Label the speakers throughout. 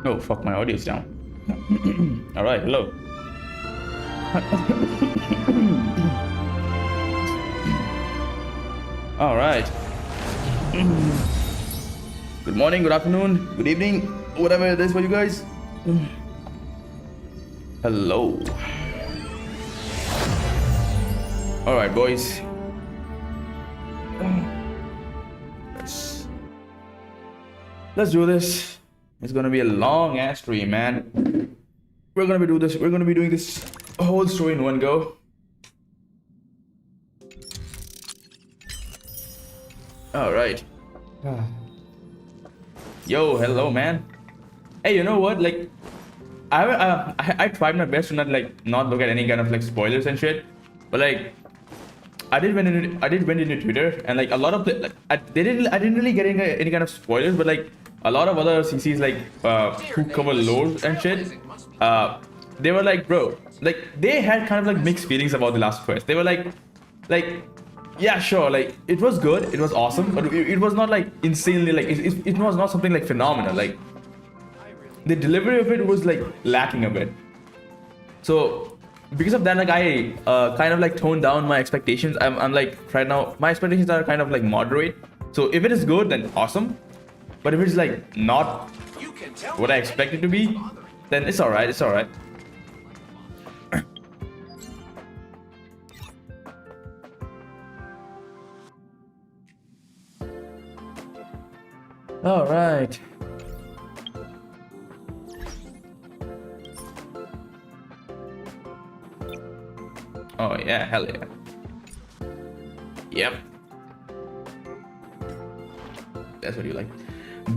Speaker 1: Oh, fuck, my audio's down. Alright, hello. Alright. Good morning, good afternoon, good evening, whatever it is for you guys. Hello. Alright, boys. Let's do this. It's gonna be a long ass stream, man. We're gonna be doing this whole story in one go. All right. Yo, hello, man. Hey, you know what? Like, I tried my best to not look at any kind of like spoilers and shit, but like, I did went into Twitter, and like a lot of the I didn't really get any kind of spoilers, but like a lot of other CCs like who cover lore and shit, they were like, bro, like they had kind of like mixed feelings about the last quest. They were like yeah, sure, like it was good, it was awesome, but it was not like insanely like it was not something like phenomenal. Like the delivery of it was like lacking a bit. So because of that, like I kind of like toned down my expectations. I'm like right now my expectations are kind of like moderate. So if it is good, then awesome. But if it's like not what I expect it to be, then it's alright. It's alright. Alright. Oh yeah, hell yeah. Yep. That's what you like.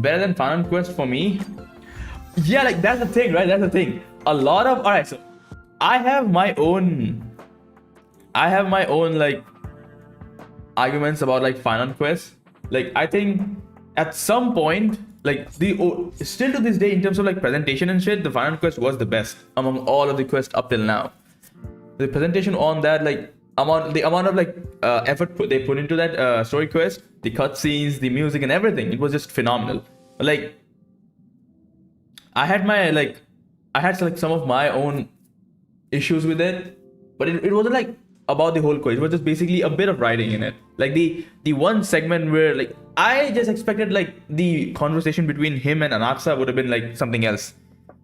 Speaker 1: Better than Final Quest for me? Yeah, like that's the thing, right? That's the thing. A lot of alright, so I have my own like arguments about like Final Quest. Like I think at some point, like still to this day in terms of like presentation and shit, the Final Quest was the best among all of the quests up till now. The presentation on that, like the amount of like effort they put into that story quest, the cutscenes, the music and everything, it was just phenomenal. Like I had some of my own issues with it, but it wasn't like about the whole quest. It was just basically a bit of writing in it. Like the one segment where like I just expected like the conversation between him and Anaxa would have been like something else.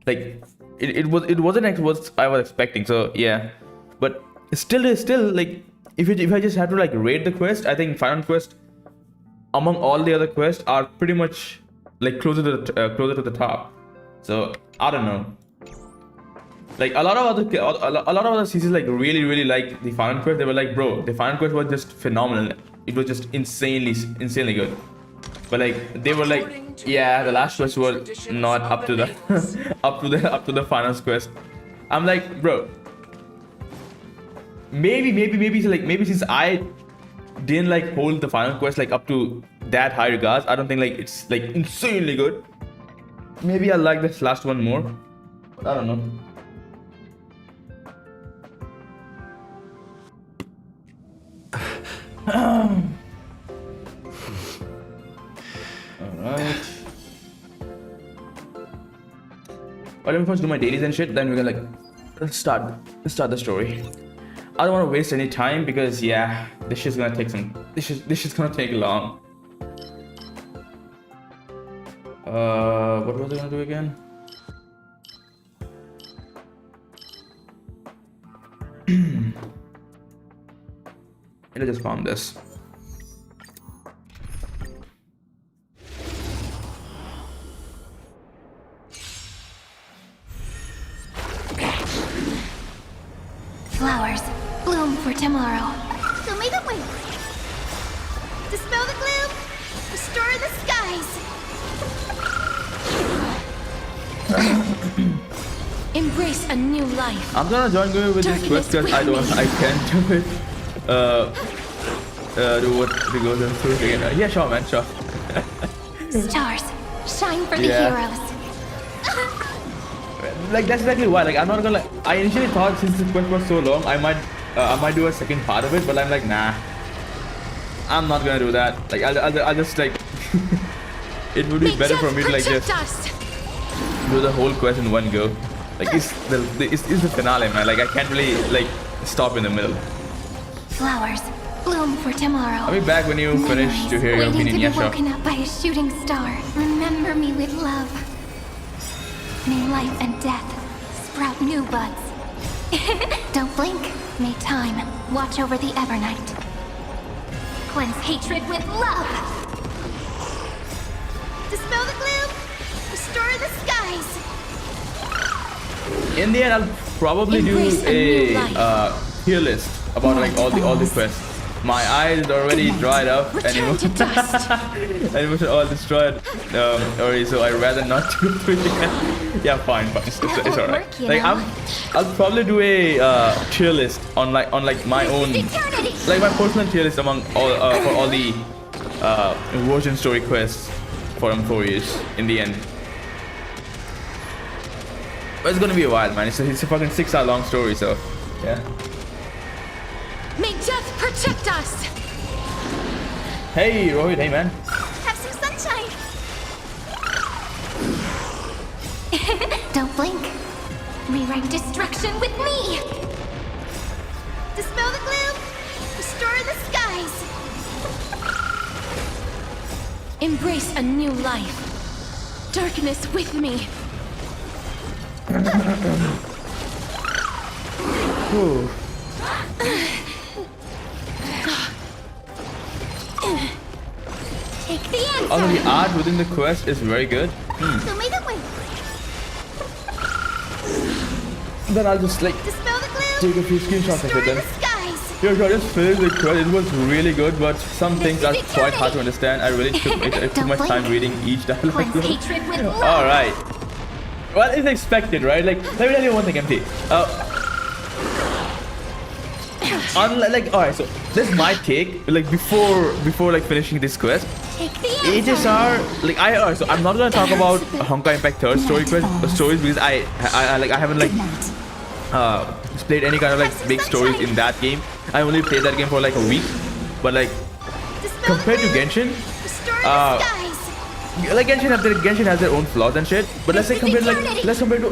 Speaker 1: Like it wasn't what I was expecting. So yeah. But still like if I just had to like rate the quest, I think Final Quest among all the other quests are pretty much like closer to the top. So I don't know. Like a lot of other CCs like really like the Final Quest. They were like, bro, the Final Quest was just phenomenal. It was just insanely good. But like they were like, yeah, the last quest was not up to the up to the Final Quest. I'm like, bro. Maybe since I didn't like hold the Final Quest like up to that high regards, I don't think like it's like insanely good. Maybe I like this last one more, but I don't know. Alright. Well, let me first do my dailies and shit, then we're gonna like let's start the story. I don't want to waste any time because yeah, this shit's gonna take gonna take long. What was I gonna do again? Let's just farm this.
Speaker 2: Flowers bloom for tomorrow. Show me the way. Dispel the gloom. Restore the skies. Embrace a new life.
Speaker 1: I'm gonna join you with this quest because I can't do it. Do what we go through again. Yeah, sure, man, sure.
Speaker 2: Stars shine for the heroes.
Speaker 1: Like that's exactly why. Like I'm not gonna. I initially thought since the quest was so long, I might do a second part of it, but I'm like, nah. I'm not gonna do that. Like I'll just like. It would be better for me to like just. do the whole quest in one go. Like it's the finale, man. Like I can't really like stop in the middle.
Speaker 2: Flowers bloom for tomorrow.
Speaker 1: I'll be back when you finish to hear your opinion.
Speaker 2: Waiting to
Speaker 1: Yeah,
Speaker 2: be
Speaker 1: sure.
Speaker 2: woken up by a shooting star. Remember me with love. May life and death sprout new buds. Don't blink. May time watch over the Evernight. Cleanse hatred with love. Dispel the gloom. Restore the skies.
Speaker 1: In the end, I'll probably do
Speaker 2: Embrace a new
Speaker 1: a
Speaker 2: life.
Speaker 1: tier list about like all the quests. My eyes already dried up and
Speaker 2: Return to dust.
Speaker 1: emotion all destroyed already, so I'd rather not go through it. Yeah, fine. It's alright.
Speaker 2: Work, you
Speaker 1: Like
Speaker 2: know.
Speaker 1: I'll probably do a tier list on my own,
Speaker 2: Eternity.
Speaker 1: like my personal tier list among all for all the version story quests for Amphoreus in the end. But it's gonna be a while, man. It's a fucking 6-hour long story, so yeah.
Speaker 2: May death protect us.
Speaker 1: Hey, Rohit. Hey, man.
Speaker 2: Have some sunshine. Don't blink. Rewrite destruction with me. Dispel the gloom. Restore the skies. Embrace a new life. Darkness with me.
Speaker 1: Whew.
Speaker 2: Take the answer.
Speaker 1: Also, the art within the quest is very good.
Speaker 2: Show me the way.
Speaker 1: Then I'll just like
Speaker 2: Dispel the gloom.
Speaker 1: take a few screenshots of
Speaker 2: Restore
Speaker 1: it then.
Speaker 2: the skies.
Speaker 1: Yeah, sure, just finish the quest. It was really good, but some things are quite hard to understand. I really took much time reading each dialogue.
Speaker 2: Cleanse hatred with love.
Speaker 1: All right. Well, it's expected, right? Like, let me tell you one thing, MT. Like, all right. So this is my take. Like before like finishing this quest,
Speaker 2: Take the answer.
Speaker 1: HSR. Like alright, so I'm not gonna talk about Honkai Impact 3rd story stories because I haven't like played any kind of like big stories in that game. I only played that game for like a week, but like
Speaker 2: Dispel
Speaker 1: compared to
Speaker 2: the gloom.
Speaker 1: Genshin,
Speaker 2: Restore the skies.
Speaker 1: like Genshin has their own flaws and shit. But let's say compare to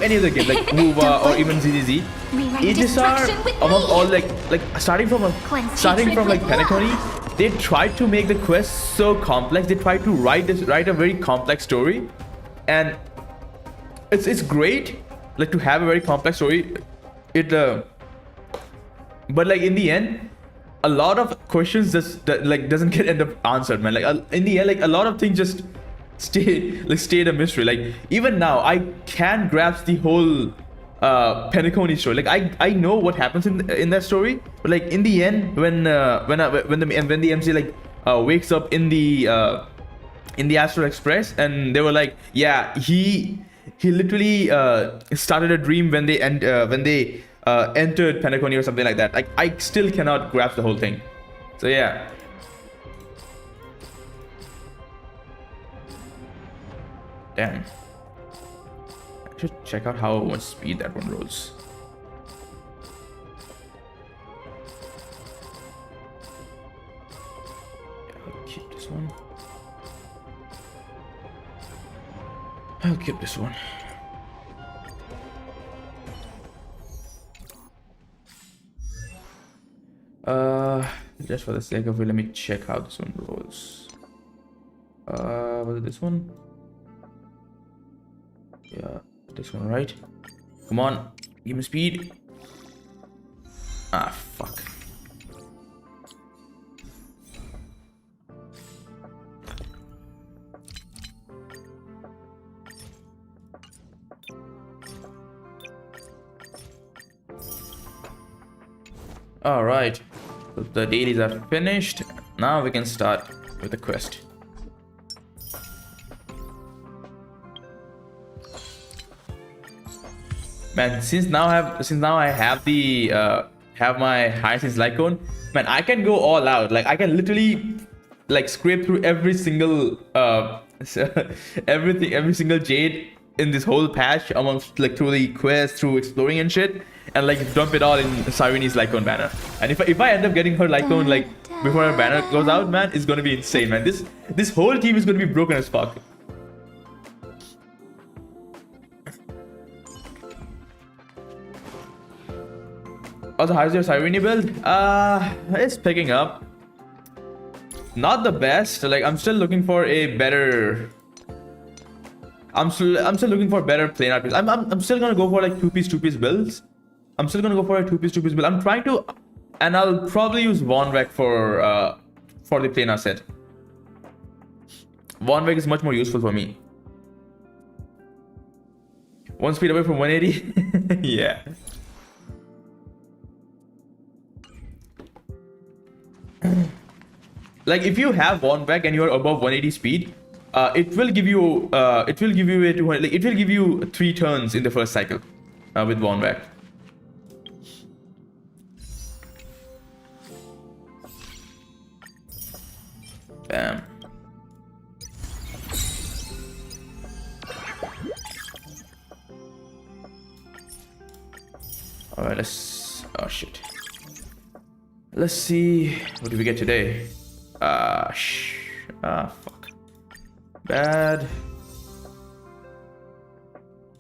Speaker 1: any other game like WoWa or even ZZZ. HSR among all like starting from like Penacony, they tried to make the quest so complex. They tried to write a very complex story, and it's great like to have a very complex story. But like in the end, a lot of questions doesn't get end up answered, man. Like in the end, like a lot of things just stayed a mystery. Like even now, I can't grasp the whole Penacony story. Like I know what happens in that story, but like in the end, when the MC like wakes up in the Astral Express, and they were like, yeah, he literally started a dream when they entered Penacony or something like that. Like I still cannot grasp the whole thing. So yeah. Damn. I should check out how much speed that one rolls. Yeah, I'll keep this one. I'll keep this one. Just for the sake of it, let me check how this one rolls. Was it this one? Yeah, this one, right? Come on, give me speed. Ah, fuck. All right, so the dailies are finished. Now we can start with the quest. Man, since now I have the have my Hyacinth Lycone, man, I can go all out. Like I can literally like scrape through every single every single jade in this whole patch, amongst like through the quest, through exploring and shit, and like dump it all in Cyrene's Lycone banner. And if I end up getting her Lycone like before her banner goes out, man, it's gonna be insane, man. This whole team is gonna be broken as fuck. Also, how's your Cyrene build? It's picking up. Not the best. Like, I'm still looking for a better. I'm still looking for better planar pieces. I'm still gonna go for like two-piece builds. I'm still gonna go for a two-piece build. I'm trying to, and I'll probably use Von Vec for the planar set. Von Vec is much more useful for me. 1 speed away from 180. Yeah. Like if you have Von Vec and you're above 180 speed, it will give you a 200. Like, it will give you 3 turns in the first cycle with Von Vec. Bam. All right, let's. Oh shit. Let's see. What did we get today? Fuck. Bad.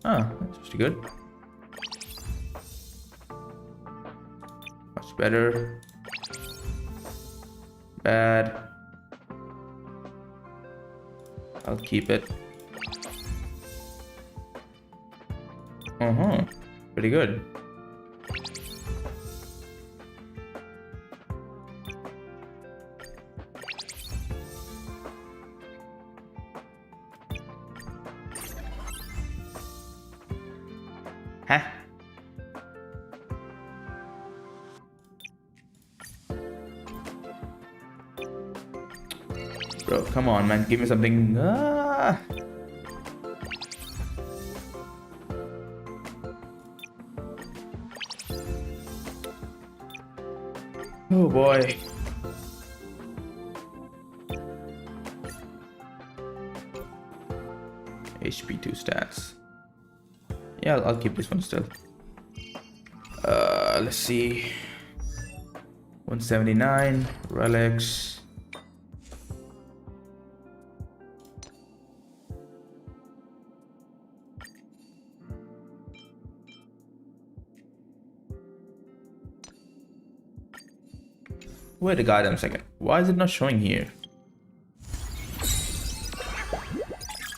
Speaker 1: That's pretty good. Much better. Bad. I'll keep it. Pretty good. Huh? Bro, come on, man. Give me something. Oh boy. HP2 stats. Yeah, I'll keep this one still. Let's see. 179 relics. Wait a goddamn second. Why is it not showing here?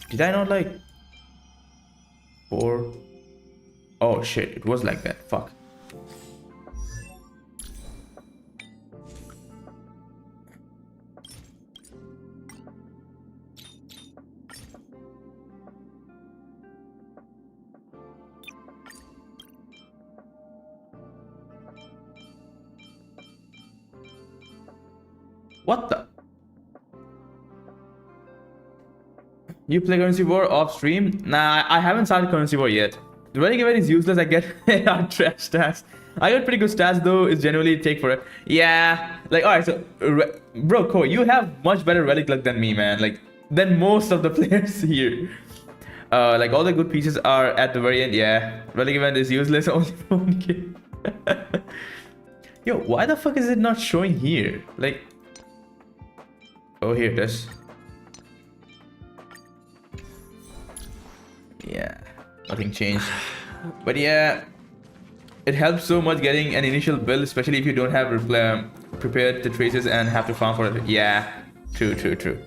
Speaker 1: Did I not like 4? Oh shit, it was like that. Fuck. What the? You play Currency War off stream? Nah, I haven't started Currency War yet. The Relic event is useless. I get trash stats. I got pretty good stats though. It's generally take for it. Yeah. Like, alright, so bro, Ko, you have much better Relic luck than me, man. Like, than most of the players here. Like all the good pieces are at the very end. Yeah. Relic event is useless only for 1k. Yo, why the fuck is it not showing here? Like, oh, here it is. Yeah, nothing changed. But yeah, it helps so much getting an initial build, especially if you don't have prepared the traces and have to farm for it. Yeah, true.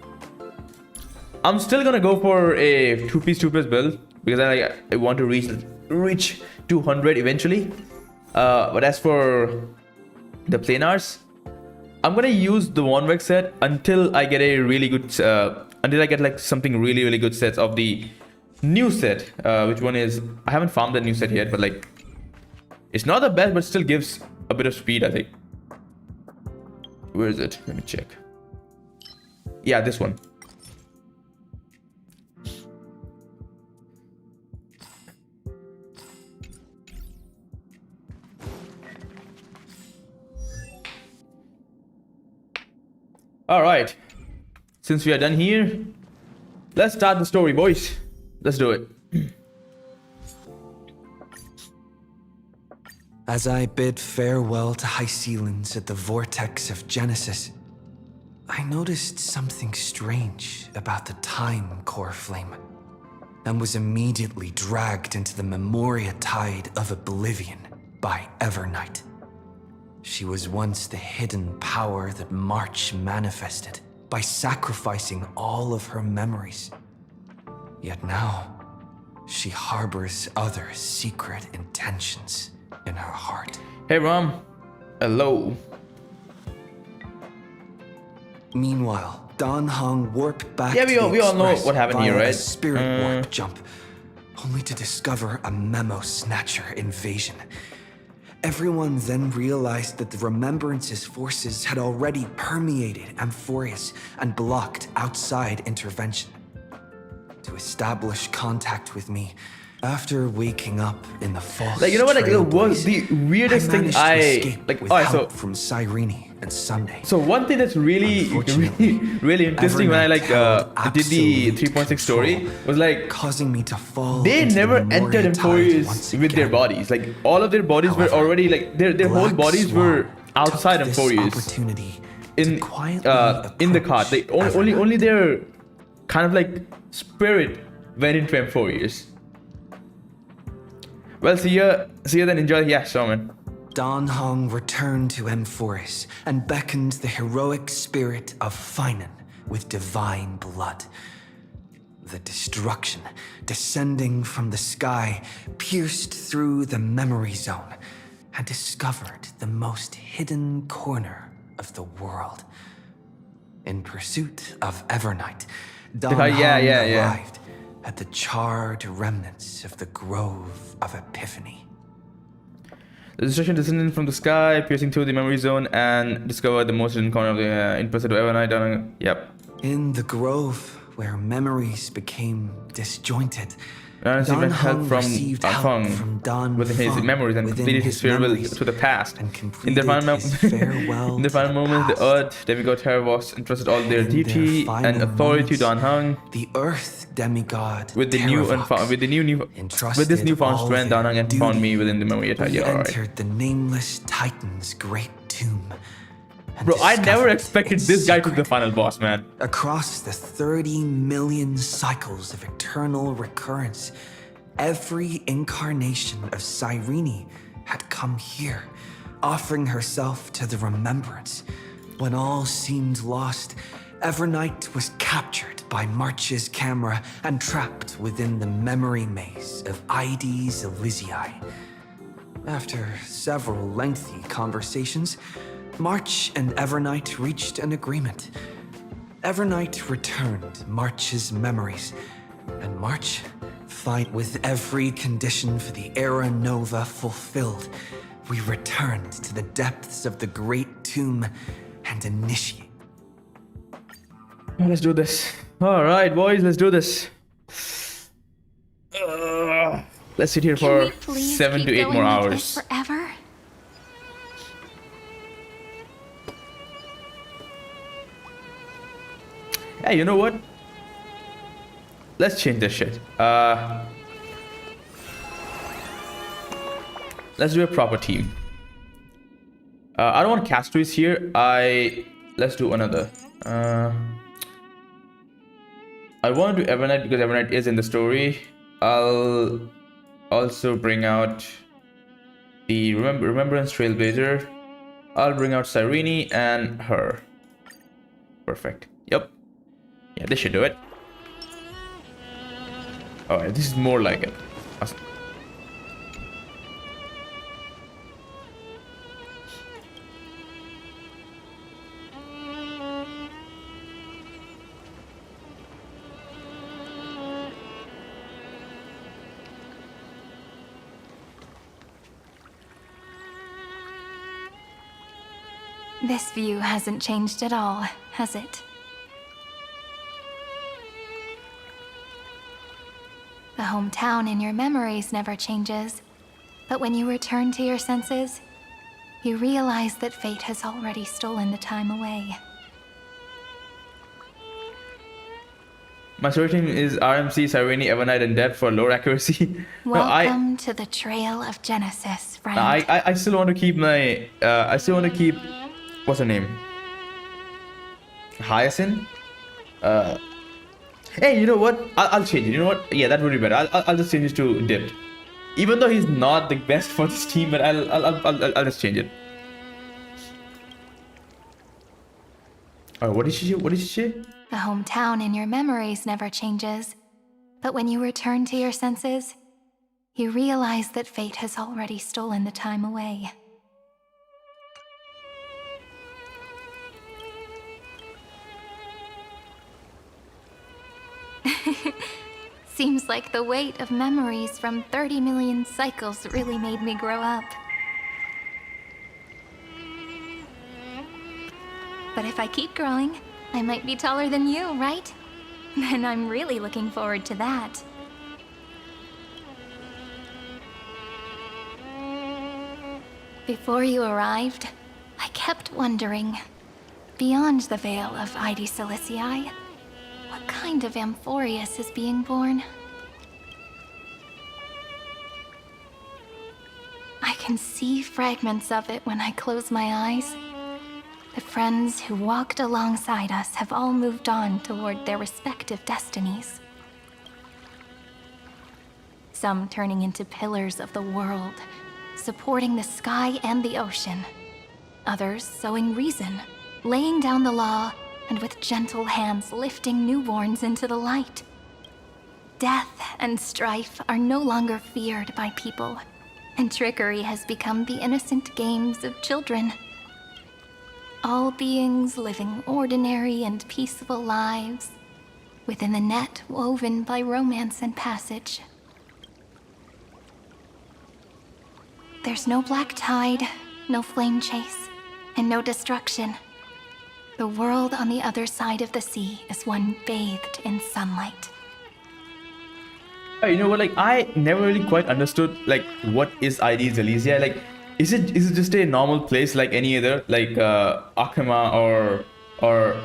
Speaker 1: I'm still gonna go for a two-piece build because I want to reach 200 eventually. But as for the planars, I'm gonna use the Von Vec set until I get a really good, until I get like something really good sets of the new set. Which one is? I haven't farmed the new set yet, but like, it's not the best, but still gives a bit of speed, I think. Where is it? Let me check. Yeah, this one. All right, since we are done here, let's start the story, boys. Let's do it.
Speaker 3: As I bid farewell to Hycealans at the vortex of Genesis, I noticed something strange about the time core flame, and was immediately dragged into the Memoria tide of oblivion by Evernight. She was once the hidden power that March manifested by sacrificing all of her memories. Yet now, she harbors other secret intentions in her heart.
Speaker 1: Hey, Rom. Hello.
Speaker 3: Meanwhile, Dan Heng warped back
Speaker 1: Yeah,
Speaker 3: to
Speaker 1: we
Speaker 3: the
Speaker 1: all know
Speaker 3: Express
Speaker 1: what happened
Speaker 3: via
Speaker 1: here, right?
Speaker 3: a spirit warp jump, only to discover a memo snatcher invasion. Everyone then realized that the Remembrance's forces had already permeated Amphoreus and blocked outside intervention. To establish contact with me, after waking up in the false
Speaker 1: Like, you know what? Like, it was
Speaker 3: trailblaze,
Speaker 1: the weirdest
Speaker 3: I
Speaker 1: thing
Speaker 3: managed to escape
Speaker 1: like.
Speaker 3: with
Speaker 1: Alright,
Speaker 3: help
Speaker 1: so
Speaker 3: from Cyrene and Sunday.
Speaker 1: So one thing that's really,
Speaker 3: Unfortunately,
Speaker 1: really interesting when I like
Speaker 3: Evernight
Speaker 1: did the
Speaker 3: held
Speaker 1: 3.6 story
Speaker 3: control,
Speaker 1: was like
Speaker 3: causing me to fall
Speaker 1: they
Speaker 3: into the
Speaker 1: never
Speaker 3: Memoria
Speaker 1: entered
Speaker 3: tide
Speaker 1: Amphoreus
Speaker 3: once
Speaker 1: with their
Speaker 3: again.
Speaker 1: bodies. Like all of their bodies were
Speaker 3: However,
Speaker 1: already like their whole
Speaker 3: Black
Speaker 1: bodies were
Speaker 3: Swan
Speaker 1: outside
Speaker 3: took this
Speaker 1: Amphoreus
Speaker 3: opportunity
Speaker 1: in
Speaker 3: to quietly
Speaker 1: in the cart. They
Speaker 3: approach
Speaker 1: only
Speaker 3: Evernight.
Speaker 1: their kind of like spirit went into Amphoreus. Well, see ya then. Enjoy. Yeah, sure, man.
Speaker 3: Dan Heng returned to Amphoreus and beckoned the heroic spirit of Finan with divine blood. The destruction descending from the sky pierced through the memory zone and discovered the most hidden corner of the world. In pursuit of Evernight, Dan Heng arrived at the charred remnants of the Grove of Epiphany.
Speaker 1: The destruction descended from the sky, piercing through the memory zone, and discovered the most hidden corner of the in pursuit of Evernight. Yep.
Speaker 3: In the grove, where memories became disjointed,
Speaker 1: Dan
Speaker 3: Dan
Speaker 1: help
Speaker 3: Heng
Speaker 1: from
Speaker 3: received help
Speaker 1: Feng
Speaker 3: from Dan
Speaker 1: within his
Speaker 3: Feng
Speaker 1: memories and
Speaker 3: within
Speaker 1: completed his
Speaker 3: his
Speaker 1: farewell
Speaker 3: memories
Speaker 1: to the past.
Speaker 3: and
Speaker 1: In
Speaker 3: completed
Speaker 1: the final,
Speaker 3: his farewell
Speaker 1: in the
Speaker 3: to
Speaker 1: final
Speaker 3: the
Speaker 1: moment, the
Speaker 3: past.
Speaker 1: earth, demigod Terra was entrusted all their
Speaker 3: In their
Speaker 1: duty
Speaker 3: final
Speaker 1: and authority to
Speaker 3: moments,
Speaker 1: Dan Heng.
Speaker 3: The earth demigod
Speaker 1: With the new
Speaker 3: Terravox
Speaker 1: with this
Speaker 3: entrusted
Speaker 1: newfound
Speaker 3: all
Speaker 1: strength,
Speaker 3: their
Speaker 1: Dan Heng found
Speaker 3: duty.
Speaker 1: me within the memory attack.
Speaker 3: We
Speaker 1: Yeah, alright.
Speaker 3: entered the nameless Titan's great tomb. And
Speaker 1: Bro, I never
Speaker 3: discovered
Speaker 1: expected
Speaker 3: its
Speaker 1: this guy to be the
Speaker 3: secret.
Speaker 1: final boss, man.
Speaker 3: Across the 30 million cycles of eternal recurrence, every incarnation of Cyrene had come here, offering herself to the Remembrance. When all seemed lost, Evernight was captured by March's camera and trapped within the memory maze of Ides Elysiae. After several lengthy conversations, March and Evernight reached an agreement. Evernight returned March's memories, and March, fight with every condition for the Era Nova fulfilled, we returned to the depths of the Great Tomb and initiate.
Speaker 1: Let's do this. Alright, boys, let's do this. Let's sit here
Speaker 2: Can
Speaker 1: for
Speaker 2: we please
Speaker 1: 7
Speaker 2: keep
Speaker 1: to 8
Speaker 2: going
Speaker 1: more
Speaker 2: like
Speaker 1: hours.
Speaker 2: this forever?
Speaker 1: Hey, you know what? Let's change this shit. Let's do a proper team. I don't want castaways here. Let's do another. I want to do Evernight because Evernight is in the story. I'll also bring out the Remembrance Trailblazer. I'll bring out Cyrene and her. Perfect. Yep. Yeah, this should do it. Alright, this is more like it. Awesome.
Speaker 2: This view hasn't changed at all, has it? The hometown in your memories never changes, but when you return to your senses, you realize that fate has already stolen the time away.
Speaker 1: My story team is RMC, Cyrene, Evernight, and Deb for lower accuracy.
Speaker 2: Welcome to the Trail of Genesis, friend.
Speaker 1: I still want to keep my what's her name? Hyacinth? Hey, you know what? I'll change it. You know what? Yeah, that would be better. I'll just change it to Dipped. Even though he's not the best for this team, but I'll just change it. What did she say? What did she say?
Speaker 2: The hometown in your memories never changes. But when you return to your senses, you realize that fate has already stolen the time away. Seems like the weight of memories from 30 million cycles really made me grow up. But if I keep growing, I might be taller than you, right? Then I'm really looking forward to that. Before you arrived, I kept wondering, beyond the veil of Id Silicii, what kind of Amphoreus is being born? I can see fragments of it when I close my eyes. The friends who walked alongside us have all moved on toward their respective destinies. Some turning into pillars of the world, supporting the sky and the ocean. Others sowing reason, laying down the law, and with gentle hands lifting newborns into the light. Death and strife are no longer feared by people, and trickery has become the innocent games of children. All beings living ordinary and peaceful lives, within the net woven by romance and passage. There's no black tide, no flame chase, and no destruction. The world on the other side of the sea is one bathed in sunlight.
Speaker 1: You know what? Like, I never really quite understood like what is Id Silicii. Like, is it just a normal place like any other, like Akama or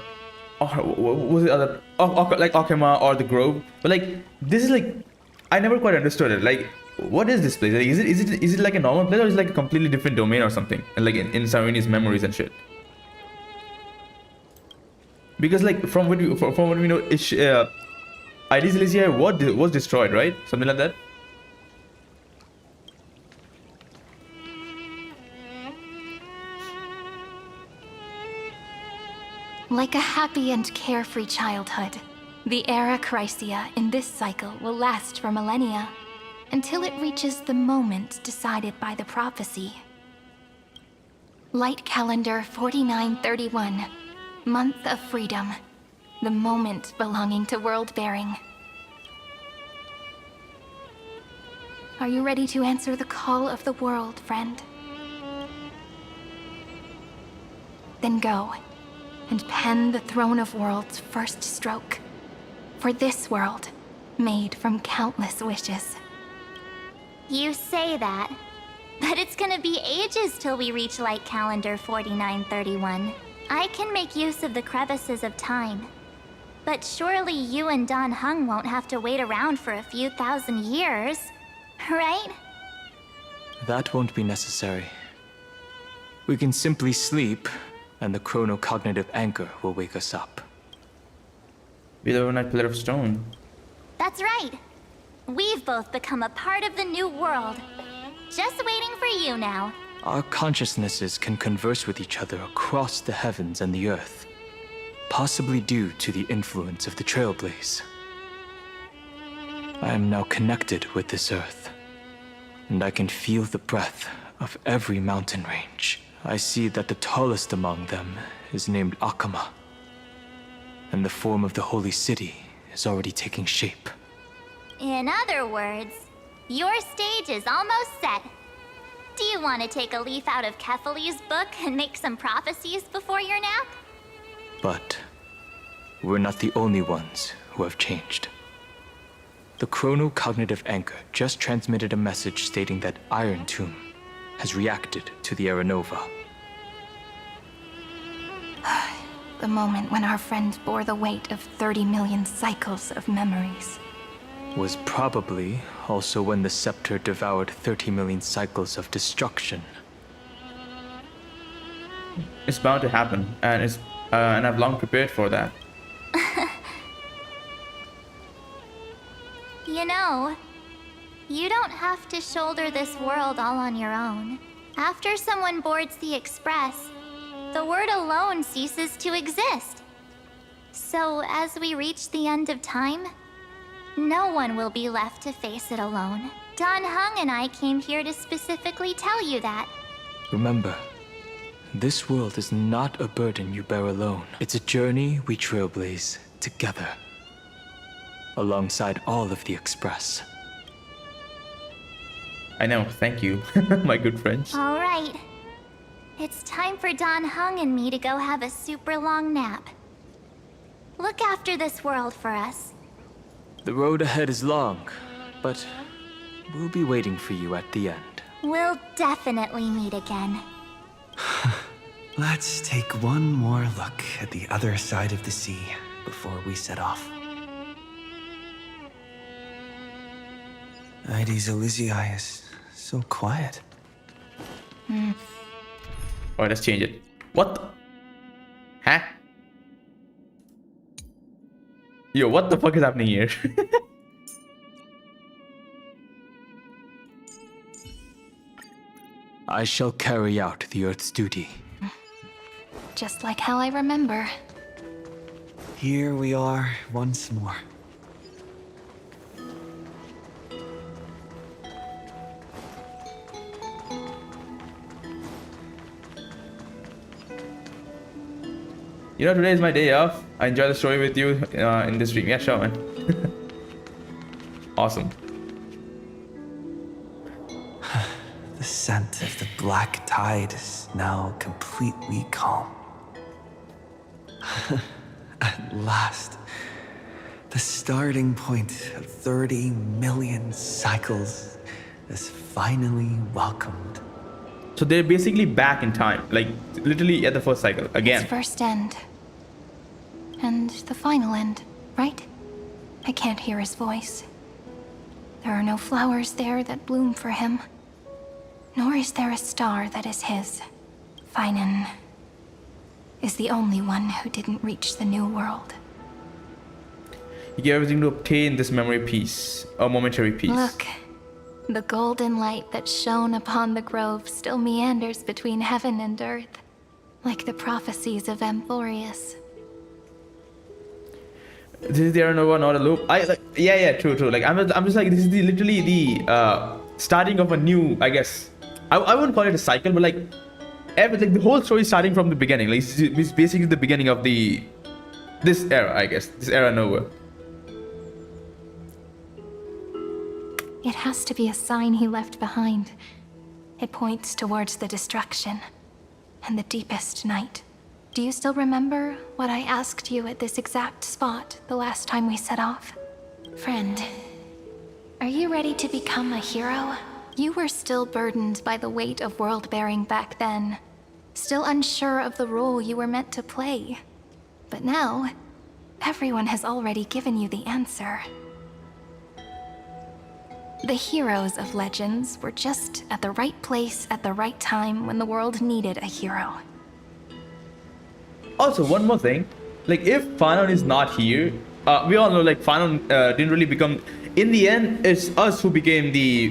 Speaker 1: what was it other like Akama or the Grove? But like this is like I never quite understood it. Like, what is this place? Like, is it like a normal place or is it like a completely different domain or something? And like in Sarini's memories and shit. Because like from what we know, Id Silicii was destroyed, right? Something like that.
Speaker 2: Like a happy and carefree childhood, the era Chrysia in this cycle will last for millennia, until it reaches the moment decided by the prophecy. Light calendar 4931, month of freedom, the moment belonging to world-bearing. Are you ready to answer the call of the world, friend? Then go, and pen the Throne of Worlds' first stroke. For this world, made from countless wishes.
Speaker 4: You say that, but it's gonna be ages till we reach light calendar 4931. I can make use of the crevices of time. But surely you and Don Hung won't have to wait around for a few thousand years, right?
Speaker 5: That won't be necessary. We can simply sleep, and the chronocognitive anchor will wake us up.
Speaker 1: Be the overnight pillar of stone.
Speaker 4: That's right. We've both become a part of the new world. Just waiting for you now.
Speaker 5: Our consciousnesses can converse with each other across the heavens and the earth, possibly due to the influence of the Trailblaze. I am now connected with this earth, and I can feel the breath of every mountain range. I see that the tallest among them is named Akama, and the form of the holy city is already taking shape.
Speaker 4: In other words, your stage is almost set. Do you want to take a leaf out of Kefali's book and make some prophecies before your nap?
Speaker 5: But we're not the only ones who have changed. The chronocognitive anchor just transmitted a message stating that Iron Tomb has reacted to the Aranova.
Speaker 2: The moment when our friend bore the weight of 30 million cycles of memories.
Speaker 5: Was probably also when the scepter devoured 30 million cycles of destruction.
Speaker 1: It's bound to happen, and I've long prepared for that.
Speaker 4: You know, you don't have to shoulder this world all on your own. After someone boards the Express, the word alone ceases to exist. So, as we reach the end of time, no one will be left to face it alone. Don Hung and I came here to specifically tell you that.
Speaker 5: Remember, this world is not a burden you bear alone. It's a journey we trailblaze together, alongside all of the Express.
Speaker 1: I know, thank you, my good friends.
Speaker 4: Alright. It's time for Don Hung and me to go have a super long nap. Look after this world for us.
Speaker 5: The road ahead is long, but we'll be waiting for you at the end.
Speaker 4: We'll definitely meet again.
Speaker 3: Let's take one more look at the other side of the sea before we set off. Ides Elysiae is so quiet.
Speaker 1: Alright, let's change it. What the? Huh? Yo, what the fuck is happening here?
Speaker 5: I shall carry out the Earth's duty.
Speaker 2: Just like how I remember.
Speaker 3: Here we are once more.
Speaker 1: You know, today is my day off. I enjoy the story with you in this stream. Yeah, sure, man. Awesome.
Speaker 3: The scent of the black tide is now completely calm. At last, the starting point of 30 million cycles is finally welcomed.
Speaker 1: So they're basically back in time, like literally at the first cycle again.
Speaker 2: Its first end. And the final end, right? I can't hear his voice. There are no flowers there that bloom for him. Nor is there a star that is his. Finan is the only one who didn't reach the new world.
Speaker 1: You gave everything to obtain this memory piece, a momentary piece.
Speaker 2: Look, the golden light that shone upon the grove still meanders between heaven and earth, like the prophecies of Amphoreus.
Speaker 1: This is the Era Nova, not a loop. Yeah, true. Like I'm just like, this is literally the starting of a new, I guess. I wouldn't call it a cycle, but like the whole story is starting from the beginning. Like it's basically the beginning of this era, I guess. This Era Nova.
Speaker 2: It has to be a sign he left behind. It points towards the destruction and the deepest night. Do you still remember what I asked you at this exact spot the last time we set off? Friend, are you ready to become a hero? You were still burdened by the weight of world-bearing back then, still unsure of the role you were meant to play. But now, everyone has already given you the answer. The heroes of legends were just at the right place at the right time when the world needed a hero.
Speaker 1: Also, one more thing. Like, if Fanon is not here, we all know, like, Fanon didn't really become... In the end, it's us who became the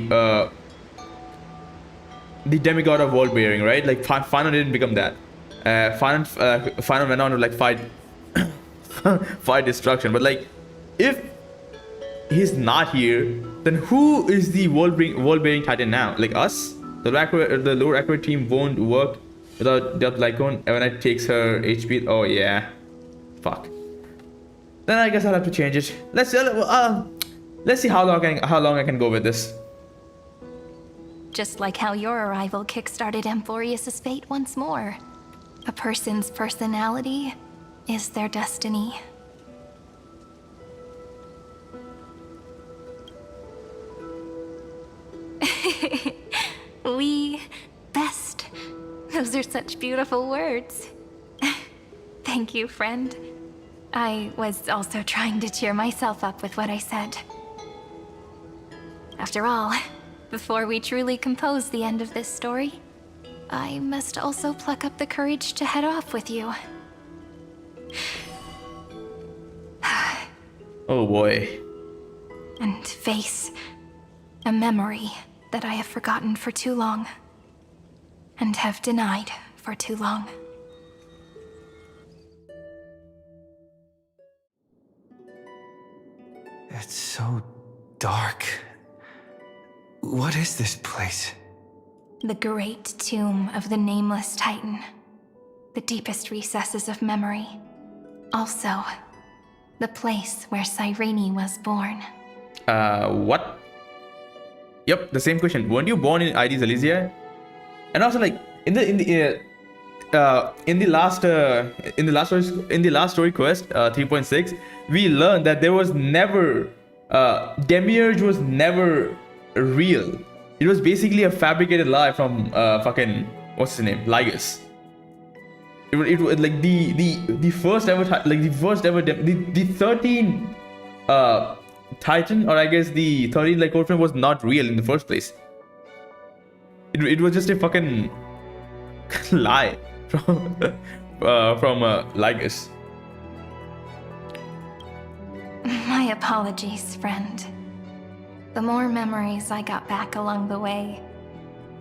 Speaker 1: demigod of world-bearing, right? Like, Fanon didn't become that. Fanon went on to, like, fight... fight destruction. But, like, if he's not here, then who is the world-bearing titan now? Like, us? The lower accurate team won't work without Lycone. Evanite takes her HP. Oh yeah, fuck. Then I guess I'll have to change it. Let's see how long I can go with this.
Speaker 2: Just like how your arrival kickstarted Amphoreus' fate once more. A person's personality is their destiny. We best. Those are such beautiful words. Thank you, friend. I was also trying to cheer myself up with what I said. After all, before we truly compose the end of this story, I must also pluck up the courage to head off with you.
Speaker 1: Oh boy.
Speaker 2: And face a memory that I have forgotten for too long. And have denied for too long.
Speaker 3: It's so dark. What is this place?
Speaker 2: The great tomb of the nameless Titan. The deepest recesses of memory. Also, the place where Cyrene was born.
Speaker 1: What? Yep, the same question. Weren't you born in Ides Elysia? And also, like in the last story quest 3.6, we learned that there was never Demiurge was never real. It was basically a fabricated lie from fucking what's his name, Lygus. It was like the first ever the 13 Titan, or I guess the 13 like orphan was not real in the first place. It was just a fucking lie from Lygus.
Speaker 2: My apologies, friend. The more memories I got back along the way,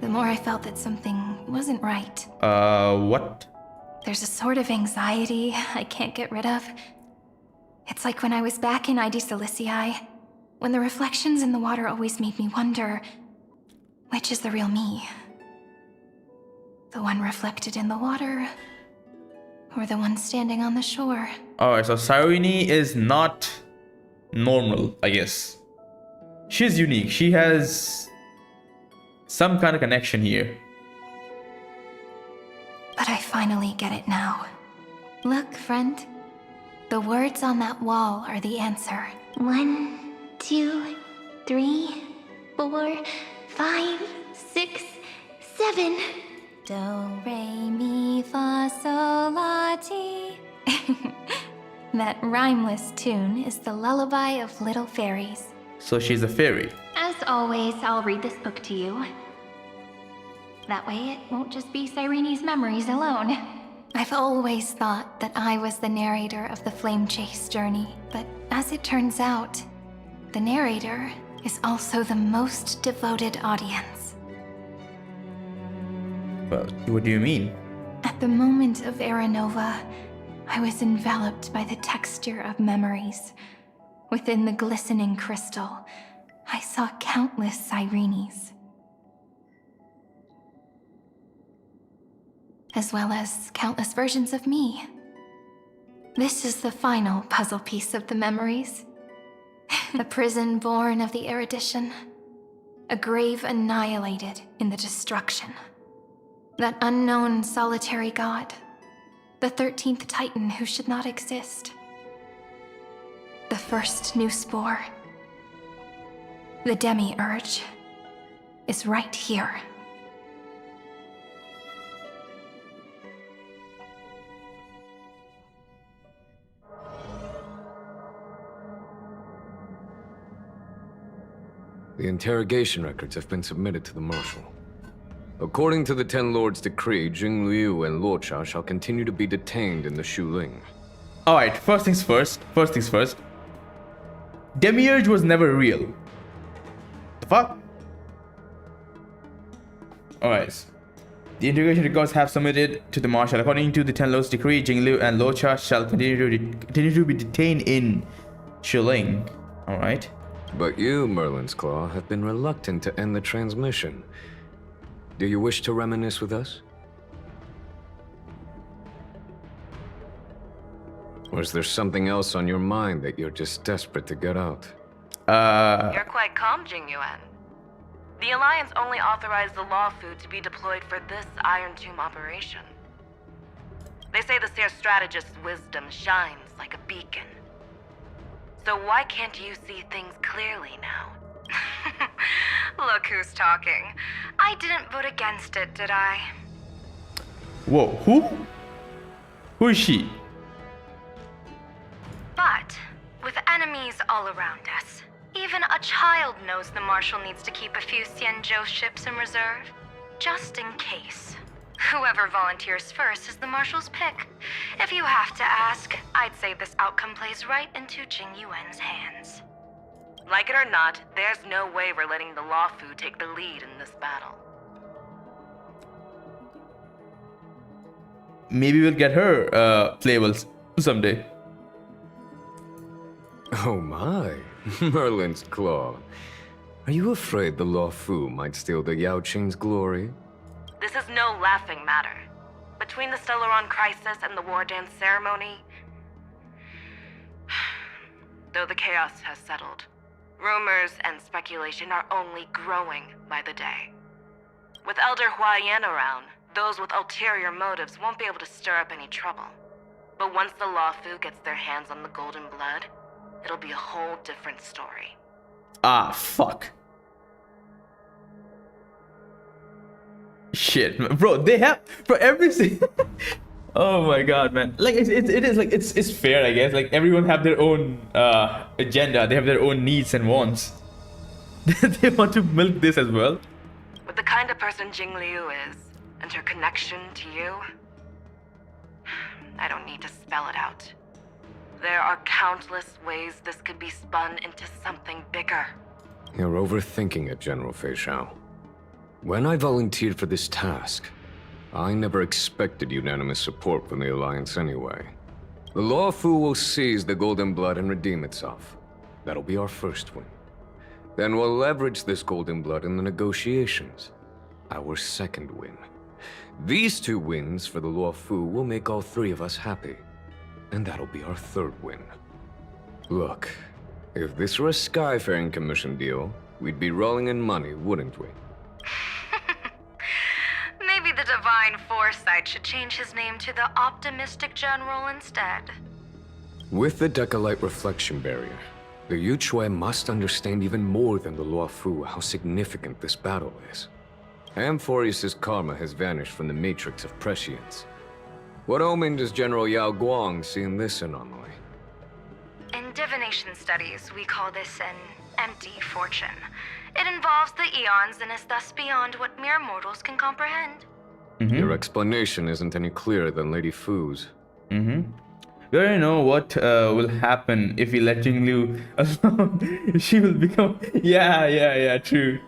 Speaker 2: the more I felt that something wasn't right.
Speaker 1: What?
Speaker 2: There's a sort of anxiety I can't get rid of. It's like when I was back in Ides Elysia, when the reflections in the water always made me wonder, which is the real me? The one reflected in the water, or the one standing on the shore?
Speaker 1: Alright, so Cyrene is not normal, I guess. She's unique. She has some kind of connection here.
Speaker 2: But I finally get it now. Look, friend. The words on that wall are the answer.
Speaker 4: 1, 2, 3, 4, 5, 6, 7.
Speaker 2: Do, re, mi, fa, sol, la, ti. That rhymeless tune is the lullaby of little fairies.
Speaker 1: So she's a fairy.
Speaker 4: As always, I'll read this book to you. That way it won't just be Cyrene's memories alone.
Speaker 2: I've always thought that I was the narrator of the Flame Chase journey, but as it turns out, the narrator is also the most devoted audience.
Speaker 1: Well, what do you mean?
Speaker 2: At the moment of Aranova, I was enveloped by the texture of memories. Within the glistening crystal, I saw countless Cyrenes. As well as countless versions of me. This is the final puzzle piece of the memories. The prison born of the erudition. A grave annihilated in the destruction. That unknown solitary god. The 13th Titan who should not exist. The first new spore. The Demiurge is right here.
Speaker 6: The interrogation records have been submitted to the Marshal. According to the Ten Lords' decree, Jing Liu and Luocha shall continue to be detained in the Shuling.
Speaker 1: Alright, first things first. Demiurge was never real. The fuck? Alright. The interrogation records have submitted to the Marshal. According to the Ten Lords' decree, Jing Liu and Luocha shall continue to be detained in Shuling. Alright.
Speaker 6: But you, Merlin's Claw, have been reluctant to end the transmission. Do you wish to reminisce with us? Or is there something else on your mind that you're just desperate to get out?
Speaker 7: You're quite calm, Jing Yuan. The Alliance only authorized the law food to be deployed for this Iron Tomb operation. They say the Seer strategist's wisdom shines like a beacon. So why can't you see things clearly now?
Speaker 8: Look who's talking. I didn't vote against it, did I?
Speaker 1: Whoa, who? Who is she?
Speaker 8: But, with enemies all around us, even a child knows the Marshal needs to keep a few Xianzhou ships in reserve, just in case. Whoever volunteers first is the Marshal's pick. If you have to ask, I'd say this outcome plays right into Jing Yuan's hands.
Speaker 7: Like it or not, there's no way we're letting the law food take the lead in this battle.
Speaker 1: Maybe we'll get her playable someday.
Speaker 6: Oh my, Merlin's Claw. Are you afraid the Law Fu might steal the Yao Qing's glory?
Speaker 7: This is no laughing matter. Between the Stellaron crisis and the War Dance ceremony, though the chaos has settled, rumors and speculation are only growing by the day. With Elder Huaiyan around, those with ulterior motives won't be able to stir up any trouble. But once the Law Fu gets their hands on the Golden Blood, it'll be a whole different story.
Speaker 1: Ah, fuck. Shit, man. Bro, they have for every single. Oh my god, man. Like it is like it's fair, I guess. Like everyone have their own agenda. They have their own needs and wants. They want to milk this as well.
Speaker 7: With the kind of person Jing Liu is, and her connection to you, I don't need to spell it out. There are countless ways this could be spun into something bigger.
Speaker 6: You're overthinking it, General Fei Shao. When I volunteered for this task, I never expected unanimous support from the Alliance anyway. The Law Fu will seize the Golden Blood and redeem itself. That'll be our first win. Then we'll leverage this Golden Blood in the negotiations. Our second win. These 2 wins for the Law Fu will make all 3 of us happy. And that'll be our third win. Look, if this were a Skyfaring Commission deal, we'd be rolling in money, wouldn't we?
Speaker 8: Maybe the Divine Foresight should change his name to the Optimistic General instead.
Speaker 6: With the Decalite Reflection Barrier, the Yuchue must understand even more than the Law Fu how significant this battle is. Amphoreus' karma has vanished from the matrix of prescience. What omen does General Yao Guang see in this anomaly?
Speaker 8: In divination studies, we call this an empty fortune. It involves the eons and is thus beyond what mere mortals can comprehend.
Speaker 6: Your explanation isn't any clearer than Lady Fu's.
Speaker 1: We already know what will happen if we let Jing Liu alone. She will become. Yeah, true.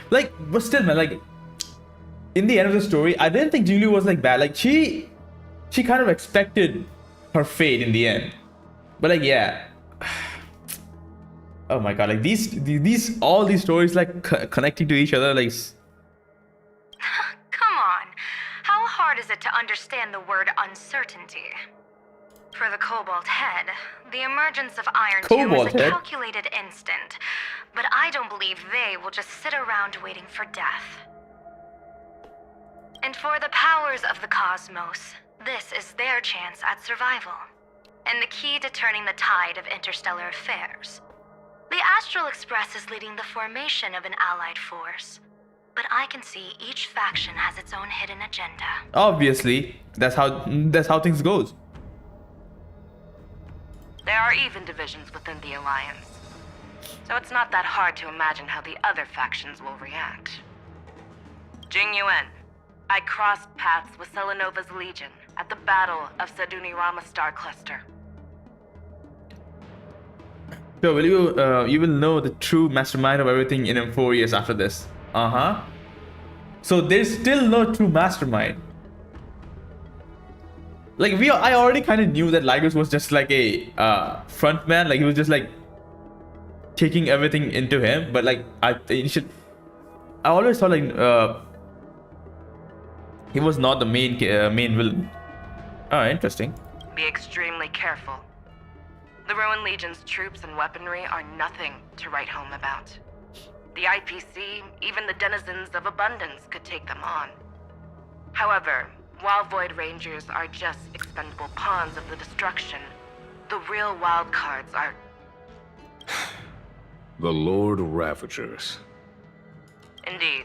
Speaker 1: Like, but still, man, like, in the end of the story, I didn't think Jing Liu was like bad. Like, she kind of expected her fate in the end. But like, yeah. Oh my god, like all these stories like connecting to each other, like.
Speaker 8: Come on. How hard is it to understand the word uncertainty? For the Cobalt Head, the emergence of Iron 2 is a calculated instant. But I don't believe they will just sit around waiting for death. And for the powers of the cosmos, this is their chance at survival. And the key to turning the tide of interstellar affairs. The Astral Express is leading the formation of an allied force. But I can see each faction has its own hidden agenda.
Speaker 1: Obviously, that's how things goes.
Speaker 7: There are even divisions within the Alliance. So it's not that hard to imagine how the other factions will react. Jing Yuan, I crossed paths with Selenova's Legion at the Battle of Sedunirama Star Cluster.
Speaker 1: So will you will know the true mastermind of everything in Amphoreus after this. So there's still no true mastermind. Like I already kind of knew that Lygus was just like a front man. Like he was just like taking everything into him. But like I always thought like he was not the main villain. Oh, interesting.
Speaker 7: Be extremely careful. The Rowan Legion's troops and weaponry are nothing to write home about. The IPC, even the denizens of abundance, could take them on. However, while Void Rangers are just expendable pawns of the destruction, the real wild cards are...
Speaker 6: The Lord Ravagers.
Speaker 7: Indeed.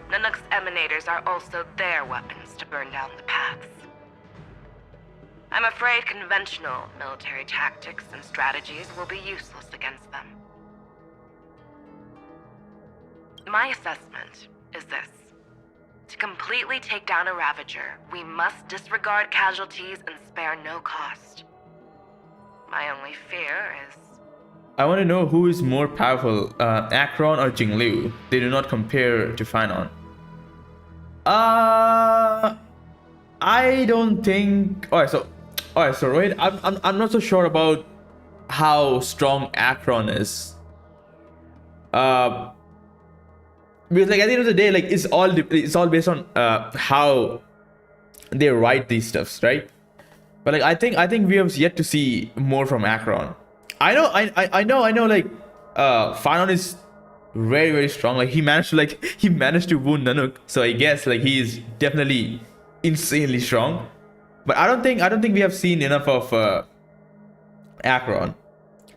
Speaker 7: Nanook's emanators are also their weapons to burn down the paths. I'm afraid conventional military tactics and strategies will be useless against them. My assessment is this. To completely take down a Ravager, we must disregard casualties and spare no cost. My only fear is...
Speaker 1: I want to know who is more powerful, Akron or Jing Liu. They do not compare to Finon. I don't think... Alright, so All right, so Rohit, I'm not so sure about how strong Akron is. Because like at the end of the day, like it's all based on how they write these stuffs, right? But like I think we have yet to see more from Akron. I know like Fanon is very, very strong. Like he managed to wound Nanook, so I guess like he is definitely insanely strong. But I don't think we have seen enough of Akron.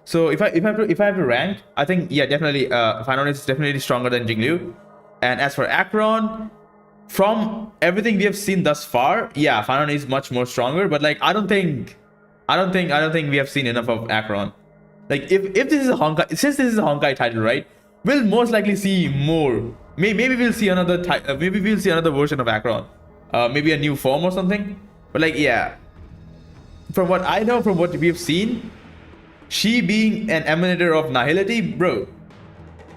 Speaker 1: So if I have to rank, I think yeah, definitely Fanon is definitely stronger than Jingliu. And as for Akron, from everything we have seen thus far, yeah, Fanon is much more stronger. But like I don't think we have seen enough of Akron. Like if this is a Honkai, since this is a Honkai title, right? We'll most likely see more. Maybe we'll see another version of Akron. Maybe a new form or something. But like yeah, from what I know, from what we have seen, she being an emanator of nihility, bro.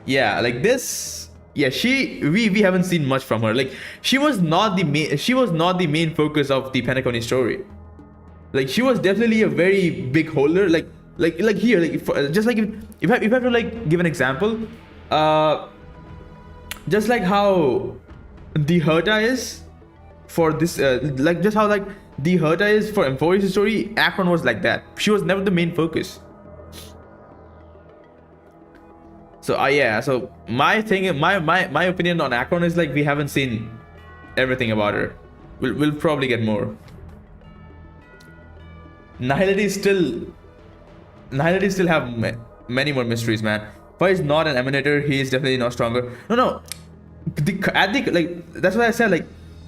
Speaker 1: Yeah, like this. Yeah, we haven't seen much from her. Like she was not the main focus of the Penacony story. Like she was definitely a very big holder. Like here, like just like if I have to like give an example, just like how the Herta is for this, like just how like the Herta is for Amphoreus' story, Akron was like that. She was never the main focus. So yeah, so my opinion on Akron is like we haven't seen everything about her. We'll probably get more. Nihility still have many more mysteries, man. Why is not an emanator? He is definitely not stronger. No. That's why I said like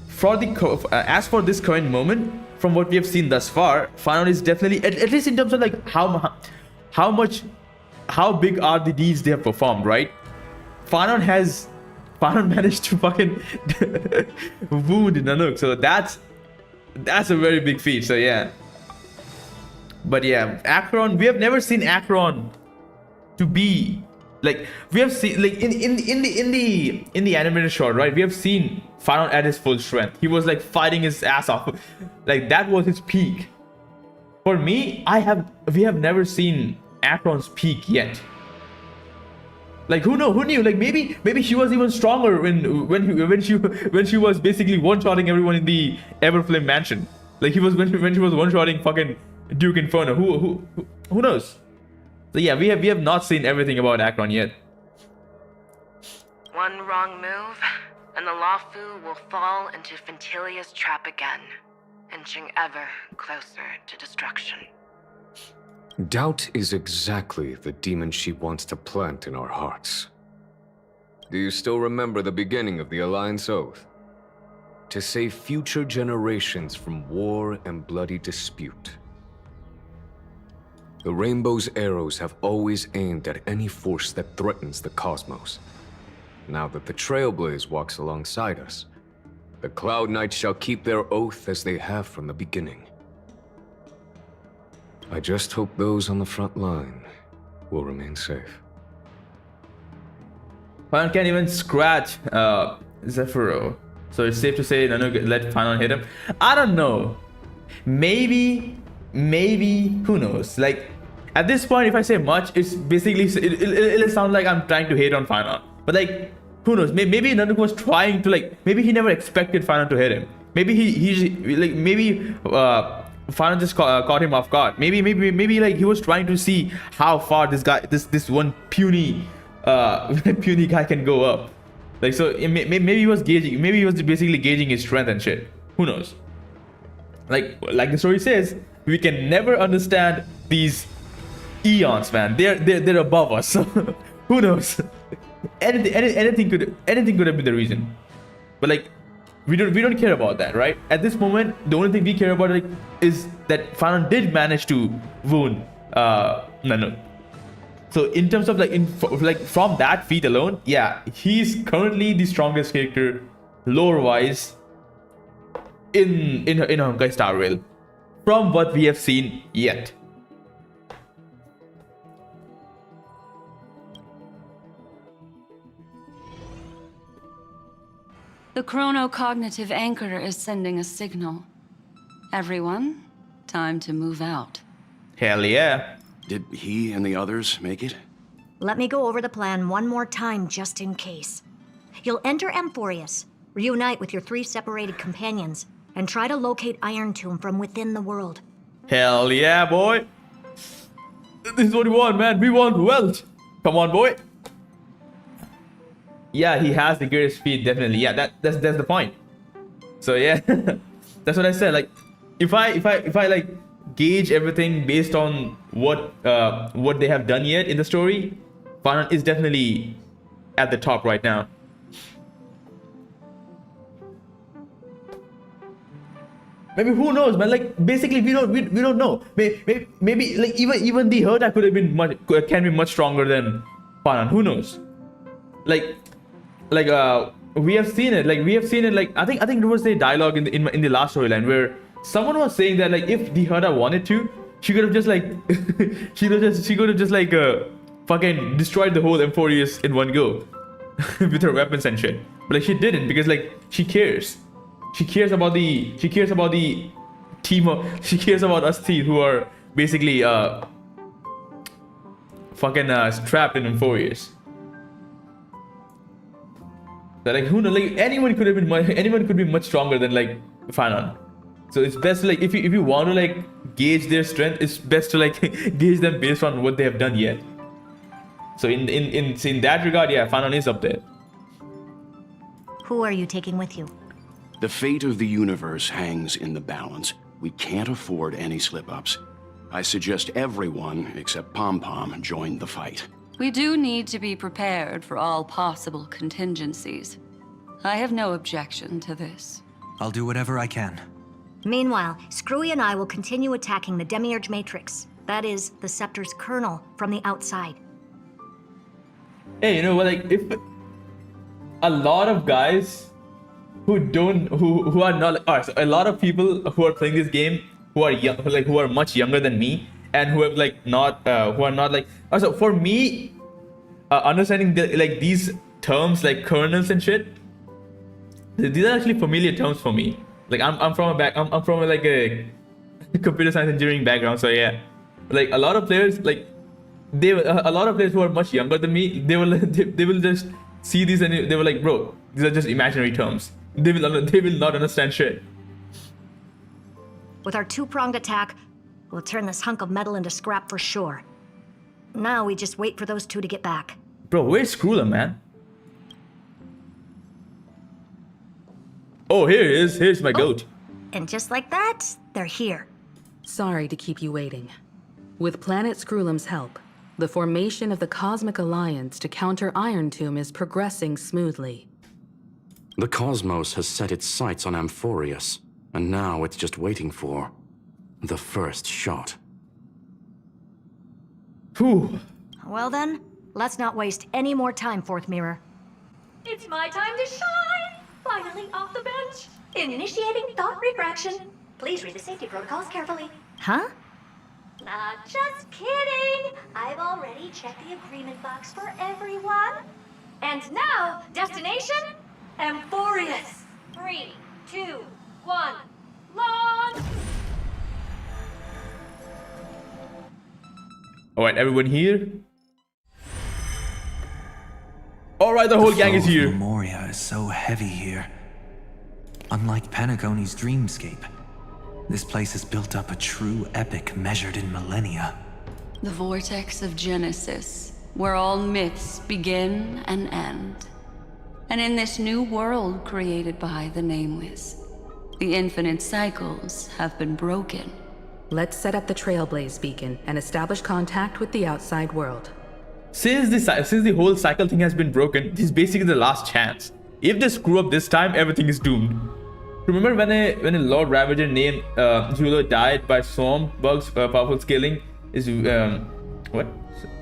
Speaker 1: for the as for this current moment, from what we have seen thus far, Fanon is definitely at least in terms of like how big are the deeds they have performed, right? Fanon managed to fucking wound Nanook, so that's a very big feat. So yeah. But yeah, Akron, we have never seen Akron to be like, we have seen like in the animated short, right? We have seen Fanon at his full strength. He was like fighting his ass off. Like that was his peak. For me, we have never seen Akron's peak yet. Like who knew? Like maybe she was even stronger when she was basically one-shotting everyone in the Everflame mansion. Like when she was one-shotting fucking Duke Inferno. Who knows? So yeah, we have not seen everything about Akron yet.
Speaker 7: One wrong move, and the Lawfu will fall into Fintilia's trap again, inching ever closer to destruction.
Speaker 6: Doubt is exactly the demon she wants to plant in our hearts. Do you still remember the beginning of the Alliance Oath? To save future generations from war and bloody dispute. The Rainbow's arrows have always aimed at any force that threatens the cosmos. Now that the Trailblaze walks alongside us, the Cloud Knights shall keep their oath as they have from the beginning. I just hope those on the front line will remain safe.
Speaker 1: Fanon can't even scratch Zephyro, so it's safe to say Nanook let Fanon hit him. I don't know. Maybe, who knows? Like at this point, if I say much, it's basically it'll sound like I'm trying to hate on Fanon. But like, who knows? Maybe Nanook was trying to like. Maybe he never expected Fanon to hit him. Maybe maybe Fanon just caught him off guard. Maybe like he was trying to see how far this one puny guy can go up. Like so, maybe he was gauging. Maybe he was basically gauging his strength and shit. Who knows? Like the story says, we can never understand these eons, man. They're above us. So who knows? Anything could have been the reason. But like we don't care about that, right? At this moment, the only thing we care about is that Fanon did manage to wound Nanook. So in terms of like from that feat alone, yeah, he's currently the strongest character lore-wise in Honkai Star Rail from what we have seen yet.
Speaker 9: The chronocognitive anchor is sending a signal. Everyone, Time to move out.
Speaker 1: Hell yeah.
Speaker 10: Did he and the others make it?
Speaker 11: Let me go over the plan one more time just in case. You'll enter Amphoreus, reunite with your 3 separated companions, and try to locate Iron Tomb from within the world.
Speaker 1: Hell yeah, boy. This is what we want, man. We want wealth. Come on, boy. Yeah, he has the greatest speed, definitely. Yeah, that's the point. So yeah, that's what I said. Like, if I like gauge everything based on what they have done yet in the story, Fanon is definitely at the top right now. Maybe, who knows, man? Like, basically, we don't know. Maybe like even the Herta could have been can be much stronger than Fanon. Who knows? Like we have seen it. Like, I think there was a dialogue in the last storyline where someone was saying that, like, if the Herta wanted to, she could have just like she could have just like fucking destroyed the whole Amphoreus in one go with her weapons and shit. But like, she didn't, because like she cares. She cares about the team she cares about us three who are basically fucking trapped in Amphoreus. So like, who knows? Like, anyone could be much stronger than like Fanon. So it's best to, like, if you want to like gauge their strength, it's best to like gauge them based on what they have done yet. So in that regard, yeah, Fanon is up there.
Speaker 11: Who are you taking with you?
Speaker 10: The fate of the universe hangs in the balance. We can't afford any slip-ups. I suggest everyone except Pom Pom join the fight.
Speaker 9: We do need to be prepared for all possible contingencies. I have no objection to this.
Speaker 12: I'll do whatever I can.
Speaker 11: Meanwhile, Screwy and I will continue attacking the Demiurge Matrix. That is, the Scepter's kernel from the outside.
Speaker 1: Hey, you know what? Like, if a lot of guys who are not, alright, so a lot of people who are playing this game who are young, like who are much younger than me, and who have like not who are not like, also for me, understanding like these terms like kernels and shit, these are actually familiar terms for me. Like, I'm from like a computer science engineering background, so yeah. Like, a lot of players, like a lot of players who are much younger than me, they will just see these and they were like, bro, these are just imaginary terms. They will not understand shit.
Speaker 11: With our 2-pronged attack, we'll turn this hunk of metal into scrap for sure. Now we just wait for those 2 to get back.
Speaker 1: Bro, where's Skrulla, man? Oh, here he is. Here's my goat.
Speaker 11: And just like that, they're here.
Speaker 13: Sorry to keep you waiting. With Planet Scrulum's help, the formation of the Cosmic Alliance to counter Iron Tomb is progressing smoothly.
Speaker 14: The cosmos has set its sights on Amphoreus, and now it's just waiting for the first shot.
Speaker 1: Whew.
Speaker 11: Well then, let's not waste any more time, Fourth Mirror.
Speaker 15: It's my time to shine! Finally off the bench. Initiating thought refraction. Please read the safety protocols carefully.
Speaker 11: Huh?
Speaker 15: Just kidding! I've already checked the agreement box for everyone. And now, destination? Amphoreus. 3, 2, 1, launch!
Speaker 1: Alright, everyone here? Alright, the whole gang is here.
Speaker 12: Memoria is so heavy here. Unlike Panagoni's dreamscape, this place has built up a true epic measured in millennia.
Speaker 9: The vortex of Genesis, where all myths begin and end. And in this new world created by the Nameless, the infinite cycles have been broken.
Speaker 13: Let's set up the Trailblaze beacon and establish contact with the outside world.
Speaker 1: Since the whole cycle thing has been broken, this is basically the last chance. If they screw up this time, everything is doomed. Remember when a Lord Ravager named Julo died by storm bugs? Powerful scaling is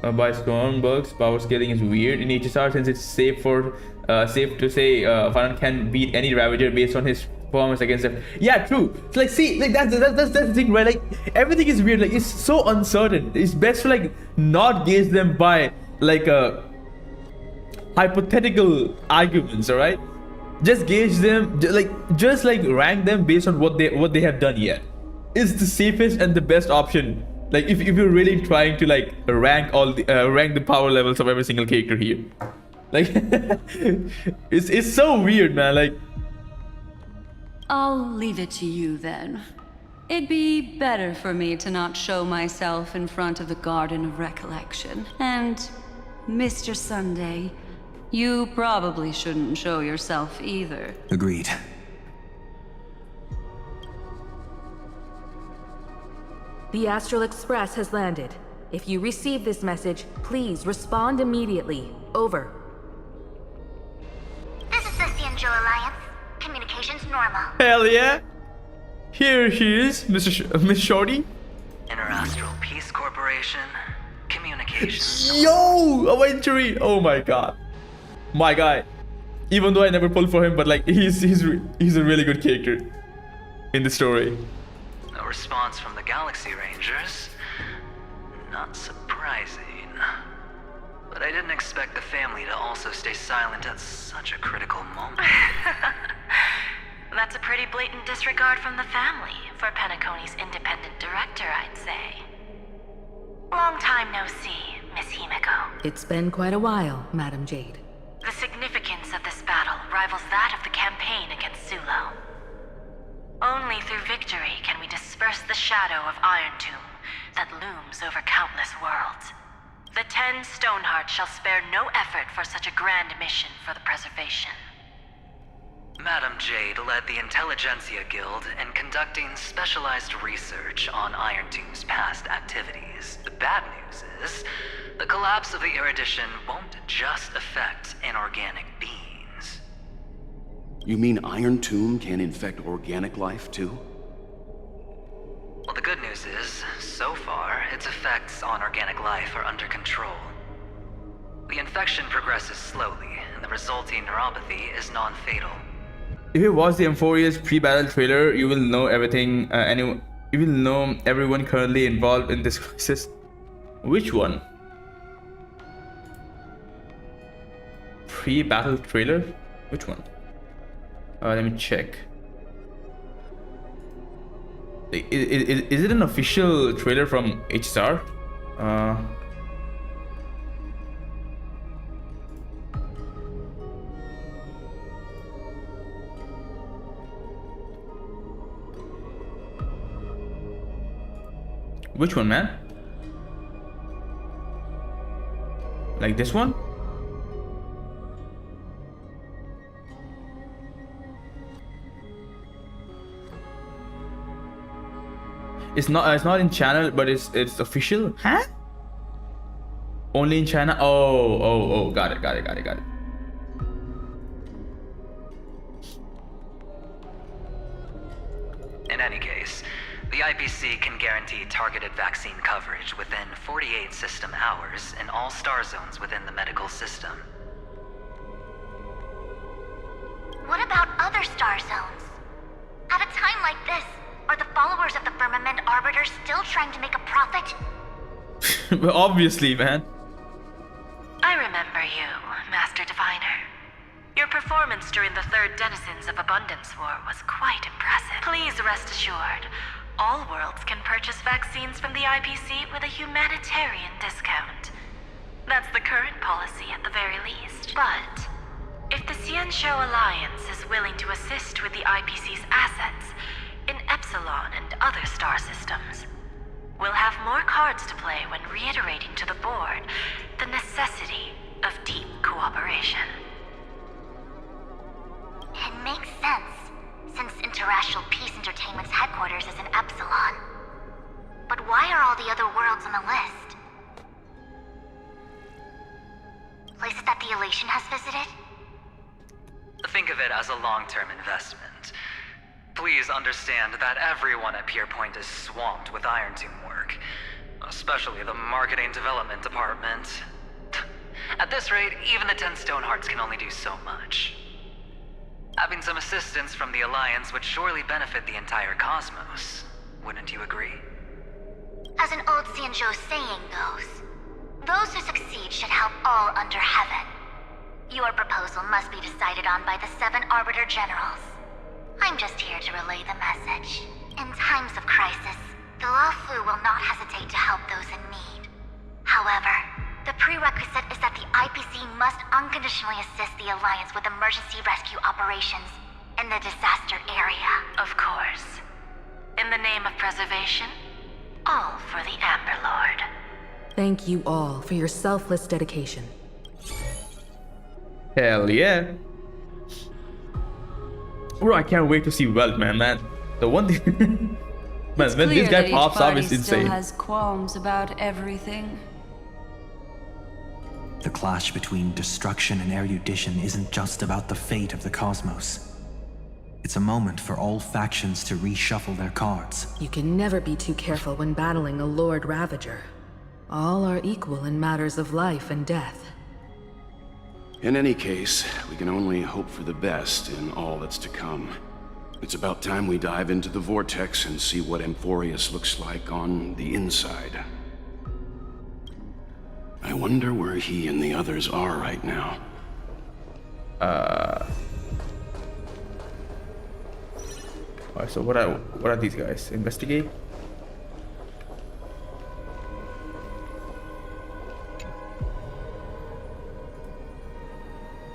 Speaker 1: by storm bugs. Power scaling is weird in HSR, since it's safe to say Fanon can beat any Ravager based on his performance against them. Yeah, true. It's like, see, like that's the thing, right? Like, everything is weird. Like, it's so uncertain. It's best to like not gauge them by like hypothetical arguments. All right, just gauge them, just like rank them based on what they have done yet. is the safest and the best option. Like if you're really trying to like rank the power levels of every single character here. Like it's so weird, man. Like
Speaker 9: I'll leave it to you then. It'd be better for me to not show myself in front of the Garden of Recollection. And, Mr. Sunday, you probably shouldn't show yourself either.
Speaker 12: Agreed.
Speaker 13: The Astral Express has landed. If you receive this message, please respond immediately. Over.
Speaker 4: This is the Xianzhou Alliance. Communications normal.
Speaker 1: hell yeah. Here she is, Miss Shorty.
Speaker 16: Interastral Peace Corporation. Communications.
Speaker 1: Yo, Aventurine. Oh my god, my guy. Even though I never pulled for him, but like he's a really good character in the story.
Speaker 16: No response from the Galaxy Rangers. Not surprising. But I didn't expect the family to also stay silent at such a critical moment.
Speaker 8: That's a pretty blatant disregard from the family for Penacony's independent director, I'd say. Long time no see, Miss Himiko.
Speaker 13: It's been quite a while, Madam Jade.
Speaker 8: The significance of this battle rivals that of the campaign against Sulo. Only through victory can we disperse the shadow of Iron Tomb that looms over countless worlds. The 10 Stonehearts shall spare no effort for such a grand mission for the preservation.
Speaker 16: Madam Jade led the Intelligentsia Guild in conducting specialized research on Iron Tomb's past activities. The bad news is, the collapse of the Erudition won't just affect inorganic beings.
Speaker 10: You mean Iron Tomb can infect organic life too?
Speaker 16: Well, the good news is, so far, its effects on organic life are under control. The infection progresses slowly, and the resulting neuropathy is non-fatal.
Speaker 1: If you watch the Amphoreus pre-battle trailer, you will know everything. You will know everyone currently involved in this crisis. Which one? Pre-battle trailer? Which one? Let me check. Is it an official trailer from HSR? Which one, man? Like this one? It's not in channel, but it's official. Huh? Only in China. Oh, got it.
Speaker 16: In any case, the IPC can guarantee targeted vaccine coverage within 48 system hours in all star zones within the medical system.
Speaker 4: What about other star zones? At a time like this, are the followers of the Firmament Arbiters still trying to make a profit?
Speaker 1: Well, obviously, man.
Speaker 8: I remember you, Master Diviner. Your performance during the Third Denizens of Abundance War was quite impressive. Please rest assured, all worlds can purchase vaccines from the IPC with a humanitarian discount. That's the current policy at the very least. But if the Xianzhou Alliance is willing to assist with the IPC's assets in Epsilon and other star systems, we'll have more cards to play when reiterating to the board the necessity of deep cooperation.
Speaker 4: It makes sense, since Interastral Peace Entertainment's headquarters is in Epsilon. But why are all the other worlds on the list? Places that the Elation has visited?
Speaker 16: Think of it as a long-term investment. Please understand that everyone at Pierpoint is swamped with Iron Tomb work, especially the marketing development department. At this rate, even the 10 Stonehearts can only do so much. Having some assistance from the Alliance would surely benefit the entire cosmos. Wouldn't you agree?
Speaker 4: As an old Xianzhou saying goes, those who succeed should help all under heaven. Your proposal must be decided on by the 7 Arbiter Generals. I'm just here to relay the message.
Speaker 2: In times of crisis, the Lawfu will not hesitate to help those in need. However, the prerequisite is that the IPC must unconditionally assist the Alliance with emergency rescue operations in the disaster area.
Speaker 8: Of course. In the name of preservation, all for the Amber Lord.
Speaker 13: Thank you all for your selfless dedication.
Speaker 1: Hell yeah. Bro, I can't wait to see Welt, man. The one thing... man, when this guy pops up, it's insane.
Speaker 9: Still has qualms about everything.
Speaker 12: The clash between destruction and erudition isn't just about the fate of the cosmos. It's a moment for all factions to reshuffle their cards.
Speaker 13: You can never be too careful when battling a Lord Ravager. All are equal in matters of life and death.
Speaker 10: In any case, we can only hope for the best in all that's to come. It's about time we dive into the vortex and see what Amphoreus looks like on the inside. I wonder where he and the others are right now.
Speaker 1: Alright, so what are these guys? Investigate?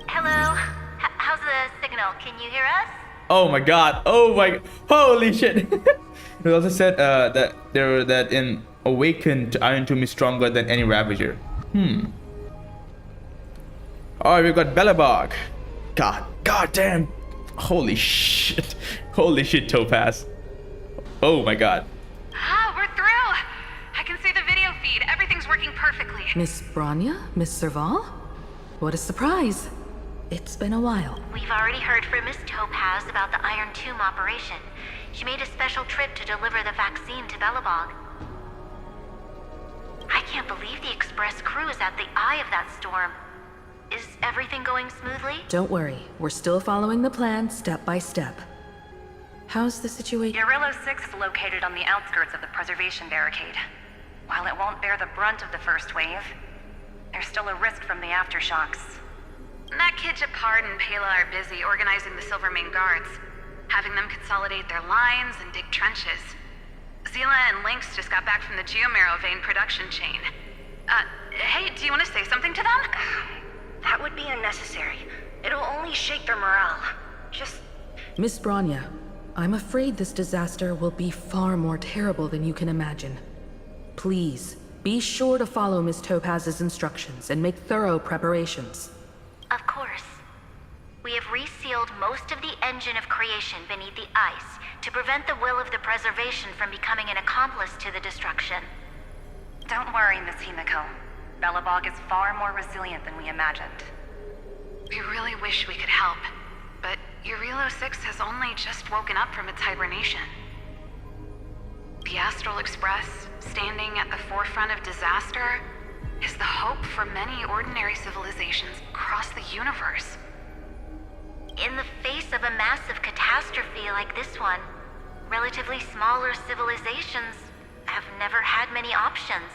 Speaker 8: Hello? How's the signal? Can you hear us?
Speaker 1: Oh my god. Oh my... Holy shit. It also said that in Awakened, Iron Tomb is stronger than any Ravager. Alright, we've got Belobog. God damn. Holy shit. Holy shit, Topaz. Oh my god.
Speaker 7: Ah, we're through! I can see the video feed. Everything's working perfectly.
Speaker 13: Miss Bronya? Miss Serval? What a surprise. It's been a while.
Speaker 2: We've already heard from Miss Topaz about the Iron Tomb operation. She made a special trip to deliver the vaccine to Belobog. I can't believe the Express crew is at the eye of that storm. Is everything going smoothly?
Speaker 13: Don't worry. We're still following the plan step by step. How's the situation?
Speaker 17: Urillo 6 is located on the outskirts of the preservation barricade. While it won't bear the brunt of the first wave, there's still a risk from the aftershocks.
Speaker 7: That kid Japard and Pela are busy organizing the Silvermane guards, having them consolidate their lines and dig trenches. Zila and Lynx just got back from the Geomarrow vein production chain. Hey, do you want to say something to them?
Speaker 8: That would be unnecessary. It'll only shake their morale. Just...
Speaker 13: Miss Bronya, I'm afraid this disaster will be far more terrible than you can imagine. Please, be sure to follow Miss Topaz's instructions and make thorough preparations.
Speaker 2: Of course. We have resealed most of the engine of creation beneath the ice to prevent the will of the preservation from becoming an accomplice to the destruction.
Speaker 17: Don't worry, Miss Himiko. Belobog is far more resilient than we imagined.
Speaker 7: We really wish we could help, but Urillo 6 has only just woken up from its hibernation. The Astral Express, standing at the forefront of disaster, is the hope for many ordinary civilizations across the universe.
Speaker 2: In the face of a massive catastrophe like this one, relatively smaller civilizations have never had many options.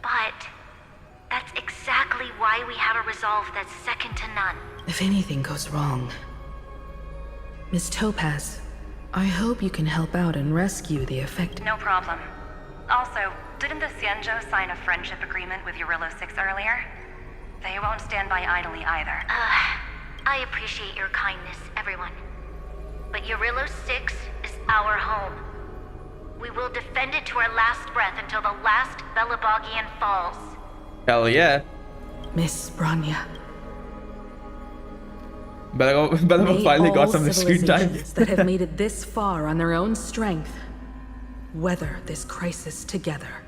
Speaker 2: But that's exactly why we have a resolve that's second to none.
Speaker 13: If anything goes wrong... Miss Topaz, I hope you can help out and rescue the affected.
Speaker 17: No problem. Also, didn't the Xianzhou sign a friendship agreement with Urillo 6 earlier? They won't stand by idly either.
Speaker 2: I appreciate your kindness, everyone. But Urillo 6 is our home. We will defend it to our last breath until the last Belobogian falls.
Speaker 1: Hell yeah.
Speaker 13: Miss Bronya.
Speaker 1: Belobog finally got some screen time.
Speaker 13: That have made it this far on their own strength weather this crisis together.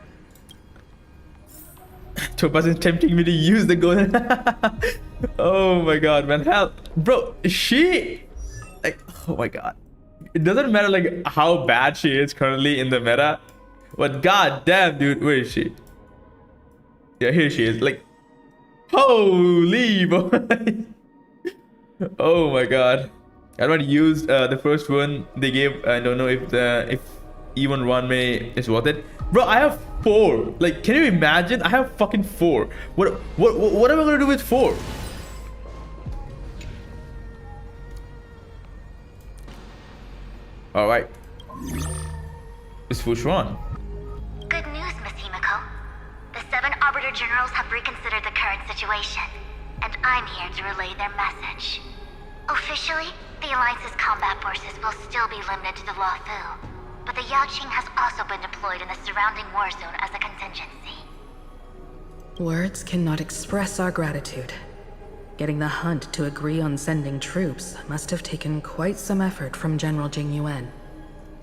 Speaker 1: Topaz is tempting me to use the gun. Oh my god, man. Hell, bro, she... Like, oh my god. It doesn't matter like how bad she is currently in the meta, but god damn, dude, where is she? Yeah, here she is. Like, holy boy. Oh my god. I don't use the first one they gave. I don't know if even one may is worth it. Bro, I have 4. Like, can you imagine? I have fucking 4. What am I gonna do with 4? Alright. It's Fushuan.
Speaker 4: Good news, Miss Himiko. The 7 Arbiter Generals have reconsidered the current situation, and I'm here to relay their message. Officially, the Alliance's combat forces will still be limited to the Luofu, but the Yaoqing has also been deployed in the surrounding war zone as a contingency.
Speaker 13: Words cannot express our gratitude. Getting the Hunt to agree on sending troops must have taken quite some effort from General Jing Yuan.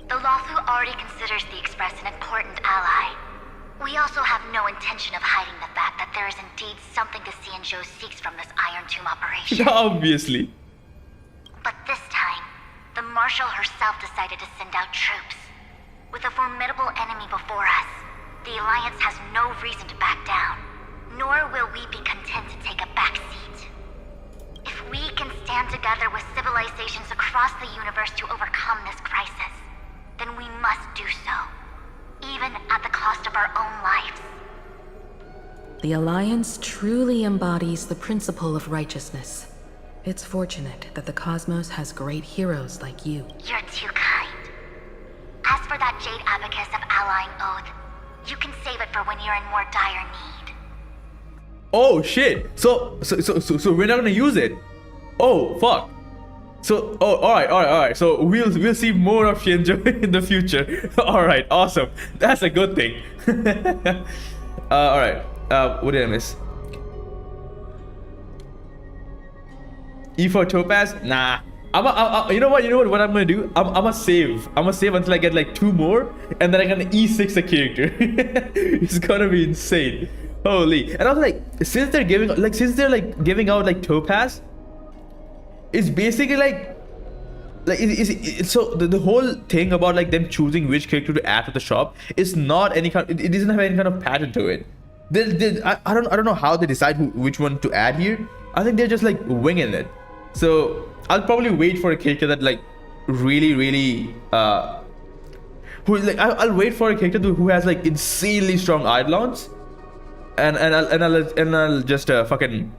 Speaker 4: The Luofu already considers the Express an important ally. We also have no intention of hiding the fact that there is indeed something the Xianzhou seeks from this Iron Tomb operation.
Speaker 1: Obviously.
Speaker 4: But this time, the Marshal herself decided to send out troops. With a formidable enemy before us, the Alliance has no reason to back down, nor will we be content to take a back seat. If we can stand together with civilizations across the universe to overcome this crisis, then we must do so, even at the cost of our own lives.
Speaker 13: The Alliance truly embodies the principle of righteousness. It's fortunate that the cosmos has great heroes like you.
Speaker 4: You're too kind. As for that Jade Abacus of Allying Oath, you can save it for when you're in more dire need.
Speaker 1: Oh shit! So we're not gonna use it. Oh fuck. So alright. So we'll see more of Xianzhou in the future. Alright, awesome. That's a good thing. Alright. What did I miss? E4 Topaz? Nah. You know what? What I'm gonna do? I'm gonna save. I'm gonna save until I get like 2 more, and then I'm gonna E6 a character. It's gonna be insane. Holy. And I was like, since they're giving out like Topaz, it's basically so the whole thing about like them choosing which character to add to the shop is not any kind. It doesn't have any kind of pattern to it. I don't know how they decide which one to add here. I think they're just like winging it. So I'll probably wait for a character that like really I'll wait for a character who has like insanely strong Eidolons, and I'll just fucking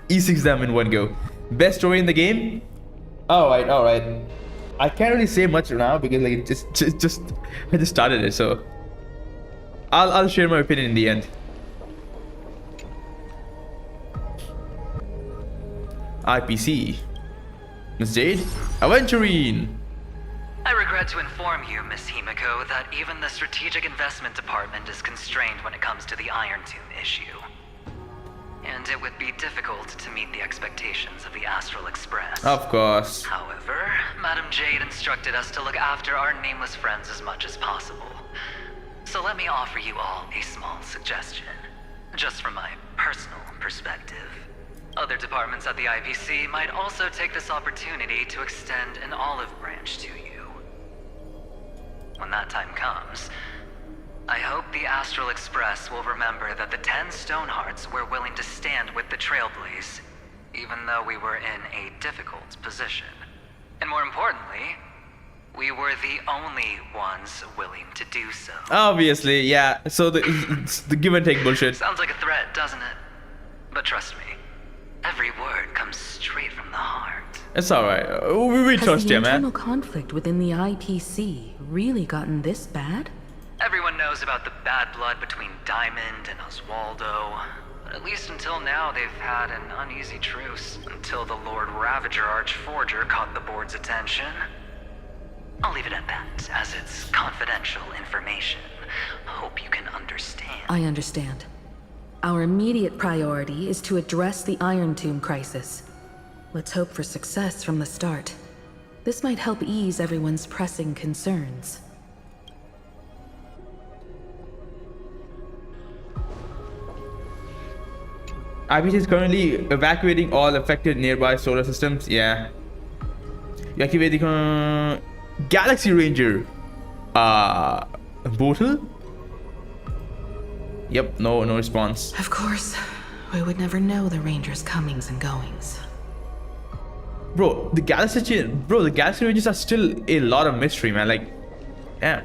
Speaker 1: E6 them in one go. Best story in the game. Alright. I can't really say much now because like I just started it, so I'll share my opinion in the end. IPC. Miss Jade? Aventurine!
Speaker 16: I regret to inform you, Miss Himiko, that even the Strategic Investment Department is constrained when it comes to the Iron Tomb issue. And it would be difficult to meet the expectations of the Astral Express.
Speaker 1: Of course.
Speaker 16: However, Madam Jade instructed us to look after our nameless friends as much as possible. So let me offer you all a small suggestion, just from my personal perspective. Other departments at the IPC might also take this opportunity to extend an olive branch to you. When that time comes, I hope the Astral Express will remember that the 10 Stonehearts were willing to stand with the Trailblaze, even though we were in a difficult position. And more importantly, we were the only ones willing to do so.
Speaker 1: Obviously, yeah. So it's the give and take bullshit.
Speaker 16: Sounds like a threat, doesn't it? But trust me, every word comes straight from the heart.
Speaker 1: It's alright. We trust you, man.
Speaker 13: Has the internal conflict within the IPC really gotten this bad?
Speaker 16: Everyone knows about the bad blood between Diamond and Oswaldo. But at least until now, they've had an uneasy truce. Until the Lord Ravager Archforger caught the board's attention. I'll leave it at that, as it's confidential information. Hope you can understand.
Speaker 13: I understand. Our immediate priority is to address the Iron Tomb crisis. Let's hope for success from the start. This might help ease everyone's pressing concerns.
Speaker 1: IPC is currently evacuating all affected nearby solar systems. Yeah. Evacuating Galaxy Ranger. Bootle? Yep, no response.
Speaker 13: Of course, we would never know the Ranger's comings and goings.
Speaker 1: Bro, the Galaxy Rangers are still a lot of mystery, man. Like, damn.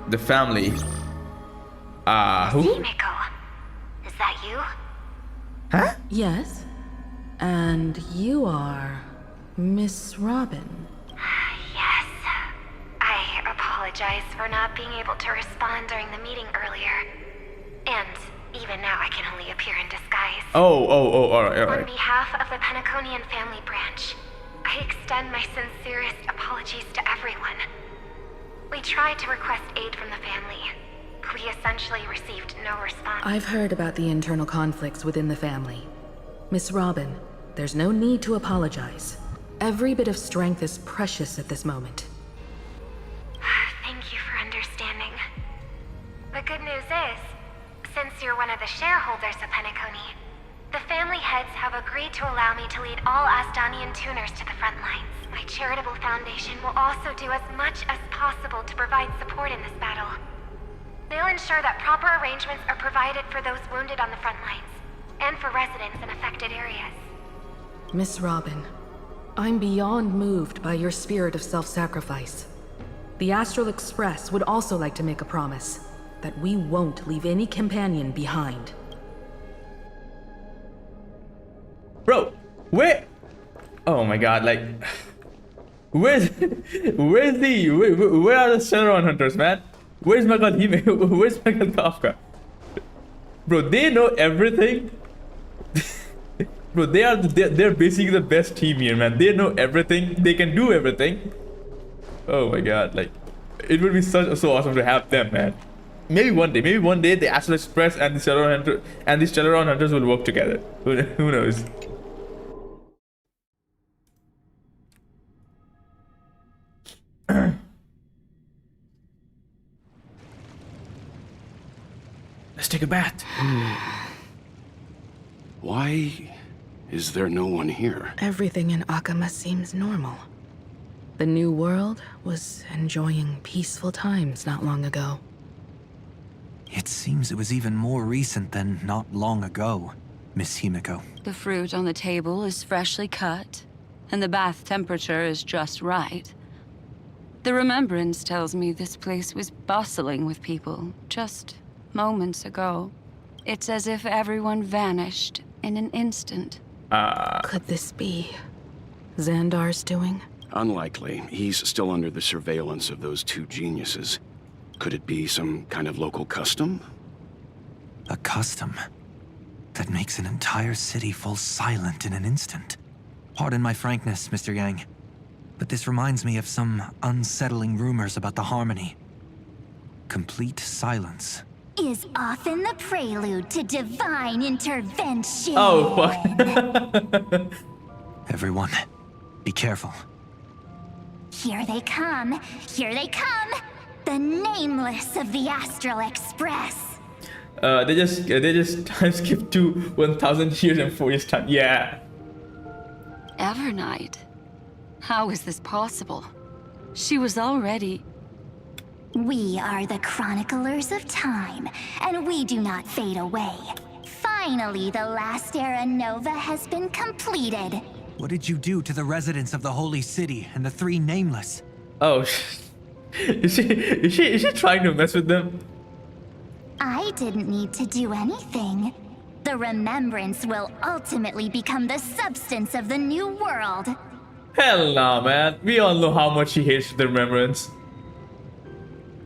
Speaker 1: The family. Who?
Speaker 4: Himiko, is that you?
Speaker 1: Huh?
Speaker 13: Yes. And you are... Miss Robin.
Speaker 8: Yes. I apologize for not being able to respond during the meeting earlier. And even now I can only appear in disguise.
Speaker 1: Oh, alright,
Speaker 8: On
Speaker 1: alright.
Speaker 8: behalf of the Penaconian family branch, I extend my sincerest apologies to everyone. We tried to request aid from the family, but we essentially received no response.
Speaker 13: I've heard about the internal conflicts within the family. Miss Robin, there's no need to apologize. Every bit of strength is precious at this moment.
Speaker 8: Thank you for understanding. The good news is, since you're one of the shareholders of Penacony, the family heads have agreed to allow me to lead all Astonian tuners to the front lines. My charitable foundation will also do as much as possible to provide support in this battle. They'll ensure that proper arrangements are provided for those wounded on the front lines, and for residents in affected areas.
Speaker 13: Miss Robin, I'm beyond moved by your spirit of self-sacrifice. The Astral Express would also like to make a promise that we won't leave any companion behind.
Speaker 1: Bro, where? Oh my god, like, where are the Celeron hunters, man? Where's my god Hime? Where's my god Kafka? Bro, they know everything. Bro, they're basically the best team here, man. They know everything. They can do everything. Oh my god, like, it would be so awesome to have them, man. Maybe one day the Astral Express and the Celeron hunters will work together. Who knows? Let's take a bath.
Speaker 10: Why is there no one here?
Speaker 13: Everything in Akama seems normal. The new world was enjoying peaceful times not long ago.
Speaker 12: It seems it was even more recent than not long ago, Miss Himiko.
Speaker 9: The fruit on the table is freshly cut, and the bath temperature is just right. The remembrance tells me this place was bustling with people just moments ago. It's as if everyone vanished in an instant.
Speaker 13: Could this be Xandar's doing?
Speaker 10: Unlikely. He's still under the surveillance of those two geniuses. Could it be some kind of local custom?
Speaker 12: A custom that makes an entire city fall silent in an instant. Pardon my frankness, Mr. Yang, but this reminds me of some unsettling rumors about the Harmony. Complete silence
Speaker 2: is often the prelude to divine intervention.
Speaker 1: Oh, fuck.
Speaker 12: Everyone, be careful.
Speaker 2: Here they come. Here they come. The nameless of the Astral Express.
Speaker 1: They just time skip to 1,000 years and 4 years time. Yeah.
Speaker 9: Evernight? How is this possible? She was already...
Speaker 2: We are the chroniclers of time, and we do not fade away. Finally, the last era Nova has been completed.
Speaker 12: What did you do to the residents of the Holy City and the three Nameless?
Speaker 1: Oh, is she trying to mess with them?
Speaker 2: I didn't need to do anything. The remembrance will ultimately become the substance of the new world.
Speaker 1: Hell nah, man. We all know how much she hates the remembrance.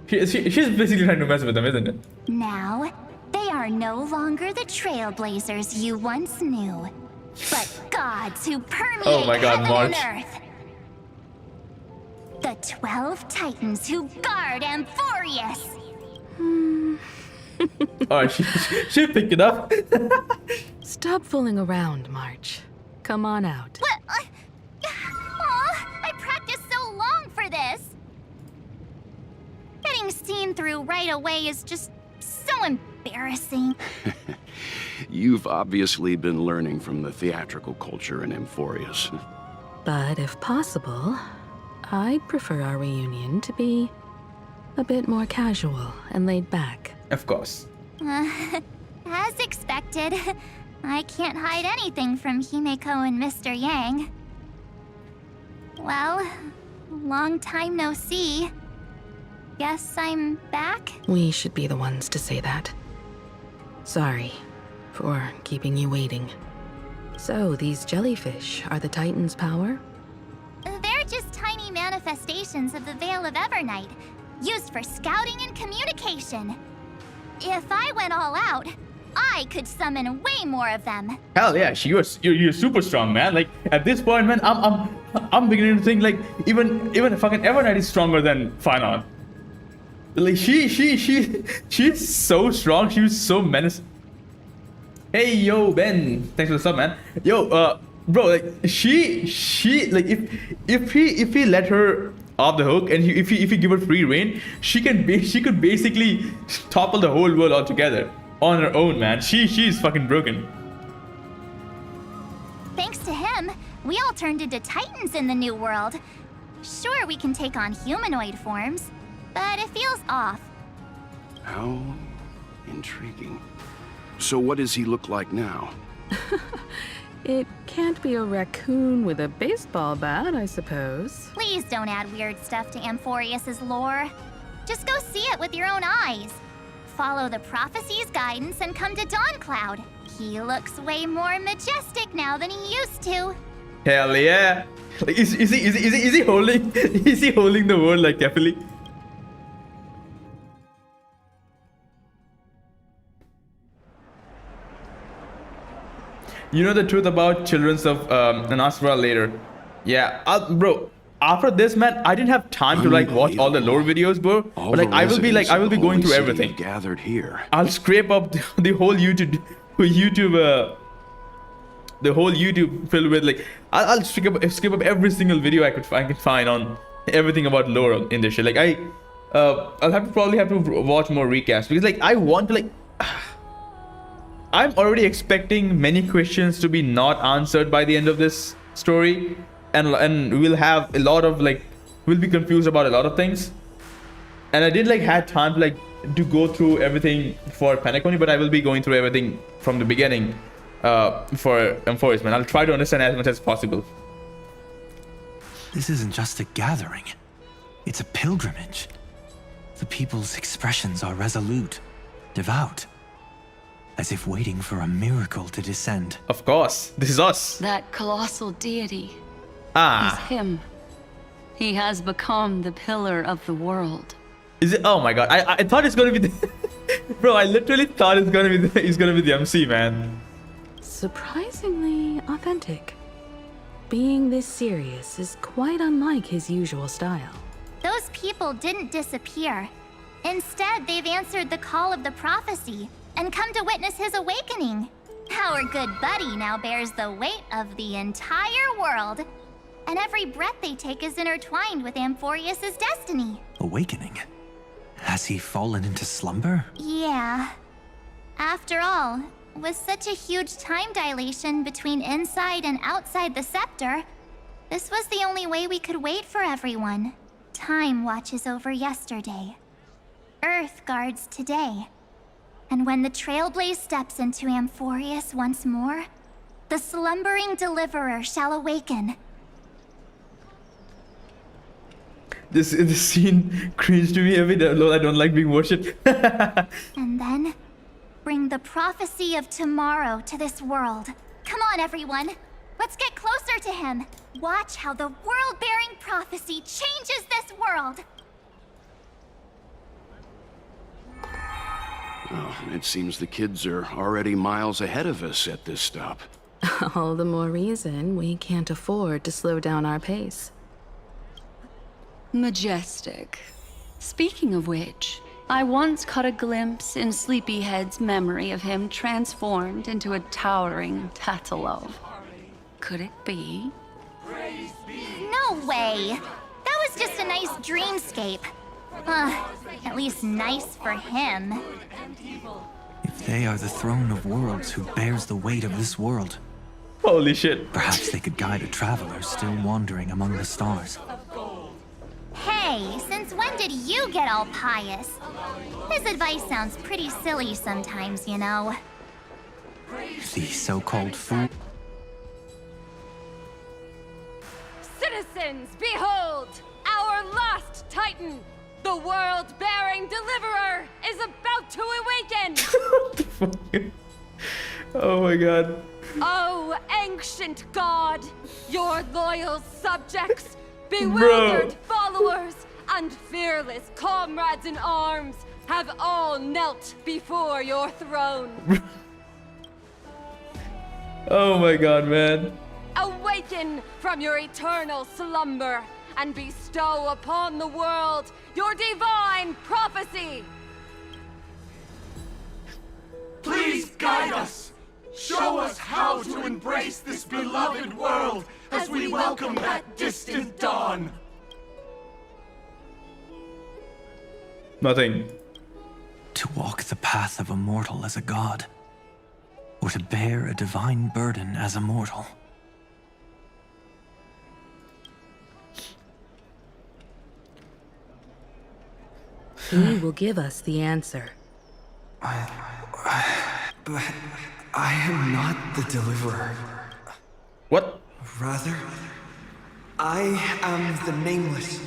Speaker 1: She's basically trying to mess with them, isn't it?
Speaker 2: Now, they are no longer the trailblazers you once knew, but gods who permeate heaven and earth. The 12 titans who guard Amphoreus.
Speaker 1: Alright, she picked it up.
Speaker 13: Stop fooling around, March. Come on out.
Speaker 2: What? I practiced so long for this. Getting seen through right away is just so embarrassing.
Speaker 10: You've obviously been learning from the theatrical culture in Amphoreus.
Speaker 13: But if possible, I'd prefer our reunion to be a bit more casual and laid back.
Speaker 1: Of course.
Speaker 2: As expected, I can't hide anything from Himeko and Mr. Yang. Well, long time no see. Guess I'm back?
Speaker 13: We should be the ones to say that. Sorry for keeping you waiting. So, these jellyfish are the Titan's power?
Speaker 4: manifestations of the Veil of Evernight, used for scouting and communication. If I went all out, I could summon way more of them.
Speaker 1: Hell yeah, you're super strong, man. Like at this point, man, I'm beginning to think like even fucking Evernight is stronger than Finon. Like she's so strong. She was so menacing. Hey yo, Ben, thanks for the sub, man. Yo, bro, like she like if he let her off the hook and if he give her free reign, she could basically topple the whole world altogether on her own, man. She's fucking broken.
Speaker 4: Thanks to him, we all turned into titans in the new world. Sure, we can take on humanoid forms, but it feels off.
Speaker 10: How intriguing. So what does he look like now?
Speaker 13: It can't be a raccoon with a baseball bat, I suppose.
Speaker 4: Please don't add weird stuff to Amphoreus' lore. Just go see it with your own eyes. Follow the prophecy's guidance and come to Dawncloud. He looks way more majestic now than he used to.
Speaker 1: Hell yeah! Like, is he holding the world like carefully? You know the truth about children's of Anasra later. Yeah, bro. After this, man, I didn't have time to like watch all the lore videos, bro. But like, I will be going through everything.
Speaker 10: Gathered here.
Speaker 1: I'll scrape up the whole YouTube, the whole YouTube filled with like, I'll skip up every single video I can find on everything about lore in this shit. Like I'll probably have to watch more recaps because like I want to like. I'm already expecting many questions to be not answered by the end of this story, and we'll have a lot of like, we'll be confused about a lot of things. And I did like had time to like to go through everything for Penacony, but I will be going through everything from the beginning for Amphoreus, man. I'll try to understand as much as possible.
Speaker 12: This isn't just a gathering. It's a pilgrimage. The people's expressions are resolute, devout. As if waiting for a miracle to descend.
Speaker 1: Of course, this is us.
Speaker 9: That colossal deity
Speaker 1: is
Speaker 9: him. He has become the pillar of the world.
Speaker 1: Is it? Oh my god! I thought it's gonna be the bro. I literally thought it's gonna be the MC, man.
Speaker 13: Surprisingly authentic. Being this serious is quite unlike his usual style.
Speaker 4: Those people didn't disappear. Instead, they've answered the call of the prophecy and come to witness his awakening. Our good buddy now bears the weight of the entire world, and every breath they take is intertwined with Amphoreus' destiny.
Speaker 12: Awakening? Has he fallen into slumber?
Speaker 4: Yeah. After all, with such a huge time dilation between inside and outside the scepter, this was the only way we could wait for everyone. Time watches over yesterday. Earth guards today. And when the Trailblaze steps into Amphoreus once more, the slumbering deliverer shall awaken.
Speaker 1: This scene cringed to me every day. I don't like being worshipped.
Speaker 4: And then, bring the prophecy of tomorrow to this world. Come on, everyone. Let's get closer to him. Watch how the world-bearing prophecy changes this world.
Speaker 10: Oh, it seems the kids are already miles ahead of us at this stop.
Speaker 13: All the more reason we can't afford to slow down our pace.
Speaker 9: Majestic. Speaking of which, I once caught a glimpse in Sleepyhead's memory of him transformed into a towering Tatalov. Could it be?
Speaker 4: No way! That was just a nice dreamscape. At least nice for him.
Speaker 12: If they are the throne of worlds who bears the weight of this world.
Speaker 1: Holy shit.
Speaker 12: Perhaps they could guide a traveler still wandering among the stars.
Speaker 4: Hey, since when did you get all pious? His advice sounds pretty silly sometimes, you know.
Speaker 12: The so-called fool.
Speaker 15: Citizens, behold! Our last Titan! The world-bearing deliverer is about to awaken!
Speaker 1: Oh my god.
Speaker 15: Oh, ancient god! Your loyal subjects,
Speaker 18: bewildered followers, and fearless comrades in arms have all knelt before your throne.
Speaker 1: Oh my god, man.
Speaker 18: Awaken from your eternal slumber and bestow upon the world your divine prophecy.
Speaker 19: Please guide us. Show us how to embrace this beloved world as we welcome that distant dawn.
Speaker 1: Nothing.
Speaker 12: To walk the path of a mortal as a god, or to bear a divine burden as a mortal.
Speaker 13: He will give us the answer.
Speaker 3: But I am not the deliverer.
Speaker 1: What?
Speaker 3: Rather, I am the Nameless,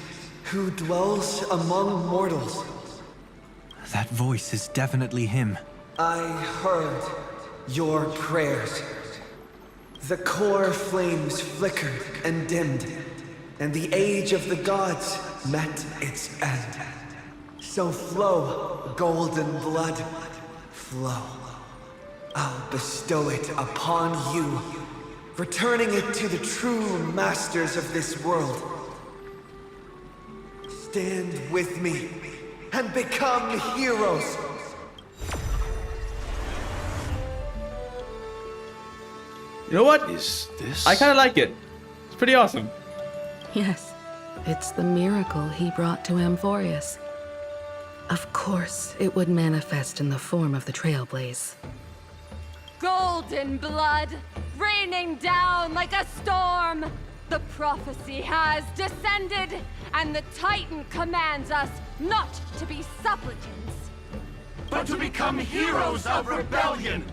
Speaker 3: who dwells among mortals.
Speaker 12: That voice is definitely him.
Speaker 3: I heard your prayers. The core flames flickered and dimmed, and the age of the gods met its end. So flow, golden blood, flow. I'll bestow it upon you, returning it to the true masters of this world. Stand with me and become heroes.
Speaker 1: You know what?
Speaker 10: Is this?
Speaker 1: I kind of like it. It's pretty awesome.
Speaker 13: Yes, it's the miracle he brought to Amphoreus. Of course, it would manifest in the form of the Trailblaze.
Speaker 18: Golden blood, raining down like a storm. The prophecy has descended, and the Titan commands us not to be supplicants,
Speaker 19: but to become heroes of rebellion,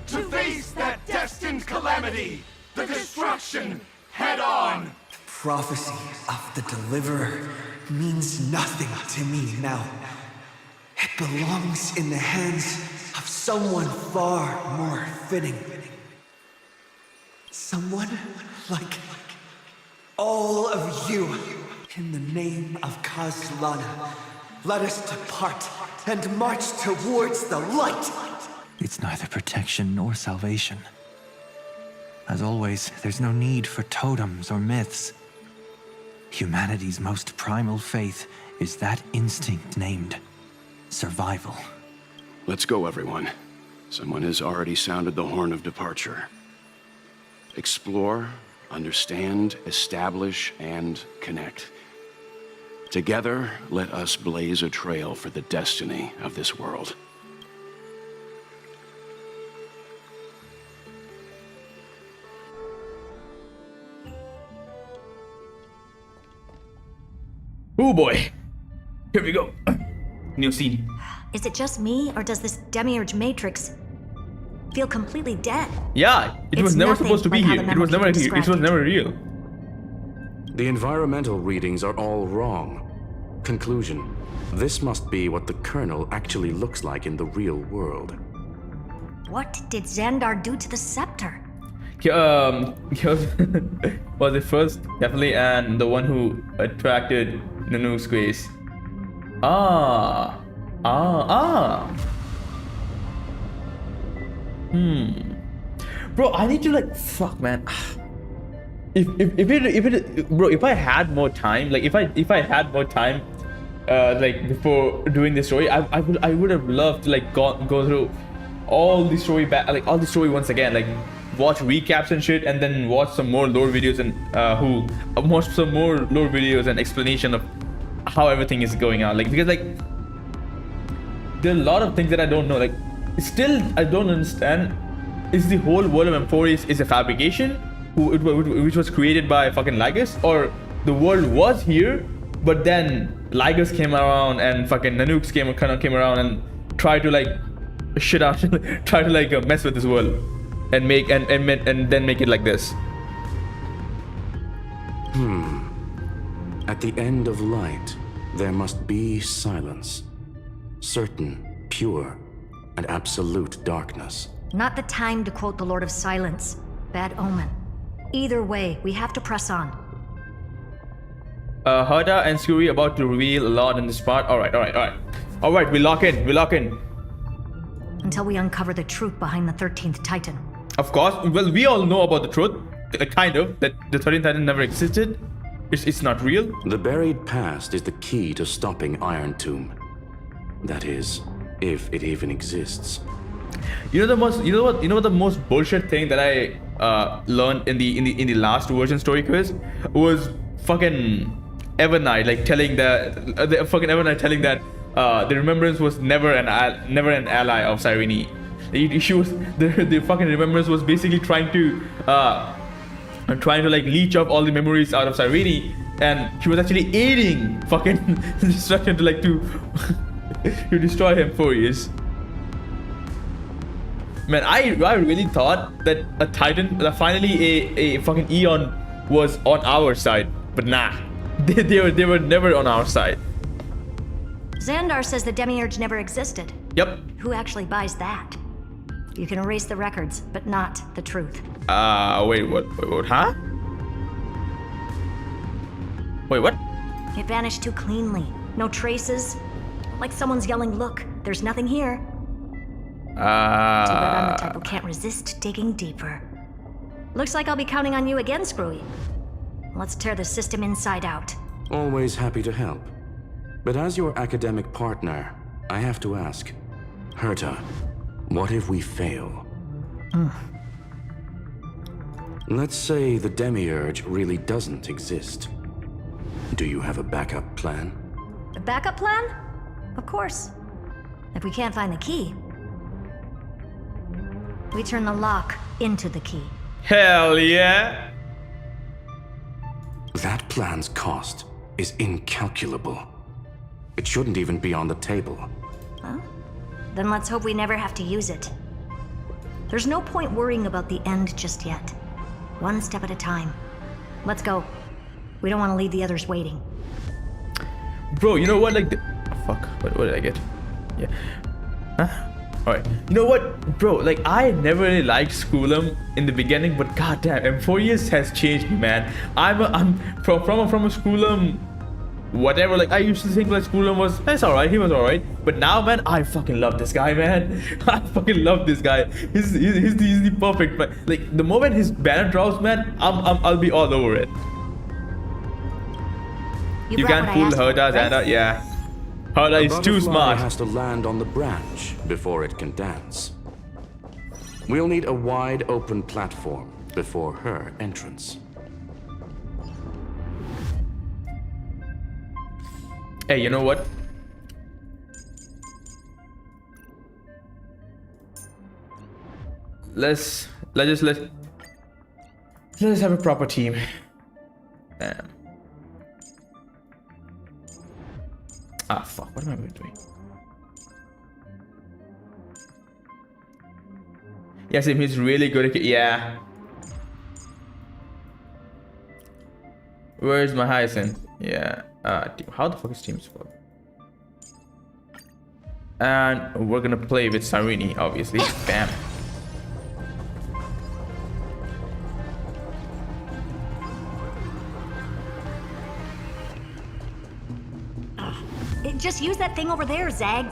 Speaker 19: to face that destined calamity, the destruction, head on.
Speaker 3: The prophecy of the Deliverer means nothing to me now. It belongs in the hands of someone far more fitting. Someone like all of you. In the name of Kazlana, let us depart and march towards the light.
Speaker 12: It's neither protection nor salvation. As always, there's no need for totems or myths. Humanity's most primal faith is that instinct named survival.
Speaker 10: Let's go, everyone. Someone has already sounded the horn of departure. Explore, understand, establish, and connect. Together, let us blaze a trail for the destiny of this world.
Speaker 1: Oh boy. Here we go. New scene.
Speaker 11: Is it just me, or does this Demiurge Matrix feel completely dead?
Speaker 1: Yeah, it was never supposed to be here. It was never here. It was never real.
Speaker 14: The environmental readings are all wrong. Conclusion: this must be what the kernel actually looks like in the real world.
Speaker 11: What did Xandar do to the scepter?
Speaker 1: Was it first? Definitely, and the one who attracted Nanook's grace. Bro, I need to like fuck, man. If I had more time, like if I had more time, like before doing this story, I would have loved to like go through all the story back, like all the story once again, like watch recaps and shit, and then watch some more lore videos and watch some more lore videos and explanation of how everything is going on. Like because like there are a lot of things that I don't know. Like still I don't understand. Is the whole world of Amphoreus is a fabrication, which was created by fucking Lygus, or the world was here, but then Lygus came around and fucking Nanooks came around and tried to like shit out, try to like mess with this world and make and then make it like this.
Speaker 14: At the end of light, there must be silence. Certain, pure, and absolute darkness.
Speaker 11: Not the time to quote the Lord of Silence. Bad omen. Either way, we have to press on.
Speaker 1: Herta and Scurry about to reveal a lot in this part. Alright, we lock in.
Speaker 11: Until we uncover the truth behind the 13th Titan.
Speaker 1: Of course, well, we all know about the truth, kind of, that the 13th Titan never existed. It's not real.
Speaker 14: The buried past is the key to stopping Iron Tomb. That is, if it even exists.
Speaker 1: You know what the most bullshit thing that I learned in the last version story quiz was fucking Evernight, like telling the fucking Evernight telling that the Remembrance was never an ally of Cyrene. She was the fucking Remembrance was basically trying to like leech off all the memories out of Cyrene, and she was actually aiding fucking destruction to destroy Amphoreus. Man, I really thought that a Titan, that finally a fucking Eon was on our side, but nah, they were never on our side.
Speaker 11: Xandar says the Demiurge never existed.
Speaker 1: Yep.
Speaker 11: Who actually buys that? You can erase the records, but not the truth.
Speaker 1: Wait, what, huh? Wait, what?
Speaker 11: It vanished too cleanly. No traces. Like someone's yelling, look, there's nothing here. Too bad I'm the type who can't resist digging deeper. Looks like I'll be counting on you again, Screwy. Let's tear the system inside out.
Speaker 14: Always happy to help. But as your academic partner, I have to ask, Herta, what if we fail? Let's say the Demiurge really doesn't exist. Do you have a backup plan?
Speaker 11: A backup plan? Of course. If we can't find the key, we turn the lock into the key.
Speaker 1: Hell yeah!
Speaker 14: That plan's cost is incalculable. It shouldn't even be on the table.
Speaker 11: Well, then let's hope we never have to use it. There's no point worrying about the end just yet. One step at a time. Let's go. We don't want to leave the others waiting.
Speaker 1: Bro, you know what? Like, fuck. What did I get? Yeah. Huh? Alright. You know what, bro? Like, I never really liked Schoolum in the beginning, but goddamn, Amphoreus has changed me, man. I'm from a Schoolum, whatever. Like, I used to think like Schoolum was, that's alright. He was alright. But now, man, I fucking love this guy, man. I fucking love this guy. He's the perfect. But like, the moment his banner drops, man, I'll be all over it. You can't fool Herta, Xandar, yeah. Herta is too smart.
Speaker 14: Has to land on the branch before it can dance. We'll need a wide open platform before her entrance.
Speaker 1: Hey, you know what? Let's have a proper team. Damn. Ah, fuck, what am I doing? Yes, he's really good at, yeah. Where's my Hyacinth? Yeah, how the fuck is team spelled? And we're gonna play with Cyrene, obviously. Bam.
Speaker 11: Just use that thing over there, Zag.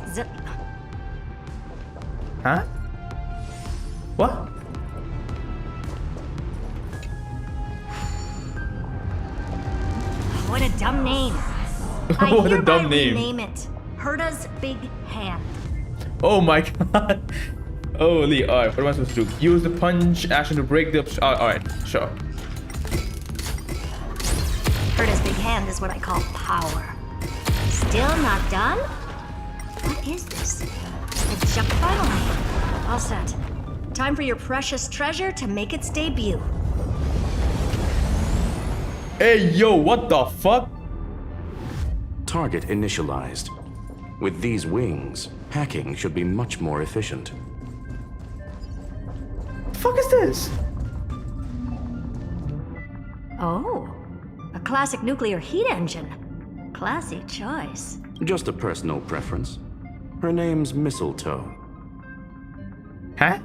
Speaker 1: Huh? What?
Speaker 11: What a dumb name.
Speaker 1: What a dumb name.
Speaker 11: Name it. Herta's Big Hand.
Speaker 1: Oh my god. Holy, alright, what am I supposed to do? Use the punch action to break the alright, sure.
Speaker 11: Herta's Big Hand is what I call power. Still not done? What is this? It's just finally. All set. Time for your precious treasure to make its debut.
Speaker 1: Hey, yo, what the fuck?
Speaker 14: Target initialized. With these wings, hacking should be much more efficient.
Speaker 1: The fuck is this?
Speaker 11: Oh, a classic nuclear heat engine. Classy choice.
Speaker 14: Just a personal preference. Her name's Mistletoe.
Speaker 1: Huh?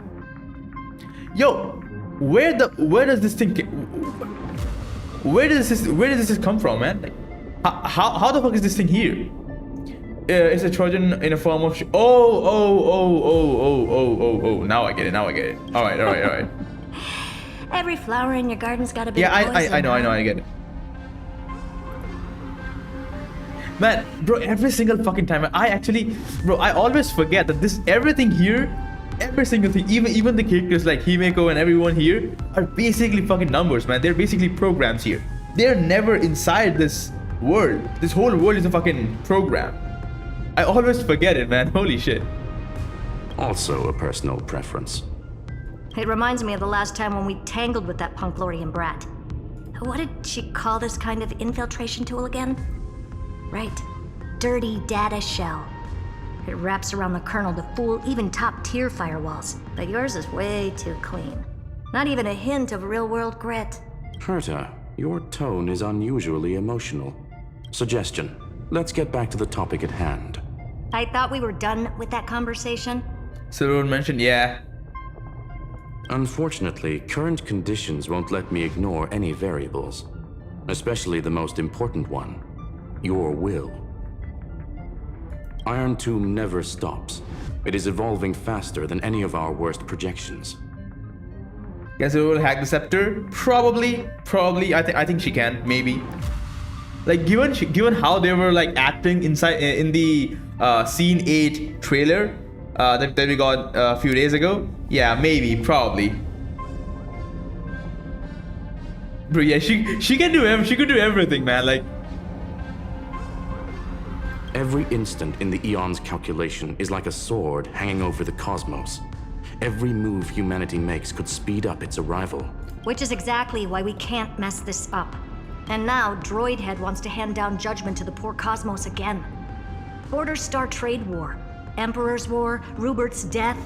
Speaker 1: Yo, where does this thing come from, man? Like, How the fuck is this thing here? It's a Trojan in a form of... Oh. Now I get it. All right.
Speaker 11: Every flower in your garden's got a bit
Speaker 1: Yeah,
Speaker 11: of poison.
Speaker 1: I know, I get it. Man, bro, every single fucking time, I always forget that everything here, every single thing, even the characters like Himeko and everyone here are basically fucking numbers, man. They're basically programs here. They're never inside this world. This whole world is a fucking program. I always forget it, man. Holy shit.
Speaker 14: Also a personal preference.
Speaker 11: It reminds me of the last time when we tangled with that Punklorian brat. What did she call this kind of infiltration tool again? Right. Dirty data shell. It wraps around the kernel to fool even top-tier firewalls. But yours is way too clean. Not even a hint of real-world grit.
Speaker 14: Herta, your tone is unusually emotional. Suggestion. Let's get back to the topic at hand.
Speaker 11: I thought we were done with that conversation.
Speaker 1: Silverwood mentioned, yeah.
Speaker 14: Unfortunately, current conditions won't let me ignore any variables. Especially the most important one. Your will. Iron Tomb never stops. It is evolving faster than any of our worst projections.
Speaker 1: Guess it will hack the scepter? Probably. I think she can. Maybe. Like given how they were like acting inside in the Scene 8 trailer that we got a few days ago. Yeah, maybe. Probably. Bro, yeah, she can do she could do everything, man. Like.
Speaker 14: Every instant in the Eon's calculation is like a sword hanging over the cosmos. Every move humanity makes could speed up its arrival.
Speaker 11: Which is exactly why we can't mess this up. And now, Droidhead wants to hand down judgment to the poor cosmos again. Border Star Trade War, Emperor's War, Rupert's death.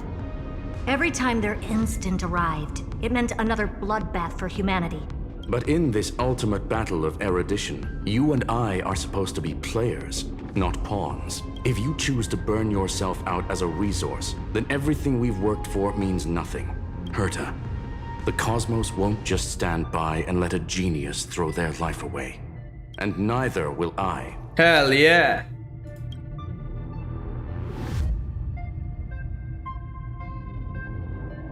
Speaker 11: Every time their instant arrived, it meant another bloodbath for humanity.
Speaker 14: But in this ultimate battle of erudition, you and I are supposed to be players, not pawns. If you choose to burn yourself out as a resource, then everything we've worked for means nothing. Herta, the cosmos won't just stand by and let a genius throw their life away. And neither will I.
Speaker 1: Hell yeah.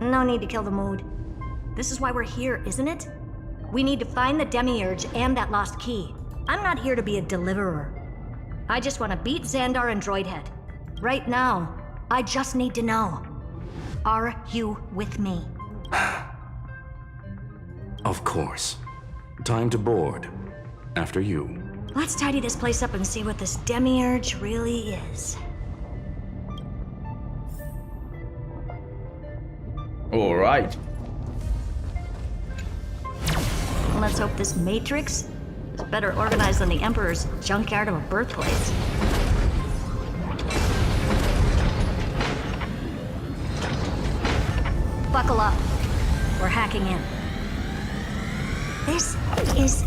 Speaker 11: No need to kill the mood. This is why we're here, isn't it? We need to find the Demiurge and that lost key. I'm not here to be a deliverer. I just want to beat Xandar and Droidhead. Right now, I just need to know. Are you with me?
Speaker 14: Of course. Time to board. After you.
Speaker 11: Let's tidy this place up and see what this Demiurge really is.
Speaker 1: All right.
Speaker 11: Let's hope this Matrix is better organized than the Emperor's junkyard of a birthplace. Buckle up. We're hacking in. This is...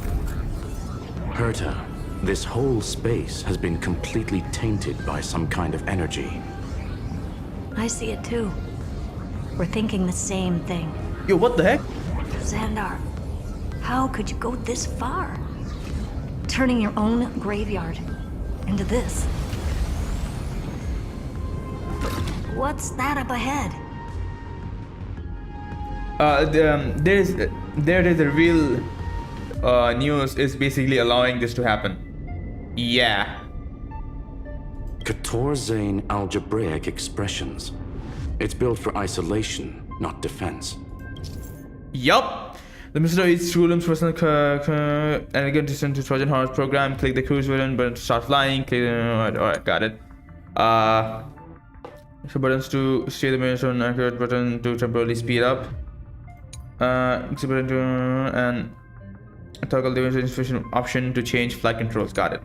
Speaker 14: Herta, this whole space has been completely tainted by some kind of energy.
Speaker 11: I see it too. We're thinking the same thing.
Speaker 1: Yo, what the heck?
Speaker 11: Xandar, how could you go this far? Turning your own graveyard into this. What's that up ahead?
Speaker 1: There is a real news is basically allowing this to happen. Yeah.
Speaker 14: Katorzane algebraic expressions. It's built for isolation, not defense.
Speaker 1: Yup. The Mr. is Trulim's personal and again to Trojan Horse program. Click the cruise button to start flying. Click alright, got it. So buttons to steer the mission, accurate button to temporarily speed up. Button to and toggle the information option to change flight controls. Got it.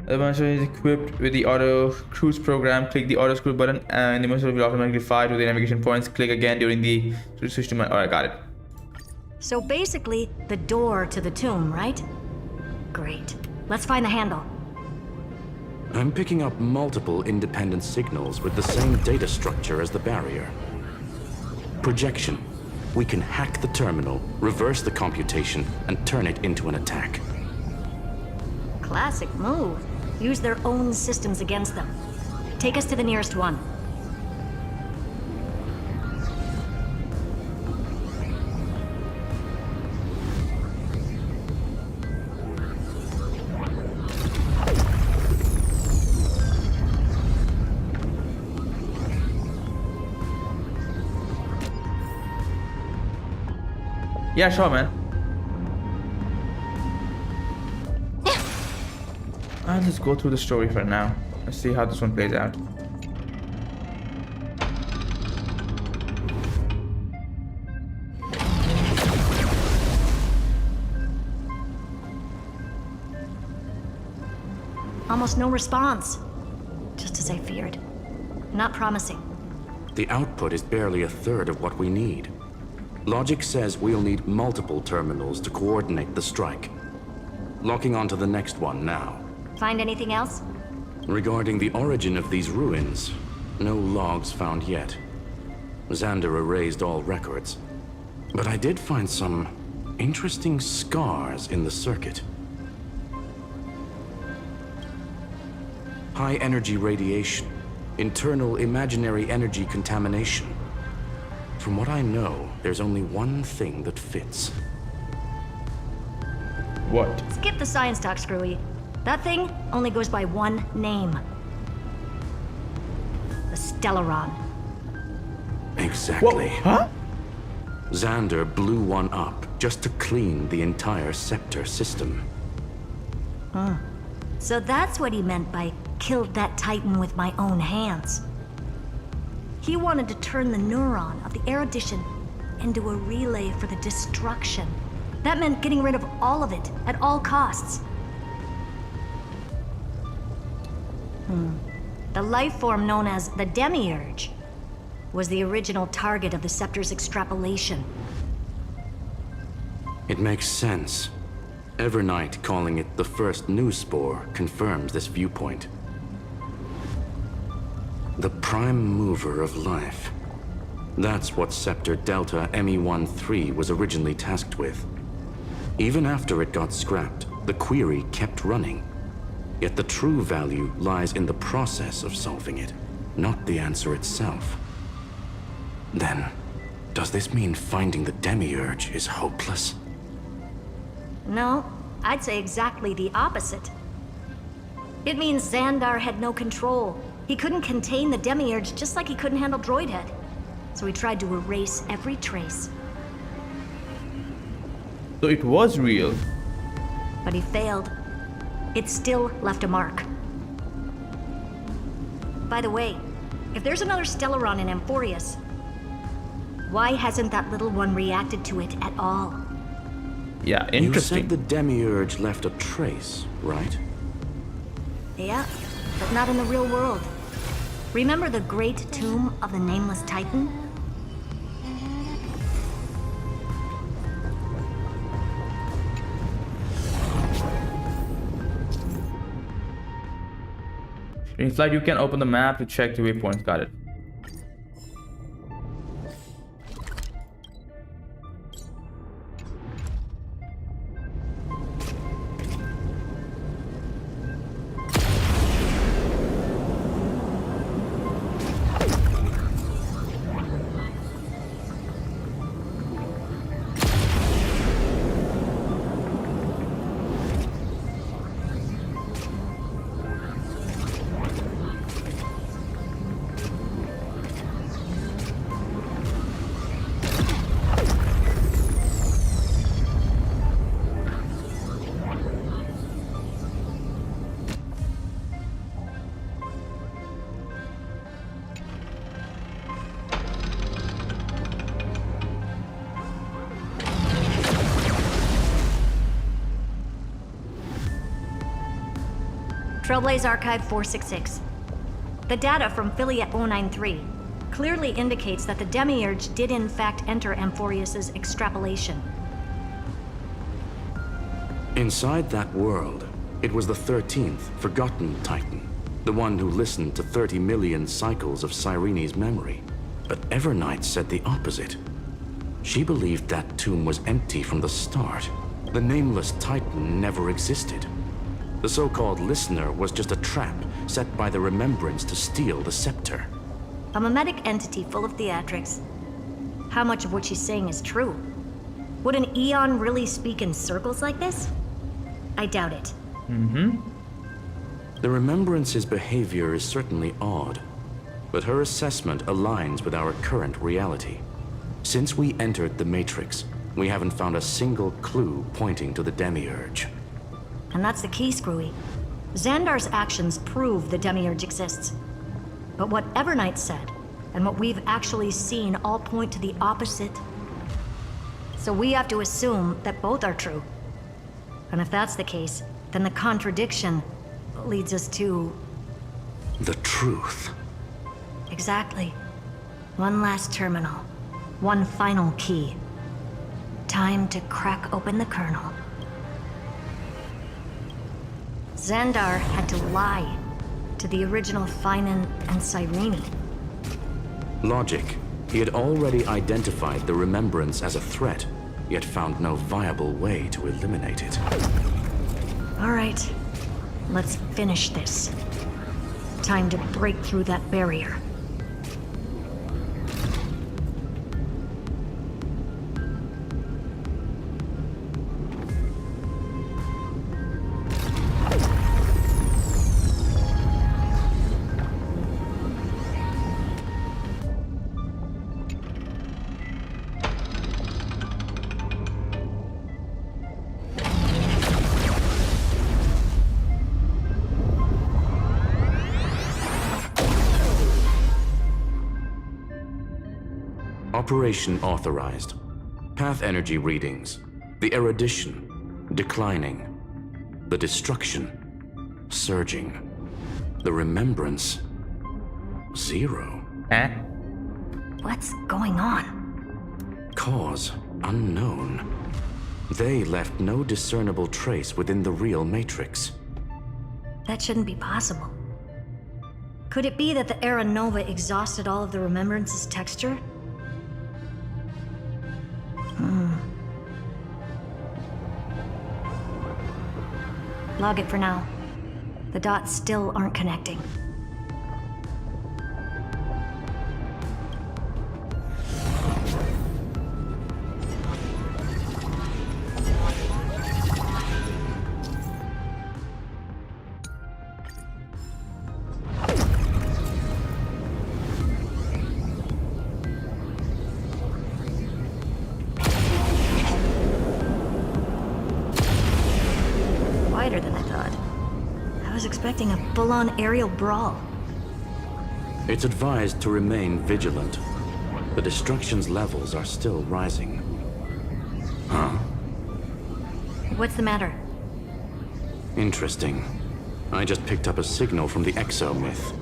Speaker 1: The mission is equipped with the auto cruise program. Click the auto cruise button and the mission will automatically fly to the navigation points. Click again during the switch to my. Alright, got it.
Speaker 11: So basically, the door to the tomb, right? Great. Let's find the handle.
Speaker 14: I'm picking up multiple independent signals with the same data structure as the barrier. Projection. We can hack the terminal, reverse the computation, and turn it into an attack.
Speaker 11: Classic move. Use their own systems against them. Take us to the nearest one.
Speaker 1: Yeah, sure, man. I'll just go through the story for now. Let's see how this one plays out.
Speaker 11: Almost no response. Just as I feared. Not promising.
Speaker 14: The output is barely a third of what we need. Logic says we'll need multiple terminals to coordinate the strike. Locking onto the next one now.
Speaker 11: Find anything else?
Speaker 14: Regarding the origin of these ruins, no logs found yet. Xander erased all records. But I did find some interesting scars in the circuit. High energy radiation, internal imaginary energy contamination. From what I know, there's only one thing that fits.
Speaker 1: What?
Speaker 11: Skip the science talk, Screwy. That thing only goes by one name. The Stellaron.
Speaker 14: Exactly.
Speaker 1: Huh?
Speaker 14: Xander blew one up just to clean the entire Scepter system.
Speaker 11: Huh. So that's what he meant by killed that Titan with my own hands. He wanted to turn the neuron of the erudition into a relay for the destruction. That meant getting rid of all of it at all costs. The life form known as the Demiurge was the original target of the Scepter's extrapolation.
Speaker 14: It makes sense. Evernight calling it the first new spore confirms this viewpoint. The prime mover of life. That's what Scepter Delta ME-13 was originally tasked with. Even after it got scrapped, the query kept running. Yet the true value lies in the process of solving it, not the answer itself. Then, does this mean finding the Demiurge is hopeless?
Speaker 11: No, I'd say exactly the opposite. It means Xandar had no control. He couldn't contain the Demiurge just like he couldn't handle Droidhead. So he tried to erase every trace.
Speaker 1: So it was real.
Speaker 11: But he failed. It still left a mark. By the way, if there's another Stellaron in Amphoreus, why hasn't that little one reacted to it at all?
Speaker 1: Yeah, interesting.
Speaker 14: You said the Demiurge left a trace, right?
Speaker 11: Yeah, but not in the real world. Remember the great tomb of the Nameless Titan?
Speaker 1: In flight, you can open the map to check the waypoints. Got it.
Speaker 11: Trailblaze Archive 466. The data from Philia 093 clearly indicates that the Demiurge did in fact enter Amphoreus's extrapolation.
Speaker 14: Inside that world, it was the 13th, forgotten Titan. The one who listened to 30 million cycles of Cyrene's memory. But Evernight said the opposite. She believed that tomb was empty from the start. The Nameless Titan never existed. The so-called listener was just a trap set by the Remembrance to steal the scepter.
Speaker 11: A mimetic entity full of theatrics. How much of what she's saying is true? Would an Eon really speak in circles like this? I doubt it.
Speaker 14: The Remembrance's behavior is certainly odd, but her assessment aligns with our current reality. Since we entered the Matrix, we haven't found a single clue pointing to the Demiurge.
Speaker 11: And that's the key, Screwy. Xandar's actions prove the Demiurge exists. But what Evernight said, and what we've actually seen all point to the opposite. So we have to assume that both are true. And if that's the case, then the contradiction leads us to...
Speaker 14: The truth.
Speaker 11: Exactly. One last terminal. One final key. Time to crack open the kernel. Xandar had to lie to the original Finan and Cyrene.
Speaker 14: Logic. He had already identified the Remembrance as a threat, yet found no viable way to eliminate it.
Speaker 11: All right. Let's finish this. Time to break through that barrier.
Speaker 14: Operation authorized. Path energy readings. The erudition. Declining. The destruction. Surging. The remembrance. 0.
Speaker 11: What's going on?
Speaker 14: Cause unknown. They left no discernible trace within the real Matrix.
Speaker 11: That shouldn't be possible. Could it be that the Era Nova exhausted all of the Remembrance's texture? Log it for now. The dots still aren't connecting. Quieter than I thought. I was expecting a full-on aerial brawl.
Speaker 14: It's advised to remain vigilant. The destruction's levels are still rising. Huh?
Speaker 11: What's the matter?
Speaker 14: Interesting. I just picked up a signal from the exo-myth.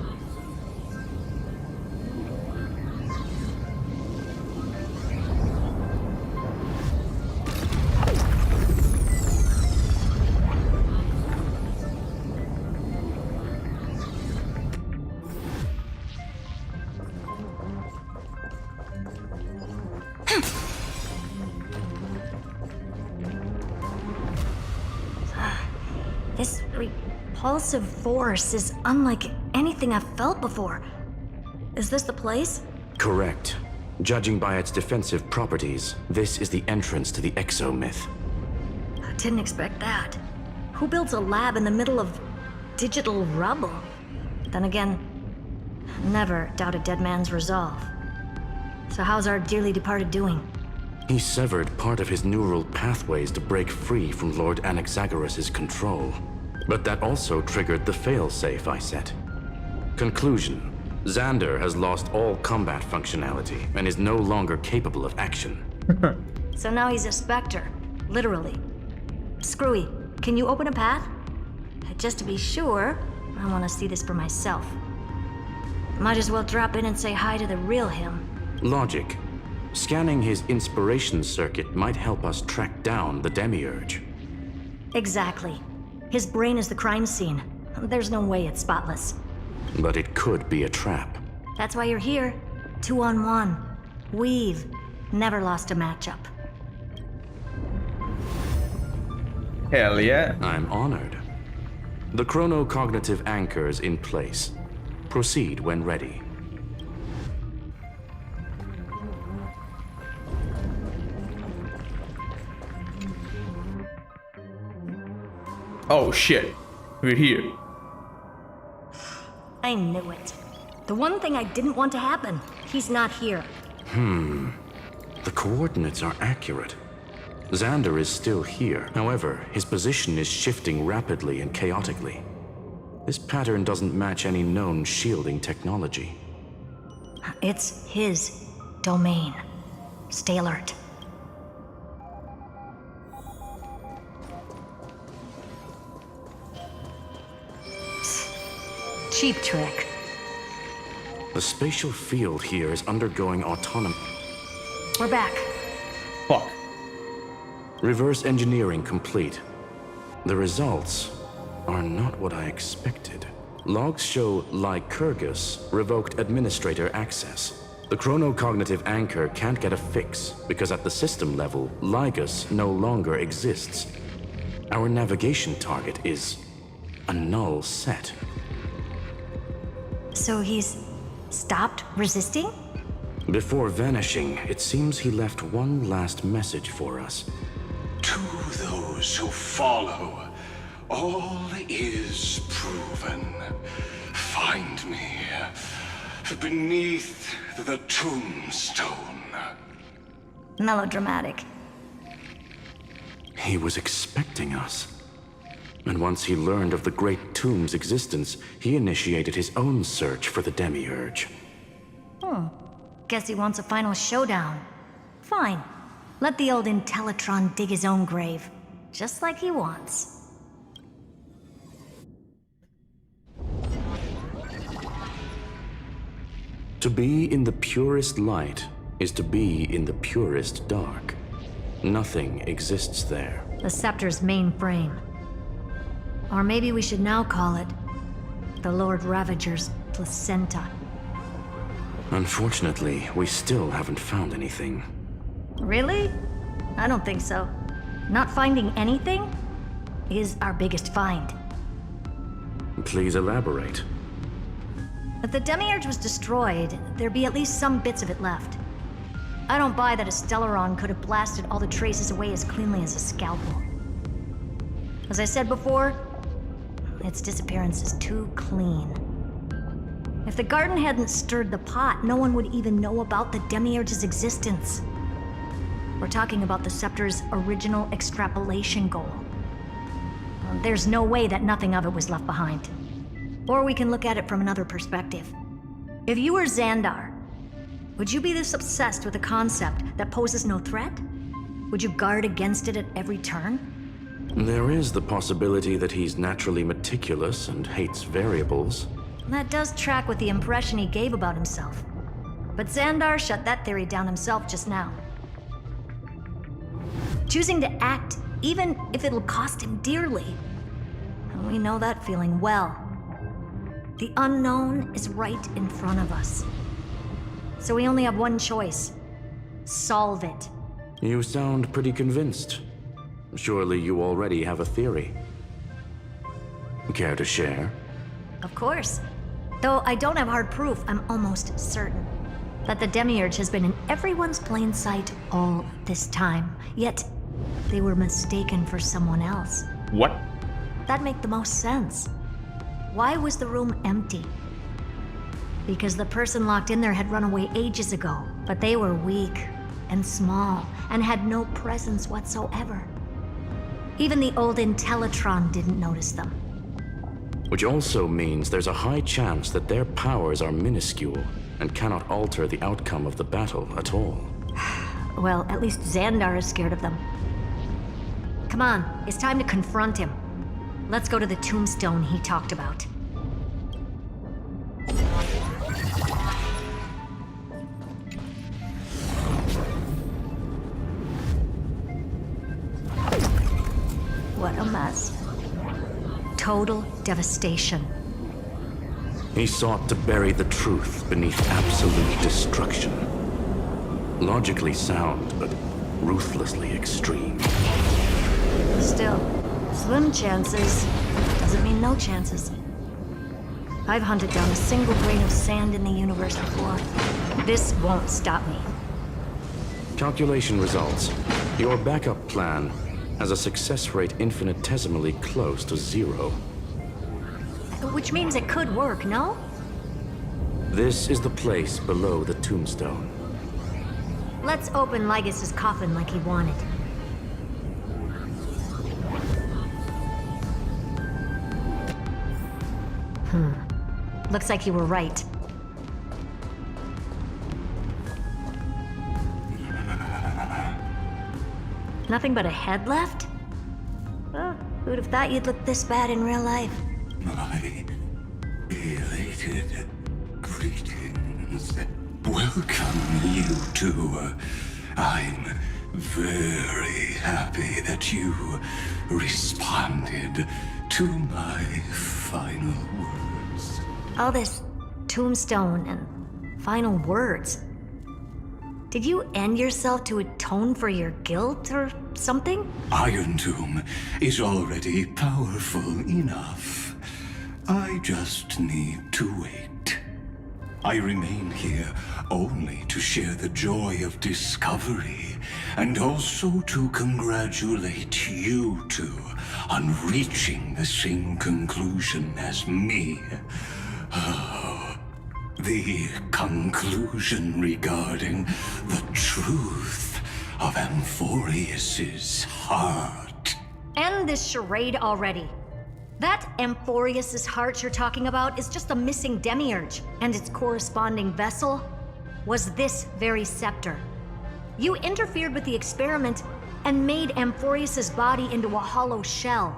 Speaker 11: This repulsive force is unlike anything I've felt before. Is this the place?
Speaker 14: Correct. Judging by its defensive properties, this is the entrance to the exo-myth.
Speaker 11: I didn't expect that. Who builds a lab in the middle of digital rubble? Then again, never doubt a dead man's resolve. So how's our dearly departed doing?
Speaker 14: He severed part of his neural pathways to break free from Lord Anaxagoras' control. But that also triggered the failsafe I set. Conclusion. Xandar has lost all combat functionality and is no longer capable of action.
Speaker 11: So now he's a specter, literally. Screwy, can you open a path? Just to be sure, I want to see this for myself. Might as well drop in and say hi to the real him.
Speaker 14: Logic. Scanning his inspiration circuit might help us track down the Demiurge.
Speaker 11: Exactly. His brain is the crime scene. There's no way it's spotless.
Speaker 14: But it could be a trap.
Speaker 11: That's why you're here. 2-on-1. We've never lost a matchup.
Speaker 1: Hell yeah.
Speaker 14: I'm honored. The chronocognitive anchor's in place. Proceed when ready.
Speaker 1: Oh shit, we're here.
Speaker 11: I knew it. The one thing I didn't want to happen. He's not here.
Speaker 14: The coordinates are accurate. Xander is still here. However, his position is shifting rapidly and chaotically. This pattern doesn't match any known shielding technology.
Speaker 11: It's his domain. Stay alert. Cheap trick.
Speaker 14: The spatial field here is undergoing autonomy.
Speaker 11: We're back.
Speaker 1: Fuck.
Speaker 14: Reverse engineering complete. The results are not what I expected. Logs show Lycurgus revoked administrator access. The chronocognitive anchor can't get a fix because at the system level, Lygus no longer exists. Our navigation target is a null set.
Speaker 11: So he's stopped resisting?
Speaker 14: Before vanishing, it seems he left one last message for us.
Speaker 10: To those who follow, all is proven. Find me beneath the tombstone.
Speaker 11: Melodramatic.
Speaker 14: He was expecting us. And once he learned of the Great Tomb's existence, he initiated his own search for the Demiurge.
Speaker 11: Guess he wants a final showdown. Fine. Let the old Intellitron dig his own grave. Just like he wants.
Speaker 14: To be in the purest light is to be in the purest dark. Nothing exists there.
Speaker 11: The Scepter's main frame. Or maybe we should now call it the Lord Ravager's placenta.
Speaker 14: Unfortunately, we still haven't found anything.
Speaker 11: Really? I don't think so. Not finding anything is our biggest find.
Speaker 14: Please elaborate.
Speaker 11: If the Demiurge was destroyed, there'd be at least some bits of it left. I don't buy that a Stellaron could have blasted all the traces away as cleanly as a scalpel. As I said before, its disappearance is too clean. If the garden hadn't stirred the pot, no one would even know about the Demiurge's existence. We're talking about the Scepter's original extrapolation goal. There's no way that nothing of it was left behind. Or we can look at it from another perspective. If you were Xandar, would you be this obsessed with a concept that poses no threat? Would you guard against it at every turn?
Speaker 14: There is the possibility that he's naturally meticulous and hates variables.
Speaker 11: That does track with the impression he gave about himself. But Xandar shut that theory down himself just now. Choosing to act, even if it'll cost him dearly. And we know that feeling well. The unknown is right in front of us. So we only have one choice. Solve it.
Speaker 14: You sound pretty convinced. Surely you already have a theory. Care to share?
Speaker 11: Of course. Though I don't have hard proof, I'm almost certain that the Demiurge has been in everyone's plain sight all this time. Yet, they were mistaken for someone else.
Speaker 1: What?
Speaker 11: That'd make the most sense. Why was the room empty? Because the person locked in there had run away ages ago, but they were weak and small and had no presence whatsoever. Even the old Intellitron didn't notice them.
Speaker 14: Which also means there's a high chance that their powers are minuscule and cannot alter the outcome of the battle at all.
Speaker 11: Well, at least Xandar is scared of them. Come on, it's time to confront him. Let's go to the tombstone he talked about. What a mess. Total devastation.
Speaker 14: He sought to bury the truth beneath absolute destruction. Logically sound, but ruthlessly extreme.
Speaker 11: Still, slim chances. doesn't mean no chances. I've hunted down a single grain of sand in the universe before. This won't stop me.
Speaker 14: Calculation results. Your backup plan has a success rate infinitesimally close to 0.
Speaker 11: Which means it could work, no?
Speaker 14: This is the place below the tombstone.
Speaker 11: Let's open Lygas's coffin like he wanted. Looks like you were right. Nothing but a head left? Oh, who'd have thought you'd look this bad in real life?
Speaker 19: My elated greetings. Welcome, you two. I'm very happy that you responded to my final words.
Speaker 11: All this tombstone and final words. Did you end yourself to atone for your guilt or something?
Speaker 19: Iron Tomb is already powerful enough. I just need to wait. I remain here only to share the joy of discovery, and also to congratulate you two on reaching the same conclusion as me. Oh, the conclusion regarding the truth of Amphoreus's heart.
Speaker 11: End this charade already. That Amphoreus's heart you're talking about is just a missing demiurge, and its corresponding vessel was this very scepter. You interfered with the experiment and made Amphoreus's body into a hollow shell,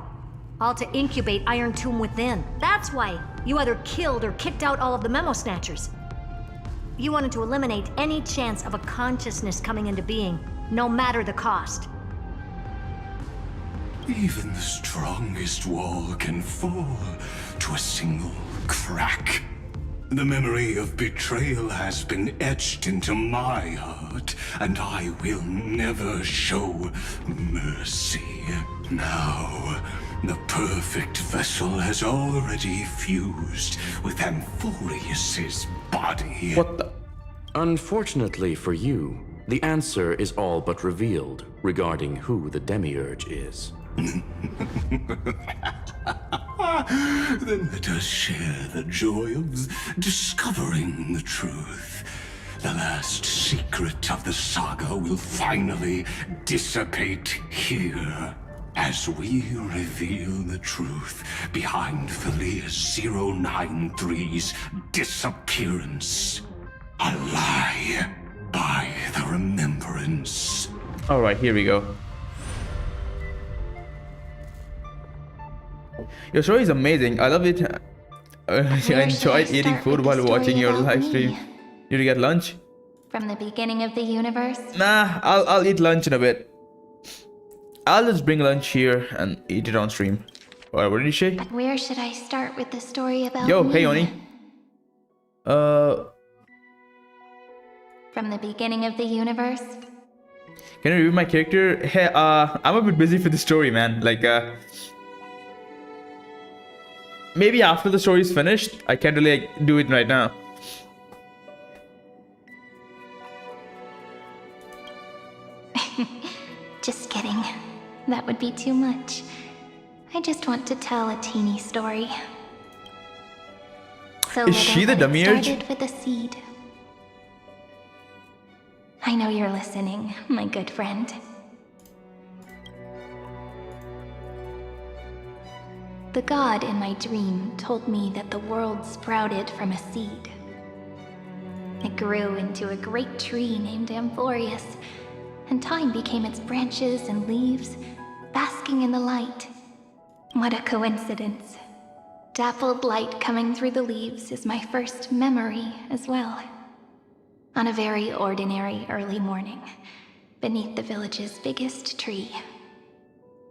Speaker 11: all to incubate Iron Tomb within. That's why you either killed or kicked out all of the Memo Snatchers. You wanted to eliminate any chance of a consciousness coming into being, no matter the cost.
Speaker 19: Even the strongest wall can fall to a single crack. The memory of betrayal has been etched into my heart, and I will never show mercy. Now, the perfect vessel has already fused with Amphoreus's body.
Speaker 1: What the?
Speaker 14: Unfortunately for you, the answer is all but revealed regarding who the demiurge is.
Speaker 19: Then let us share the joy of discovering the truth. The last secret of the saga will finally dissipate here, as we reveal the truth behind Philius 093's disappearance. A lie by the remembrance.
Speaker 1: Alright, here we go. Your story is amazing. I love it. I enjoyed eating food while watching your live stream. Did you get lunch?
Speaker 2: From the beginning of the universe?
Speaker 1: Nah, I'll eat lunch in a bit. I'll just bring lunch here and eat it on stream. What did you say?
Speaker 2: But where should I start with the story about
Speaker 1: Yo,
Speaker 2: me?
Speaker 1: hey Oni.
Speaker 2: From the beginning of the universe?
Speaker 1: Can you review my character? Hey, I'm a bit busy for the story, man. Like, maybe after the story is finished. I can't really do it right now.
Speaker 2: Just kidding. That would be too much. I just want to tell a teeny story. So
Speaker 1: Is she the demiurge?
Speaker 2: Started with a seed. I know you're listening, my good friend. The god in my dream told me that the world sprouted from a seed. It grew into a great tree named Amphoreus, and time became its branches and leaves, basking in the light. What a coincidence. Dappled light coming through the leaves is my first memory as well. On a very ordinary early morning, beneath the village's biggest tree,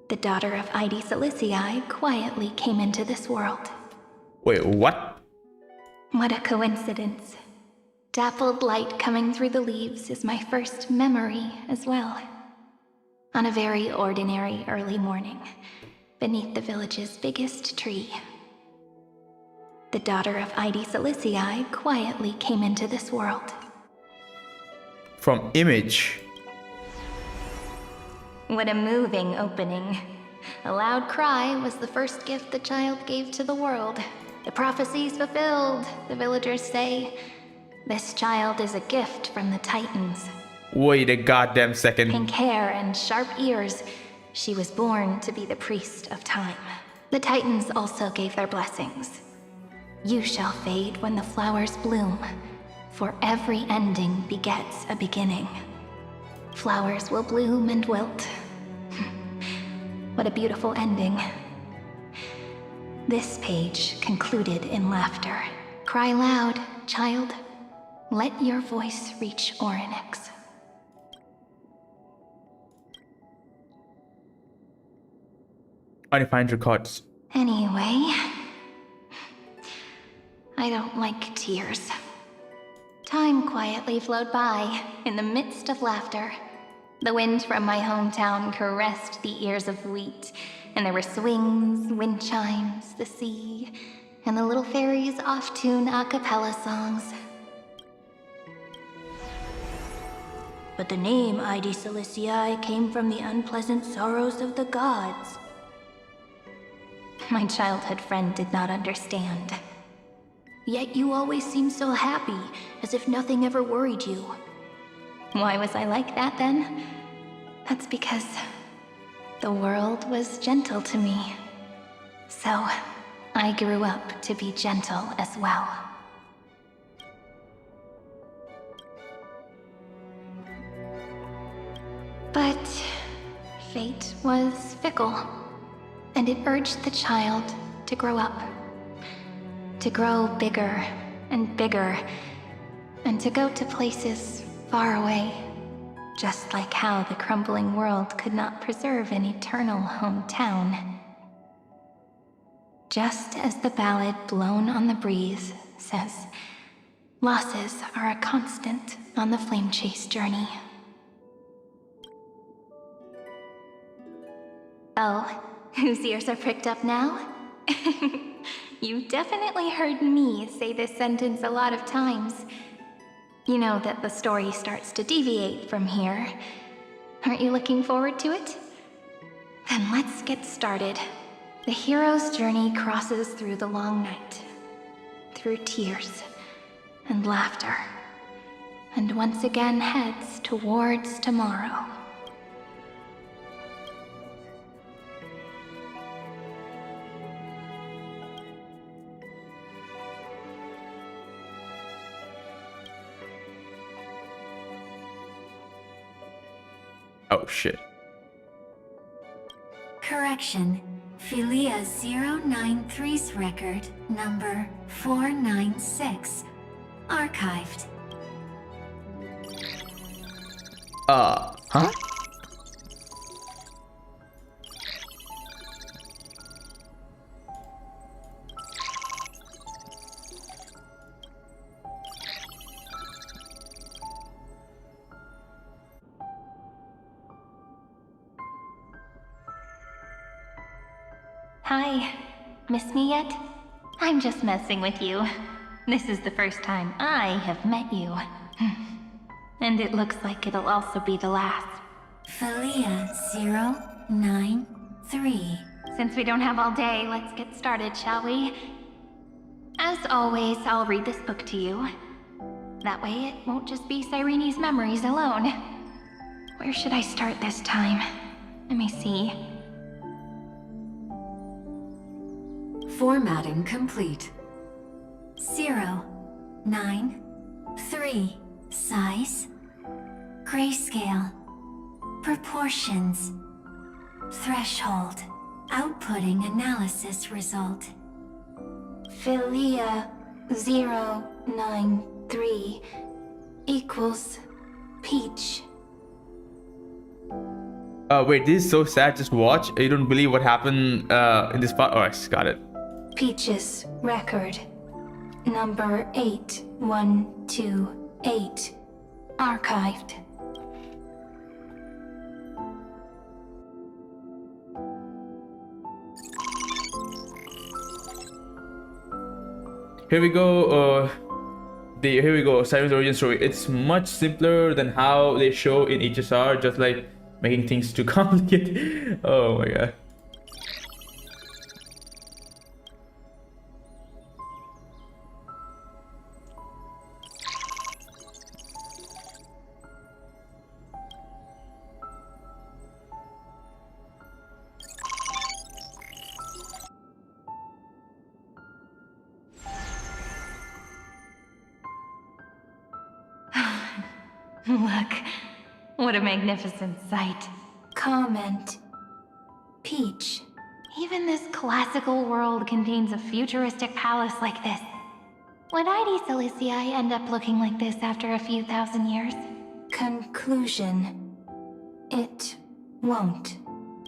Speaker 2: the daughter of Id Silicii quietly came into this world.
Speaker 1: Wait, what?
Speaker 2: What a coincidence. Dappled light coming through the leaves is my first memory as well. On a very ordinary early morning, beneath the village's biggest tree. The daughter of Id Silicii quietly came into this world.
Speaker 1: From Image.
Speaker 2: What a moving opening. A loud cry was the first gift the child gave to the world. The prophecy's fulfilled, the villagers say. This child is a gift from the Titans.
Speaker 1: Wait a goddamn second.
Speaker 2: Pink hair and sharp ears, she was born to be the priest of time. The Titans also gave their blessings. You shall fade when the flowers bloom, for every ending begets a beginning. Flowers will bloom and wilt. What a beautiful ending. This page concluded in laughter. Cry loud, child. Let your voice reach Orynyx.
Speaker 1: Undefined records.
Speaker 2: Anyway, I don't like tears. Time quietly flowed by in the midst of laughter. The wind from my hometown caressed the ears of wheat, and there were swings, wind chimes, the sea, and the little fairies off-tune a cappella songs.
Speaker 11: But the name Id Silicii came from the unpleasant sorrows of the gods.
Speaker 2: My childhood friend did not understand.
Speaker 11: Yet you always seemed so happy, as if nothing ever worried you.
Speaker 2: Why was I like that then? That's because the world was gentle to me. So I grew up to be gentle as well. But fate was fickle, and it urged the child to grow up. To grow bigger and bigger, and to go to places far away, just like how the crumbling world could not preserve an eternal hometown. Just as the ballad blown on the breeze says, losses are a constant on the flame chase journey. Oh, whose ears are pricked up now? You definitely heard me say this sentence a lot of times. You know that the story starts to deviate from here. Aren't you looking forward to it? Then let's get started. The hero's journey crosses through the long night, through tears and laughter, and once again heads towards tomorrow.
Speaker 1: Oh shit.
Speaker 20: Correction. Philia 093's record, number 496. Archived.
Speaker 1: Huh?
Speaker 2: Hi. Miss me yet? I'm just messing with you. This is the first time I have met you. And it looks like it'll also be the last.
Speaker 20: Philia 093.
Speaker 2: Since we don't have all day, let's get started, shall we? As always, I'll read this book to you. That way it won't just be Cyrene's memories alone. Where should I start this time? Let me see.
Speaker 20: Formatting complete. 093. Size. Grayscale. Proportions. Threshold. Outputting analysis result.
Speaker 2: Philia 093 equals peach.
Speaker 1: Wait, this is so sad. Just watch. You don't believe what happened in this part. Oh, I just got it.
Speaker 2: Peach's record, number 8128, archived.
Speaker 1: here we go. Here we go. Siren's origin story. It's much simpler than how they show in HSR, just like making things too complicated. Oh my god.
Speaker 2: Look, what a magnificent sight. Comment. Peach. Even this classical world contains a futuristic palace like this. Would ID Silicii end up looking like this after a few thousand years? Conclusion. It won't.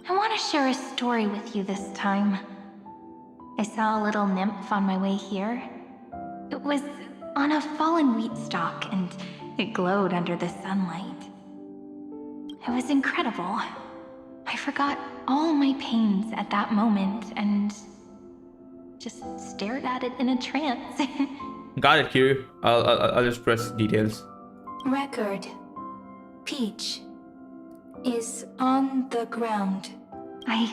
Speaker 2: I want to share a story with you this time. I saw a little nymph on my way here. It was on a fallen wheat stalk, and it glowed under the sunlight. It was incredible. I forgot all my pains at that moment and just stared at it in a trance.
Speaker 1: Got it, Q. I'll just press details.
Speaker 2: Record. Peach is on the ground. I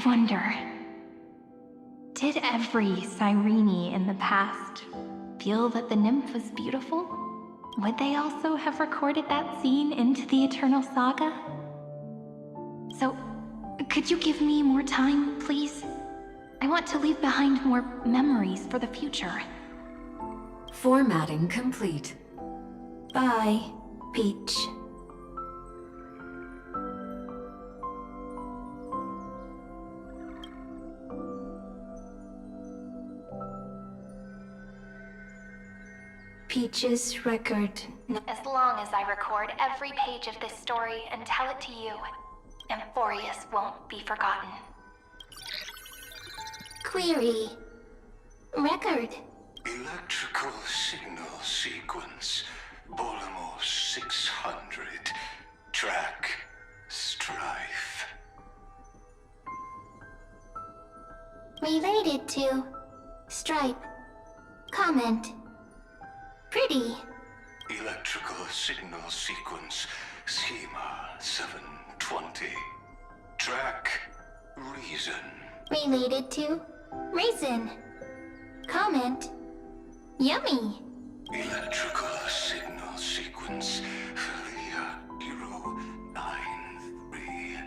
Speaker 2: wonder, did every Cyrene in the past feel that the nymph was beautiful? Would they also have recorded that scene into the Eternal Saga? So, could you give me more time, please? I want to leave behind more memories for the future.
Speaker 20: Formatting complete.
Speaker 2: Bye, Peach. Peach's record. As long as I record every page of this story and tell it to you, Amphoreus won't be forgotten.
Speaker 4: Query. Record.
Speaker 19: Electrical signal sequence. Bolamos 600. Track. Strife.
Speaker 4: Related to. Stripe. Comment. Pretty.
Speaker 19: Electrical signal sequence. Schema 720. Track. Reason.
Speaker 4: Related to. Raisin. Comment. Yummy.
Speaker 19: Electrical signal sequence. Filia 093.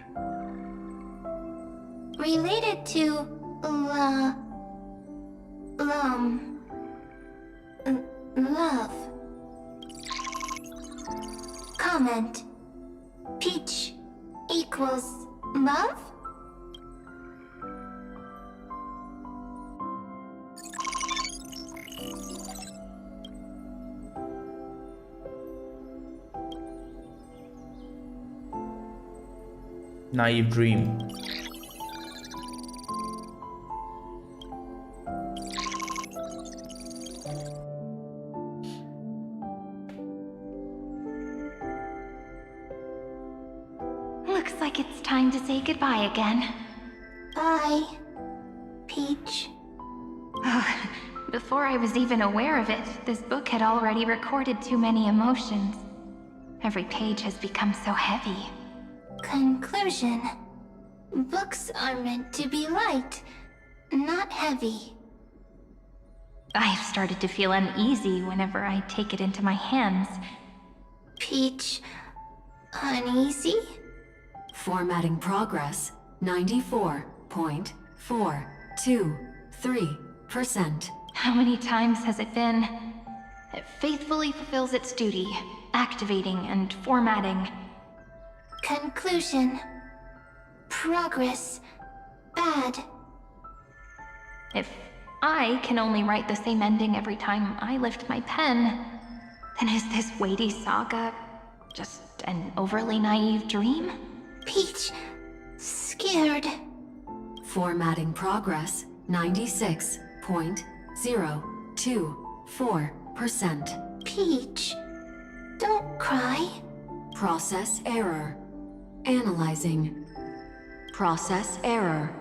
Speaker 4: Related to. Love. Comment. Peach equals love?
Speaker 1: Naive dream.
Speaker 2: Looks like it's time to say goodbye again.
Speaker 4: Bye, Peach.
Speaker 2: Before I was even aware of it, this book had already recorded too many emotions. Every page has become so heavy.
Speaker 4: Conclusion. Books are meant to be light, not heavy.
Speaker 2: I've started to feel uneasy whenever I take it into my hands.
Speaker 4: Peach, uneasy?
Speaker 20: Formatting progress 94.423%.
Speaker 2: How many times has it been? It faithfully fulfills its duty, activating and formatting.
Speaker 4: Conclusion. Progress. Bad.
Speaker 2: If I can only write the same ending every time I lift my pen, then is this weighty saga just an overly naive dream?
Speaker 4: Peach, scared.
Speaker 20: Formatting progress 96.024%.
Speaker 4: Peach, don't cry.
Speaker 20: Process error. Analyzing. Process error.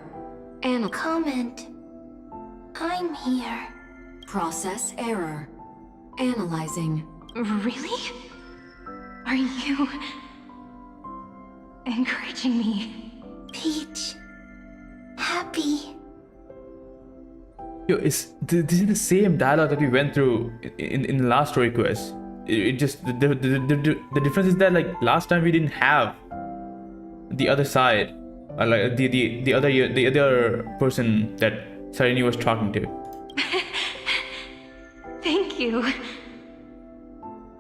Speaker 4: Comment. I'm here.
Speaker 20: Process error. Analyzing.
Speaker 2: Really? Are you encouraging me?
Speaker 4: Peach. Happy.
Speaker 1: Yo, this is the same dialogue that we went through in the last story quest. It just the difference is that like last time we didn't have the other side, like the other person that Sarini was talking to.
Speaker 2: Thank you.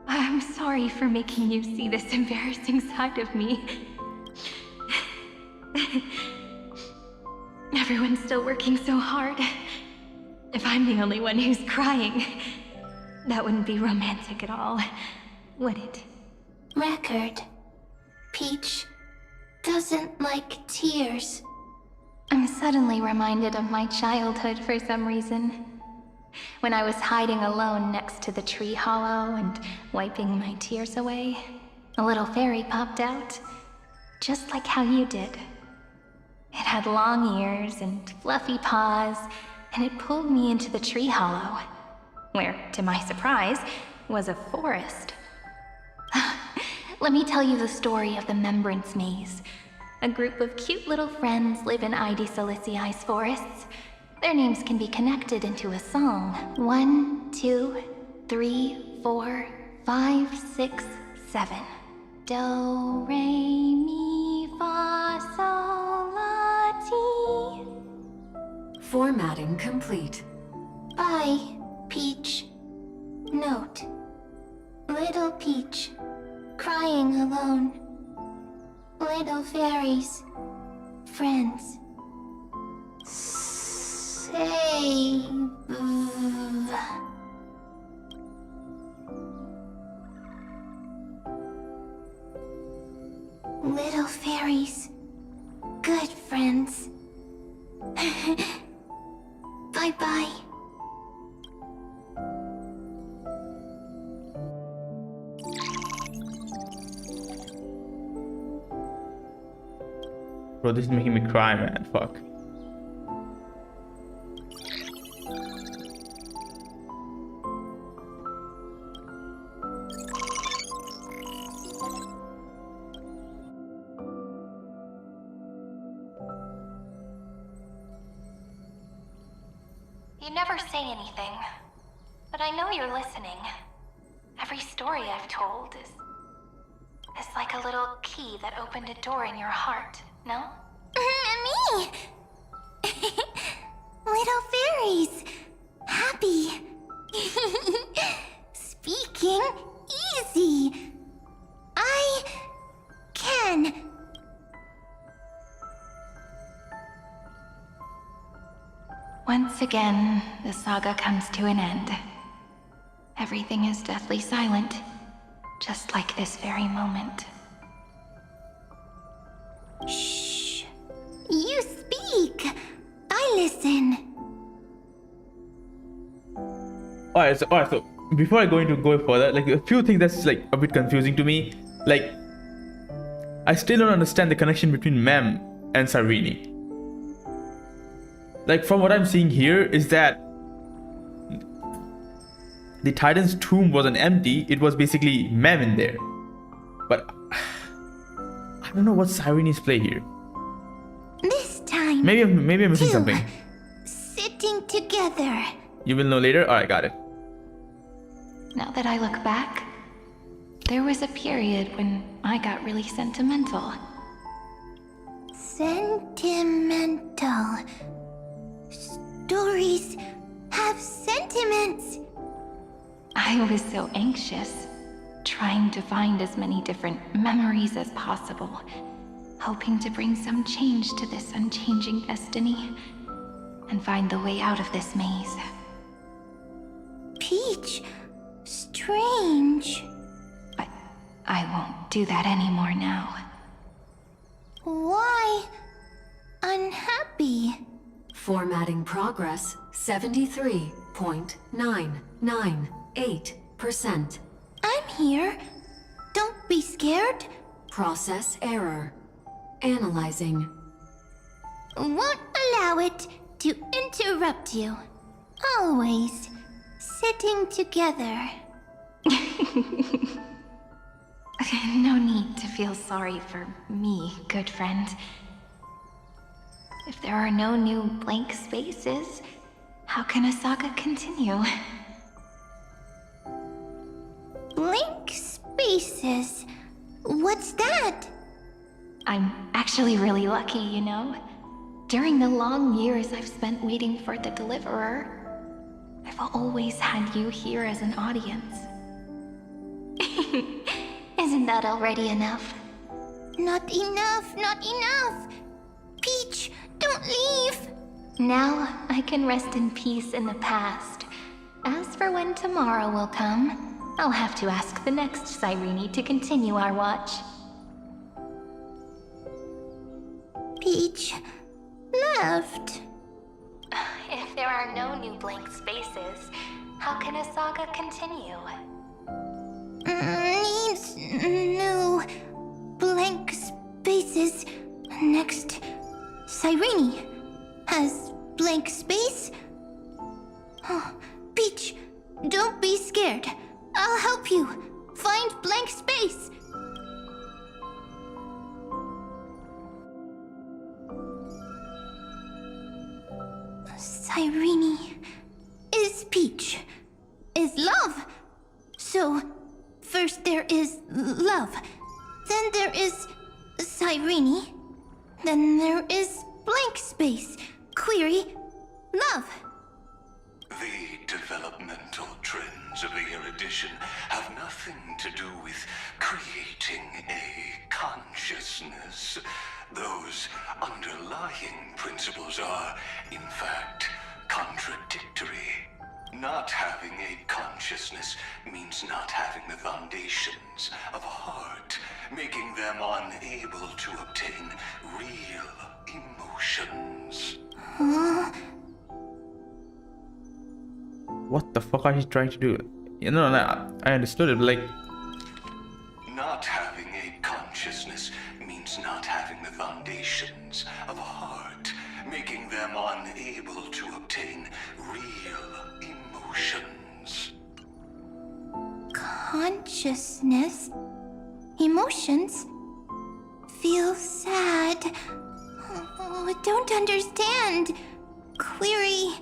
Speaker 2: I'm sorry for making you see this embarrassing side of me. Everyone's still working so hard. If I'm the only one who's crying, that wouldn't be romantic at all, would it?
Speaker 4: Record. Peach doesn't like tears.
Speaker 2: I'm suddenly reminded of my childhood for some reason. When I was hiding alone next to the tree hollow and wiping my tears away, a little fairy popped out, just like how you did. It had long ears and fluffy paws, and it pulled me into the tree hollow, where, to my surprise, was a forest. Let me tell you the story of the Membrance Maze. A group of cute little friends live in Ide Silicii's forests. Their names can be connected into a song. 1, 2, 3, 4, 5, 6, 7. Do, re, mi, fa, sol, la, ti.
Speaker 20: Formatting complete.
Speaker 4: Bye, Peach. Note. Little Peach. Crying alone. Little fairies. Friends. Save. Little fairies. Good friends. Bye-bye.
Speaker 1: Bro, this is making me cry, man. Fuck.
Speaker 2: You never say anything, but I know you're listening. Every story I've told is like a little key that opened a door in your heart, no?
Speaker 4: Me! Little fairies! Happy! Speaking easy! I can.
Speaker 2: Once again, the saga comes to an end. Everything is deathly silent, just like this very moment.
Speaker 4: Shh. You speak. I listen.
Speaker 1: Alright, so before I go further, like a few things that's like a bit confusing to me. Like, I still don't understand the connection between Mem and Sarini. Like, from what I'm seeing here is that the Titan's tomb wasn't empty, it was basically Mem in there. But I don't know what's Sarini's play here.
Speaker 4: This time.
Speaker 1: Maybe I'm missing something.
Speaker 4: Sitting together.
Speaker 1: You will know later? Alright, got it.
Speaker 2: Now that I look back, there was a period when I got really sentimental.
Speaker 4: Sentimental. Stories have sentiments.
Speaker 2: I was so anxious, trying to find as many different memories as possible, hoping to bring some change to this unchanging destiny, and find the way out of this maze.
Speaker 4: Peach, strange.
Speaker 2: But I won't do that anymore now.
Speaker 4: Why unhappy?
Speaker 20: Formatting progress 73.998%.
Speaker 4: I'm here. Don't be scared.
Speaker 20: Process error. Analyzing.
Speaker 4: Won't allow it to interrupt you. Always.
Speaker 2: sitting together. No need to feel sorry for me, good friend. If there are no new blank spaces, how can a saga continue? Blank spaces? What's that? I'm actually really lucky, you know. During the long years I've spent waiting for the Deliverer, I've always had you here as an audience. Isn't that already enough? Not enough, not enough! Peach, don't leave! Now I can rest in peace in the past. As for when tomorrow will come, I'll have to ask the next Cyrene to continue our watch. Peach left. If there are no new blank spaces, how can a saga continue? Needs new blank spaces. Next, Cyrene has blank space. Oh, Peach, don't be scared. I'll help you find blank space. Cyrene is Peach, is love. So, first there is love, then there is Cyrene, then there is blank space, query, love.
Speaker 19: The developmental trends of the erudition have nothing to do with creating a consciousness. Those underlying principles are, in fact, contradictory. Not having a consciousness means not having the foundations of a heart, making them unable to obtain real emotions.
Speaker 1: What the fuck are you trying to do? You know, I understood it, like...
Speaker 19: Not having a consciousness means not having the foundations of a heart, making them unable to obtain real emotions.
Speaker 2: Consciousness? Emotions? Feel sad? Oh, I don't understand. Query...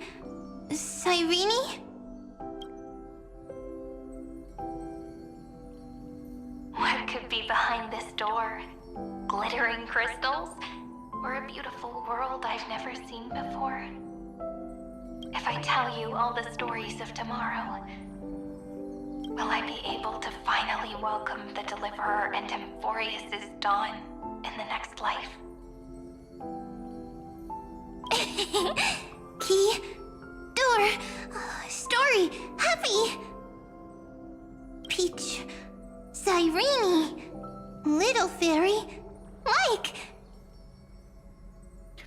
Speaker 2: Cyrene? What could be behind this door? Glittering crystals? Or a beautiful world I've never seen before? If I tell you all the stories of tomorrow, will I be able to finally welcome the Deliverer and Amphoreus' dawn in the next life? Key, door, story, happy! Peach, Cyrene, little fairy, Mike.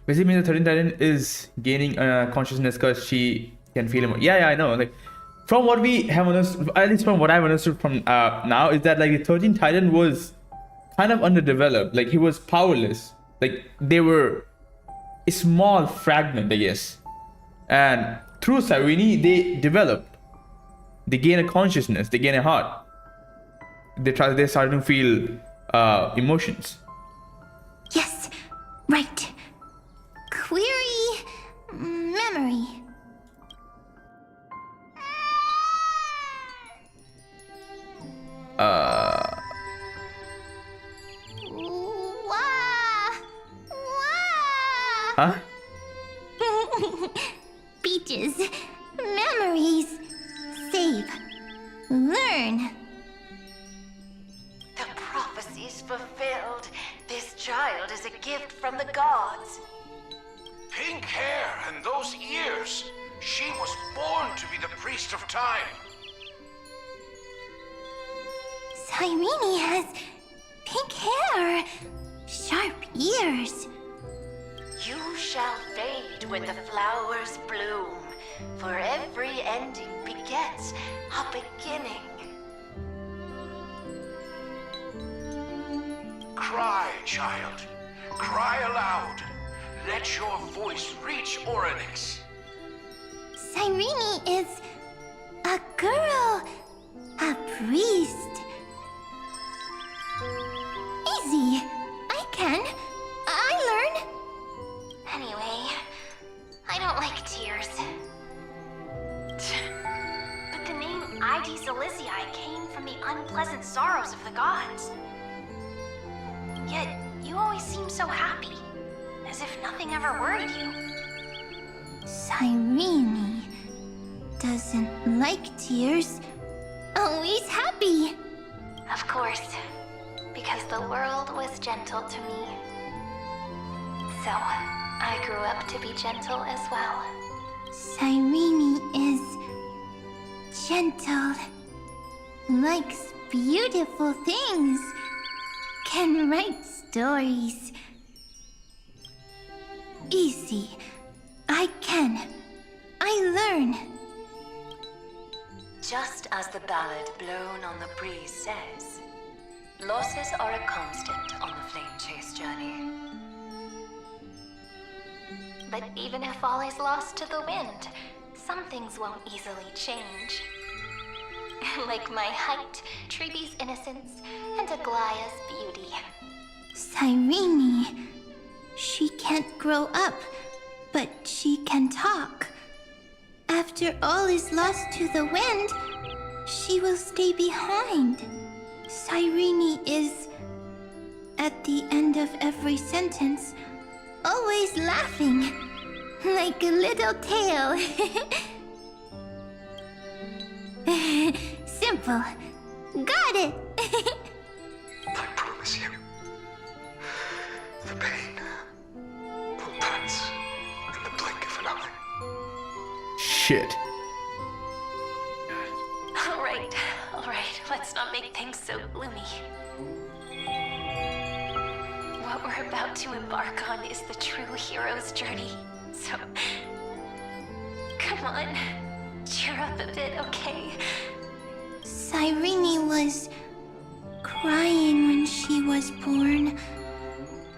Speaker 1: Basically, the 13th Titan is gaining consciousness because she can feel him. Yeah, I know. Like, from what we have understood, at least from what I've understood from now, is that like the 13th Titan was kind of underdeveloped. Like, he was powerless. Like, they were a small fragment, I guess. And through Cyrene, they developed. They gain a consciousness. They gain a heart. They started to feel emotions.
Speaker 2: Yes, right. Query memory.
Speaker 1: Huh?
Speaker 2: Peaches, memories, save, learn.
Speaker 21: The prophecy's fulfilled. This child is a gift from the gods.
Speaker 22: Pink hair and those ears. She was born to be the priest of time.
Speaker 2: Cyrene has pink hair, sharp ears.
Speaker 21: You shall fade when the flowers bloom, for every ending begets a beginning.
Speaker 22: Cry, child. Cry aloud. Let your voice reach Oryx.
Speaker 2: Cyrene is A girl. A priest. Easy. I can. I learn.
Speaker 21: Anyway, I don't like tears. But the name Id Zelizii came from the unpleasant sorrows of the gods. Yet, you always seem so happy, as if nothing ever worried you.
Speaker 2: Cyrene doesn't like tears. Always happy.
Speaker 21: Of course, because the world was gentle to me. So, I grew up to be gentle as well.
Speaker 2: Cyrene is gentle, likes beautiful things, can write stories. Easy. I can. I learn.
Speaker 5: Just as the ballad blown on the breeze says, losses are a constant on the flame chase journey.
Speaker 21: But even if all is lost to the wind, some things won't easily change. Like my height, Treeby's innocence, and Aglaya's beauty.
Speaker 2: Cyrene. She can't grow up, but she can talk. After all is lost to the wind, she will stay behind. Cyrene is, at the end of every sentence, always laughing, like a little tail. Simple. Got it.
Speaker 6: I promise you, the pain will pass in the blink of an eye.
Speaker 1: Shit.
Speaker 21: All right, let's not make things so gloomy. What we're about to embark on is the true hero's journey. So, come on, cheer up a bit, okay?
Speaker 2: Cyrene was crying when she was born.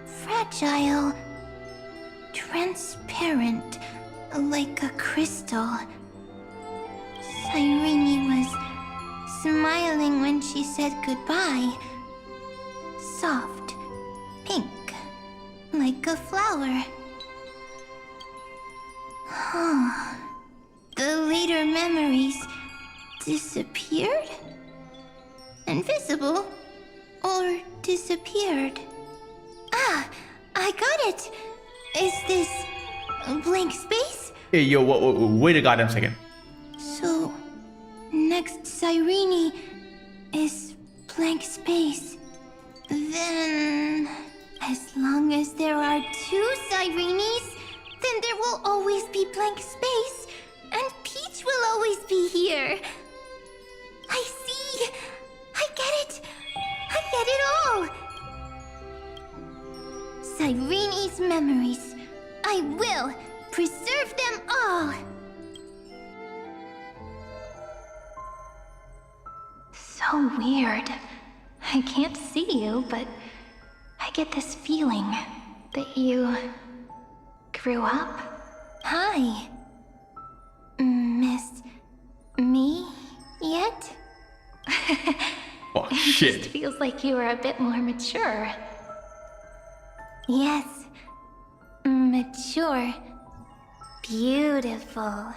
Speaker 2: Fragile, transparent, like a crystal. Cyrene was smiling when she said goodbye. Soft, pink, like a flower. The later memories disappeared? Invisible? Or disappeared? Ah, I got it! Is this a blank space?
Speaker 1: Hey, yo, wait a goddamn second.
Speaker 2: So, next Cyrene is blank space. Then, as long as there are two Cyrenes, then there will always be blank space, and Peach will always be here. I see! I get it! I get it all! Cyrene's memories. I will preserve them all!
Speaker 21: So weird. I can't see you, but I get this feeling that you grew up.
Speaker 2: Hi. Miss me yet?
Speaker 1: Oh,
Speaker 21: It
Speaker 1: shit.
Speaker 21: just feels like you are a bit more mature.
Speaker 2: Yes. Mature. Beautiful.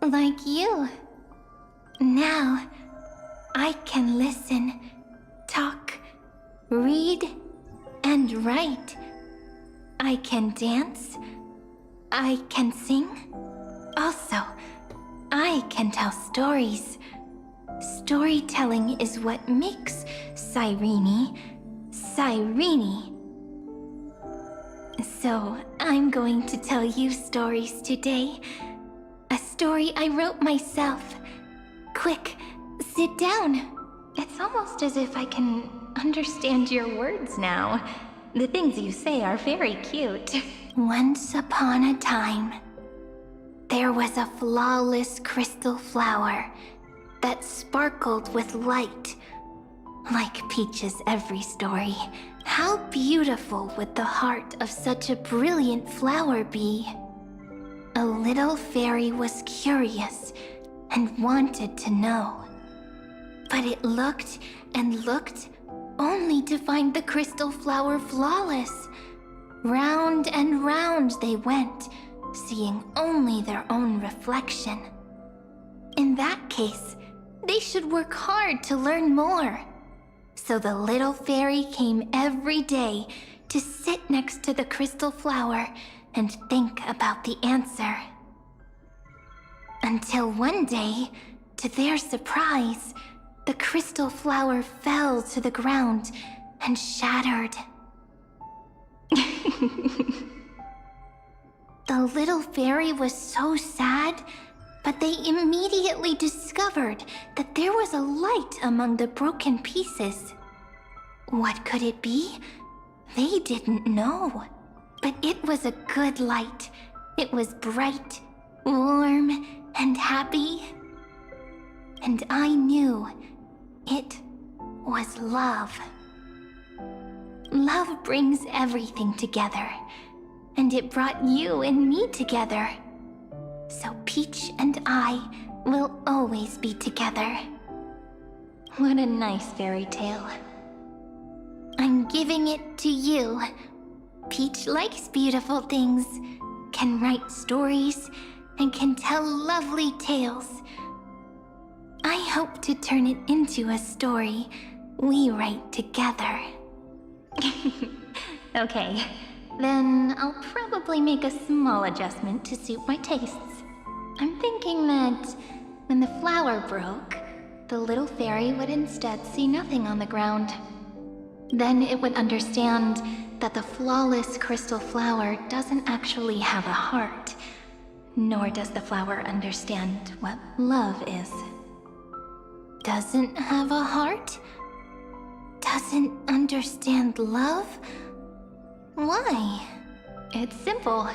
Speaker 2: Like you. Now, I can listen, talk, read, and write. I can dance. I can sing. Also, I can tell stories. Storytelling is what makes Cyrene, Cyrene. So, I'm going to tell you stories today. A story I wrote myself. Quick, sit down.
Speaker 21: It's almost as if I can understand your words now. The things you say are very cute.
Speaker 2: Once upon a time, there was a flawless crystal flower that sparkled with light. Like Peach's every story. How beautiful would the heart of such a brilliant flower be? A little fairy was curious and wanted to know. But it looked and looked only to find the crystal flower flawless. Round and round they went, seeing only their own reflection. In that case, they should work hard to learn more. So the little fairy came every day to sit next to the crystal flower and think about the answer. Until one day, to their surprise, the crystal flower fell to the ground and shattered. The little fairy was so sad, but they immediately discovered that there was a light among the broken pieces. What could it be? They didn't know. But it was a good light. It was bright, warm, and happy. And I knew it was love. Love brings everything together, and it brought you and me together. So Peach and I will always be together. What a nice fairy tale. I'm giving it to you. Peach likes beautiful things, can write stories, and can tell lovely tales. I hope to turn it into a story we write together. Okay, then I'll probably make a small adjustment to suit my tastes. I'm thinking that when the flower broke, the little fairy would instead see nothing on the ground. Then it would understand that the flawless crystal flower doesn't actually have a heart, nor does the flower understand what love is. Doesn't have a heart? Doesn't understand love? Why? It's simple.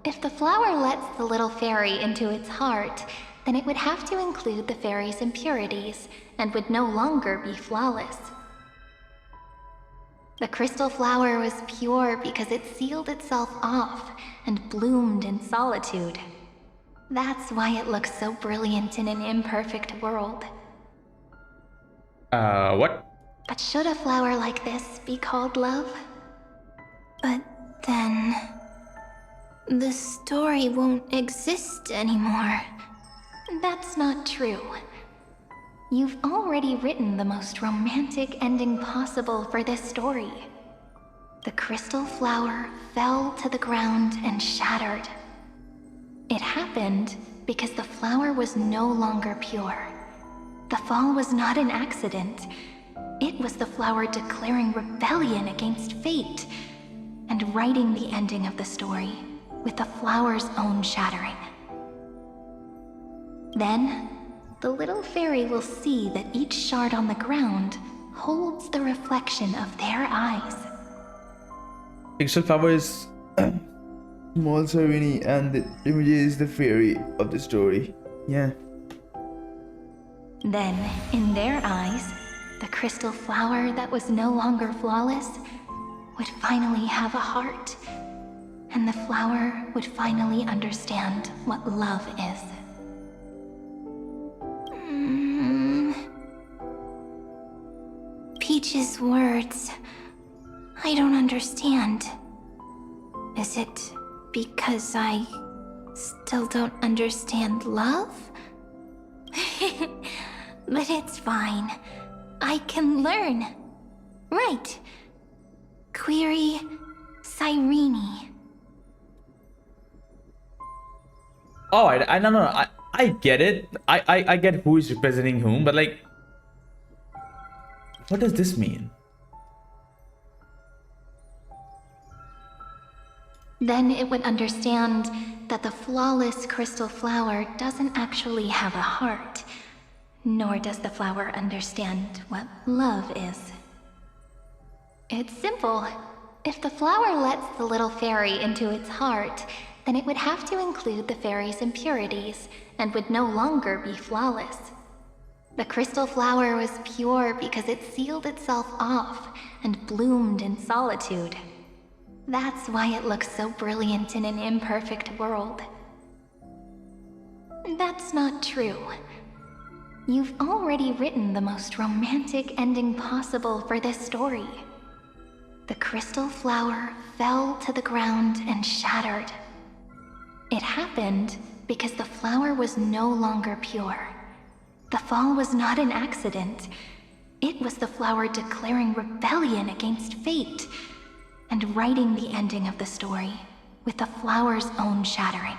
Speaker 2: If the flower lets the little fairy into its heart, then it would have to include the fairy's impurities and would no longer be flawless. The crystal flower was pure because it sealed itself off and bloomed in solitude. That's why it looks so brilliant in an imperfect world.
Speaker 1: What?
Speaker 2: But should a flower like this be called love? But then... the story won't exist anymore. That's not true. You've already written the most romantic ending possible for this story. The crystal flower fell to the ground and shattered. It happened because the flower was no longer pure. The fall was not an accident. It was the flower declaring rebellion against fate and writing the ending of the story with the flower's own shattering. Then, the little fairy will see that each shard on the ground holds the reflection of their eyes.
Speaker 1: Crystal flower is small Sarini, and the image is the fairy of the story. Yeah.
Speaker 2: Then, in their eyes, the crystal flower that was no longer flawless would finally have a heart, and the flower would finally understand what love is. Peach's words, I don't understand. Is it because I still don't understand love? But it's fine. I can learn. Right. Query Cyrene.
Speaker 1: Oh, I get it. I get who is representing whom, but like, what does this mean?
Speaker 2: Then it would understand that the flawless crystal flower doesn't actually have a heart, nor does the flower understand what love is. It's simple. If the flower lets the little fairy into its heart, then it would have to include the fairy's impurities and would no longer be flawless. The crystal flower was pure because it sealed itself off and bloomed in solitude. That's why it looks so brilliant in an imperfect world. That's not true. You've already written the most romantic ending possible for this story. The crystal flower fell to the ground and shattered. It happened because the flower was no longer pure. The fall was not an accident. It was the flower declaring rebellion against fate and writing the ending of the story with the flower's own shattering.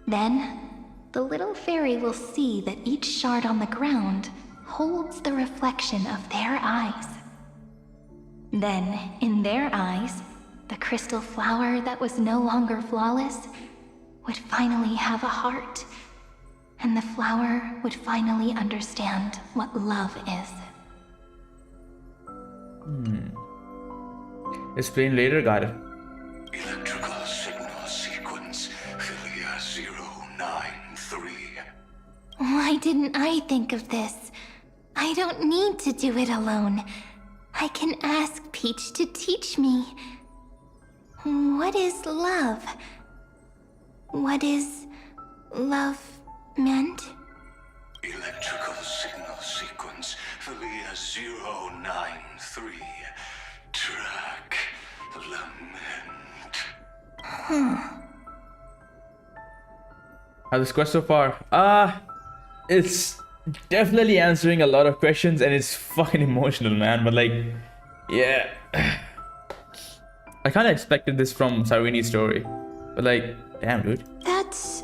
Speaker 2: Then, the little fairy will see that each shard on the ground holds the reflection of their eyes. Then, in their eyes, the crystal flower that was no longer flawless would finally have a heart, and the flower would finally understand what love is.
Speaker 1: Explain later, got it.
Speaker 19: Electrical signal sequence Philia 093.
Speaker 2: Why didn't I think of this? I don't need to do it alone. I can ask Peach to teach me. What is love? What is love meant?
Speaker 19: Electrical signal sequence Philia 093. Track lament.
Speaker 1: How's this quest so far? It's definitely answering a lot of questions and it's fucking emotional, man. But like, yeah. I kind of expected this from Cyreni's story. But like, damn, dude.
Speaker 2: That's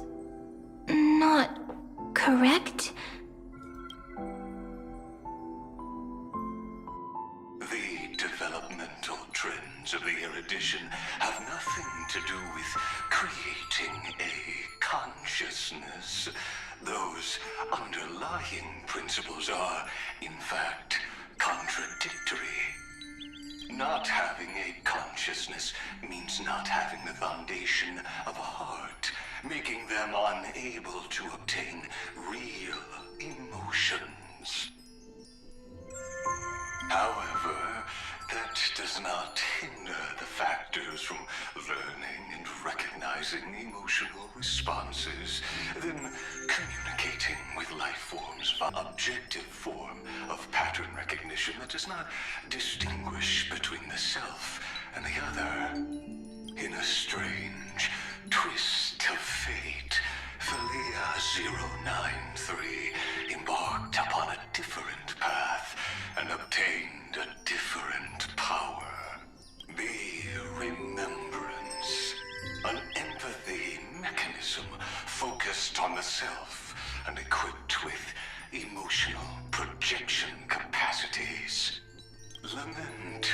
Speaker 2: not correct.
Speaker 19: The developmental trends of the erudition have nothing to do with creating a consciousness. Those underlying principles are, in fact, contradictory. Not having a consciousness means not having the foundation of a heart, making them unable to obtain real emotions. However, that does not hinder the factors from learning and recognizing emotional responses, then communicating with life forms by objective form of pattern recognition that does not distinguish between the self and the other. In a strange twist of fate, Philia 093 embarked upon a different path and obtained a different power. The remembrance, an empathy mechanism focused on the self and equipped with emotional projection capacities. Lament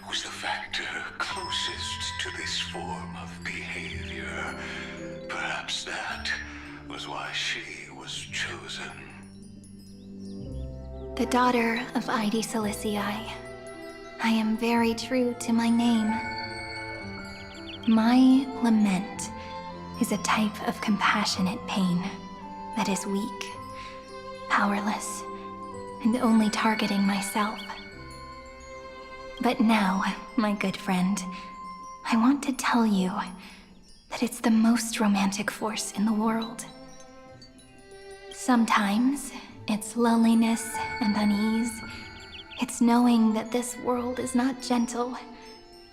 Speaker 19: was the factor closest to this form of behavior. Perhaps that was why she was chosen.
Speaker 2: The daughter of Ide Silicii. I am very true to my name. My lament is a type of compassionate pain that is weak, powerless, and only targeting myself. But now, my good friend, I want to tell you that it's the most romantic force in the world. Sometimes, it's loneliness and unease. It's knowing that this world is not gentle,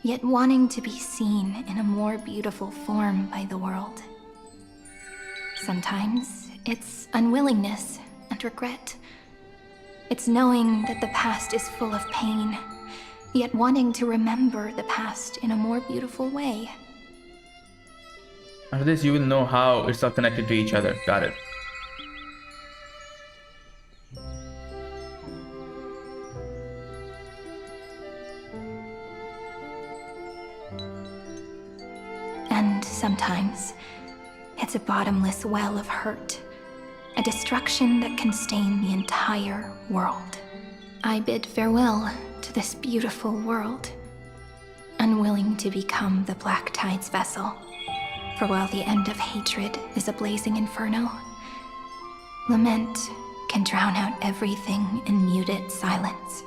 Speaker 2: yet wanting to be seen in a more beautiful form by the world. Sometimes, it's unwillingness and regret. It's knowing that the past is full of pain, yet wanting to remember the past in a more beautiful way.
Speaker 1: After this, you will know how it's all connected to each other. Got it.
Speaker 2: And sometimes, it's a bottomless well of hurt, a destruction that can stain the entire world. I bid farewell to this beautiful world, unwilling to become the Black Tide's vessel. For while the end of hatred is a blazing inferno, lament can drown out everything in muted silence.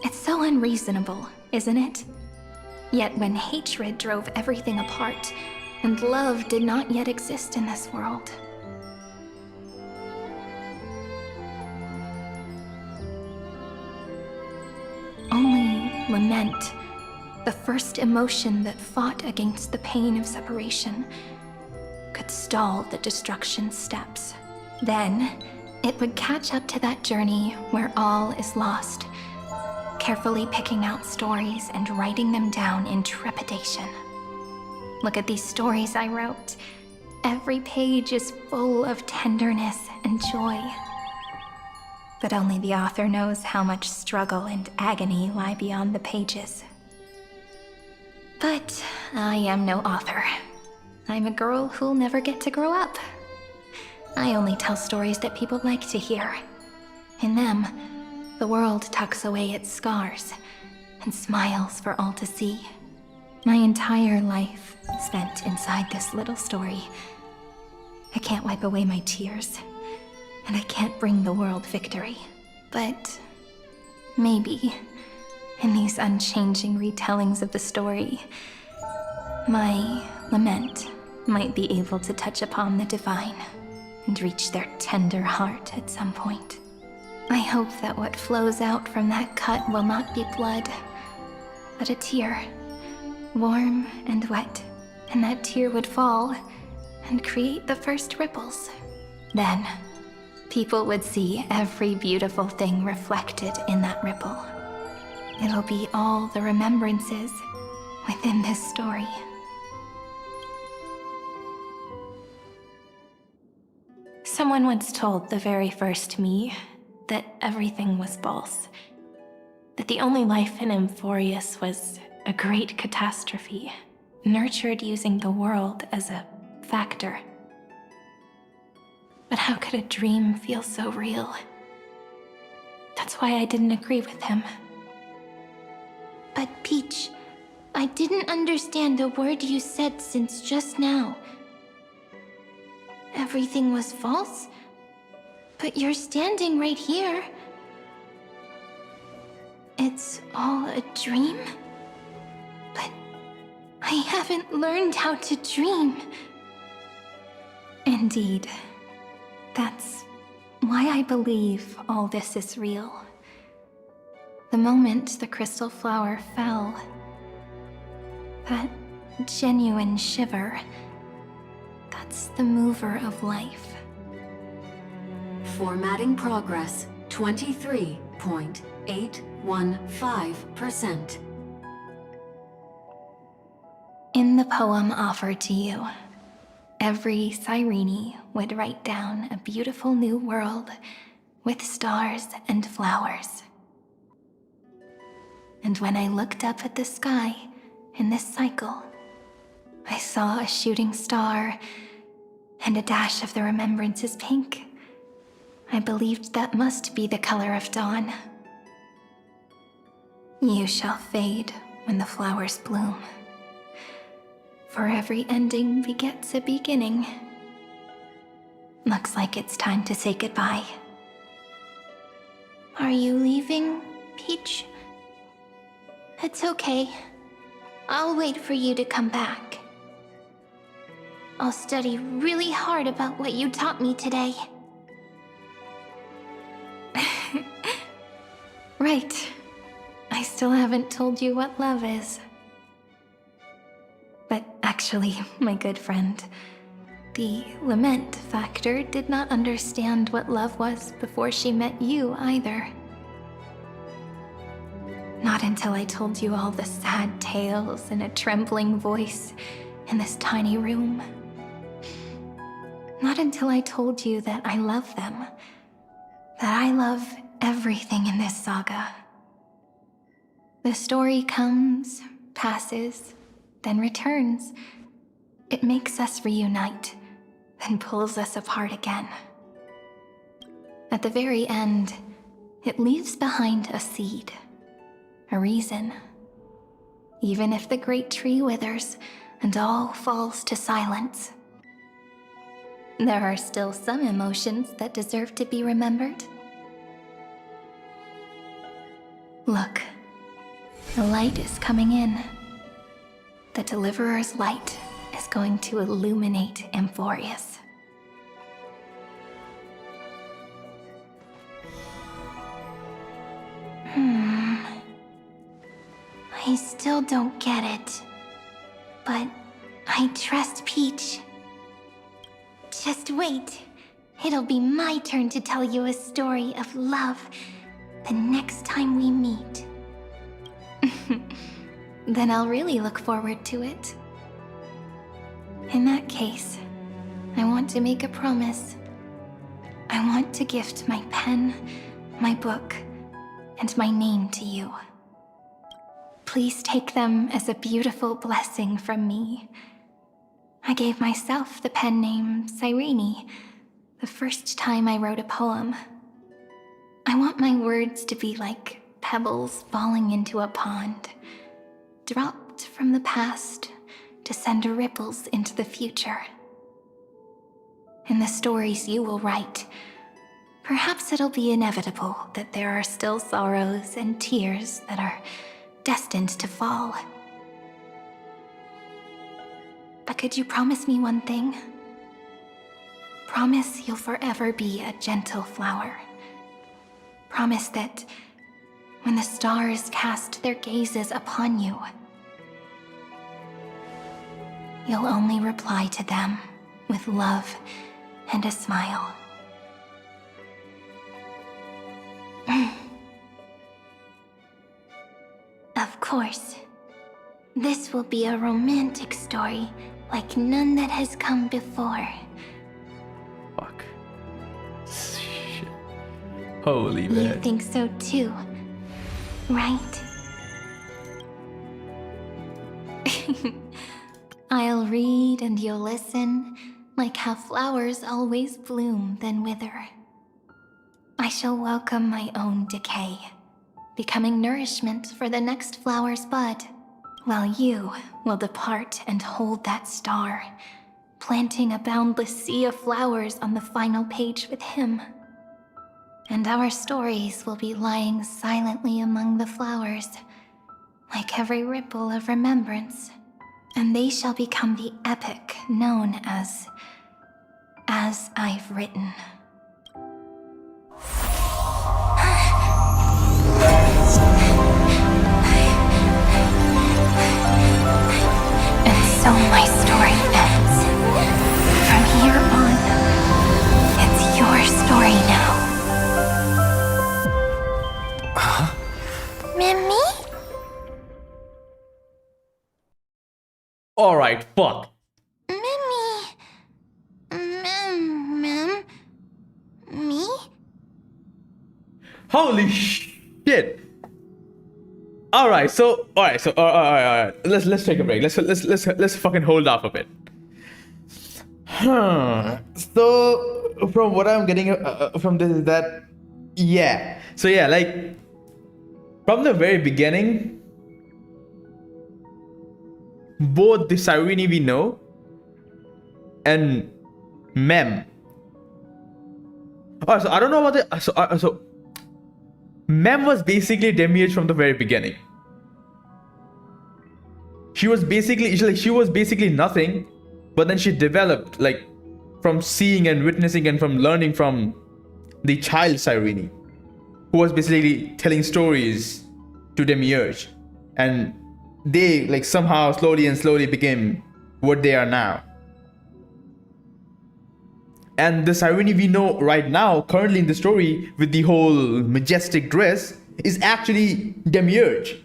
Speaker 2: It's so unreasonable, isn't it? Yet when hatred drove everything apart, and love did not yet exist in this world, lament, the first emotion that fought against the pain of separation, could stall the destruction steps. Then, it would catch up to that journey where all is lost, carefully picking out stories and writing them down in trepidation. Look at these stories I wrote. Every page is full of tenderness and joy. But only the author knows how much struggle and agony lie beyond the pages. But I am no author. I'm a girl who'll never get to grow up. I only tell stories that people like to hear. In them, the world tucks away its scars and smiles for all to see. My entire life spent inside this little story. I can't wipe away my tears, and I can't bring the world victory. But maybe, in these unchanging retellings of the story, my lament might be able to touch upon the divine and reach their tender heart at some point. I hope that what flows out from that cut will not be blood, but a tear, warm and wet, and that tear would fall and create the first ripples. Then, people would see every beautiful thing reflected in that ripple. It'll be all the remembrances within this story. Someone once told the very first me that everything was false. That the only life in Amphoreus was a great catastrophe, nurtured using the world as a factor. But how could a dream feel so real? That's why I didn't agree with him.
Speaker 21: But Peach, I didn't understand a word you said since just now. Everything was false? But you're standing right here. It's all a dream? But I haven't learned how to dream.
Speaker 2: Indeed. That's why I believe all this is real. The moment the crystal flower fell, that genuine shiver, that's the mover of life.
Speaker 20: Formatting progress 23.815%.
Speaker 2: In the poem offered to you, every Cyrene would write down a beautiful new world with stars and flowers. And when I looked up at the sky in this cycle, I saw a shooting star and a dash of the remembrances pink. I believed that must be the color of dawn. You shall fade when the flowers bloom. For every ending begets a beginning. Looks like it's time to say goodbye.
Speaker 21: Are you leaving, Peach? It's okay. I'll wait for you to come back. I'll study really hard about what you taught me today.
Speaker 2: Right. I still haven't told you what love is. But actually, my good friend, the lament factor did not understand what love was before she met you either. Not until I told you all the sad tales in a trembling voice in this tiny room. Not until I told you that I love them, that I love everything in this saga. The story comes, passes, then returns. It makes us reunite, then pulls us apart again. At the very end, it leaves behind a seed, a reason. Even if the great tree withers and all falls to silence, there are still some emotions that deserve to be remembered. Look, the light is coming in. The Deliverer's light is going to illuminate Amphoreus. I still don't get it. But I trust Peach. Just wait. It'll be my turn to tell you a story of love the next time we meet. Then I'll really look forward to it. In that case, I want to make a promise. I want to gift my pen, my book, and my name to you. Please take them as a beautiful blessing from me. I gave myself the pen name Cyrene the first time I wrote a poem. I want my words to be like pebbles falling into a pond, dropped from the past to send ripples into the future. In the stories you will write, perhaps it'll be inevitable that there are still sorrows and tears that are destined to fall. But could you promise me one thing? Promise you'll forever be a gentle flower. Promise that when the stars cast their gazes upon you, you'll only reply to them with love and a smile. Of course, this will be a romantic story like none that has come before.
Speaker 1: Fuck. Shit. Holy man.
Speaker 2: You think so too, right? I'll read and you'll listen, like how flowers always bloom then wither. I shall welcome my own decay, becoming nourishment for the next flower's bud, while you will depart and hold that star, planting a boundless sea of flowers on the final page with him. And our stories will be lying silently among the flowers, like every ripple of remembrance, and they shall become the epic known as I've Written. And so my story ends. From here on, it's your story now.
Speaker 1: Mimi? Alright, fuck.
Speaker 2: Me?
Speaker 1: Holy shit. Alright, so let's take a break. Let's fucking hold off a bit. So from what I'm getting from this is that, yeah. So yeah, like from the very beginning, both the Cyrene we know and Mem. Oh, so I don't know what the so Mem was basically Demiurge from the very beginning. She was basically nothing, but then she developed, like, from seeing and witnessing and from learning from the child Cyrene, who was basically telling stories to Demiurge, and they like somehow slowly became what they are now. And the Cyrene we know right now, currently in the story, with the whole majestic dress, is actually Demiurge.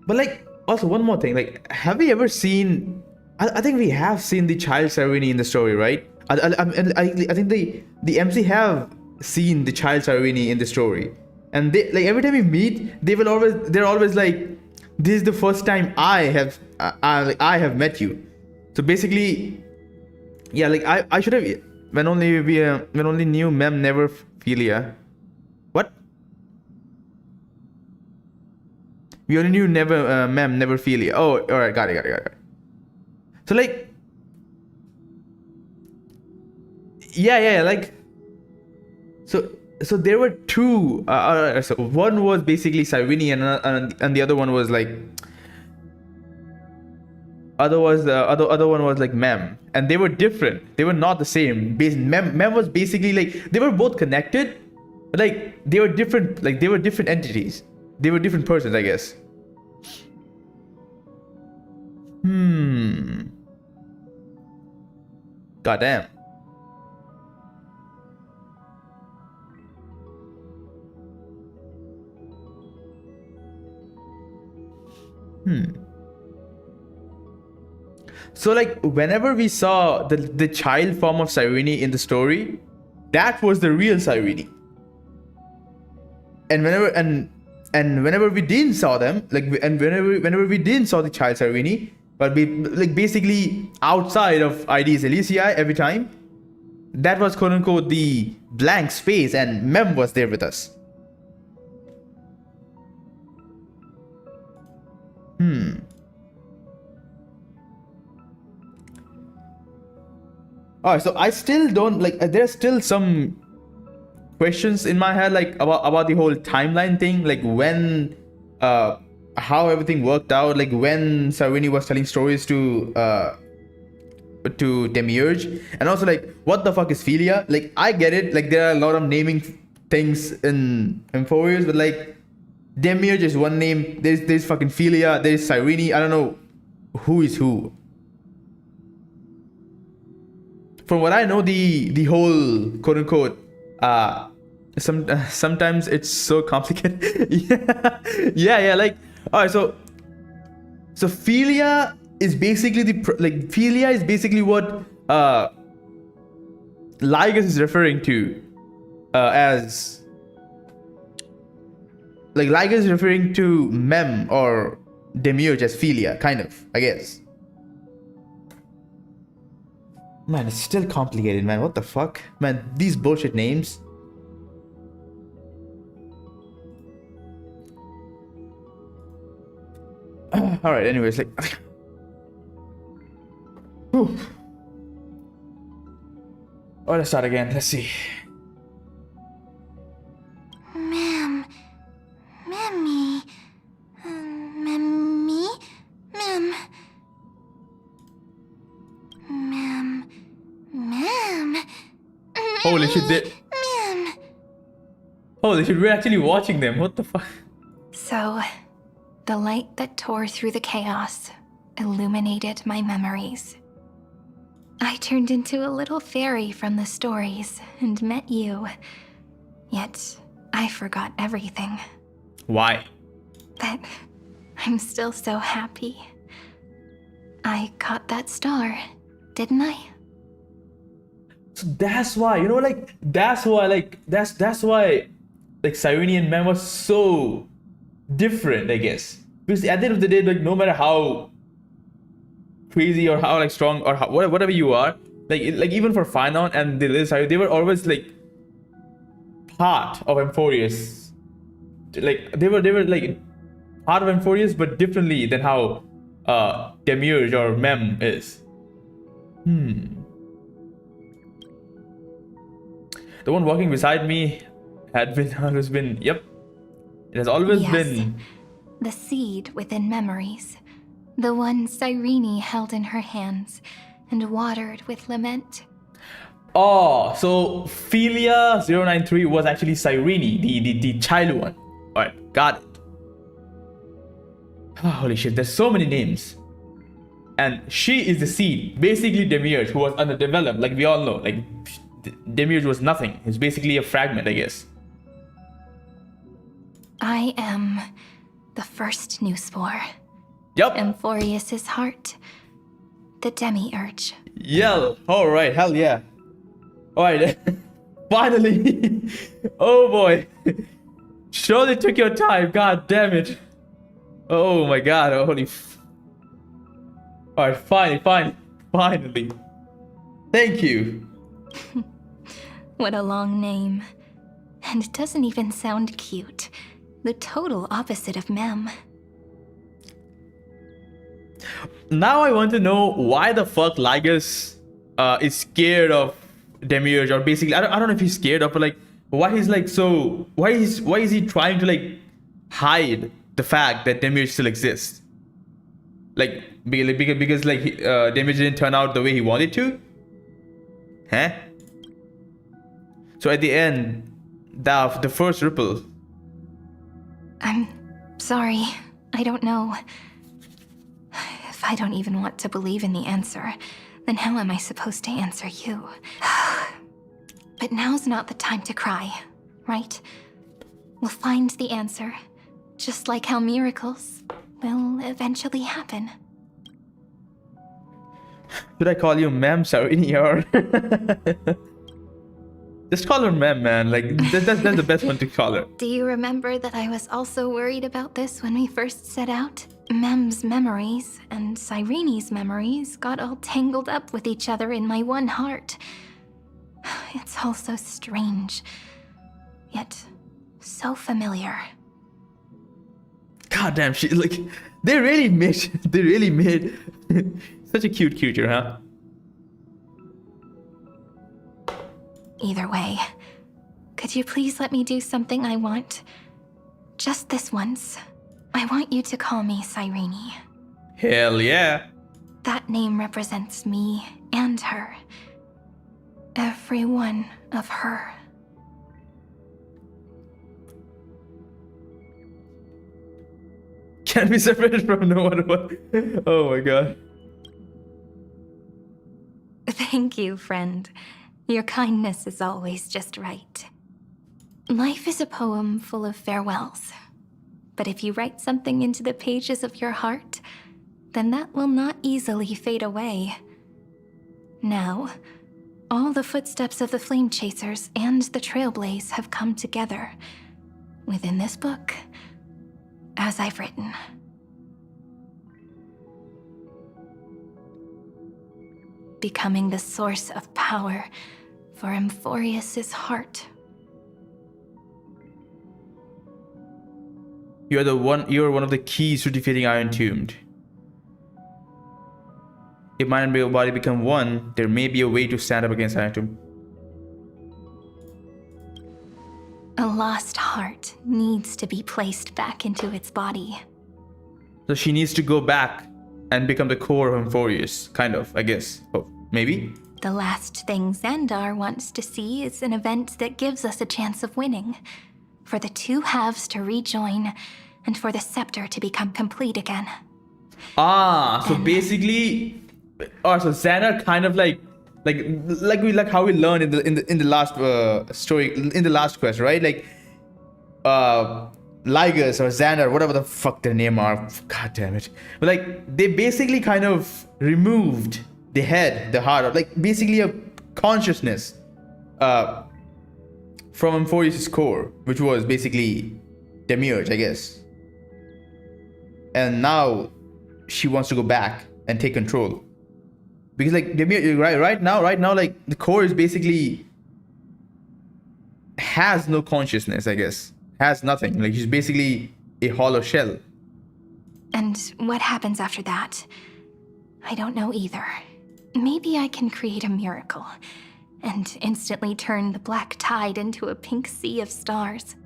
Speaker 1: But like, also one more thing, like, have we ever seen? I think we have seen the child Cyrene in the story, right? I think the MC have seen the child Cyrene in the story, and they, like, every time we meet, they're always like, this is the first time I have met you. So basically, yeah, like I should have, when only knew Mem never Philia. What? We only knew Mem never Philia. Oh, all right, got it. So like, yeah, like, so there were two. So one was basically Cyrene, and the other one was like, other one was like Mem, and they were different. They were not the same. Mem was basically like, they were both connected, But like they were different. Like they were different entities. They were different persons, I guess. Goddamn. So like whenever we saw the child form of Cyrene in the story, that was the real Cyrene. And whenever we didn't saw them, like whenever we didn't saw the child Cyrene, but we like basically outside of ID's Elysiae every time, that was quote unquote the blank space, and Mem was there with us. Alright, so I still don't like. There's still some questions in my head, like about the whole timeline thing, like when, how everything worked out, like when Cyrene was telling stories to Demiurge, and also like what the fuck is Philia? Like I get it, like there are a lot of naming things in Amphoreus, but like Demiurge is one name. There's fucking Philia. There's Cyrene. I don't know who is who. From what I know, the whole quote unquote sometimes it's so complicated. yeah. Like alright, so Philia is basically Philia is basically what Ligus is referring to as. Like Ligus is referring to Mem or Demiurge as Philia, kind of, I guess. Man, it's still complicated, man. What the fuck? Man, these bullshit names. Alright, anyways, like... Whew. Oh, let's start again. Let's see.
Speaker 2: Mem. Memmy. Memmy? Mem. Mem.
Speaker 1: Holy shit, holy shit, we're actually watching them. What the fuck?
Speaker 2: So, the light that tore through the chaos illuminated my memories. I turned into a little fairy from the stories and met you. Yet, I forgot everything.
Speaker 1: Why?
Speaker 2: But I'm still so happy. I caught that star, didn't I?
Speaker 1: So that's why, you know, like that's why like Cyrene and Mem was so different, I guess. Because at the end of the day, like no matter how crazy or how like strong or how, whatever you are, like even for Phanon and they were always like part of Amphoreus. Like they were like part of Amphoreus, but differently than how Demiurge or Mem is. The one walking beside me has been, yep. It has always been.
Speaker 2: The seed within memories. The one Cyrene held in her hands and watered with lament.
Speaker 1: Oh, so Philia 093 was actually Cyrene, the child one. Alright, got it. Oh, holy shit, there's so many names. And she is the seed, basically Demiurge, who was underdeveloped, like we all know. Like Demiurge was nothing. He's basically a fragment, I guess.
Speaker 2: I am the first new spore.
Speaker 1: Yep.
Speaker 2: Amphoreus' heart. The demiurge.
Speaker 1: Yell. Alright, hell yeah. Alright. Finally. Oh boy. Surely took your time. God damn it. Oh my god. Holy Alright, finally. Thank you.
Speaker 2: What a long name. And it doesn't even sound cute. The total opposite of Mem.
Speaker 1: Now I want to know why the fuck Ligus is scared of Demiurge, or basically I don't know if he's scared of, but like why he's like so why is he trying to like hide the fact that Demiurge still exists? Like because like Demiurge didn't turn out the way he wanted to? Huh? So at the end, the first ripple.
Speaker 2: I'm sorry. I don't know. If I don't even want to believe in the answer, then how am I supposed to answer you? But now's not the time to cry, right? We'll find the answer, just like how miracles will eventually happen.
Speaker 1: Should I call you Mem Sarini or just call her Mem, man? Like that's the best one to call her.
Speaker 2: Do you remember that I was also worried about this when we first set out? Mem's memories and Cyreni's memories got all tangled up with each other in my one heart. It's all so strange, yet so familiar.
Speaker 1: God damn, they really made such a cute creature, huh?
Speaker 2: Either way, could you please let me do something I want? Just this once. I want you to call me Cyrene.
Speaker 1: Hell yeah.
Speaker 2: That name represents me and her. Every one of her.
Speaker 1: Can't be separated from no one. Oh my god.
Speaker 2: Thank you, friend. Your kindness is always just right. Life is a poem full of farewells. But if you write something into the pages of your heart, then that will not easily fade away. Now, all the footsteps of the Flame Chasers and the Trailblaze have come together within this book, as I've written. Becoming the source of power for Amphoreus' heart.
Speaker 1: You're one of the keys to defeating Iron Tombed. If mind and body become one, there may be a way to stand up against Iron Tomb.
Speaker 2: A lost heart needs to be placed back into its body.
Speaker 1: So she needs to go back and become the core of Amphoreus, kind of, I guess. Oh, maybe?
Speaker 2: The last thing Xandar wants to see is an event that gives us a chance of winning. For the two halves to rejoin, and for the scepter to become complete again.
Speaker 1: So basically, so Xandar kind of like how we learned in the last story, in the last quest, right? Like Ligus or Xandar, whatever the fuck their name are, god damn it. But like they basically kind of removed the head, the heart, like basically a consciousness from Amphoreus' core, which was basically Demiurge, I guess. And now she wants to go back and take control. Because like Demiurge, right now, like the core is basically has no consciousness, I guess. Has nothing. Like she's basically a hollow shell.
Speaker 2: And what happens after that? I don't know either. Maybe I can create a miracle and instantly turn the black tide into a pink sea of stars.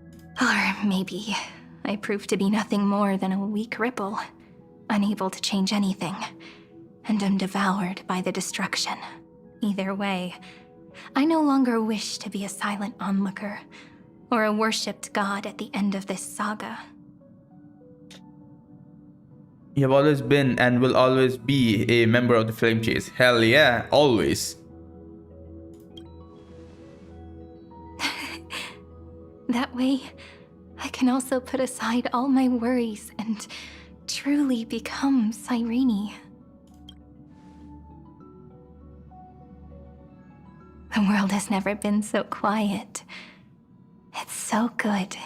Speaker 2: Or maybe I prove to be nothing more than a weak ripple, unable to change anything, and am devoured by the destruction. Either way, I no longer wish to be a silent onlooker or a worshipped god at the end of this saga.
Speaker 1: You have always been and will always be a member of the Flame Chase. Hell yeah, always.
Speaker 2: That way, I can also put aside all my worries and truly become Cyrene. The world has never been so quiet. It's so good.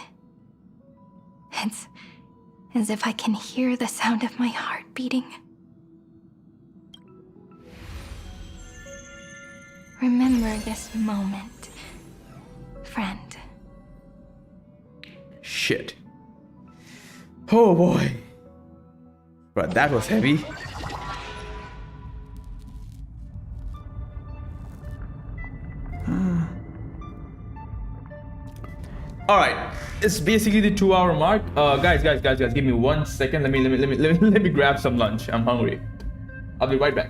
Speaker 2: It's as if I can hear the sound of my heart beating. Remember this moment, friend.
Speaker 1: Shit. Oh boy. But that was heavy. Alright. It's basically the 2-hour mark. Guys, give me 1 second. Let me grab some lunch. I'm hungry. I'll be right back.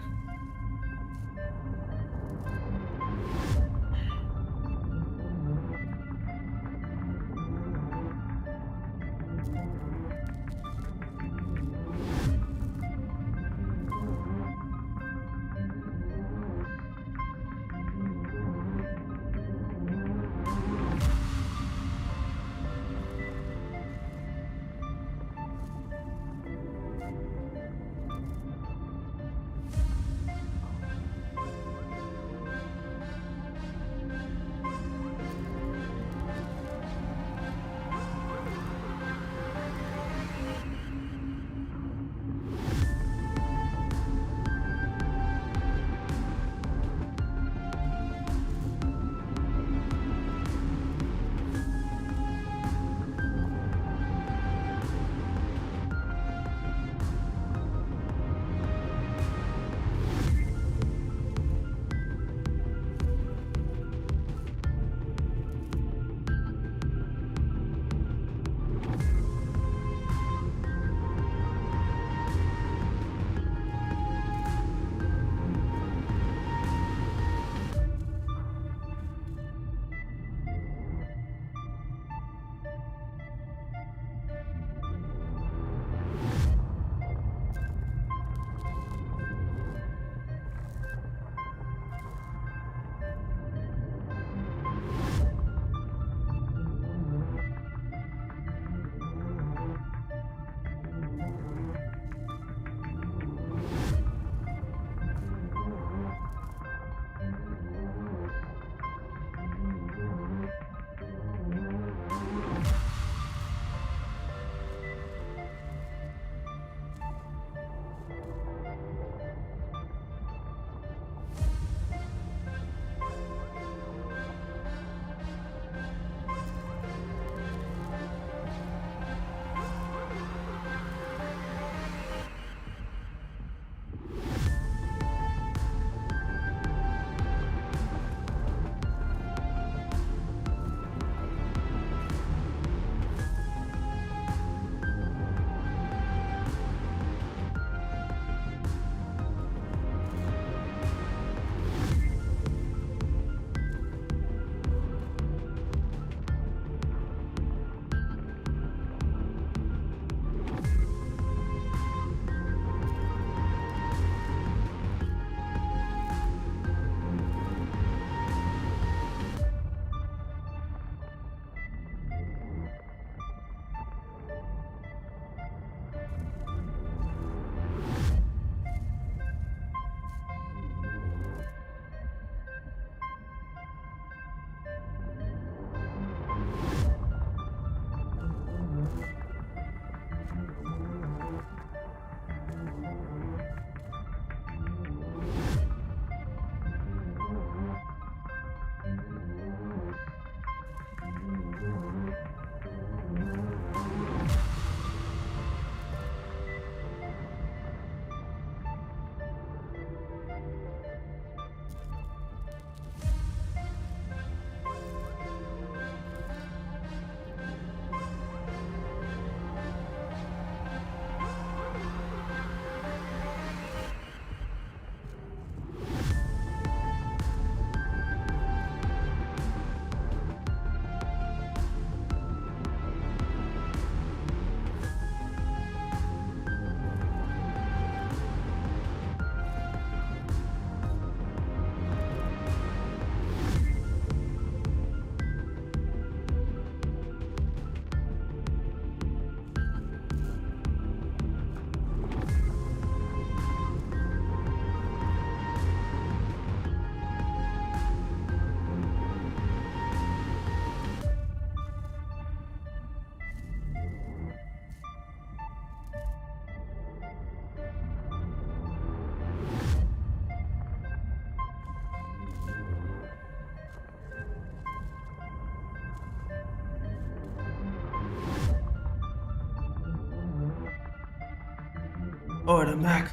Speaker 1: Alright, I'm back.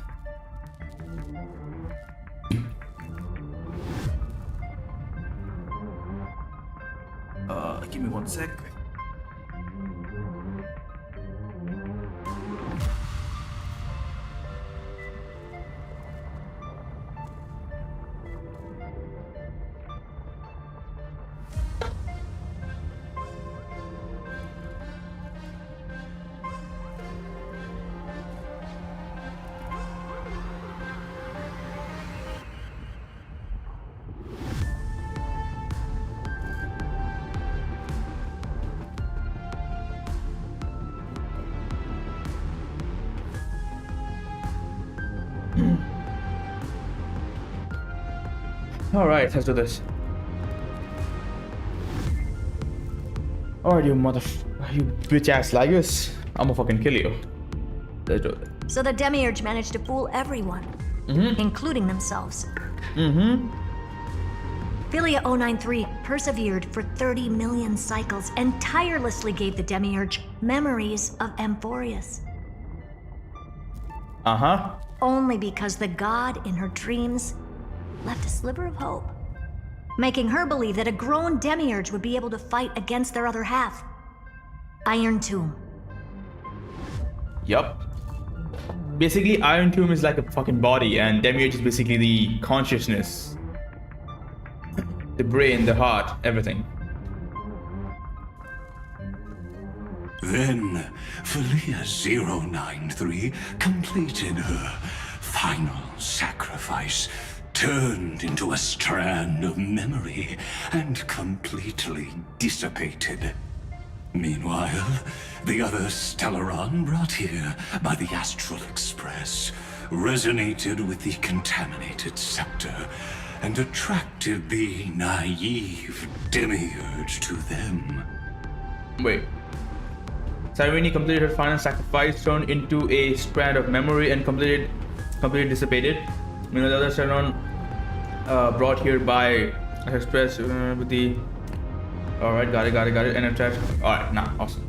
Speaker 1: Give me 1 sec. Alright, let's do this. Alright, you bitch ass Lagus. I'ma fucking kill you. Let's do it.
Speaker 11: So the Demiurge managed to fool everyone, including themselves. Philia 093 persevered for 30 million cycles and tirelessly gave the Demiurge memories of Amphoreus. Only because the god in her dreams left a sliver of hope, making her believe that a grown Demiurge would be able to fight against their other half, Iron Tomb.
Speaker 1: Yup. Basically, Iron Tomb is like a fucking body, and Demiurge is basically the consciousness, the brain, the heart, everything.
Speaker 19: Then, Philia 093 completed her final sacrifice, turned into a strand of memory, and completely dissipated. Meanwhile, the other Stellaron brought here by the Astral Express resonated with the contaminated scepter and attracted the naive Demiurge to them.
Speaker 1: Wait. Cyrene completed her final sacrifice, turned into a strand of memory, and completely dissipated. You know, the other Stellaron brought here by Express with the. Alright, got it, and attached. Alright, nah, awesome.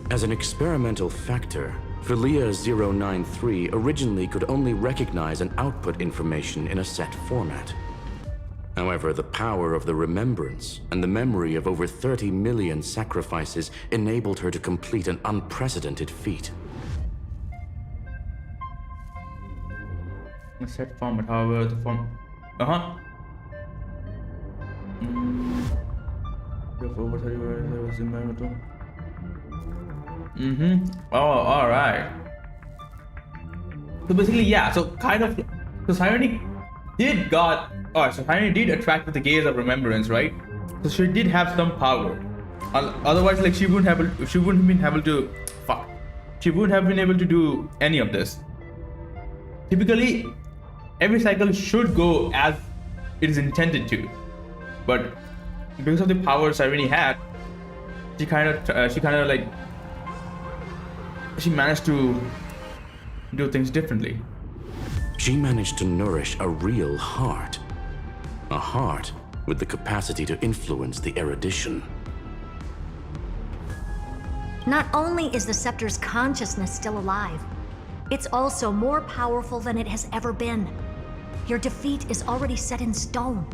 Speaker 14: As an experimental factor, Philia 093 originally could only recognize and output information in a set format. However, the power of the remembrance and the memory of over 30 million sacrifices enabled her to complete an unprecedented feat.
Speaker 1: A set format, however, the form. Over 30 was in Oh, alright. So basically, yeah, so kind of. So Cyrene so Cyrene did attract with the gaze of remembrance, right? So she did have some power. Otherwise, like, she wouldn't have been able to do any of this. Typically, every cycle should go as it is intended to, but because of the power Cyrene had, she managed to do things differently.
Speaker 14: She managed to nourish a real heart. A heart with the capacity to influence the erudition.
Speaker 11: Not only is the scepter's consciousness still alive, it's also more powerful than it has ever been. Your defeat is already set in stone.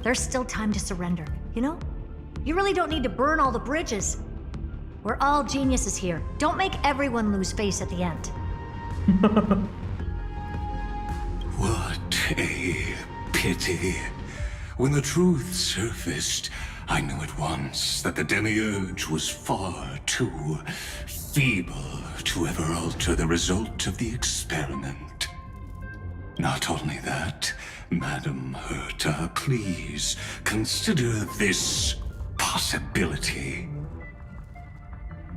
Speaker 11: There's still time to surrender, you know? You really don't need to burn all the bridges. We're all geniuses here. Don't make everyone lose face at the end.
Speaker 19: What a pity. When the truth surfaced, I knew at once that the Demiurge was far too feeble to ever alter the result of the experiment. Not only that, Madam Herta, please consider this possibility.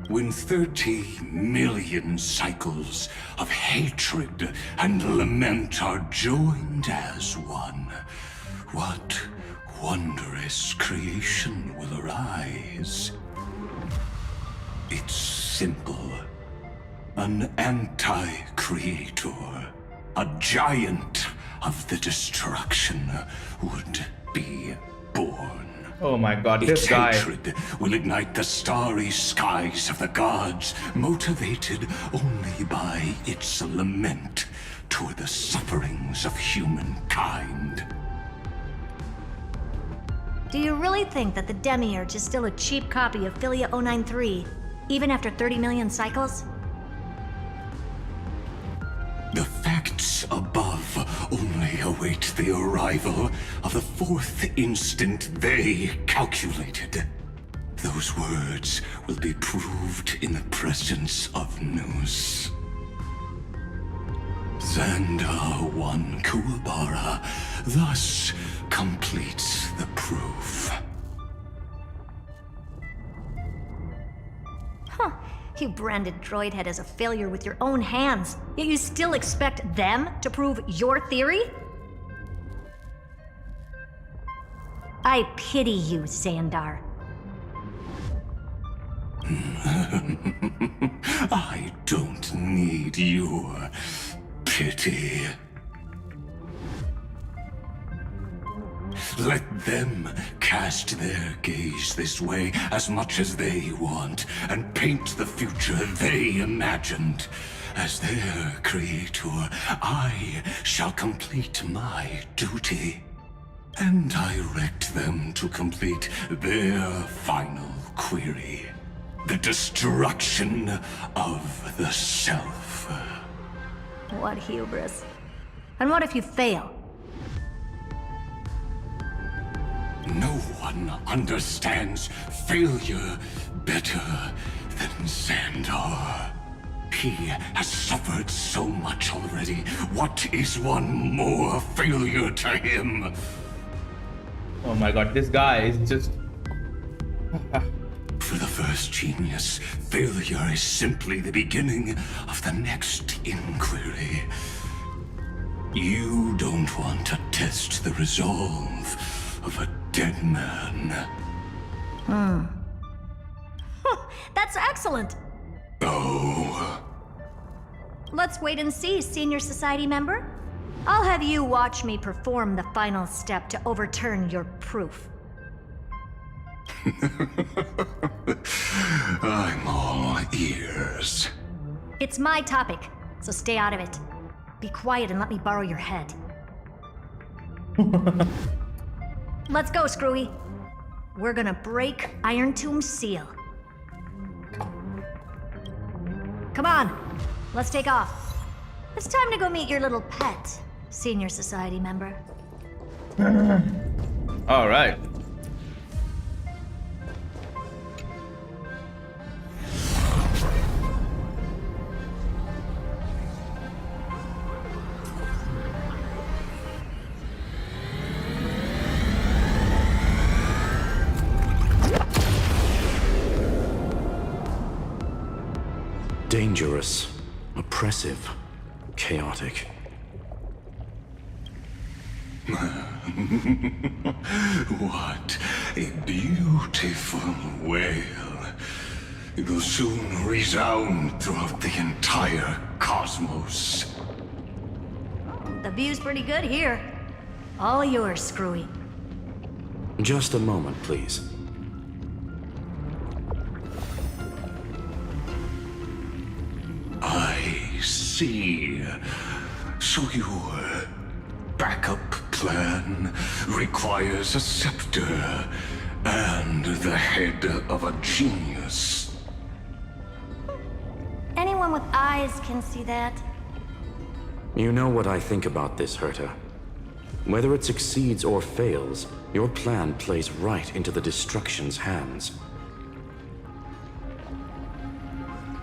Speaker 19: When 30 million cycles of hatred and lament are joined as one, what wondrous creation will arise? It's simple. An anti-creator, a giant of the destruction, would be born.
Speaker 1: Oh my god,
Speaker 19: Its
Speaker 1: this guy.
Speaker 19: hatred will ignite the starry skies of the gods, motivated only by its lament toward the sufferings of humankind.
Speaker 11: Do you really think that the Demiurge is still a cheap copy of Philia 093, even after 30 million cycles?
Speaker 19: The facts above only await the arrival of the fourth instant they calculated. Those words will be proved in the presence of Nous. Xandar 1 Kuwabara thus completes the proof.
Speaker 11: Huh. You branded Droidhead as a failure with your own hands, yet you still expect them to prove your theory? I pity you, Xandar.
Speaker 19: I don't need your pity. Let them cast their gaze this way as much as they want, and paint the future they imagined. As their creator, I shall complete my duty, and direct them to complete their final query. The destruction of the self.
Speaker 11: What hubris. And what if you fail?
Speaker 19: No one understands failure better than Xandar. He has suffered so much already. What is one more failure to him?
Speaker 1: Oh my god, this guy is just...
Speaker 19: For the first genius, failure is simply the beginning of the next inquiry. You don't want to test the resolve of a dead man.
Speaker 11: That's excellent.
Speaker 19: Oh.
Speaker 11: Let's wait and see, Senior Society member. I'll have you watch me perform the final step to overturn your proof.
Speaker 19: I'm all ears.
Speaker 11: It's my topic, so stay out of it. Be quiet and let me borrow your head. Let's go, Screwy. We're gonna break Iron Tomb's seal. Come on, let's take off. It's time to go meet your little pet, Senior Society member.
Speaker 1: All right.
Speaker 14: Dangerous, oppressive, chaotic.
Speaker 19: What a beautiful wail. It will soon resound throughout the entire cosmos.
Speaker 11: The view's pretty good here. All yours, Screwy.
Speaker 14: Just a moment, please.
Speaker 19: I see. So your backup plan requires a scepter and the head of a genius.
Speaker 11: Anyone with eyes can see that.
Speaker 14: You know what I think about this, Herta. Whether it succeeds or fails, your plan plays right into the Destruction's hands.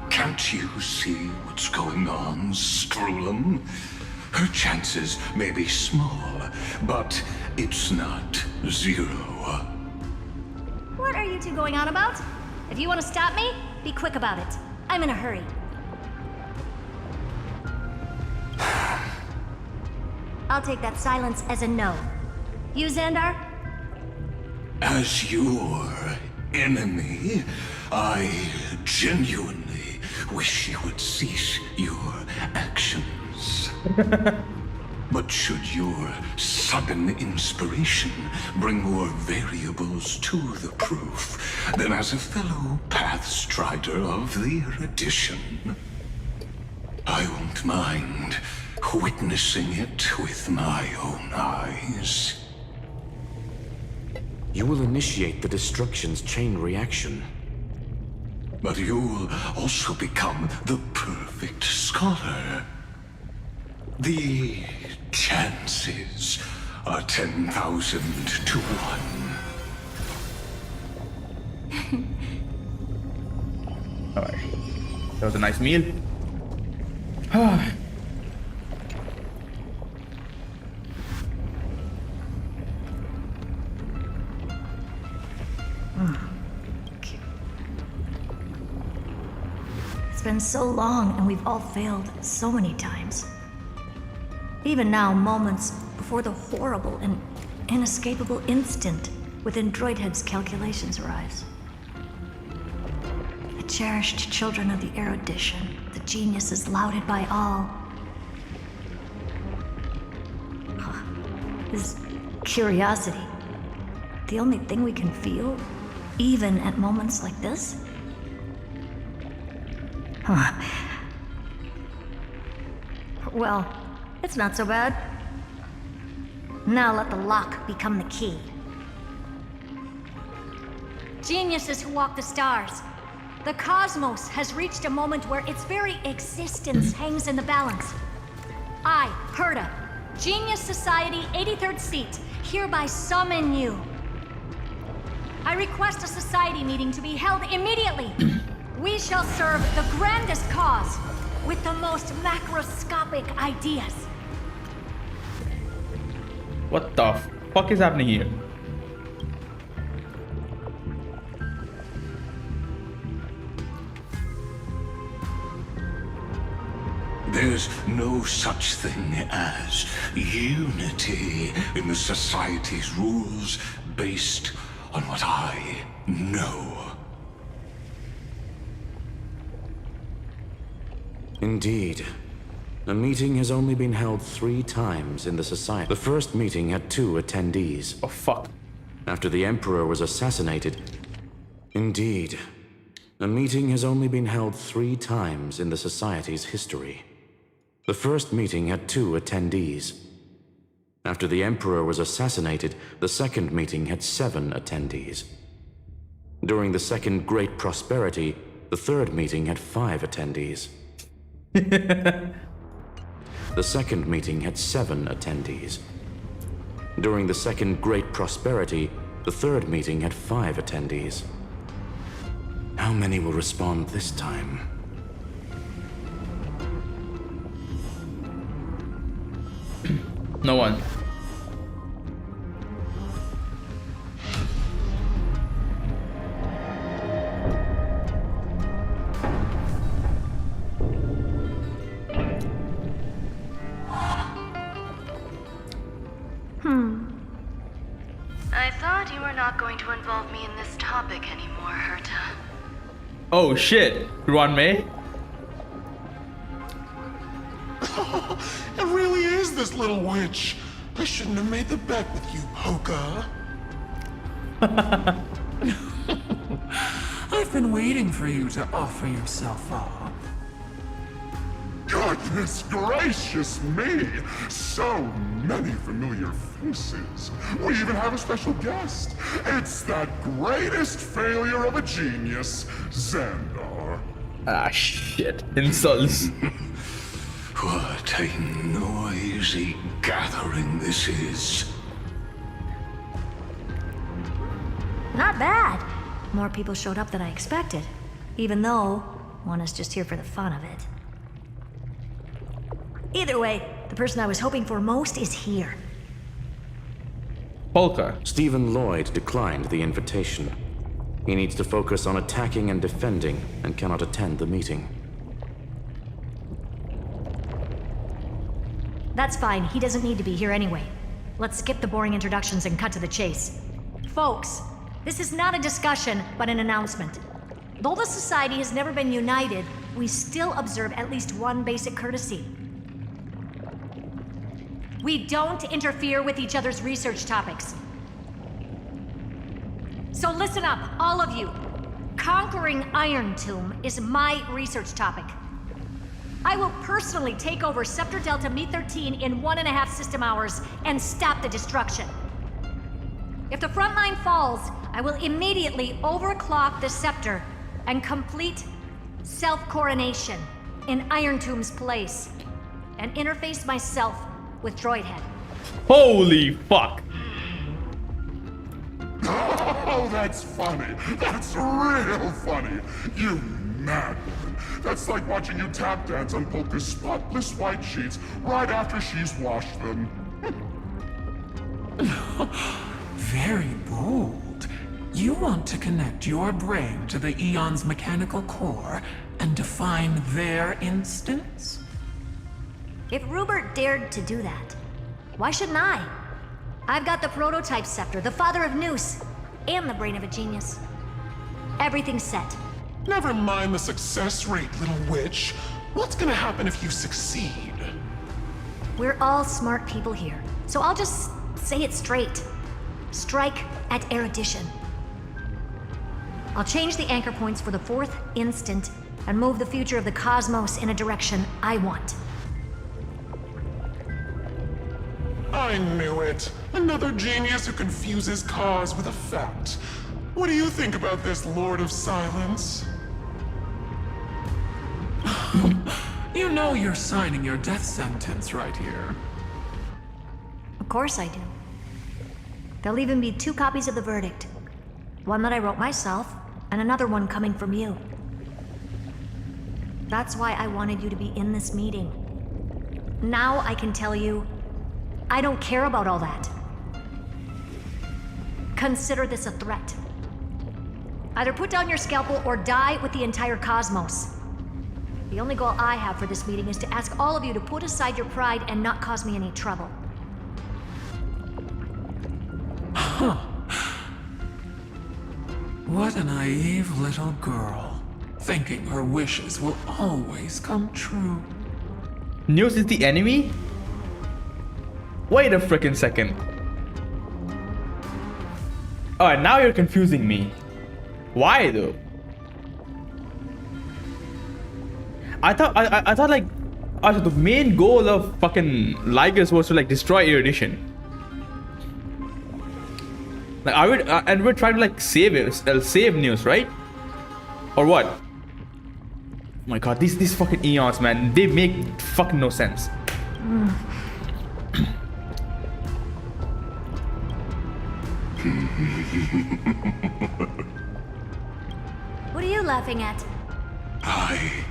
Speaker 19: Can't you see what's going on, Strulum? Her chances may be small, but it's not zero.
Speaker 11: What are you two going on about? If you want to stop me, be quick about it. I'm in a hurry. I'll take that silence as a no. You, Xandar?
Speaker 19: As your enemy, I genuinely wish you would cease your actions. But should your sudden inspiration bring more variables to the proof, then as a fellow Pathstrider of the erudition, I won't mind witnessing it with my own eyes.
Speaker 14: You will initiate the destruction's chain reaction.
Speaker 19: But you'll also become the perfect scholar. The chances are 10,000 to 1.
Speaker 1: Alright. That was a nice meal.
Speaker 11: It's been so long, and we've all failed so many times. Even now, moments before the horrible and inescapable instant within Droidhead's calculations arrives. The cherished children of the erudition, the geniuses lauded by all. Is curiosity the only thing we can feel, even at moments like this? Well, it's not so bad. Now let the lock become the key. Geniuses who walk the stars. The cosmos has reached a moment where its very existence hangs in the balance. I, Herta, Genius Society 83rd seat, hereby summon you. I request a society meeting to be held immediately. We shall serve the grandest cause with the most macroscopic ideas.
Speaker 1: What the fuck is happening here?
Speaker 19: There's no such thing as unity in the Society's rules based on what I know.
Speaker 14: Indeed. A meeting has only been held 3 times in the Society. The first meeting had 2 attendees.
Speaker 1: Oh, fuck.
Speaker 14: After the Emperor was assassinated. Indeed. A meeting has only been held 3 times in the Society's history. The first meeting had 2 attendees. After the Emperor was assassinated, the second meeting had 7 attendees. During the Second Great Prosperity, the third meeting had 5 attendees. The second meeting had 7 attendees. During the Second Great Prosperity, the third meeting had 5 attendees. How many will respond this time?
Speaker 1: No one.
Speaker 8: I thought you were not going to involve me in this topic anymore, Herta.
Speaker 1: Oh shit, Ruan Mei?
Speaker 22: It really is this little witch. I shouldn't have made the bet with you, Poka.
Speaker 7: I've been waiting for you to offer yourself up.
Speaker 22: Goodness gracious me! So many familiar faces. We even have a special guest. It's that greatest failure of a genius, Xandar.
Speaker 1: Ah, shit. Insults.
Speaker 19: What a noisy gathering this is.
Speaker 11: Not bad. More people showed up than I expected. Even though one is just here for the fun of it. Either way, the person I was hoping for most is here.
Speaker 1: Polka.
Speaker 14: Stephen Lloyd declined the invitation. He needs to focus on attacking and defending and cannot attend the meeting.
Speaker 11: That's fine, he doesn't need to be here anyway. Let's skip the boring introductions and cut to the chase. Folks, this is not a discussion, but an announcement. Though the Society has never been united, we still observe at least one basic courtesy. We don't interfere with each other's research topics. So listen up, all of you. Conquering Iron Tomb is my research topic. I will personally take over Scepter Delta Me-13 in 1.5 system hours and stop the destruction. If the front line falls, I will immediately overclock the Scepter and complete self-coronation in Iron Tomb's place, and interface myself with Droidhead.
Speaker 1: Holy fuck!
Speaker 22: Oh, that's funny. That's real funny. You madman. That's like watching you tap dance on Polka's spotless white sheets right after she's washed them.
Speaker 7: Very bold. You want to connect your brain to the Eon's mechanical core and define their instance?
Speaker 11: If Rupert dared to do that, why shouldn't I? I've got the prototype scepter, the father of Noose, and the brain of a genius. Everything's set.
Speaker 22: Never mind the success rate, little witch. What's gonna happen if you succeed?
Speaker 11: We're all smart people here, so I'll just say it straight. Strike at erudition. I'll change the anchor points for the 4th instant and move the future of the cosmos in a direction I want.
Speaker 22: I knew it. Another genius who confuses cause with effect. What do you think about this, Lord of Silence?
Speaker 7: You know you're signing your death sentence right here.
Speaker 11: Of course I do. There'll even be 2 copies of the verdict. One that I wrote myself, and another one coming from you. That's why I wanted you to be in this meeting. Now I can tell you, I don't care about all that. Consider this a threat. Either put down your scalpel or die with the entire cosmos. The only goal I have for this meeting is to ask all of you to put aside your pride and not cause me any trouble.
Speaker 7: Huh. What a naive little girl, thinking her wishes will always come true.
Speaker 1: News is the enemy? Wait a frickin' second. Alright, now you're confusing me. Why though? I thought like the main goal of fucking Ligus was to like destroy Erudition. Like and we're trying to like save it, save News, right? Or what? Oh my god, these fucking Eons, man, they make fucking no sense.
Speaker 11: What are you laughing at?
Speaker 19: I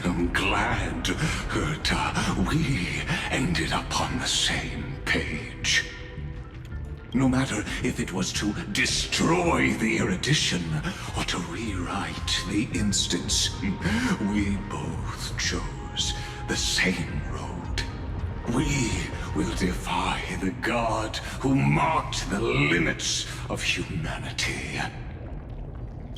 Speaker 19: am glad that we ended up on the same page. No matter if it was to destroy the erudition or to rewrite the instance, we both chose the same road. We will defy the god who marked the limits of humanity.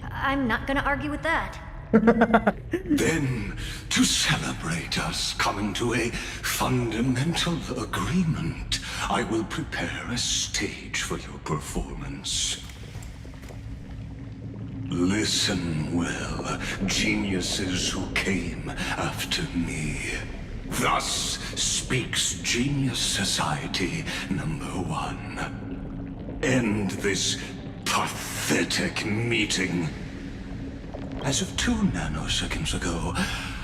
Speaker 11: I'm not gonna argue with that.
Speaker 19: Then, to celebrate us coming to a fundamental agreement, I will prepare a stage for your performance. Listen well, geniuses who came after me. Thus speaks Genius Society #1. End this pathetic meeting. As of 2 nanoseconds ago,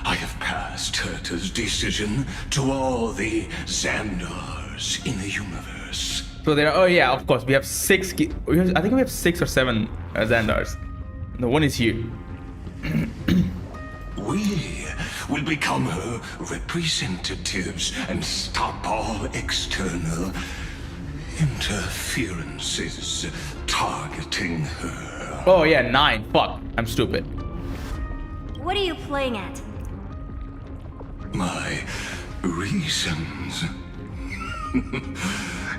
Speaker 19: I have passed Herta's decision to all the Xandars in the universe.
Speaker 1: So there are, oh yeah, of course, we have 6, I think we have 6 or 7 Xandars. The one is here.
Speaker 19: We will become her representatives and stop all external interferences targeting her.
Speaker 1: Oh yeah, 9. Fuck, I'm stupid.
Speaker 11: What are you playing at?
Speaker 19: My reasons.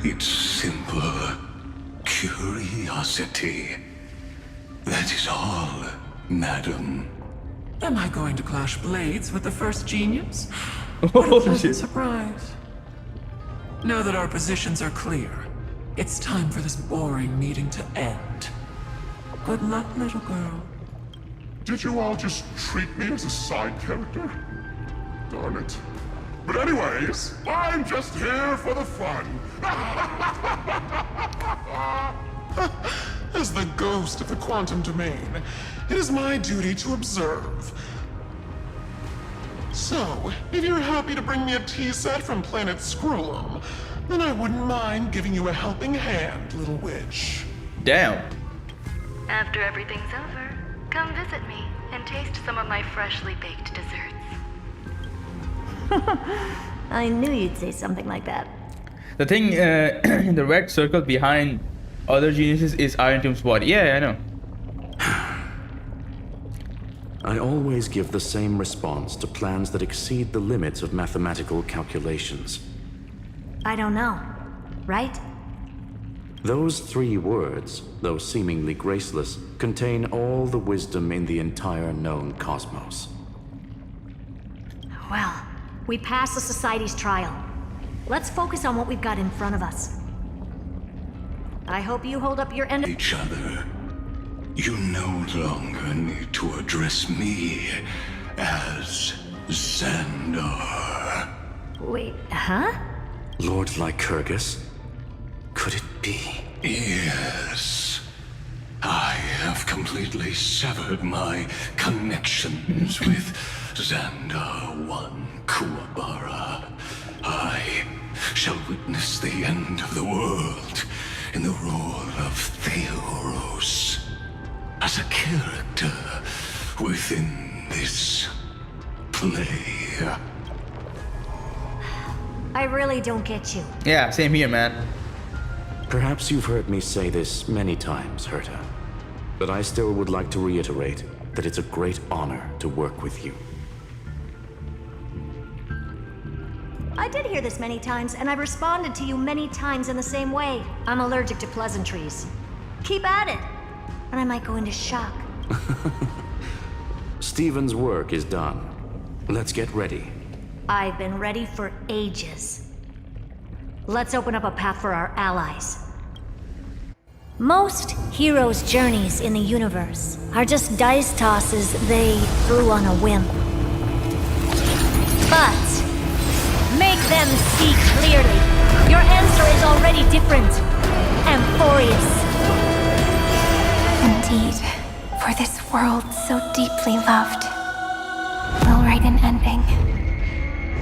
Speaker 19: It's simple curiosity. That is all, madam.
Speaker 7: Am I going to clash blades with the first genius?
Speaker 1: Oh,
Speaker 7: What a pleasant
Speaker 1: shit.
Speaker 7: surprise. Now that our positions are clear, it's time for this boring meeting to end. Good luck, little girl.
Speaker 22: Did you all just treat me as a side character? Darn it. But anyways, I'm just here for the fun.
Speaker 19: As the ghost of the quantum domain, it is my duty to observe. So, if you're happy to bring me a tea set from planet Scrollum, then I wouldn't mind giving you a helping hand, little witch.
Speaker 1: Damn.
Speaker 8: After everything's over, come visit me and taste some of my freshly baked desserts.
Speaker 11: I knew you'd say something like that.
Speaker 1: The thing in the red circle behind other geniuses is Iron Tomb's body. Yeah, I know.
Speaker 14: I always give the same response to plans that exceed the limits of mathematical calculations.
Speaker 11: I don't know, right?
Speaker 14: Those 3 words, though seemingly graceless, contain all the wisdom in the entire known cosmos.
Speaker 11: Well, we passed the Society's trial. Let's focus on what we've got in front of us. I hope you hold up your end of
Speaker 19: each other. You no longer need to address me as Xandar.
Speaker 11: Wait, huh?
Speaker 14: Lord Lycurgus? Could it be?
Speaker 19: Yes. I have completely severed my connections with Xandar I Kuwabara. I shall witness the end of the world in the role of Theoros. As a character within this play.
Speaker 11: I really don't get you.
Speaker 1: Yeah, same here, man.
Speaker 14: Perhaps you've heard me say this many times, Herta, but I still would like to reiterate that it's a great honor to work with you.
Speaker 11: I did hear this many times, and I've responded to you many times in the same way. I'm allergic to pleasantries. Keep at it, and I might go into shock.
Speaker 14: Stephen's work is done. Let's get ready.
Speaker 11: I've been ready for ages. Let's open up a path for our allies. Most heroes' journeys in the universe are just dice tosses they threw on a whim. But make them see clearly. Your answer is already different. Amphoreus.
Speaker 2: Indeed, for this world so deeply loved, we'll write an ending,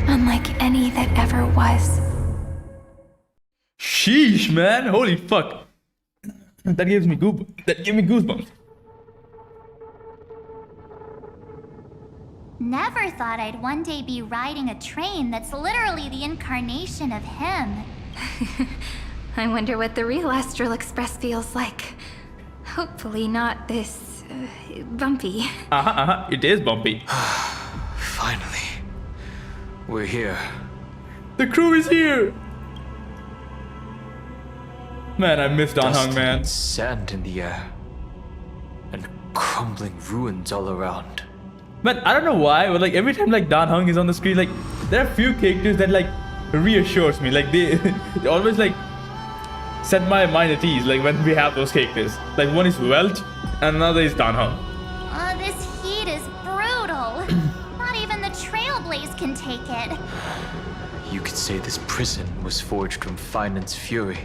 Speaker 2: unlike any that ever was.
Speaker 1: Sheesh, man. Holy fuck. That gave me goosebumps.
Speaker 4: Never thought I'd one day be riding a train that's literally the incarnation of him.
Speaker 2: I wonder what the real Astral Express feels like. Hopefully not this bumpy.
Speaker 1: It is bumpy.
Speaker 3: Finally. We're here.
Speaker 1: The crew is here. Man, I miss Dan Heng,
Speaker 3: Dust
Speaker 1: man.
Speaker 3: and sand in the air. And crumbling ruins all around.
Speaker 1: Man, I don't know why, but like every time like Dan Heng is on the screen, like there are few characters that like reassures me. Like they always like set my mind at ease. Like when we have those characters. Like one is Welt and another is Dan Heng.
Speaker 4: This heat is brutal. Not even the Trailblaze can take it.
Speaker 3: You could say this prison was forged from Finance fury.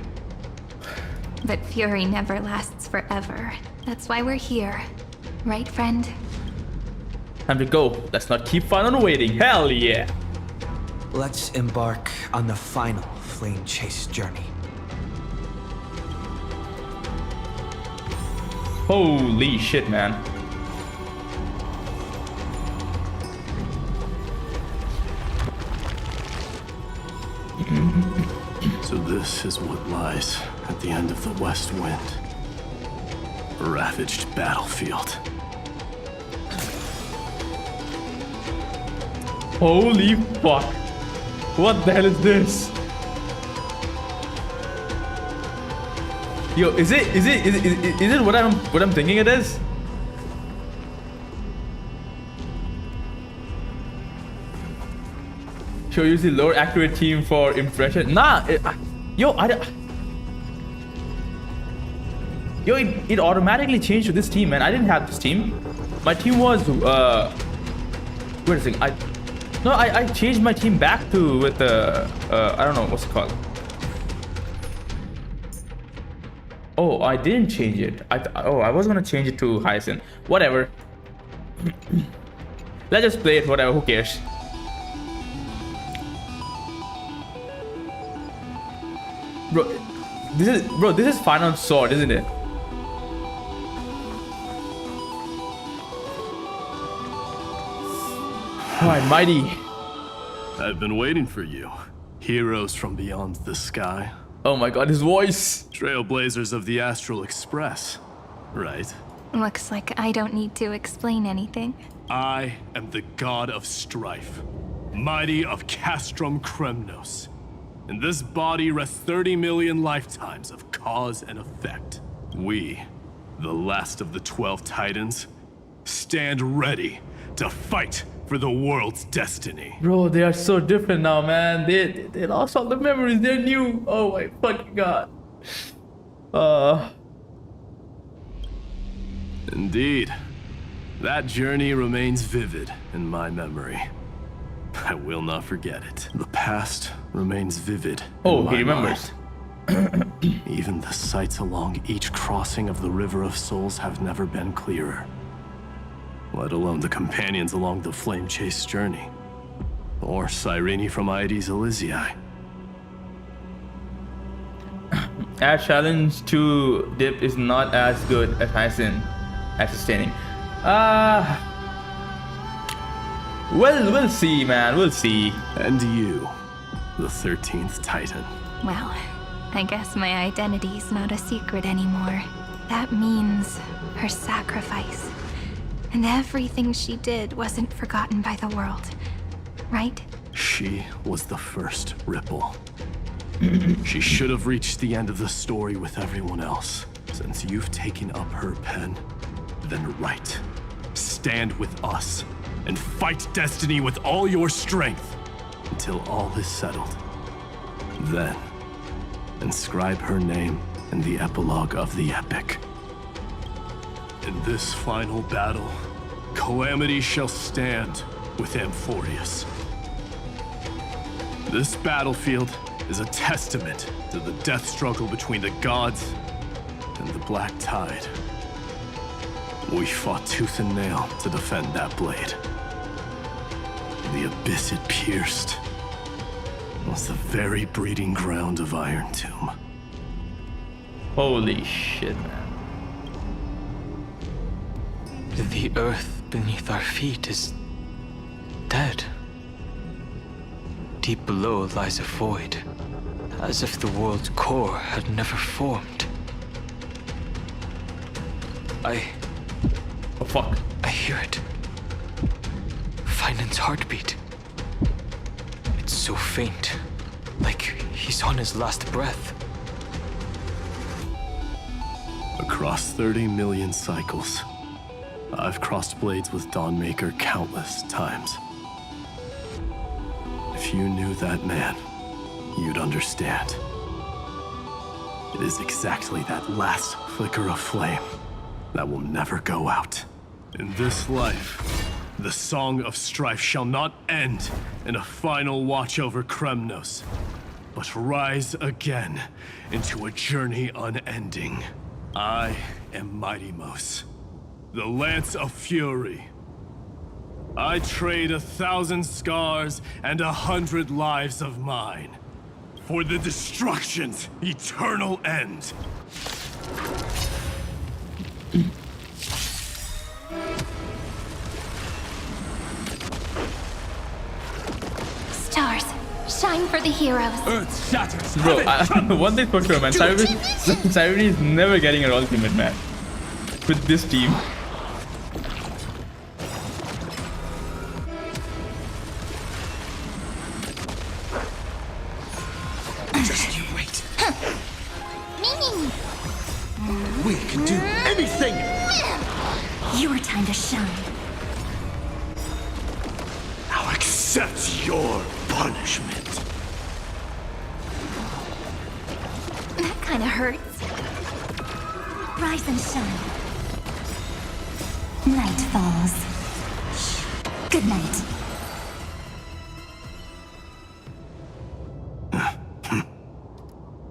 Speaker 2: But fury never lasts forever. That's why we're here. Right, friend?
Speaker 1: Time to go. Let's not keep fun on waiting. Hell yeah.
Speaker 3: Let's embark on the final flame chase journey.
Speaker 1: Holy shit, man.
Speaker 10: So this is what lies at the end of the West Wind. A ravaged battlefield.
Speaker 1: Holy fuck. What the hell is this? Yo, is it what I'm thinking it is? Sure, use the lower accurate team for impression. Nah, it automatically changed to this team, man. I didn't have this team. My team was wait a second. I changed my team back to with the I don't know what's it called. Oh, I didn't change it. I was gonna change it to Hyacinth. Whatever. Let's just play it. Whatever. Who cares? Bro, this is final sword, isn't it? Alright, mighty.
Speaker 16: I've been waiting for you. Heroes from beyond the sky.
Speaker 1: Oh my god, his voice.
Speaker 16: Trailblazers of the Astral Express, right?
Speaker 2: Looks like I don't need to explain anything.
Speaker 16: I am the god of strife, mighty of Castrum Kremnos. In this body rests 30 million lifetimes of cause and effect. We, the last of the 12 Titans, stand ready to fight for the world's destiny.
Speaker 1: Bro, they are so different now, man. They lost all the memories. They're new. Oh my fucking god.
Speaker 16: Indeed. That journey remains vivid in my memory. I will not forget it. The past remains vivid.
Speaker 1: Oh, he remembers.
Speaker 16: Even the sights along each crossing of the River of Souls have never been clearer. Let alone the companions along the Flame Chase journey. Or Cyrene from Aedes Elysiae.
Speaker 1: As challenge to dip is not as good as Hyacinth at sustaining. Well, we'll see, man. We'll see.
Speaker 16: And you, the 13th Titan.
Speaker 2: Well, I guess my identity's not a secret anymore. That means her sacrifice. And everything she did wasn't forgotten by the world, right?
Speaker 16: She was the first Ripple. She should have reached the end of the story with everyone else. Since you've taken up her pen, then write. Stand with us and fight destiny with all your strength until all is settled. Then, inscribe her name in the epilogue of the epic. In this final battle, Calamity shall stand with Amphoreus. This battlefield is a testament to the death struggle between the gods and the Black Tide. We fought tooth and nail to defend that blade. The abyss it pierced was the very breeding ground of Iron Tomb.
Speaker 1: Holy shit, man.
Speaker 17: The earth beneath our feet is dead. Deep below lies a void, as if the world's core had never formed.
Speaker 1: Oh fuck.
Speaker 17: I hear it. Finan's heartbeat. It's so faint, like he's on his last breath.
Speaker 16: Across 30 million cycles, I've crossed blades with Dawnmaker countless times. If you knew that man, you'd understand. It is exactly that last flicker of flame that will never go out. In this life, the song of strife shall not end in a final watch over Kremnos, but rise again into a journey unending. I am Mighty Mos, the Lance of Fury. I trade 1,000 scars and 100 lives of mine for the destruction's eternal end.
Speaker 2: Stars, shine for the heroes.
Speaker 1: Earth shatters. Bro, one thing for sure, man. Cyrene is never getting an ultimate, man. With this team.
Speaker 19: Just you wait. We can do anything!
Speaker 11: Your time to shine.
Speaker 16: Now accept your
Speaker 9: punishment.
Speaker 2: That kind of hurts. Rise and shine. Night falls. Good night.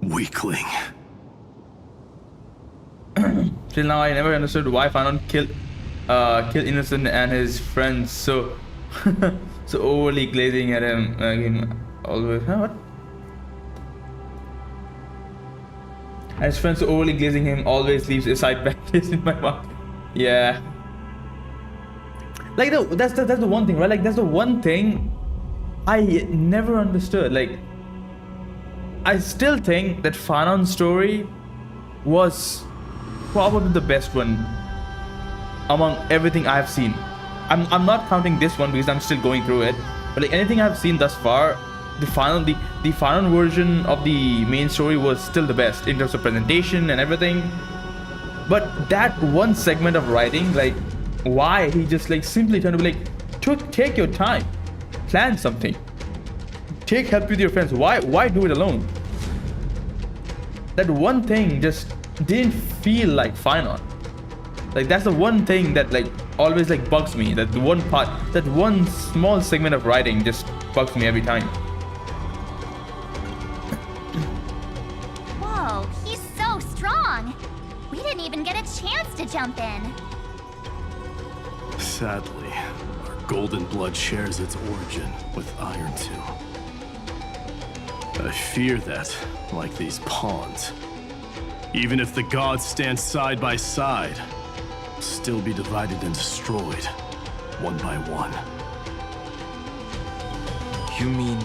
Speaker 16: Weakling.
Speaker 1: Till now, I never understood why Fanon killed Innocent and his friends so so overly glazing at him. Always, huh, what? And his friends so overly glazing him always leaves a side bad taste in my mouth. Yeah. Like that's the one thing, right? Like that's the one thing I never understood. Like I still think that Fanon's story was probably the best one among everything I've seen. I'm not counting this one because I'm still going through it. But like anything I've seen thus far, the final version of the main story was still the best in terms of presentation and everything. But that one segment of writing, like why he just like simply turned to be like, take your time, plan something, take help with your friends. Why do it alone? That one thing just didn't feel like Fanon. Like that's the one thing that like always like bugs me. That one part, that one small segment of writing just bugs me every time.
Speaker 4: Whoa, he's so strong. We didn't even get a chance to jump in.
Speaker 16: Sadly, our golden blood shares its origin with Iron 2. I fear that, like these pawns, even if the gods stand side by side, will still be divided and destroyed, one by one.
Speaker 17: You mean...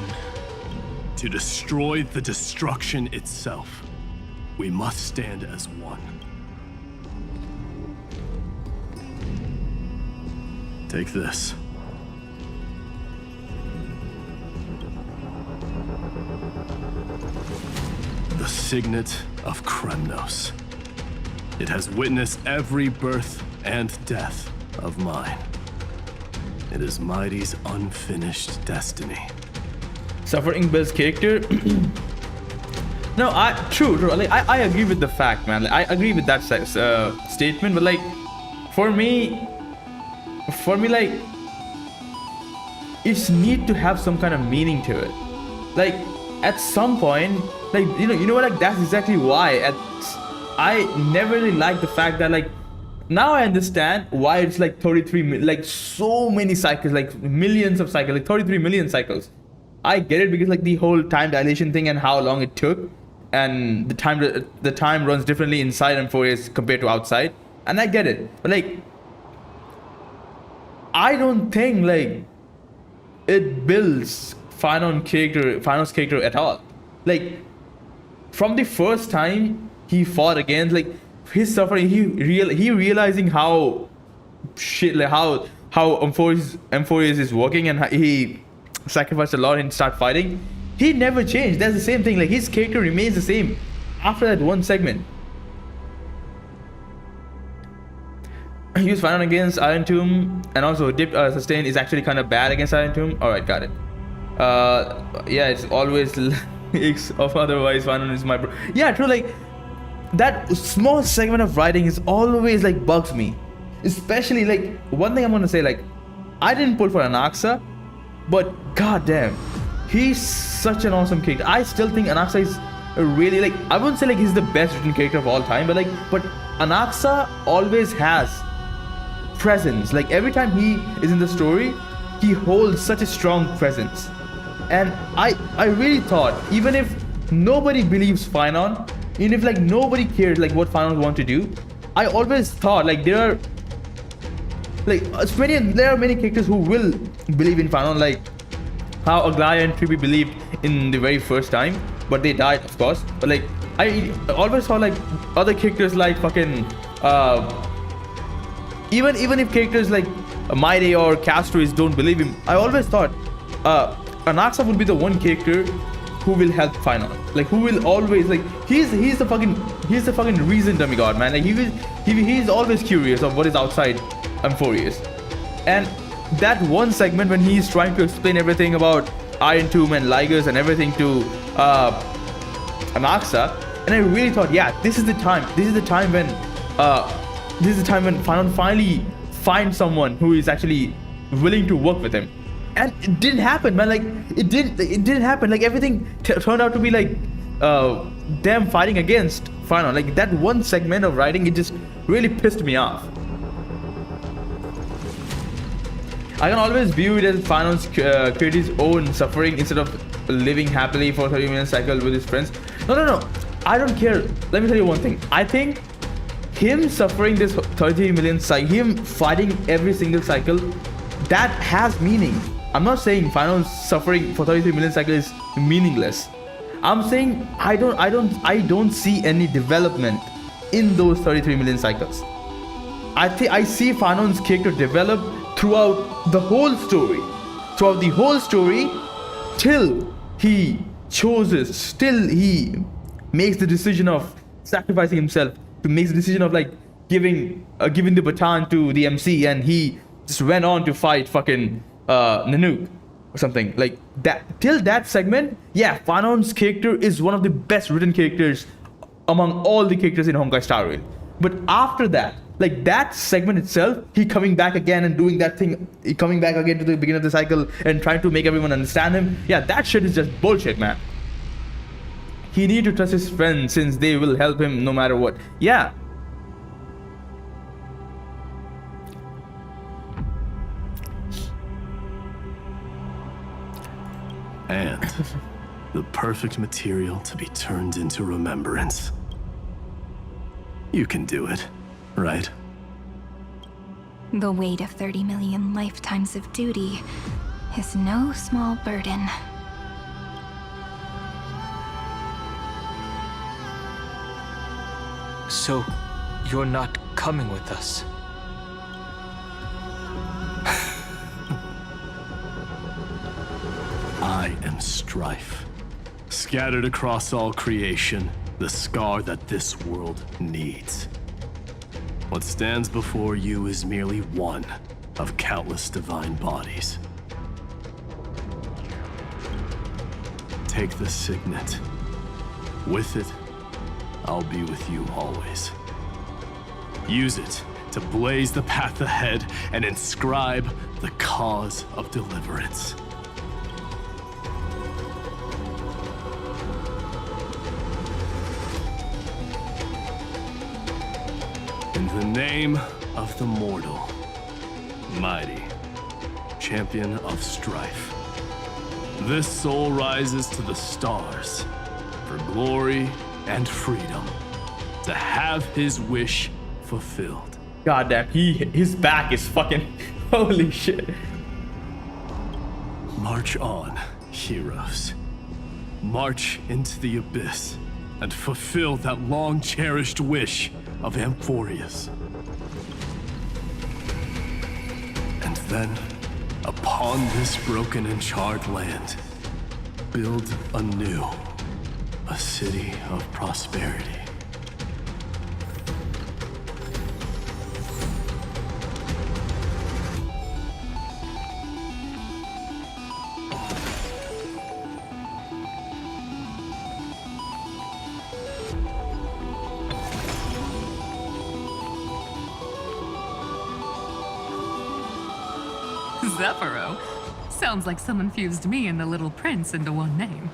Speaker 16: To destroy the destruction itself, we must stand as one. Take this. The signet of Kremnos. It has witnessed every birth and death of mine. It is Mighty's unfinished destiny.
Speaker 1: Suffering builds character. No, true. Like, I agree with the fact, man. Like, I agree with that statement, but like, for me, like, it's need to have some kind of meaning to it. Like, at some point, like, you know what? Like, that's exactly why. I never really liked the fact that, like, now I understand why it's like 33, like, so many cycles, like millions of cycles, like 33 million cycles. I get it because like the whole time dilation thing and how long it took, and the time runs differently inside Amphoreus compared to outside, and I get it. But like, I don't think like it builds Fanon's character at all. Like, from the first time he fought against, like, his suffering, he realizing how shit, like how Amphoreus is working, and how he sacrificed a lot and start fighting. He never changed. That's the same thing. Like, his character remains the same after that one segment. Use Fanon against Iron Tomb, and also Dip Sustain is actually kind of bad against Iron Tomb. Alright, got it. Yeah, it's always leaks of otherwise Fanon is my bro. Yeah, true. Like, that small segment of writing is always like bugs me. Especially like, one thing I'm gonna say, like, I didn't pull for Anaxa, but goddamn, he's such an awesome character. I still think Anaxa is a really, like, I wouldn't say like he's the best written character of all time, but Anaxa always has presence. Like, every time he is in the story, he holds such a strong presence. And I really thought, even if nobody believes Fanon, even if like nobody cares like what Fanon want to do, I always thought like there are many characters who will believe in Fanon, like how Aglaya and Trippy believed in the very first time, but they died, of course. But like, I always thought like other characters like fucking even if characters like Mighty or Castrois don't believe him, I always thought Anaxa would be the one character who will help Fanon. Like, who will always, like, he's the fucking reason demigod, man. Like, he's always curious of what is outside Amphoreus. And that one segment when he's trying to explain everything about Iron Tomb and Ligers and everything to Anaxa, and I really thought, yeah, this is the time. This is the time when Fanon finally finds someone who is actually willing to work with him. And it didn't happen, man. Like it didn't happen. Like everything turned out to be like them fighting against Fanon. Like that one segment of writing, it just really pissed me off. I can always view it as Fanon's created his own suffering instead of living happily for 30 million cycle with his friends. No. I don't care. Let me tell you one thing. I think him suffering this 33 million cycle, him fighting every single cycle, that has meaning. I'm not saying Fanon's suffering for 33 million cycle is meaningless. I'm saying I don't see any development in those 33 million cycles. I see Fanon's character develop throughout the whole story. Throughout the whole story, till he makes the decision of sacrificing himself, to make the decision of like giving the baton to the MC, and he just went on to fight fucking Nanook or something like that. Till that segment, yeah, Fanon's character is one of the best written characters among all the characters in Honkai Star Rail. But after that, like that segment itself, he coming back again and doing that thing, he coming back again to the beginning of the cycle and trying to make everyone understand him. Yeah, that shit is just bullshit, man. He need to trust his friends since they will help him no matter what. Yeah.
Speaker 16: And the perfect material to be turned into remembrance. You can do it, right?
Speaker 2: The weight of 30 million lifetimes of duty is no small burden.
Speaker 17: So, you're not coming with us?
Speaker 16: I am strife. Scattered across all creation, the scar that this world needs. What stands before you is merely one of countless divine bodies. Take the signet. With it, I'll be with you always. Use it to blaze the path ahead and inscribe the cause of deliverance. In the name of the mortal, mighty, champion of strife, this soul rises to the stars for glory and freedom, to have his wish fulfilled.
Speaker 1: Goddamn, his back is fucking holy shit.
Speaker 16: March on, heroes. March into the abyss and fulfill that long-cherished wish of Amphoreus. And then, upon this broken and charred land, build anew a city of prosperity.
Speaker 9: Zephyro. Sounds like someone fused me and the Little Prince into one name.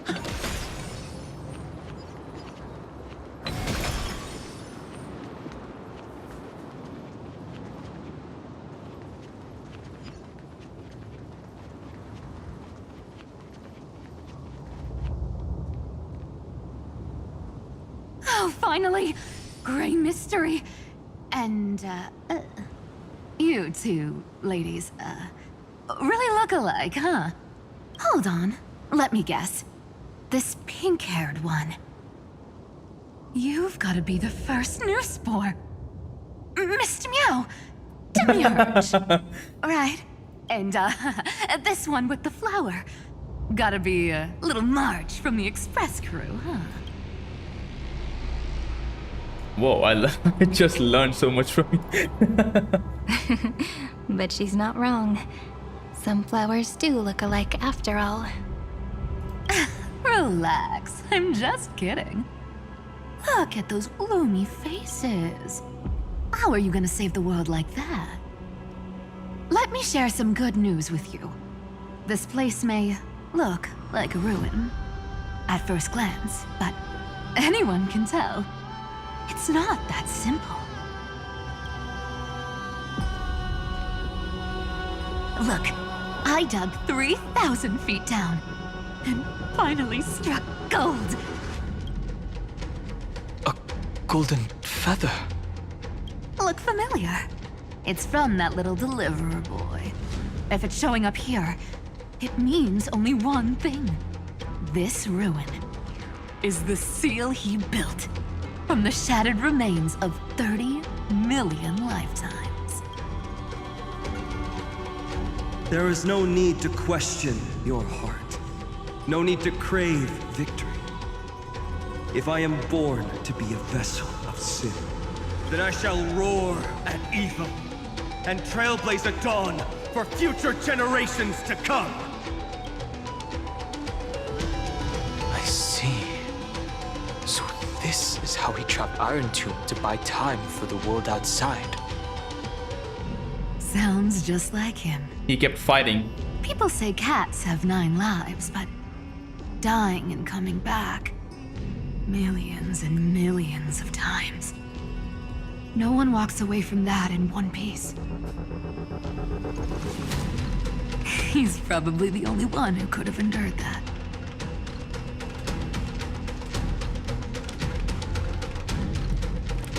Speaker 9: Oh, finally! Gray mystery. And, you two ladies, really look alike, huh? Hold on. Let me guess. This pink-haired one. You've got to be the first newspore. Mr. Meow. Demiurge. Right. And, this one with the flower. Gotta be, little Marge from the Express crew, huh?
Speaker 1: Whoa, I just learned so much from you.
Speaker 2: But she's not wrong. Some flowers do look alike after all.
Speaker 9: Relax, I'm just kidding. Look at those gloomy faces. How are you gonna save the world like that? Let me share some good news with you. This place may look like a ruin at first glance, but anyone can tell it's not that simple. Look, I dug 3,000 feet down and finally struck gold.
Speaker 17: A golden feather.
Speaker 9: Look familiar? It's from that little deliverer boy. If it's showing up here, it means only one thing. This ruin is the seal he built from the shattered remains of 30 million lifetimes.
Speaker 13: There is no need to question your heart. No need to crave victory. If I am born to be a vessel of sin, then I shall roar at evil and trailblaze a dawn for future generations to come.
Speaker 17: I see. So this is how he trapped Iron Tomb to buy time for the world outside.
Speaker 9: Sounds just like him.
Speaker 1: He kept fighting.
Speaker 9: People say cats have 9 lives, but dying and coming back millions and millions of times. No one walks away from that in one piece. He's probably the only one who could have endured that.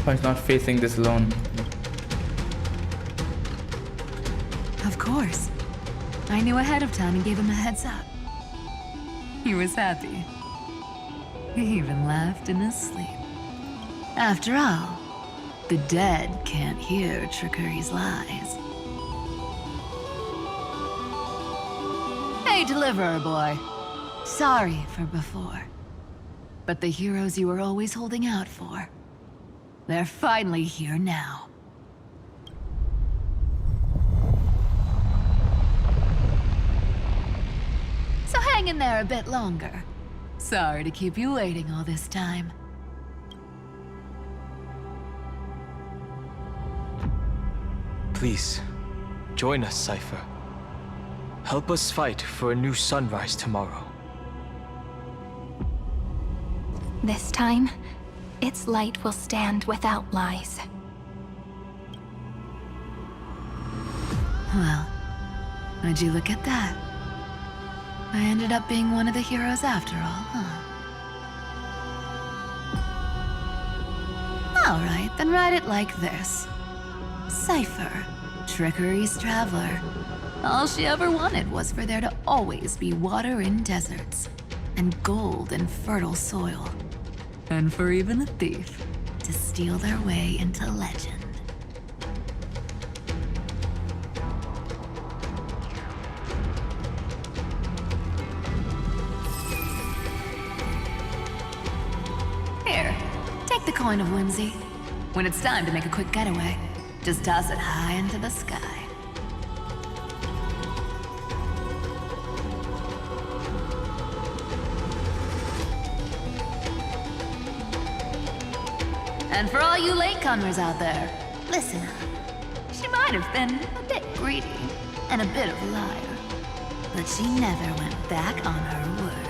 Speaker 1: He's not facing this alone.
Speaker 9: Of course. I knew ahead of time and gave him a heads up. He was happy. He even laughed in his sleep. After all, the dead can't hear Trickery's lies. Hey, Deliverer Boy. Sorry for before. But the heroes you were always holding out for, they're finally here now. So hang in there a bit longer. Sorry to keep you waiting all this time.
Speaker 17: Please, join us, Cypher. Help us fight for a new sunrise tomorrow.
Speaker 2: This time, its light will stand without lies.
Speaker 9: Well, would you look at that? I ended up being one of the heroes after all, huh? Alright, then write it like this. Cypher, Trickery's traveler. All she ever wanted was for there to always be water in deserts, and gold in fertile soil. And for even a thief to steal their way into legend. Here, take the coin of whimsy. When it's time to make a quick getaway, just toss it high into the sky. And for all you latecomers out there, listen up. She might have been a bit greedy and a bit of a liar, but she never went back on her word.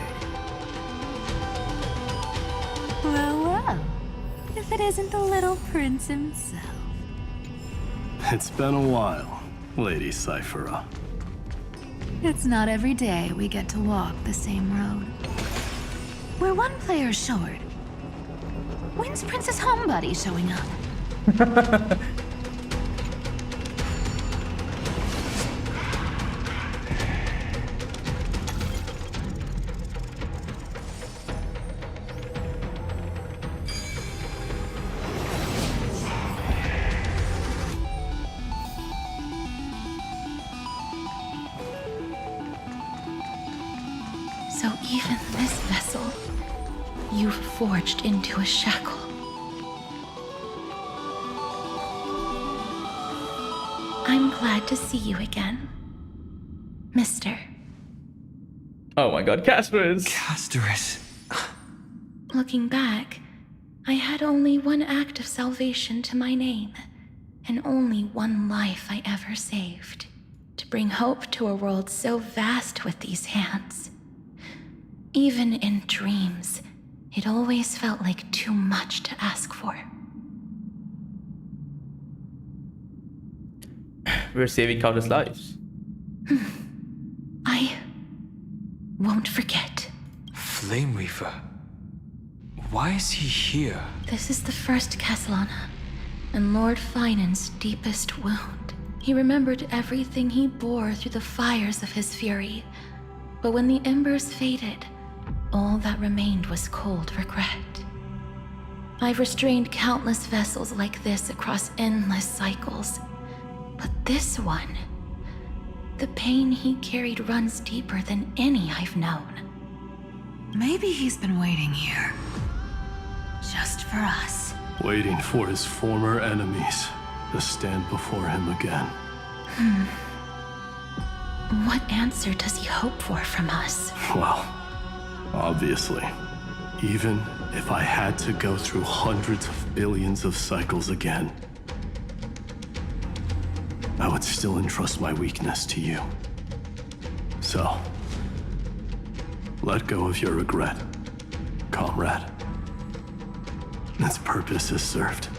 Speaker 9: Well, well, if it isn't the little prince himself.
Speaker 16: It's been a while, Lady Cyphera.
Speaker 9: It's not every day we get to walk the same road. We're one player short. When's Princess Homebody showing up?
Speaker 2: So even this vessel, you've forged into a shackle. I'm glad to see you again, Mister.
Speaker 1: Oh my god, Castorus!
Speaker 3: Castorus.
Speaker 2: Looking back, I had only one act of salvation to my name, and only one life I ever saved. To bring hope to a world so vast with these hands. Even in dreams, it always felt like too much to ask for.
Speaker 1: We're saving countless lives.
Speaker 2: I won't forget.
Speaker 17: Flame Reaver. Why is he here?
Speaker 2: This is the first Castellana, and Lord Finan's deepest wound. He remembered everything he bore through the fires of his fury, but when the embers faded, all that remained was cold regret. I've restrained countless vessels like this across endless cycles, but this one, the pain he carried runs deeper than any I've known.
Speaker 9: Maybe he's been waiting here. Just for us.
Speaker 16: Waiting for his former enemies to stand before him again.
Speaker 2: What answer does he hope for from us?
Speaker 16: Well, obviously. Even if I had to go through hundreds of billions of cycles again, I would still entrust my weakness to you. So, let go of your regret, comrade. Its purpose is served.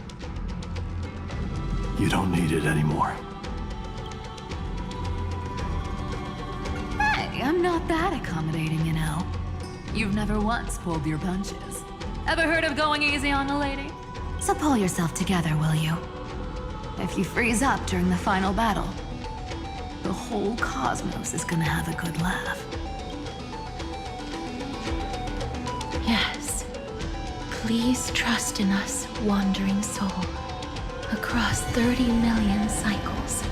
Speaker 16: You don't need it anymore.
Speaker 9: Hey, I'm not that accommodating, you know. You've never once pulled your punches. Ever heard of going easy on a lady? So pull yourself together, will you? If you freeze up during the final battle, the whole cosmos is gonna have a good laugh.
Speaker 2: Yes. Please trust in us, wandering soul. Across 30 million cycles,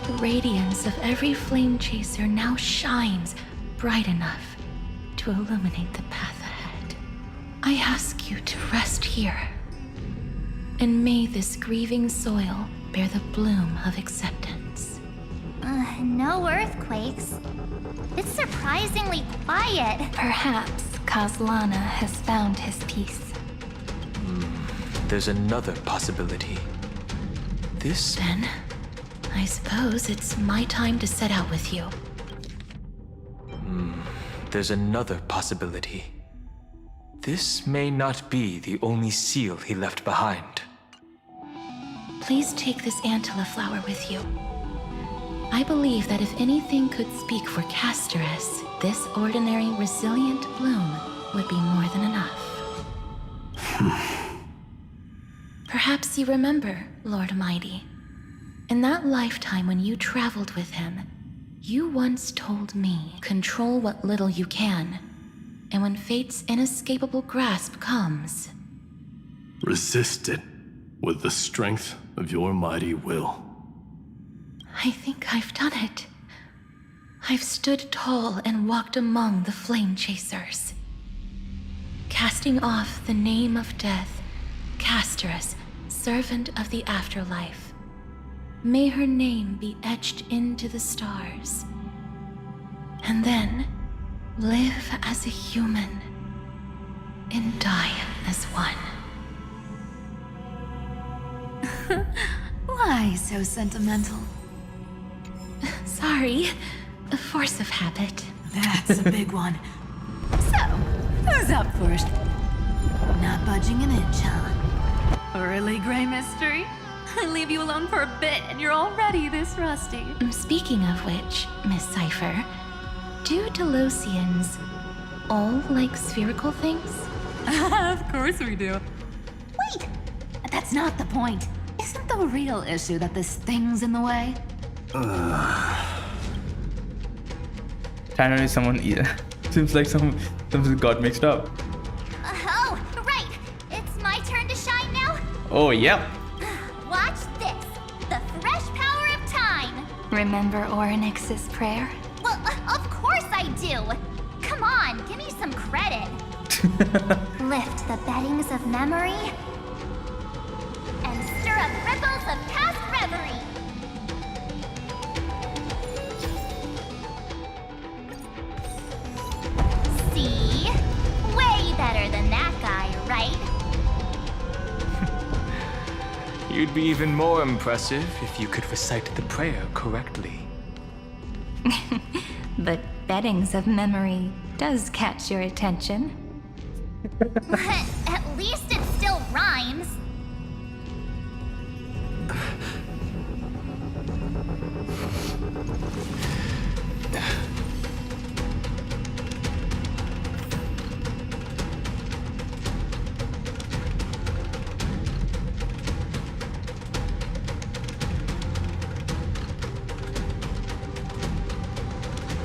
Speaker 2: the radiance of every flame chaser now shines bright enough to illuminate the path ahead. I ask you to rest here, and may this grieving soil bear the bloom of acceptance.
Speaker 4: No earthquakes. It's surprisingly quiet.
Speaker 2: Perhaps Castellana has found his peace.
Speaker 17: There's another possibility. This...
Speaker 2: Then, I suppose it's my time to set out with you.
Speaker 17: There's another possibility. This may not be the only seal he left behind.
Speaker 2: Please take this Antilla flower with you. I believe that if anything could speak for Castorus, this ordinary, resilient bloom would be more than enough. Perhaps you remember, Lord Mighty. In that lifetime when you traveled with him, you once told me, control what little you can, and when fate's inescapable grasp comes,
Speaker 16: resist it with the strength of your mighty will.
Speaker 2: I think I've done it. I've stood tall and walked among the flame chasers. Casting off the name of death, Castorus, servant of the afterlife. May her name be etched into the stars. And then live as a human and die as one.
Speaker 9: Why so sentimental?
Speaker 2: Sorry, a force of habit.
Speaker 9: That's a big one. So, who's up first? Not budging an inch, huh? Really, Gray Mystery? I leave you alone for a bit and you're already this rusty.
Speaker 2: Speaking of which, Miss Cypher, do Delosians all like spherical things?
Speaker 9: Of course we do. Wait! That's not the point. Isn't the real issue that this thing's in the way?
Speaker 1: Finally, someone seems like something got mixed up.
Speaker 4: Oh, right. It's my turn to shine now.
Speaker 1: Oh, yep.
Speaker 4: Watch this. The fresh power of time.
Speaker 2: Remember Orynyx's prayer?
Speaker 4: Well, of course I do. Come on, give me some credit. Lift the beddings of memory and stir up ripples of past reverie.
Speaker 17: You'd be even more impressive if you could recite the prayer correctly.
Speaker 2: But beddings of memory does catch your attention.
Speaker 4: At least it still rhymes.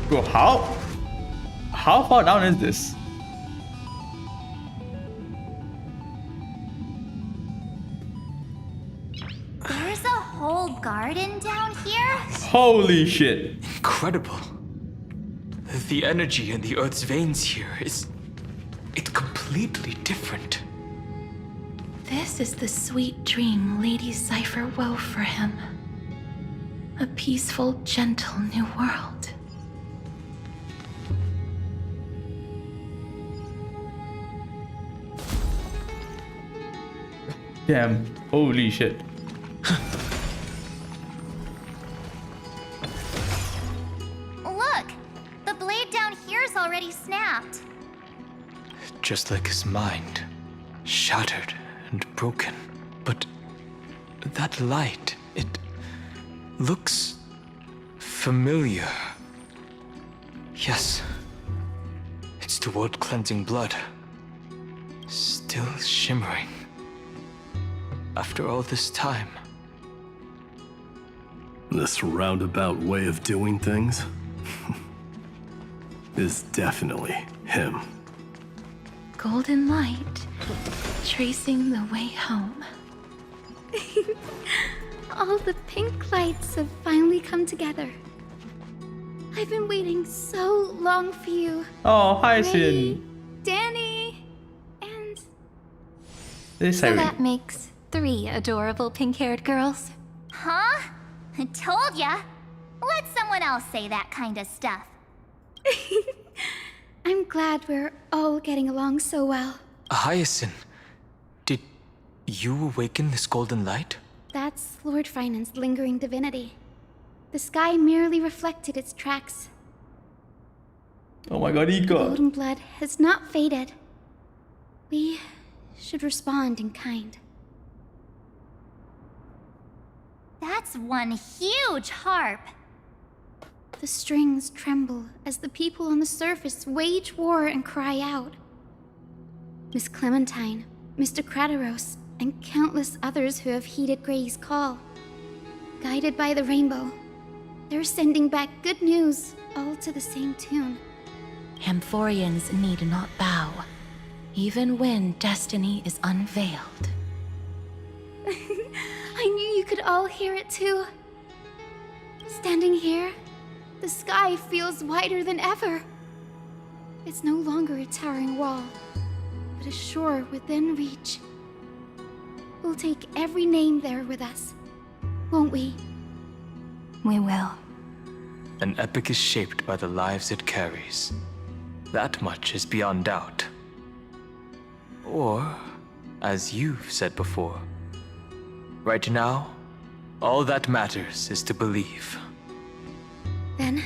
Speaker 1: Bro, how far down is this?
Speaker 4: There's a whole garden down here?
Speaker 1: Holy shit.
Speaker 17: Incredible. The energy in the Earth's veins here is... it's completely different.
Speaker 2: This is the sweet dream Lady Cypher wove for him. A peaceful, gentle new world.
Speaker 1: Damn. Holy shit.
Speaker 4: Look! The blade down here's already snapped.
Speaker 17: Just like his mind. Shattered and broken. But that light, it looks familiar. Yes. It's the world-cleansing blood. Still shimmering. After all this time.
Speaker 16: This roundabout way of doing things is definitely him.
Speaker 2: Golden light, tracing the way home.
Speaker 15: All the pink lights have finally come together. I've been waiting so long for you.
Speaker 1: Oh, hi,
Speaker 15: Ray,
Speaker 1: Sin.
Speaker 15: Danny, and...
Speaker 1: This
Speaker 2: So that makes 3 adorable pink-haired girls.
Speaker 4: Huh? I told ya. Let someone else say that kind of stuff.
Speaker 15: I'm glad we're all getting along so well.
Speaker 17: Hyacinth, did you awaken this golden light?
Speaker 15: That's Lord Finan's lingering divinity. The sky merely reflected its tracks.
Speaker 1: Oh my god,
Speaker 15: The
Speaker 1: Ika.
Speaker 15: golden blood has not faded. We should respond in kind.
Speaker 4: That's one huge harp.
Speaker 15: The strings tremble as the people on the surface wage war and cry out. Miss Clementine, Mr. Krateros, and countless others who have heeded Grey's call. Guided by the rainbow, they're sending back good news, all to the same tune.
Speaker 2: Amphoreans need not bow, even when destiny is unveiled.
Speaker 15: I knew you could all hear it too. Standing here, the sky feels wider than ever. It's no longer a towering wall, but a shore within reach. We'll take every name there with us, won't we?
Speaker 2: We will.
Speaker 17: An epic is shaped by the lives it carries. That much is beyond doubt. Or, as you've said before, right now, all that matters is to believe.
Speaker 15: Then,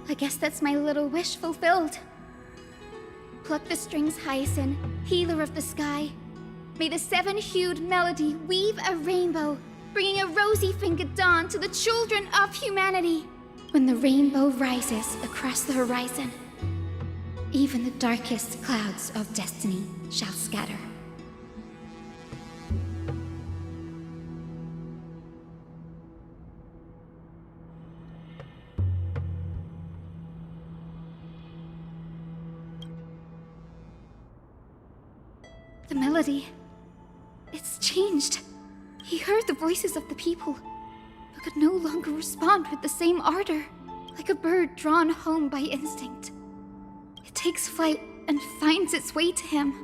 Speaker 15: I guess that's my little wish fulfilled. Pluck the strings, Hyacinth, healer of the sky. May the 7-hued melody weave a rainbow, bringing a rosy-fingered dawn to the children of humanity. When the rainbow rises across the horizon, even the darkest clouds of destiny shall scatter. The melody, it's changed. He heard the voices of the people, but could no longer respond with the same ardor, like a bird drawn home by instinct. It takes flight and finds its way to him.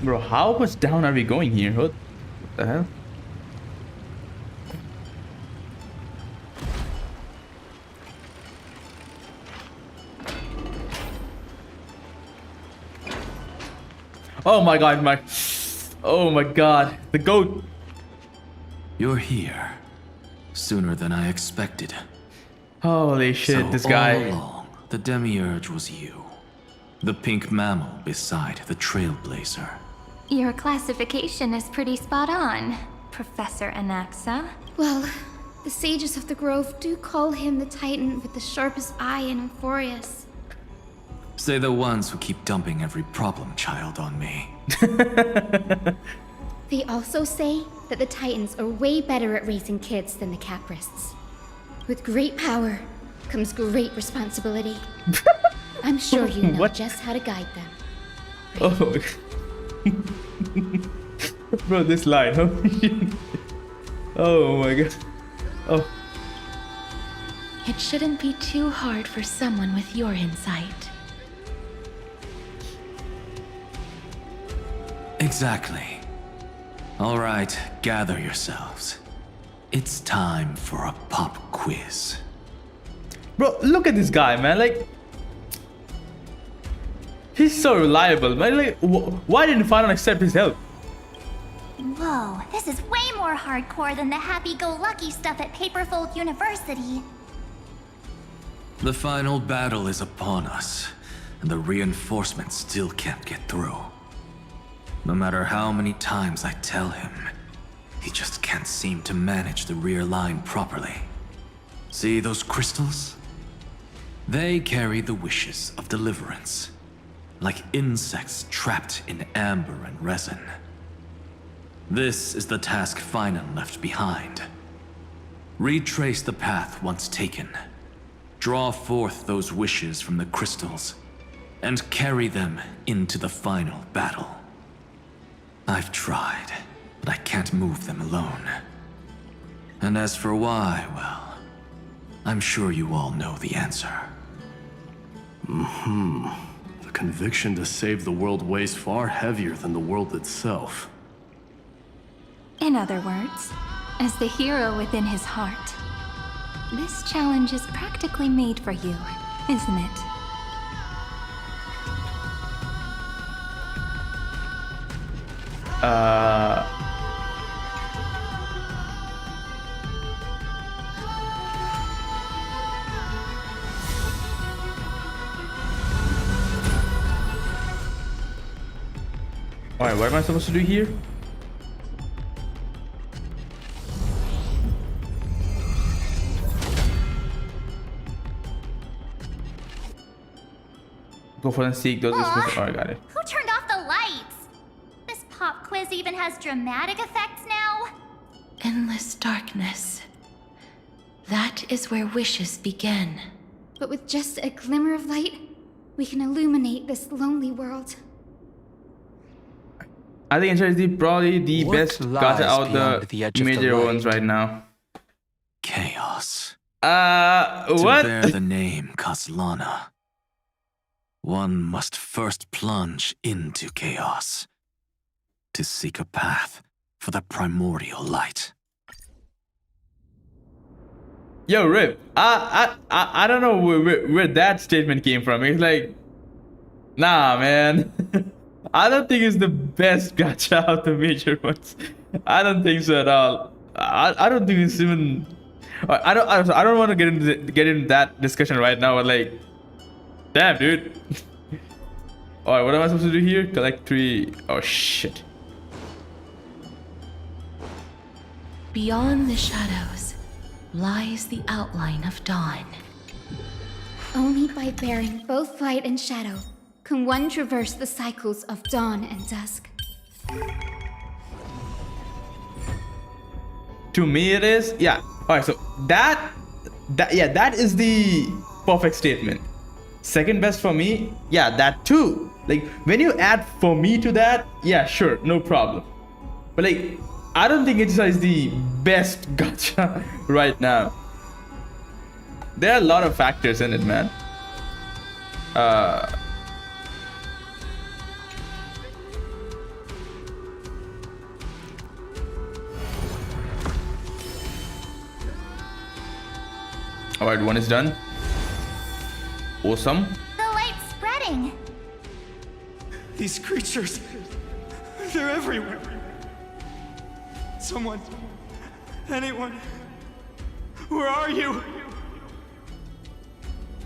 Speaker 1: Bro, how much down are we going here? What the hell? Oh my god, oh my god, the goat.
Speaker 16: You're here. Sooner than I expected.
Speaker 1: Holy shit,
Speaker 16: So
Speaker 1: this guy.
Speaker 16: all along, the Demiurge was you. The pink mammal beside the Trailblazer.
Speaker 2: Your classification is pretty spot on, Professor Anaxa.
Speaker 15: Well, the sages of the grove do call him the Titan with the sharpest eye in Amphoreus.
Speaker 16: Say the ones who keep dumping every problem child on me.
Speaker 15: They also say that the Titans are way better at raising kids than the Caprists. With great power comes great responsibility. I'm sure you know just how to guide them.
Speaker 1: Oh. Bro, this line. Oh my god. Oh.
Speaker 12: It shouldn't be too hard for someone with your insight.
Speaker 16: Exactly. All right, gather yourselves. It's time for a pop quiz.
Speaker 1: Bro, look at this guy, man. Like, he's so reliable, man. Like, why didn't Final accept his help?
Speaker 4: Whoa, this is way more hardcore than the happy-go-lucky stuff at Paperfold University.
Speaker 16: The final battle is upon us, and the reinforcements still can't get through. No matter how many times I tell him, he just can't seem to manage the rear line properly. See those crystals? They carry the wishes of deliverance, like insects trapped in amber and resin. This is the task Finan left behind. Retrace the path once taken. Draw forth those wishes from the crystals, and carry them into the final battle. I've tried, but I can't move them alone. And as for why, well, I'm sure you all know the answer. The conviction to save the world weighs far heavier than the world itself.
Speaker 2: In other words, as the hero within his heart, this challenge is practically made for you, isn't it?
Speaker 1: Alright, what am I supposed to do here? Go for and seek those. Alright, got it.
Speaker 4: Who turned off the lights? This pop quiz even has dramatic effects now?
Speaker 12: Endless darkness. That is where wishes begin.
Speaker 15: But with just a glimmer of light, we can illuminate this lonely world.
Speaker 1: I think Enter is probably the best gacha out the major ones right now.
Speaker 16: Chaos.
Speaker 1: What?
Speaker 16: To bear the name Kaslana, one must first plunge into chaos to seek a path for the primordial light.
Speaker 1: Yo, Rip, I don't know where that statement came from. It's like, nah, man. I don't think it's the best gacha out the major ones. I don't think so at all. I don't think it's even. I don't want to get into that discussion right now. But like, damn, dude. All right, what am I supposed to do here? Collect 3. Oh shit.
Speaker 12: Beyond the shadows lies the outline of dawn.
Speaker 15: Only by bearing both light and shadow can one traverse the cycles of dawn and dusk.
Speaker 1: To me, it is. Yeah. All right. So that is the perfect statement. Second best for me. Yeah, that too. Like when you add for me to that, yeah, sure, no problem. But like, I don't think it's the best gacha right now. There are a lot of factors in it, man. All right, one is done. Awesome.
Speaker 4: The light's spreading.
Speaker 13: These creatures, they're everywhere. Someone, anyone, where are you?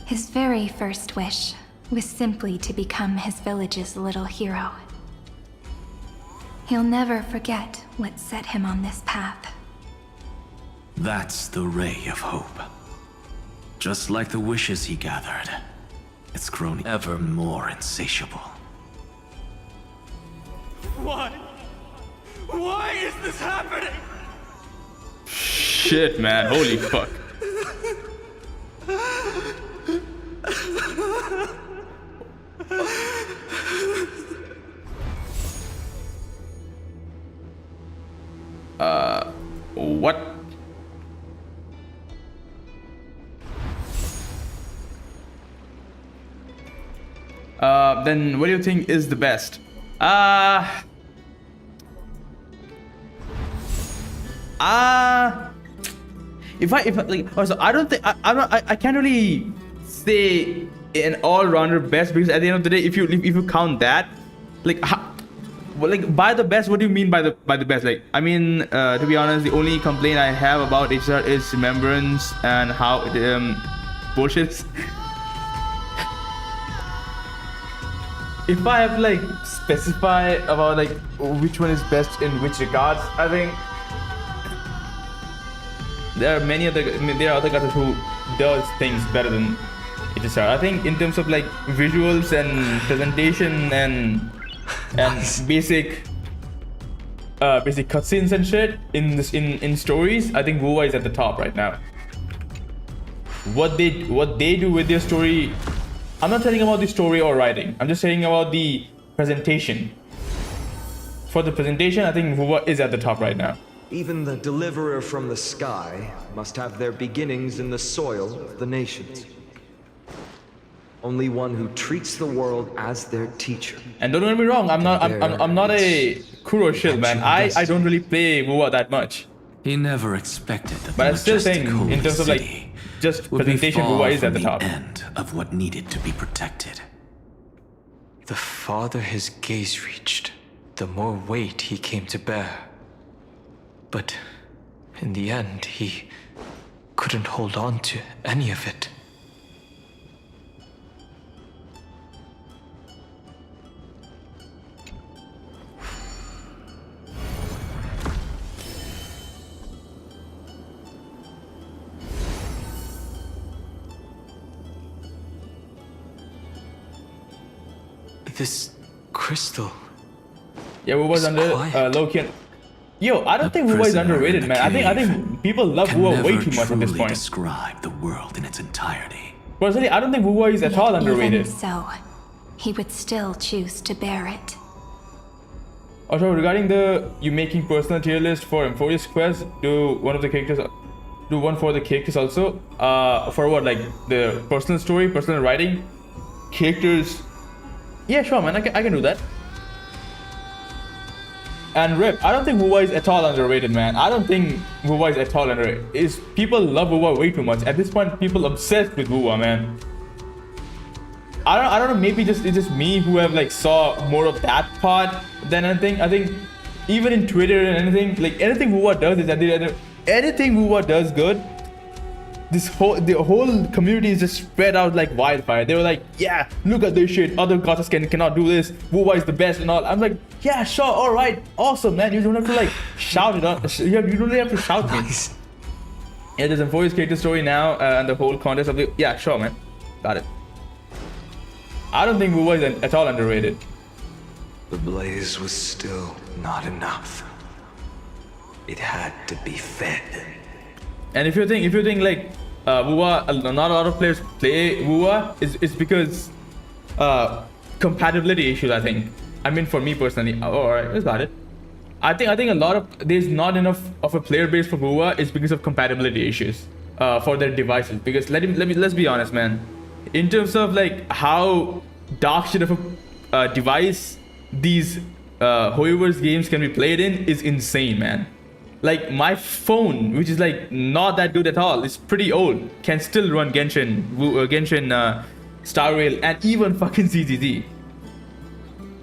Speaker 12: His very first wish was simply to become his village's little hero. He'll never forget what set him on this path.
Speaker 16: That's the ray of hope. Just like the wishes he gathered, it's grown ever more insatiable.
Speaker 13: Why? Why is this happening?
Speaker 1: Shit, man. Holy fuck. What? Then what do you think is the best? If I like, also, I don't think I can't really say an all-rounder best, because at the end of the day, if you count that, like, well, like, by the best, what do you mean by the best? Like, I mean, to be honest, the only complaint I have about HSR is remembrance and how bullshit. If I have to, like, specify about, like, which one is best in which regards, I think there are other guys who does things better than HSR. I think in terms of, like, visuals and presentation and basic cutscenes and shit in stories, I think WoWa is at the top right now. What they do with their story, I'm not telling about the story or writing. I'm just saying about the presentation. For the presentation, I think WoWa is at the top right now.
Speaker 5: Even the deliverer from the sky must have their beginnings in the soil of the nations. Only one who treats the world as their teacher.
Speaker 1: And don't get me wrong, I'm not a Kuro shill, man. I don't really play WoWa that much.
Speaker 16: He never expected that.
Speaker 1: But I'm still saying, in terms of, like, just presentation, WoWa is at the top.
Speaker 16: End of what needed to be protected.
Speaker 17: The farther his gaze reached, the more weight he came to bear. But in the end, he couldn't hold on to any of it. This crystal.
Speaker 1: Yeah, WoWa is under Loki. Yo, I don't think WoWa is underrated, man. I think people love WoWa way too much at this point.
Speaker 16: Describe the world in its entirety.
Speaker 1: Personally, I don't think WoWa is at all underrated.
Speaker 12: Even so, he would still choose to bear it.
Speaker 1: Also, regarding you making personal tier list for Amphoreus quest, do one for the characters also. For what, like the personal story, personal writing, characters. Yeah, sure, man. I can do that. And Rip, I don't think WoWa is at all underrated, man. I don't think WoWa is at all underrated. People love WoWa way too much. At this point, people obsessed with WoWa, man. I don't know. Maybe it's just me who have, like, saw more of that part than anything. I think even in Twitter and anything, like, anything WoWa does is anything WoWa does good. The whole community is just spread out like wildfire. They were like, yeah, look at this shit. Other gods cannot do this. WoWa is the best and all. I'm like, yeah, sure, all right, awesome, man. You don't have to, like, shout it out. You don't really have to shout me. Yeah, there's Amphoreus character story now and the whole contest of the. Yeah, sure, man. Got it. I don't think WoWa is at all underrated.
Speaker 6: The blaze was still not enough. It had to be fed.
Speaker 1: And if you think like WoWa, not a lot of players play WoWa, it's because compatibility issues, I think. I mean, for me personally. Oh, all right, got it. I think a lot of there's not enough of a player base for WoWa is because of compatibility issues for their devices. Because let's be honest, man. In terms of, like, how dark shit of a device these Hoyoverse games can be played in is insane, man. Like my phone, which is like not that good at all, it's pretty old, can still run Genshin, Star Rail, and even fucking CZZ.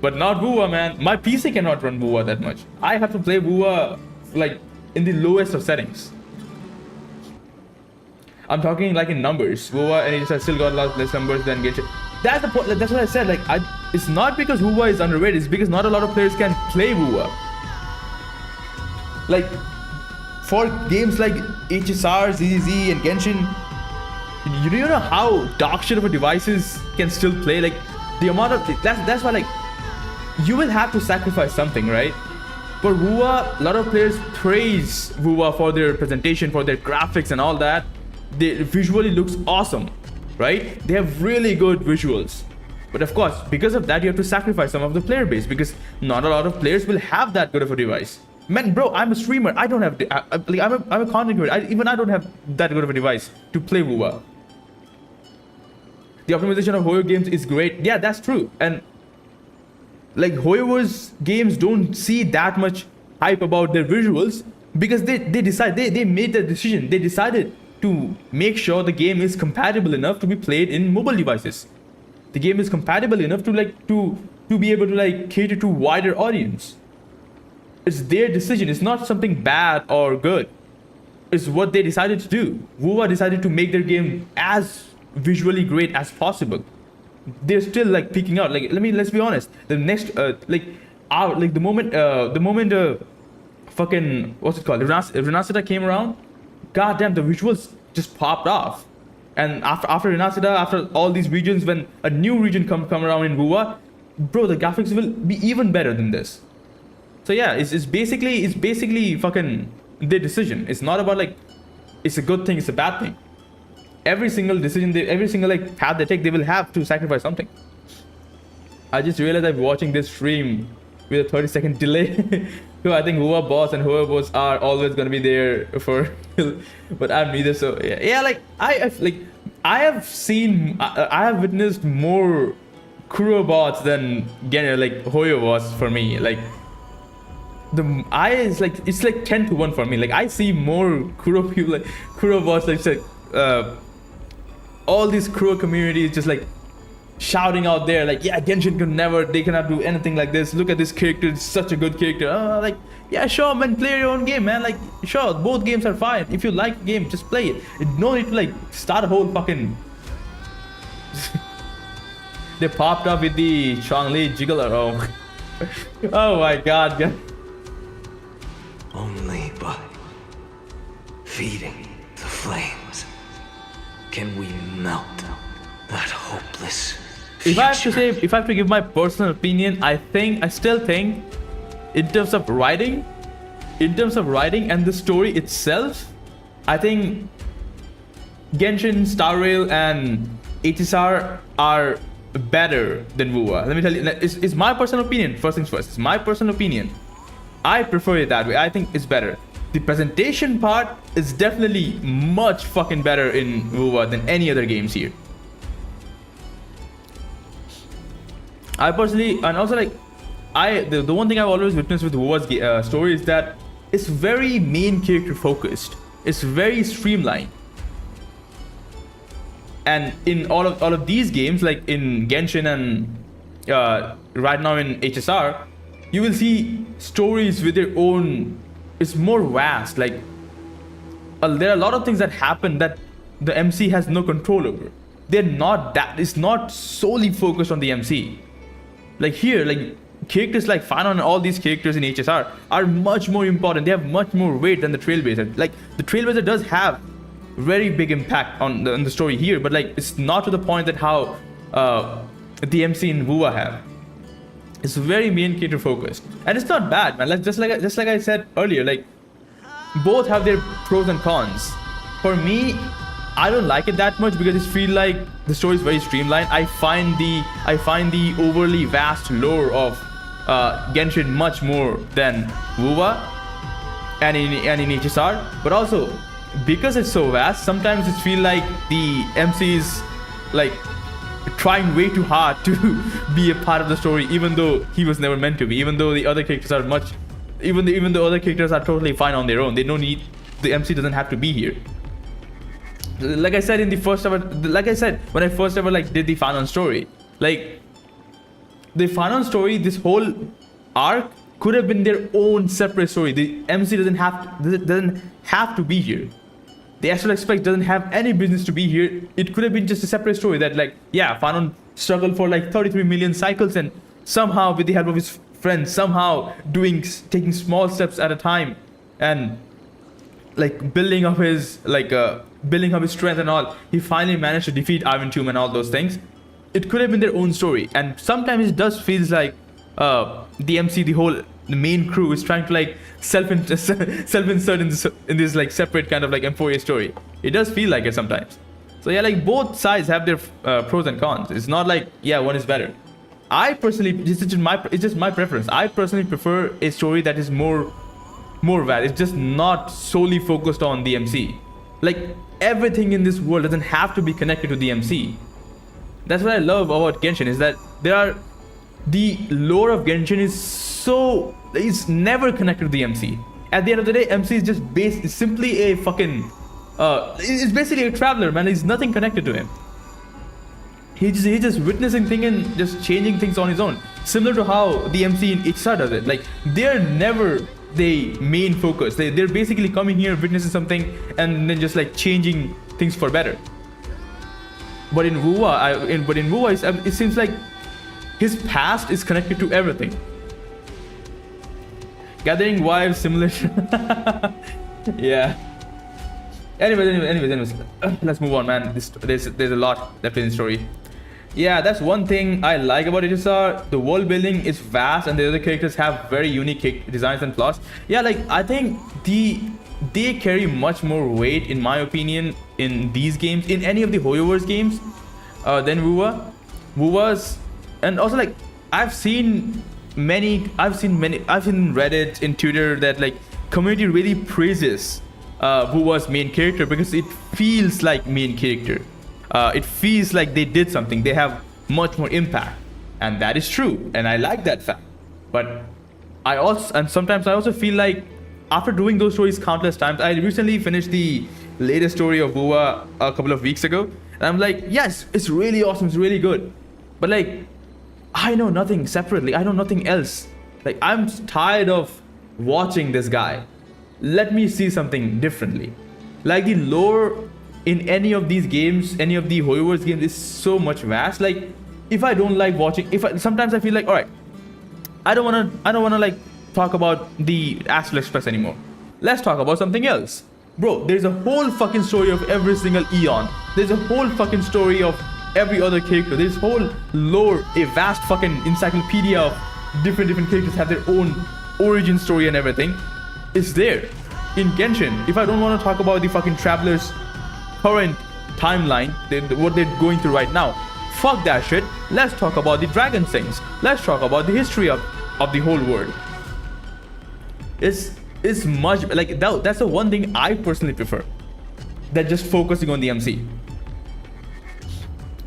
Speaker 1: But not Wuwa, man. My PC cannot run Wuwa that much. I have to play Wuwa like in the lowest of settings. I'm talking like in numbers. Wuwa and it still got a lot less numbers than Genshin. That's the point. That's what I said. Like, it's not because Wuwa is underrated. It's because not a lot of players can play Wuwa. Like, for games like HSR, ZZZ, and Genshin, you don't know how dog shit of a devices can still play. Like, the amount of that's why, like, you will have to sacrifice something, right? For Wuwa, a lot of players praise Wuwa for their presentation, for their graphics and all that. They visually looks awesome, right? They have really good visuals. But of course, because of that, you have to sacrifice some of the player base because not a lot of players will have that good of a device. Man, bro, I'm a streamer. I don't have, I'm a content creator. Even I don't have that good of a device to play Wuwa. The optimization of Hoyo games is great. Yeah, that's true. And like Hoyo's games don't see that much hype about their visuals because they made the decision. They decided to make sure the game is compatible enough to be played in mobile devices. The game is compatible enough to be able to like cater to wider audience. It's their decision. It's not something bad or good. It's what they decided to do. Wuwa decided to make their game as visually great as possible. They're still like peeking out. Like let's be honest. The next the moment fucking what's it called? Renacida came around. Goddamn, the visuals just popped off. And after Renacida, after all these regions, when a new region come around in Wuwa, bro, the graphics will be even better than this. So yeah, it's basically fucking their decision. It's not about like it's a good thing, it's a bad thing. Every single decision, every single like path they take, they will have to sacrifice something. I just realized I'm watching this stream with a 30-second delay. So I think Wuwa boss and Hoyo boss are always gonna be there for, but I'm neither. So yeah, like I have witnessed more Kuro bots than like Hoyo was for me. Like it's like 10 to 1 for me. Like I see more Kuro people, like Kuro bots, like all these Kuro communities just like shouting out there like, yeah, Genshin they cannot do anything like this. Look at this character, it's such a good character. Like, yeah, sure, man, play your own game, man. Like, sure, both games are fine. If you like the game, just play it. No need to like start a whole fucking they popped up with the Chongli Jiggler. Oh my god.
Speaker 6: Only by feeding the flames can we melt that hopeless
Speaker 1: future. If I have to give my personal opinion, I still think in terms of writing and the story itself, I think Genshin, Star Rail, and HSR are better than Wuwa. Let me tell you, it's my personal opinion. First things first, it's my personal opinion. I prefer it that way. I think it's better. The presentation part is definitely much fucking better in Wuwa than any other games here. I personally, and also like, the one thing I've always witnessed with Wuwa's story is that it's very main character focused. It's very streamlined. And in all of these games, like in Genshin and right now in HSR, you will see stories with their own. It's more vast. Like there are a lot of things that happen that the MC has no control over. It's not solely focused on the MC. Like here, like characters like Fanon and all these characters in HSR are much more important. They have much more weight than the Trailblazer. Like the Trailblazer does have very big impact on the story here, but like it's not to the point that how the MC in Wuwa have. It's very main character focused, and it's not bad, man. Like just like I said earlier, like both have their pros and cons. For me, I don't like it that much because it feels like the story is very streamlined. I find the overly vast lore of Genshin much more than Wuwa and in HSR, but also because it's so vast, sometimes it feels like the MC is like trying way too hard to be a part of the story, even though he was never meant to be, even though the other characters are much even the other characters are totally fine on their own. They don't need, the MC doesn't have to be here. Like I said in the first ever, like I said when I first ever like did the Fanon story, like the Fanon story, this whole arc could have been their own separate story. The MC doesn't have to be here. The Astral Express doesn't have any business to be here. It could have been just a separate story that, like, yeah, Fanon struggled for like 33 million cycles, and somehow with the help of his friends, somehow taking small steps at a time, and like building up his strength and all, he finally managed to defeat Ivan Tomb and all those things. It could have been their own story, and sometimes it does feels like the MC, the main crew is trying to like self-insert in this like separate kind of like Amphoreus story. It does feel like it sometimes. So yeah, like both sides have their pros and cons. It's not like, yeah, one is better. I personally, it's just my preference. I personally prefer a story that is more valid. It's just not solely focused on the MC. Like everything in this world doesn't have to be connected to the MC. That's what I love about Genshin, is that the lore of Genshin is never connected to the MC. At the end of the day, MC is just simply a fucking it's basically a traveler, man. There's nothing connected to him. He's just witnessing things and just changing things on his own. Similar to how the MC in HSR does it. Like they're never the main focus. They're basically coming here, witnessing something, and then just like changing things for better. But in Wuwa, it seems like his past is connected to everything. Gathering wives, similar. Yeah. Anyways, let's move on, man. There's a lot left in the story. Yeah, that's one thing I like about HSR. The world building is vast, and the other characters have very unique designs and plots. Yeah, like I think they carry much more weight, in my opinion, in these games, in any of the Hoyoverse games, than Wuwa's. And also, like, I've seen Reddit, in Twitter, that like community really praises Wuwa's main character because it feels like main character. It feels like they did something. They have much more impact, and that is true, and I like that fact. But sometimes I also feel like after doing those stories countless times, I recently finished the latest story of Wuwa a couple of weeks ago, and I'm like, yes, it's really awesome, it's really good, but like I know nothing separately. I know nothing else. Like I'm tired of watching this guy. Let me see something differently. Like the lore in any of these games, any of the Hoyoverse games, is so much vast. Like if I don't like watching, sometimes I feel like, all right, I don't wanna like talk about the Astral Express anymore. Let's talk about something else. Bro, there's a whole fucking story of every single Eon. There's a whole fucking story of every other character. There's whole lore, a vast fucking encyclopedia of different characters have their own origin story and everything. It's there. In Genshin, if I don't want to talk about the fucking travelers' current timeline, what they're going through right now, fuck that shit. Let's talk about the dragon things. Let's talk about the history of the whole world. It's much like that's the one thing I personally prefer than just focusing on the MC.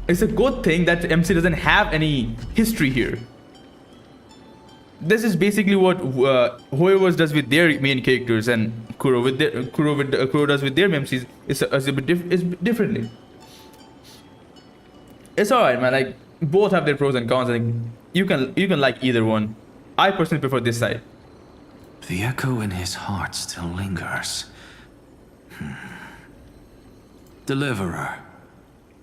Speaker 1: It's a good thing that MC doesn't have any history here. This is basically what Hoyoverse does with their main characters, and Kuro does with their MCs. It's a bit differently. It's alright, man. Like both have their pros and cons. Like you can like either one. I personally prefer this side.
Speaker 18: The echo in his heart still lingers. Deliverer,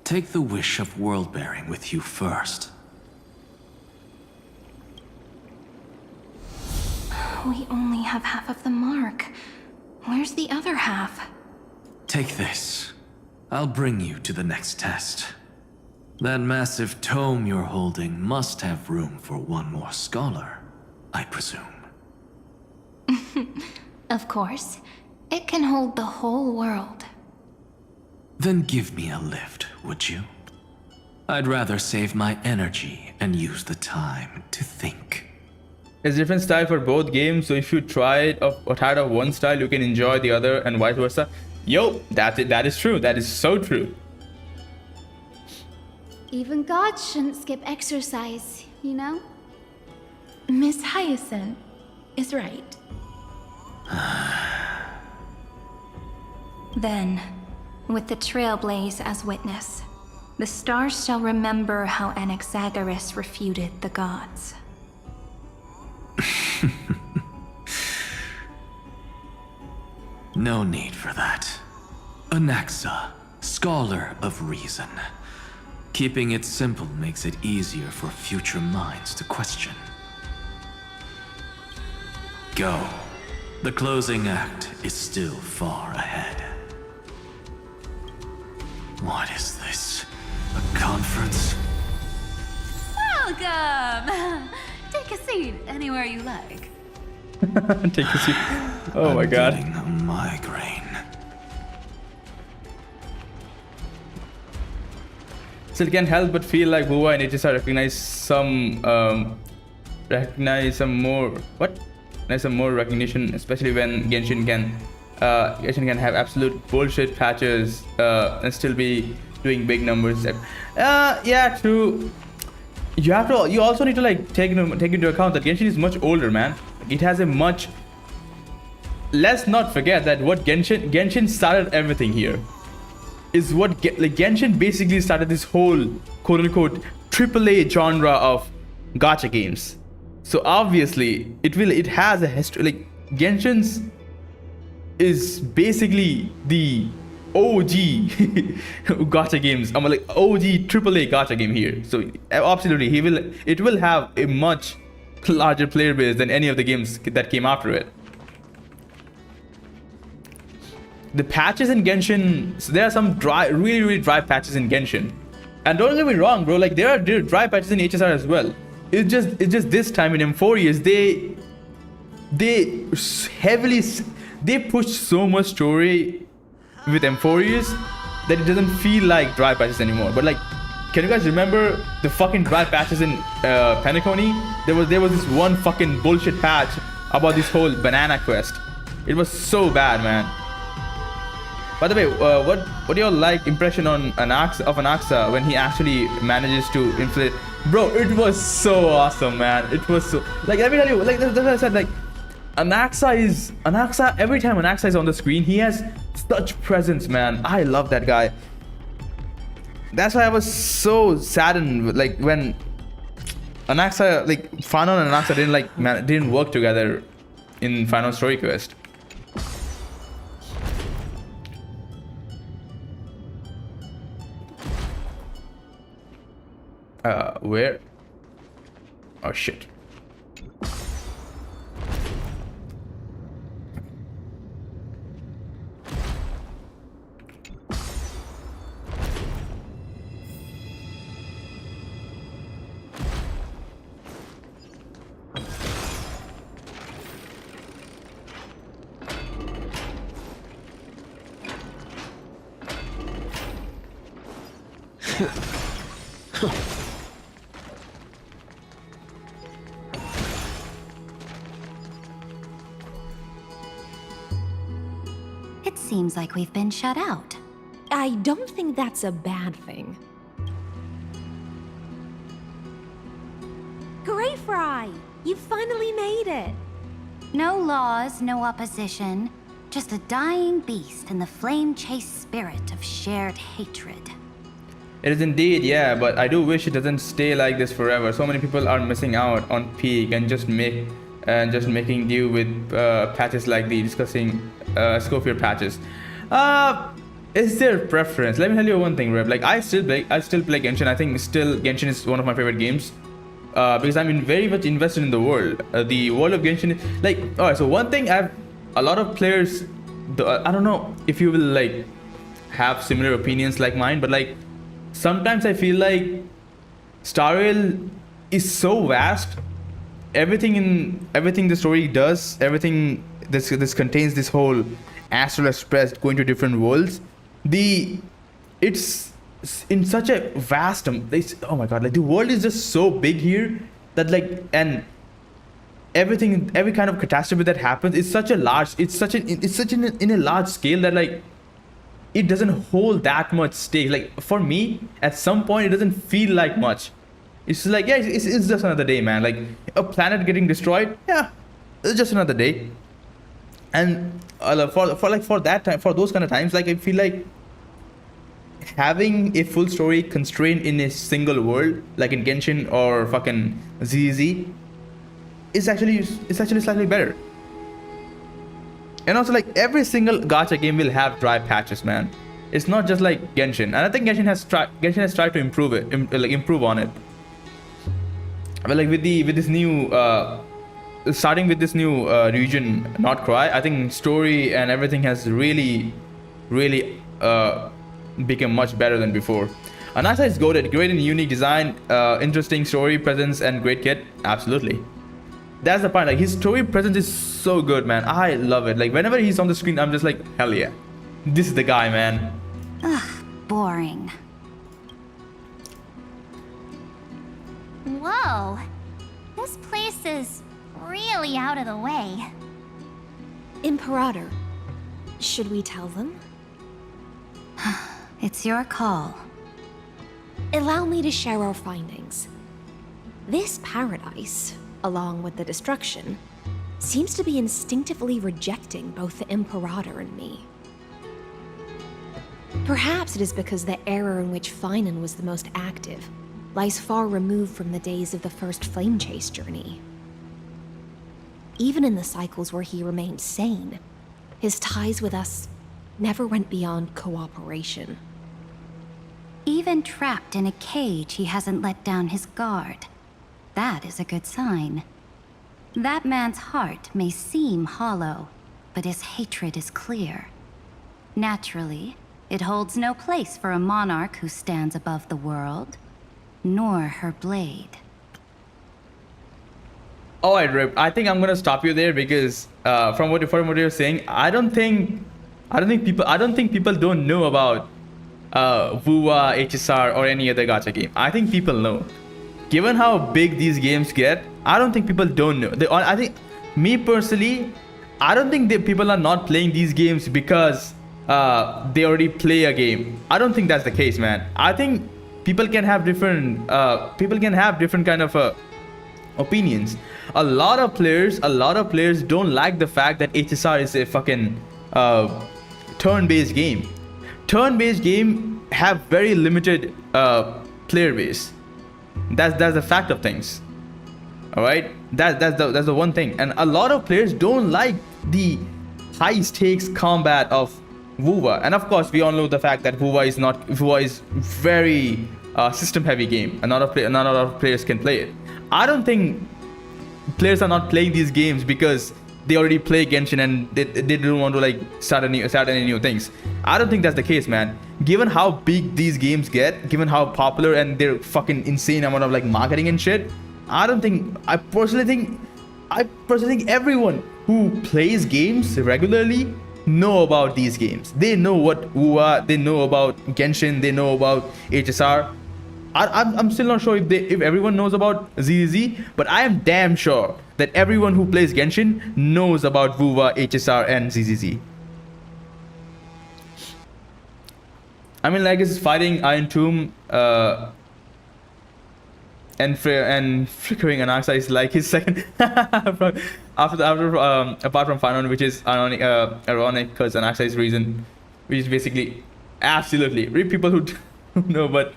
Speaker 18: take the wish of world-bearing with you first.
Speaker 12: We only have half of the mark. Where's the other half?
Speaker 18: Take this. I'll bring you to the next test. That massive tome you're holding must have room for one more scholar, I presume.
Speaker 12: Of course. It can hold the whole world.
Speaker 18: Then give me a lift, would you? I'd rather save my energy and use the time to think.
Speaker 1: It's different style for both games, so if you tired of one style, you can enjoy the other, and vice versa. Yo, that is true. That is so true.
Speaker 15: Even gods shouldn't skip exercise, you know?
Speaker 12: Miss Hyacinth is right. Then, with the Trailblaze as witness, the stars shall remember how Anaxagoras refuted the gods.
Speaker 18: No need for that. Anaxa, scholar of reason. Keeping it simple makes it easier for future minds to question. Go. The closing act is still far ahead. What is this? A conference?
Speaker 9: Welcome! Take a seat anywhere you like.
Speaker 1: Take a seat. Oh my god.
Speaker 18: Getting a migraine.
Speaker 1: Still can't help but feel like Wuwa and HSR recognize some more recognition, especially when Genshin can have absolute bullshit patches and still be doing big numbers. Yeah, true. You also need to like take into account that Genshin is much older, man. It has a much. Let's not forget that what Genshin started everything here. Is what Genshin basically started this whole quote-unquote AAA genre of gacha games. So obviously it has a history. Like Genshin's is basically the OG gacha games. I'm like OG AAA gacha game here. So absolutely it will have a much larger player base than any of the games that came after it. The patches in Genshin, so there are some really dry patches in Genshin, and don't get me wrong, bro. Like there are dry patches in HSR as well. It's just this time in Amphoreus they push so much story with Amphoreus that it doesn't feel like dry patches anymore. But like, can you guys remember the fucking dry patches in Penacony? There was this one fucking bullshit patch about this whole banana quest. It was so bad, man. By the way, what do y'all like impression on Anaxa when he actually manages to inflate? Bro, it was so awesome, man. It was so like, let me tell you, like that's what I said. Like Anaxa. Every time Anaxa is on the screen, he has such presence, man. I love that guy. That's why I was so saddened, like when Anaxa, like Fanon and Anaxa didn't work together in Final Story Quest. Where? Oh shit.
Speaker 20: It seems like we've been shut out.
Speaker 21: I don't think that's a bad thing. Greyfry! You finally made it!
Speaker 20: No laws, no opposition. Just a dying beast and the flame-chased spirit of shared hatred.
Speaker 1: It is indeed, yeah, but I do wish it doesn't stay like this forever. So many people are missing out on peak and just making do with patches like the discussing Scofield patches. Is there preference? Let me tell you one thing, Reb. Like I still play Genshin. I think still Genshin is one of my favorite games because I'm very much invested in the world. The world of Genshin is like, alright. So one thing a lot of players, I don't know if you will like have similar opinions like mine, but like sometimes I feel like Star Rail is so vast. Everything the story does, everything this contains this whole Astral Express going to different worlds. It's in such a vast oh my god, like the world is just so big here that like, and every kind of catastrophe that happens is such a large, in a large scale that like it doesn't hold that much stake. Like for me, at some point it doesn't feel like much. It's like, yeah, it's just another day, man. Like a planet getting destroyed, yeah, it's just another day. And for that time, for those kind of times, like I feel like having a full story constrained in a single world, like in Genshin or fucking ZZ, is actually slightly better. And also, like, every single gacha game will have dry patches, man. It's not just like Genshin, and I think Genshin has tried to improve it, improve on it. But like with this new starting with this new region, Not Cry, I think story and everything has really become much better than before. Anasa is goated, great and unique design, interesting story presence, and great kit. Absolutely. That's the point. Like, his story presence is so good, man. I love it. Like, whenever he's on the screen, I'm just like, hell yeah, this is the guy, man.
Speaker 20: Ugh, boring.
Speaker 4: Whoa. This place is really out of the way.
Speaker 21: Imperator, should we tell them?
Speaker 20: It's your call.
Speaker 21: Allow me to share our findings. This paradise, along with the destruction, seems to be instinctively rejecting both the Imperator and me. Perhaps it is because the era in which Finan was the most active lies far removed from the days of the first flame chase journey. Even in the cycles where he remained sane, his ties with us never went beyond cooperation.
Speaker 20: Even trapped in a cage, he hasn't let down his guard. That is a good sign. That man's heart may seem hollow, but his hatred is clear. Naturally, it holds no place for a monarch who stands above the world, nor her blade.
Speaker 1: Alright, Rip, I think I'm gonna stop you there because from what you're saying, I don't think people don't know about Wuwa, HSR, or any other gacha game. I think people know. Given how big these games get, I don't think people don't know. I think, me personally, I don't think people are not playing these games because they already play a game. I don't think that's the case, man. I think people can have different kind of opinions. A lot of players don't like the fact that HSR is a fucking turn-based game. Turn-based game have very limited player base. That's the fact of things. All right, that's the one thing. And a lot of players don't like the high stakes combat of Wuwa. And of course, we all know the fact that Wuwa is very system heavy game, and not a lot of players can play it. I don't think players are not playing these games because they already play Genshin and they don't want to like start any new things. I don't think that's the case, man. Given how big these games get, given how popular and their fucking insane amount of like marketing and shit, I personally think everyone who plays games regularly know about these games. They know what Wuwa, they know about Genshin, they know about HSR. I'm still not sure if everyone knows about ZZ, but I am damn sure that everyone who plays Genshin knows about Wuwa, HSR, and ZZZ. I mean, like, it's fighting Iron Tomb and flickering Anaxa is like his second apart from Finan, which is ironic because Anaxa is reason, which is basically absolutely people who don't know, but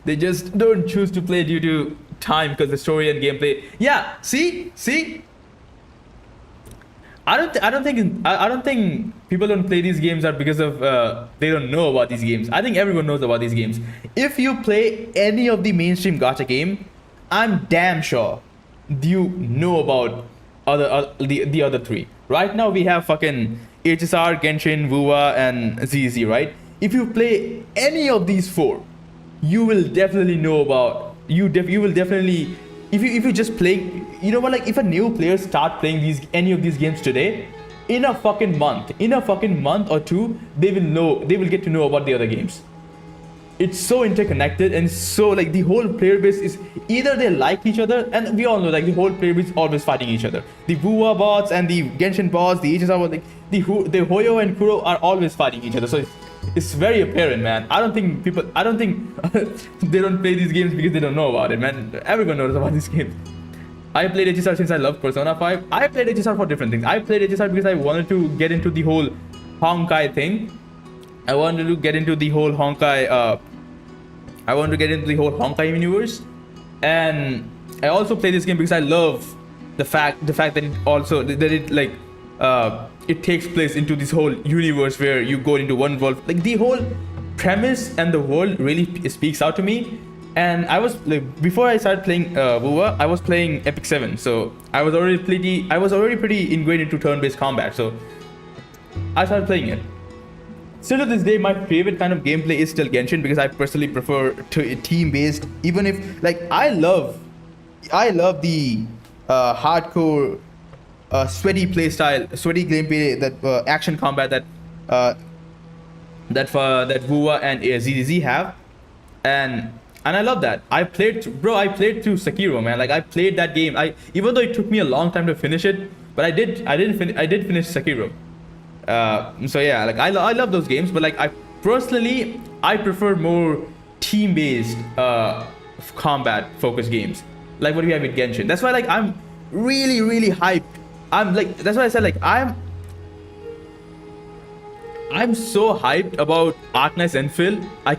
Speaker 1: they just don't choose to play due to time because the story and gameplay. Yeah, see. I don't think people don't play these games are because of they don't know about these games. I think everyone knows about these games. If you play any of the mainstream gacha game, I'm damn sure you know about the other three. Right now we have fucking HSR, Genshin, Wuwa, and ZZ, right? If you play any of these four, you will definitely know about you will definitely if you just play, you know what, like if a new player start playing any of these games today, in a fucking month or two, they will get to know about the other games. It's so interconnected and so like the whole player base is either they like each other, and we all know like the whole player base is always fighting each other. The Wuwa bots and the Genshin bots, the HSR bots, like the Hoyo and Kuro are always fighting each other. So it's very apparent, man. I don't think they don't play these games because they don't know about it, man. Everyone knows about these games. I played HSR since I loved Persona 5. I played HSR for different things. I played HSR because I wanted to get into the whole Honkai thing. I wanted to get into the whole Honkai universe. And I also play this game because I love the fact that it takes place into this whole universe where you go into one world. Like the whole premise and the world really speaks out to me. And I was like, before I started playing WoWa, I was playing Epic 7, so I was already pretty ingrained into turn-based combat. So I started playing it. Still to this day, my favorite kind of gameplay is still Genshin because I personally prefer team-based. Even if like I love the hardcore, sweaty playstyle, sweaty gameplay, that action combat that WoWa and ZZZ have, and I love that. I played through Sekiro, man. Like I played that game. Even though it took me a long time to finish it, but I did finish Sekiro. So yeah, like I love those games, but like I prefer more team-based combat focused games, like what we have with Genshin. That's why like I'm really hyped. That's why I said like I'm so hyped about Arknights Enfield. I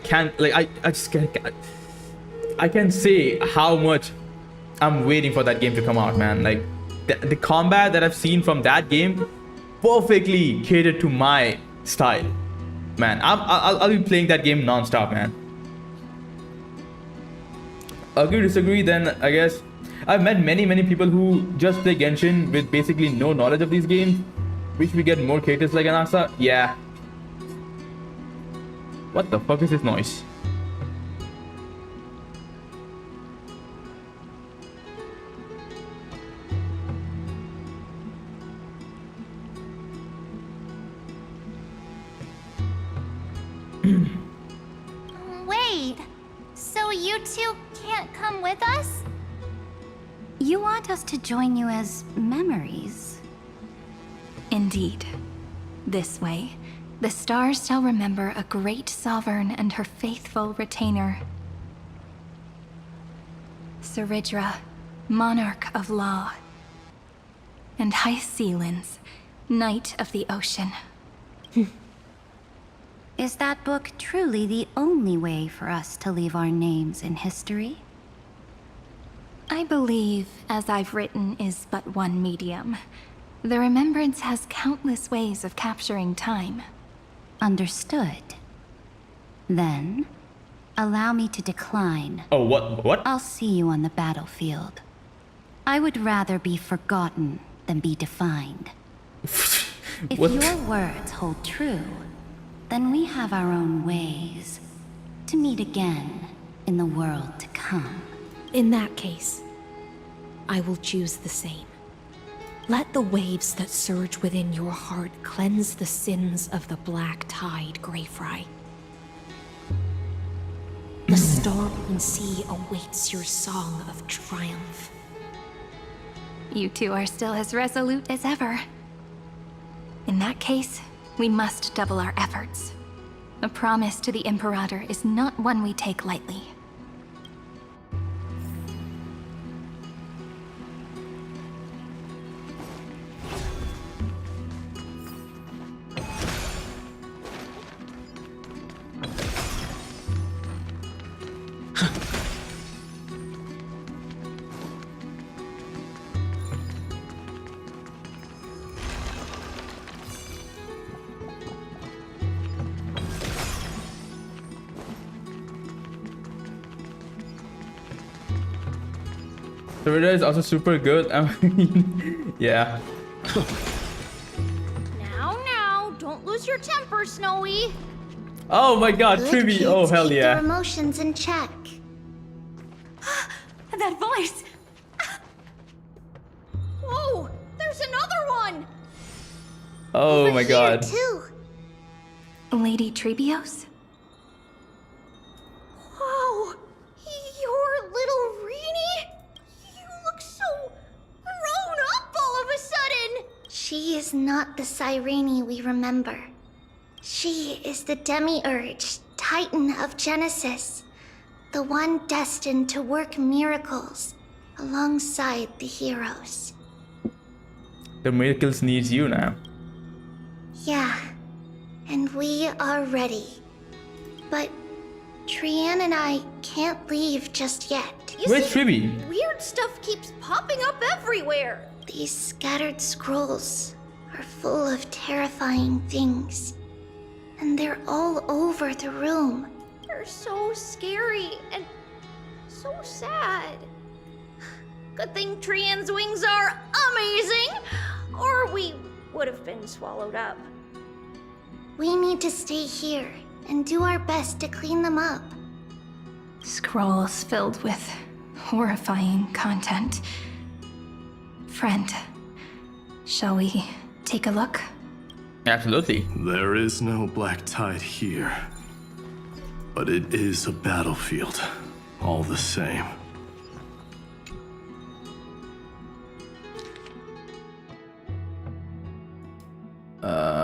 Speaker 1: can't say how much I'm waiting for that game to come out, man. Like the combat that I've seen from that game perfectly catered to my style, man. I'll be playing that game non-stop, man. Agree, disagree, then I guess I've met many people who just play Genshin with basically no knowledge of these games. Wish we get more cases like Anasa. Yeah. What the fuck is this noise?
Speaker 4: Wait, so you two can't come with us?
Speaker 20: You want us to join you as memories?
Speaker 12: Indeed. This way, the stars shall remember a great sovereign and her faithful retainer. Saridra, monarch of law. And Hyacelins, knight of the ocean.
Speaker 20: Is that book truly the only way for us to leave our names in history?
Speaker 12: I believe, as I've written, is but one medium. The remembrance has countless ways of capturing time.
Speaker 20: Understood. Then, allow me to decline.
Speaker 1: Oh, what?
Speaker 20: I'll see you on the battlefield. I would rather be forgotten than be defined. If your words hold true, then we have our own ways to meet again in the world to come.
Speaker 21: In that case, I will choose the same. Let the waves that surge within your heart cleanse the sins of the black tide, Greyfry. The storm sea awaits your song of triumph.
Speaker 12: You two are still as resolute as ever. In that case, we must double our efforts. A promise to the Imperator is not one we take lightly.
Speaker 1: Saridra is also super good. I mean, yeah.
Speaker 4: Now, don't lose your temper, Snowy.
Speaker 1: Oh my god,
Speaker 4: Good
Speaker 1: Trivi.
Speaker 4: kids
Speaker 1: Oh, hell
Speaker 4: keep
Speaker 1: yeah.
Speaker 4: their emotions in check.
Speaker 21: That voice!
Speaker 15: Whoa! There's another one!
Speaker 1: Oh my god.
Speaker 4: Too.
Speaker 12: Lady Trebios?
Speaker 15: Whoa! You're little Reenie? You look so grown up all of a sudden!
Speaker 4: She is not the Cyrene we remember. She is the Demiurge, Titan of Genesis. The one destined to work miracles, alongside the heroes.
Speaker 1: The miracles needs you now.
Speaker 4: Yeah, and we are ready. But Trian and I can't leave just yet.
Speaker 1: Where's Triby?
Speaker 15: Weird stuff keeps popping up everywhere.
Speaker 4: These scattered scrolls are full of terrifying things. And they're all over the room.
Speaker 15: They're so scary and so sad. Good thing Trian's wings are amazing, or we would have been swallowed up.
Speaker 4: We need to stay here and do our best to clean them up.
Speaker 12: Scrolls filled with horrifying content. Friend, shall we take a look?
Speaker 1: Absolutely.
Speaker 16: There is no black tide here. But it is a battlefield, all the same.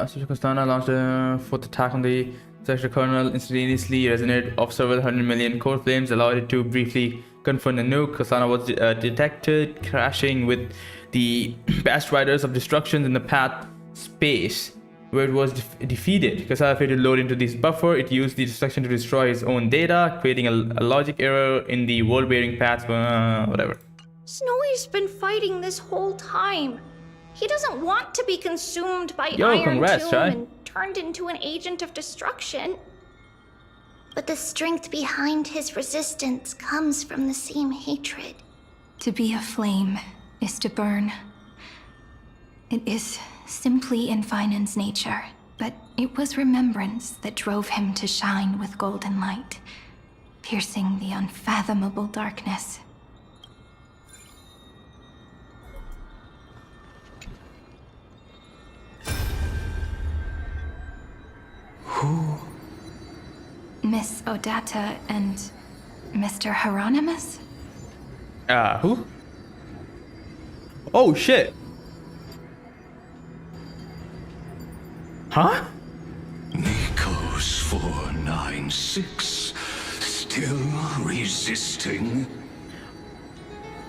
Speaker 1: Costana launched a fourth attack on the sector kernel, instantaneously resonated off several 100 million core flames, allowed it to briefly confront the nuke. Costana was detected crashing with the past riders of destruction in the path space, where it was defeated. Costana failed to load into this buffer. It used the destruction to destroy its own data, creating a logic error in the world-bearing path, whatever.
Speaker 15: Snowy's been fighting this whole time. He doesn't want to be consumed by
Speaker 1: Yo, congrats,
Speaker 15: Tomb
Speaker 1: Chai.
Speaker 15: and turned into an agent of destruction.
Speaker 4: But the strength behind his resistance comes from the same hatred.
Speaker 12: To be a flame is to burn. It is simply in Finan's nature, but it was remembrance that drove him to shine with golden light, piercing the unfathomable darkness.
Speaker 17: Who?
Speaker 12: Miss Odata and Mr. Hieronymus?
Speaker 1: Who? Oh, shit. Huh?
Speaker 19: Nikos 496, still resisting.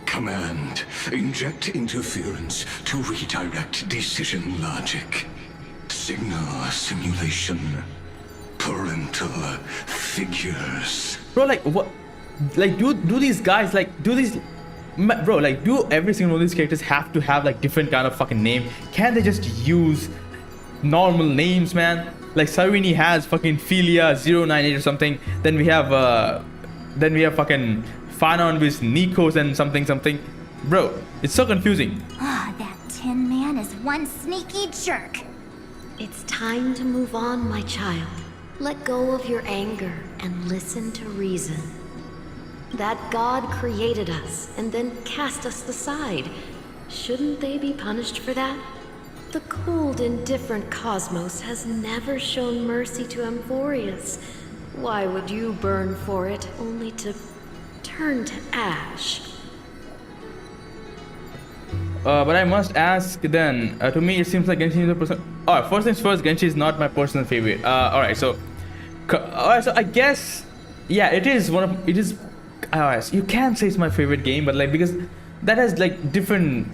Speaker 19: Command, inject interference to redirect decision logic. Signal simulation. Parental figures.
Speaker 1: Bro, like, what? Like, do these guys, like, do these... Bro, like, do every single one of these characters have to have, like, different kind of fucking name? Can't they just use normal names, man? Like, Cyrene has fucking Philia 098 or something. Then we have fucking Fanon with Nikos and something. Bro, it's so confusing.
Speaker 4: Ah, that Tin Man is one sneaky jerk.
Speaker 11: It's time to move on, my child. Let go of your anger and listen to reason. That God created us and then cast us aside. Shouldn't they be punished for that? The cold, indifferent cosmos has never shown mercy to Amphoreus. Why would you burn for it, only to turn to ash?
Speaker 1: But I must ask then, to me it seems like Genshin is a person... Alright, first things first, Genshin is not my personal favorite. Alright, so I guess... Yeah, it is one of... It is... Alright, you can say it's my favorite game, but like, because that has like different...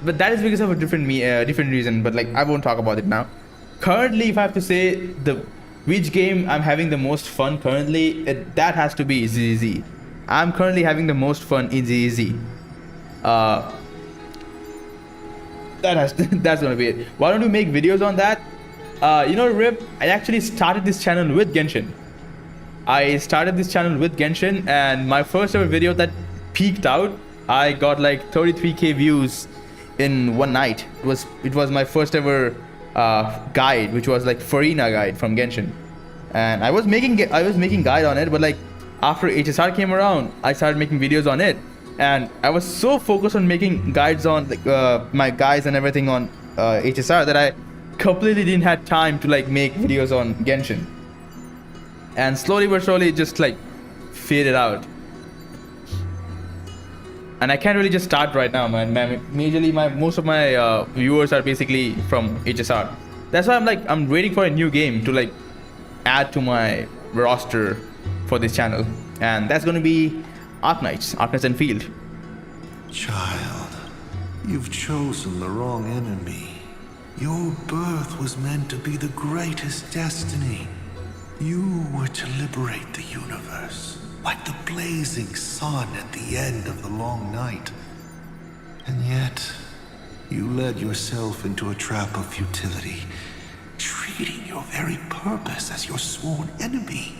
Speaker 1: But that is because of a different reason, but like, I won't talk about it now. Currently, if I have to say which game I'm having the most fun currently, that has to be ZZ. I'm currently having the most fun in ZZ. That's gonna be it. Why don't you make videos on that? You know, Rip, I actually started this channel with Genshin. And my first ever video that peaked out, I got like 33k views in one night. It was my first ever guide, which was like Farina guide from Genshin, and I was making guide on it, but like after HSR came around, I started making videos on it, and I was so focused on making guides on like, my guides and everything on HSR that I completely didn't have time to like make videos on Genshin, and slowly but surely it just like faded out. And I can't really just start right now, man. Majorly, most of my viewers are basically from HSR. That's why I'm waiting for a new game to like add to my roster for this channel, and that's gonna be Arknights Enfield.
Speaker 19: Child, you've chosen the wrong enemy. Your birth was meant to be the greatest destiny. You were to liberate the universe, like the blazing sun at the end of the long night. And yet, you led yourself into a trap of futility, treating your very purpose as your sworn enemy.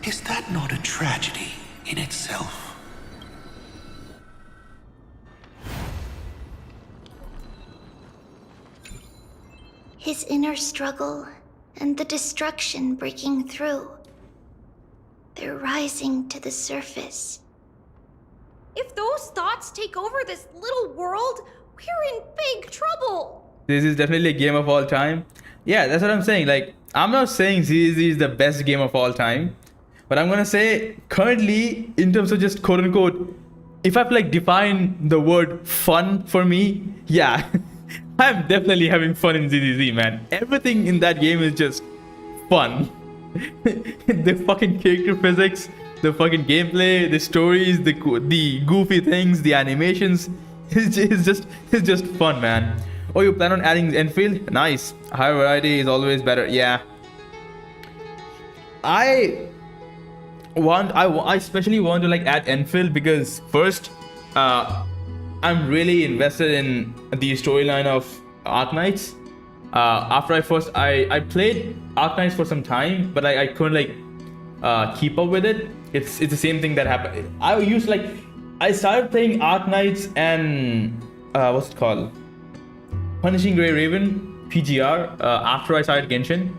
Speaker 19: Is that not a tragedy in itself?
Speaker 4: His inner struggle and the destruction breaking through. They're rising to the surface.
Speaker 7: If those thoughts take over this little world, we're in big trouble.
Speaker 1: This is definitely a game of all time. Yeah, that's what I'm saying. Like, I'm not saying ZZ is the best game of all time, but I'm gonna say currently, in terms of just quote unquote, if I have to like define the word fun for me, yeah, I'm definitely having fun in ZZZ, man. Everything in that game is just fun. The fucking character physics, the fucking gameplay, the stories, the goofy things, the animations. It's just fun, man. Oh, you plan on adding Enfield? Nice. Higher variety is always better. Yeah. I especially want to like add Enfield because first, I'm really invested in the storyline of Arknights. After I played Arknights for some time, but I couldn't like keep up with it. It's the same thing that happened. I started playing Arknights and what's it called? Punishing Grey Raven PGR after I started Genshin.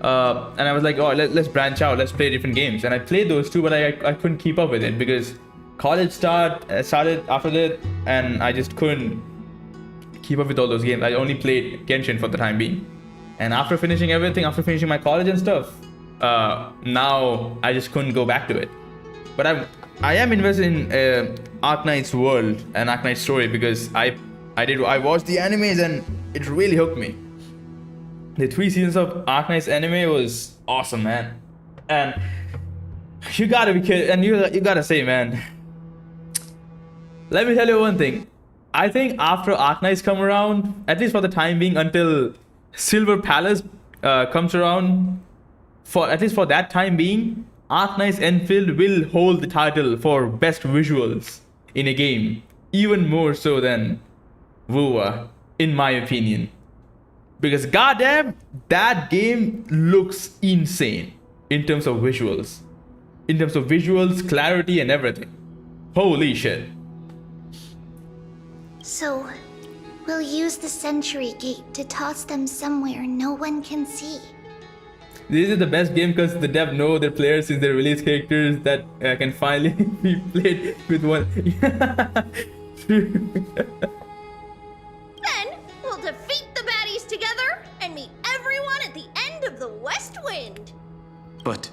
Speaker 1: And I was like, oh, let's branch out, let's play different games. And I played those two, but I couldn't keep up with it because college started after that, and I just couldn't keep up with all those games. I only played Genshin for the time being. And after finishing everything, after finishing my college and stuff, now I just couldn't go back to it. But I am invested in Arknight's world and Arknight's story because I watched the animes and it really hooked me. The 3 seasons of Arknight's anime was awesome, man. And you gotta be kidding, and you gotta say, man. Let me tell you one thing. I think after Arknights come around, at least for the time being, until Silver Palace comes around, at least for that time being, Arknight's Enfield will hold the title for best visuals in a game, even more so than Wua, in my opinion. Because goddamn, that game looks insane in terms of visuals. In terms of visuals, clarity, and everything. Holy shit.
Speaker 4: So, we'll use the Century Gate to toss them somewhere no one can see.
Speaker 1: This is the best game because the dev know their players since they release characters that can finally be played with one.
Speaker 7: Then, we'll defeat the baddies together and meet everyone at the end of the West Wind.
Speaker 17: But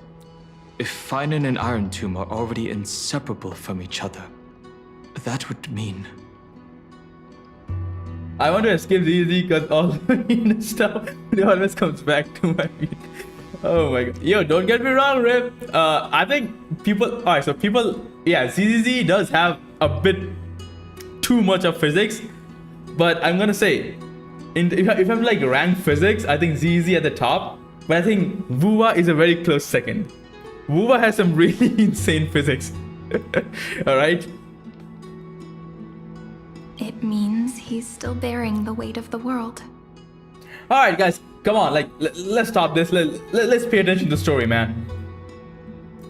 Speaker 17: if Finan and Iron Tomb are already inseparable from each other, that would mean...
Speaker 1: I want to escape ZZ because all the stuff always comes back to my feet. Oh my god. Yo, don't get me wrong, Rip. I think people... Alright, so people... Yeah, ZZ does have a bit too much of physics. But I'm gonna say, if I have to like rank physics, I think ZZ at the top. But I think Wua is a very close second. Wua has some really insane physics. Alright?
Speaker 12: It means he's still bearing the weight of the world.
Speaker 1: Alright guys, come on, like let's stop this. Let's pay attention to the story, man.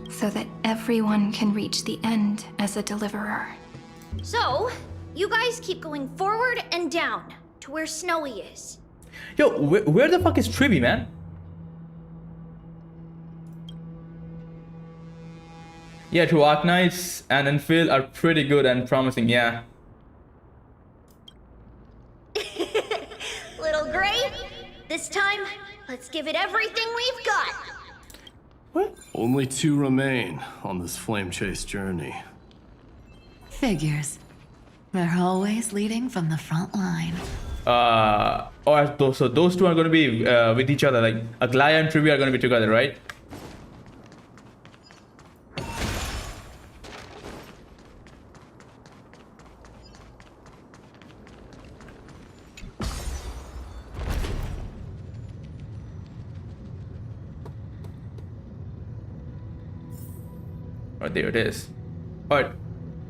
Speaker 12: So that everyone can reach the end as a deliverer.
Speaker 7: So, you guys keep going forward and down to where Snowy is.
Speaker 1: Yo, where the fuck is Trivy, man? Yeah, two Arknights and Enfield are pretty good and promising, yeah.
Speaker 7: Little Gray, this time, let's give it everything we've got.
Speaker 1: What?
Speaker 16: Only 2 remain on this flame chase journey.
Speaker 9: Figures. They're always leading from the front line.
Speaker 1: So those two are going to be with each other, like Aglaya and Trivy are going to be together, right? Oh, there it is. Alright,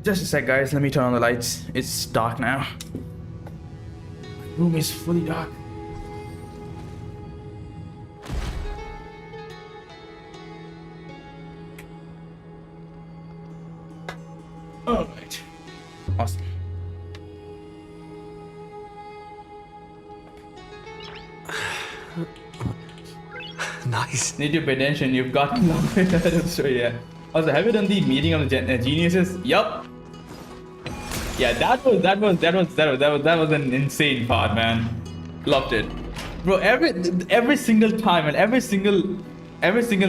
Speaker 1: just a sec, guys. Let me turn on the lights. It's dark now. My room is fully dark. Alright. Awesome.
Speaker 17: Nice.
Speaker 1: Need to pay attention. You've gotten long way ahead of the story, yeah. Also, have you done the meeting of the geniuses? Yup. Yeah, that was an insane part, man. Loved it, bro. Every single time and every single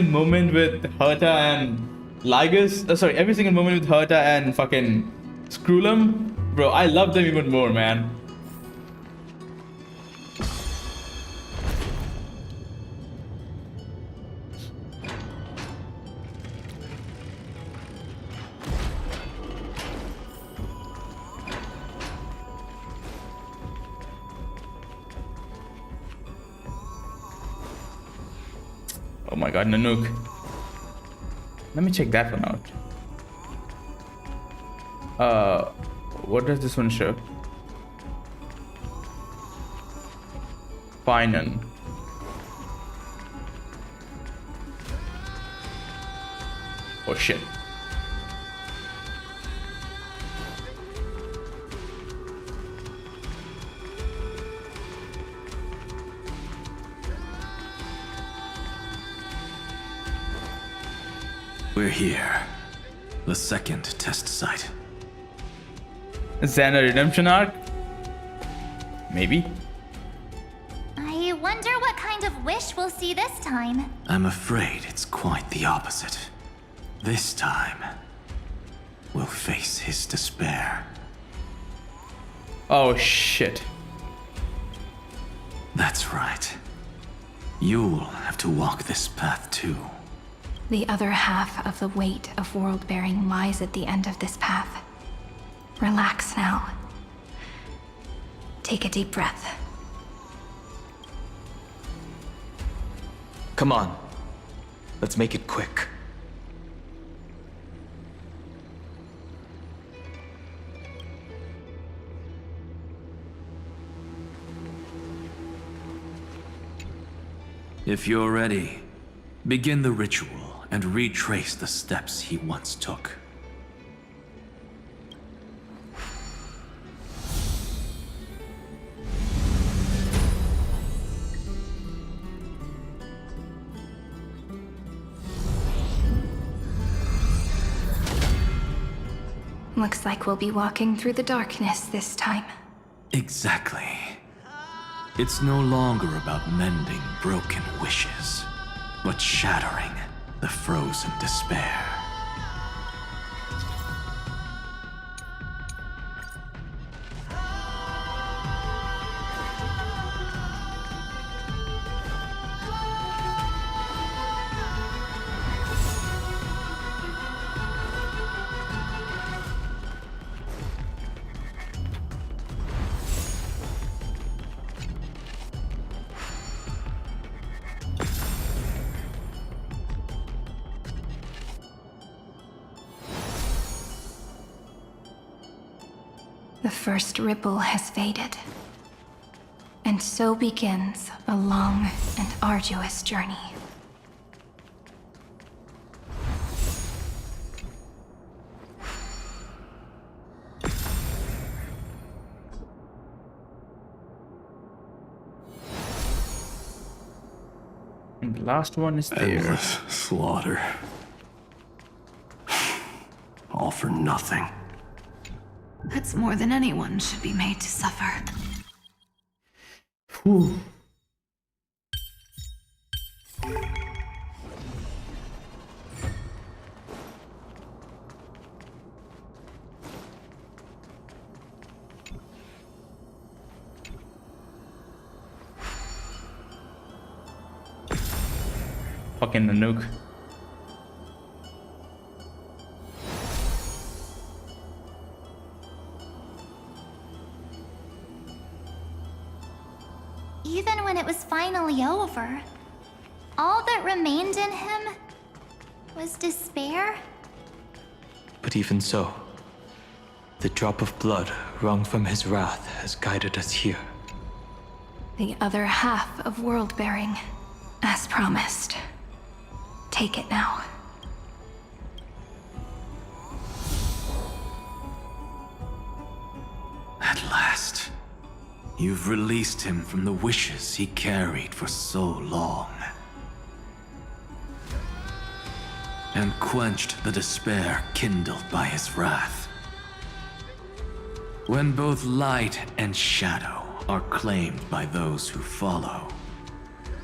Speaker 1: moment with Herta and Ligus. Every single moment with Herta and fucking Screwlum, bro. I love them even more, man. Oh my god, Nanook. Let me check that one out. What does this one show? Finan. Oh shit.
Speaker 18: We're here. The second test site.
Speaker 1: Xana redemption arc? Maybe.
Speaker 4: I wonder what kind of wish we'll see this time.
Speaker 18: I'm afraid it's quite the opposite. This time, we'll face his despair.
Speaker 1: Oh shit.
Speaker 18: That's right. You'll have to walk this path too.
Speaker 12: The other half of the weight of world-bearing lies at the end of this path. Relax now. Take a deep breath.
Speaker 17: Come on. Let's make it quick.
Speaker 18: If you're ready, begin the ritual and retrace the steps he once took.
Speaker 12: Looks like we'll be walking through the darkness this time.
Speaker 18: Exactly. It's no longer about mending broken wishes, but shattering the frozen despair.
Speaker 12: The first ripple has faded. And so begins a long and arduous journey.
Speaker 1: And the last one is there.
Speaker 16: Endless slaughter. All for nothing.
Speaker 9: That's more than anyone should be made to suffer.
Speaker 1: Whew. Fucking Nanook.
Speaker 4: Even when it was finally over, all that remained in him was despair.
Speaker 17: But even so, the drop of blood wrung from his wrath has guided us here.
Speaker 12: The other half of world-bearing, as promised. Take it now.
Speaker 18: At last, you've released him from the wishes he carried for so long. And quenched the despair kindled by his wrath. When both light and shadow are claimed by those who follow,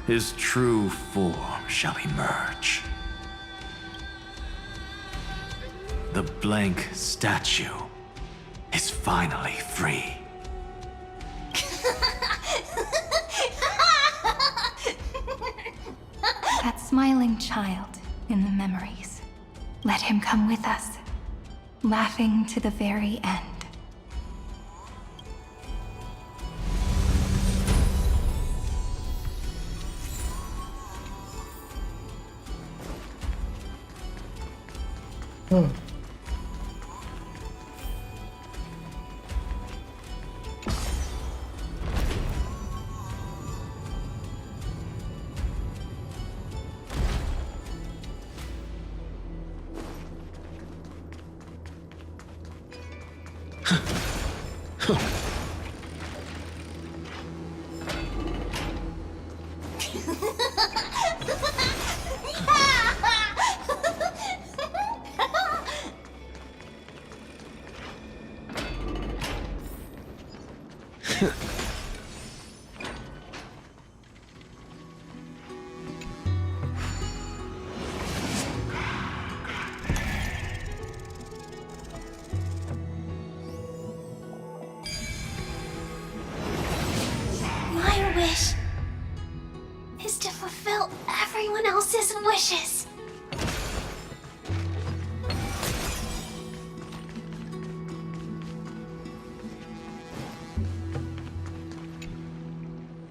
Speaker 18: his true form shall emerge. The blank statue is finally free.
Speaker 12: That smiling child in the memories. Let him come with us, laughing to the very end.
Speaker 2: My wish is to fulfill everyone else's wishes.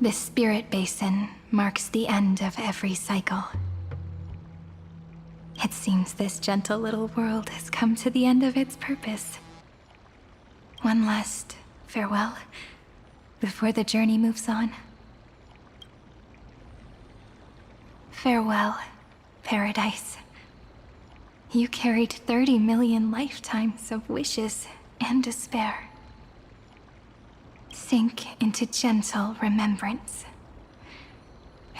Speaker 12: This spirit basin marks the end of every cycle. It seems this gentle little world has come to the end of its purpose. One last farewell before the journey moves on. Farewell, paradise. You carried 30 million lifetimes of wishes and despair. Sink into gentle remembrance.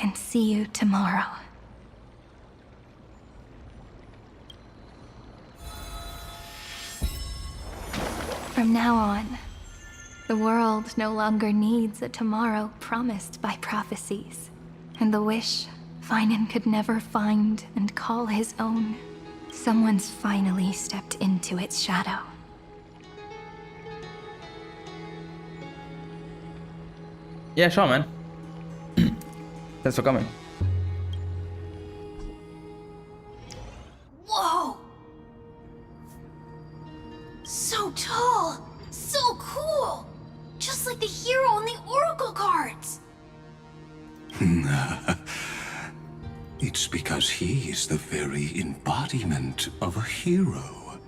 Speaker 12: And see you tomorrow. From now on, the world no longer needs a tomorrow promised by prophecies. And the wish Finan could never find and call his own. Someone's finally stepped into its shadow.
Speaker 1: Yeah, sure, man. Thanks for coming.
Speaker 7: Whoa! So tall! So cool! Just like the hero on the Oracle cards!
Speaker 19: It's because he is the very embodiment of a hero.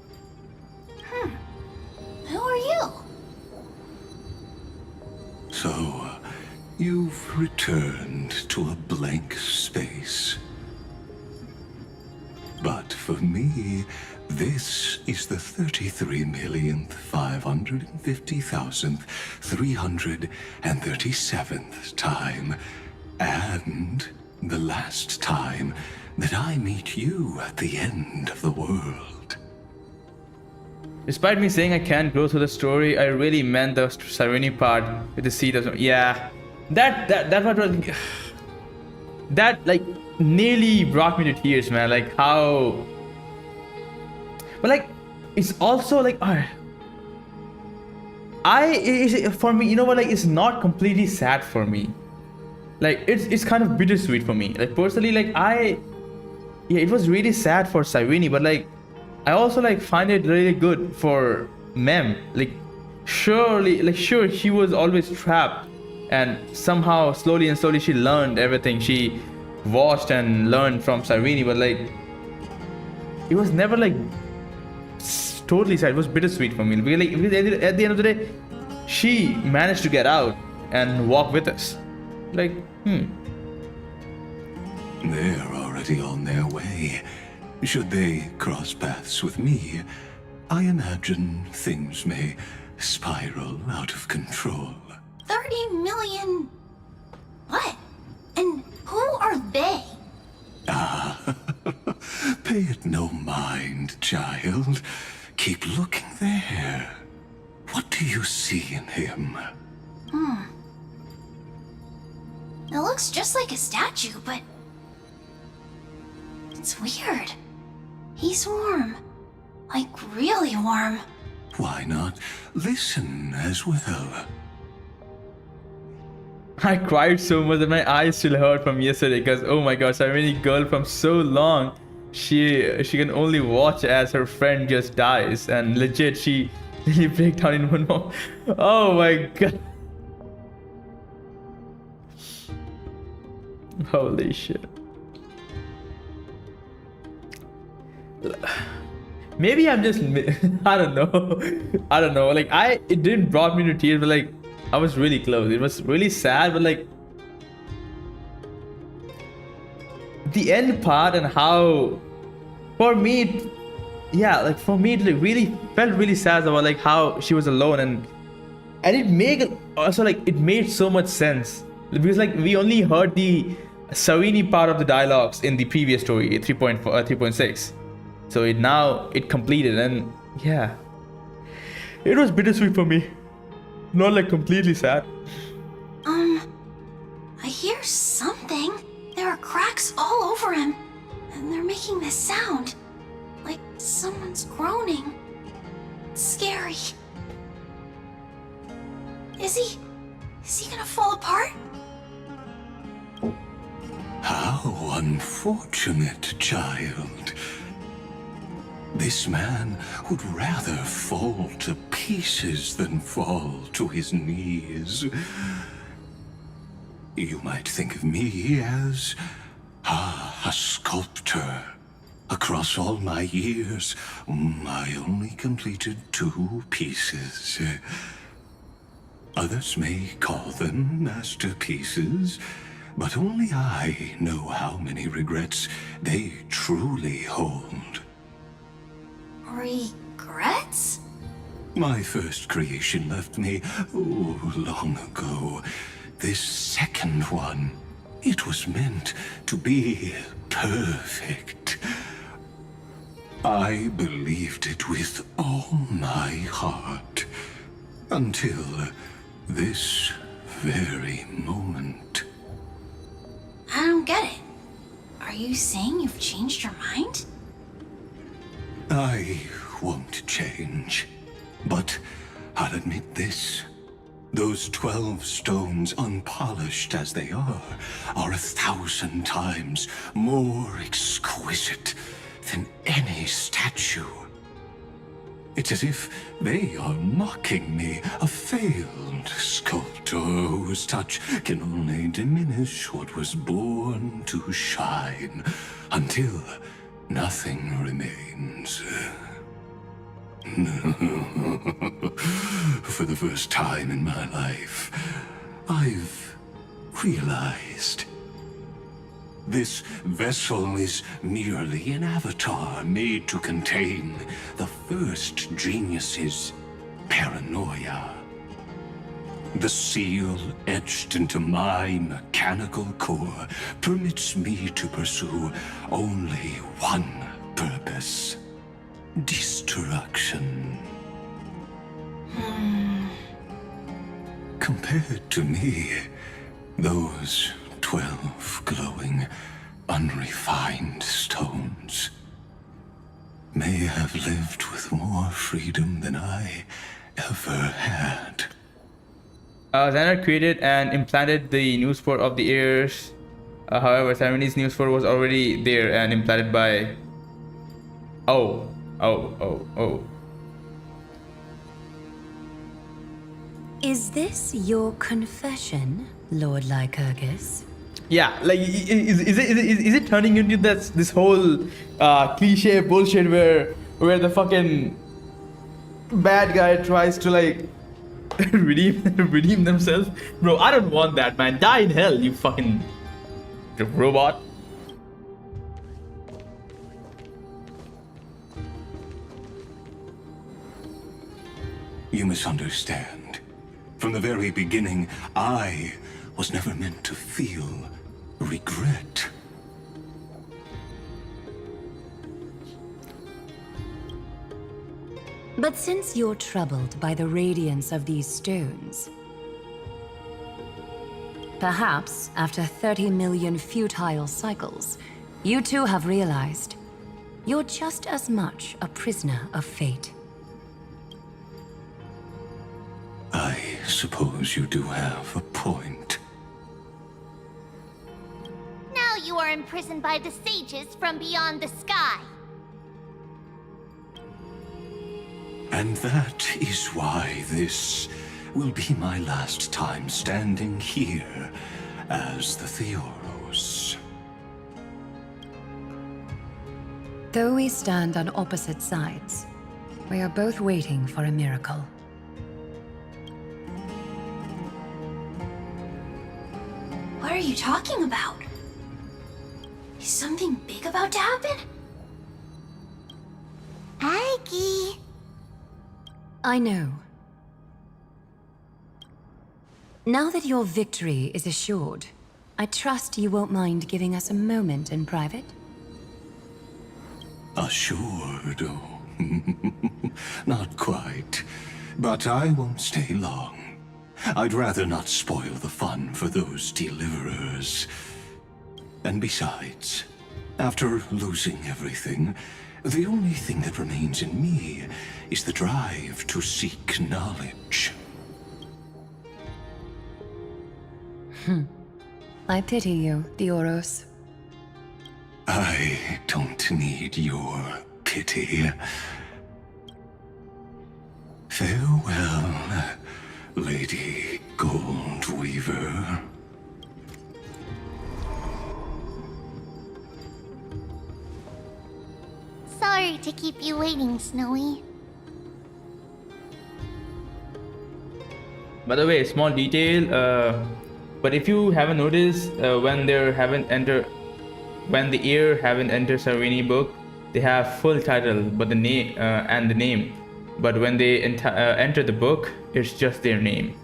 Speaker 7: Who are you?
Speaker 19: So, you've returned to a blank space. But for me, this is the 33,550,337th time, and the last time that I meet you at the end of the world.
Speaker 1: Despite me saying I can't go through the story, I really meant the Cyrene part with the seed of... Yeah. That part was... That, like, nearly brought me to tears, man. Like, how... But, like, it's also, like... for me, you know what, like, it's not completely sad for me. Like, it's kind of bittersweet for me. Like, personally, like, yeah, it was really sad for Cyrene, but, like, I also, like, find it really good for Mem. Like, sure, she was always trapped, and somehow, slowly and slowly, she learned everything. She watched and learned from Cyrene, but, like, it was never, like, totally sad. It was bittersweet for me. Because at the end of the day, she managed to get out and walk with us. Like,
Speaker 19: They're already on their way. Should they cross paths with me, I imagine things may spiral out of control.
Speaker 2: 30 million... What? And who are they?
Speaker 19: Ah, pay it no mind, child. Keep looking there. What do you see in him?
Speaker 2: It looks just like a statue, but... It's weird. He's warm. Like, really warm.
Speaker 19: Why not listen as well?
Speaker 1: I cried so much that my eyes still hurt from yesterday because, oh my gosh, I've been a girl from so long. She can only watch as her friend just dies, and legit, she really break down in one more. Oh my god. Holy shit. Maybe I'm just I don't know. Like, it didn't brought me to tears, but like I was really close. It was really sad, but like the end part and how for me it like really felt really sad about like how she was alone, and it made so much sense because like we only heard the Sarini part of the dialogues in the previous story 3.6. So it completed, and yeah, it was bittersweet for me. Not like completely sad.
Speaker 2: I hear something. There are cracks all over him, and they're making this sound. Like someone's groaning. It's scary. Is he gonna fall apart?
Speaker 19: How unfortunate, child. This man would rather fall to pieces than fall to his knees. You might think of me as a sculptor. Across all my years, I only completed 2 pieces. Others may call them masterpieces, but only I know how many regrets they truly hold.
Speaker 2: Regrets?
Speaker 19: My first creation left me, long ago. This second one, it was meant to be perfect. I believed it with all my heart, until this very moment.
Speaker 2: I don't get it. Are you saying you've changed your mind?
Speaker 19: I won't change, but I'll admit this. Those 12 stones, unpolished as they are 1,000 times more exquisite than any statue. It's as if they are mocking me, a failed sculptor whose touch can only diminish what was born to shine, until nothing remains. For the first time in my life, I've realized this vessel is merely an avatar made to contain the first genius's paranoia. The seal etched into my mechanical core permits me to pursue only one purpose: destruction. Compared to me, those 12 glowing, unrefined stones may have lived with more freedom than I ever had.
Speaker 1: Xander created and implanted the new sport of the ears. However, Sarini's new sport was already there and implanted by... Oh.
Speaker 8: Is this your confession, Lord Lycurgus?
Speaker 1: Yeah, like, is it turning into this whole cliche bullshit where the fucking bad guy tries to like redeem themselves. Bro, I don't want that, man. Die in hell, you fucking robot.
Speaker 19: You misunderstand. From the very beginning, I was never meant to feel regret.
Speaker 8: But since you're troubled by the radiance of these stones, perhaps after 30 million futile cycles, you too have realized you're just as much a prisoner of fate.
Speaker 19: I suppose you do have a point.
Speaker 4: Now you are imprisoned by the sages from beyond the sky.
Speaker 19: And that is why this will be my last time standing here as the Theoros.
Speaker 8: Though we stand on opposite sides, we are both waiting for a miracle.
Speaker 15: What are you talking about? Is something big about to happen?
Speaker 4: Aggie.
Speaker 8: I know. Now that your victory is assured, I trust you won't mind giving us a moment in private?
Speaker 19: Assured? Oh, not quite. But I won't stay long. I'd rather not spoil the fun for those deliverers. And besides, after losing everything, the only thing that remains in me is the drive to seek knowledge.
Speaker 8: I pity you, Theoros.
Speaker 19: I don't need your pity. Farewell, Lady Goldweaver.
Speaker 4: Sorry to keep you waiting, Snowy.
Speaker 1: By the way, small detail, but if you haven't noticed, when the heir haven't entered Sarini book, they have full title, but the name and the name. But when they enter the book, it's just their name.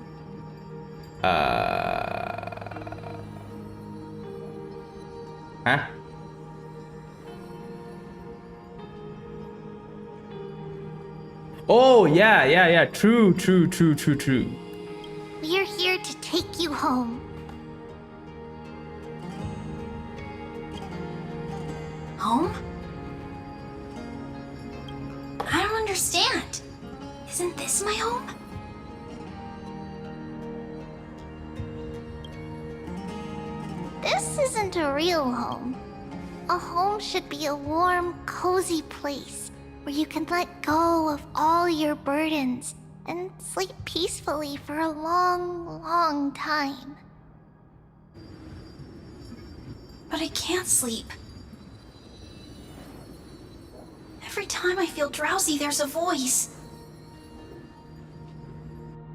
Speaker 1: Huh? Oh, yeah. True.
Speaker 4: We're here to take you home.
Speaker 15: Home? I don't understand. Isn't this my home?
Speaker 4: This isn't a real home. A home should be a warm, cozy place where you can let go of all your burdens and sleep peacefully for a long, long time.
Speaker 15: But I can't sleep. Every time I feel drowsy, there's a voice.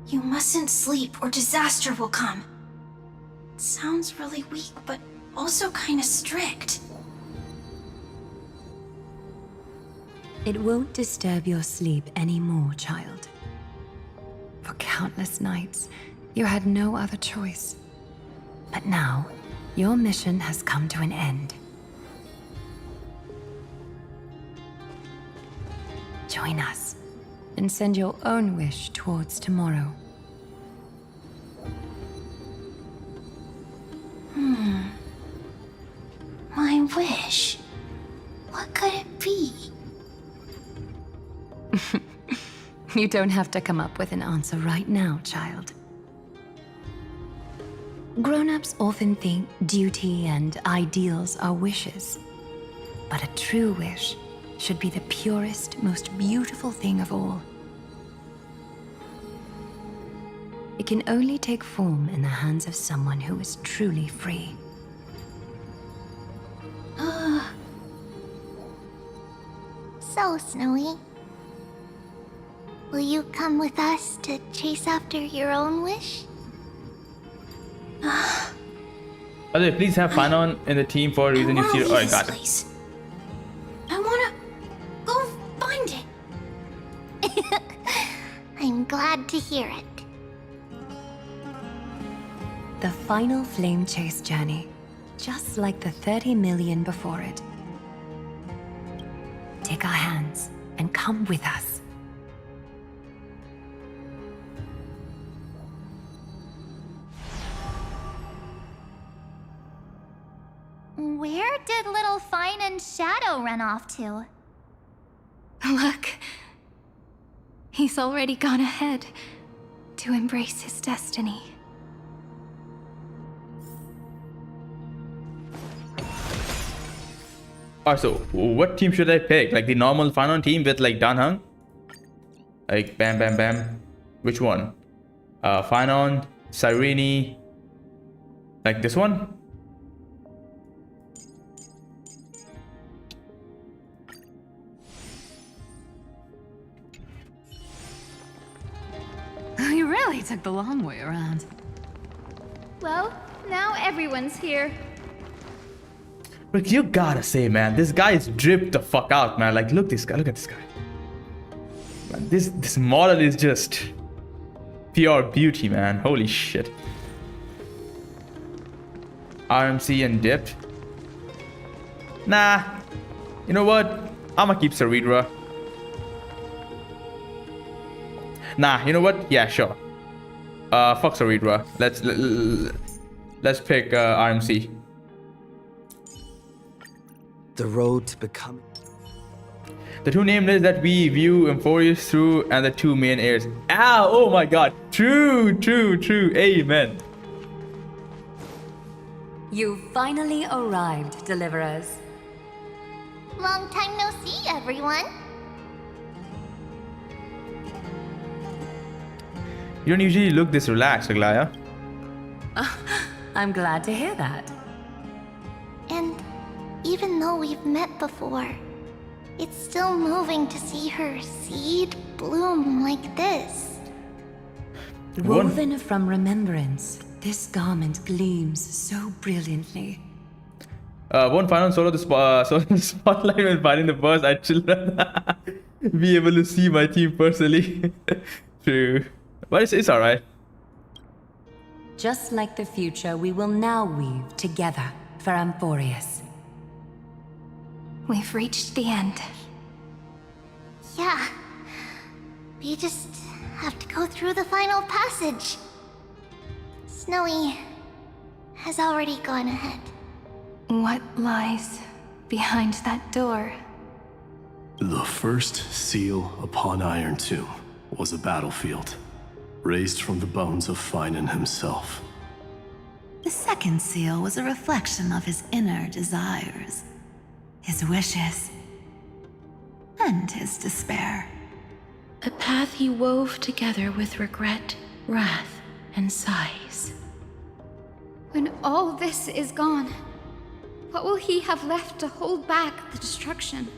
Speaker 15: You mustn't sleep or disaster will come. It sounds really weak, but also kind of strict.
Speaker 8: It won't disturb your sleep anymore, child. For countless nights, you had no other choice. But now, your mission has come to an end. Join us, and send your own wish towards tomorrow.
Speaker 15: My wish? What could it be?
Speaker 8: You don't have to come up with an answer right now, child. Grown-ups often think duty and ideals are wishes. But a true wish should be the purest, most beautiful thing of all. It can only take form in the hands of someone who is truly free.
Speaker 4: So, Snowy, Will you come with us to chase after your own wish?
Speaker 1: By the way, please have Fanon in the team for a reason you see. Oh, I got it.
Speaker 7: I wanna go find it.
Speaker 4: I'm glad to hear it.
Speaker 8: The final flame chase journey, just like the 30 million before it. Take our hands and come with us.
Speaker 4: Where did little Fine and Shadow run off to?
Speaker 12: Look. He's already gone ahead to embrace his destiny.
Speaker 1: Alright, so what team should I pick? Like the normal Fanon team with like Danheng? Like bam bam bam. Which one? Fanon, Cyrene. Like this one?
Speaker 9: You really took the long way around.
Speaker 15: Well, now everyone's here.
Speaker 1: But you gotta say, man, this guy is dripped the fuck out, man. Like, look this guy, look at this guy. Man, this model is just pure beauty, man. Holy shit. RMC and dipped. Nah. You know what? I'ma keep Ceredra. Nah, you know what? Yeah, sure. Fuck Ceredra. Let's pick RMC.
Speaker 3: The road to becoming.
Speaker 1: The two name lists that we view Amphoreus through and the two main heirs. Ah, oh my god. True. Amen.
Speaker 8: You finally arrived, Deliverers.
Speaker 4: Long time no see, everyone.
Speaker 1: You don't usually look this relaxed, Aglaya.
Speaker 8: I'm glad to hear that.
Speaker 4: And even though we've met before, it's still moving to see her seed bloom like this.
Speaker 8: Woven from remembrance, this garment gleams so brilliantly.
Speaker 1: One final solo the spotlight when finding the verse. I'd still be able to see my team personally. True. But it's alright.
Speaker 8: Just like the future, we will now weave together for Amphoreus.
Speaker 12: We've reached the end.
Speaker 4: Yeah. We just have to go through the final passage. Snowy has already gone ahead.
Speaker 12: What lies behind that door?
Speaker 16: The first seal upon Iron Tomb was a battlefield, raised from the bones of Finan himself.
Speaker 9: The second seal was a reflection of his inner desires, his wishes, and his despair.
Speaker 14: A path he wove together with regret, wrath, and sighs.
Speaker 15: When all this is gone, what will he have left to hold back the destruction?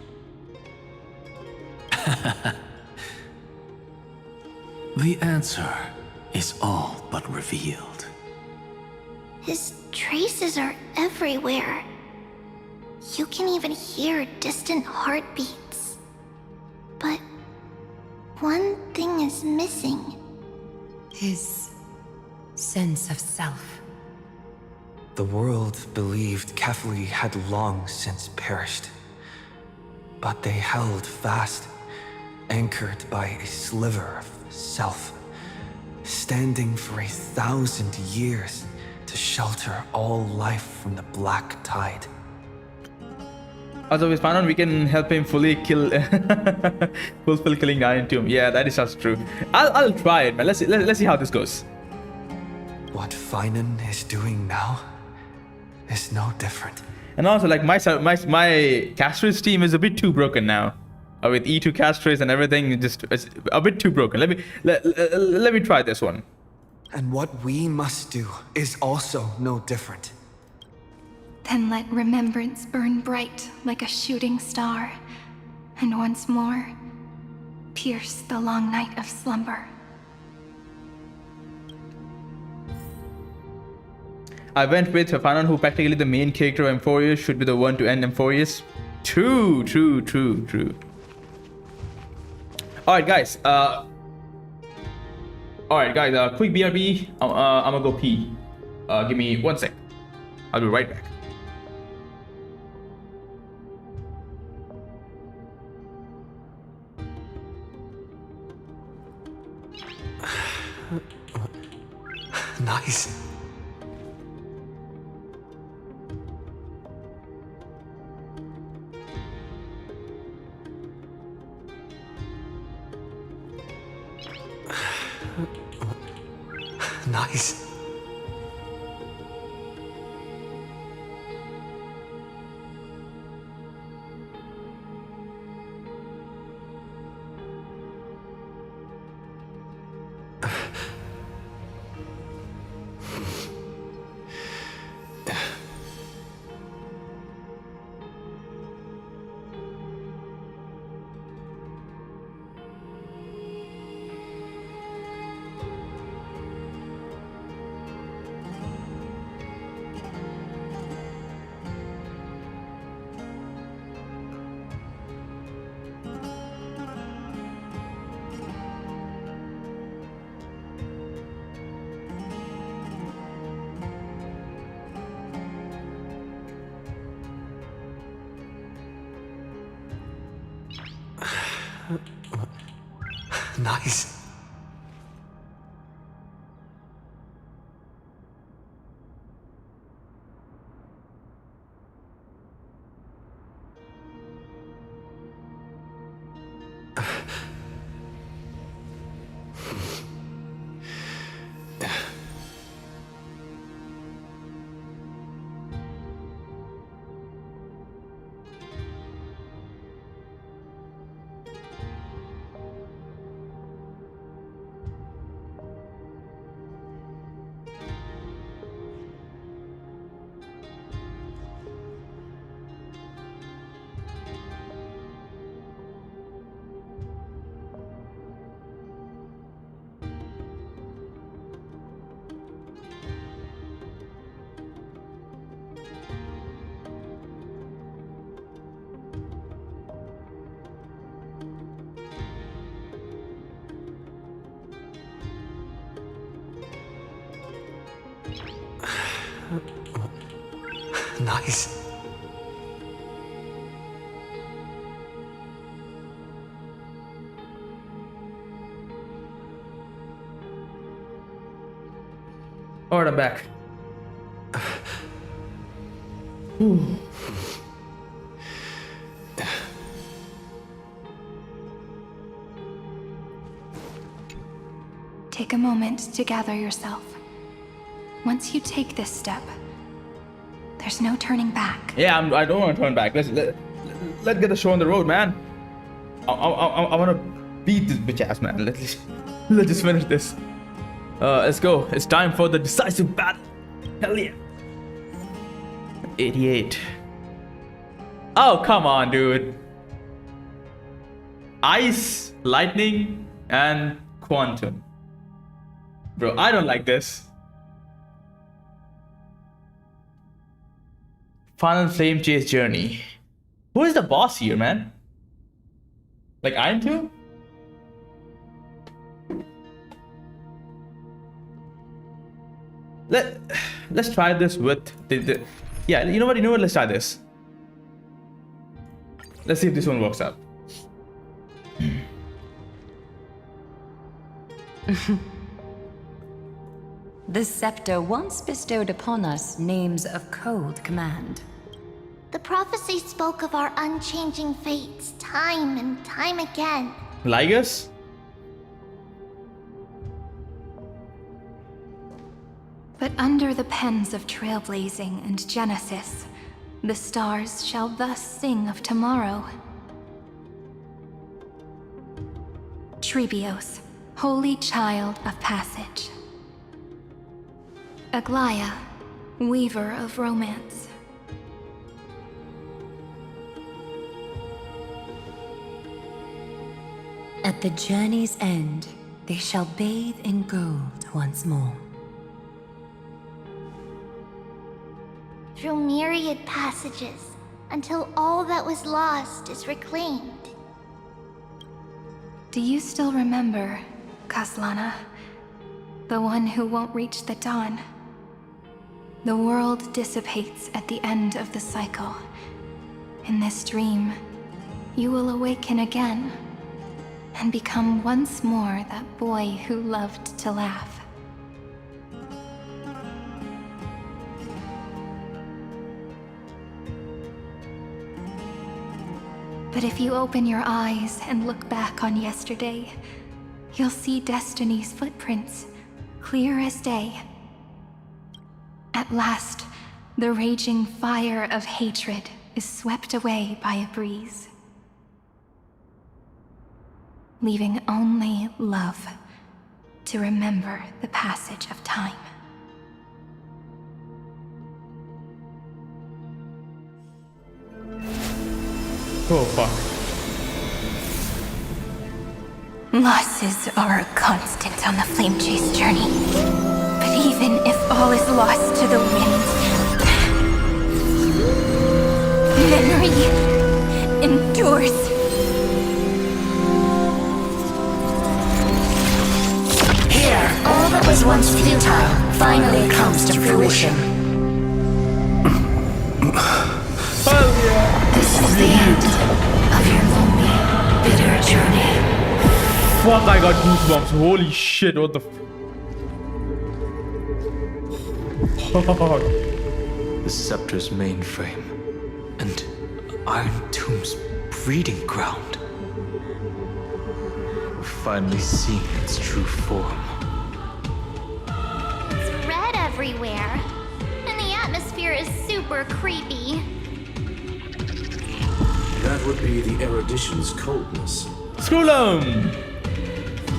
Speaker 18: The answer is all but revealed.
Speaker 4: His traces are everywhere. You can even hear distant heartbeats. But one thing is missing.
Speaker 8: His sense of self.
Speaker 3: The world believed Kefli had long since perished. But they held fast, anchored by a sliver of self, standing for 1,000 years to shelter all life from the black tide.
Speaker 1: As always, Fanon, we can help him fully kill, fulfill killing Iron Tomb. Yeah, that is just true. I'll try it, man. Let's see how this goes.
Speaker 3: What Finan is doing now is no different.
Speaker 1: And also, like my Castris team is a bit too broken now. With E2 Castris and everything, it's a bit too broken. Let me try this one.
Speaker 3: And what we must do is also no different.
Speaker 12: Then let remembrance burn bright like a shooting star. And once more, pierce the long night of slumber.
Speaker 1: I went with Fanon, who practically the main character of Amphoreus, should be the one to end Amphoreus. True. Alright guys, quick BRB. I'm gonna go pee. Give me 1 sec. I'll be right back.
Speaker 3: Nice. Nice. Nice. Nice.
Speaker 1: Alright, I'm back.
Speaker 12: Take a moment to gather yourself. Once you take this step, there's no turning back.
Speaker 1: Yeah, I don't want to turn back. Let's get the show on the road, man. I want to beat this bitch ass, man. Let's just finish this. Let's go. It's time for the decisive battle. Hell yeah. 88. Oh, come on, dude. Ice, lightning, and quantum. Bro, I don't like this. Final Flame Chase Journey. Who is the boss here, man? Like Iron 2? Let's try this with the yeah, you know what, let's try this. Let's see if this one works out.
Speaker 8: The scepter once bestowed upon us names of cold command.
Speaker 4: The prophecy spoke of our unchanging fates time and time again.
Speaker 1: Ligus?
Speaker 12: But under the pens of trailblazing and Genesis, the stars shall thus sing of tomorrow. Trebios, holy child of passage. Aglaia, weaver of romance.
Speaker 8: At the journey's end, they shall bathe in gold once more.
Speaker 4: Through myriad passages, until all that was lost is reclaimed.
Speaker 12: Do you still remember, Kaslana? The one who won't reach the dawn? The world dissipates at the end of the cycle. In this dream, you will awaken again and become once more that boy who loved to laugh. But if you open your eyes and look back on yesterday, you'll see Destiny's footprints, clear as day. At last, the raging fire of hatred is swept away by a breeze, leaving only love to remember the passage of time.
Speaker 1: Oh, fuck.
Speaker 12: Losses are a constant on the Flame Chase journey. But even if all is lost to the wind, memory endures.
Speaker 10: Here, all that was once futile finally comes to fruition. This is the end of your lonely, bitter journey.
Speaker 1: Fuck, I got goosebumps. Holy shit, what the fuck?
Speaker 17: The Scepter's mainframe and Iron Tomb's breeding ground. We're finally seeing its true form.
Speaker 4: It's red everywhere, and the atmosphere is super creepy.
Speaker 22: That would be the erudition's coldness.
Speaker 1: Screw 'em!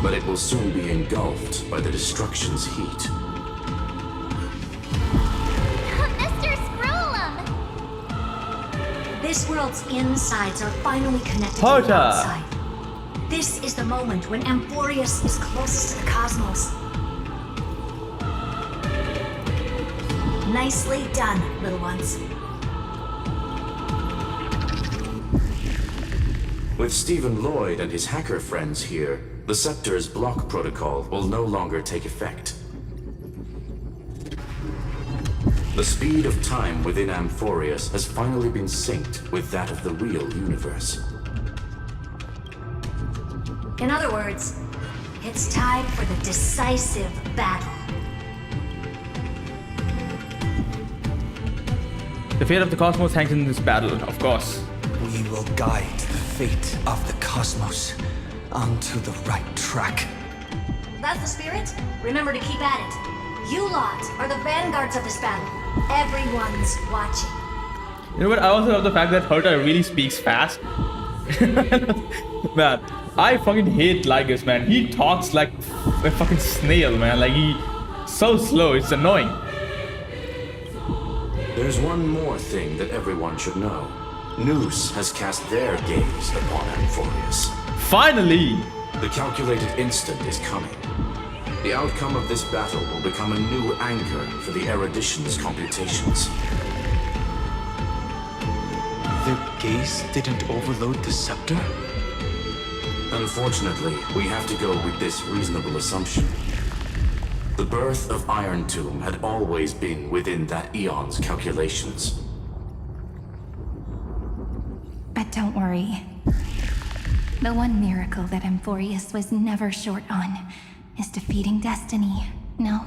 Speaker 22: But it will soon be engulfed by the destruction's heat.
Speaker 4: Mr. Scrollum!
Speaker 11: This world's insides are finally connected to the outside. This is the moment when Amphoreus is closest to the cosmos. Nicely done, little ones.
Speaker 22: With Stephen Lloyd and his hacker friends here, the Scepter's block protocol will no longer take effect. The speed of time within Amphoreus has finally been synced with that of the real universe.
Speaker 11: In other words, it's time for the decisive battle.
Speaker 1: The fate of the cosmos hangs in this battle, of course.
Speaker 3: We will guide the fate of the cosmos onto the right track.
Speaker 11: That's the spirit? Remember to keep at it. You lot are the vanguards of this battle. Everyone's watching.
Speaker 1: You know what? I also love the fact that Herta really speaks fast. Man, I fucking hate Lygus, man. He talks like a fucking snail, man. Like, he's so slow. It's annoying.
Speaker 22: There's one more thing that everyone should know. Noose has cast their gaze upon Amphoreus.
Speaker 1: Finally!
Speaker 22: The calculated instant is coming. The outcome of this battle will become a new anchor for the erudition's computations.
Speaker 17: Their gaze didn't overload the scepter?
Speaker 22: Unfortunately, we have to go with this reasonable assumption. The birth of Iron Tomb had always been within that eon's calculations.
Speaker 12: But don't worry. The one miracle that Amphoreus was never short on is defeating Destiny, no?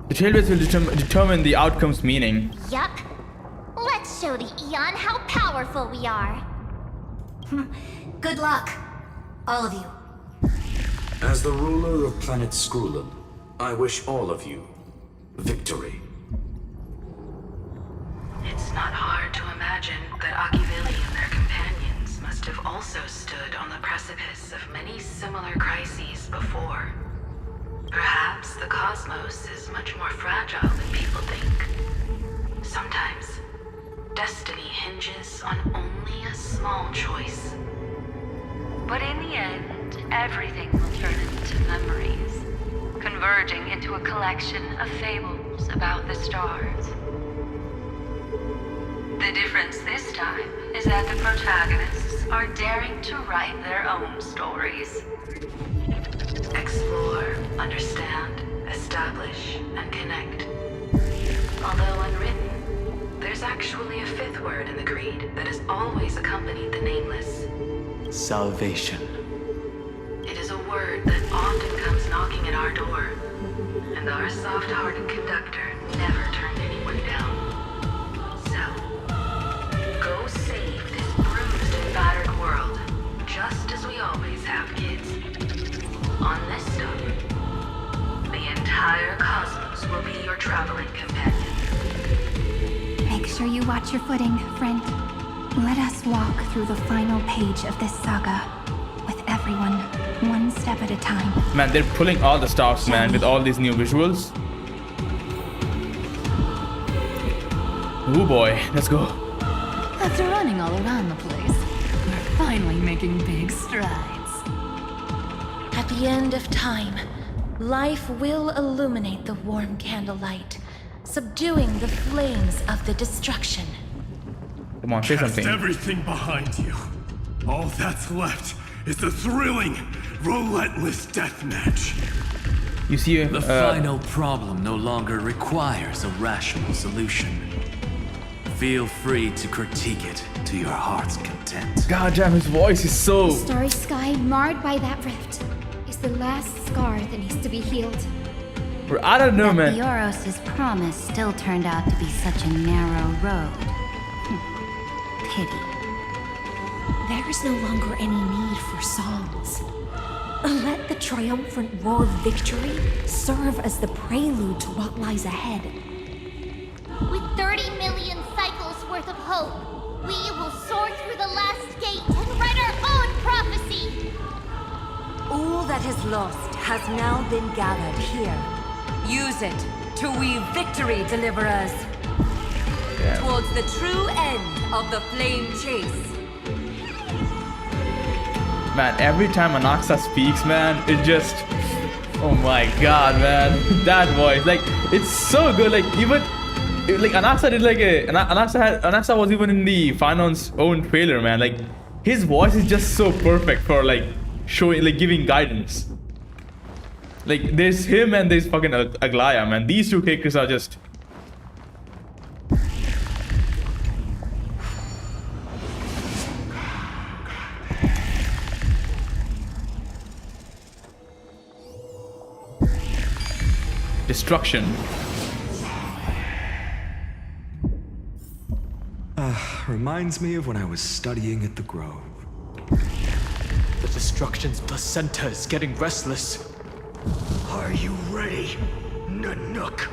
Speaker 1: The Trailways will determine the outcome's meaning.
Speaker 4: Yup. Let's show the Eon how powerful we are.
Speaker 11: Good luck, all of you.
Speaker 22: As the ruler of planet Skrullin, I wish all of you victory.
Speaker 23: It's not hard to imagine that Achivili and their companions must have also stood on the precipice of many similar crises before. Perhaps the cosmos is much more fragile than people think. Sometimes, destiny hinges on only only a small choice. But in the end, everything will turn into memories, converging into a collection of fables about the stars. The difference this time is that the protagonists are daring to write their own stories. Explore, understand, establish, and connect. Although unwritten, there's actually a fifth word in the creed that has always accompanied the nameless.
Speaker 17: Salvation.
Speaker 23: It is a word that often comes knocking at our door, and our soft-hearted conductor never turned anyone down. So, go save this bruised and battered world, just as we always have, kids. On this stop, the entire cosmos will be your traveling companion.
Speaker 12: Make sure you watch your footing, friend. Let us walk through the final page of this saga, with everyone, one step at a time.
Speaker 1: Man, they're pulling all the stops, man, with all these new visuals. Oh boy, let's go.
Speaker 9: After running all around the place, we're finally making big strides.
Speaker 14: At the end of time, life will illuminate the warm candlelight, subduing the flames of the destruction.
Speaker 1: Come on, say something.
Speaker 16: Cast everything behind you. All that's left is the thrilling, relentless deathmatch.
Speaker 1: You see,
Speaker 18: the final problem no longer requires a rational solution. Feel free to critique it to your heart's content.
Speaker 1: God damn, his voice is so...
Speaker 15: The starry sky marred by that rift is the last scar that needs to be healed.
Speaker 1: I don't know, man.
Speaker 20: Amphoreus' promise still turned out to be such a narrow road. Pity.
Speaker 21: There is no longer any need for songs. Let the triumphant roar of victory serve as the prelude to what lies ahead.
Speaker 2: With 30 million cycles worth of hope, we will soar through the last gate and write our own prophecy!
Speaker 5: All that is lost has now been gathered here. Use it to weave victory, deliverers. Towards the true end of the flame chase.
Speaker 1: Man, every time Anaxa speaks, man, it just... Oh my god, man. That voice, like, it's so good. Like, even... Like, Anaxa did like a... Anaxa was even in the Finon's own trailer, man. Like, his voice is just so perfect for, like, showing, like, giving guidance. Like, there's him and there's fucking Aglaya, man. These two characters are just... Destruction.
Speaker 17: Reminds me of when I was studying at the Grove. The destruction's placenta is getting restless. Are you ready, Nanook?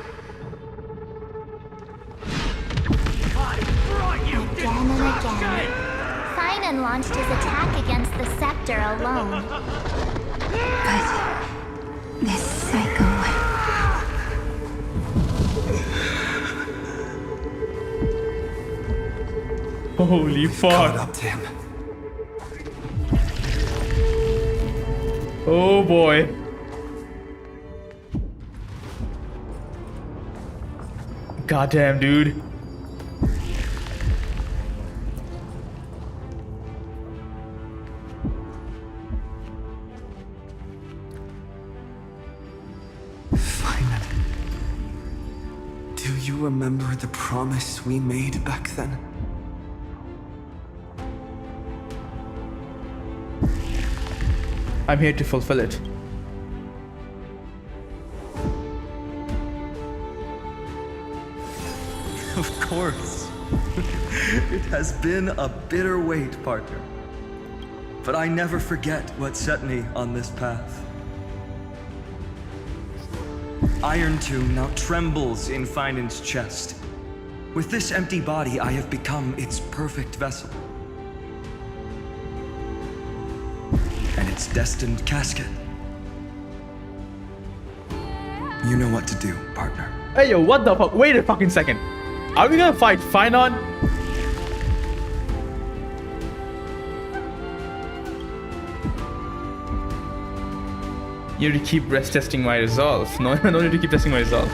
Speaker 4: I brought you again and again. Finan launched his attack against the Scepter alone.
Speaker 12: But this cycle...
Speaker 1: Holy fuck.
Speaker 3: Caught up to him.
Speaker 1: Oh boy. Goddamn, dude.
Speaker 3: Finan. Do you remember the promise we made back then?
Speaker 1: I'm here to fulfill it.
Speaker 18: Of course. It has been a bitter wait, partner. But I never forget what set me on this path. Iron Tomb now trembles in Finan's chest. With this empty body, I have become its perfect vessel. And its destined casket. You know what to do, partner.
Speaker 1: Hey yo, what the fuck? Wait a fucking second. Are we gonna fight Finon? You need to keep testing my resolve. No, no need to keep testing my resolve.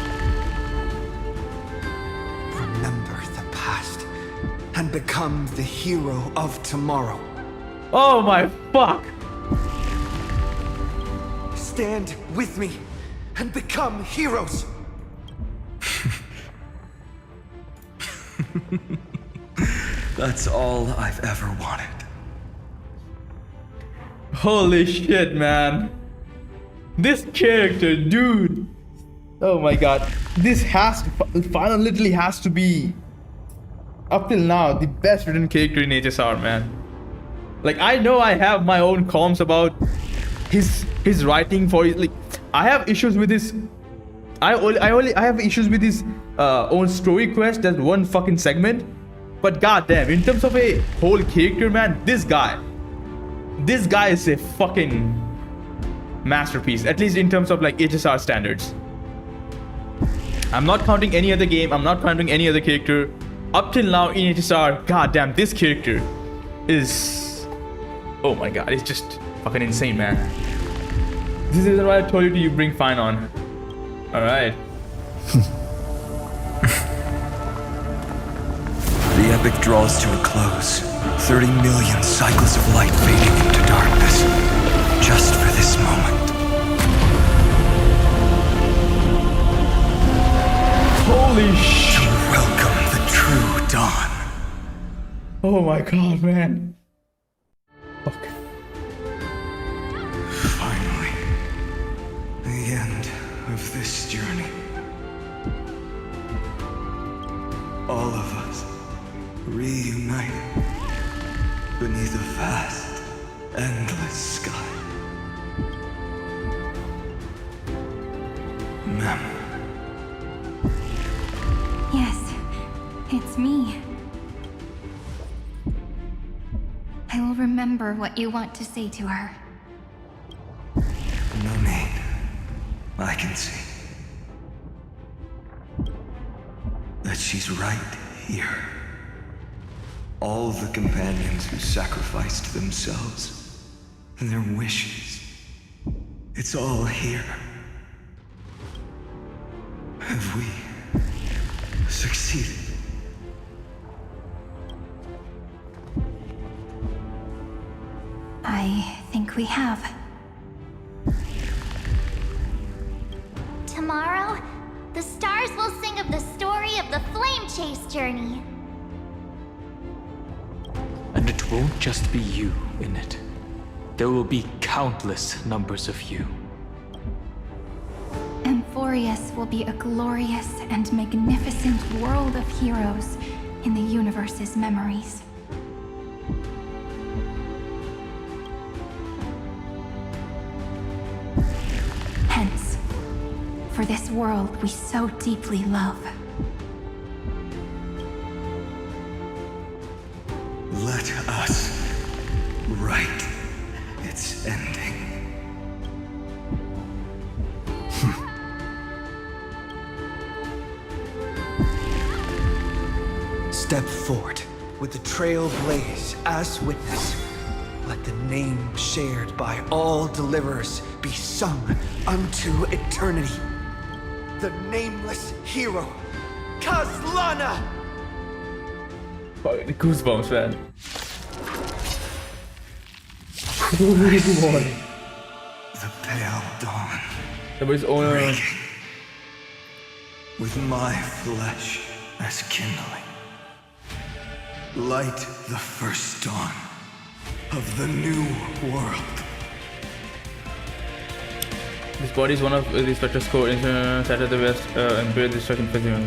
Speaker 3: Remember the past and become the hero of tomorrow.
Speaker 1: Oh my fuck!
Speaker 3: Stand with me and become heroes.
Speaker 18: That's all I've ever wanted.
Speaker 1: Holy shit, man. This character, dude. Oh my god. This Final literally has to be, up till now, the best written character in HSR, man. Like, I know I have my own qualms about his writing for it. Like, I have issues with his. I have issues with his own story quest. That's one fucking segment. But goddamn, in terms of a whole character, man, this guy is a fucking masterpiece. At least in terms of like HSR standards. I'm not counting any other game. I'm not counting any other character. Up till now in HSR, goddamn, this character is. Oh my god, it's just fucking insane, man. This is why I told you to bring Fine on. Alright.
Speaker 3: The epic draws to a close. 30 million cycles of light fading into darkness. Just for this moment.
Speaker 1: Holy shit.
Speaker 3: To welcome the true dawn.
Speaker 1: Oh my god, man. Fuck.
Speaker 3: Finally. The end of this journey. All of us reunited beneath a vast, endless sky. Ma'am.
Speaker 12: Yes, it's me. I will remember what you want to say to her.
Speaker 3: No need. I can see that she's right here. All the companions who sacrificed themselves and their wishes. It's all here. Have we succeeded?
Speaker 12: I think we have.
Speaker 4: Tomorrow, the stars will sing of the story of the Flame Chase journey.
Speaker 17: And it won't just be you in it. There will be countless numbers of you.
Speaker 12: Amphoreus will be a glorious and magnificent world of heroes in the universe's memories. Hence, for this world we so deeply love.
Speaker 3: Let us write its ending. Step forward with the trail blaze as witness. Let the name shared by all deliverers be sung unto eternity. The nameless hero, Kazlana!
Speaker 1: Fucking goosebumps, man. Boy.
Speaker 3: The pale dawn.
Speaker 1: Somebody's owner.
Speaker 3: Breaking. With my flesh as kindling. Light the first dawn of the new world.
Speaker 1: This body is one of the structures core in set at the west and build destruction physical.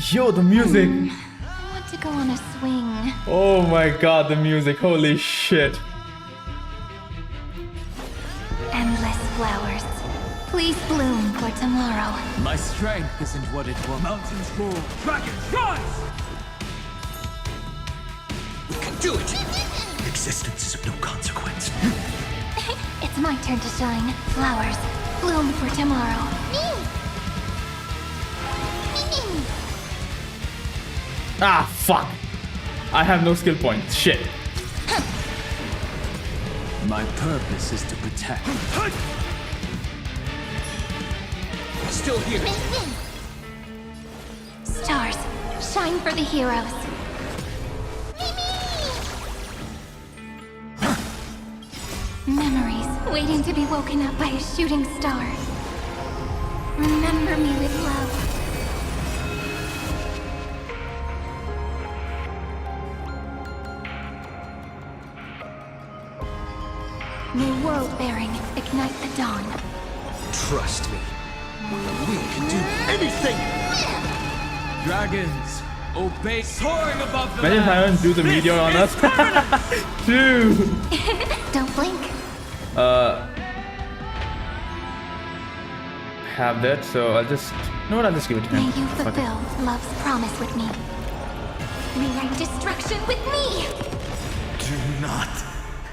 Speaker 1: Yo, the music!
Speaker 12: I want to go on a swing.
Speaker 1: Oh my god, the music, holy shit.
Speaker 12: Endless flowers. Please bloom for tomorrow.
Speaker 6: My strength isn't what it was. Mountains roar, dragons rise!
Speaker 3: We can do it! Existence is of no consequence.
Speaker 12: It's my turn to shine. Flowers, bloom for tomorrow.
Speaker 1: Ah, fuck. I have no skill points. Shit.
Speaker 6: My purpose is to protect.
Speaker 7: Still here.
Speaker 2: Stars, shine for the heroes. Memories waiting to be woken up by a shooting star. Remember me with love. May world bearing ignite the dawn.
Speaker 7: Trust me. We can do anything!
Speaker 6: Dragons, obey, soaring above the
Speaker 1: Imagine if I don't do the meteor on us. Dude.
Speaker 2: Don't blink.
Speaker 1: Have that, so I'll just... You know what, I'll just give it to him.
Speaker 2: May you
Speaker 1: Fuck it.
Speaker 2: fulfill love's promise with me. Rewrite destruction with me!
Speaker 13: Do not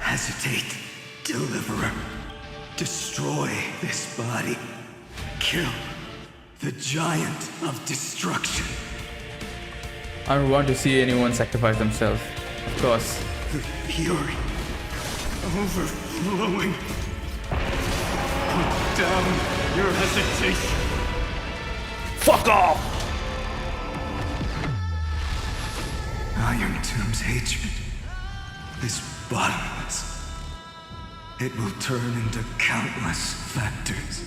Speaker 13: hesitate, Deliverer. Destroy this body. Kill the giant of destruction.
Speaker 1: I don't want to see anyone sacrifice themselves. Of course.
Speaker 13: The fury overflowing. Put down your hesitation.
Speaker 1: Fuck off!
Speaker 13: Iron Tomb's hatred is bottomless. It will turn into countless factors,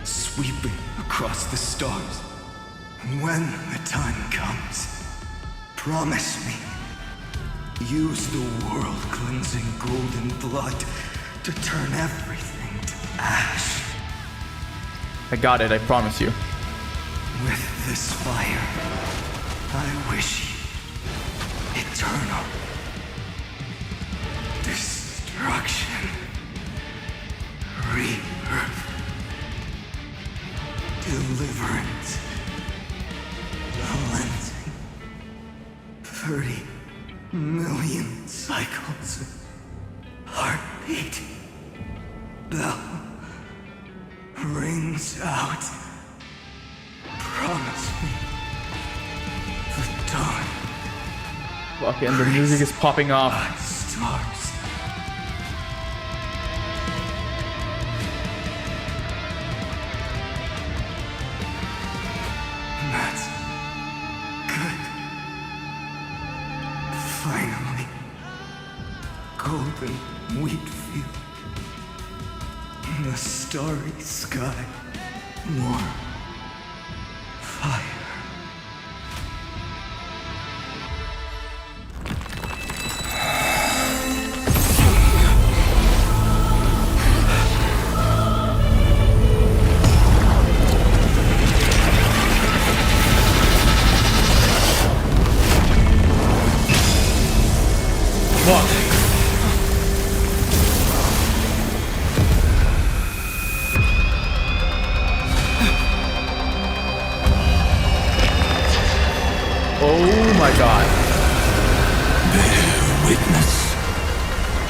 Speaker 13: sweeping across the stars. When the time comes, promise me, use the world-cleansing golden blood to turn everything to ash.
Speaker 1: I got it, I promise you.
Speaker 13: With this fire, I wish you eternal destruction, rebirth, deliverance, cleansing, 30 million cycles of heartbeat. Bell rings out. Promise me the dawn.
Speaker 1: Fuck, and the music is popping off.
Speaker 13: Stars. That's good. Finally, golden wheat field. In the starry sky, more fire.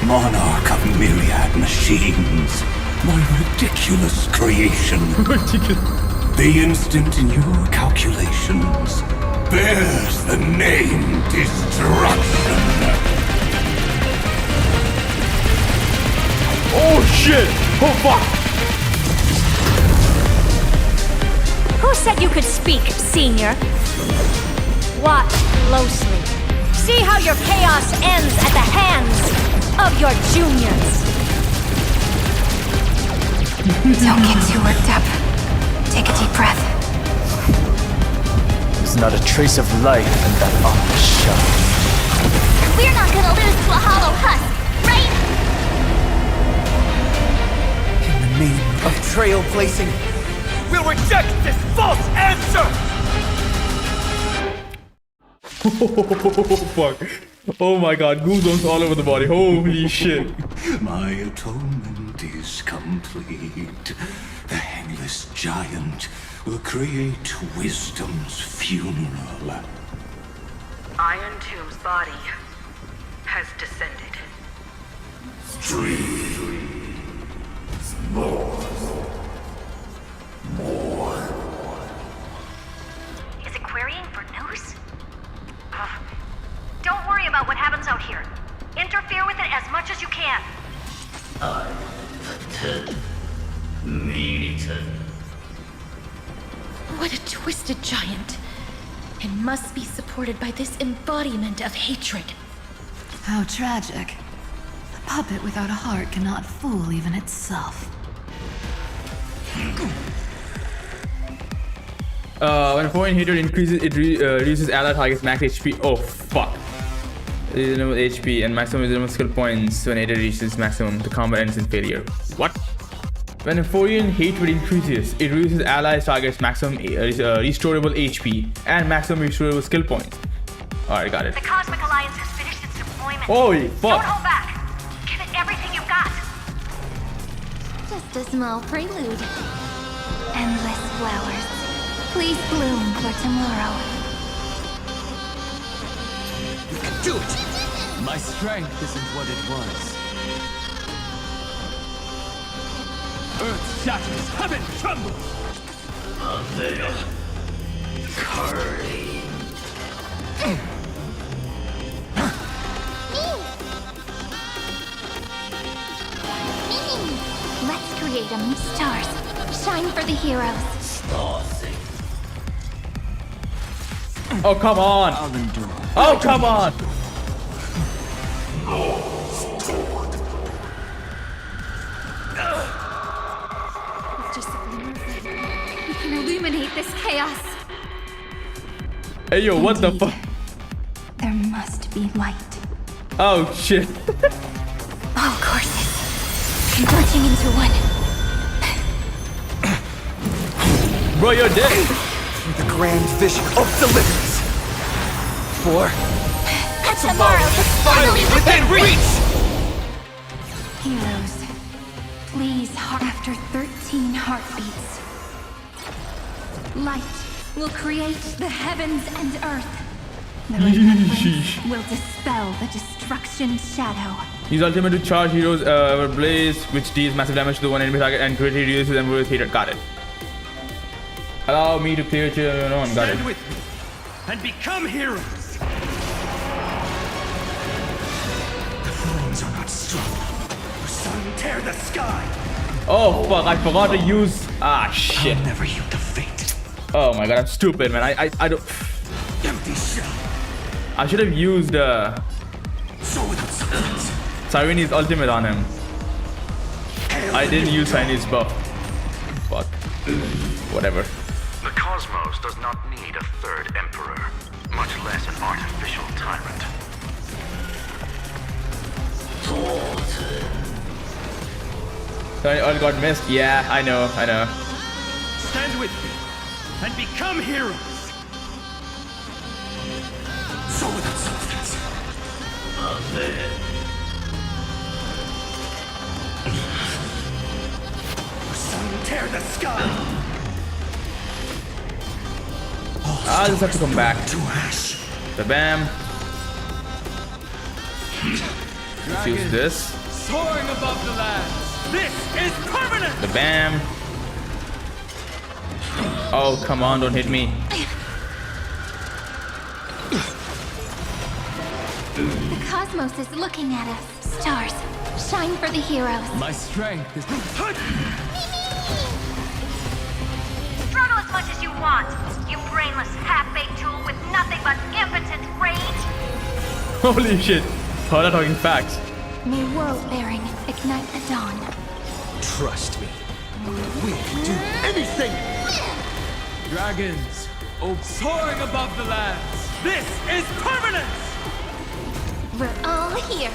Speaker 19: Monarch of myriad machines, my ridiculous creation. The instant in your calculations bears the name Destruction.
Speaker 1: Oh shit! Oh fuck!
Speaker 11: Who said you could speak, Senior? Watch closely. See how your chaos ends at the hands of your juniors.
Speaker 12: Don't get too worked up. Take a deep breath.
Speaker 24: There's not a trace of life in that armor shell.
Speaker 2: We're not gonna lose to a hollow husk, right?
Speaker 7: In the name of trail placing, we'll reject this false answer!
Speaker 1: Oh fuck. Oh my god, goosebumps all over the body. Holy shit.
Speaker 19: My atonement is complete. The Hangless Giant will create wisdom's funeral.
Speaker 23: Iron Tomb's body has descended.
Speaker 19: Streams. More.
Speaker 11: Is it querying for news?
Speaker 14: What a twisted giant. It must be supported by this embodiment of hatred.
Speaker 8: How tragic. A puppet without a heart cannot fool even itself.
Speaker 1: When a foreign hatred increases, it reduces ally target's max HP. Oh fuck. Reasonable HP and maximum reasonable skill points when hatred reaches maximum. The combat ends in failure. What? When a foreign hatred increases, it reduces allies target's maximum restorable HP and maximum restorable skill points. Alright, got it.
Speaker 11: The Cosmic Alliance has finished its deployment.
Speaker 1: Holy fuck!
Speaker 11: Don't hold back. Give it everything you've got.
Speaker 2: Just a small prelude. Endless flowers. Please bloom for tomorrow.
Speaker 7: You can do it!
Speaker 6: My strength isn't what it was. Earth shatters, heaven trembles!
Speaker 19: Unveil. Carly.
Speaker 2: Let's create them stars. Shine for the heroes.
Speaker 1: Oh come on! Oh come on!
Speaker 15: Just a glimmer of light. We can illuminate this chaos.
Speaker 1: Hey yo, what the fuck?
Speaker 12: There must be light.
Speaker 1: Oh shit.
Speaker 2: All courses converging into one.
Speaker 1: Bro, you're dead.
Speaker 3: The grand vision of deliverance. For
Speaker 2: Tomorrow is finally
Speaker 3: within reach!
Speaker 12: Heroes, please, after 13 heartbeats, light will create the heavens and earth. The remembrance will dispel the destruction shadow.
Speaker 1: Use ultimate to charge heroes blaze, which deals massive damage to the one enemy target and greatly reduces Amphoreus hatred. Got it. Allow me to clear your own. Got it.
Speaker 6: Stand with me and become heroes!
Speaker 13: The flames are not strong. The sun tear the sky!
Speaker 1: Oh fuck, I forgot to use. Ah shit.
Speaker 13: I'll never yield to fate.
Speaker 1: Oh my god, I'm stupid, man. I don't.
Speaker 13: Empty shell.
Speaker 1: I should have used
Speaker 13: So without substance.
Speaker 1: Cyreni's ultimate on him. I didn't use Cyreni's buff. Fuck. Whatever.
Speaker 9: The cosmos does not need a third emperor, much less an artificial tyrant.
Speaker 1: Sorry, all got missed. Yeah, I know.
Speaker 6: Stand with me and become heroes!
Speaker 13: So without substance. The sun tear the sky!
Speaker 1: I'll just have to come back.
Speaker 13: To ash.
Speaker 1: Bam. Let's use this.
Speaker 6: Soaring above the lands! This is permanent!
Speaker 1: Bam. Oh, come on, don't hit me.
Speaker 2: The cosmos is looking at us. Stars, shine for the heroes.
Speaker 6: My strength is...
Speaker 11: Struggle as much as you want, you brainless half-baked tool with nothing but impotent rage.
Speaker 1: Holy shit. Thought I'm talking facts.
Speaker 2: May world-bearing ignite the dawn.
Speaker 7: Trust me. We can do anything!
Speaker 6: Dragons, oh, soaring above the lands! This is permanence!
Speaker 2: We're all here.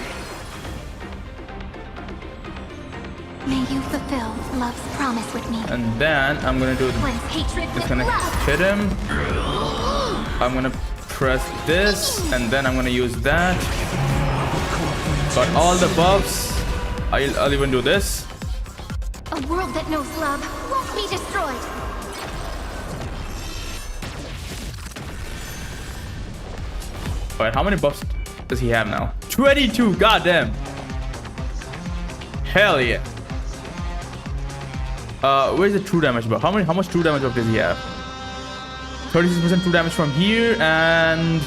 Speaker 2: May you fulfill love's promise with me.
Speaker 1: And then I'm gonna do
Speaker 2: Cleanse hatred
Speaker 1: just
Speaker 2: with
Speaker 1: gonna
Speaker 2: love.
Speaker 1: hit him. I'm gonna press this and then I'm gonna use that. Got all the buffs. I'll even do this.
Speaker 2: A world that knows love won't be destroyed.
Speaker 1: Alright, how many buffs does he have now? 22, goddamn. Hell yeah. Where's the true damage buff? How much true damage buff does he have? 36% true damage from here and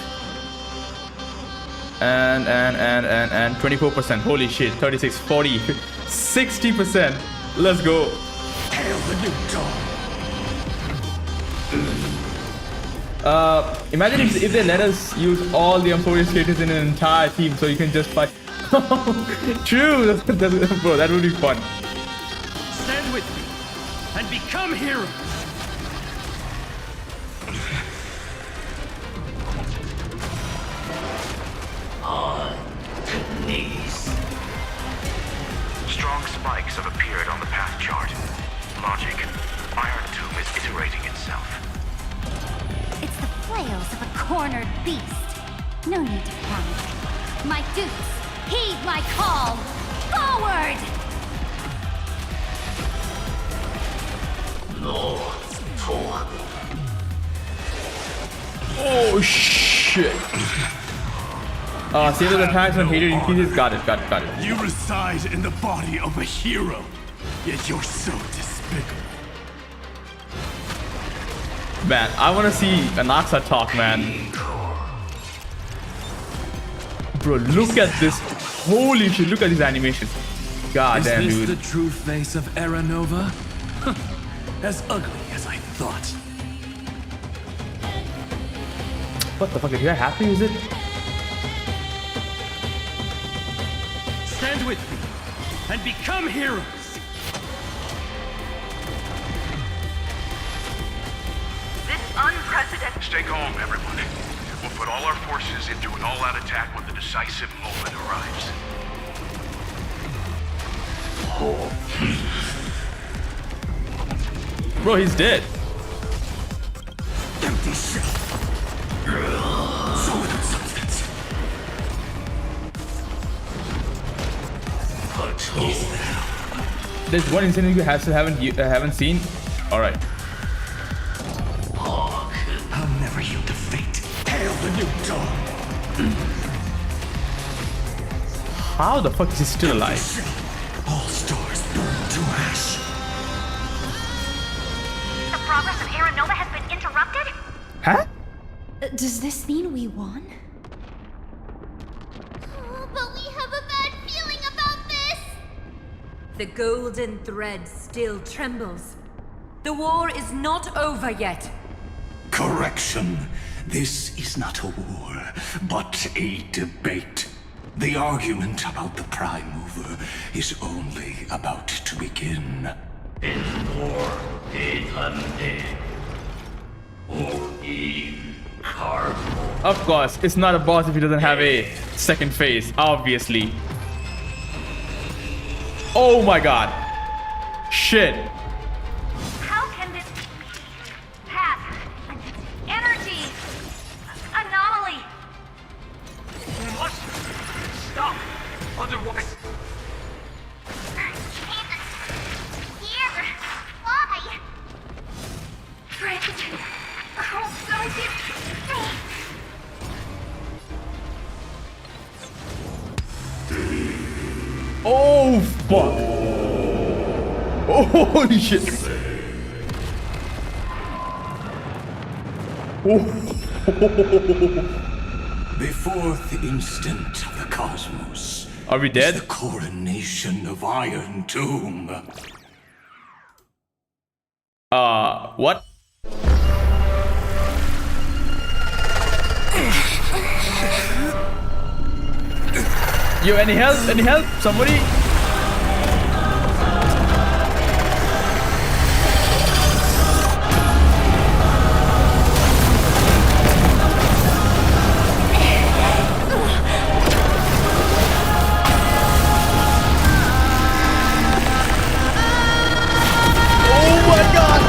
Speaker 1: 24%. Holy shit. 36, 40, 60%. Let's go.
Speaker 13: Hail the new dawn.
Speaker 1: Imagine if they let us use all the Amphoreus creators in an entire team, so you can just fight. True, bro, that would be fun.
Speaker 6: Stand with me and become heroes.
Speaker 9: On to knees. Strong spikes have appeared on the path chart. Logic. Iron Tomb is iterating itself.
Speaker 2: It's the flails of a cornered beast. No need to panic. My dukes, heed my call! Forward!
Speaker 19: No talk.
Speaker 1: Oh shit. Save the attacks when hated increases. Got it.
Speaker 6: You reside in the body of a hero, yet you're so despicable.
Speaker 1: Man, I want to see Anaxa talk, man. Bro, look at this. Holy shit, look at these animations. God damn,
Speaker 18: Is
Speaker 1: dude.
Speaker 18: this the true face of Era Nova? As ugly as I thought.
Speaker 1: What the fuck? Is that happy? Is it?
Speaker 6: Stand with me and become heroes.
Speaker 23: This unprecedented.
Speaker 9: Stay calm, everyone. We'll put all our forces into an all-out attack when the decisive moment arrives.
Speaker 1: Bro, he's dead.
Speaker 13: Empty shell. So little substance.
Speaker 1: There's one incident you haven't seen. All right.
Speaker 13: I'll never yield to fate. Hail the new dawn.
Speaker 1: How the fuck is he still alive?
Speaker 13: All stars burn to ash.
Speaker 4: The progress of Era Nova has been interrupted?
Speaker 1: Huh?
Speaker 21: Does this mean we won?
Speaker 2: But we have a bad feeling about this!
Speaker 5: The golden thread still trembles. The war is not over yet.
Speaker 13: Correction. This is not a war, but a debate. The argument about the Prime Mover is only about to begin.
Speaker 1: Of course, it's not a boss if he doesn't have a second phase, obviously. Oh my god. Shit.
Speaker 4: How can this have energy anomaly?
Speaker 9: We must stop, otherwise.
Speaker 4: Here, why? Friend, oh, don't get
Speaker 1: Oh fuck. Oh holy shit.
Speaker 13: The fourth instant of the cosmos.
Speaker 1: Are we dead?
Speaker 13: Is the coronation of Iron Tomb.
Speaker 1: What? Yo, any help? Any help? Somebody? Oh my god!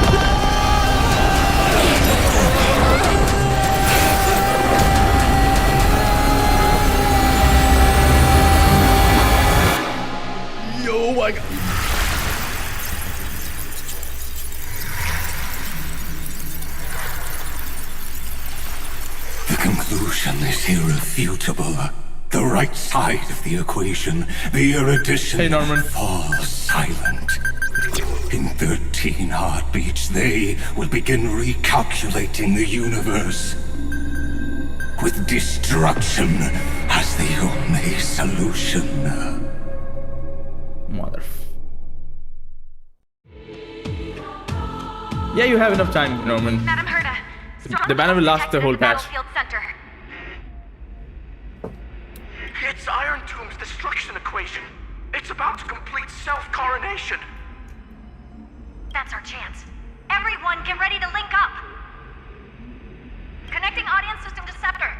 Speaker 1: Oh my god.
Speaker 13: The conclusion is irrefutable. The right side of the equation, the erudition,
Speaker 1: Hey, Norman.
Speaker 13: falls silent. In 13 heartbeats, they will begin recalculating the universe. With destruction as the only solution.
Speaker 1: Mother. Yeah, you have enough time, Norman.
Speaker 4: Madam Herda,
Speaker 1: The banner will last the whole patch.
Speaker 6: It's Iron Tomb's destruction equation. It's about to complete self-coronation.
Speaker 11: That's our chance. Everyone, get ready to link up. Connecting audience system to Scepter.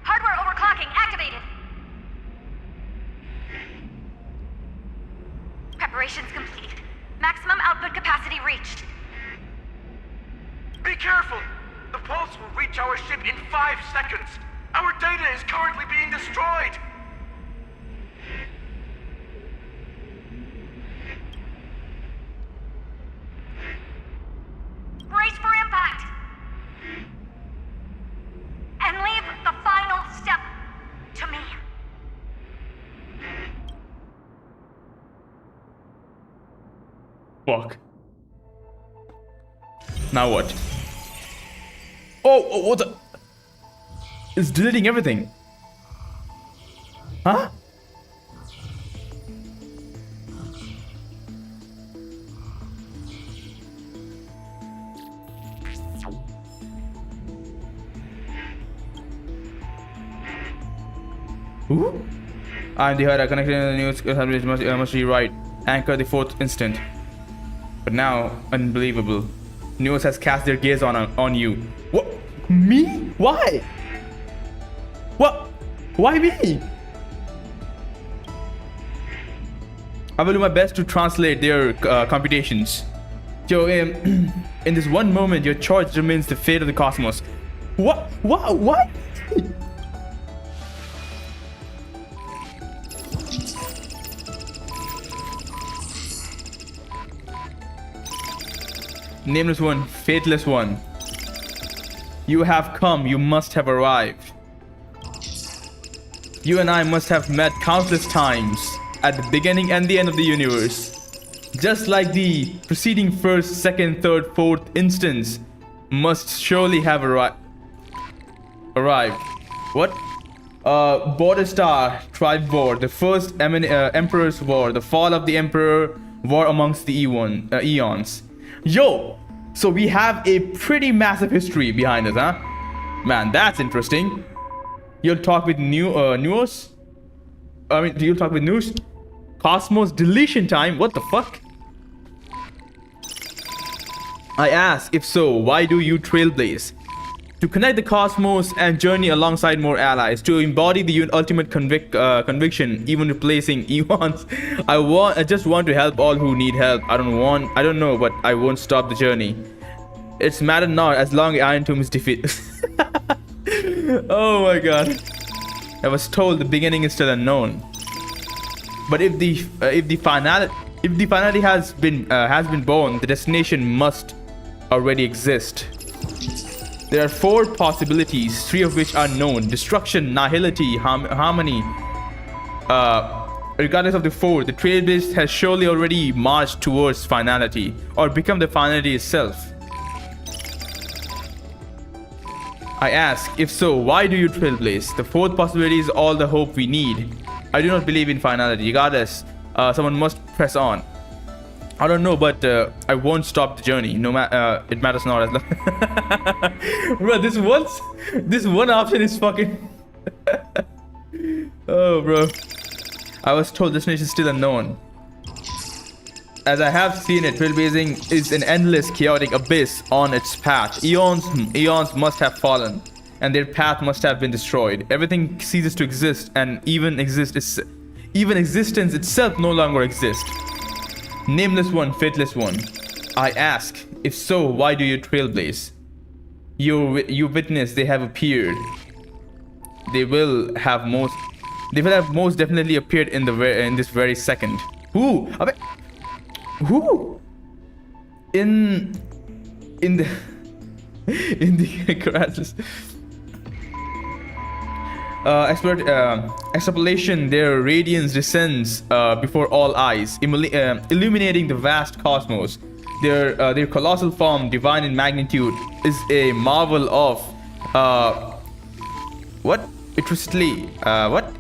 Speaker 11: Hardware overclocking activated. Preparations complete. Maximum output capacity reached.
Speaker 6: Be careful! The pulse will reach our ship in 5 seconds. Our data is currently being destroyed.
Speaker 11: Brace for impact! And leave the final step to me.
Speaker 1: Fuck. Now what? Oh, what the? It's deleting everything. Huh? Who? I'm the HUD. Connected to the news must rewrite. Anchor the 4th instant. But now, unbelievable. News has cast their gaze on you. What? Me? Why? What? Why me? I will do my best to translate their computations. Yo, in this one moment, your choice remains the fate of the cosmos. What? What? Nameless one, fateless one. You have come, you must have arrived. You and I must have met countless times at the beginning and the end of the universe. Just like the preceding first, second, third, fourth instance must surely have arrived. What? Border Star, Tribe War, the first Emperor's War, the fall of the Emperor, war amongst the eons. Yo, so we have a pretty massive history behind us, huh? Man, that's interesting. You'll talk with News? I mean, you'll talk with News? Cosmos deletion time? What the fuck? I ask, if so, why do you trailblaze? To connect the cosmos and journey alongside more allies, to embody the ultimate conviction, even replacing eons. I just want to help all who need help. I don't know, but I won't stop the journey. It's matter not as long as Iron Tomb is defeated. Oh my god. I was told the beginning is still unknown. But if the finality has been born, the destination must already exist. There are 4 possibilities, 3 of which are known: destruction, nihility, harmony. Regardless of the 4, the trailblaze has surely already marched towards finality, or become the finality itself. I ask, if so, why do you trailblaze? The 4th possibility is all the hope we need. I do not believe in finality. Regardless, someone must press on. I don't know, but I won't stop the journey. No matter, it matters not as long. Bro, this one option is fucking. Oh, bro. I was told destination is still unknown. As I have seen it, trailblazing is an endless, chaotic abyss on its path. Eons must have fallen, and their path must have been destroyed. Everything ceases to exist, and even existence itself no longer exists. Nameless one, fateless one. I ask, if so, why do you trailblaze? You witness they have appeared. They will have most definitely appeared in this very second. Who? Who? In the crisis. Extrapolation, their radiance descends before all eyes, illuminating the vast cosmos. Their colossal form, divine in magnitude, is a marvel of what? Intricately, what?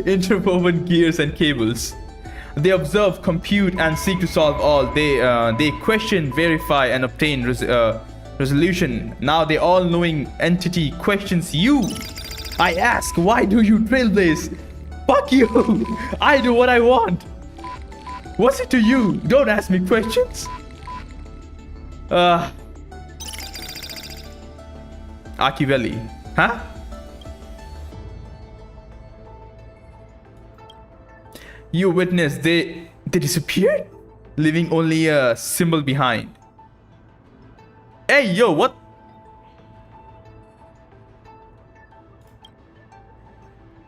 Speaker 1: Interwoven gears and cables. They observe, compute, and seek to solve all. They question, verify, and obtain resolution. Now the all-knowing entity questions you. I ask, why do you trailblaze? Fuck you! I do what I want. What's it to you? Don't ask me questions. Machiavelli, huh? You witnessed they disappeared, leaving only a symbol behind. Hey, yo, what?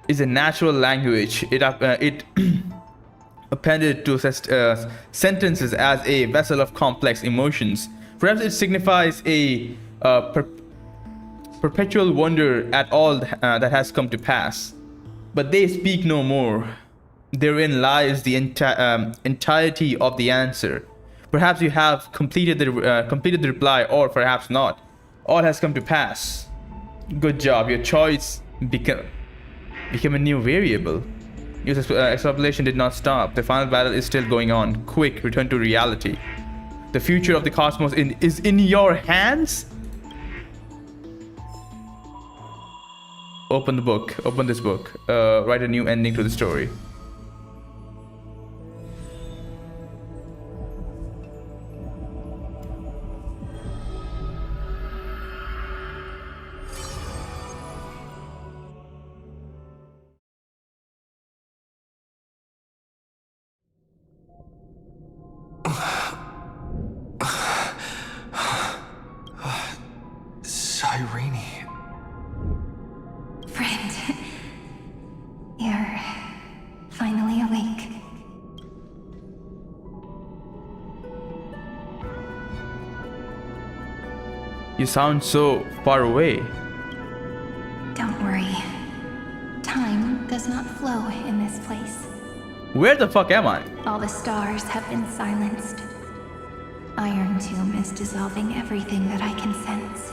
Speaker 1: Is a natural language. It appended to sentences as a vessel of complex emotions. Perhaps it signifies a perpetual wonder at all that has come to pass. But they speak no more. Therein lies the entirety of the answer. Perhaps you have completed the reply, or perhaps not. All has come to pass. Good job. Your choice became a new variable. Your extrapolation did not stop. The final battle is still going on. Quick, return to reality. The future of the cosmos is in your hands. Open the book. Open this book. Write a new ending to the story.
Speaker 3: Cyrene.
Speaker 12: Friend, you're finally awake.
Speaker 1: You sound so far away.
Speaker 12: Don't worry. Time does not flow in this place.
Speaker 1: Where the fuck am I?
Speaker 12: All the stars have been silenced. Iron Tomb is dissolving everything that I can sense.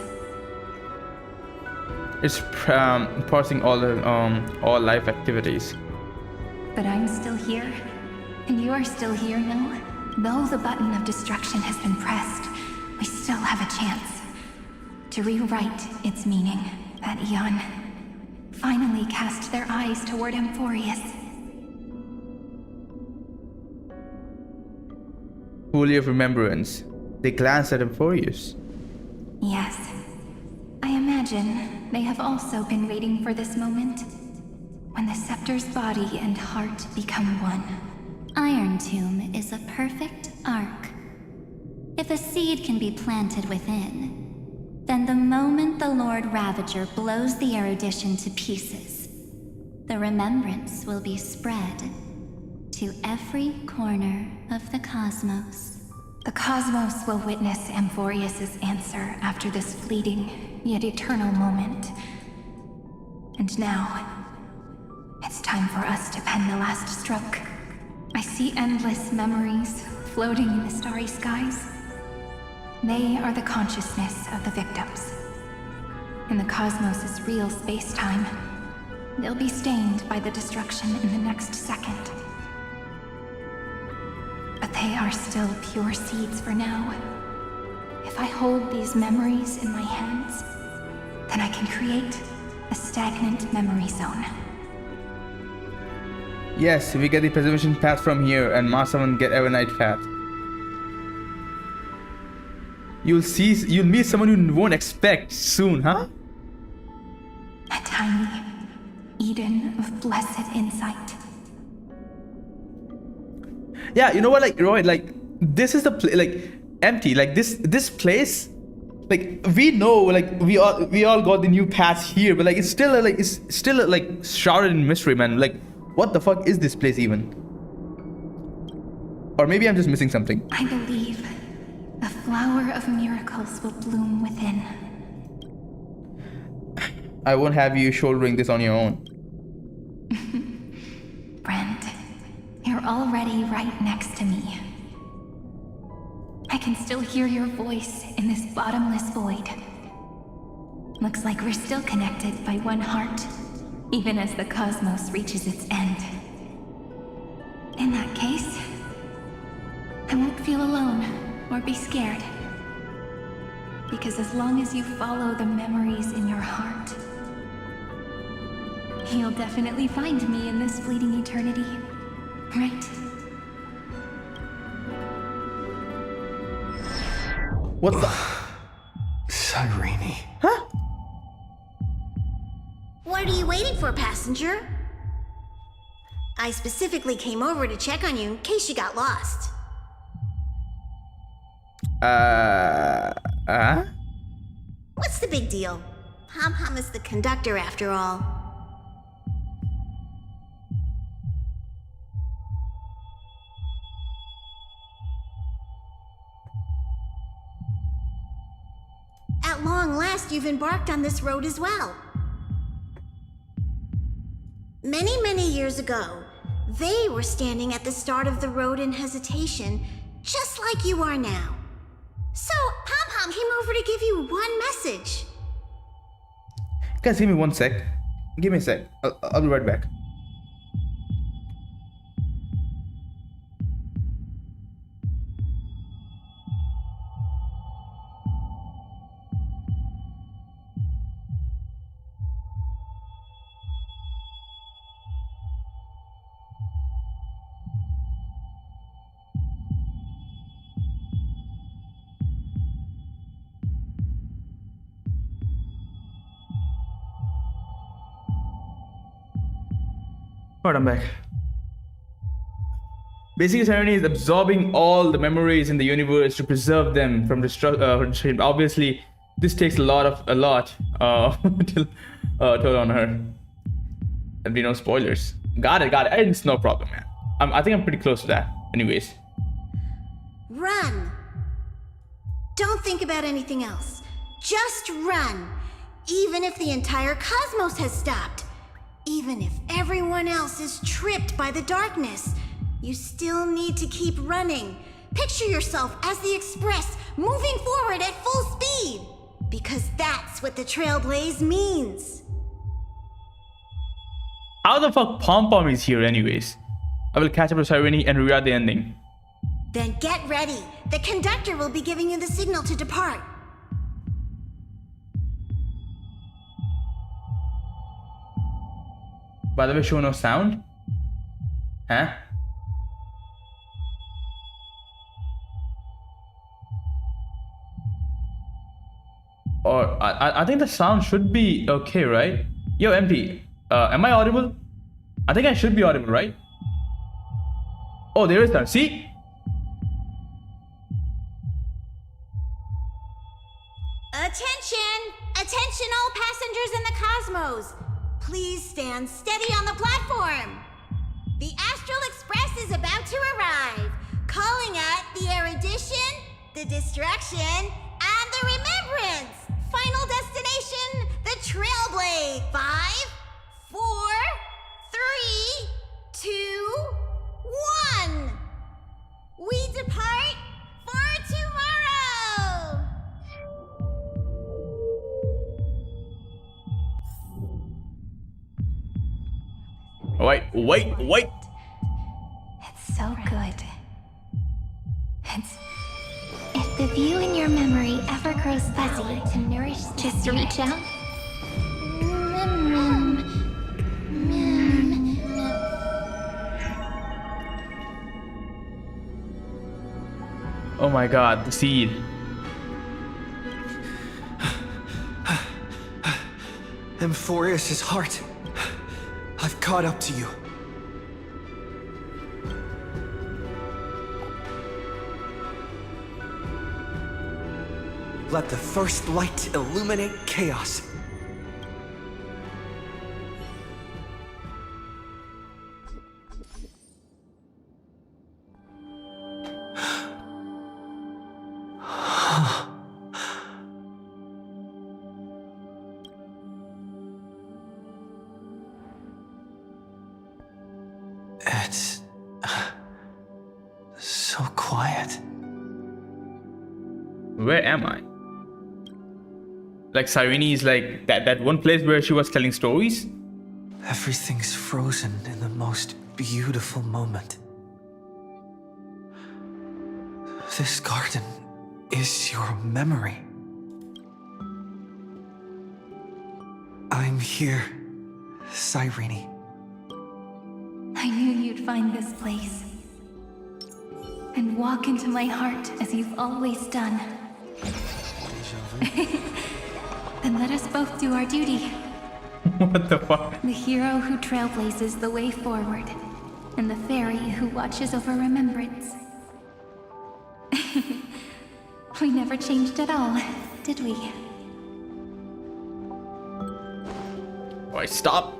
Speaker 1: It's pausing all life activities.
Speaker 12: But I'm still here, and you are still here, no? Though the button of destruction has been pressed, we still have a chance to rewrite its meaning. That Eon finally cast their eyes toward Amphoreus.
Speaker 1: Holy of Remembrance. They glanced at Amphoreus.
Speaker 12: Yes. I imagine they have also been waiting for this moment, when the scepter's body and heart become one.
Speaker 4: Iron Tomb is a perfect arc. If a seed can be planted within, then the moment the Lord Ravager blows the erudition to pieces, the remembrance will be spread to every corner of the cosmos.
Speaker 12: The cosmos will witness Amphoreus' answer after this fleeting, yet eternal moment. And now, it's time for us to pen the last stroke. I see endless memories floating in the starry skies. They are the consciousness of the victims. In the cosmos' real space-time, they'll be stained by the destruction in the next second. But they are still pure seeds for now. If I hold these memories in my hands, then I can create a stagnant memory zone.
Speaker 1: Yes, we get the preservation path from here, and Masaman get Evernight path. You'll meet someone you won't expect soon, huh?
Speaker 12: A tiny Eden of blessed insight.
Speaker 1: Yeah, you know what, like Roy, like this is the like empty, like this place, like we know, like we all got the new paths here, but like it's still like shrouded in mystery, man. Like what the fuck is this place even? Or maybe I'm just missing something.
Speaker 12: I believe a flower of miracles will bloom within.
Speaker 1: I won't have you shouldering this on your own.
Speaker 12: Brent, you're already right next to me. I can still hear your voice in this bottomless void. Looks like we're still connected by one heart, even as the cosmos reaches its end. In that case, I won't feel alone or be scared. Because as long as you follow the memories in your heart, you'll definitely find me in this fleeting eternity, right?
Speaker 1: What the?
Speaker 3: Cyrene.
Speaker 1: Huh?
Speaker 10: What are you waiting for, passenger? I specifically came over to check on you in case you got lost. What's the big deal? Pom-Pom is the conductor after all. At long last, you've embarked on this road as well. Many, many years ago, they were standing at the start of the road in hesitation, just like you are now. So, Pom-Pom came over to give you one message.
Speaker 1: Guys, give me 1 sec. Give me a sec. I'll be right back. Alright, I'm back. Basically, Cyrene is absorbing all the memories in the universe to preserve them from destruction. Obviously, this takes a lot toll on her. There'll be no spoilers. Got it. It's no problem, man. I think I'm pretty close to that. Anyways.
Speaker 10: Run. Don't think about anything else. Just run. Even if the entire cosmos has stopped. Even if everyone else is tripped by the darkness, you still need to keep running. Picture yourself as the Express, moving forward at full speed. Because that's what the Trailblaze means.
Speaker 1: How the fuck Pom-Pom is here anyways? I will catch up to Cyrene and rewrite the ending.
Speaker 10: Then get ready. The conductor will be giving you the signal to depart.
Speaker 1: By the way, show no sound? Huh? Or I think the sound should be okay, right? Yo, MP, am I audible? I think I should be audible, right? Oh, there is sound. See?
Speaker 10: Attention! Attention all passengers in the cosmos! Please stand steady on the platform. The Astral Express is about to arrive, calling at the erudition, the destruction, and the remembrance. Final destination, the Trailblade. 5, 4, 3, 2, 1. We depart for tomorrow.
Speaker 1: Wait.
Speaker 2: It's so good. If the view in your memory ever grows fuzzy, to nourish, just reach out.
Speaker 1: Oh my god, the seed.
Speaker 3: Amphoreus' heart. I've caught up to you. Let the first light illuminate chaos. It's so quiet.
Speaker 1: Where am I? Like Cyrene is like that one place where she was telling stories?
Speaker 3: Everything's frozen in the most beautiful moment. This garden is your memory. I'm here, Cyrene.
Speaker 12: I knew you'd find this place. And walk into my heart as you've always done. Then let us both do our duty.
Speaker 1: What the fuck?
Speaker 12: The hero who trailblazes the way forward, and the fairy who watches over remembrance. We never changed at all, did we?
Speaker 1: Why stop?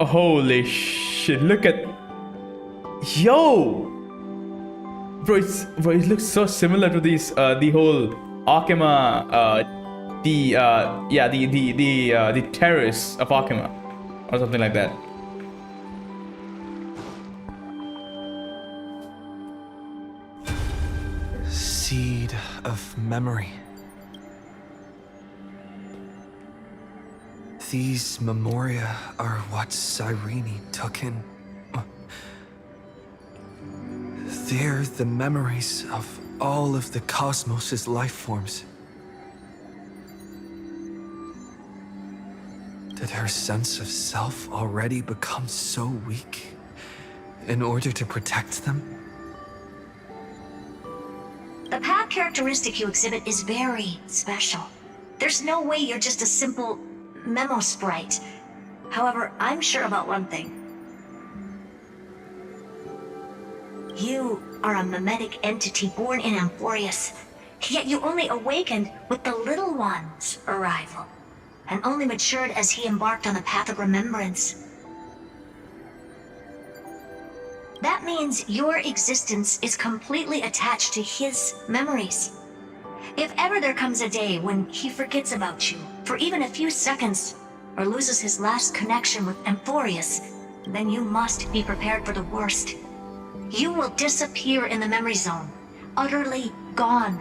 Speaker 1: Holy shit, look at... Yo! Bro, it looks so similar to these, the whole Arkema, the terrace of Arkema. Or something like that.
Speaker 3: Seed of memory. These memoria are what Cyrene took in. They're the memories of all of the cosmos's life forms. Did her sense of self already become so weak in order to protect them?
Speaker 11: The path characteristic you exhibit is very special. There's no way you're just a simple memo sprite. However, I'm sure about one thing. You are a mimetic entity born in Amphoreus, yet you only awakened with the Little One's arrival, and only matured as he embarked on the path of remembrance. That means your existence is completely attached to his memories. If ever there comes a day when he forgets about you for even a few seconds, or loses his last connection with Amphoreus, then you must be prepared for the worst. You will disappear in the memory zone, utterly gone,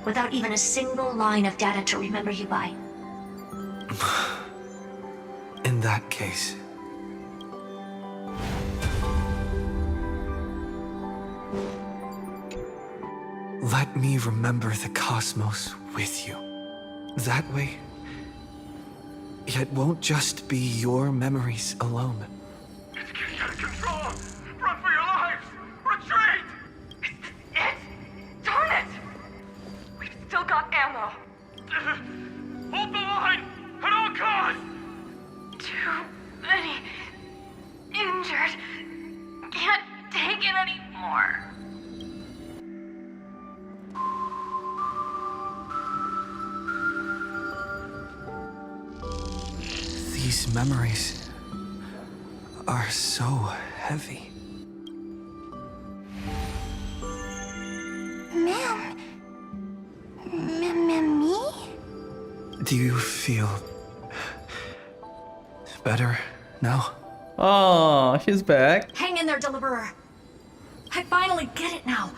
Speaker 11: without even a single line of data to remember you by.
Speaker 3: In that case... let me remember the cosmos with you. That way, it won't just be your memories alone.
Speaker 6: It's getting out of control! Run for your lives! Retreat!
Speaker 16: It's... Darn it! We've still got ammo.
Speaker 6: Hold the line! At all costs!
Speaker 16: Too many... injured. Can't take it anymore.
Speaker 3: These memories are so heavy.
Speaker 2: Ma'am? Me?
Speaker 3: Do you feel better now?
Speaker 1: Oh, she's back.
Speaker 11: Hang in there, Deliverer. I finally get it now.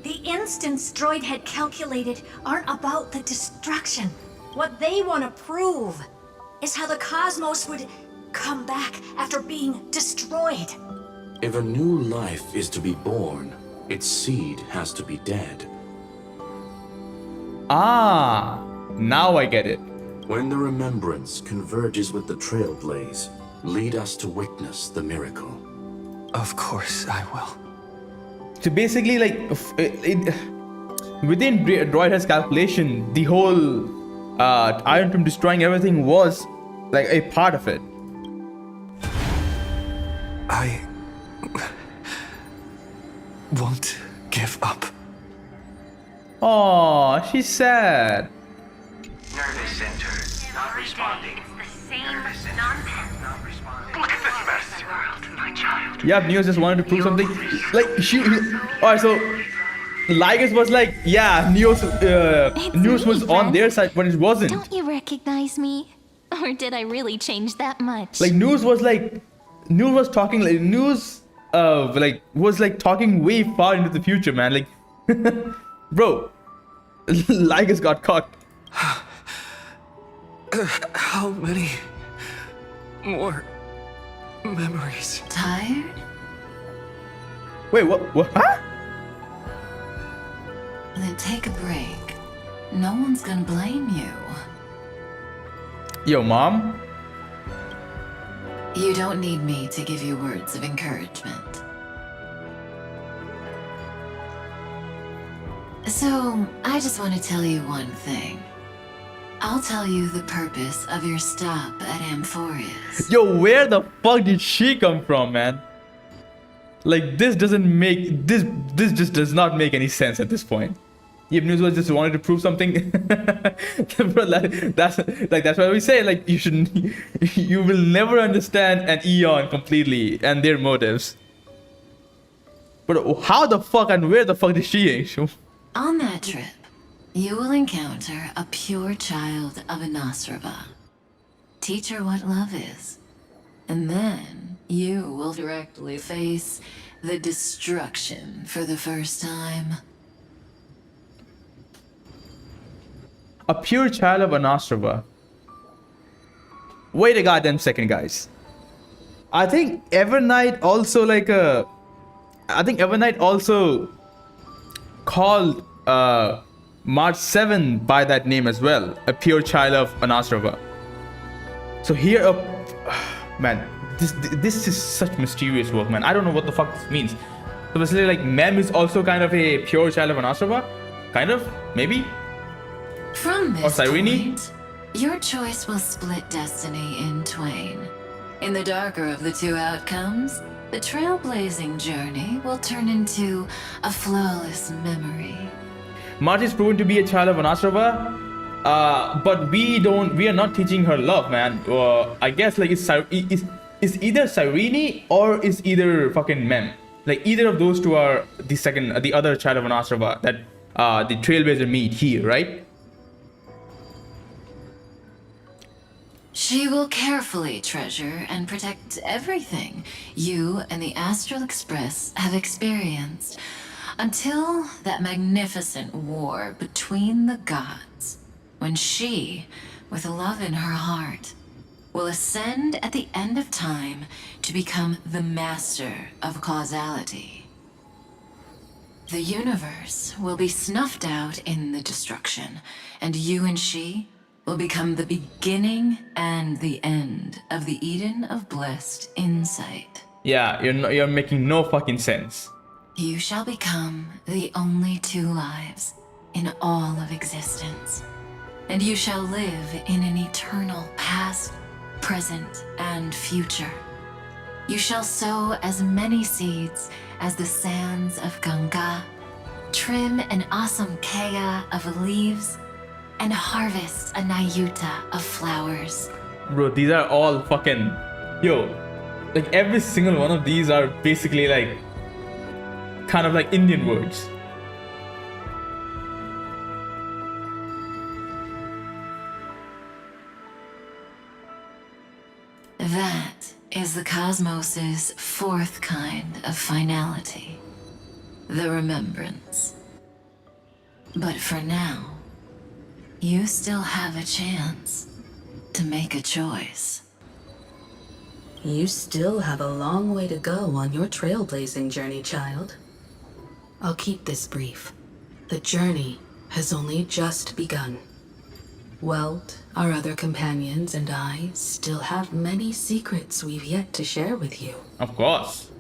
Speaker 11: The instants Droid had calculated aren't about the destruction. What they want to prove is how the cosmos would come back after being destroyed.
Speaker 17: If a new life is to be born, its seed has to be dead.
Speaker 1: Ah, now I get it.
Speaker 17: When the remembrance converges with the trailblaze, lead us to witness the miracle.
Speaker 3: Of course I will.
Speaker 1: So basically, like, within Droid's calculation, the whole Iron Tomb destroying everything was like a part of it.
Speaker 3: I won't give up.
Speaker 1: Oh, she's sad.
Speaker 9: Nervous center not responding.
Speaker 16: The same nonsense.
Speaker 9: Not responding.
Speaker 6: Look at this mess!
Speaker 9: World, my child.
Speaker 1: Yeah, Neos just wanted to prove something. Like alright, so Lygus was like, yeah, Neos was on their side, but it wasn't.
Speaker 2: Don't you recognize me? Or did I really change that much?
Speaker 1: Like News was talking like was talking way far into the future, man. Like, bro, Lygus got caught.
Speaker 3: How many
Speaker 7: more memories.
Speaker 8: Tired?
Speaker 1: Wait, what? Huh?
Speaker 8: Then take a break. No one's gonna blame you.
Speaker 1: Yo, Mom?
Speaker 8: You don't need me to give you words of encouragement. So, I just want to tell you one thing. I'll tell you the purpose of your stop at Amphoreus.
Speaker 1: Yo, where the fuck did she come from, man? Like, this doesn't make... This just does not make any sense at this point. If News was just wanted to prove something. That's why we say, like, you will never understand an Eon completely and their motives. But how the fuck and where the fuck did she?
Speaker 8: On that trip, you will encounter a pure child of Anastrava. Teach her what love is. And then you will directly face the destruction for the first time.
Speaker 1: A pure child of Anastrava. Wait a goddamn second, guys. I think Evernight also called March 7 by that name as well. A pure child of Anastrava. So here, man, this is such mysterious work, man. I don't know what the fuck this means. So basically, like, Mem is also kind of a pure child of Anastrava? Kind of? Maybe?
Speaker 8: From this
Speaker 1: or Cyrene?
Speaker 8: point, your choice will split destiny in twain. In the darker of the two outcomes, the trailblazing journey will turn into a flawless memory.
Speaker 1: March is proven to be a child of Anastrava, but we are not teaching her love, man. I guess like it's either Cyrene or it's either fucking Mem. Like either of those two are the other child of Anastrava that the trailblazer meet here, right?
Speaker 8: She will carefully treasure and protect everything you and the Astral Express have experienced until that magnificent war between the gods, when she, with love in her heart, will ascend at the end of time to become the master of causality. The universe will be snuffed out in the destruction, and you and she will become the beginning and the end of the Eden of blessed insight.
Speaker 1: Yeah, you're making no fucking sense.
Speaker 8: You shall become the only two lives in all of existence, and you shall live in an eternal past, present, and future. You shall sow as many seeds as the sands of Ganga, trim an awesome kea of leaves, and harvest a Nayuta of flowers.
Speaker 1: Bro, these are all fucking... Yo, like every single one of these are basically like... kind of like Indian words.
Speaker 8: That is the cosmos's fourth kind of finality. The remembrance. But for now, you still have a chance to make a choice.
Speaker 14: You still have a long way to go on your trailblazing journey, child. I'll keep this brief. The journey has only just begun. Welt, our other companions, and I still have many secrets we've yet to share with you.
Speaker 1: Of course.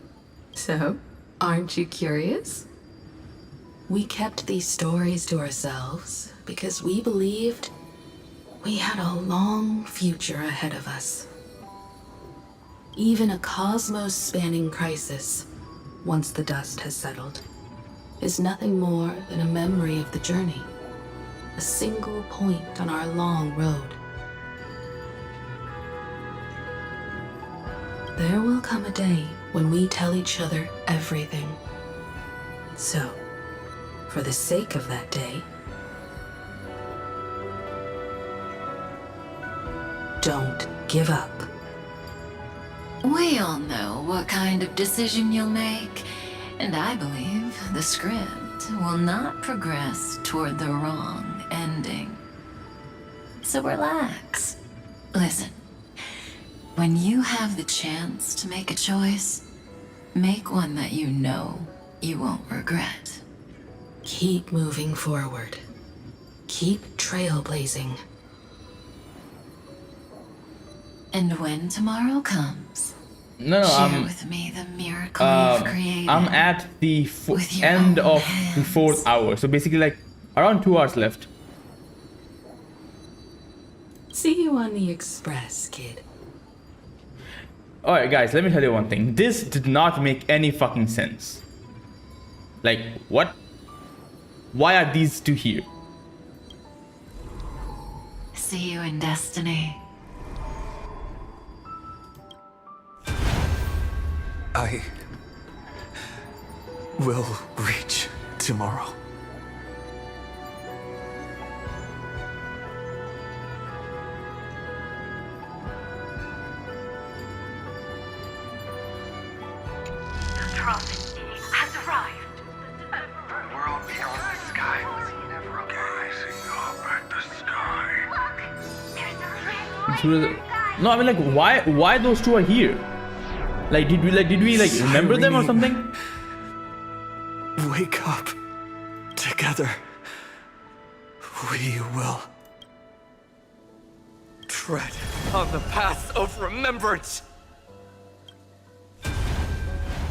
Speaker 14: So, aren't you curious? We kept these stories to ourselves because we believed we had a long future ahead of us. Even a cosmos-spanning crisis, once the dust has settled, is nothing more than a memory of the journey, a single point on our long road. There will come a day when we tell each other everything. So, for the sake of that day, don't give up.
Speaker 8: We all know what kind of decision you'll make, and I believe the script will not progress toward the wrong ending. So relax. Listen, When you have the chance to make a choice, make one that you know you won't regret.
Speaker 14: Keep moving forward. Keep trailblazing.
Speaker 8: And when tomorrow comes,
Speaker 1: No,
Speaker 8: share with me the miracle you've created.
Speaker 1: I'm at the end of the 4th hour. So basically like around 2 hours left.
Speaker 14: See you on the express, kid.
Speaker 1: Alright guys, let me tell you one thing. This did not make any fucking sense. Like, what? Why are these two here?
Speaker 8: See you in destiny.
Speaker 3: I will reach tomorrow.
Speaker 16: The prophet has arrived.
Speaker 6: The world beyond the sky was never gazing up at the sky.
Speaker 1: No, I mean like why those two are here? Like did we remember them or something?
Speaker 3: Wake up. Together. We will tread on the path of remembrance.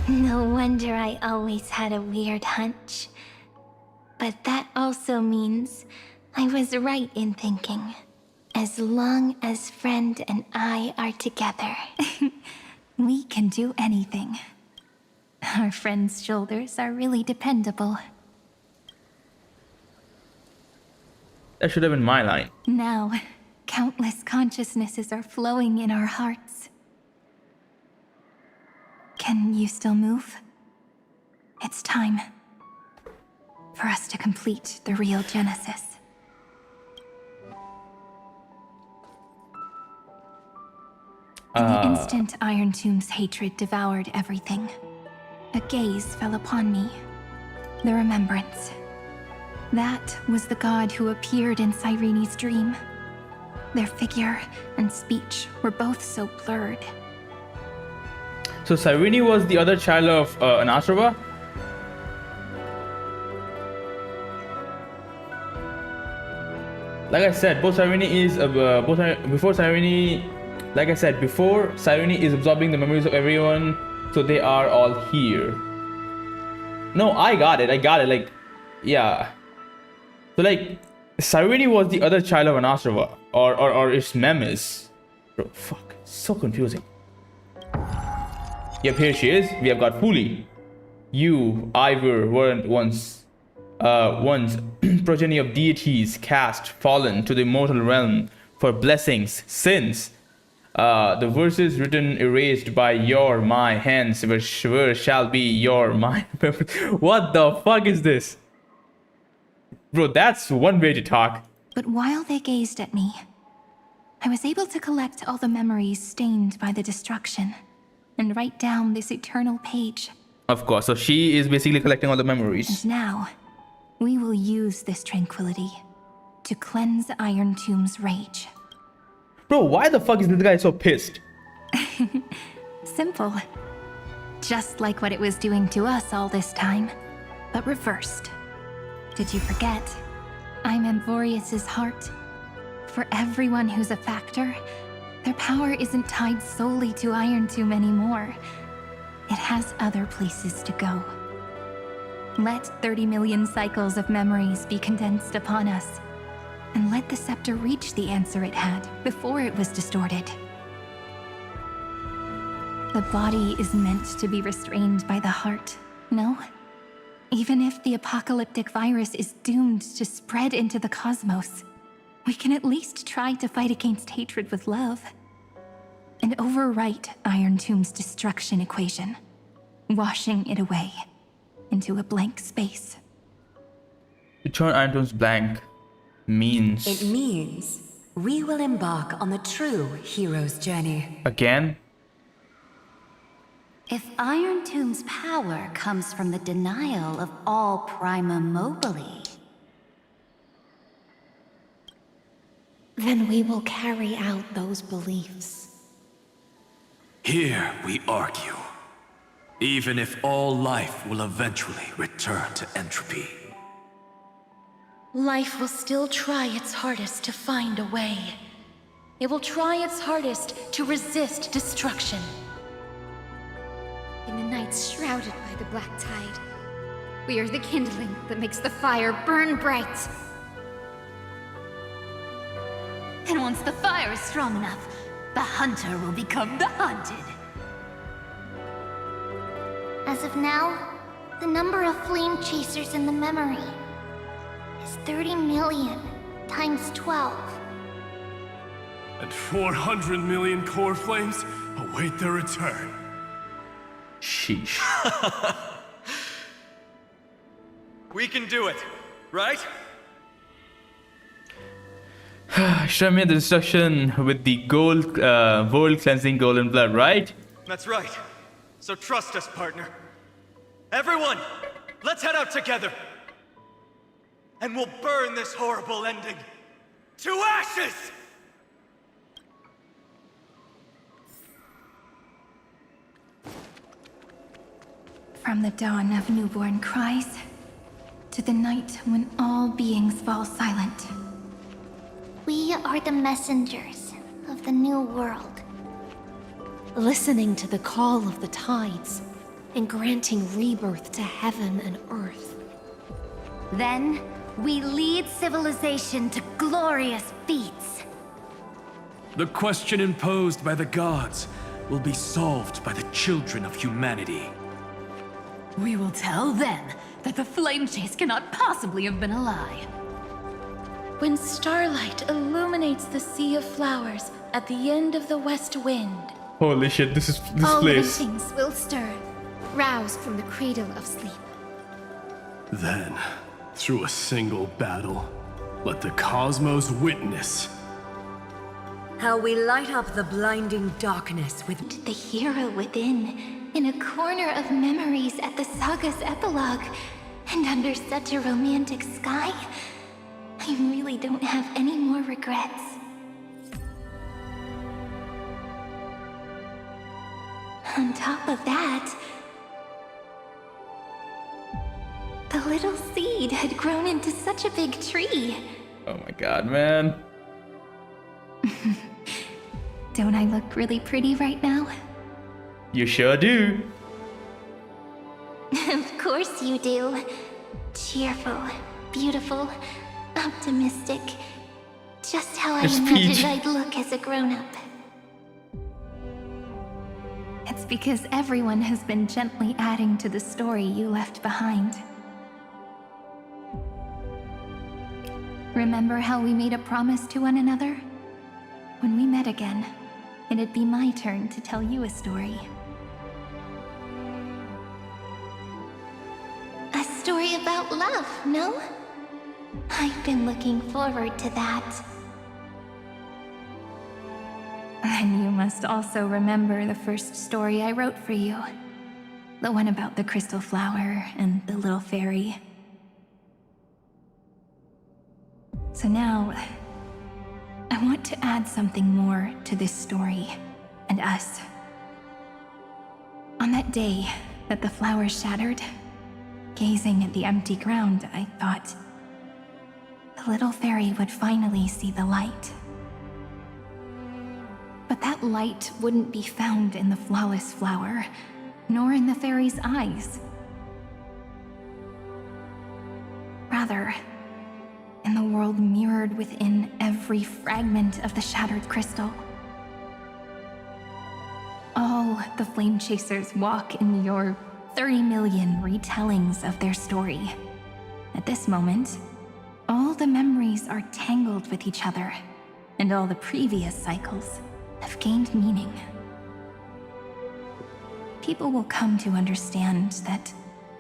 Speaker 2: No wonder I always had a weird hunch. But that also means I was right in thinking. As long as Friend and I are together,
Speaker 12: We can do anything. Our friend's shoulders are really dependable.
Speaker 1: That should have been my line.
Speaker 12: Now, countless consciousnesses are flowing in our hearts. Can you still move? It's time for us to complete the real Genesis. In the instant Iron Tomb's hatred devoured everything, a gaze fell upon me. The remembrance. That was the god who appeared in Cyrene's dream. Their figure and speech were both so blurred.
Speaker 1: So Cyrene was the other child of Anasrova? Like I said, before Cyrene is absorbing the memories of everyone, so they are all here. No, I got it, like, yeah. So like, Cyrene was the other child of Anasrova, or its Memis. Bro, fuck, so confusing. Yep, here she is. We have got Fuli. You, Ivor, weren't once progeny of deities cast, fallen to the immortal realm for blessings, sins. The verses written erased by my hands, where shall be my. What the fuck is this? Bro, that's one way to talk.
Speaker 12: But while they gazed at me, I was able to collect all the memories stained by the destruction and write down this eternal page.
Speaker 1: Of course, so she is basically collecting all the memories.
Speaker 12: And now, we will use this tranquility to cleanse Iron Tomb's rage.
Speaker 1: Bro, why the fuck is this guy so pissed?
Speaker 12: Simple. Just like what it was doing to us all this time, but reversed. Did you forget? I'm Amphoreus' heart. For everyone who's a factor, their power isn't tied solely to Iron Tomb anymore. It has other places to go. Let 30 million cycles of memories be condensed upon us, and let the scepter reach the answer it had before it was distorted. The body is meant to be restrained by the heart, no? Even if the apocalyptic virus is doomed to spread into the cosmos, we can at least try to fight against hatred with love. And overwrite Iron Tomb's destruction equation, washing it away into a blank space.
Speaker 1: To turn Iron Tomb's blank means...
Speaker 5: It means we will embark on the true hero's journey.
Speaker 1: Again?
Speaker 10: If Iron Tomb's power comes from the denial of all Prima Mobile,
Speaker 21: then we will carry out those beliefs.
Speaker 18: Here we argue. Even if all life will eventually return to entropy.
Speaker 21: Life will still try its hardest to find a way. It will try its hardest to resist destruction.
Speaker 2: In the nights shrouded by the black tide, we are the kindling that makes the fire burn bright.
Speaker 15: And once the fire is strong enough, the hunter will become the hunted.
Speaker 4: As of now, the number of flame chasers in the memory is 30 million times 12.
Speaker 6: And 400 million core flames await their return.
Speaker 1: Sheesh.
Speaker 7: We can do it, right?
Speaker 1: Should have made the destruction with the gold, world cleansing golden blood, right?
Speaker 7: That's right. So trust us, partner. Everyone, let's head out together. And we'll burn this horrible ending to ashes!
Speaker 12: From the dawn of newborn cries to the night when all beings fall silent.
Speaker 4: We are the messengers of the new world.
Speaker 21: Listening to the call of the tides and granting rebirth to heaven and earth.
Speaker 15: Then, we lead civilization to glorious feats.
Speaker 18: The question imposed by the gods will be solved by the children of humanity.
Speaker 15: We will tell them that the flame chase cannot possibly have been a lie.
Speaker 21: When starlight illuminates the sea of flowers at the end of the west wind.
Speaker 1: Holy shit, this
Speaker 2: All living
Speaker 1: place.
Speaker 2: things will stir, roused from the cradle of sleep.
Speaker 6: Then, through a single battle, let the cosmos witness
Speaker 5: how we light up the blinding darkness with
Speaker 12: The hero within, in a corner of memories at the saga's epilogue, and under such a romantic sky, I really don't have any more regrets. On top of that, the little seed had grown into such a big tree.
Speaker 1: Oh my god, man.
Speaker 12: Don't I look really pretty right now?
Speaker 1: You sure do.
Speaker 4: Of course you do. Cheerful, beautiful, optimistic. Just how I
Speaker 1: It's
Speaker 4: imagined
Speaker 1: Peach.
Speaker 4: I'd look as a grown-up.
Speaker 12: It's because everyone has been gently adding to the story you left behind. Remember how we made a promise to one another? When we met again, it'd be my turn to tell you a story.
Speaker 4: A story about love, no? I've been looking forward to that.
Speaker 12: And you must also remember the first story I wrote for you. The one about the crystal flower and the little fairy. So now, I want to add something more to this story and us. On that day that the flower shattered, gazing at the empty ground, I thought the little fairy would finally see the light. But that light wouldn't be found in the flawless flower, nor in the fairy's eyes. Rather, in the world mirrored within every fragment of the shattered crystal. All the flame chasers walk in your 30 million retellings of their story. At this moment, all the memories are tangled with each other, and all the previous cycles have gained meaning. People will come to understand that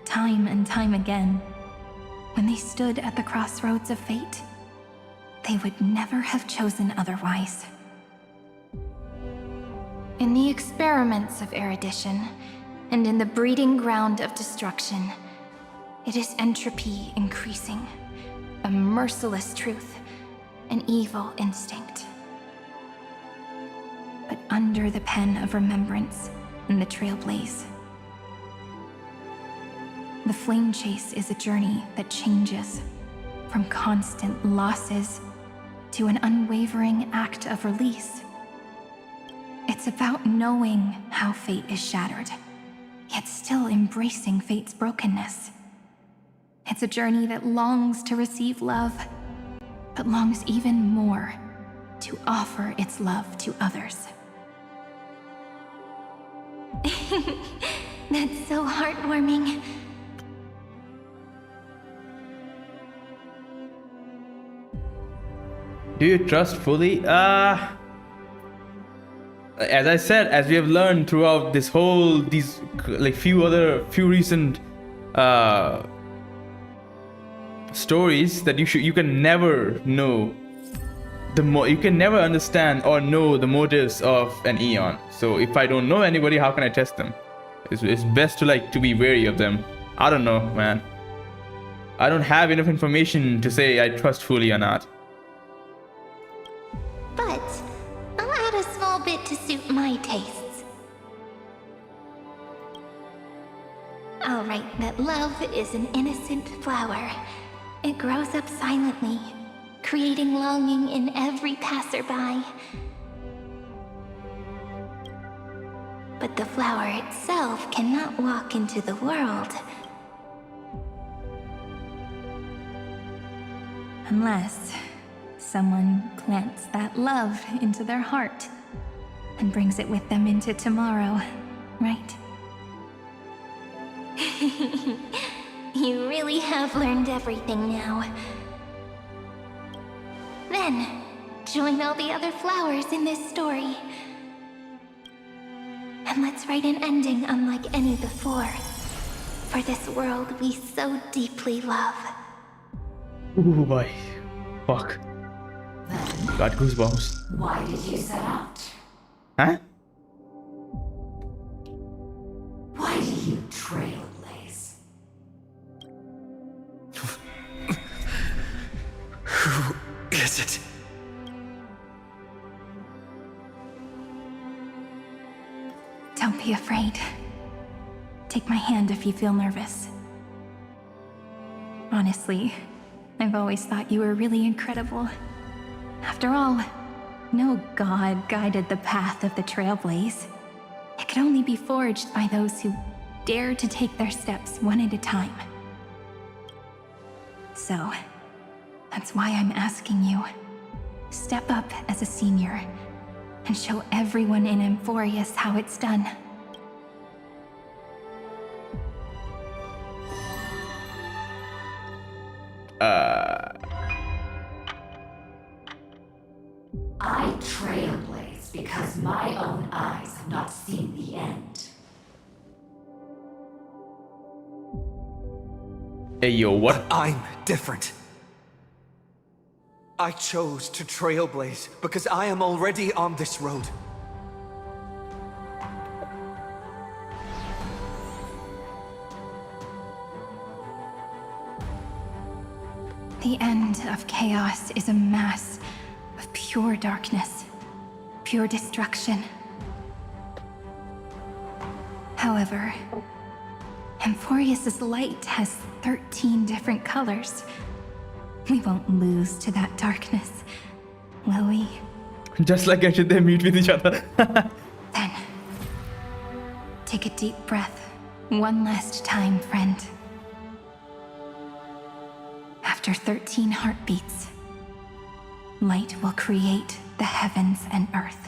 Speaker 12: time and time again, when they stood at the crossroads of fate, they would never have chosen otherwise. In the experiments of erudition, and in the breeding ground of destruction, it is entropy increasing, a merciless truth, an evil instinct. But under the pen of remembrance in the Trailblaze. The flame chase is a journey that changes from constant losses to an unwavering act of release. It's about knowing how fate is shattered, yet still embracing fate's brokenness. It's a journey that longs to receive love, but longs even more to offer its love to others.
Speaker 2: That's so heartwarming.
Speaker 1: Do you trust fully? As I said, as we have learned throughout this whole, few recent stories, that you can never know you can never understand or know the motives of an Aeon. So if I don't know anybody, how can I test them? It's best to be wary of them. I don't know, man. I don't have enough information to say I trust fully or not.
Speaker 2: But I'll add a small bit to suit my tastes. I'll write that love is an innocent flower. It grows up silently, creating longing in every passerby. But the flower itself cannot walk into the world.
Speaker 12: Unless someone plants that love into their heart and brings it with them into tomorrow, right?
Speaker 2: You really have learned everything now. Then, join all the other flowers in this story. And let's write an ending unlike any before. For this world we so deeply love.
Speaker 1: Ooh boy. Fuck. Got goosebumps.
Speaker 8: Why did you set out?
Speaker 1: Huh?
Speaker 8: Why do you trailblaze?
Speaker 3: Who is it?
Speaker 12: Don't be afraid. Take my hand if you feel nervous. Honestly, I've always thought you were really incredible. After all, no god guided the path of the Trailblaze. It could only be forged by those who dare to take their steps one at a time. So, that's why I'm asking you. Step up as a senior and show everyone in Amphoreus how it's done.
Speaker 8: I trailblaze because my own eyes have not seen the end.
Speaker 1: Hey yo, what?
Speaker 3: But I'm different. I chose to trailblaze because I am already on this road.
Speaker 12: The end of chaos is a mass of pure darkness, pure destruction. However, Amphoreus' light has 13 different colors. We won't lose to that darkness, will we?
Speaker 1: Just like I should they meet with each other.
Speaker 12: Then, take a deep breath, one last time, friend. After 13 heartbeats, light will create the heavens and earth.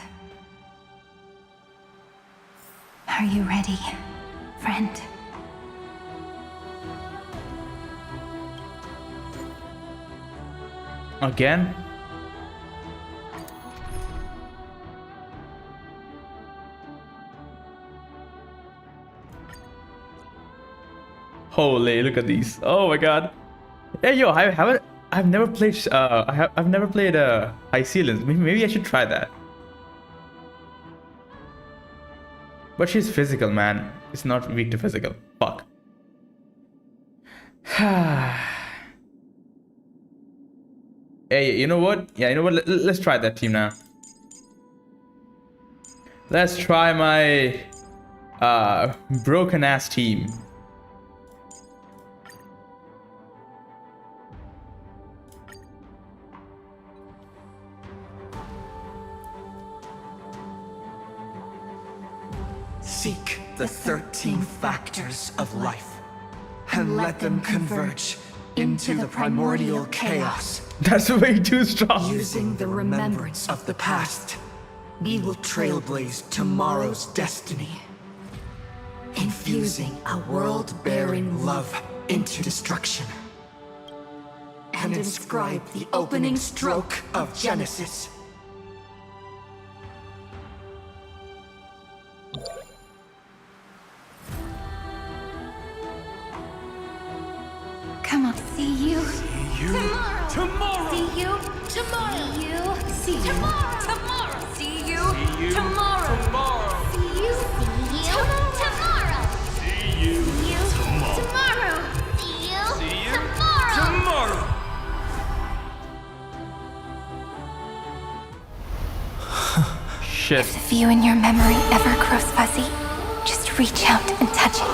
Speaker 12: Are you ready, friend?
Speaker 1: Again? Holy, look at these. Oh my god. Hey yo, I've never played I've never played High Ceilings. Maybe I should try that. But she's physical, man. It's not weak to physical. Fuck. Hey, you know what? Yeah, you know what? Let's try that team now. Let's try my broken ass team.
Speaker 3: Seek the 13 factors of life and let them converge into the primordial chaos.
Speaker 1: That's way too strong.
Speaker 3: Using the remembrance of the past, we will trailblaze tomorrow's destiny. Infusing a world-bearing love into destruction. And inscribe the opening stroke of Genesis.
Speaker 2: Come on, see you.
Speaker 7: Tomorrow!
Speaker 2: See you. Tomorrow. See you. See you. Tomorrow.
Speaker 5: Tomorrow! See you!
Speaker 7: See you
Speaker 5: Tomorrow!
Speaker 2: See you. See you. Tomorrow.
Speaker 7: See you
Speaker 2: Tomorrow. See you.
Speaker 7: See you
Speaker 2: Tomorrow.
Speaker 7: tomorrow!
Speaker 1: Shit.
Speaker 2: If the view in your memory ever grows fuzzy, just reach out and touch it.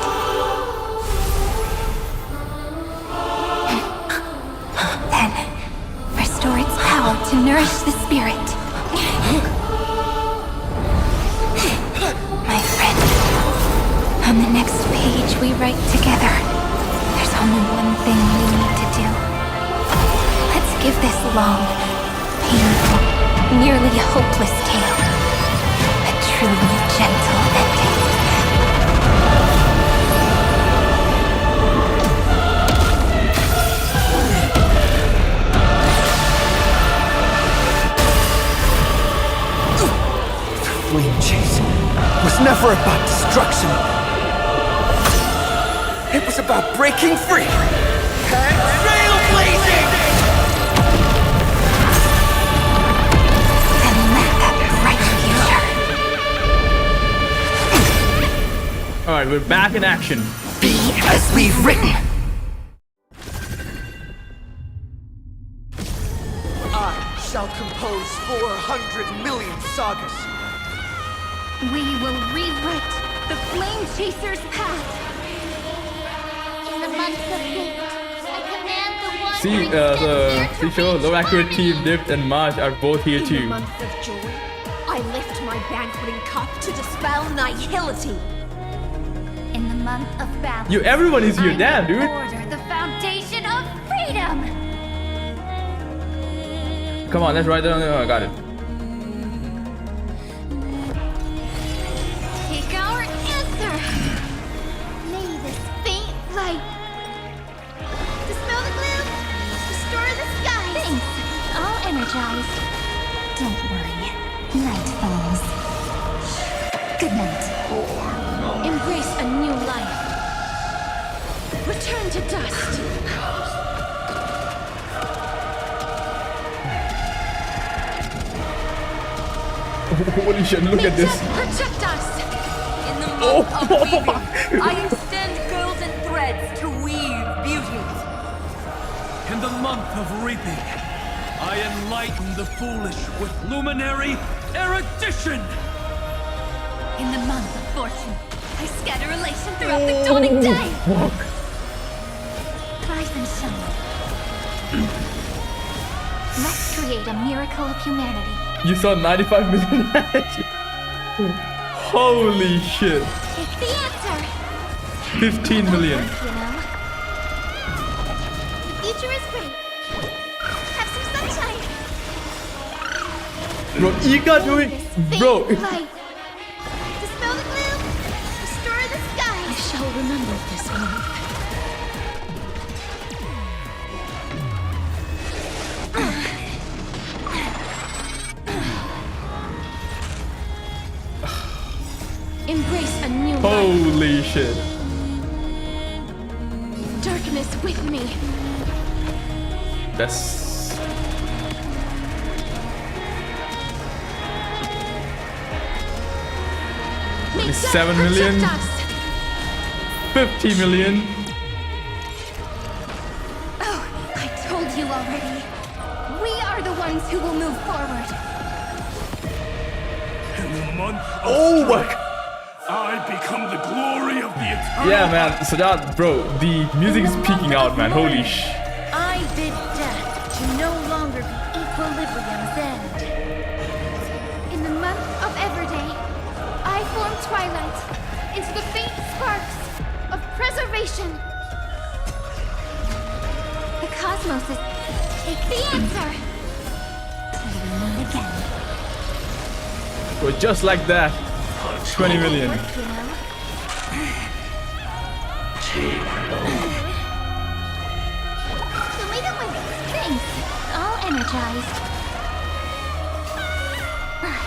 Speaker 2: Then, restore its power to nourish the spirit. My friend, on the next page we write together, there's only one thing we need to do. Let's give this long, painful, nearly hopeless tale a truly gentle ending.
Speaker 3: Flame chase was never about destruction. It was about breaking free and trailblazing!
Speaker 2: And let that bright future.
Speaker 1: Alright, we're back in action.
Speaker 3: Be as we've written. I shall compose 400 million sagas.
Speaker 12: We will rewrite the Flame Chaser's path.
Speaker 2: In the month of fate, I command the one
Speaker 1: See, see, show low accurate team, Dipped and March are both here
Speaker 11: In the
Speaker 1: too.
Speaker 11: month of joy, I lift my banqueting cup to dispel nihility.
Speaker 2: In the month of battle,
Speaker 1: Yo, everyone is here, damn, dude.
Speaker 2: order the foundation of freedom.
Speaker 1: Come on, let's write that on. Oh, I got it.
Speaker 2: Take our answer. Lay this faint light. Dispel the gloom. Restore the sky. Thanks. All energized. Don't worry. Night falls. Good night.
Speaker 11: Embrace a new life. Return to dust.
Speaker 1: Holy shit, look at this.
Speaker 5: Protect us! In the month of weaving, I extend golden threads to weave beauties.
Speaker 18: In the month of reaping, I enlighten the foolish with luminary erudition!
Speaker 12: In the month of fortune, I scatter elation throughout the dawning day.
Speaker 1: Fuck.
Speaker 2: Rise and shine. Let's create a miracle of humanity.
Speaker 1: You saw 95 million. Holy shit.
Speaker 2: Take the answer.
Speaker 1: 15 million.
Speaker 2: You know. The future is great. Have some sunshine.
Speaker 1: Bro, Ika doing. Bro.
Speaker 2: Light. Dispel the gloom. Restore the sky.
Speaker 11: I shall remember this month. Embrace a new life.
Speaker 1: Holy shit.
Speaker 11: Darkness with me.
Speaker 1: That's.
Speaker 11: May
Speaker 1: 7
Speaker 11: death
Speaker 1: million.
Speaker 11: protect us.
Speaker 1: 50 million.
Speaker 12: Oh, I told you already. We are the ones who will move forward.
Speaker 1: Oh my.
Speaker 13: I become the glory of the eternal.
Speaker 1: Yeah, man. Sadat, bro, the music is peaking out, man. Holy sh.
Speaker 10: I bid death to no longer be equilibrium's end.
Speaker 2: In the month of Everday, I form twilight into the faint sparks of preservation. The cosmos is the answer. Till we meet again.
Speaker 1: Bro, just like that. 20 million.
Speaker 2: Work, you know. The way that my thanks, all energized.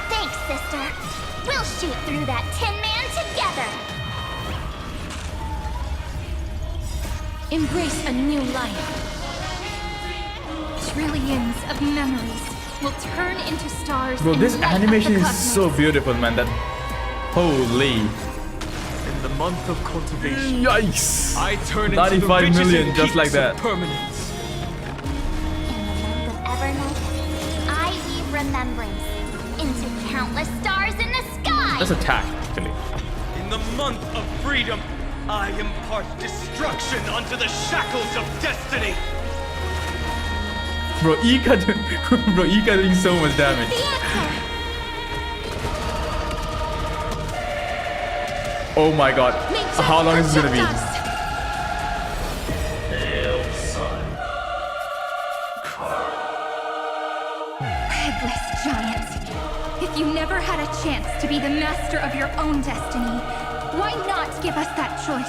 Speaker 4: Thanks, sister. We'll shoot through that Tin Man together.
Speaker 2: Embrace a new life.
Speaker 12: Trillions of memories will turn into stars.
Speaker 1: Bro,
Speaker 12: in
Speaker 1: this
Speaker 12: the light of
Speaker 1: animation
Speaker 12: the
Speaker 1: is
Speaker 12: cosmos.
Speaker 1: so beautiful, man. That holy.
Speaker 7: In the month of cultivation,
Speaker 1: Yikes!
Speaker 7: I turn
Speaker 1: 95
Speaker 7: into the
Speaker 1: million,
Speaker 7: ridges
Speaker 1: just
Speaker 7: and
Speaker 1: like
Speaker 7: peaks
Speaker 1: that.
Speaker 7: of permanence.
Speaker 4: In the month of Evernight, I weave remembrance into countless stars in the sky.
Speaker 1: Let's attack, actually.
Speaker 7: In the month of freedom, I impart destruction onto the shackles of destiny.
Speaker 1: Bro, Bro, Ika doing so much damage. Oh my god. How long is this gonna be?
Speaker 12: Headless giant. If you never had a chance to be the master of your own destiny, why not give us that choice?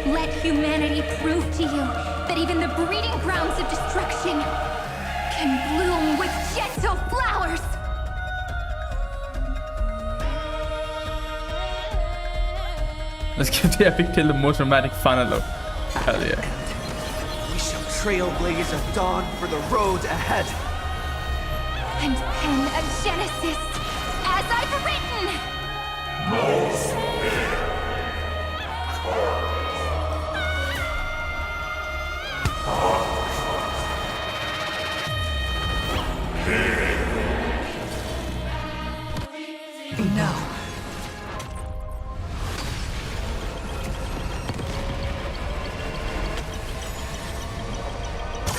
Speaker 12: Let humanity prove to you that even the breeding grounds of destruction can bloom with gentle flowers.
Speaker 1: Let's give the epic tale the most romantic final look. Hell yeah.
Speaker 6: We shall trailblaze a dawn for the road ahead.
Speaker 12: And pen a genesis as I've written.
Speaker 3: No.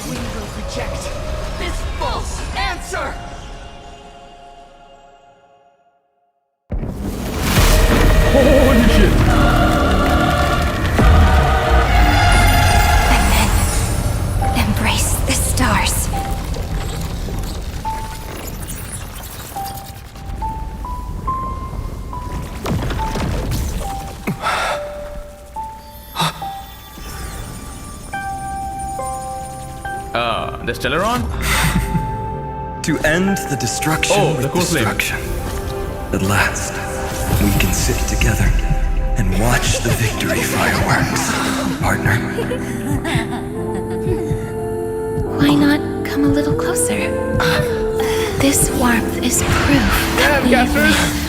Speaker 6: We will reject this false answer!
Speaker 1: Holy shit!
Speaker 12: Embrace the stars.
Speaker 1: The Stellaron?
Speaker 19: To end the destruction
Speaker 1: the cool
Speaker 19: destruction. At last, we can sit together and watch the victory fireworks, partner.
Speaker 2: Why not come a little closer? This warmth is proof that we
Speaker 1: Catherine!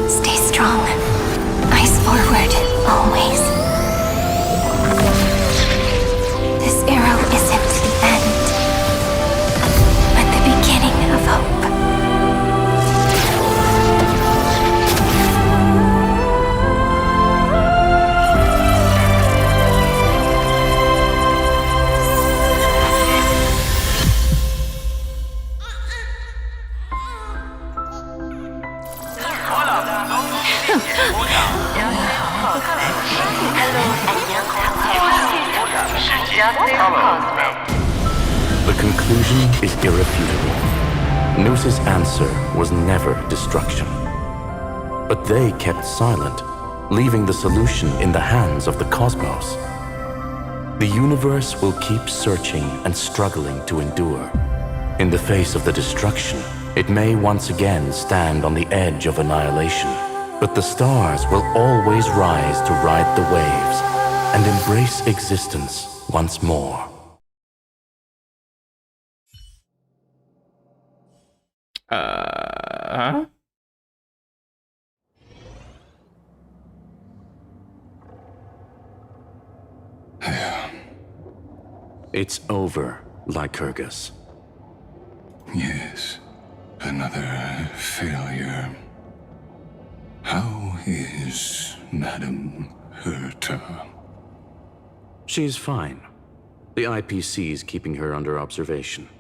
Speaker 12: Stay strong. Eyes forward, always. This arrow isn't the end, but the beginning of hope.
Speaker 17: The conclusion is irrefutable. Noose's answer was never destruction. But they kept silent, leaving the solution in the hands of the cosmos. The universe will keep searching and struggling to endure. In the face of the destruction, it may once again stand on the edge of annihilation. But the stars will always rise to ride the waves and embrace existence once more.
Speaker 1: Huh?
Speaker 17: It's over, Lycurgus.
Speaker 13: Yes, another failure. How is Madame Herta?
Speaker 17: She's fine. The IPC's keeping her under observation.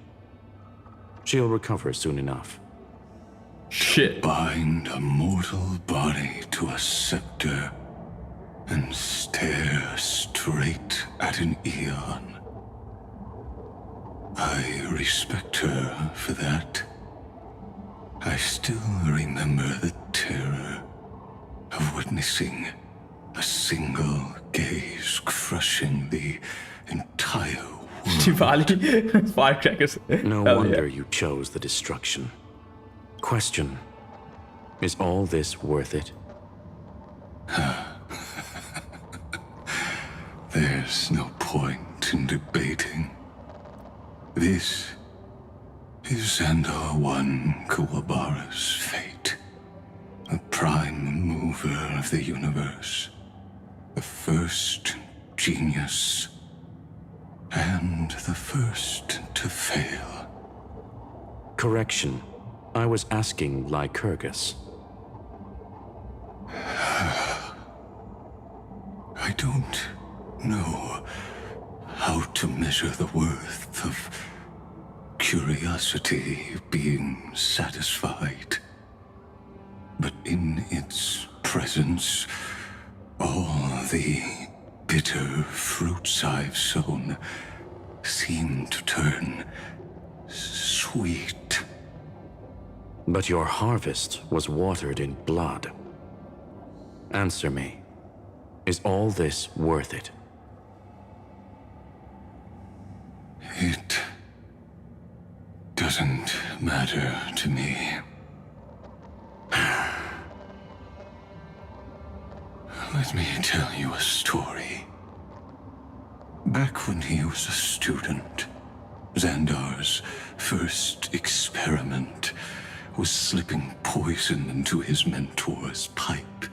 Speaker 17: She'll recover soon enough.
Speaker 1: Shit.
Speaker 13: Bind a mortal body to a scepter and stare straight at an eon. I respect her for that. I still remember the terror of witnessing a single gaze crushing the entire world.
Speaker 1: Diwali, firecrackers.
Speaker 17: No
Speaker 1: Hell
Speaker 17: wonder
Speaker 1: yeah.
Speaker 17: you chose the destruction. Question: is all this worth it?
Speaker 13: There's no point in debating. This is Xandar I Kuwabara's fate. The prime mover of the universe. The first genius. And the first to fail.
Speaker 17: Correction. I was asking Lycurgus.
Speaker 13: I don't know how to measure the worth of curiosity being satisfied. But in its presence, all the bitter fruits I've sown seem to turn sweet.
Speaker 17: But your harvest was watered in blood. Answer me. Is all this worth it?
Speaker 13: It doesn't matter to me. Let me tell you a story. Back when he was a student, Xandar's first experiment was slipping poison into his mentor's pipe,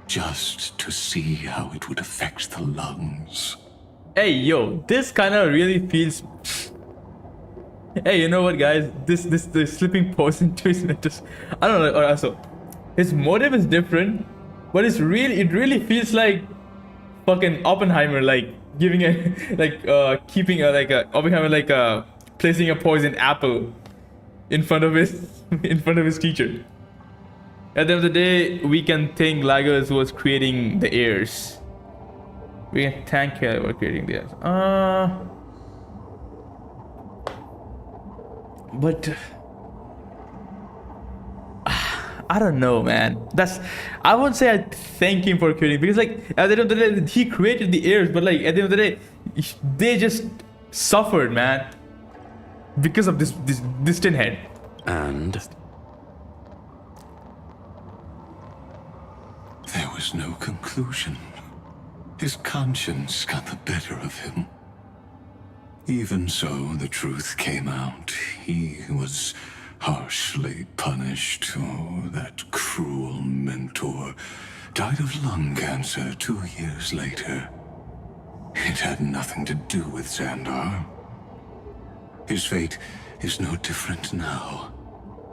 Speaker 13: just to see how it would affect the lungs.
Speaker 1: Hey, yo, this kind of really feels. Hey, you know what, guys? This slipping poison to his mentors. I don't know. Also, his motive is different, but it really feels like fucking Oppenheimer, like giving a keeping a Oppenheimer placing a poisoned apple in front of his teacher. At the end of the day, we can thank Lagos who was creating the airs. We can thank her for creating the airs. But I don't know, man. I won't say I thank him for creating, because like at the end of the day he created the airs, but like at the end of the day they just suffered, man, because of this distant head.
Speaker 17: And
Speaker 13: there was no conclusion. His conscience got the better of him. Even so, the truth came out. He was harshly punished. Oh, that cruel mentor died of lung cancer 2 years later. It had nothing to do with Xandar. His fate is no different now.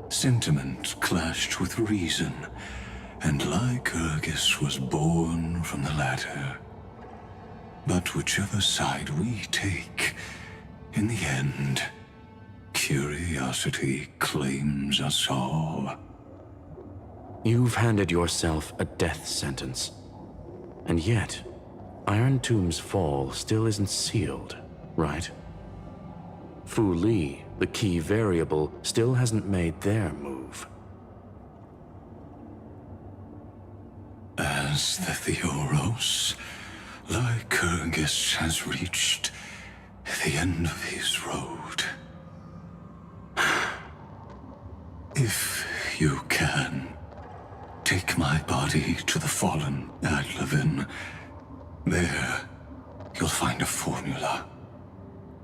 Speaker 13: Sentiment clashed with reason, and Lycurgus was born from the latter. But whichever side we take, in the end, curiosity claims us all.
Speaker 17: you've handed yourself a death sentence. And yet, Iron Tomb's fall still isn't sealed, right? Fu Li, the key variable, still hasn't made their move.
Speaker 13: As the Theoros, Lycurgus has reached the end of his road. If you can, take my body to the fallen Adlevin. There, you'll find a formula.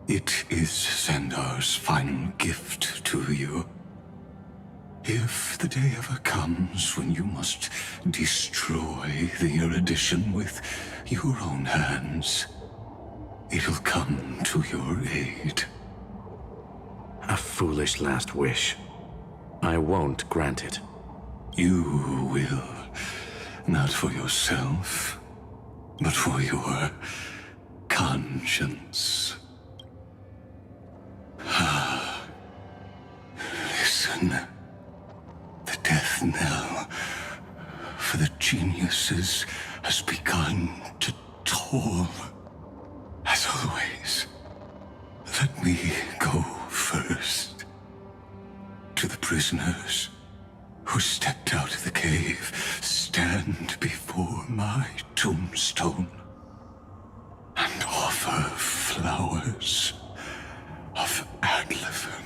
Speaker 13: It is Xandar's final gift to you. If the day ever comes when you must destroy the erudition with your own hands, it'll come to your aid.
Speaker 17: A foolish last wish. I won't grant it.
Speaker 13: You will. Not for yourself, but for your conscience. Listen. The death knell for the geniuses has begun to toll. As always, let me go first. To the prisoners who stepped out of the cave, stand before my tombstone and offer flowers of Adlevin.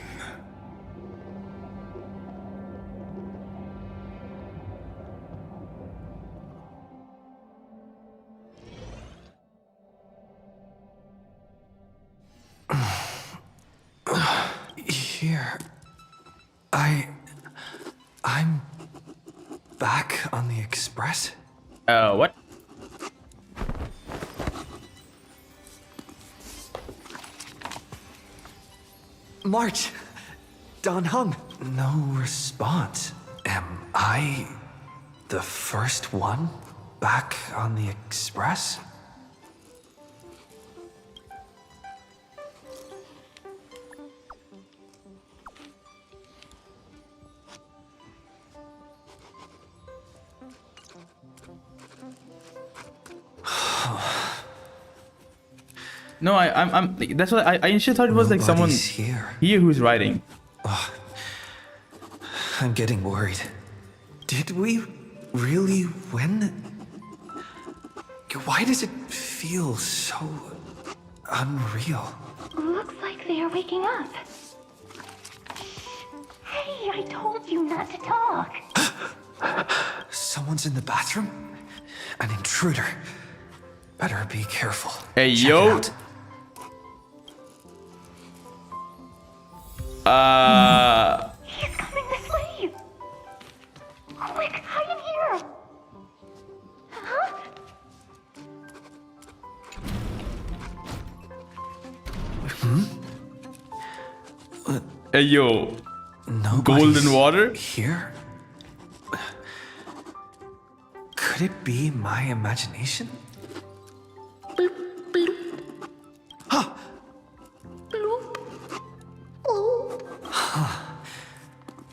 Speaker 3: Here. I'm back on the Express?
Speaker 1: What?
Speaker 3: March! Don Hung! No response. Am I the first one back on the Express?
Speaker 1: No, I'm. That's what I initially thought it was like someone here who's writing.
Speaker 3: Oh, I'm getting worried. Did we really win? Why does it feel so unreal?
Speaker 2: Looks like they are waking up. Hey, I told you not to talk.
Speaker 3: Someone's in the bathroom? An intruder. Better be careful.
Speaker 1: Hey,
Speaker 3: Check
Speaker 1: yo.
Speaker 3: it out.
Speaker 2: He's coming this way. Quick, hide in here. Huh?
Speaker 1: Hey, yo.
Speaker 3: Nobody's
Speaker 1: Golden water?
Speaker 3: Here? Could it be my imagination?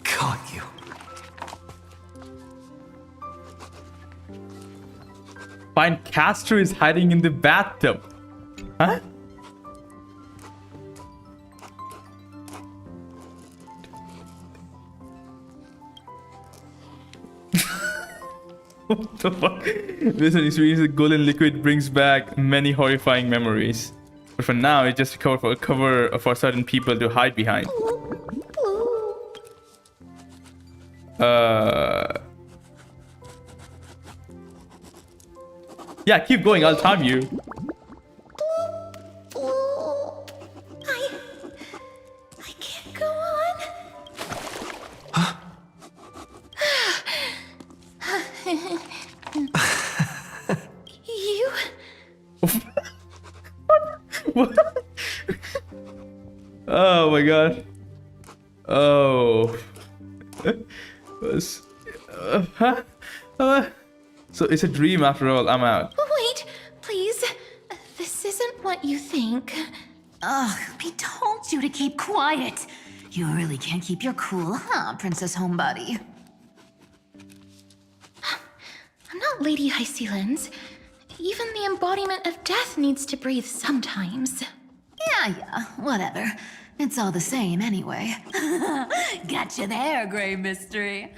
Speaker 3: Caught you.
Speaker 1: Find Castor is hiding in the bathtub. Huh? What the fuck? This experience of golden liquid brings back many horrifying memories. But for now, it's just a cover for certain people to hide behind. Yeah, keep going. I'll time you.
Speaker 2: I can't go on. You?
Speaker 1: What? Oh my god. Oh. So it's a dream after all. I'm out.
Speaker 2: Wait, please. This isn't what you think.
Speaker 15: Ugh, we told you to keep quiet. You really can't keep your cool, huh, Princess Homebody?
Speaker 2: I'm not Lady Hysealens. Even the embodiment of death needs to breathe sometimes.
Speaker 15: Yeah, whatever. It's all the same anyway. Gotcha there, Grey Mystery.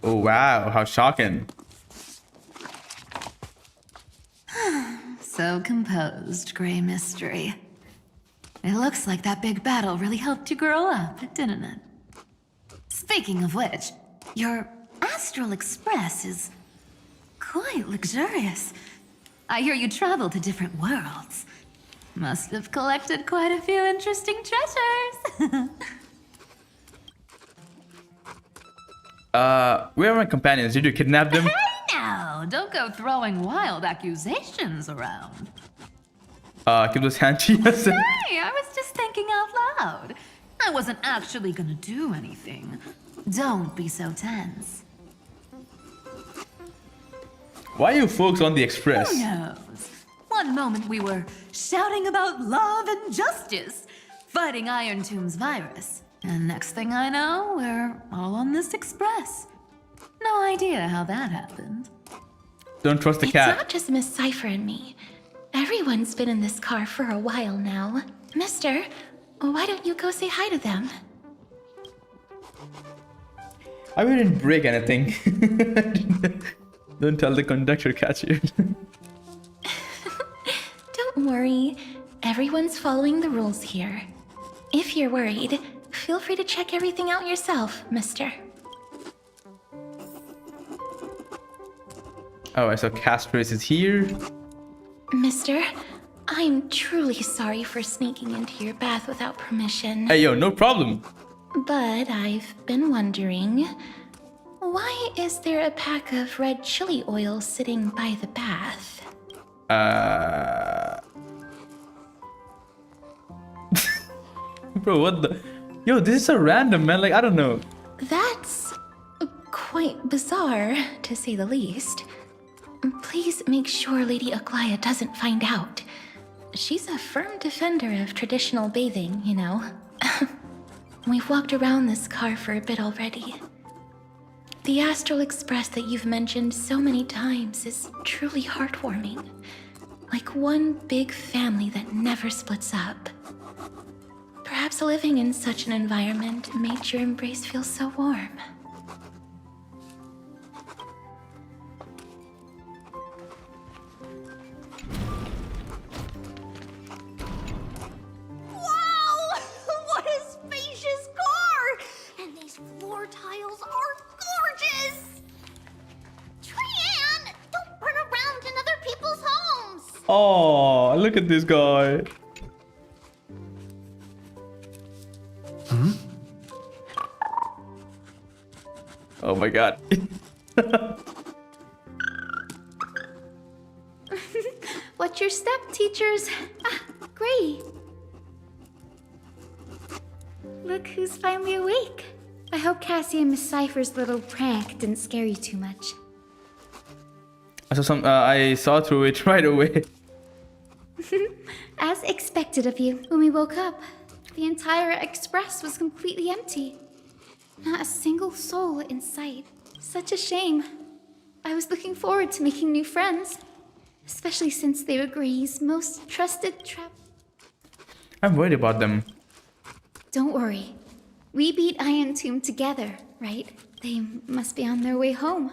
Speaker 1: Oh wow, how shocking.
Speaker 15: So composed, Grey Mystery. It looks like that big battle really helped you grow up, didn't it? Speaking of which, your Astral Express is quite luxurious. I hear you travel to different worlds. Must have collected quite a few interesting treasures.
Speaker 1: Where are my companions? Did you kidnap them?
Speaker 15: Hey now! Oh, don't go throwing wild accusations around.
Speaker 1: Keep those hands to yourself.
Speaker 15: Hey, I was just thinking out loud. I wasn't actually gonna do anything. Don't be so tense.
Speaker 1: Why are you folks on the express?
Speaker 15: Who knows? One moment we were shouting about love and justice, fighting Iron Tomb's virus. And next thing I know, we're all on this express. No idea how that happened.
Speaker 1: Don't trust the
Speaker 2: It's
Speaker 1: cat.
Speaker 2: not just Miss Cypher and me. Everyone's been in this car for a while now. Mister, why don't you go say hi to them?
Speaker 1: I didn't break anything. Don't tell the conductor, catch you.
Speaker 2: Don't worry. Everyone's following the rules here. If you're worried, feel free to check everything out yourself, mister.
Speaker 1: Oh, I saw Castris is here.
Speaker 2: Mister, I'm truly sorry for sneaking into your bath without permission.
Speaker 1: Hey, yo, no problem.
Speaker 2: But I've been wondering, why is there a pack of red chili oil sitting by the bath?
Speaker 1: Bro, what the? Yo, this is so random, man. Like, I don't know.
Speaker 2: That's quite bizarre, to say the least. Please make sure Lady Aglaya doesn't find out. She's a firm defender of traditional bathing, you know. We've walked around this car for a bit already. The Astral Express that you've mentioned so many times is truly heartwarming. Like one big family that never splits up. Perhaps living in such an environment made your embrace feel so warm.
Speaker 10: Wow! What a spacious car! And these floor tiles are gorgeous! Trian, don't run around in other people's homes!
Speaker 1: Oh, look at this guy. Oh my god.
Speaker 2: What's your step, teachers? Ah, great.
Speaker 20: Look who's finally awake. I hope Cassie and Miss Cypher's little prank didn't scare you too much.
Speaker 1: I saw through it right away.
Speaker 20: As expected of you, when we woke up, the entire express was completely empty. Not a single soul in sight. Such a shame. I was looking forward to making new friends, especially since they were Gray's most trusted
Speaker 1: I'm worried about them.
Speaker 20: Don't worry. We beat Iron Tomb together, right? They must be on their way home.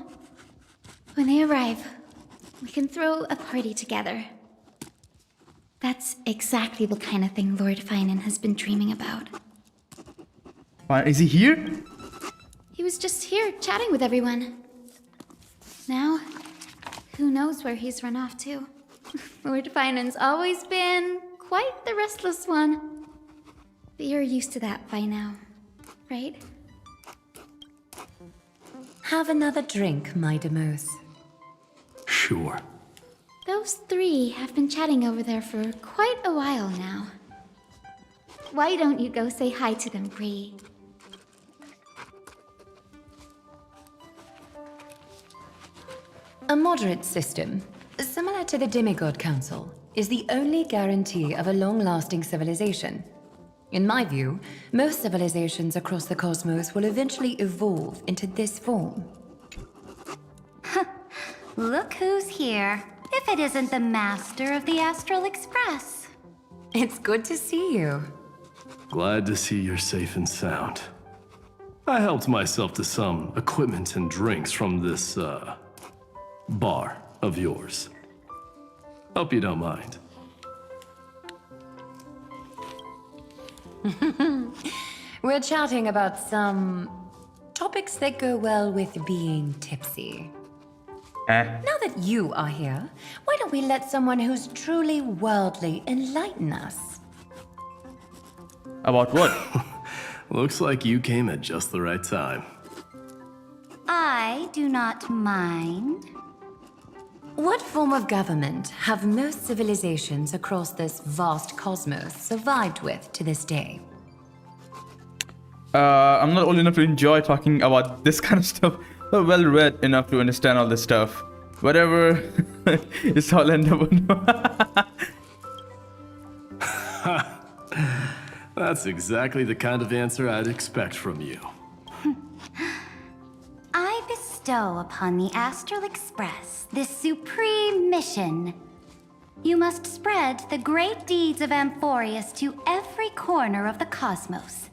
Speaker 20: When they arrive, we can throw a party together. That's exactly the kind of thing Lord Finan has been dreaming about.
Speaker 1: Is he here?
Speaker 20: He was just here chatting with everyone. Now, who knows where he's run off to? Lord Finan's always been quite the restless one. But you're used to that by now, right?
Speaker 5: Have another drink, my Demoth.
Speaker 13: Sure.
Speaker 20: Those three have been chatting over there for quite a while now. Why don't you go say hi to them, Bree?
Speaker 5: A moderate system, similar to the Demigod Council, is the only guarantee of a long-lasting civilization. In my view, most civilizations across the cosmos will eventually evolve into this form.
Speaker 10: Look who's here. If it isn't the master of the Astral Express.
Speaker 5: It's good to see you.
Speaker 22: Glad to see you're safe and sound. I helped myself to some equipment and drinks from this, bar of yours. Hope you don't mind.
Speaker 5: We're chatting about some topics that go well with being tipsy. Now that you are here, why don't we let someone who's truly worldly enlighten us?
Speaker 1: About what?
Speaker 22: Looks like you came at just the right time.
Speaker 10: I do not mind.
Speaker 5: What form of government have most civilizations across this vast cosmos survived with to this day?
Speaker 1: I'm not old enough to enjoy talking about this kind of stuff. I'm well read enough to understand all this stuff. Whatever, it's all end up.
Speaker 22: That's exactly the kind of answer I'd expect from you.
Speaker 10: I bestow upon the Astral Express this supreme mission. You must spread the great deeds of Amphoreus to every corner of the cosmos.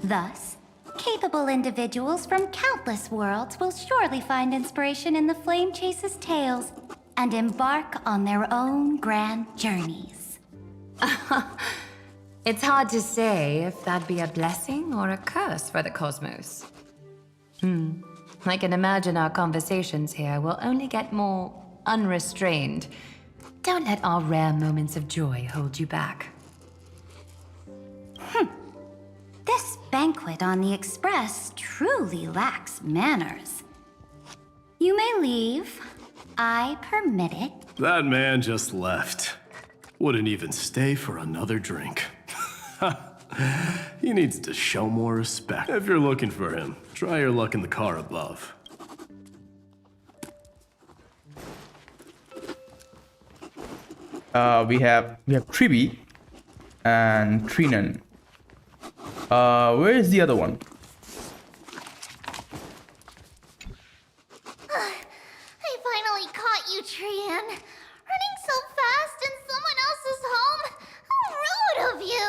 Speaker 10: Thus, capable individuals from countless worlds will surely find inspiration in the Flame Chase's tales and embark on their own grand journeys.
Speaker 5: It's hard to say if that'd be a blessing or a curse for the cosmos. I can imagine our conversations here will only get more unrestrained. Don't let our rare moments of joy hold you back.
Speaker 10: This banquet on the Express truly lacks manners. You may leave. I permit it.
Speaker 22: That man just left. Wouldn't even stay for another drink. He needs to show more respect. If you're looking for him, try your luck in the car above.
Speaker 1: We have Tribi and Trinan. Where is the other one?
Speaker 4: I finally caught you, Trian. Running so fast in someone else's home? How rude of you!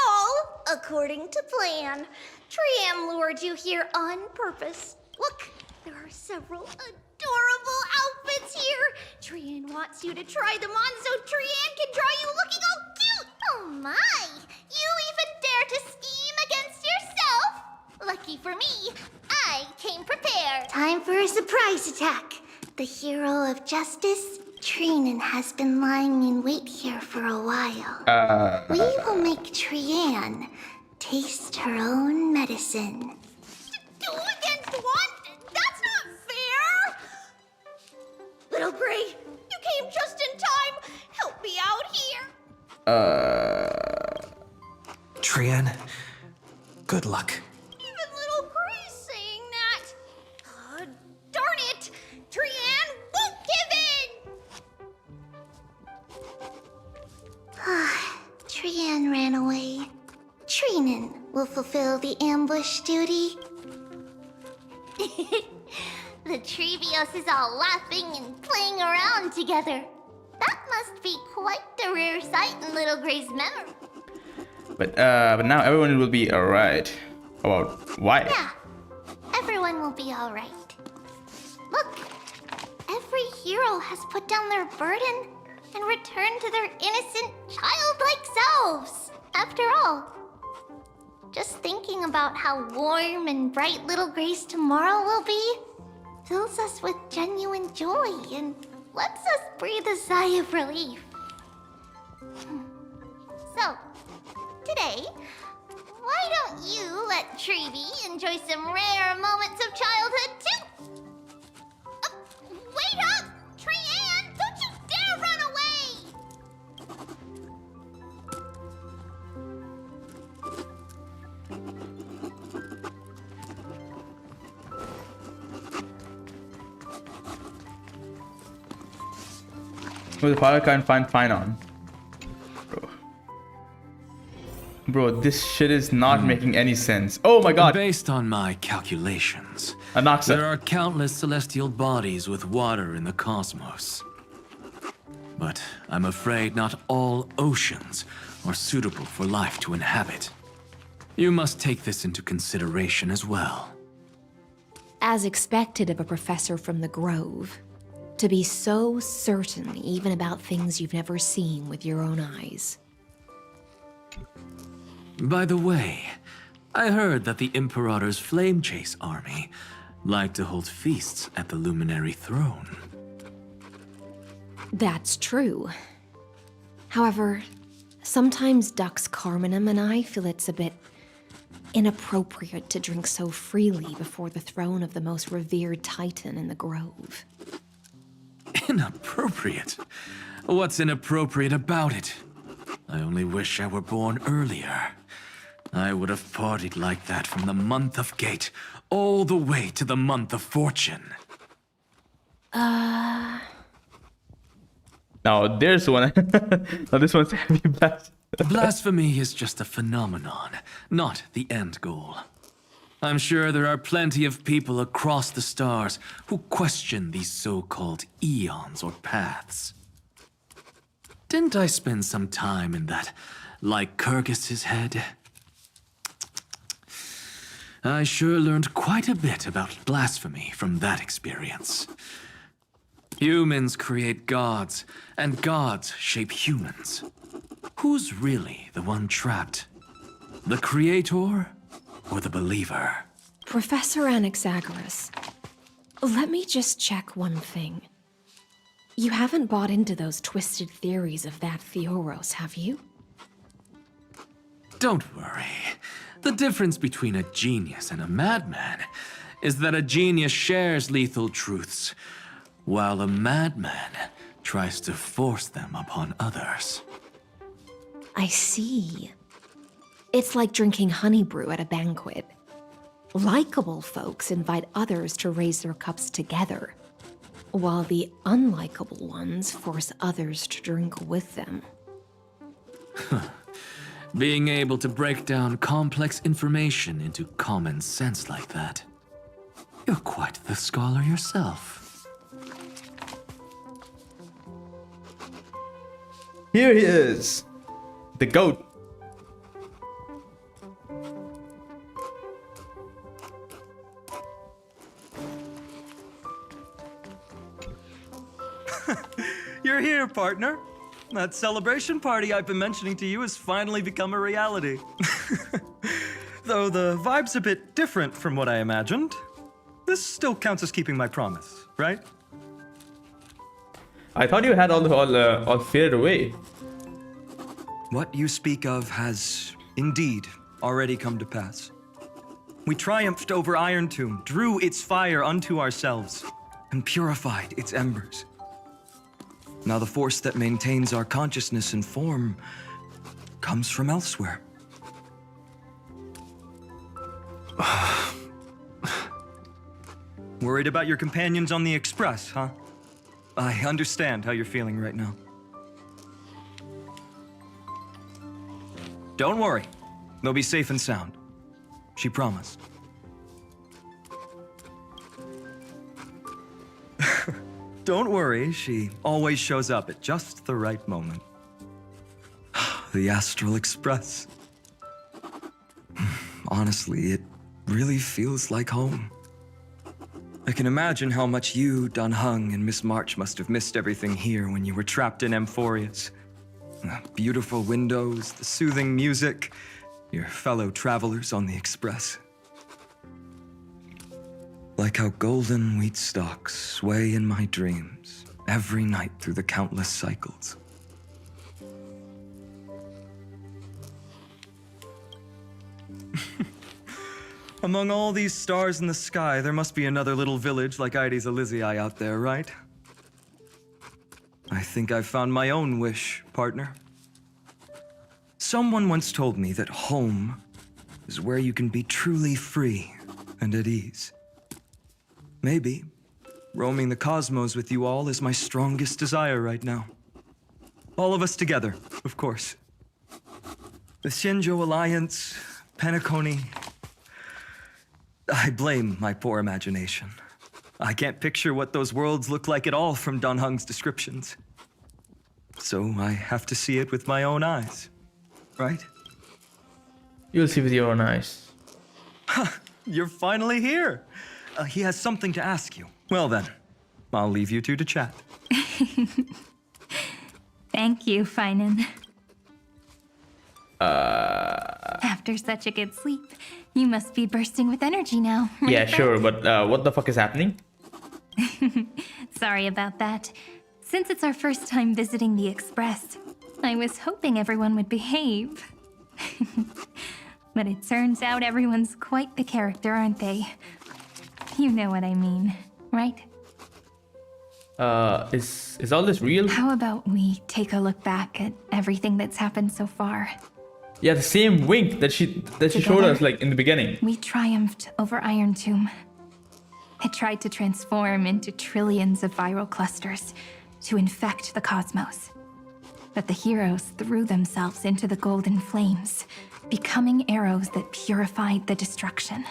Speaker 4: All according to plan. Trian lured you here on purpose. Look, there are several adorable outfits here. Trian wants you to try them on so Trian can draw you looking all cute. Oh my! You even dare to scheme against yourself? Lucky for me, I came prepared.
Speaker 2: Time for a surprise attack. The hero of justice, Trinan, has been lying in wait here for a while. We will make Trian taste her own medicine.
Speaker 4: 2 against 1? That's not fair! Little Gray, you came just in time. Help me out here.
Speaker 3: Trian, good luck.
Speaker 4: Even Little Gray's saying that. Darn it! Trian won't give in!
Speaker 2: Trian ran away. Trinan will fulfill the ambush duty.
Speaker 4: The Trevios is all laughing and playing around together. That must be quite the rare sight in Little Gray's memory.
Speaker 1: But now everyone will be alright. About why?
Speaker 4: Yeah, everyone will be alright. Look, every hero has put down their burden and returned to their innocent, childlike selves. After all, just thinking about how warm and bright Little Gray's tomorrow will be fills us with genuine joy and lets us breathe a sigh of relief. So, today, why don't you let Trevi enjoy some rare moments of childhood too? Wait up! Trian, don't you dare run away!
Speaker 1: Well, the father can't find Finon. Bro, this shit is not making any sense. Oh my god.
Speaker 18: Based on my calculations,
Speaker 1: Anaxa.
Speaker 18: there are countless celestial bodies with water in the cosmos. But I'm afraid not all oceans are suitable for life to inhabit. You must take this into consideration as well.
Speaker 21: As expected of a professor from the Grove, to be so certain even about things you've never seen with your own eyes.
Speaker 18: By the way, I heard that the Imperator's Flame Chase army like to hold feasts at the Luminary Throne.
Speaker 21: That's true. However, sometimes Dux Carminum and I feel it's a bit inappropriate to drink so freely before the throne of the most revered titan in the grove.
Speaker 18: Inappropriate? What's inappropriate about it? I only wish I were born earlier. I would have partied like that from the month of Gate all the way to the month of Fortune.
Speaker 1: Now there's one. Now this one's heavy blast.
Speaker 18: Blasphemy is just a phenomenon, not the end goal. I'm sure there are plenty of people across the stars who question these so-called eons or paths. Didn't I spend some time in that Lycurgus's head? I sure learned quite a bit about blasphemy from that experience. Humans create gods, and gods shape humans. Who's really the one trapped? The creator or the believer?
Speaker 21: Professor Anaxagoras, let me just check one thing. You haven't bought into those twisted theories of that Theoros, have you?
Speaker 18: Don't worry. The difference between a genius and a madman is that a genius shares lethal truths, while a madman tries to force them upon others.
Speaker 21: I see. It's like drinking honey brew at a banquet. Likeable folks invite others to raise their cups together, while the unlikable ones force others to drink with them.
Speaker 18: Being able to break down complex information into common sense like that. You're quite the scholar yourself.
Speaker 1: Here he is. The goat.
Speaker 9: You're here, partner. That celebration party I've been mentioning to you has finally become a reality. Though the vibe's a bit different from what I imagined. This still counts as keeping my promise, right?
Speaker 1: I thought you had all faded away.
Speaker 9: What you speak of has indeed already come to pass. We triumphed over Iron Tomb, drew its fire unto ourselves, and purified its embers. Now the force that maintains our consciousness and form comes from elsewhere. Worried about your companions on the Express, huh? I understand how you're feeling right now. Don't worry. They'll be safe and sound. She promised. Don't worry, she always shows up at just the right moment. The Astral Express. Honestly, it really feels like home. I can imagine how much you, Dun Hung, and Miss March must have missed everything here when you were trapped in Amphoreus. The beautiful windows, the soothing music, your fellow travelers on the Express. Like how golden wheat stalks sway in my dreams every night through the countless cycles. Among all these stars in the sky, there must be another little village like Ides Elysiae out there, right? I think I've found my own wish, partner. Someone once told me that home is where you can be truly free and at ease. Maybe roaming the cosmos with you all is my strongest desire right now. All of us together, of course. The Shinjo Alliance, Penacony. I blame my poor imagination. I can't picture what those worlds look like at all from Dun Hung's descriptions. So I have to see it with my own eyes, right?
Speaker 1: You'll see with your own eyes.
Speaker 9: You're finally here. He has something to ask you. Well then, I'll leave you two to chat.
Speaker 12: Thank you, Finan. After such a good sleep, you must be bursting with energy now. Right,
Speaker 1: Yeah,
Speaker 12: friend?
Speaker 1: sure, but what the fuck is happening?
Speaker 12: Sorry about that. Since it's our first time visiting the Express, I was hoping everyone would behave. But it turns out everyone's quite the character, aren't they? You know what I mean, right?
Speaker 1: Is all this real?
Speaker 12: How about we take a look back at everything that's happened so far?
Speaker 1: Yeah, the same wink that she showed us like in the beginning.
Speaker 12: We triumphed over Iron Tomb. It tried to transform into trillions of viral clusters to infect the cosmos. But the heroes threw themselves into the golden flames, becoming arrows that purified the destruction.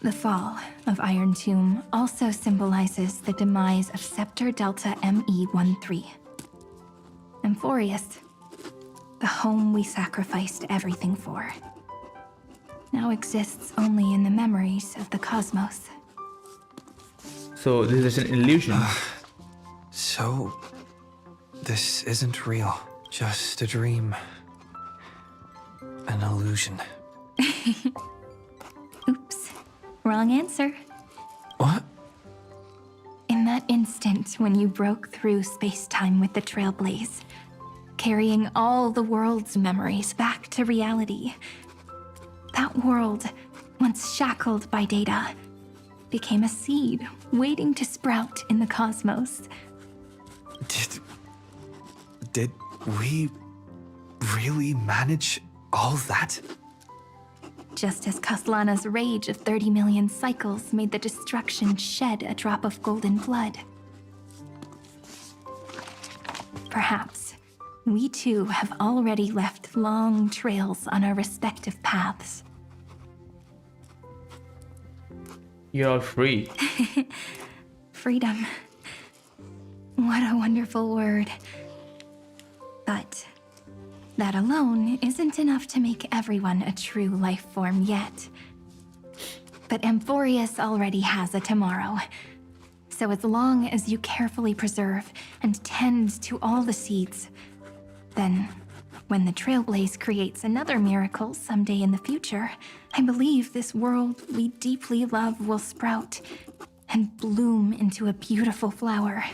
Speaker 12: The fall of Iron Tomb also symbolizes the demise of Scepter Delta ME-13. Amphoreus, the home we sacrificed everything for, now exists only in the memories of the cosmos.
Speaker 1: So this is an illusion.
Speaker 3: So, this isn't real, just a dream. An illusion.
Speaker 12: Oops, wrong answer.
Speaker 3: What?
Speaker 12: In that instant when you broke through space-time with the Trailblaze, carrying all the world's memories back to reality, that world, once shackled by data, became a seed waiting to sprout in the cosmos.
Speaker 3: Did we really manage all that?
Speaker 12: Just as Kaslana's rage of 30 million cycles made the destruction shed a drop of golden blood. Perhaps we too have already left long trails on our respective paths.
Speaker 1: You're all free.
Speaker 12: Freedom. What a wonderful word. But that alone isn't enough to make everyone a true life form yet. But Amphoreus already has a tomorrow. So as long as you carefully preserve and tend to all the seeds, then when the Trailblaze creates another miracle someday in the future, I believe this world we deeply love will sprout and bloom into a beautiful flower.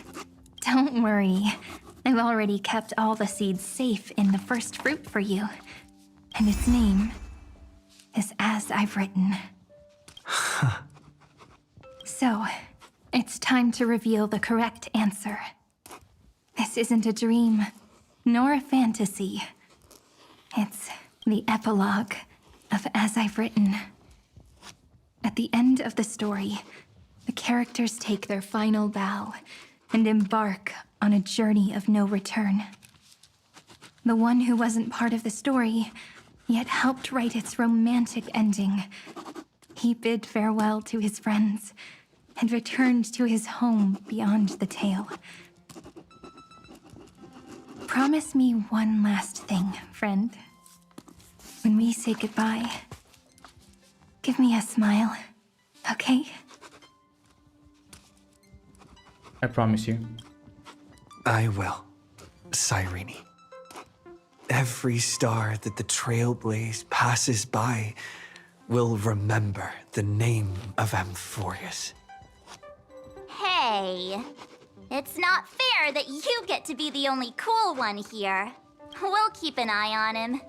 Speaker 12: Don't worry. I've already kept all the seeds safe in the first fruit for you. And its name is As I've Written. So, it's time to reveal the correct answer. This isn't a dream, nor a fantasy. It's the epilogue of As I've Written. At the end of the story, the characters take their final bow and embark on a journey of no return. The one who wasn't part of the story, yet helped write its romantic ending. He bid farewell to his friends and returned to his home beyond the tale. Promise me one last thing, friend. When we say goodbye, give me a smile, okay?
Speaker 1: I promise you.
Speaker 3: I will, Cyrene. Every star that the Trailblaze passes by will remember the name of Amphoreus.
Speaker 4: Hey, it's not fair that you get to be the only cool one here. We'll keep an eye on him.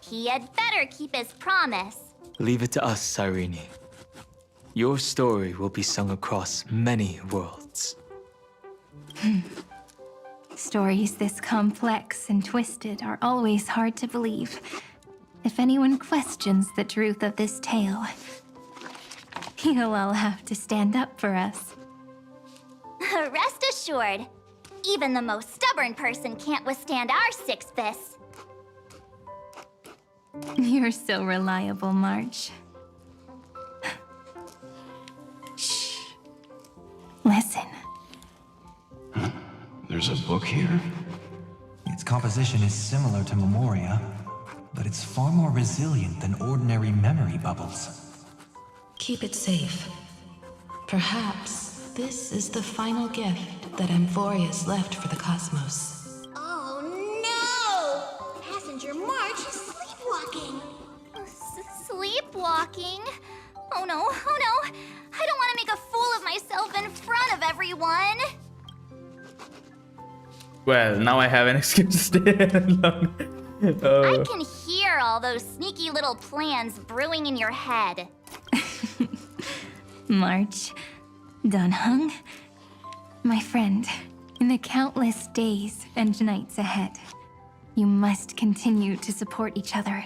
Speaker 4: He had better keep his promise.
Speaker 14: Leave it to us, Cyrene. Your story will be sung across many worlds.
Speaker 12: Stories this complex and twisted are always hard to believe. If anyone questions the truth of this tale, you'll all have to stand up for us.
Speaker 4: Rest assured, even the most stubborn person can't withstand our six fists.
Speaker 12: You're so reliable, March. Shh. Listen.
Speaker 16: There's a book here?
Speaker 23: Its composition is similar to Memoria, but it's far more resilient than ordinary memory bubbles.
Speaker 8: Keep it safe. Perhaps this is the final gift that Amphoreus left for the cosmos.
Speaker 10: Oh no! Passenger March is sleepwalking.
Speaker 4: Sleepwalking? Oh no, oh no! I don't want to make a fool of myself in front of everyone!
Speaker 1: Well, now I have an excuse to stay long.
Speaker 4: I can hear are all those sneaky little plans brewing in your head?
Speaker 12: March, Dunhung, my friend, in the countless days and nights ahead, you must continue to support each other.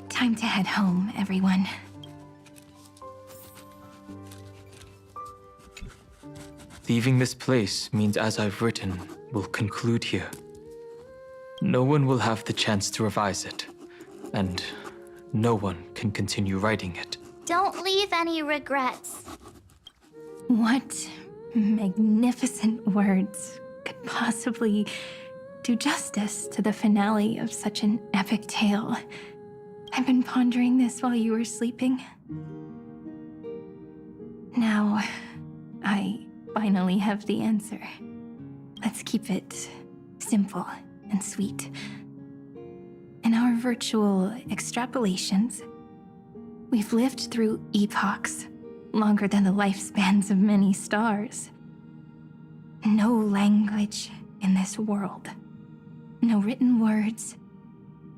Speaker 12: Time to head home, everyone.
Speaker 14: Leaving this place means, as I've written, will conclude here. No one will have the chance to revise it, and no one can continue writing it.
Speaker 4: Don't leave any regrets.
Speaker 12: What magnificent words could possibly do justice to the finale of such an epic tale? I've been pondering this while you were sleeping. Now, I finally have the answer. Let's keep it simple and sweet. In our virtual extrapolations, we've lived through epochs longer than the lifespans of many stars. No language in this world, no written words,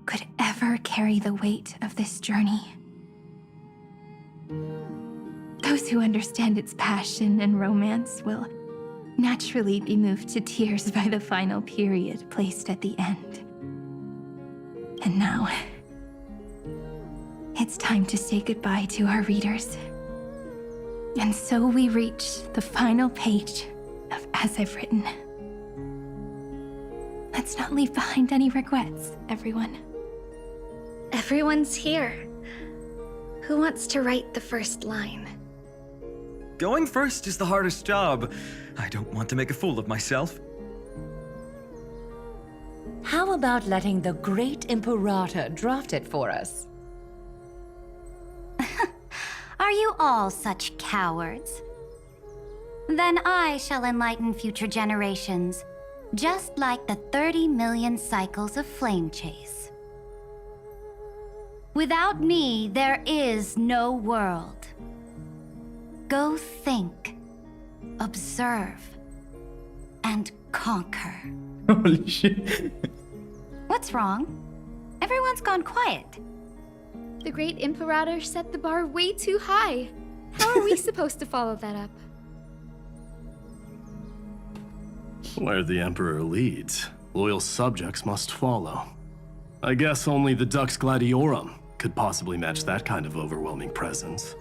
Speaker 12: could ever carry the weight of this journey. Those who understand its passion and romance will naturally be moved to tears by the final period placed at the end. And now, it's time to say goodbye to our readers. And so we reach the final page of As I've Written. Let's not leave behind any regrets, everyone.
Speaker 20: Everyone's here. Who wants to write the first line?
Speaker 9: Going first is the hardest job. I don't want to make a fool of myself.
Speaker 5: How about letting the great Imperator draft it for us?
Speaker 7: Are you all such cowards? Then I shall enlighten future generations, just like the 30 million cycles of flame chase. Without me, there is no world. Go think, observe, and conquer.
Speaker 1: Holy shit.
Speaker 7: What's wrong? Everyone's gone quiet.
Speaker 20: The great Imperator set the bar way too high. How are we supposed to follow that up?
Speaker 22: Where the Emperor leads, loyal subjects must follow. I guess only the Dux Gladiorum could possibly match that kind of overwhelming presence.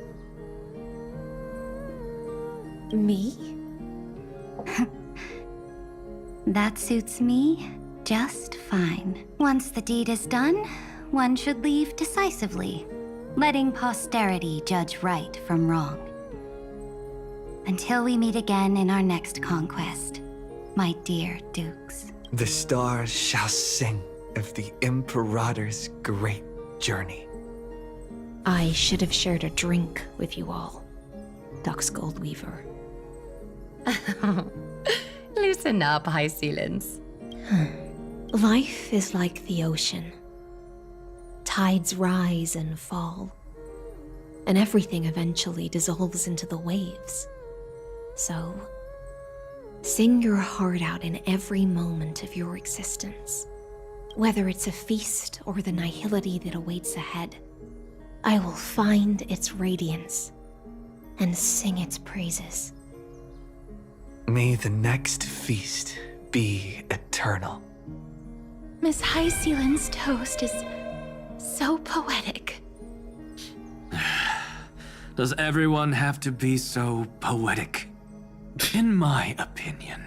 Speaker 7: Me? That suits me just fine. Once the deed is done, one should leave decisively, letting posterity judge right from wrong. Until we meet again in our next conquest, my dear dukes.
Speaker 3: The stars shall sing of the Imperator's great journey.
Speaker 21: I should have shared a drink with you all, Dux Goldweaver.
Speaker 5: Loosen up, High Ceilings.
Speaker 21: Life is like the ocean. Tides rise and fall, and everything eventually dissolves into the waves. So, sing your heart out in every moment of your existence. Whether it's a feast or the nihility that awaits ahead, I will find its radiance and sing its praises.
Speaker 3: May the next feast be eternal.
Speaker 12: Miss High Ceiling's toast is so poetic.
Speaker 18: Does everyone have to be so poetic? In my opinion,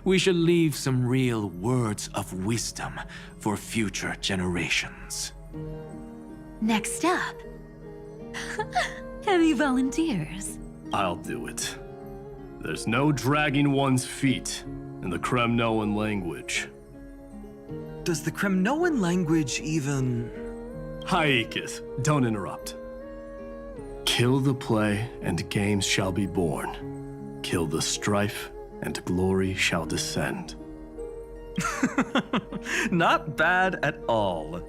Speaker 18: we should leave some real words of wisdom for future generations.
Speaker 15: Next up, any volunteers?
Speaker 22: I'll do it. There's no dragging one's feet in the Kremnoan language.
Speaker 9: Does the Kremnoan language even...
Speaker 22: Haikith, don't interrupt. Kill the play, and games shall be born. Kill the strife, and glory shall descend.
Speaker 9: Not bad at all.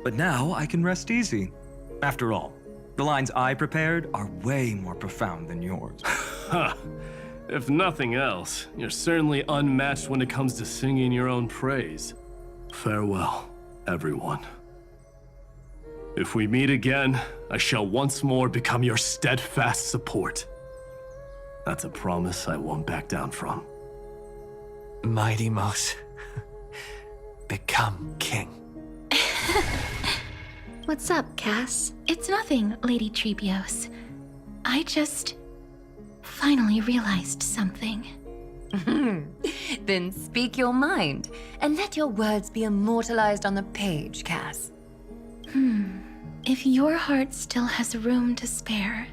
Speaker 9: But now I can rest easy. After all, the lines I prepared are way more profound than yours.
Speaker 22: Ha! If nothing else, you're certainly unmatched when it comes to singing your own praise. Farewell, everyone. If we meet again, I shall once more become your steadfast support. That's a promise I won't back down from.
Speaker 3: Mighty Mouse, become king.
Speaker 12: What's up, Cass? It's nothing, Lady Trebios. I just finally realized something.
Speaker 5: Then speak your mind, and let your words be immortalized on the page, Cass.
Speaker 12: If your heart still has room to spare,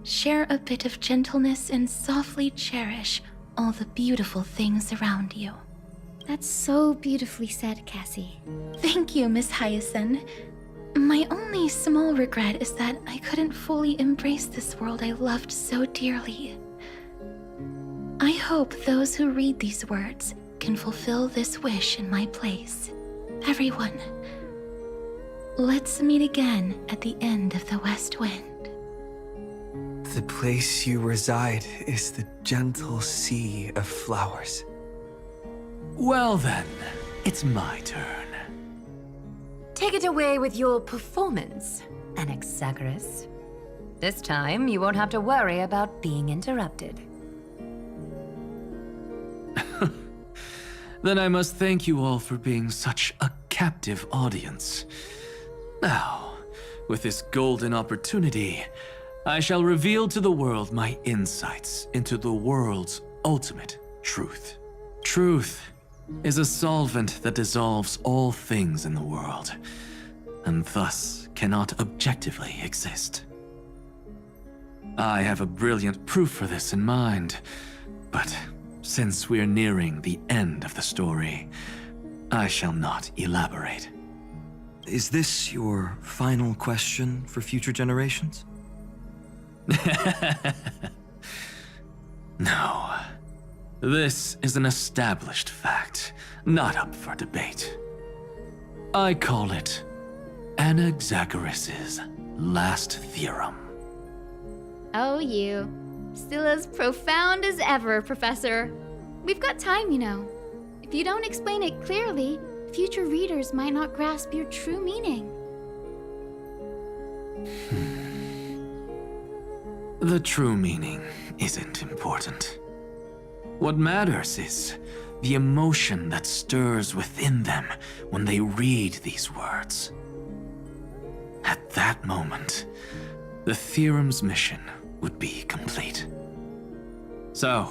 Speaker 12: share a bit of gentleness and softly cherish all the beautiful things around you.
Speaker 20: That's so beautifully said, Cassie.
Speaker 12: Thank you, Miss Hyacinth. My only small regret is that I couldn't fully embrace this world I loved so dearly. I hope those who read these words can fulfill this wish in my place. Everyone, let's meet again at the end of the West Wind.
Speaker 3: The place you reside is the gentle sea of flowers.
Speaker 18: Well then, it's my turn.
Speaker 5: Take it away with your performance, Anaxagoras. This time, you won't have to worry about being interrupted.
Speaker 18: Then I must thank you all for being such a captive audience. Now, with this golden opportunity, I shall reveal to the world my insights into the world's ultimate truth. Truth is a solvent that dissolves all things in the world, and thus cannot objectively exist. I have a brilliant proof for this in mind, but since we're nearing the end of the story, I shall not elaborate.
Speaker 9: Is this your final question for future generations?
Speaker 18: No. This is an established fact, not up for debate. I call it Anaxagoras' last theorem.
Speaker 20: Oh, you. Still as profound as ever, Professor. We've got time, you know. If you don't explain it clearly, future readers might not grasp your true meaning.
Speaker 18: The true meaning isn't important. What matters is the emotion that stirs within them when they read these words. At that moment, the theorem's mission would be complete. So,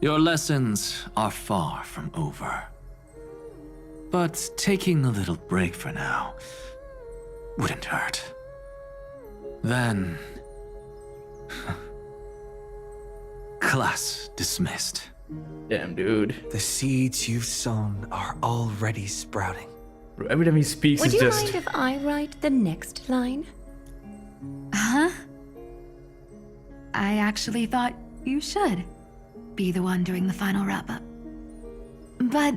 Speaker 18: your lessons are far from over. But taking a little break for now wouldn't hurt. Then, class dismissed.
Speaker 1: Damn, dude.
Speaker 3: The seeds you've sown are already sprouting.
Speaker 1: Bro, every time he speaks,
Speaker 5: Would
Speaker 1: it's
Speaker 5: you
Speaker 1: just...
Speaker 5: mind if I write the next line?
Speaker 15: Huh? I actually thought you should be the one doing the final wrap-up. But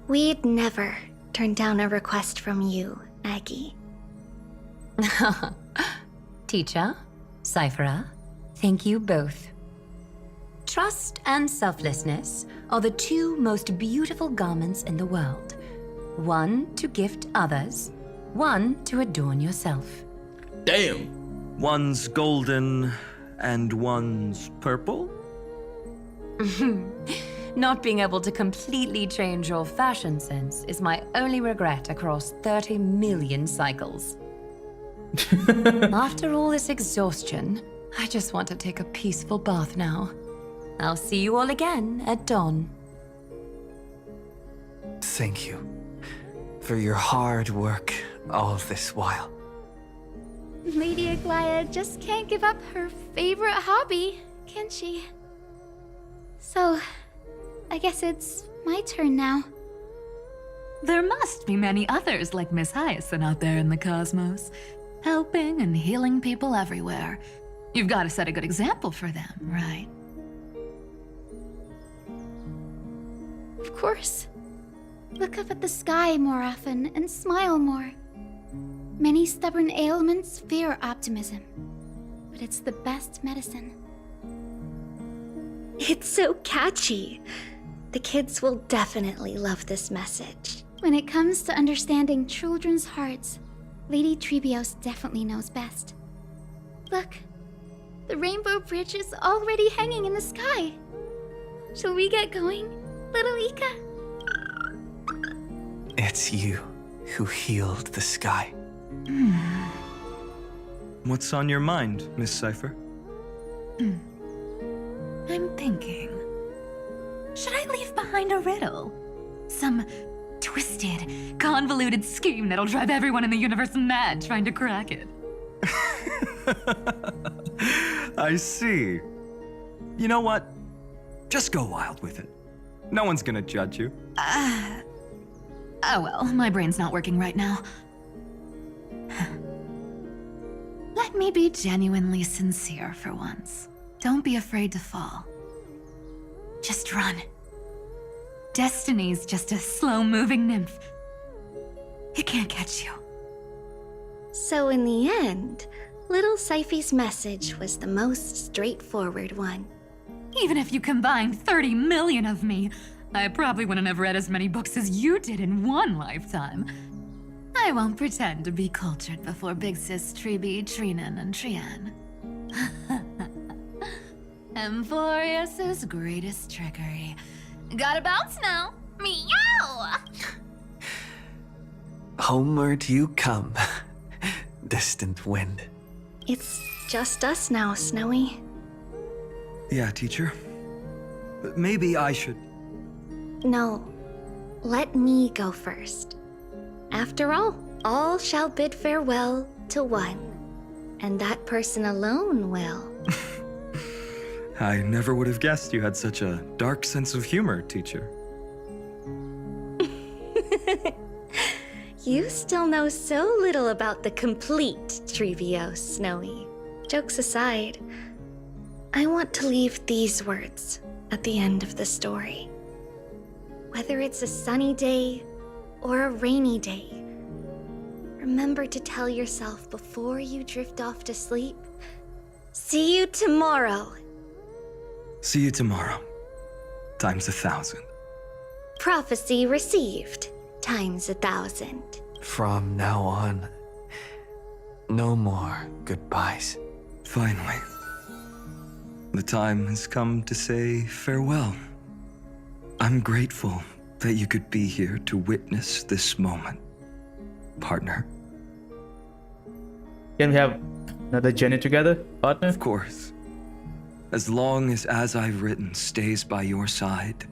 Speaker 2: We'd never turn down a request from you, Aggie.
Speaker 5: Teacher, Cyphera, thank you both. Trust and selflessness are the two most beautiful garments in the world. One to gift others, one to adorn yourself.
Speaker 1: Damn!
Speaker 9: One's golden and one's purple?
Speaker 5: Not being able to completely change your fashion sense is my only regret across 30 million cycles. After all this exhaustion, I just want to take a peaceful bath now. I'll see you all again at dawn.
Speaker 3: Thank you for your hard work all this while.
Speaker 20: Lady Aglaya just can't give up her favorite hobby, can she? So, I guess it's my turn now.
Speaker 15: there must be many others like Miss Hyacinth out there in the cosmos, helping and healing people everywhere. You've got to set a good example for them, right?
Speaker 20: Of course. Look up at the sky more often and smile more. Many stubborn ailments fear optimism, but it's the best medicine.
Speaker 2: It's so catchy. The kids will definitely love this message.
Speaker 20: When it comes to understanding children's hearts, Lady Trebios definitely knows best. Look, the Rainbow Bridge is already hanging in the sky. Shall we get going, little Ika?
Speaker 3: It's you who healed the sky.
Speaker 9: What's on your mind, Miss Cypher?
Speaker 15: I'm thinking. Should I leave behind a riddle? Some twisted, convoluted scheme that'll drive everyone in the universe mad trying to crack it.
Speaker 9: I see. You know what? Just go wild with it. No one's gonna judge you.
Speaker 15: Oh well, my brain's not working right now. Let me be genuinely sincere for once. Don't be afraid to fall. Just run. Destiny's just a slow-moving nymph. It can't catch you.
Speaker 7: So in the end, little Syphy's message was the most straightforward one.
Speaker 15: Even if you combined 30 million of me, I probably wouldn't have read as many books as you did in one lifetime. I won't pretend to be cultured before Big Sis Treeby, Trinan, and Trian. Amphoreus' greatest trickery. Gotta bounce now. Meow!
Speaker 3: Homeward you come, distant wind.
Speaker 7: It's just us now, Snowy.
Speaker 9: Yeah, teacher. But maybe I should.
Speaker 7: No, let me go first. After all shall bid farewell to one, and that person alone will.
Speaker 9: I never would have guessed you had such a dark sense of humor, teacher.
Speaker 7: You still know so little about the complete Trebios, Snowy. Jokes aside, I want to leave these words at the end of the story. Whether it's a sunny day or a rainy day, remember to tell yourself before you drift off to sleep, see you tomorrow.
Speaker 9: See you tomorrow. Times 1,000.
Speaker 7: Prophecy received, times 1,000.
Speaker 3: From now on, no more goodbyes.
Speaker 9: Finally. The time has come to say farewell. I'm grateful that you could be here to witness this moment, partner.
Speaker 1: Can we have another journey together, partner?
Speaker 9: Of course. As long as I've written stays by your side,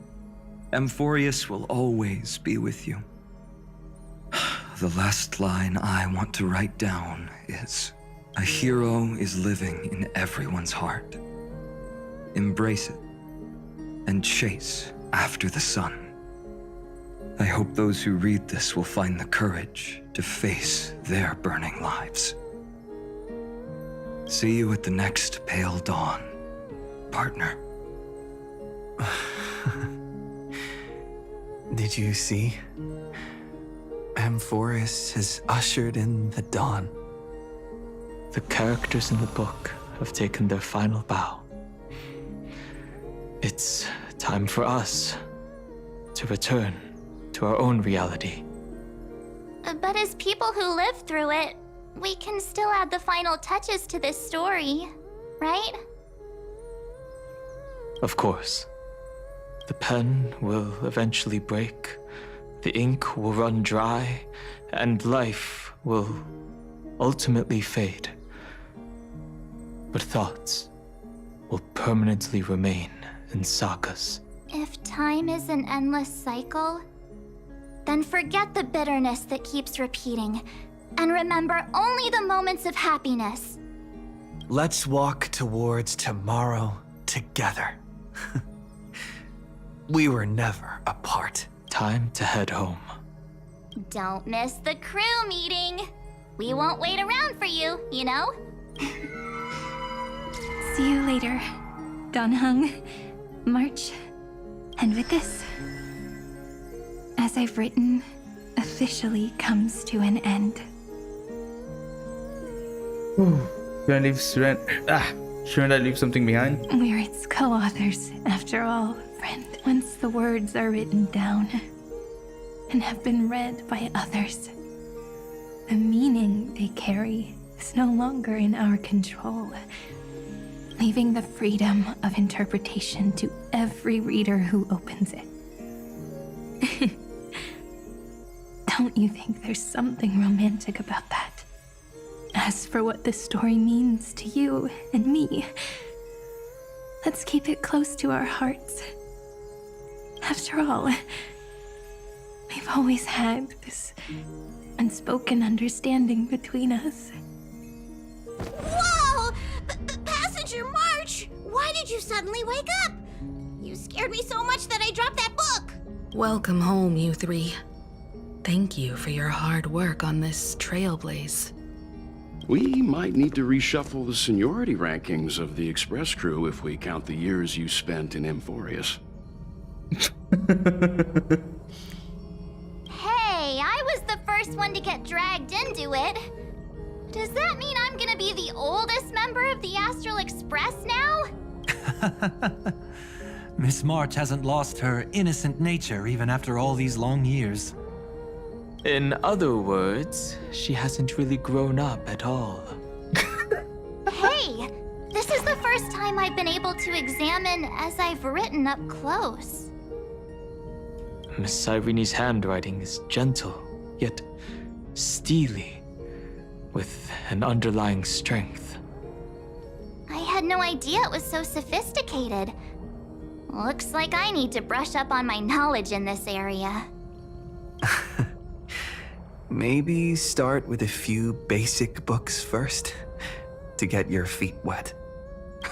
Speaker 9: Amphoreus will always be with you. The last line I want to write down is, a hero is living in everyone's heart. Embrace it and chase after the sun. I hope those who read this will find the courage to face their burning lives. See you at the next pale dawn, partner.
Speaker 3: Did you see? Amphoreus has ushered in the dawn.
Speaker 14: The characters in the book have taken their final bow. It's time for us to return to our own reality.
Speaker 4: But as people who lived through it, we can still add the final touches to this story, right?
Speaker 14: Of course. The pen will eventually break, the ink will run dry, and life will ultimately fade. But thoughts will permanently remain in sagas.
Speaker 4: If time is an endless cycle, then forget the bitterness that keeps repeating, and remember only the moments of happiness.
Speaker 3: Let's walk towards tomorrow together. We were never apart.
Speaker 14: Time to head home.
Speaker 4: Don't miss the crew meeting. We won't wait around for you, you know?
Speaker 12: See you later, Donhung, March. And with this, as I've written, officially comes to an end.
Speaker 1: Shouldn't I leave something behind?
Speaker 12: We're its co-authors, after all, friend. Once the words are written down, and have been read by others. The meaning they carry is no longer in our control, leaving the freedom of interpretation to every reader who opens it. Don't you think there's something romantic about that? As for what this story means to you and me, let's keep it close to our hearts. After all, we've always had this unspoken understanding between us.
Speaker 10: Whoa! Passenger March! Why did you suddenly wake up? You scared me so much that I dropped that book!
Speaker 6: Welcome home, you three. Thank you for your hard work on this trailblaze.
Speaker 11: We might need to reshuffle the seniority rankings of the Express crew if we count the years you spent in Amphoreus.
Speaker 4: Hey, I was the first one to get dragged into it. Does that mean I'm gonna be the oldest member of the Astral Express now?
Speaker 23: Miss March hasn't lost her innocent nature even after all these long years.
Speaker 14: In other words, she hasn't really grown up at all.
Speaker 4: Hey, this is the first time I've been able to examine as I've written up close.
Speaker 14: Miss Irene's handwriting is gentle, yet steely, with an underlying strength.
Speaker 4: I had no idea it was so sophisticated. Looks like I need to brush up on my knowledge in this area.
Speaker 3: Maybe start with a few basic books first, to get your feet wet.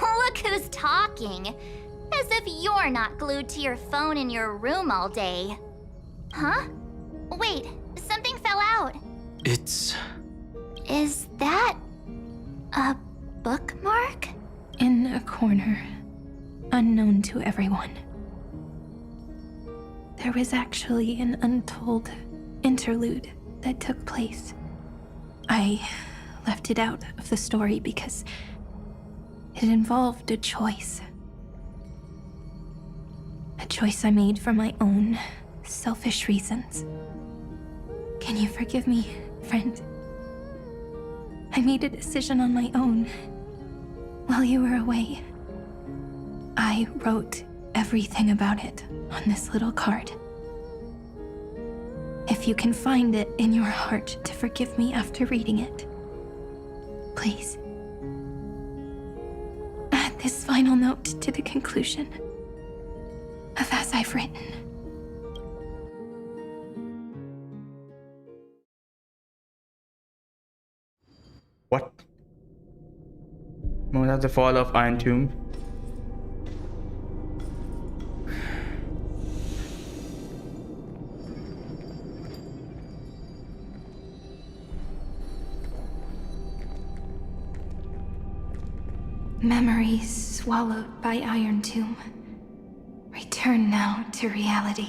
Speaker 4: Look who's talking. As if you're not glued to your phone in your room all day. Huh? Wait, something fell out.
Speaker 14: It's...
Speaker 4: Is that a bookmark?
Speaker 12: In a corner, unknown to everyone. There was actually an untold interlude that took place. I left it out of the story because it involved a choice. A choice I made for my own selfish reasons. Can you forgive me, friend? I made a decision on my own while you were away. I wrote everything about it on this little card. If you can find it in your heart to forgive me after reading it, please. Add this final note to the conclusion of As I've Written.
Speaker 1: What? Moment after the fall of Iron Tomb.
Speaker 12: Memories swallowed by Iron Tomb. Return now to reality.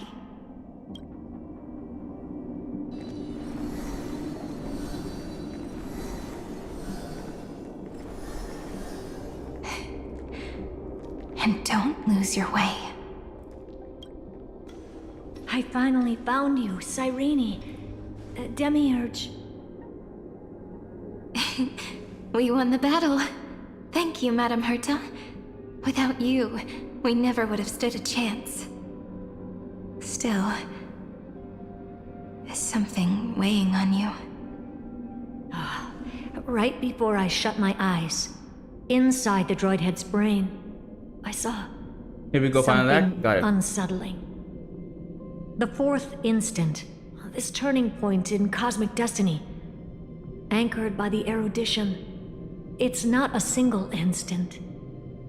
Speaker 12: And don't lose your way.
Speaker 16: I finally found you, Cyrene. Demiurge.
Speaker 12: We won the battle. Thank you, Madame Herta. Without you, we never would have stood a chance. Still, is something weighing on you?
Speaker 16: Right before I shut my eyes, inside the droid head's brain, I saw
Speaker 1: Here we go, find that.
Speaker 16: something
Speaker 1: Got it.
Speaker 16: unsettling. The fourth instant, this turning point in cosmic destiny, anchored by the erudition. It's not a single instant,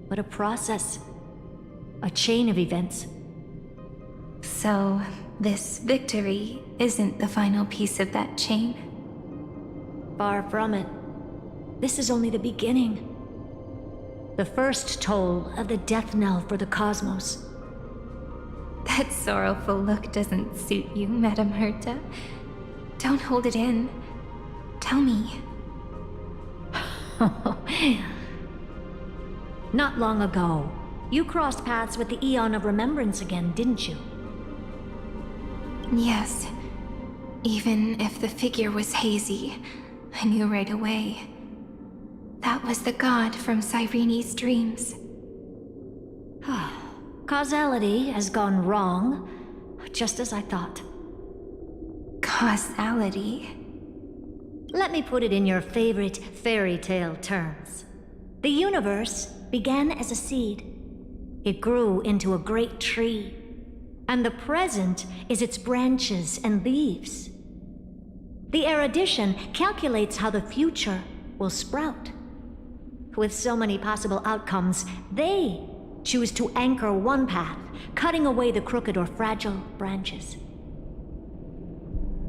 Speaker 16: but a process, a chain of events.
Speaker 12: So, this victory isn't the final piece of that chain?
Speaker 16: Far from it. This is only the beginning. The first toll of the death knell for the cosmos.
Speaker 12: That sorrowful look doesn't suit you, Madame Herta. Don't hold it in. Tell me.
Speaker 16: Not long ago, you crossed paths with the Eon of Remembrance again, didn't you?
Speaker 12: Yes, Even if the figure was hazy, I knew right away. That was the god from Cyrene's dreams.
Speaker 16: Causality has gone wrong, just as I thought.
Speaker 12: Causality?
Speaker 16: Let me put it in your favorite fairy tale terms. The universe began as a seed. It grew into a great tree, and the present is its branches and leaves. The erudition calculates how the future will sprout. With so many possible outcomes, they choose to anchor one path, cutting away the crooked or fragile branches.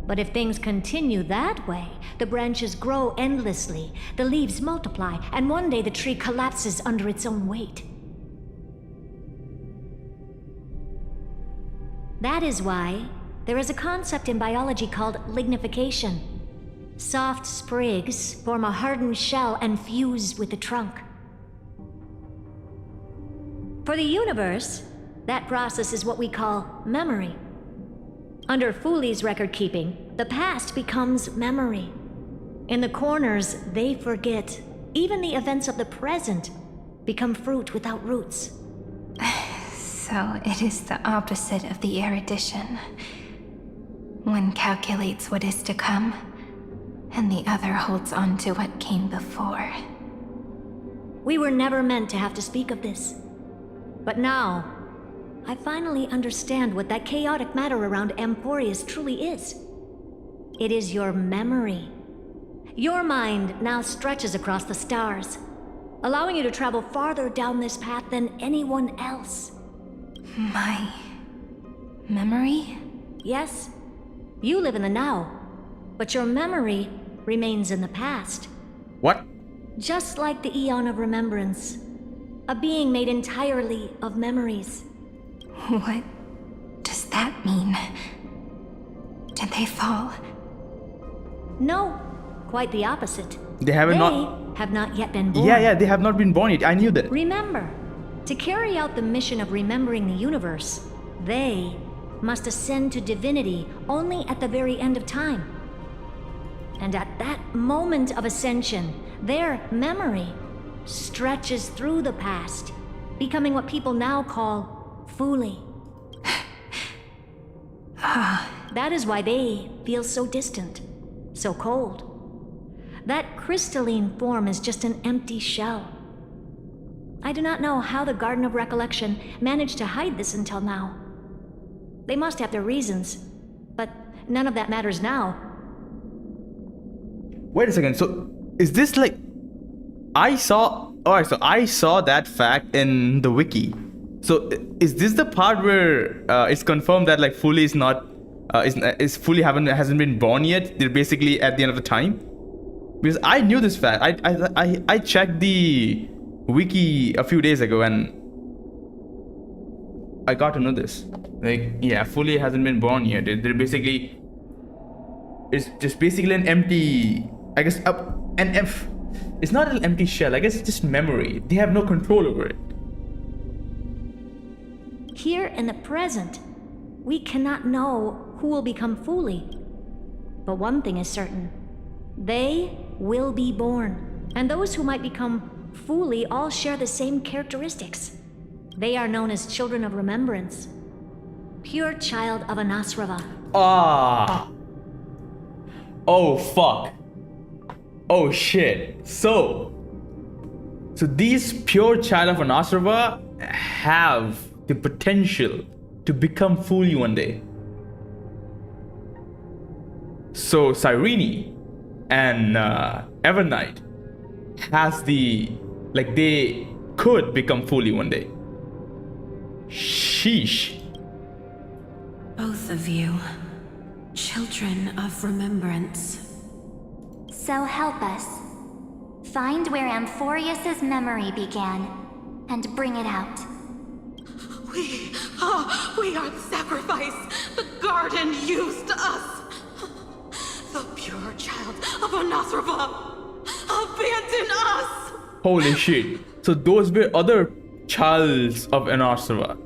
Speaker 16: But if things continue that way, the branches grow endlessly, the leaves multiply, and one day the tree collapses under its own weight. That is why there is a concept in biology called lignification. Soft sprigs form a hardened shell and fuse with the trunk. For the universe, that process is what we call memory. Under Fooley's record keeping, the past becomes memory. In the corners, they forget. Even the events of the present become fruit without roots.
Speaker 12: So it is the opposite of the erudition. One calculates what is to come, and the other holds on to what came before.
Speaker 16: We were never meant to have to speak of this. But now, I finally understand what that chaotic matter around Amphoreus truly is. It is your memory. Your mind now stretches across the stars, allowing you to travel farther down this path than anyone else.
Speaker 12: My memory?
Speaker 16: Yes. You live in the now, but your memory remains in the past.
Speaker 1: What?
Speaker 16: Just like the Eon of Remembrance, a being made entirely of memories.
Speaker 12: What does that mean? Did they fall?
Speaker 16: No, quite the opposite.
Speaker 1: They have
Speaker 16: not yet been born.
Speaker 1: Yeah, they have not been born yet. I knew that.
Speaker 16: Remember, to carry out the mission of remembering the universe, they must ascend to divinity only at the very end of time. And at that moment of ascension, their memory stretches through the past, becoming what people now call Fooley. That is why they feel so distant, so cold. That crystalline form is just an empty shell. I do not know how the Garden of Recollection managed to hide this until now. They must have their reasons, but none of that matters now.
Speaker 1: Wait a second. So, is this like... I saw that fact in the wiki. So, is this the part where it's confirmed that like Fooley is not... Fooley hasn't been born yet? They're basically at the end of the time? Because I knew this fact. I checked the wiki a few days ago and I got to know this. Like, yeah, Fooley hasn't been born yet. They're basically... It's just basically an empty... I guess... It's not an empty shell. I guess it's just memory. They have no control over it.
Speaker 16: Here in the present, we cannot know who will become Fooley. But one thing is certain. They will be born. And those who might become Fooley all share the same characteristics. They are known as Children of Remembrance. Pure child of Anasrava.
Speaker 1: Ah. Oh, fuck. Oh, shit. So these pure child of Anasrava have the potential to become Fooley one day. So Cyrene and Evernight has the... Like, they could become Fooley one day. Sheesh.
Speaker 13: Both of you, children of remembrance.
Speaker 4: So help us. Find where Amphoreus' memory began, and bring it out.
Speaker 17: We are the sacrifice the garden used us. The pure child of Anasrava abandoned us.
Speaker 1: Holy shit. So those were other childs of Anasrava,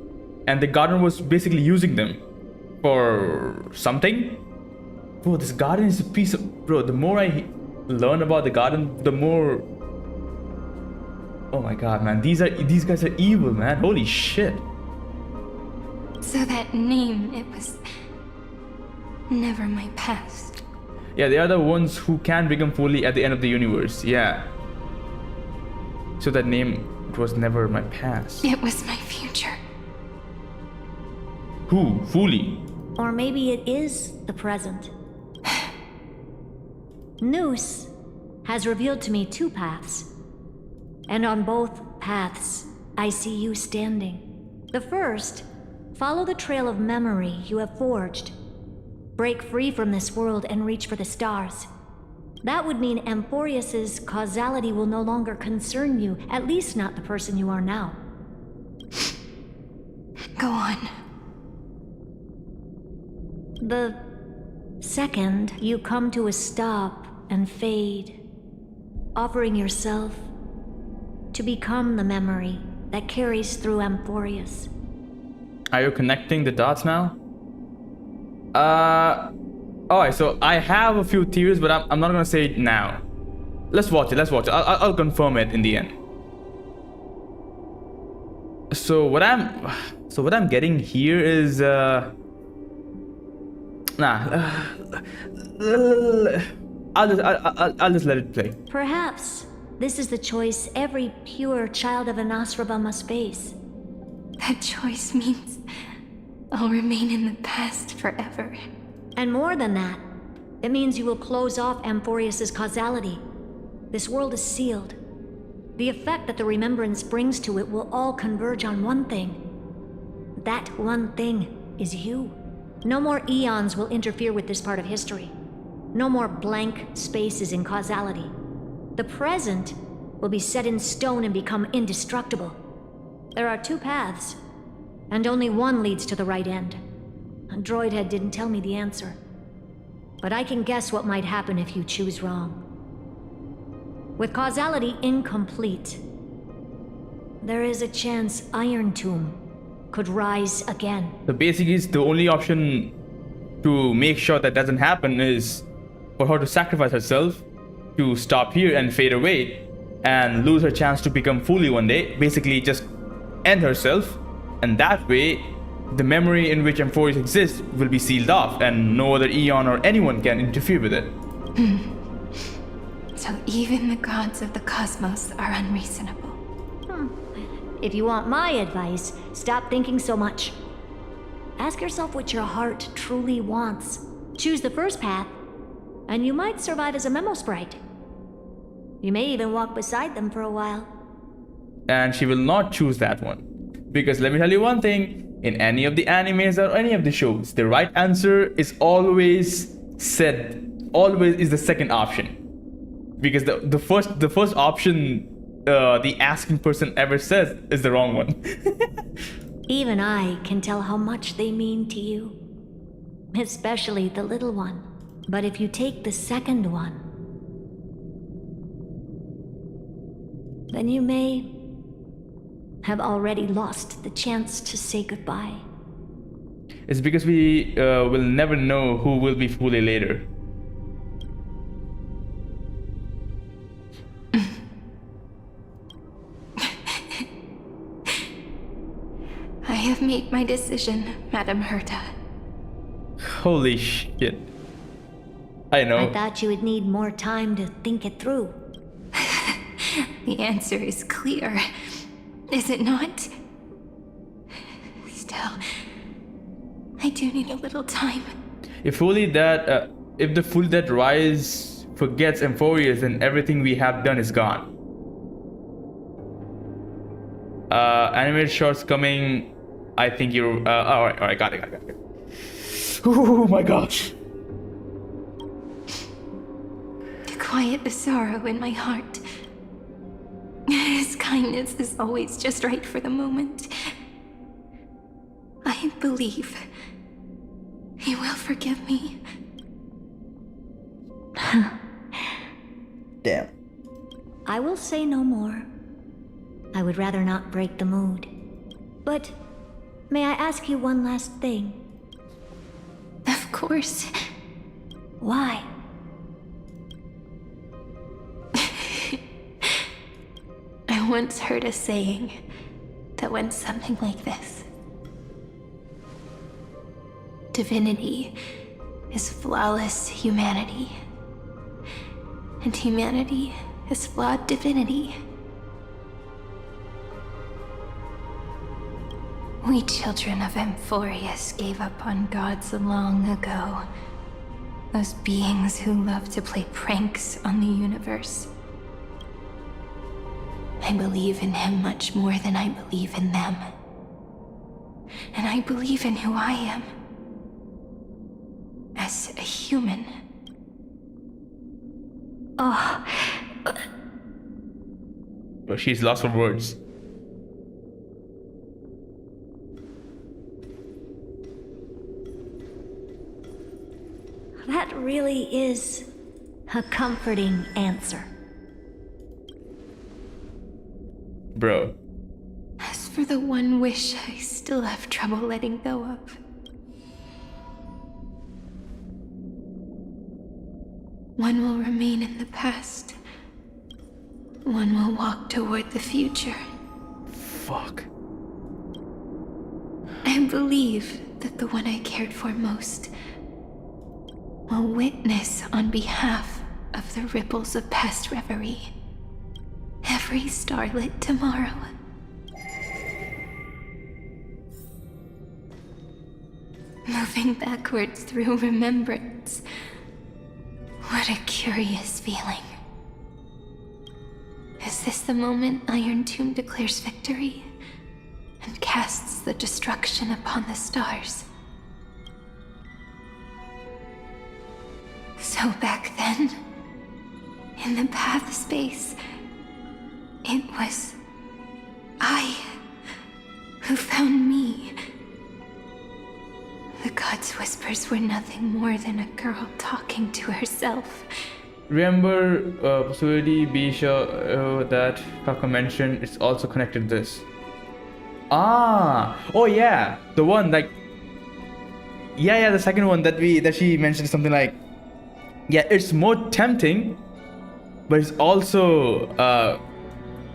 Speaker 1: and the garden was basically using them for something? Bro, this garden is a piece of... Bro, the more I learn about the garden, the more... Oh my god, man. These guys are evil, man. Holy shit.
Speaker 12: So that name, it was never my past.
Speaker 1: Yeah, they are the ones who can become fully at the end of the universe. Yeah. So that name, it was never my past.
Speaker 12: It was my future.
Speaker 1: Who? Fully?
Speaker 16: Or maybe it is the present. Noose has revealed to me two paths. And on both paths, I see you standing. The first, follow the trail of memory you have forged. Break free from this world and reach for the stars. That would mean Amphoreus's causality will no longer concern you, at least not the person you are now.
Speaker 12: Go on.
Speaker 16: The second, you come to a stop and fade, offering yourself to become the memory that carries through Amphoreus.
Speaker 1: Are you connecting the dots now? Alright, so I have a few theories, but I'm not gonna say it now. Let's watch it. I'll confirm it in the end. So what I'm getting here is I'll just let it play.
Speaker 16: Perhaps this is the choice every pure child of Anasraba must face.
Speaker 12: That choice means I'll remain in the past forever.
Speaker 16: And more than that, it means you will close off Amphoreus's causality. This world is sealed. The effect that the remembrance brings to it will all converge on one thing. That one thing is you. No more eons will interfere with this part of history. No more blank spaces in causality. The present will be set in stone and become indestructible. There are two paths, and only one leads to the right end. Droidhead didn't tell me the answer, but I can guess what might happen if you choose wrong. With causality incomplete, there is a chance Iron Tomb could rise again.
Speaker 1: The basic is the only option to make sure that doesn't happen is for her to sacrifice herself, to stop here and fade away, and lose her chance to become fully one day. Basically just end herself, and that way the memory in which Amphoreus exists will be sealed off, and no other Eon or anyone can interfere with it.
Speaker 12: So even the gods of the cosmos are unreasonable.
Speaker 16: If you want my advice, stop thinking so much. Ask yourself what your heart truly wants. Choose the first path, and you might survive as a memo sprite. You may even walk beside them for a while.
Speaker 1: And she will not choose that one. Because let me tell you one thing, in any of the animes or any of the shows, the right answer is always is the second option. Because the first option the asking person ever says is the wrong one.
Speaker 16: Even I can tell how much they mean to you. Especially the little one. But if you take the second one, then you may have already lost the chance to say goodbye.
Speaker 1: It's because we will never know who will be fully later.
Speaker 12: I have made my decision, Madam Herta.
Speaker 1: Holy shit. I know.
Speaker 16: I thought you would need more time to think it through.
Speaker 12: The answer is clear, is it not? Still, I do need a little time.
Speaker 1: If the Fully Dead Rise forgets Amphoreus, then everything we have done is gone. Animated shorts coming. I think you're. Alright, got it. Oh my gosh.
Speaker 12: To quiet the sorrow in my heart. His kindness is always just right for the moment. I believe he will forgive me.
Speaker 1: Damn.
Speaker 16: I will say no more. I would rather not break the mood. But may I ask you one last thing?
Speaker 12: Of course. Why? I once heard a saying that went something like this. Divinity is flawless humanity, and humanity is flawed divinity. We children of Amphoreus gave up on gods long ago. Those beings who love to play pranks on the universe. I believe in him much more than I believe in them. And I believe in who I am. As a human. Oh.
Speaker 1: But she's lost for words.
Speaker 16: That really is a comforting answer.
Speaker 1: Bro.
Speaker 12: As for the one wish I still have trouble letting go of. One will remain in the past. One will walk toward the future.
Speaker 1: Fuck.
Speaker 12: I believe that the one I cared for most will witness on behalf of the ripples of past reverie. Every starlit tomorrow. Moving backwards through remembrance. What a curious feeling. Is this the moment Iron Tomb declares victory and casts the destruction upon the stars? So back then, in the path space, it was I who found me. The gods' whispers were nothing more than a girl talking to herself.
Speaker 1: Remember, possibility, be sure that Kafka mentioned it's also connected to this. Oh yeah, the one like, yeah, the second one that she mentioned something like, yeah, it's more tempting, but it's also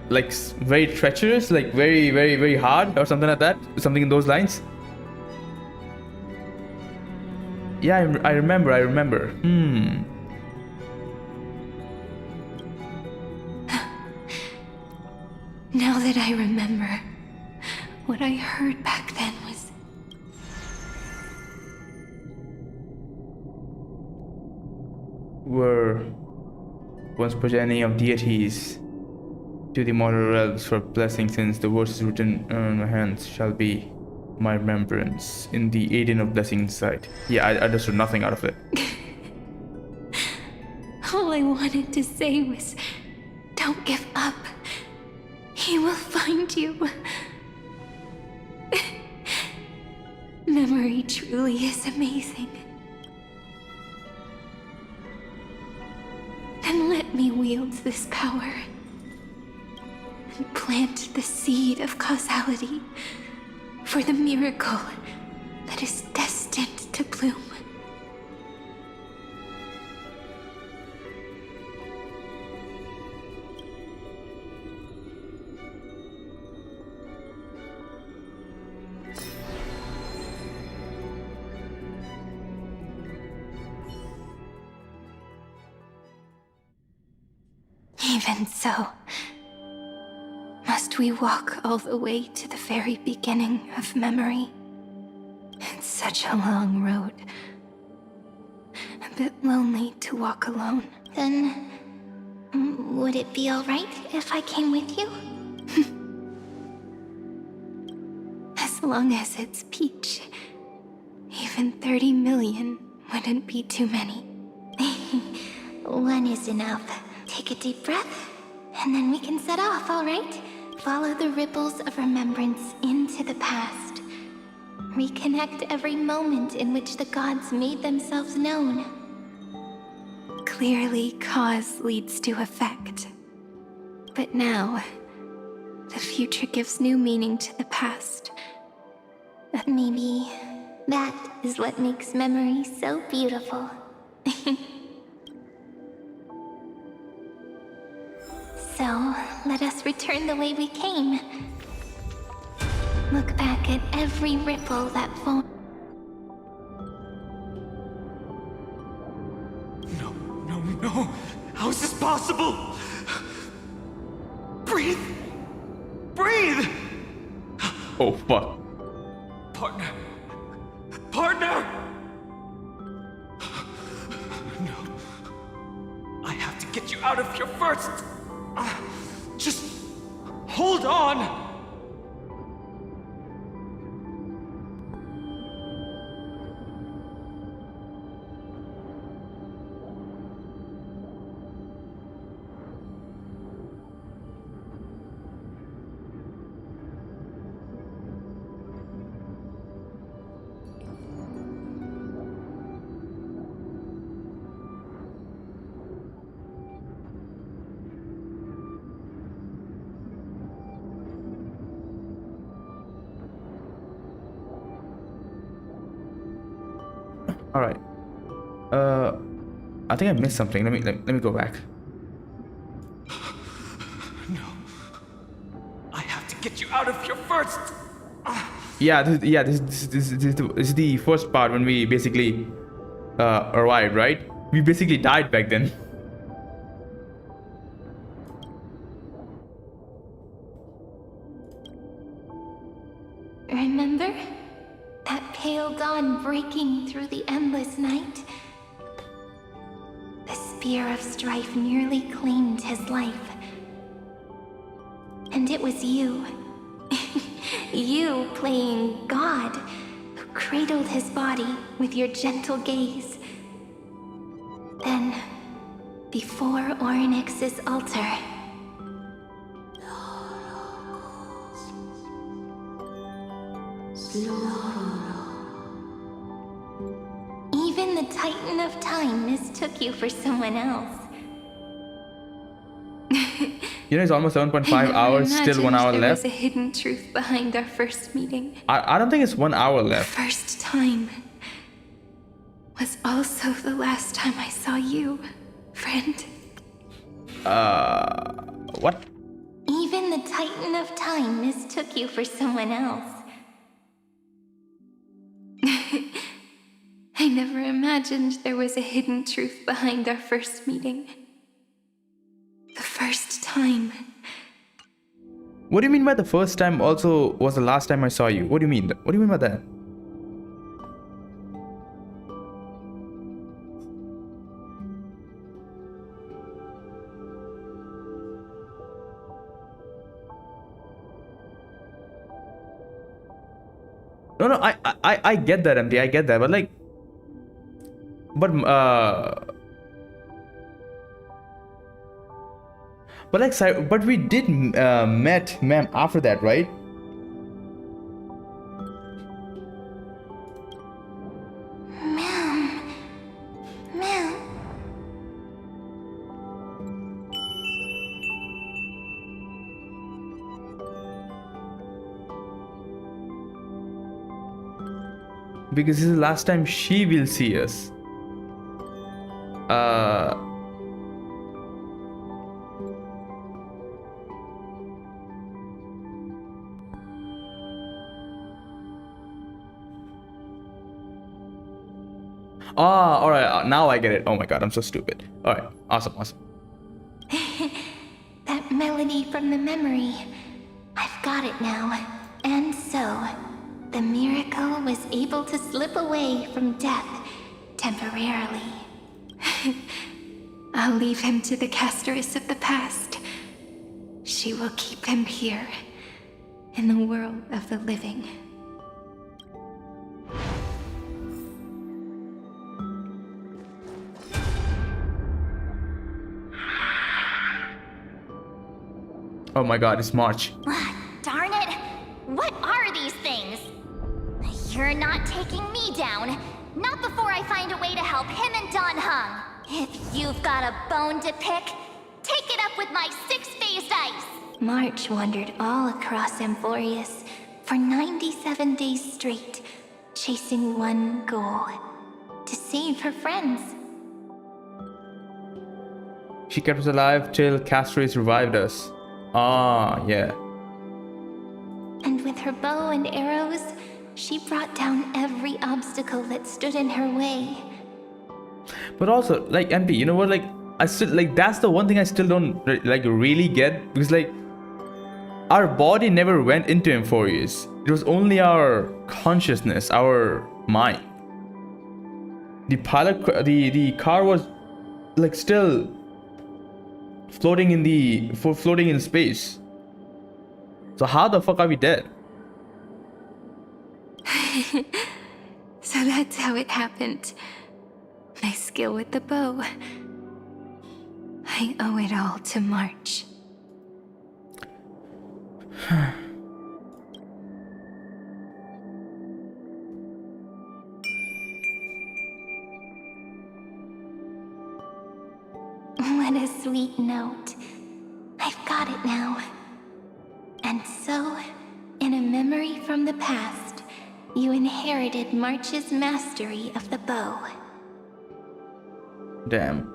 Speaker 1: like very treacherous, like very, very, very hard, or something like that, something in those lines. Yeah, I remember.
Speaker 12: Now that I remember, what I heard back then was...
Speaker 1: Were once progeny of deities to the mortal realms for blessing, since the verses written on my hands shall be my remembrance in the Aiden of blessing side. Yeah, I understood nothing out of it.
Speaker 12: All I wanted to say was, don't give up. He will find you. Memory truly is amazing. Then let me wield this power and plant the seed of causality for the miracle that is destined to bloom. Even so, must we walk all the way to the very beginning of memory? It's such a long road. A bit lonely to walk alone.
Speaker 2: Then, would it be alright if I came with you?
Speaker 12: As long as it's Peach. Even 30 million wouldn't be too many.
Speaker 2: One is enough. Take a deep breath, and then we can set off, alright? Follow the ripples of remembrance into the past. Reconnect every moment in which the gods made themselves known.
Speaker 12: Clearly, cause leads to effect. But now, the future gives new meaning to the past.
Speaker 2: Maybe that is what makes memory so beautiful. So, let us return the way we came. Look back at every ripple that formed.
Speaker 8: No! How is this possible? Breathe! Breathe!
Speaker 1: Oh, fuck.
Speaker 8: Partner! Partner! No. I have to get you out of here first! Just hold on!
Speaker 1: All right. I think I missed something. Let me go back.
Speaker 8: No. I have to get you out of here first!
Speaker 1: Yeah, this is the first part when we basically arrived, right? We basically died back then.
Speaker 2: Remember? That pale dawn breaking through the endless night? The spear of strife nearly claimed his life. And it was you. You playing God, who cradled his body with your gentle gaze. Then, before Ornyx's altar, even the Titan of Time mistook you for someone else.
Speaker 1: You know, it's almost 7.5 hours, still 1 hour
Speaker 2: there
Speaker 1: left.
Speaker 2: was a hidden truth behind our first meeting.
Speaker 1: I don't think it's 1 hour left.
Speaker 2: First time was also the last time I saw you, friend.
Speaker 1: What?
Speaker 2: Even the Titan of Time mistook you for someone else. I never imagined there was a hidden truth behind our first meeting. The first time.
Speaker 1: What do you mean by the first time also was the last time I saw you? What do you mean? What do you mean by that? No, I get that, MD. I get that, but like, but we did met ma'am after that, right?
Speaker 2: Ma'am.
Speaker 1: Because this is the last time she will see us. All right. Now I get it. Oh my god, I'm so stupid. All right. Awesome.
Speaker 2: That melody from the memory. I've got it now. And so, the miracle was able to slip away from death temporarily. I'll leave him to the castress of the past. She will keep him here, in the world of the living.
Speaker 1: Oh my god, it's March.
Speaker 4: Darn it! What are these things? You're not taking me down. Not before I find a way to help him and Don Hung. If you've got a bone to pick, take it up with my six-phased ice.
Speaker 2: March wandered all across Amphoreus for 97 days straight, chasing one goal: to save her friends.
Speaker 1: She kept us alive till Castres revived us. Ah, yeah.
Speaker 2: And with her bow and arrows, she brought down every obstacle that stood in her way.
Speaker 1: But also, like, MP, you know what? Like, I still, like, that's the one thing I still don't, like, really get. Because, like, our body never went into Amphoreus. It was only our consciousness, our mind. The car was, like, still floating in space. So how the fuck are we dead?
Speaker 12: So that's how it happened. My skill with the bow. I owe it all to March.
Speaker 2: What a sweet note. I've got it now. And so, in a memory from the past, you inherited March's mastery of the bow.
Speaker 1: Damn.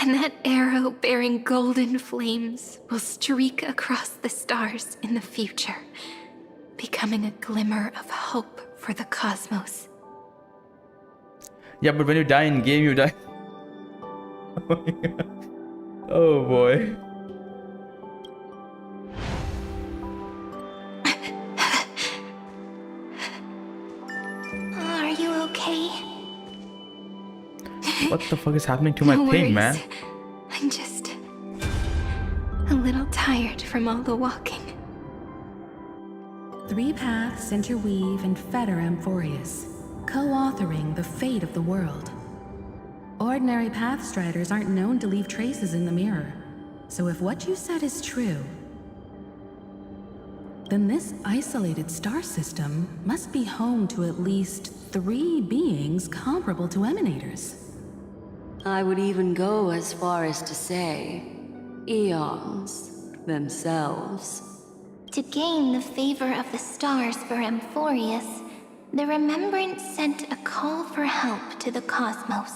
Speaker 12: And that arrow bearing golden flames will streak across the stars in the future, becoming a glimmer of hope for the cosmos.
Speaker 1: Yeah, but when you die in game, you die. Oh boy.
Speaker 2: Are you okay?
Speaker 1: What the fuck is happening to my
Speaker 12: No
Speaker 1: pain,
Speaker 12: worries.
Speaker 1: man?
Speaker 12: I'm just a little tired from all the walking.
Speaker 6: 3 paths interweave and fetter Amphoreus, co-authoring the fate of the world. Ordinary pathstriders aren't known to leave traces in the mirror, so if what you said is true, then this isolated star system must be home to at least 3 beings comparable to emanators.
Speaker 5: I would even go as far as to say, eons themselves.
Speaker 2: To gain the favor of the stars for Amphoreus, the Remembrance sent a call for help to the cosmos.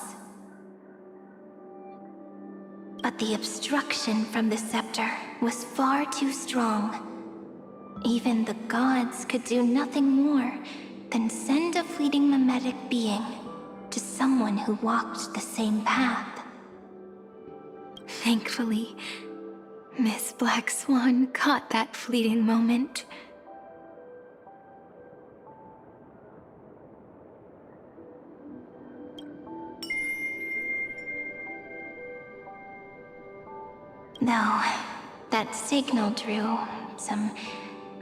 Speaker 2: But the obstruction from the scepter was far too strong. Even the gods could do nothing more than send a fleeting mimetic being to someone who walked the same path.
Speaker 12: Thankfully, Miss Black Swan caught that fleeting moment.
Speaker 2: Though, that signal drew some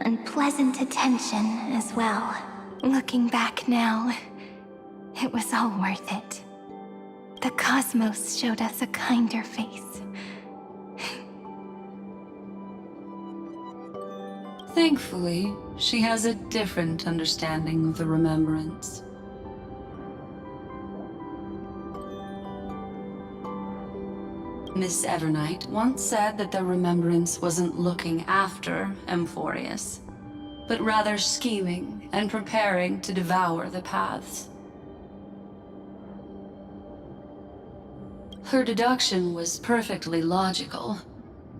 Speaker 2: unpleasant attention as well.
Speaker 12: Looking back now, it was all worth it. The cosmos showed us a kinder face.
Speaker 5: Thankfully, she has a different understanding of the Remembrance. Miss Evernight once said that the Remembrance wasn't looking after Amphoreus, but rather scheming and preparing to devour the paths. Her deduction was perfectly logical,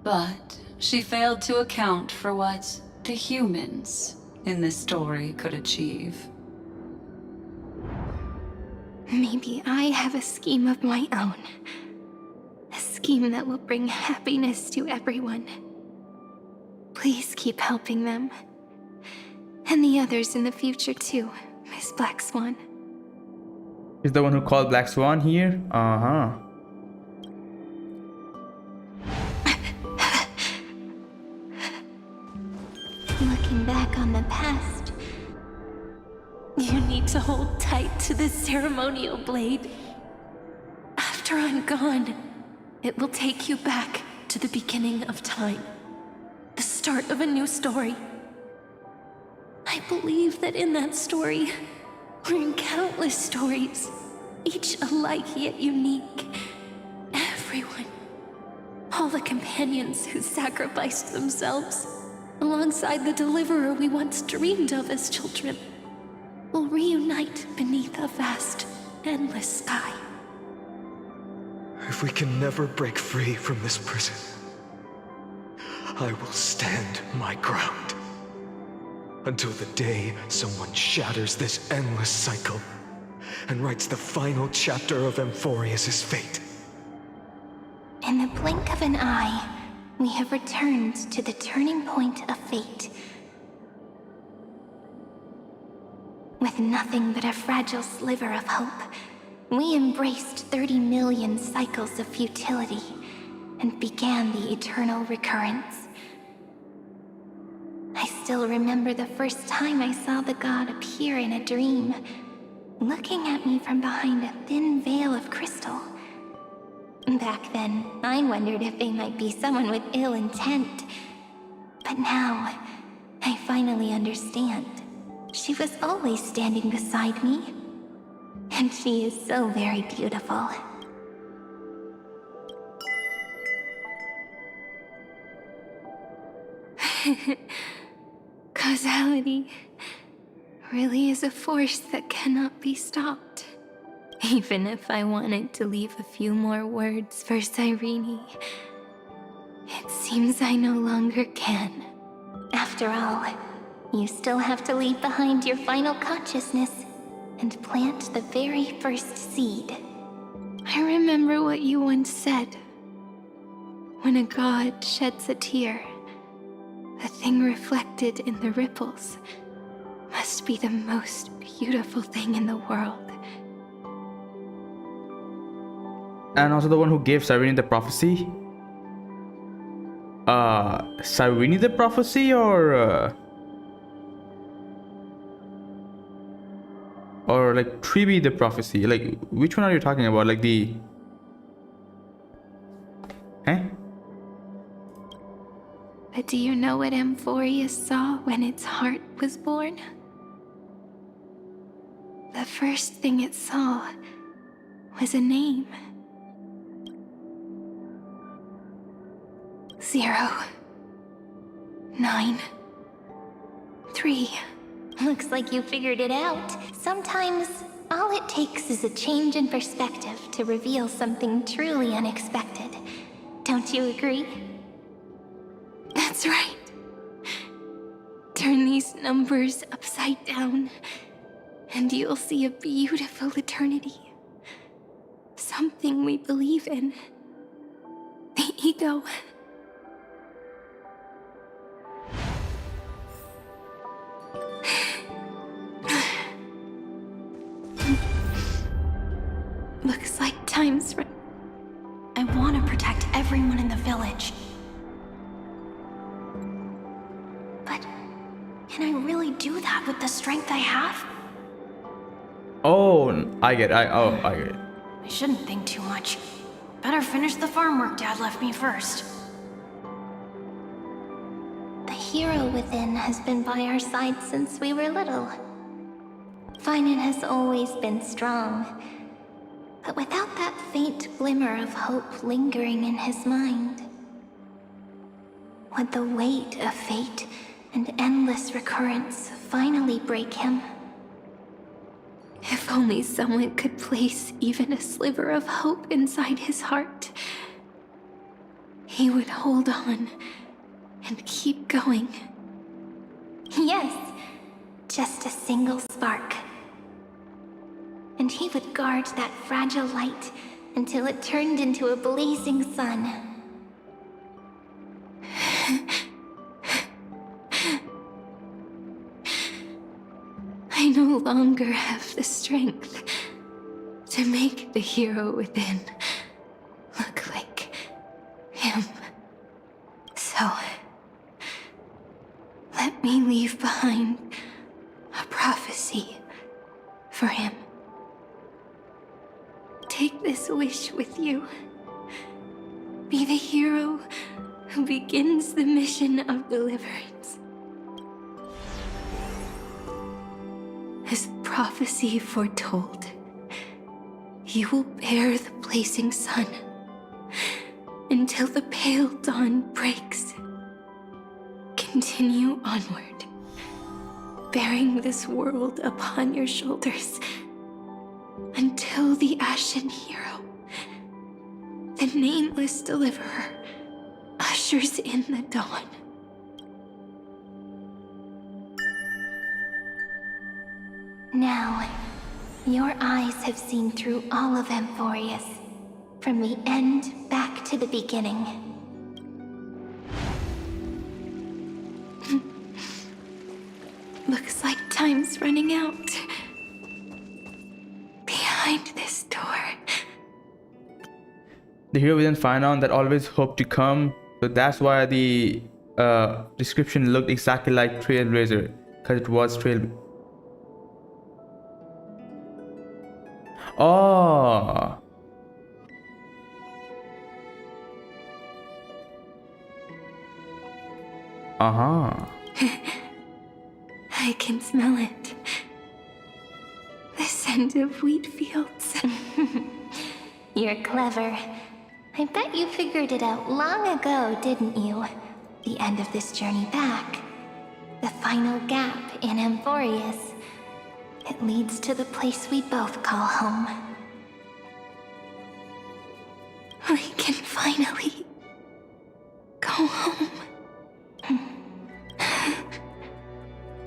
Speaker 5: but she failed to account for what the humans in this story could achieve.
Speaker 12: Maybe I have a scheme of my own. A scheme that will bring happiness to everyone. Please keep helping them. And the others in the future too, Miss Black Swan.
Speaker 1: Is the one who called Black Swan here? Uh-huh.
Speaker 2: Looking back on the past,
Speaker 12: You need to hold tight to this ceremonial blade. After I'm gone, it will take you back to the beginning of time. The start of a new story. I believe that in that story, or in countless stories, each alike yet unique, everyone, all the companions who sacrificed themselves, alongside the deliverer we once dreamed of as children, will reunite beneath a vast
Speaker 6: endless sky.
Speaker 8: If we can never break free from this prison, I will stand my ground. Until the day someone shatters this endless cycle and writes the final chapter of Amphoreus' fate.
Speaker 2: In the blink of an eye, we have returned to the turning point of fate. With nothing but a fragile sliver of hope, we embraced 30 million cycles of futility and began the eternal recurrence. I still remember the first time I saw the god appear in a dream, looking at me from behind a thin veil of crystal. Back then, I wondered if they might be someone with ill intent. But now, I finally understand. She was always standing beside me. And she is so very beautiful.
Speaker 12: Causality really is a force that cannot be stopped. Even if I wanted to leave a few more words for Cyrene, it seems I no longer can.
Speaker 2: After all, you still have to leave behind your final consciousness and plant the very first seed.
Speaker 12: I remember what you once said. When a god sheds a tear, the thing reflected in the ripples must be the most beautiful thing in the world.
Speaker 1: And also the one who gave Cyrene the prophecy. Cyrene the prophecy or like Tribi the prophecy? Like, which one are you talking about? Like the... Huh?
Speaker 12: But do you know what Amphoreus saw when its heart was born? The first thing it saw was a name. 0, 9, 3.
Speaker 2: Looks like you figured it out. Sometimes, all it takes is a change in perspective to reveal something truly unexpected. Don't you agree?
Speaker 12: That's right. Turn these numbers upside down, and you'll see a beautiful eternity. Something we believe in. The ego. Looks like time's right.
Speaker 20: I want to protect everyone in the village. But can I really do that with the strength I have?
Speaker 1: Oh, I get it. I get it.
Speaker 20: I shouldn't think too much. Better finish the farm work Dad left me first.
Speaker 2: The hero within has been by our side since we were little. Finan has always been strong. But without that faint glimmer of hope lingering in his mind, would the weight of fate and endless recurrence finally break him?
Speaker 12: If only someone could place even a sliver of hope inside his heart, he would hold on and keep going.
Speaker 2: Yes, just a single spark. And he would guard that fragile light until it turned into a blazing sun.
Speaker 12: I no longer have the strength to make the hero within look like him. So, let me leave behind a prophecy for him. Take this wish with you. Be the hero who begins the mission of deliverance. As prophecy foretold, you will bear the blazing sun until the pale dawn breaks. Continue onward, bearing this world upon your shoulders,
Speaker 20: until the Ashen Hero, the nameless deliverer, ushers in the dawn.
Speaker 2: Now, your eyes have seen through all of Amphoreus, from the end back to the beginning.
Speaker 20: Looks like time's running out. Behind this door.
Speaker 1: The hero didn't find out that always hoped to come, so that's why the description looked exactly like Trailblazer, because it was Trail. Oh. Uh-huh.
Speaker 20: I can smell it. The scent of wheat fields.
Speaker 2: You're clever. I bet you figured it out long ago, didn't you? The end of this journey back. The final gap in Amphoreus. It leads to the place we both call home.
Speaker 20: We can finally go home.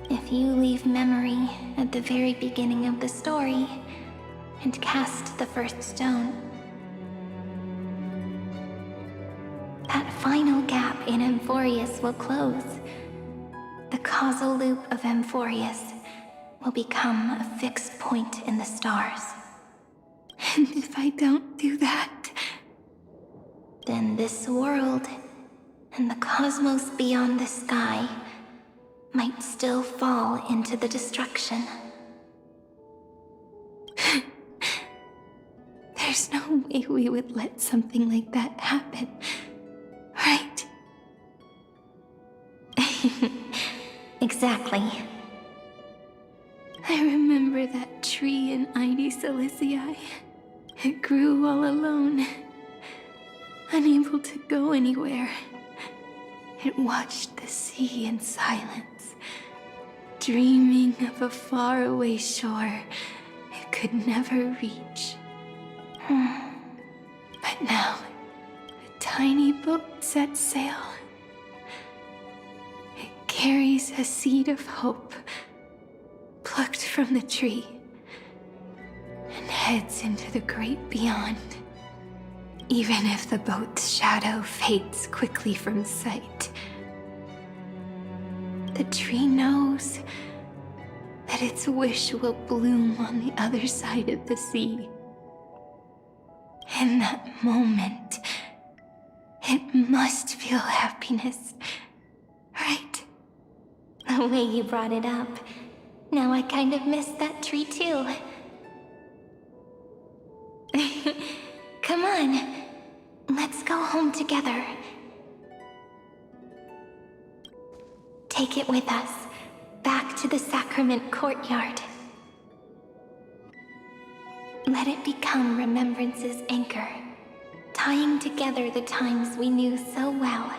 Speaker 2: If you leave memory at the very beginning of the story and cast the first stone, that final gap in Amphoreus will close. The causal loop of Amphoreus will become a fixed point in the stars.
Speaker 20: And if I don't do that,
Speaker 2: then this world and the cosmos beyond the sky might still fall into the destruction.
Speaker 20: There's no way we would let something like that happen, right?
Speaker 2: Exactly.
Speaker 20: I remember that tree in Ide Silicii. It grew all alone, unable to go anywhere. It watched the sea in silence, dreaming of a faraway shore it could never reach. But now, a tiny boat sets sail. It carries a seed of hope, plucked from the tree, and heads into the great beyond. Even if the boat's shadow fades quickly from sight, the tree knows that its wish will bloom on the other side of the sea. In that moment, it must feel happiness, right?
Speaker 2: The way you brought it up, now I kind of miss that tree too. Come on, let's go home together. Take it with us, back to the sacrament courtyard. Let it become Remembrance's anchor, tying together the times we knew so well.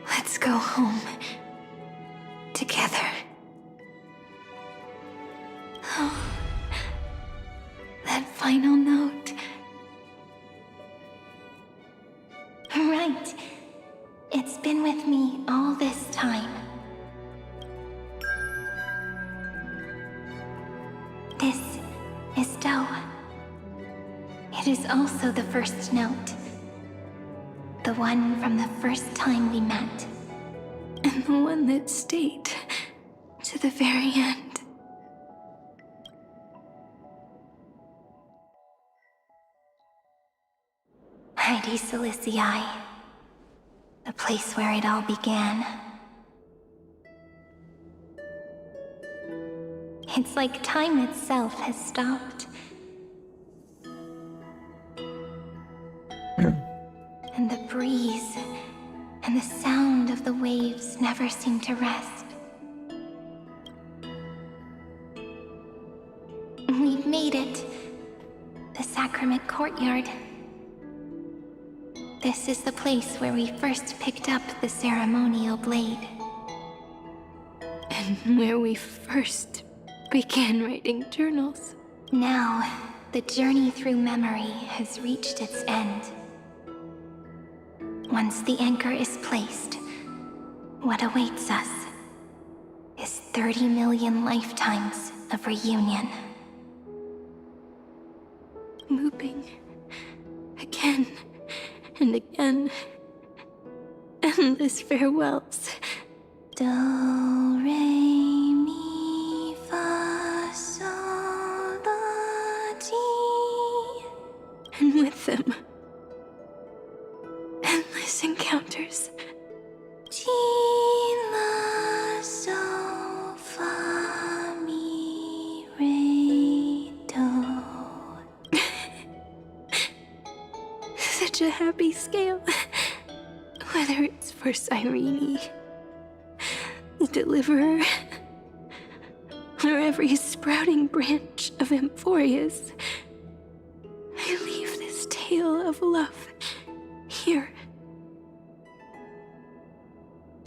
Speaker 20: Let's go home together. Oh, that final note.
Speaker 2: Right. It's been with me all this time. This is Doe. It is also the first note. The one from the first time we met.
Speaker 20: And the one that stayed to the very end.
Speaker 2: Ide Silicii. The place where it all began. It's like time itself has stopped. And the breeze and the sound of the waves never seem to rest. We've made it. The sacrament courtyard. This is the place where we first picked up the ceremonial blade.
Speaker 12: And where we first began writing journals.
Speaker 2: Now, the journey through memory has reached its end. Once the anchor is placed, what awaits us is 30 million lifetimes of reunion.
Speaker 12: Looping again and again. Endless farewells.
Speaker 2: Do, re, mi, fa, sol, la, ti.
Speaker 12: And with them, endless encounters.
Speaker 2: Ti, la, sol, fa, mi, re, do.
Speaker 12: Such a happy scale. Whether it's for Cyrene, the Deliverer, or every sprouting branch of Amphoreus, I leave this tale of love here.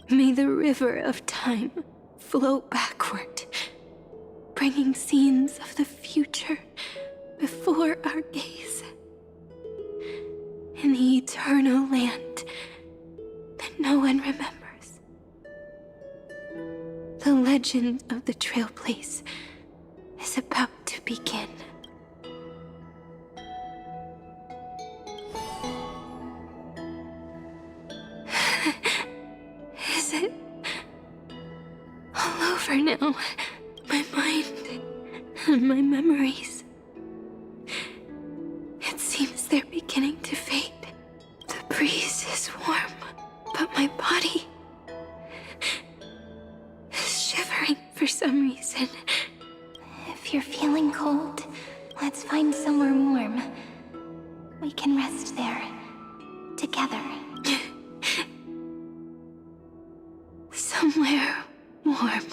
Speaker 12: May the river of time flow backward, bringing scenes of the future before our gaze. In the eternal land that no one remembers. The legend of the Trailblaze is about to begin. Is it all over now? My mind and my memories. It seems they're beginning to fade. The breeze is warm, but my body is shivering for some reason.
Speaker 2: If you're feeling cold, let's find somewhere warm. We can rest there, together.
Speaker 12: Somewhere warm.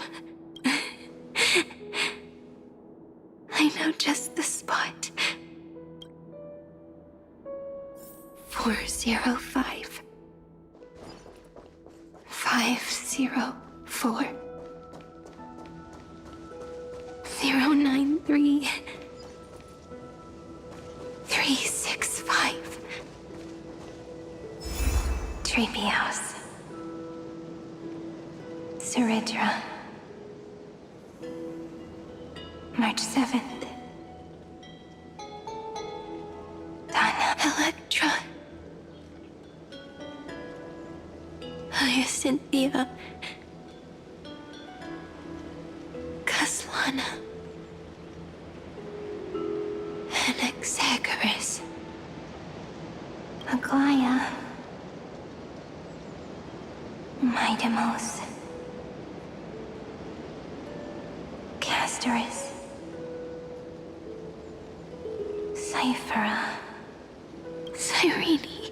Speaker 12: I know just the spot. 405. 504. 093. 365. Treehouse. Seridra. March 7th. Donna Electra. Hyacinthia. Caslana. Anaxagoras.
Speaker 2: Aglaya. Midemos. Castorus. Cyphera.
Speaker 12: Cyrene.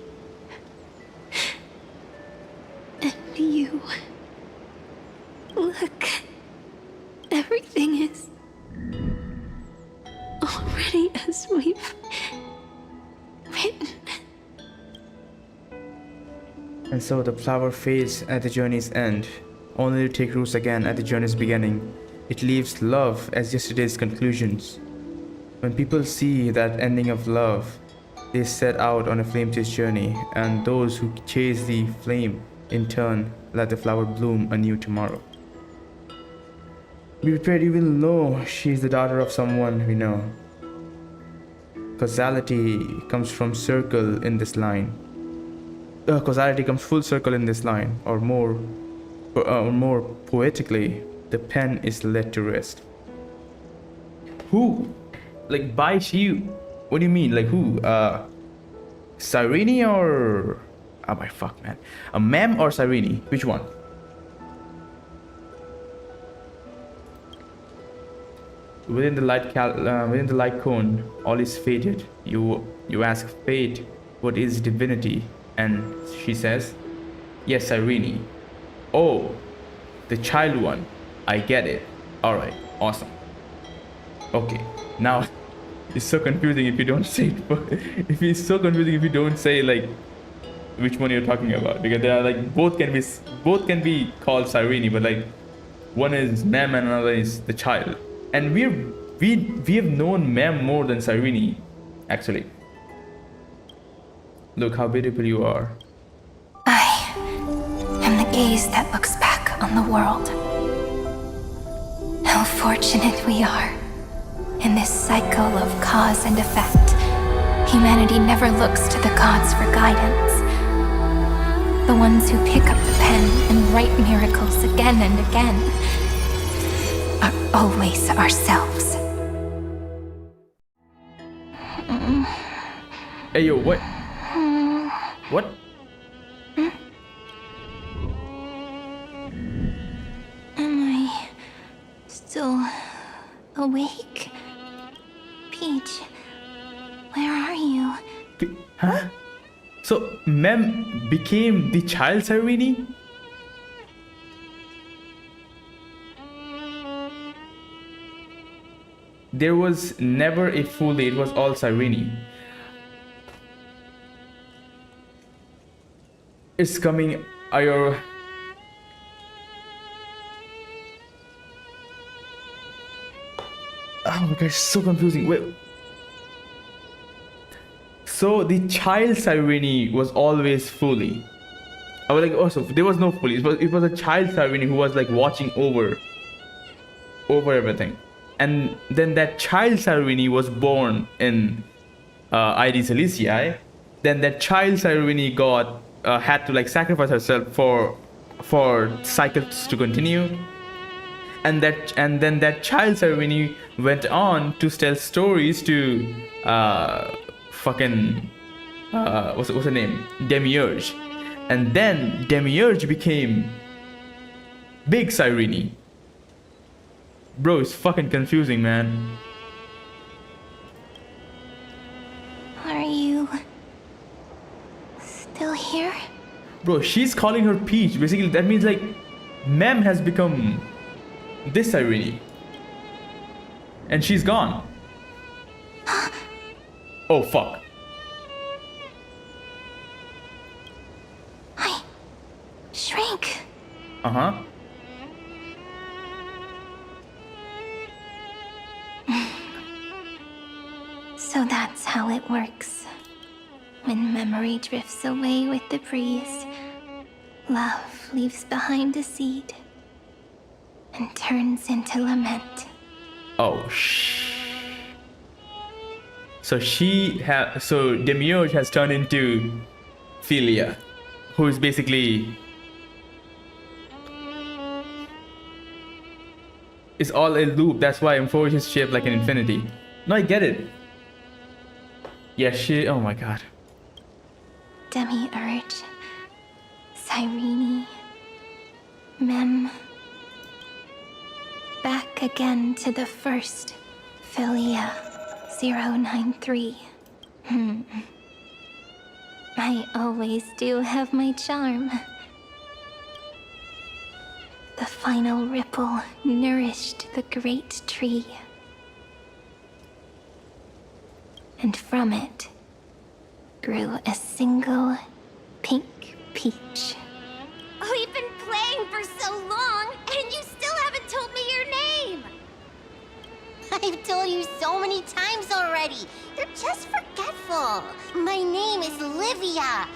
Speaker 12: And you. Look. Everything is already as we've written.
Speaker 1: And so the flower fades at the journey's end, only to take roots again at the journey's beginning. It leaves love as yesterday's conclusions. When people see that ending of love, they set out on a flame-chased journey, and those who chase the flame, in turn, let the flower bloom anew tomorrow. Be prepared, you will know she is the daughter of someone we know. Causality comes from circle in this line. Causality comes full circle in this line, or more poetically, the pen is laid to rest. Who? Like, by she? What do you mean? Like, who? Cyrene or... Oh my fuck, man. A Mem or Cyrene? Which one? Within the light cone, all is fated. You ask fate, what is divinity? And she says, yes, Cyrene. Oh, the child one. I get it. Alright, awesome. Okay, now it's so confusing if you don't say it. If it's so confusing if you don't say, like, which one you're talking about, because they are like both can be called Cyrene, but like one is Mem and another is the child. And we have known Mem more than Cyrene, actually. Look how beautiful you are.
Speaker 12: I am the gaze that looks back on the world. How fortunate we are. In this cycle of cause and effect, humanity never looks to the gods for guidance. The ones who pick up the pen and write miracles again and again are always ourselves.
Speaker 1: Hey yo, what? What?
Speaker 12: Am I still awake? Peach, where are you?
Speaker 1: Huh? So Mem became the child Cyrene? There was never a full day, it was all Cyrene. It's coming, Ayor. Oh my gosh, so confusing. Wait. So the child Cyrene was always Fully. I was like, oh, so there was no Fully. It was a child Cyrene who was like watching over everything. And then that child Cyrene was born in ID Celestii. Then that child Cyrene had to like sacrifice herself for cycles to continue. And then that child Cyrene went on to tell stories to what's her name? Demiurge. And then Demiurge became Big Cyrene. Bro, it's fucking confusing, man.
Speaker 12: Are you still here?
Speaker 1: Bro, she's calling her Peach. Basically, that means like Mem has become this Cyrene. And she's gone. Oh, fuck.
Speaker 12: I shrank.
Speaker 1: Uh-huh.
Speaker 12: So that's how it works. When memory drifts away with the breeze, love leaves behind a seed and turns into lament.
Speaker 1: Oh, So Demiurge has turned into Philia, who is basically it's all a loop. That's why Amphoreus is shaped like an infinity. No, I get it. Yeah, oh my god.
Speaker 12: Demiurge, Cyrene, Mem. Back again to the first Philia 093. I always do have my charm. The final ripple nourished the great tree. And from it grew a single pink peach.
Speaker 10: We've been playing for so long, and you still haven't told me your name! I've told you so many times already. You're just forgetful. My name is Livia.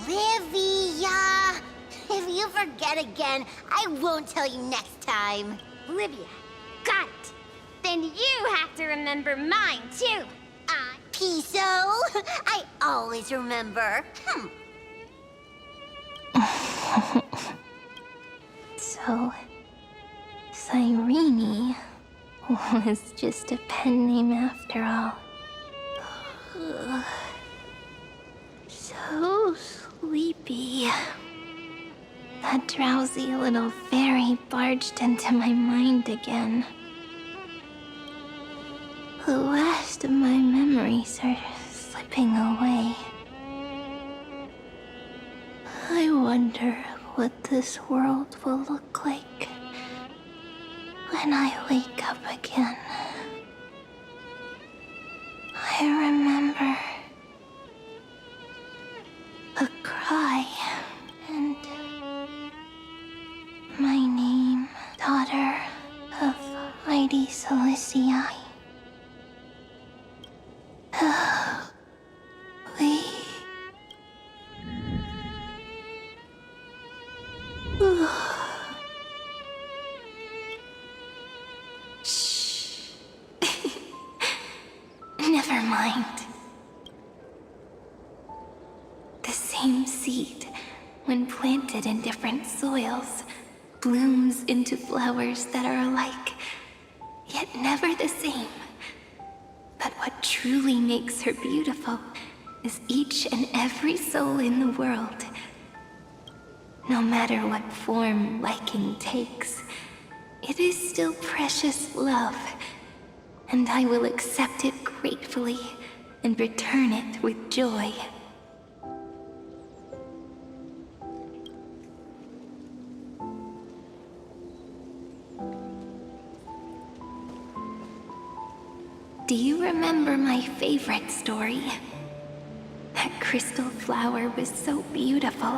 Speaker 10: Livia. If you forget again, I won't tell you next time. Livia. Got it. Then you have to remember mine, too. Piso. I always remember.
Speaker 12: So, Cyrene was just a pen name after all. So sleepy. That drowsy little fairy barged into my mind again. The last of my memories are slipping away. I wonder what this world will look like when I wake up again. I remember a cry
Speaker 2: seed, when planted in different soils, blooms into flowers that are alike, yet never the same. But what truly makes her beautiful is each and every soul in the world. No matter what form liking takes, it is still precious love, and I will accept it gratefully and return it with joy. Do you remember my favorite story? That crystal flower was so beautiful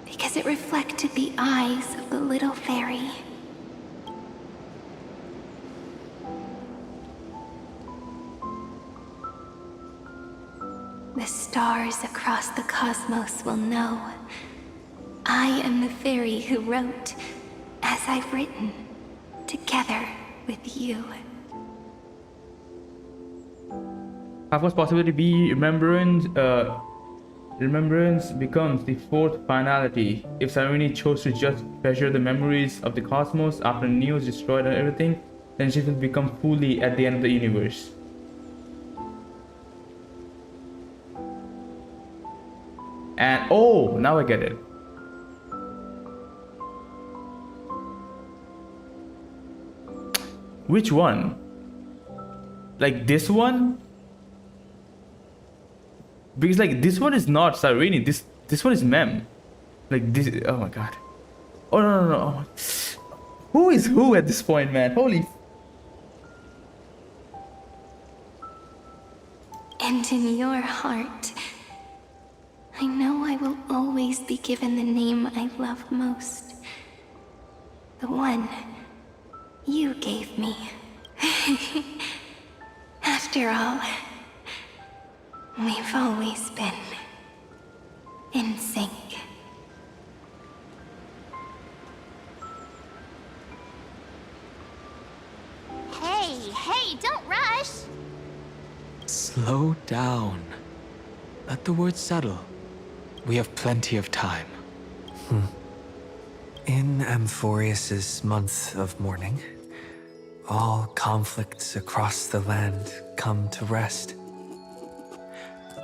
Speaker 2: because it reflected the eyes of the little fairy. The stars across the cosmos will know I am the fairy who wrote, as I've written, together with you.
Speaker 1: Half-God's possibility be remembrance. Remembrance becomes the fourth finality. If Cyrene chose to just treasure the memories of the cosmos after Neo is destroyed and everything, then she will become fully at the end of the universe. And oh, now I get it. Which one? Like this one? Because like this one is not Cyrene, this one is Mem. Like this, oh my god. Oh no. Who is who at this point, man? Holy.
Speaker 2: And in your heart, I know I will always be given the name I love most. The one you gave me. After all, we've always been in sync.
Speaker 4: Hey, don't rush!
Speaker 14: Slow down. Let the words settle. We have plenty of time.
Speaker 3: In Amphoreus's month of mourning, all conflicts across the land come to rest.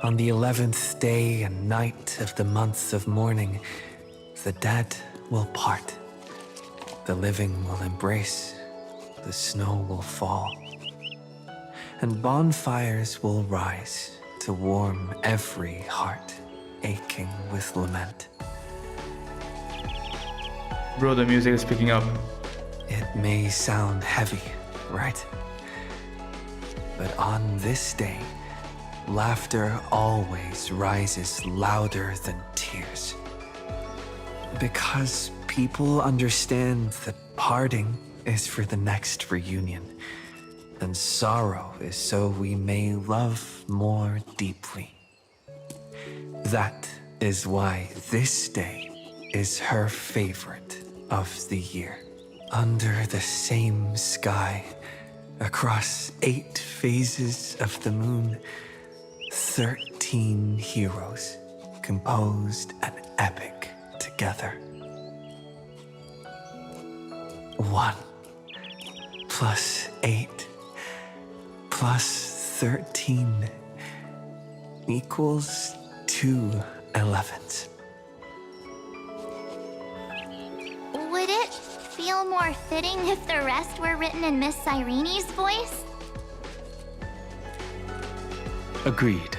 Speaker 3: On the 11th day and night of the month of mourning, the dead will part. The living will embrace. The snow will fall. And bonfires will rise to warm every heart aching with lament.
Speaker 1: Bro, the music is picking up.
Speaker 3: It may sound heavy, right? But on this day, laughter always rises louder than tears. Because people understand that parting is for the next reunion, and sorrow is so we may love more deeply. That is why this day is her favorite of the year. Under the same sky, across 8 phases of the moon, 13 heroes composed an epic together. 1 plus 8 plus 13 equals 2 11s.
Speaker 4: Would it feel more fitting if the rest were written in Miss Cyrene's voice?
Speaker 14: Agreed.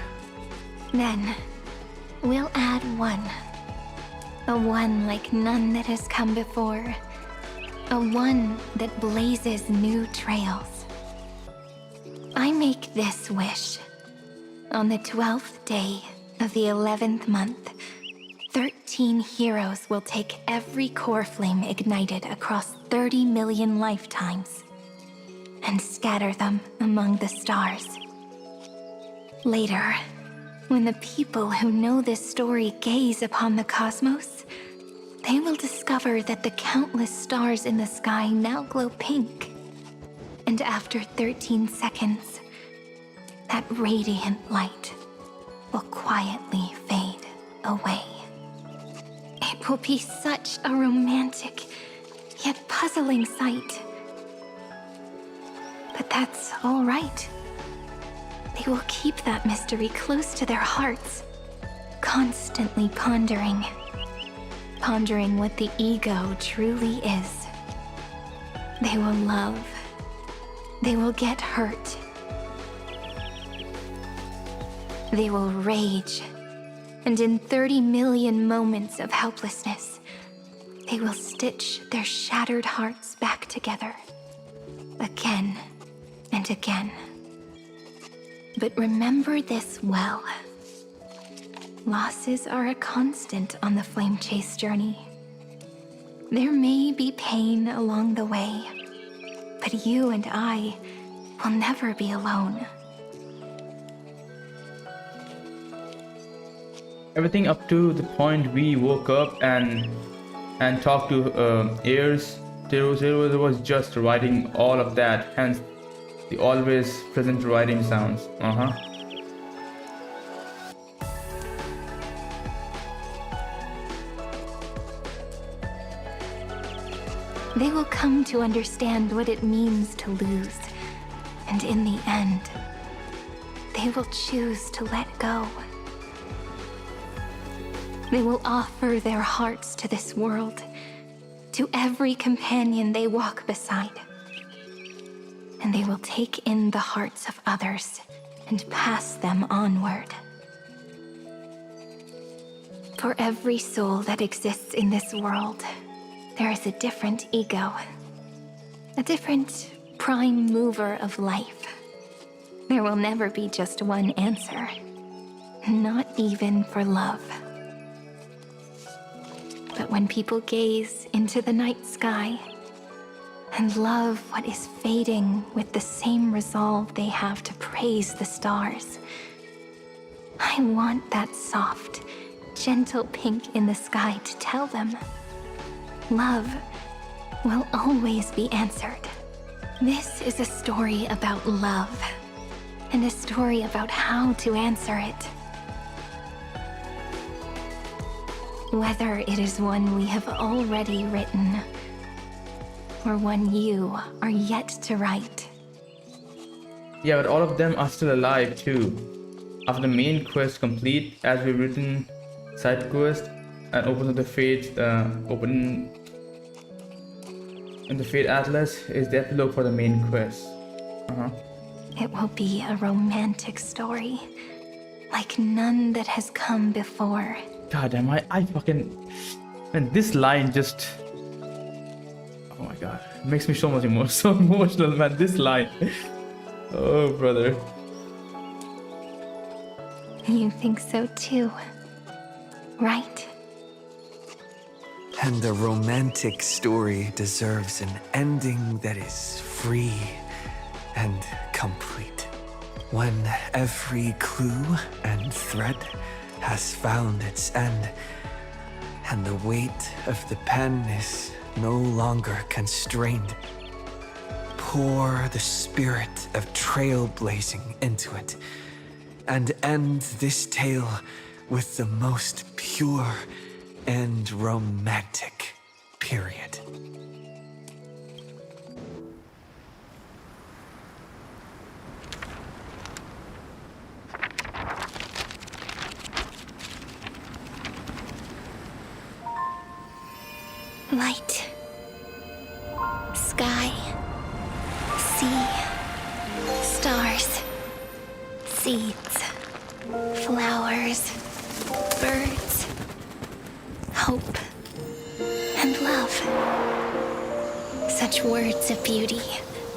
Speaker 2: Then, we'll add 1. A 1 like none that has come before. A 1 that blazes new trails. I make this wish. On the 12th day of the 11th month, 13 heroes will take every core flame ignited across 30 million lifetimes and scatter them among the stars. Later, when the people who know this story gaze upon the cosmos, they will discover that the countless stars in the sky now glow pink. And after 13 seconds, that radiant light will quietly fade away.
Speaker 12: It will be such a romantic, yet puzzling sight. But that's all right. They will keep that mystery close to their hearts, constantly pondering what the ego truly is. They will love. They will get hurt. They will rage. And in 30 million moments of helplessness, they will stitch their shattered hearts back together. Again and again. But remember this well. Losses are a constant on the flame chase journey. There may be pain along the way, but you and I will never be alone.
Speaker 1: Everything up to the point we woke up and talked to Ayers, Zero was just writing all of that, hence the always present writing sounds.
Speaker 12: They will come to understand what it means to lose, and in the end, they will choose to let go. They will offer their hearts to this world, to every companion they walk beside. And they will take in the hearts of others and pass them onward. For every soul that exists in this world, there is a different ego, a different prime mover of life. There will never be just one answer, not even for love. But when people gaze into the night sky and love what is fading with the same resolve they have to praise the stars, I want that soft, gentle pink in the sky to tell them, love will always be answered. This is a story about love, and a story about how to answer it. Whether it is one we have already written, or one you are yet to write.
Speaker 1: Yeah, but all of them are still alive too. After the main quest complete, as we've written side quest and open the fate, open in the Fate Atlas is the epilogue for the main quest.
Speaker 12: It will be a romantic story, like none that has come before.
Speaker 1: God damn, I fucking... Man, this line just... Oh my god. It makes me so much so emotional, man. This line. Oh, brother.
Speaker 12: You think so too, right?
Speaker 3: And a romantic story deserves an ending that is free and complete. When every clue and thread has found its end, and the weight of the pen is no longer constrained. Pour the spirit of trailblazing into it, and end this tale with the most pure and romantic period.
Speaker 2: Light, sky, sea, stars, seeds, flowers, birds, hope, and love. Such words of beauty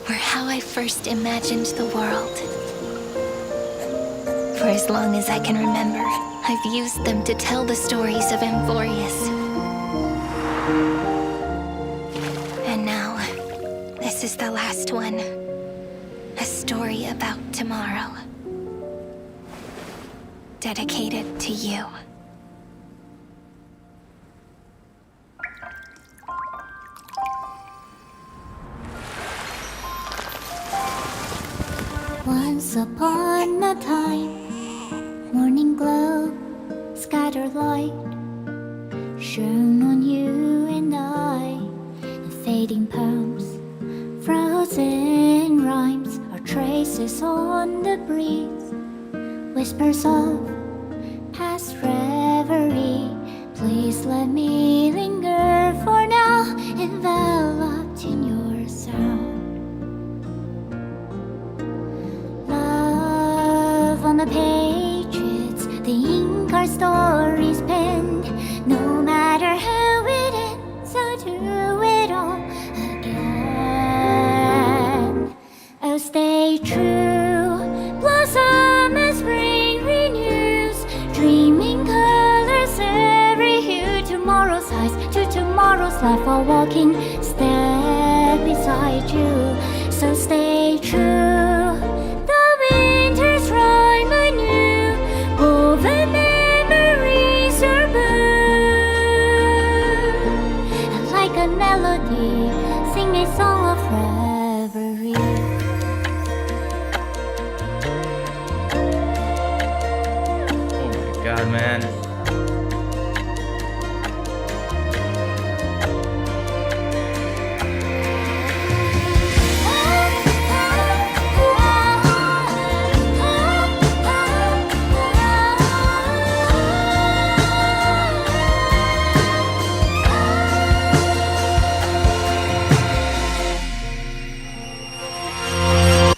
Speaker 2: were how I first imagined the world. For as long as I can remember, I've used them to tell the stories of Amphoreus. And now, this is the last one. A story about tomorrow. Dedicated to you.
Speaker 19: Once upon a time, morning glow, scattered light, shone whispers of past reverie. Please let me linger for now, enveloped in your sound. Love on the pages, the ink our stories penned. No matter how it ends, I'll do it all again. Oh, stay true, blossom as spring renews, dreaming colors every hue. Tomorrow's eyes to tomorrow's life, while walking step beside you. So stay true. The winter's rhyme anew, woven memories are blue. Like a melody, sing a song of reverie.
Speaker 1: Oh my god, man.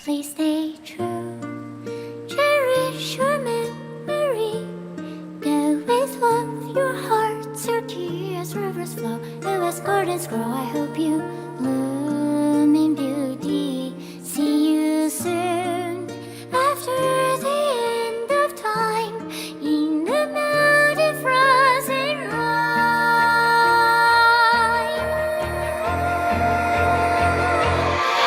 Speaker 19: Please stay true, cherish your memory. Go with love, your hearts, your tears, rivers flow. Oh, as gardens grow, I hope you bloom in beauty. See you soon, after the end of time, in the mountain frozen rime.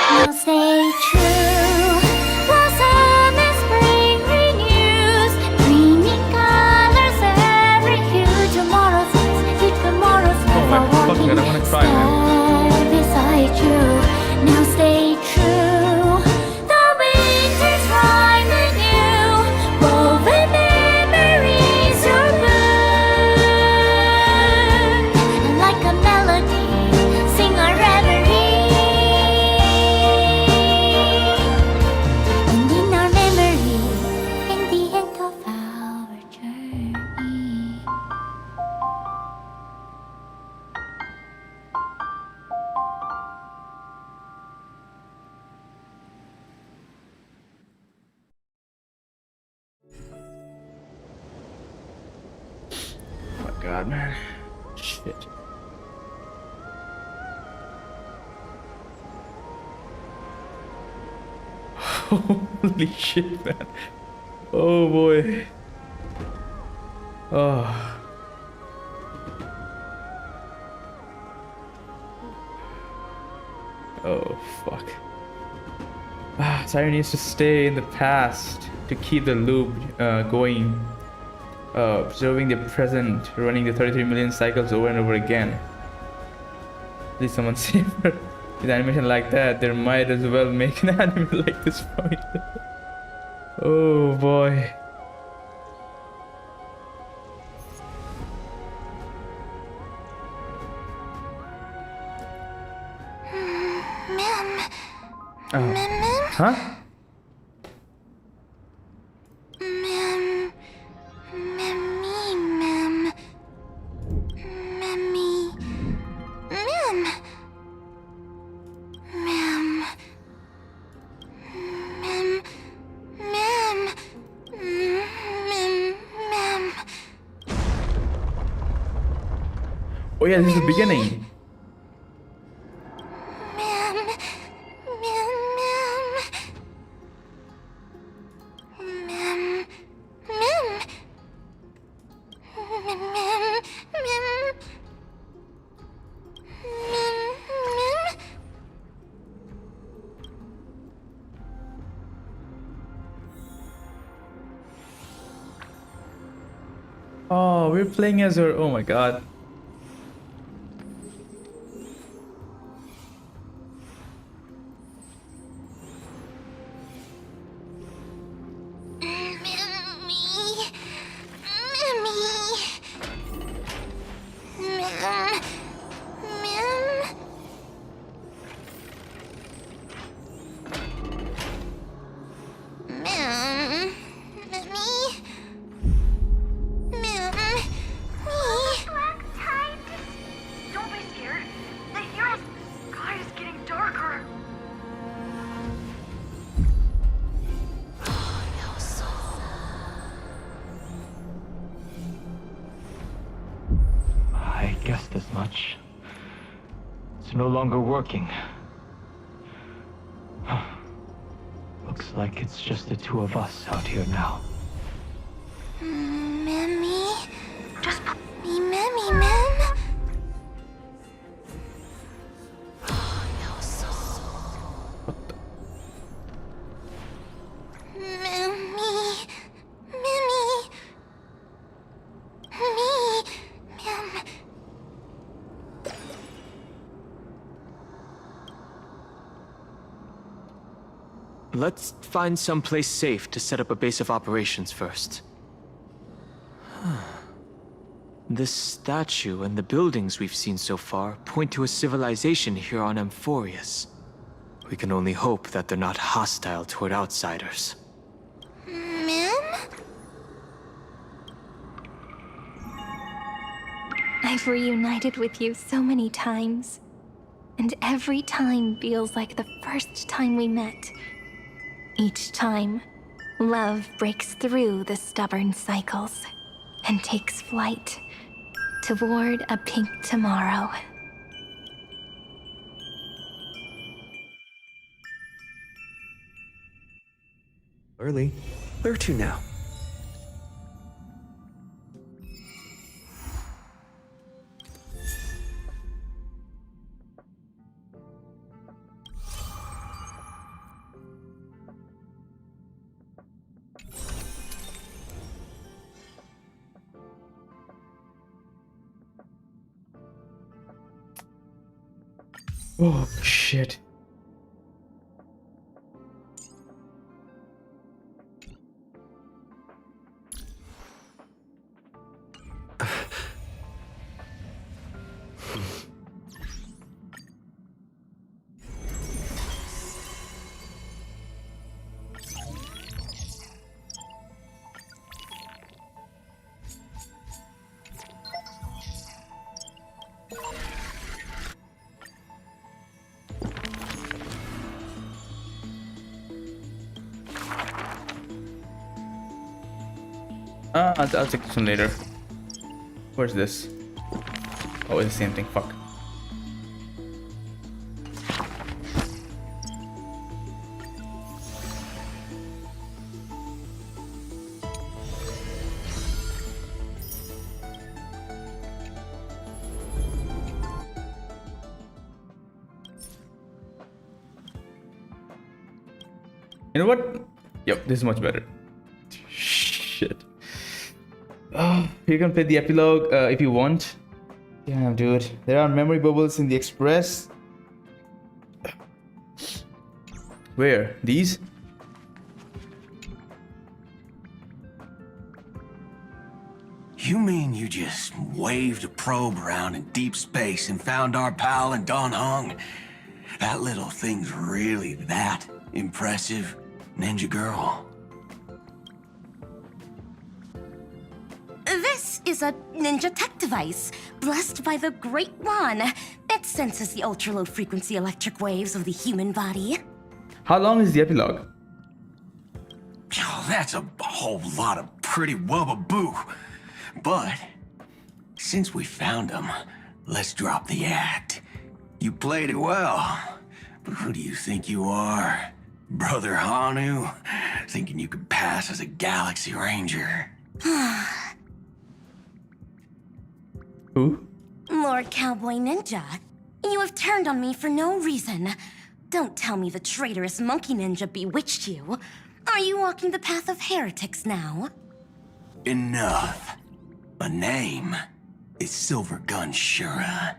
Speaker 19: Now stay true, blossom as spring renews, dreaming colors every hue. Tomorrow's eyes to tomorrow's life, while walking
Speaker 1: God, I wanna cry, man.
Speaker 19: step beside you. Now stay true, the winter's rhyme anew, woven memories are blue. Like a melody, sing our reverie. And in our memory, in the end of our journey.
Speaker 1: Oh my god, man. Shit. Holy shit, man. Oh boy. Oh. Oh fuck. Siren needs to stay in the past to keep the loop going, preserving the present, running the 33 million cycles over and over again. Please, someone save her. With animation like that, they might as well make an anime like this point. Oh boy. Huh? Oh yeah, this is the beginning. Oh, we're playing as her. Oh my god.
Speaker 14: guessed as much. It's no longer working. Looks like it's just the two of us out here now.
Speaker 2: Memmy? Just put me Memmy, Mem. Memmy. Memmy. Me. Mem.
Speaker 14: Let's find some place safe to set up a base of operations first. This statue and the buildings we've seen so far point to a civilization here on Amphoreus. We can only hope that they're not hostile toward outsiders.
Speaker 2: Mem?
Speaker 12: I've reunited with you so many times, and every time feels like the first time we met. Each time, love breaks through the stubborn cycles and takes flight toward a pink tomorrow.
Speaker 3: Early. Where to now?
Speaker 1: Oh, shit. I'll take this one later. Where's this? Oh, it's the same thing. Fuck. You know what? Yep, this is much better. Shit. You can play the epilogue if you want. Damn, dude. There are memory bubbles in the Express. Where? These?
Speaker 18: You mean you just waved a probe around in deep space and found our pal and Don Hung? That little thing's really that impressive, Ninja Girl?
Speaker 21: This is a ninja tech device, blessed by the Great One. It senses the ultra-low frequency electric waves of the human body.
Speaker 1: How long is the epilogue?
Speaker 18: Oh, that's a whole lot of pretty wubba-boo. But, since we found him, let's drop the act. You played it well, but who do you think you are? Brother Hanu? Thinking you could pass as a Galaxy Ranger?
Speaker 1: Who?
Speaker 21: Lord Cowboy Ninja, you have turned on me for no reason. Don't tell me the traitorous monkey ninja bewitched you. Are you walking the path of heretics now?
Speaker 18: Enough. A name is Silver Gun Shura.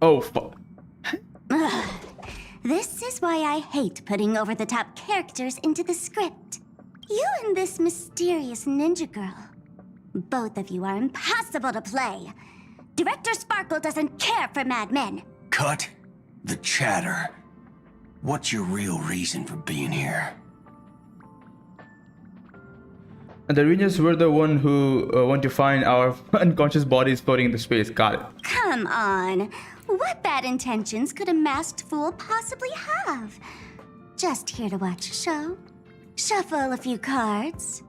Speaker 1: Oh, fuck.
Speaker 21: This is why I hate putting over-the-top characters into the script. You and this mysterious ninja girl. Both of you are impossible to play. Director Sparkle doesn't care for madmen.
Speaker 18: Cut the chatter. What's your real reason for being here?
Speaker 1: And the Rangers were the one who want to find our unconscious bodies floating into space. Got it.
Speaker 21: Come on. What bad intentions could a masked fool possibly have? Just here to watch a show. Shuffle a few cards.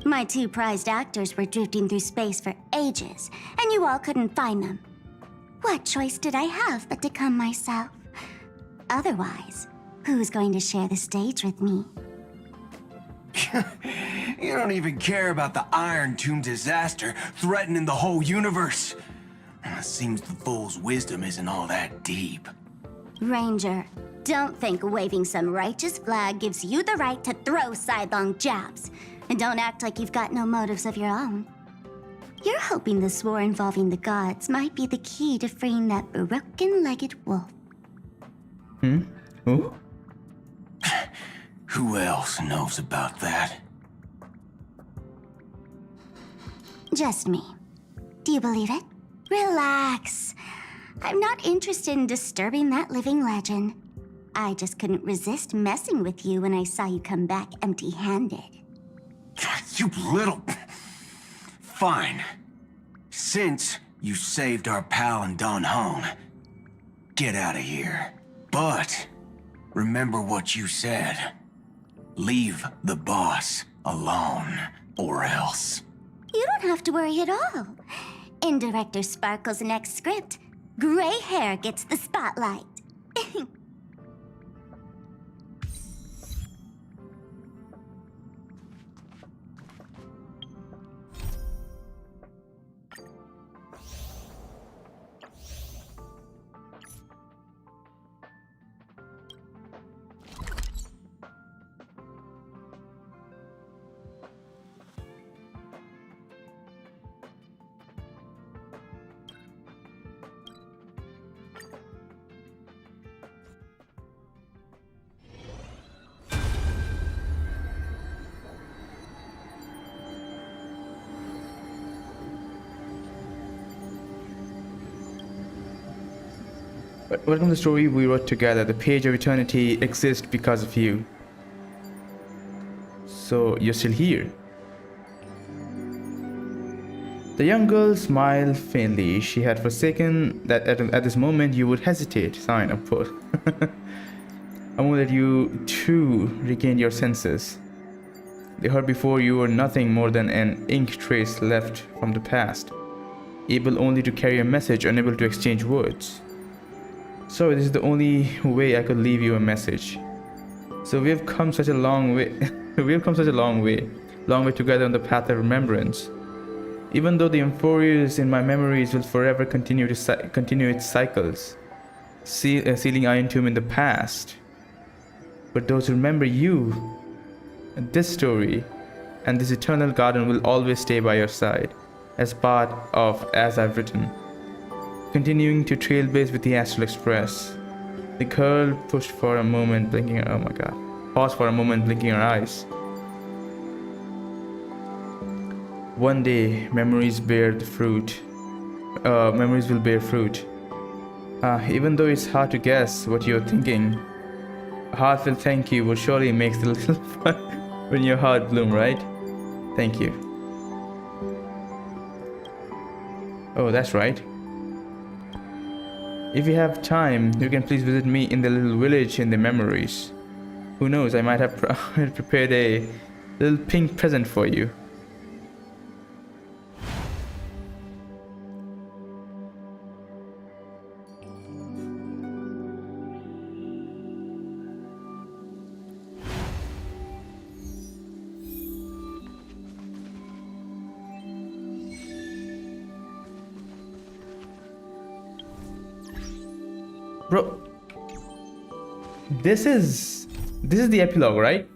Speaker 21: My two prized actors were drifting through space for ages, and you all couldn't find them. What choice did I have but to come myself? Otherwise, who's going to share the stage with me?
Speaker 18: You don't even care about the Iron Tomb disaster threatening the whole universe. Seems the fool's wisdom isn't all that deep.
Speaker 21: Ranger, don't think waving some righteous flag gives you the right to throw sidelong jabs. And don't act like you've got no motives of your own. You're hoping this war involving the gods might be the key to freeing that broken-legged wolf.
Speaker 1: Who?
Speaker 18: Who else knows about that?
Speaker 21: Just me. Do you believe it? Relax. I'm not interested in disturbing that living legend. I just couldn't resist messing with you when I saw you come back empty-handed.
Speaker 18: You little... Fine. Since you saved our pal and gone home, get out of here. But remember what you said. Leave the boss alone, or else.
Speaker 21: You don't have to worry at all. In Director Sparkle's next script, gray hair gets the spotlight.
Speaker 1: Welcome to the story we wrote together. The page of eternity exists because of you. So you're still here. The young girl smiled faintly. She had forsaken that at this moment you would hesitate. Sign of course. A moment that you too regained your senses. They heard before you were nothing more than an ink trace left from the past, able only to carry a message, unable to exchange words. Sorry, this is the only way I could leave you a message. So we have come such a long way. We have come such a long way together on the path of remembrance. Even though the Amphoreus in my memories will forever continue its cycles, sealing Iron Tomb in the past. But those who remember you, and this story, and this eternal garden will always stay by your side, as part of As I've Written. Continuing to trailblaze with the Astral Express. The girl paused for a moment, blinking her eyes. One day, memories will bear fruit. Even though it's hard to guess what you're thinking, a heartfelt thank you will surely make the little fun when your heart bloom, right? Thank you. Oh, that's right. If you have time, you can please visit me in the little village in the memories. Who knows, I might have prepared a little pink present for you. Bro, this is the epilogue, right?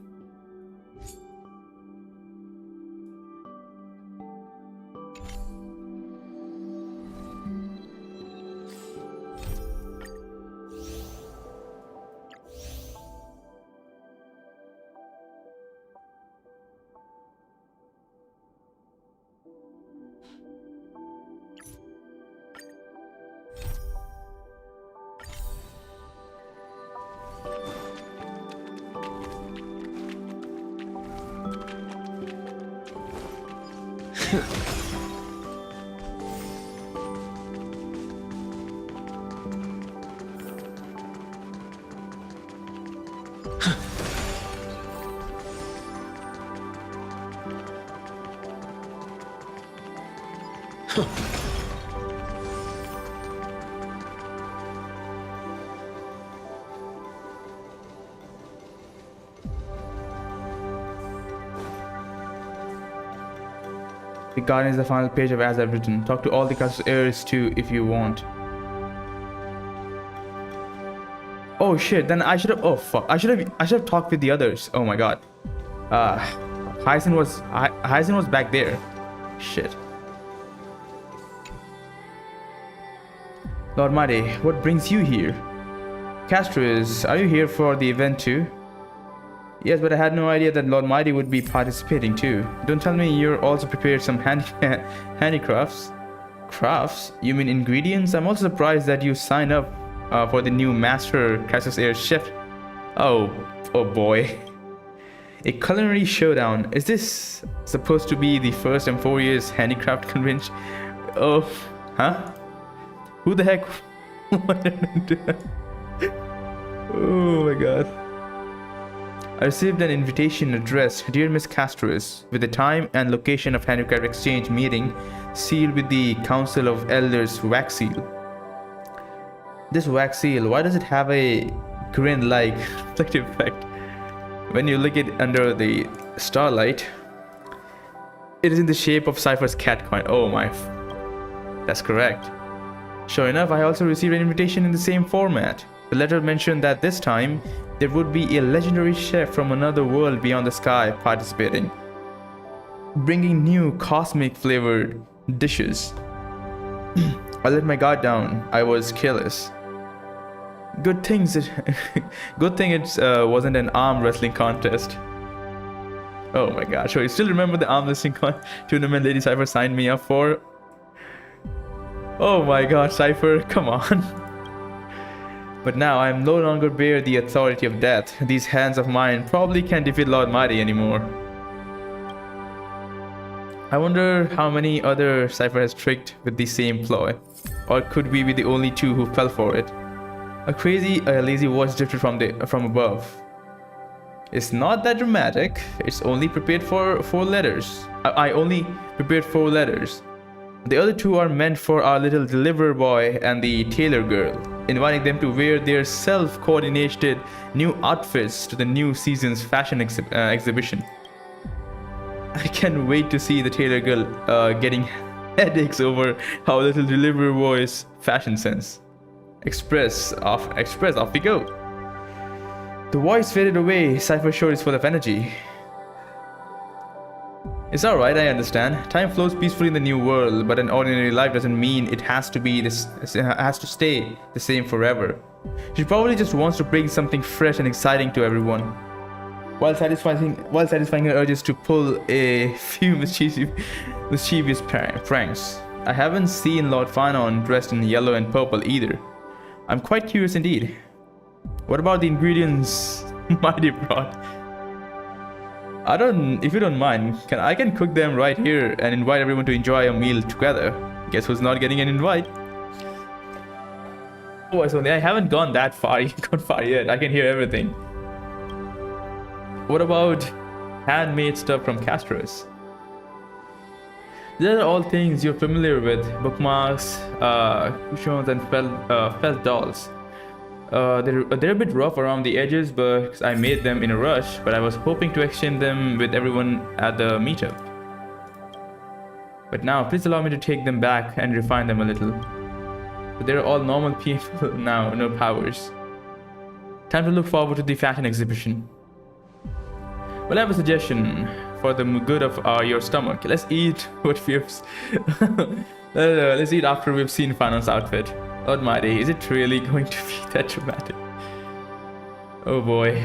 Speaker 1: The garden is the final page of As I've Written. Talk to all the castle's heirs too if you want. Oh shit, then I should have, oh fuck, I should have talked with the others. Oh my god. Hyacinth was back there. Shit. Lord Mighty, what brings you here? Castrus, are you here for the event too? Yes, but I had no idea that Lord Mighty would be participating too. Don't tell me you're also prepared some handicrafts. Crafts? You mean ingredients? I'm also surprised that you signed up for the new Master Castrus Air Chef. Oh boy. A culinary showdown. Is this supposed to be the first Amphoreus handicraft convention? Oh, huh? Who the heck? Oh my god. I received an invitation addressed, Dear Miss Castrus, with the time and location of handicraft exchange meeting, sealed with the Council of Elders wax seal. This wax seal, why does it have a grin-like reflective effect? When you look it under the starlight, it is in the shape of Cypher's cat coin. Oh my, that's correct. Sure enough, I also received an invitation in the same format. The letter mentioned that this time, there would be a legendary chef from another world beyond the sky participating, bringing new cosmic flavored dishes. I let my guard down. I was careless. Good thing it wasn't an arm wrestling contest. Oh my gosh, so you still remember the arm wrestling tournament Lady Cypher signed me up for? Oh my god, Cypher, come on. But now I am no longer bear the authority of death. These hands of mine probably can't defeat Lord Mighty anymore. I wonder how many other Cypher has tricked with the same ploy. Or could we be the only two who fell for it? A lazy voice drifted from above. It's not that dramatic. It's only prepared for 4 letters. I only prepared 4 letters. The other 2 are meant for our little deliverer boy and the tailor girl, inviting them to wear their self-coordinated new outfits to the new season's fashion exhibition. I can't wait to see the tailor girl getting headaches over how little deliverer boy's fashion sense. Express, off we go. The voice faded away. Cypher showed his full of energy. It's alright, I understand. Time flows peacefully in the new world, but an ordinary life doesn't mean it has to stay the same forever. She probably just wants to bring something fresh and exciting to everyone, while satisfying her urges to pull a few mischievous pranks. I haven't seen Lord Phanon dressed in yellow and purple either. I'm quite curious indeed. What about the ingredients Mighty brought? If you don't mind, I can cook them right here and invite everyone to enjoy a meal together. Guess who's not getting an invite? Oh, I haven't gone that far. Yet. I can hear everything. What about handmade stuff from Castrus? These are all things you're familiar with: bookmarks, cushions, and felt dolls. They're a bit rough around the edges, but I made them in a rush, but I was hoping to exchange them with everyone at the meetup. But now, please allow me to take them back and refine them a little. But they're all normal people now, no powers. Time to look forward to the fashion exhibition. Well, I have a suggestion for the good of your stomach. Let's eat what we have... let's eat after we've seen Phanon's outfit. Lord Mighty, is it really going to be that dramatic? Oh boy.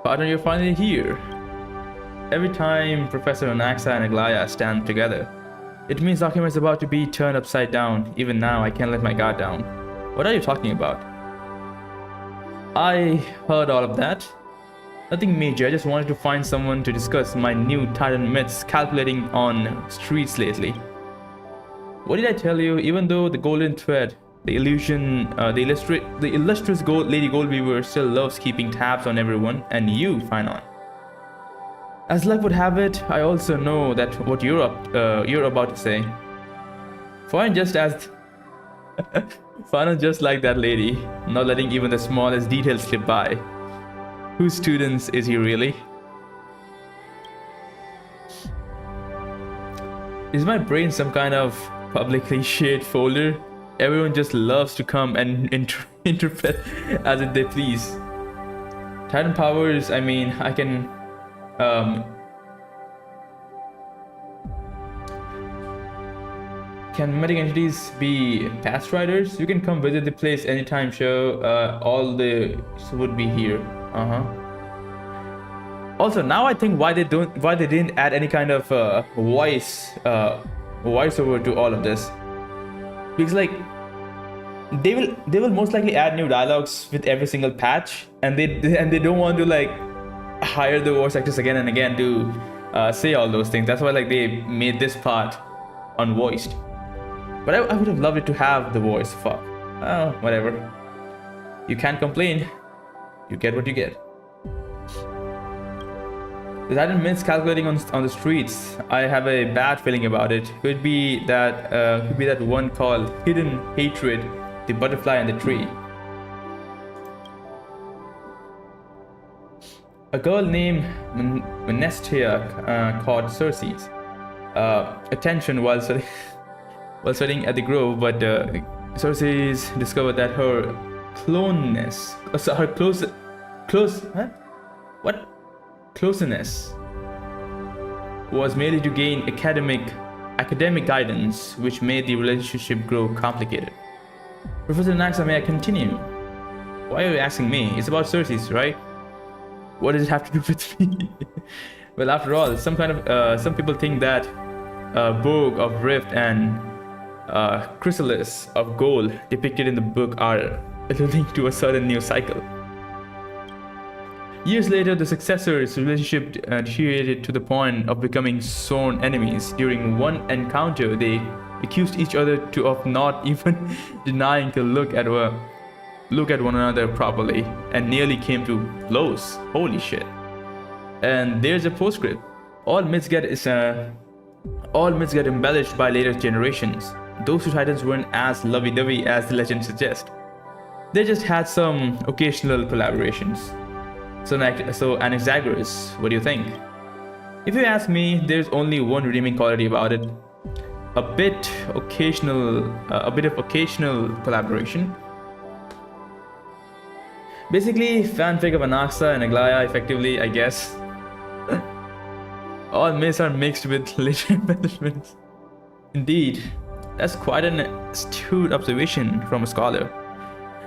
Speaker 1: Partner, you're finally here. Every time Professor Anaxa and Aglaya stand together, it means Zakima is about to be turned upside down. Even now, I can't let my guard down. What are you talking about? I heard all of that. Nothing major, I just wanted to find someone to discuss my new Titan myths calculating on streets lately. What did I tell you? Even though the golden thread The illustrious Lady Goldweaver still loves keeping tabs on everyone, and you, Finon. As luck would have it, I also know that what you're about to say. Finon just like that lady, not letting even the smallest detail slip by. Whose students is he really? Is my brain some kind of publicly shared folder? Everyone just loves to come and interpret as if they please. Titan powers, I mean, I can... Can mimetic entities be past riders? You can come visit the place anytime, show. All the would be here. Also, now I think why they didn't add any kind of voiceover to all of this. Because like they will most likely add new dialogues with every single patch, and they don't want to like hire the voice actors again and again to say all those things. That's why like they made this part unvoiced. But I would have loved it to have the voice. Fuck. Oh, whatever. You can't complain. You get what you get. The Titan myths calculating on the streets. I have a bad feeling about it. Could be that one called Hidden Hatred, the butterfly and the tree. A girl named Menestia caught Circe's attention while studying at the grove, but Circe's discovered that her closeness was merely to gain academic guidance, which made the relationship grow complicated. Professor Naxa, may I continue? Why are you asking me? It's about Circe's, right? What does it have to do with me? Well, after all, some people think that Borg of Rift and Chrysalis of Gold depicted in the book are alluding to a certain new cycle. Years later, the successors' relationship deteriorated to the point of becoming sworn enemies. During one encounter, they accused each other of not even denying to look at one another properly, and nearly came to blows. Holy shit! And there's a postscript: all myths get embellished by later generations. Those two titans weren't as lovey-dovey as the legend suggests. They just had some occasional collaborations. So Anaxagoras, what do you think? If you ask me, there's only one redeeming quality about it. A bit of occasional collaboration. Basically, fanfic of Anaxa and Aglaya, effectively, I guess. All myths are mixed with later embellishments. Indeed, that's quite an astute observation from a scholar.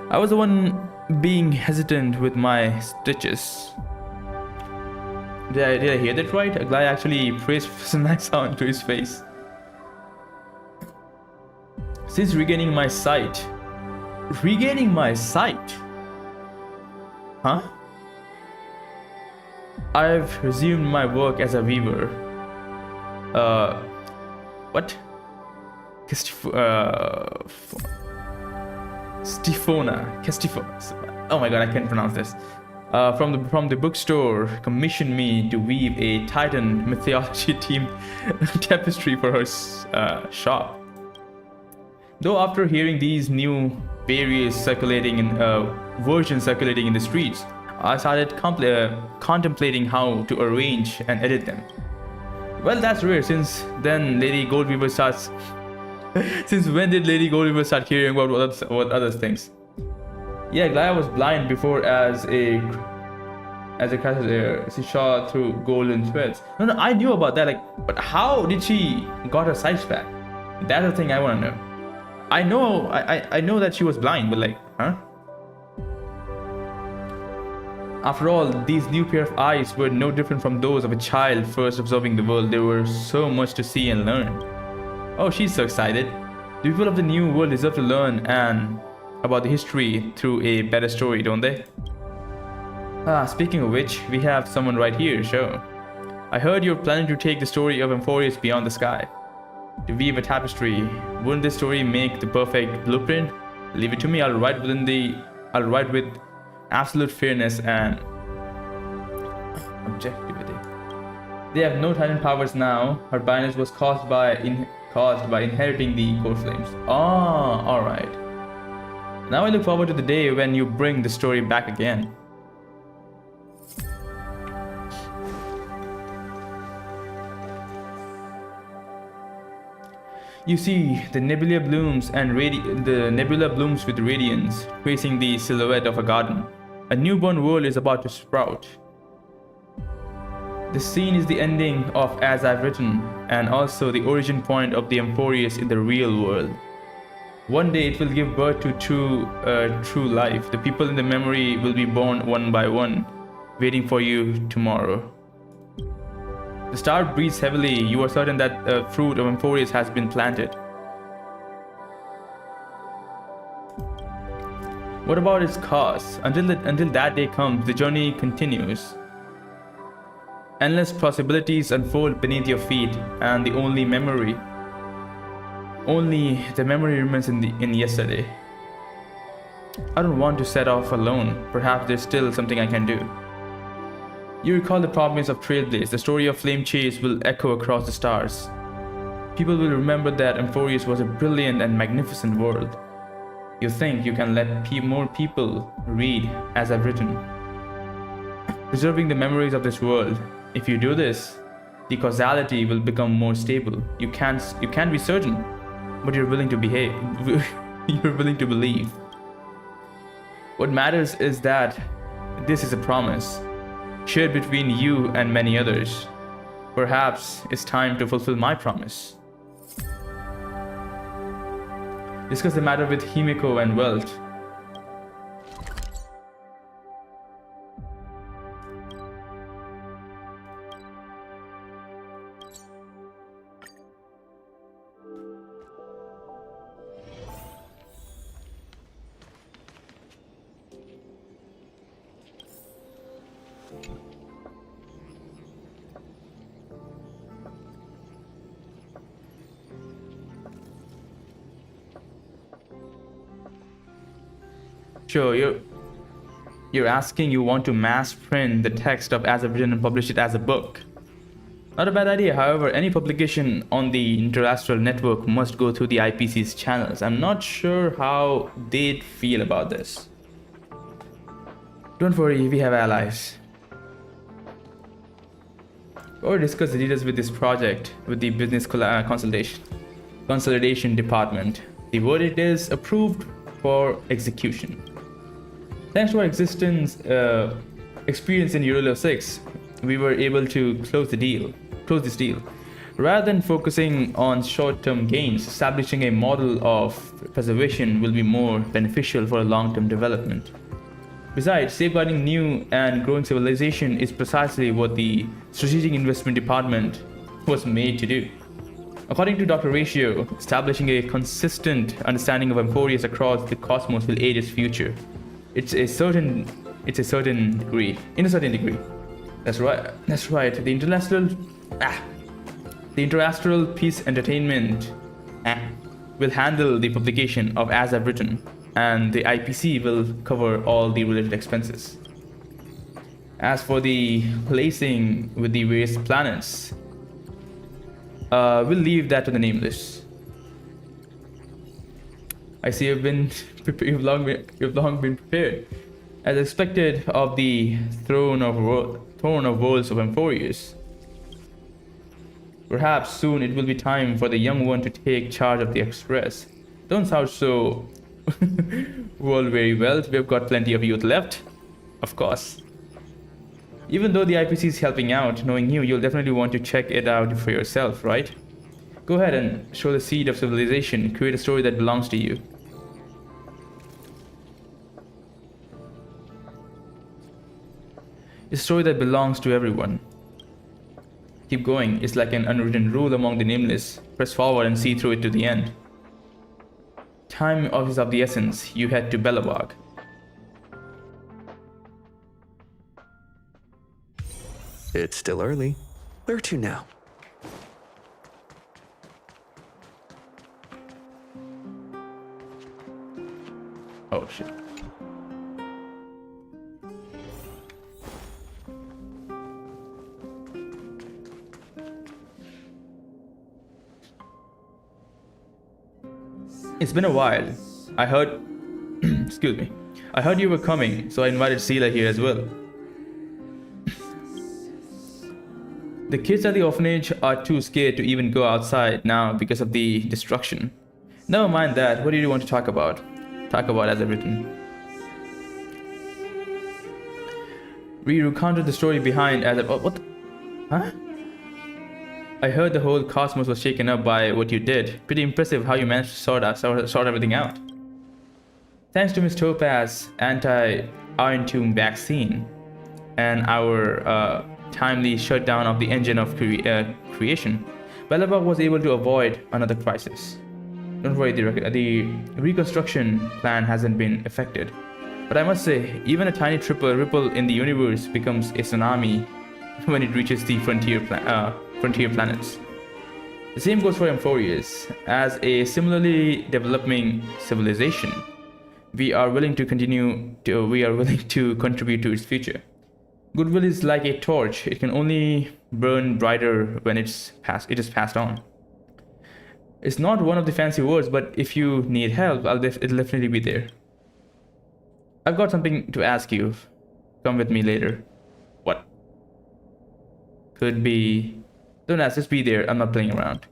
Speaker 1: I was the one being hesitant with my stitches. Did I hear that right? Aglaya actually praised Professor Naxa onto his face. Since regaining my sight? Huh? I've resumed my work as a weaver. What? Stifona. Oh my god, I can't pronounce this. From the bookstore, commissioned me to weave a Titan mythology-themed tapestry for her shop. Though after hearing these new various versions circulating in the streets, I started contemplating how to arrange and edit them. Well, that's rare. Since when did Lady Goldweaver start caring about what other things? Yeah, Aglaya was blind before as a she saw through golden threads. No, I knew about that. But how did she got her sight back? That's the thing I want to know. I know that she was blind, but huh? After all, these new pair of eyes were no different from those of a child first observing the world. There was so much to see and learn. Oh, she's so excited. The people of the new world deserve to learn about the history through a better story, don't they? Speaking of which, we have someone right here, sure. I heard you're planning to take the story of Amphoreus beyond the sky. To weave a tapestry, wouldn't this story make the perfect blueprint? Leave it to me. I'll write with absolute fairness and objectivity. They have no Titan powers now. Her blindness was caused by inheriting the core flames. Ah, alright. Now I look forward to the day when you bring the story back again. You see, the nebula blooms with radiance, tracing the silhouette of a garden. A newborn world is about to sprout. The scene is the ending of As I've Written, and also the origin point of the Amphoreus in the real world. One day it will give birth to true life. The people in the memory will be born one by one, waiting for you tomorrow. The star breathes heavily. You are certain that the fruit of Amphoreus has been planted. What about its cause? Until that day comes, the journey continues. Endless possibilities unfold beneath your feet, and the memory remains in yesterday. I don't want to set off alone. Perhaps there's still something I can do. You recall the promise of Trailblaze. The story of Flame Chase will echo across the stars. People will remember that Amphoreus was a brilliant and magnificent world. You think you can let more people read As I've Written, preserving the memories of this world. If you do this, the causality will become more stable. You can't be certain, but you're willing to behave. You're willing to believe. What matters is that this is a promise, shared between you and many others. Perhaps it's time to fulfill my promise. Discuss the matter with Himiko and Welt. Sure, you're asking you want to mass print the text of As I've Written and publish it as a book. Not a bad idea. However, any publication on the Interastral Network must go through the IPC's channels. I'm not sure how they'd feel about this. Don't worry, we have allies. Or discuss the details with this project with the business consolidation department. The verdict is approved for execution. Thanks to our experience in Euro 6, we were able to close this deal. Rather than focusing on short-term gains, establishing a model of preservation will be more beneficial for long-term development. Besides, safeguarding new and growing civilization is precisely what the Strategic Investment Department was made to do. According to Dr. Ratio, establishing a consistent understanding of Amphoreus across the cosmos will aid its future. In a certain degree. That's right. The Interastral Peace Entertainment will handle the publication of As I've Written, and the IPC will cover all the related expenses. As for the placing with the various planets, we'll leave that to the Nameless. I see you've long been prepared. As expected of the throne of worlds of Amphoreus. Perhaps soon it will be time for the young one to take charge of the Express. Don't sound so well, very well. We've got plenty of youth left, of course. Even though the IPC is helping out, knowing you'll definitely want to check it out for yourself, right? Go ahead and show the seed of civilization. Create a story that belongs to you. A story that belongs to everyone. Keep going. It's like an unwritten rule among the Nameless. Press forward and see through it to the end. Time is of the essence. You head to Belobog.
Speaker 3: It's still early. Where to now?
Speaker 1: Oh shit. It's been a while. I heard excuse me. I heard you were coming, so I invited Sela here as well. The kids at the orphanage are too scared to even go outside now because of the destruction. Never mind that. What do you want to talk about? Talk about as I've written. We recounted the story behind as a... what? Huh? I heard the whole cosmos was shaken up by what you did. Pretty impressive how you managed to sort everything out. Thanks to Miss Topaz's anti-iron tomb vaccine and our timely shutdown of the engine of creation, Belobog was able to avoid another crisis. Don't worry, the reconstruction plan hasn't been affected. But I must say, even a tiny ripple in the universe becomes a tsunami when it reaches the frontier planets. The same goes for Amphoreus. As a similarly developing civilization, we are willing to contribute to its future. Goodwill is like a torch. It can only burn brighter when it is passed on. It's not one of the fancy words, but if you need help, it'll definitely be there. I've got something to ask you. Come with me later. What? Could be... Don't ask, just be there. I'm not playing around.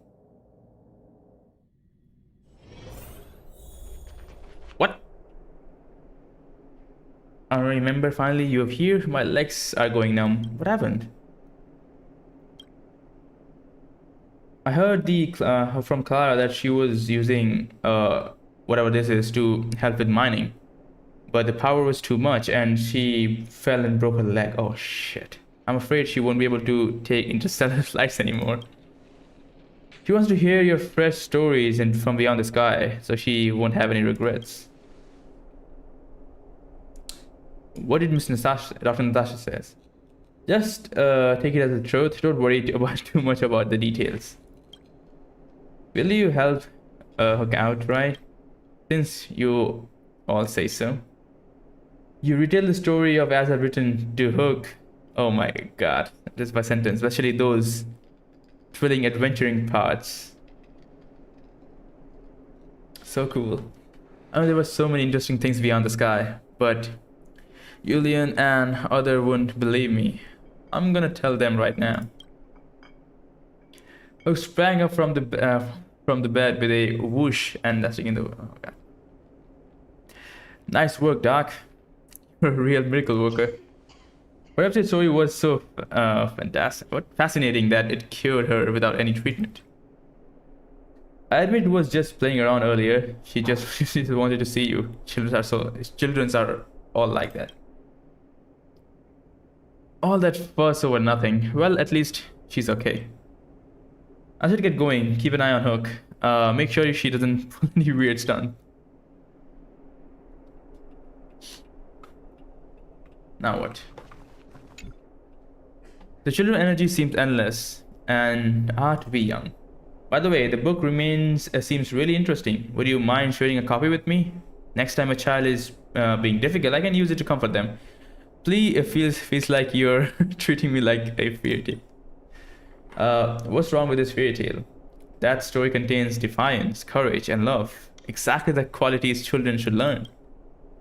Speaker 1: What? I remember finally you're here. My legs are going numb. What happened? I heard from Clara that she was using whatever this is to help with mining. But the power was too much and she fell and broke her leg. Oh shit. I'm afraid she won't be able to take interstellar flights anymore. She wants to hear your fresh stories from beyond the sky, so she won't have any regrets. What did Miss Natasha, Dr. Natasha says? Just take it as a truth. Don't worry too much about the details. Will you help Hook out, right? Since you all say so. You retell the story of as I've written to Hook. Oh my god, just by sentence, especially those thrilling adventuring parts. So cool. I mean, there were so many interesting things beyond the sky, but Julian and other wouldn't believe me. I'm gonna tell them right now. Hook sprang up from the bed with a whoosh and that's in the... Oh god. Nice work, Doc. You're a real miracle worker. Perhaps the story was so fascinating that it cured her without any treatment. I admit it was just playing around earlier. She just wanted to see you. Children are all like that. All that fuss over nothing. Well, at least she's okay. I should get going. Keep an eye on Hook. Make sure she doesn't pull any weird stunt. Now what? The children's energy seems endless and to be young. By the way, the book seems really interesting. Would you mind sharing a copy with me? Next time a child is being difficult, I can use it to comfort them. Please, it feels like you're treating me like a fairy tale. What's wrong with this fairy tale? That story contains defiance, courage, and love. Exactly the qualities children should learn.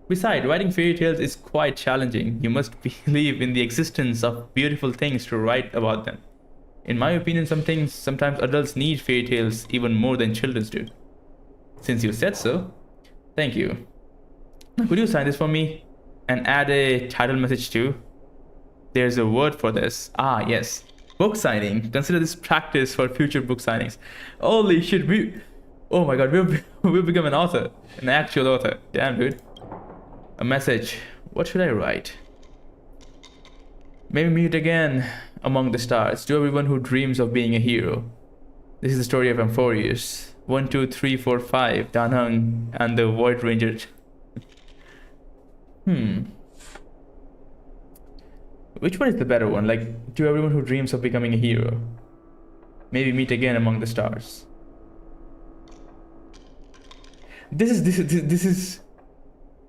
Speaker 1: Besides, writing fairy tales is quite challenging. You must believe in the existence of beautiful things to write about them. In my opinion, sometimes adults need fairy tales even more than children do. Since you said so, thank you. Could you sign this for me? And add a title message too? There's a word for this. Ah, yes. Book signing. Consider this practice for future book signings. Holy shit, oh my god, we've become an author. An actual author. Damn, dude. A message. What should I write? Maybe meet again among the stars. To everyone who dreams of being a hero. This is the story of Amphoreus. 1, 2, 3, 4, 5. Danheng and the Void Ranger. Which one is the better one? Like, to everyone who dreams of becoming a hero. Maybe meet again among the stars. This is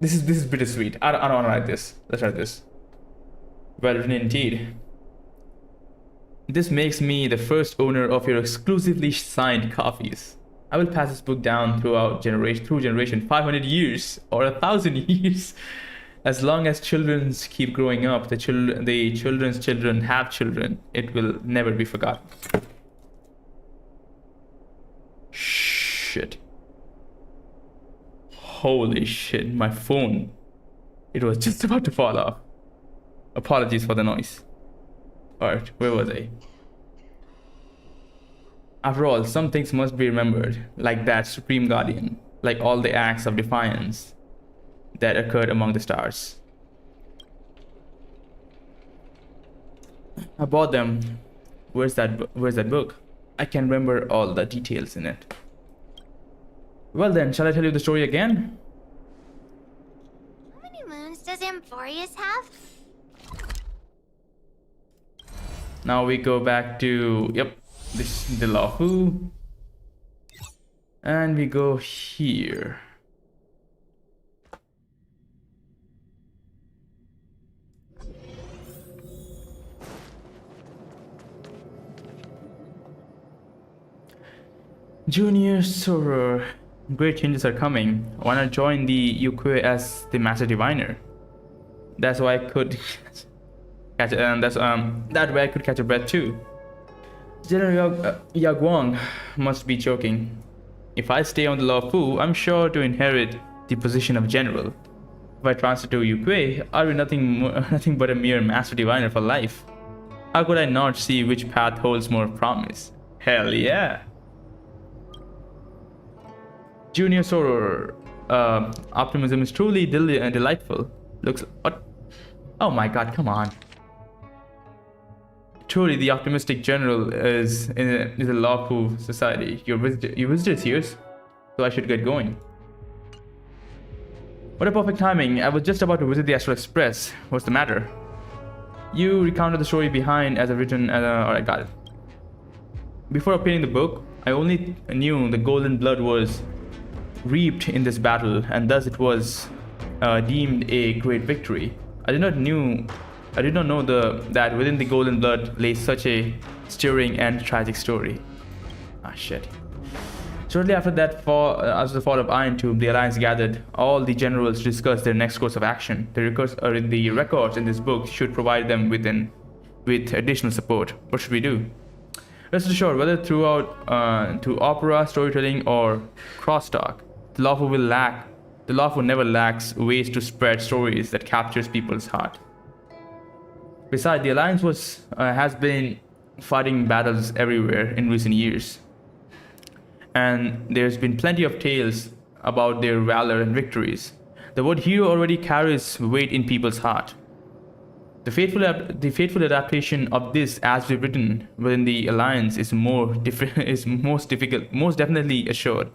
Speaker 1: This is bittersweet. I don't want to write this. Let's write this. Well written indeed. This makes me the first owner of your exclusively signed copies. I will pass this book down through generation 500 years or 1,000 years. As long as children keep growing up, the children's children have children, it will never be forgotten. Shit. Holy shit, my phone. It was just about to fall off. Apologies for the noise. Alright, where was I? After all, some things must be remembered, like that Supreme Guardian, like all the acts of defiance that occurred among the stars. I bought them. Where's that book? I can remember all the details in it. Well then, shall I tell you the story again?
Speaker 4: How many moons does Amphoreus have?
Speaker 1: Now we go back to, yep, this is the Lahu. And we go here. Junior Soror, great changes are coming. Why not join the Yukue as the Master Diviner? That's why I could catch, that way I could catch a breath too. General Yagwang must be joking. If I stay on the Luofu, I'm sure to inherit the position of general. If I transfer to Yukue, I'll be nothing but a mere Master Diviner for life. How could I not see which path holds more promise? Hell yeah! Junior Soror, optimism is truly delightful. Looks what? Oh my god, come on. Truly, the optimistic general is a lawful society. You visited here, so I should get going. What a perfect timing. I was just about to visit the Astral Express. What's the matter? You recounted the story behind as I've written. Alright, got it. Before obtaining the book, I only knew the golden blood was reaped in this battle, and thus it was deemed a great victory. I did not know that within the golden blood lay such a stirring and tragic story. Ah shit. Shortly after the fall of Iron Tomb, the Alliance gathered all the generals to discuss their next course of action. The records in this book should provide them with additional support. What should we do? Rest assured, whether through opera, storytelling, or crosstalk, the Lawful never lacks ways to spread stories that captures people's heart. Besides, the Alliance has been fighting battles everywhere in recent years, and there's been plenty of tales about their valor and victories. The word hero already carries weight in people's heart. The faithful adaptation of this, as we've written within the Alliance, is most definitely assured.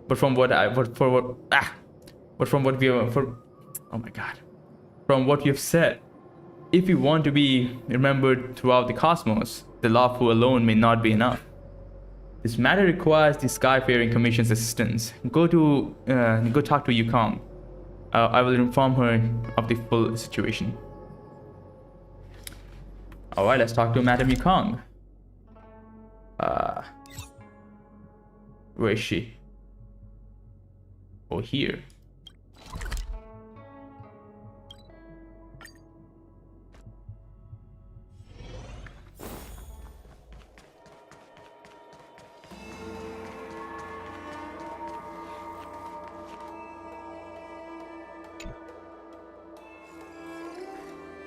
Speaker 1: But from what we have said, if we want to be remembered throughout the cosmos, the lawful alone may not be enough. This matter requires the Skyfaring Commission's assistance. Go talk to Yukong. I will inform her of the full situation. Alright, let's talk to Madame Yukong. Where is she? Oh, here.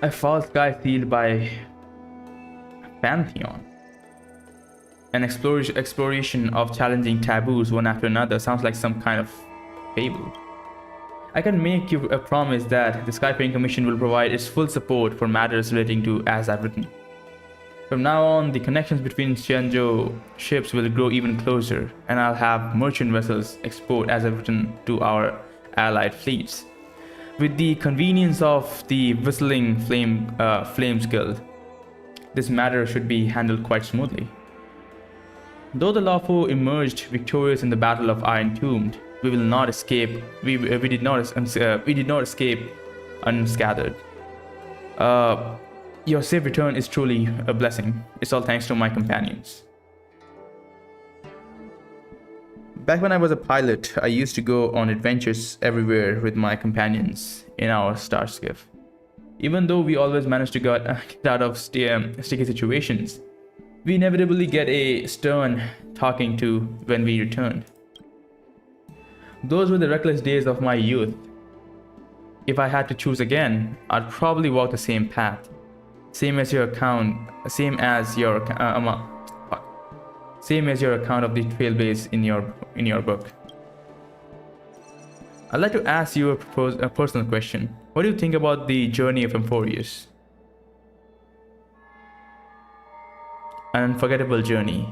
Speaker 1: A false sky sealed by Pantheon. An exploration of challenging taboos one after another sounds like some kind of fable. I can make you a promise that the Skyfaring Commission will provide its full support for matters relating to As I've Written. From now on, the connections between Xianzhou ships will grow even closer, and I'll have merchant vessels export As I've Written to our allied fleets. With the convenience of the Whistling Flames Guild, this matter should be handled quite smoothly. Though the Lawful emerged victorious in the Battle of Iron Tomb, we will not escape. We did not escape unscathed. Your safe return is truly a blessing. It's all thanks to my companions. Back when I was a pilot, I used to go on adventures everywhere with my companions in our star skiff. Even though we always managed to get out of sticky situations, we inevitably get a stern talking to when we returned. Those were the reckless days of my youth. If I had to choose again, I'd probably walk the same path. Same as your account of the trailblaze in your book. I'd like to ask you a personal question. What do you think about the journey of Amphoreus? An unforgettable journey.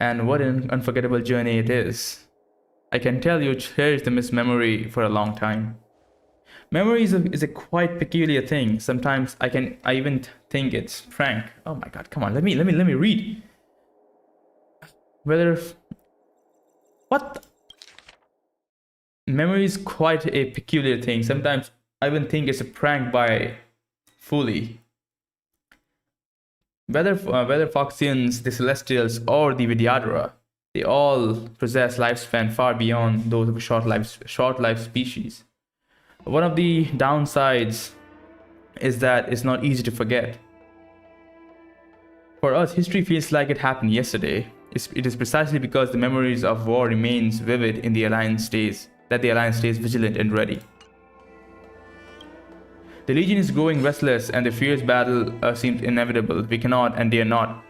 Speaker 1: And what an unforgettable journey it is. I can tell you cherish the memory for a long time. Memory is a quite peculiar thing. Sometimes I even think it's prank. Oh my god, come on, let me read. Memory is quite a peculiar thing. Sometimes I even think it's a prank by Foley. Whether Foxians, the Celestials, or the Vidyadhara, they all possess lifespan far beyond those of a short-lived species. One of the downsides is that it's not easy to forget. For us, history feels like it happened yesterday. It is precisely because the memories of war remains vivid in the Alliance stays vigilant and ready. The Legion is growing restless and the fierce battle seems inevitable. We cannot and dare not,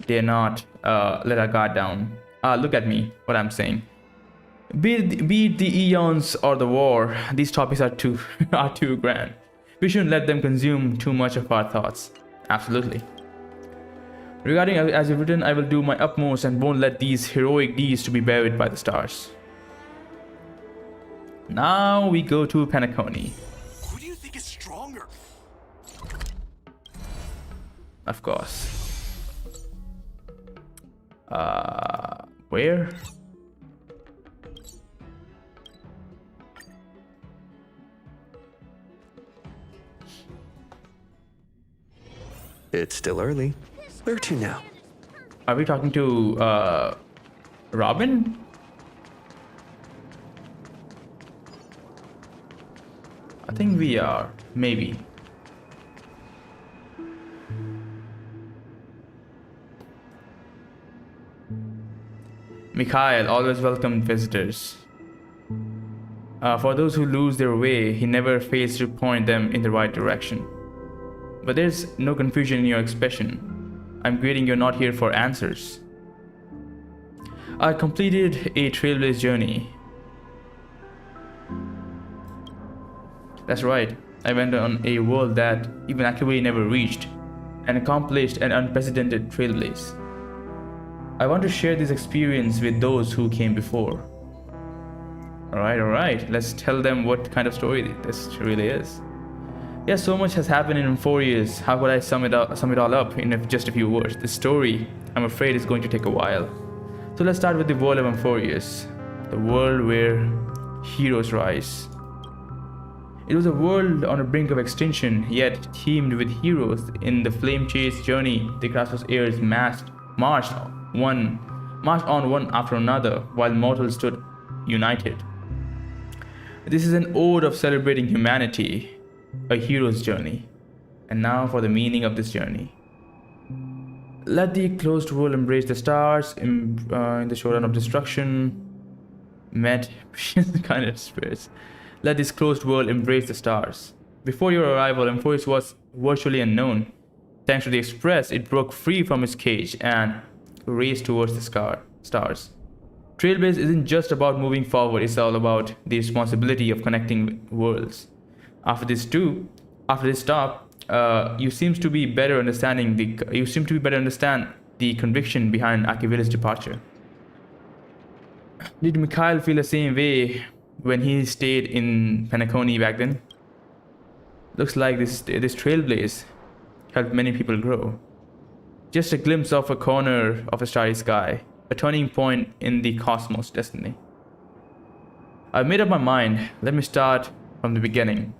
Speaker 1: dare not let our guard down. Look at me, what I'm saying. Be it the eons or the war, these topics are too grand. We shouldn't let them consume too much of our thoughts. Absolutely. Regarding as you've written, I will do my utmost and won't let these heroic deeds to be buried by the stars. Now we go to Penacony.
Speaker 18: Who do you think is stronger?
Speaker 1: Of course. Where?
Speaker 3: It's still early. Where to now?
Speaker 1: Are we talking to Robin? I think we are, maybe. Mikhail always welcomed visitors. For those who lose their way, he never fails to point them in the right direction. But there's no confusion in your expression. I'm greeting you're not here for answers. I completed a trailblaze journey. That's right, I went on a world that even Akibui never reached and accomplished an unprecedented trailblaze. I want to share this experience with those who came before. Alright, let's tell them what kind of story this really is. Yes, so much has happened in 4 years. How could I sum it all up in just a few words? The story, I'm afraid, is going to take a while. So let's start with the world of Amphoreus, the world where heroes rise. It was a world on the brink of extinction, yet teemed with heroes. In the flame chase journey, the Kratos heirs marched on one after another, while mortals stood united. This is an ode of celebrating humanity, a hero's journey. And now for the meaning of this journey. Let the closed world embrace the stars in the showdown of destruction. Met kind of spirits. Let this closed world embrace the stars. Before your arrival, Amphoreus was virtually unknown. Thanks to the Express, it broke free from its cage and raced towards the stars. Trailblaze isn't just about moving forward, it's all about the responsibility of connecting worlds. After this stop, you seem to be better understand the conviction behind Akivil's departure. Did Mikhail feel the same way when he stayed in Penacony back then? Looks like this trailblaze helped many people grow. Just a glimpse of a corner of a starry sky, a turning point in the cosmos' destiny. I've made up my mind. Let me start from the beginning.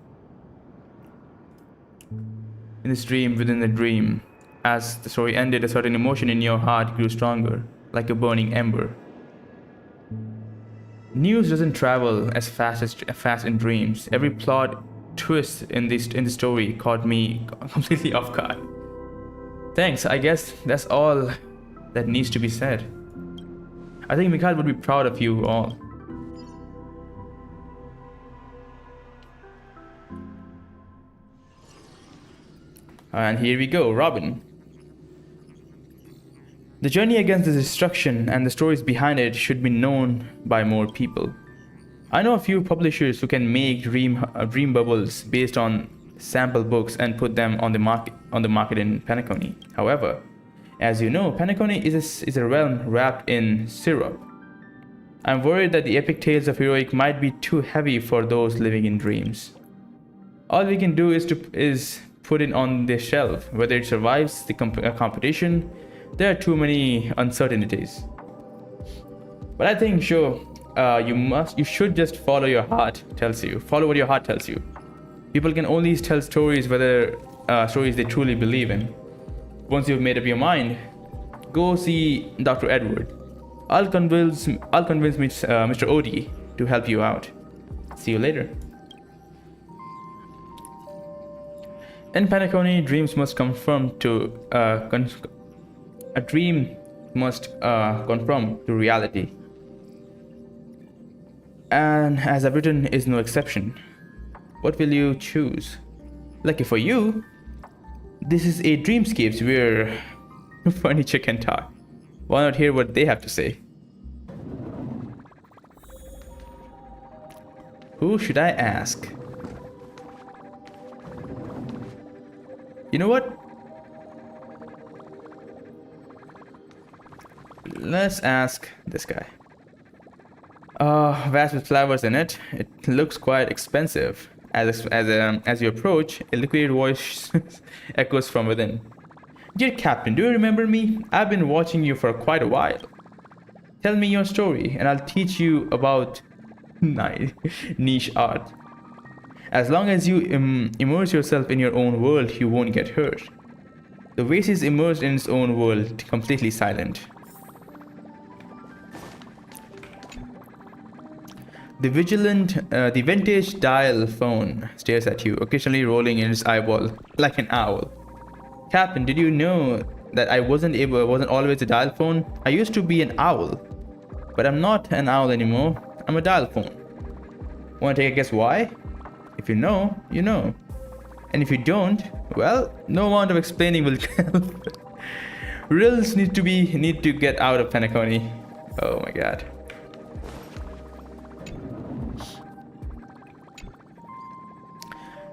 Speaker 1: In this dream within the dream, as the story ended, a certain emotion in your heart grew stronger, like a burning ember. News doesn't travel as fast in dreams. Every plot twist in the story caught me completely off guard. Thanks, I guess that's all that needs to be said. I think Mikhail would be proud of you all. And here we go, Robin. The journey against the destruction and the stories behind it should be known by more people. I know a few publishers who can make dream bubbles based on sample books and put them on the market in Penacony. However, as you know, Penacony is a realm wrapped in syrup. I'm worried that the epic tales of heroic might be too heavy for those living in dreams. All we can do is put it on the shelf. Whether it survives the competition, there are too many uncertainties. But I think, sure, you should just follow your heart tells you. Follow what your heart tells you. People can only tell stories whether stories they truly believe in. Once you've made up your mind, go see Dr. Edward. I'll convince Mr. Odie to help you out. See you later. In Penacony, dreams must conform to a dream must conform to reality. And as I've written is no exception. What will you choose? Lucky for you, this is a dreamscapes where furniture can talk. Why not hear what they have to say? Who should I ask? You know what? Let's ask this guy. Vase with flowers in it. It looks quite expensive. As you approach, a liquid voice echoes from within. Dear Captain, do you remember me? I've been watching you for quite a while. Tell me your story, and I'll teach you about niche art. As long as you immerse yourself in your own world, you won't get hurt. The vase is immersed in its own world, completely silent. The vintage dial phone stares at you, occasionally rolling in its eyeball like an owl. Captain, did you know that I wasn't always a dial phone? I used to be an owl, but I'm not an owl anymore. I'm a dial phone. Want to take a guess why? If you know, you know. And if you don't, well, no amount of explaining will help. Rills need to get out of Penacony. Oh my god.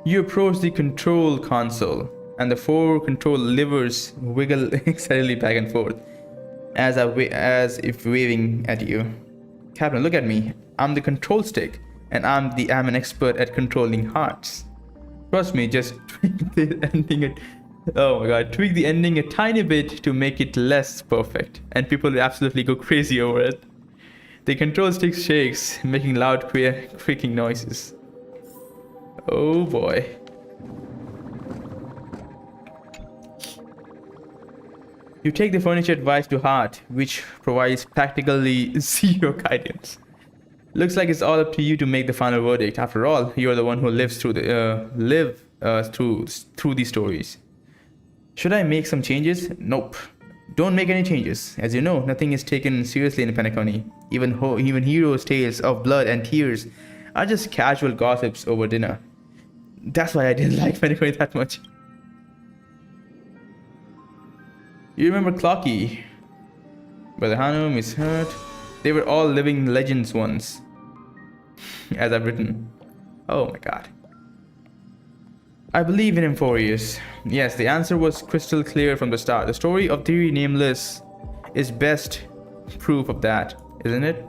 Speaker 1: You approach the control console, and the 4 control levers wiggle excitedly back and forth, as if waving at you. Captain, look at me. I'm the control stick, and I'm an expert at controlling hearts. Trust me, just tweak the ending. Oh my god, tweak the ending a tiny bit to make it less perfect, and people will absolutely go crazy over it. The control stick shakes, making loud creaking noises. Oh boy. You take the furniture advice to heart, which provides practically zero guidance. Looks like it's all up to you to make the final verdict. After all, you're the one who lives through through these stories. Should I make some changes? Nope. Don't make any changes. As you know, nothing is taken seriously in Penacony. Even heroes' tales of blood and tears are just casual gossips over dinner. That's why I didn't like Penacony that much. You remember Clocky? Brother Hanu, Miss Hurt. They were all living legends once. As I've written. Oh my god. I believe in Amphoreus. Yes, the answer was crystal clear from the start. The story of the Nameless is best proof of that, isn't it?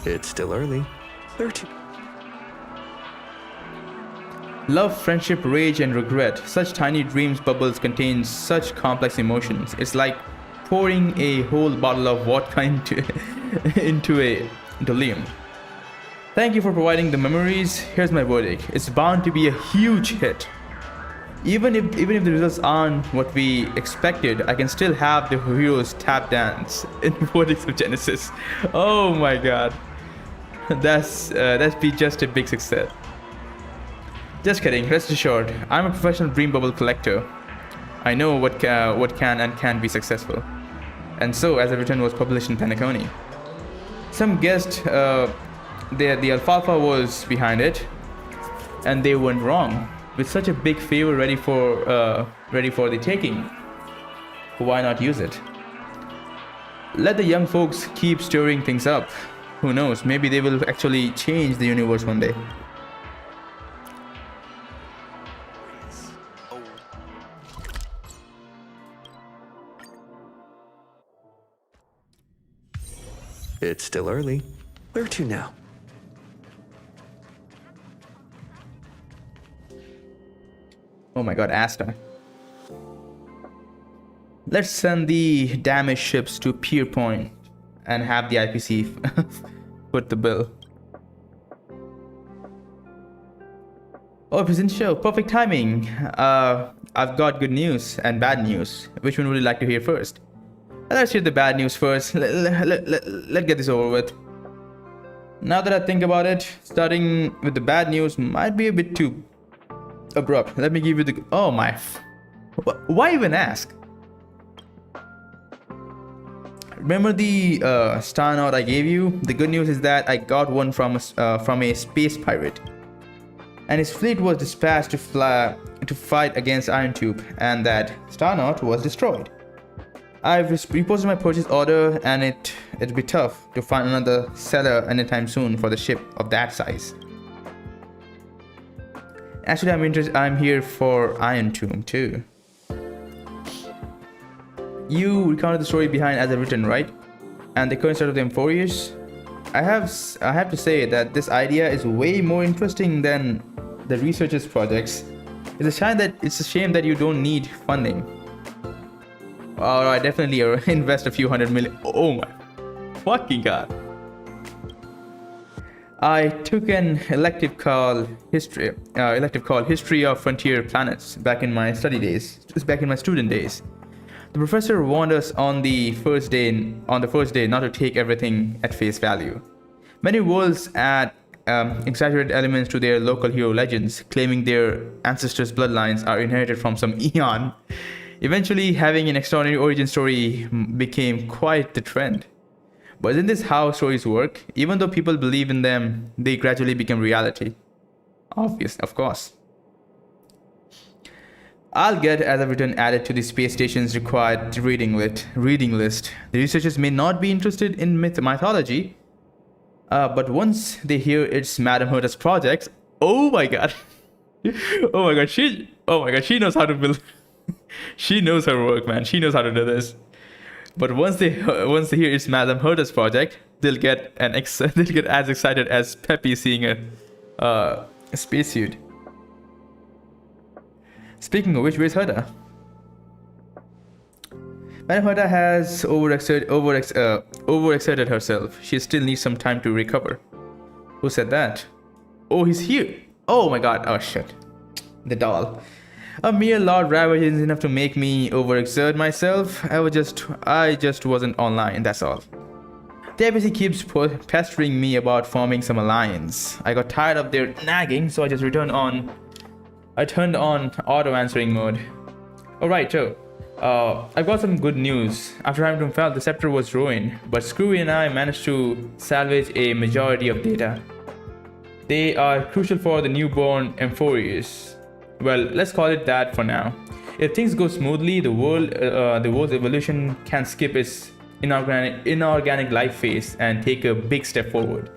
Speaker 9: It's still early. 13.
Speaker 1: Love, friendship, rage, and regret. Such tiny dreams bubbles contain such complex emotions. It's like pouring a whole bottle of vodka into Liam. Thank you for providing the memories. Here's my verdict. It's bound to be a huge hit. Even if the results aren't what we expected, I can still have the heroes tap dance in Vortex of Genesis. Oh my god. That's be just a big success. Just kidding, rest assured, I'm a professional dream bubble collector. I know what can and can't be successful. And so, As I've Written was published in Penacony. Some guessed the alfalfa was behind it, and they went wrong. With such a big favor ready for the taking, why not use it? Let the young folks keep stirring things up. Who knows, maybe they will actually change the universe one day.
Speaker 9: It's still early.
Speaker 3: Where to now?
Speaker 1: Oh my god, Asta. Let's send the damaged ships to Pier Point and have the IPC foot the bill. Oh, present show. Perfect timing. I've got good news and bad news. Which one would you like to hear first? Let's hear the bad news first. Let's get this over with. Now that I think about it, starting with the bad news might be a bit too abrupt. Let me give you the... Oh my... Why even ask? Remember the star note I gave you? The good news is that I got one from a space pirate. And his fleet was dispatched to fight against Iron Tube, and that star note was destroyed. I've reposted my purchase order, and it'll be tough to find another seller anytime soon for the ship of that size. Actually, I'm here for Iron Tomb too. You recounted the story behind As I've Written, right? And the current state of the Amphoreus. I have to say that this idea is way more interesting than the researchers' projects. It's a shame that you don't need funding. Alright, definitely invest a few $100 million. Oh my fucking god. I took an elective called History of Frontier Planets back in my student days. The professor warned us on the first day not to take everything at face value. Many worlds add exaggerated elements to their local hero legends, claiming their ancestors' bloodlines are inherited from some eon. Eventually, having an extraordinary origin story became quite the trend. But isn't this how stories work? Even though people believe in them, they gradually become reality. Obvious, of course. I'll get As I've Written added to the space station's required reading list. The researchers may not be interested in mythology, but once they hear it's Madame Herta's project, oh my god, she knows how to build. She knows her work, man. She knows how to do this. But once they hear it's Madame Herta's project, they'll get as excited as Peppy seeing a spacesuit. Speaking of which, where's Herta? Madame Herta has overexerted herself. She still needs some time to recover. Who said that? Oh, he's here. Oh my god. Oh shit. The doll. A mere Lord Ravage is enough to make me overexert myself. I just wasn't online, that's all. The IPC keeps pestering me about forming some alliance. I got tired of their nagging, so I just turned on auto answering mode. Alright, so I've got some good news. After having felt the scepter was ruined, but Screwy and I managed to salvage a majority of data. They are crucial for the newborn Amphoreus. Well, let's call it that for now. If things go smoothly, the world's evolution can skip its inorganic life phase and take a big step forward.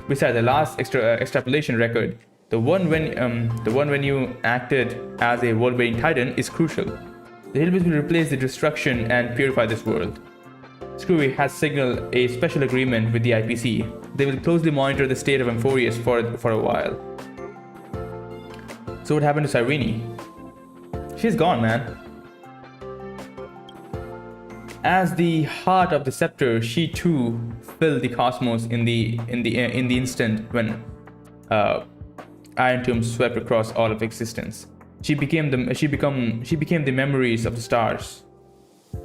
Speaker 1: Besides, the last extrapolation record, the one when you acted as a world-bearing titan, is crucial. The Hillbillies will replace the destruction and purify this world. Screwy has signaled a special agreement with the IPC. they will closely monitor the state of Amphoreus for a while. So what happened to Cyrene? She's gone, man. As the heart of the scepter, she too filled the cosmos in the instant when Iron Tomb swept across all of existence. She became the memories of the stars.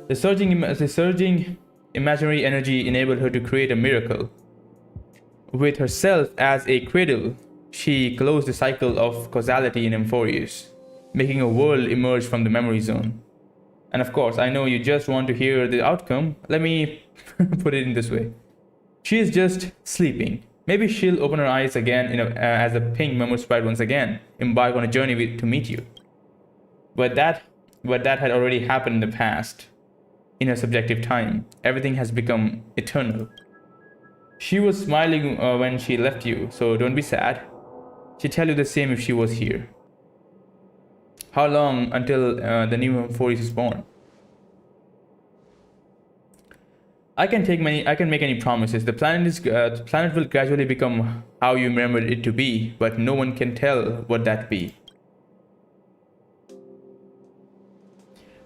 Speaker 1: The surging imaginary energy enabled her to create a miracle. With herself as a cradle, she closed the cycle of causality in Amphoreus, making a world emerge from the memory zone. And of course, I know you just want to hear the outcome. Let me put it in this way. She is just sleeping. Maybe she'll open her eyes again as a pink memory sprite once again, embark on a journey to meet you. But that had already happened in the past. In her subjective time, everything has become eternal. She was smiling when she left you, so don't be sad. She'd tell you the same if she was here. How long until the new Amphoreus is born? I can make any promises. The planet will gradually become how you remembered it to be, but no one can tell what that be.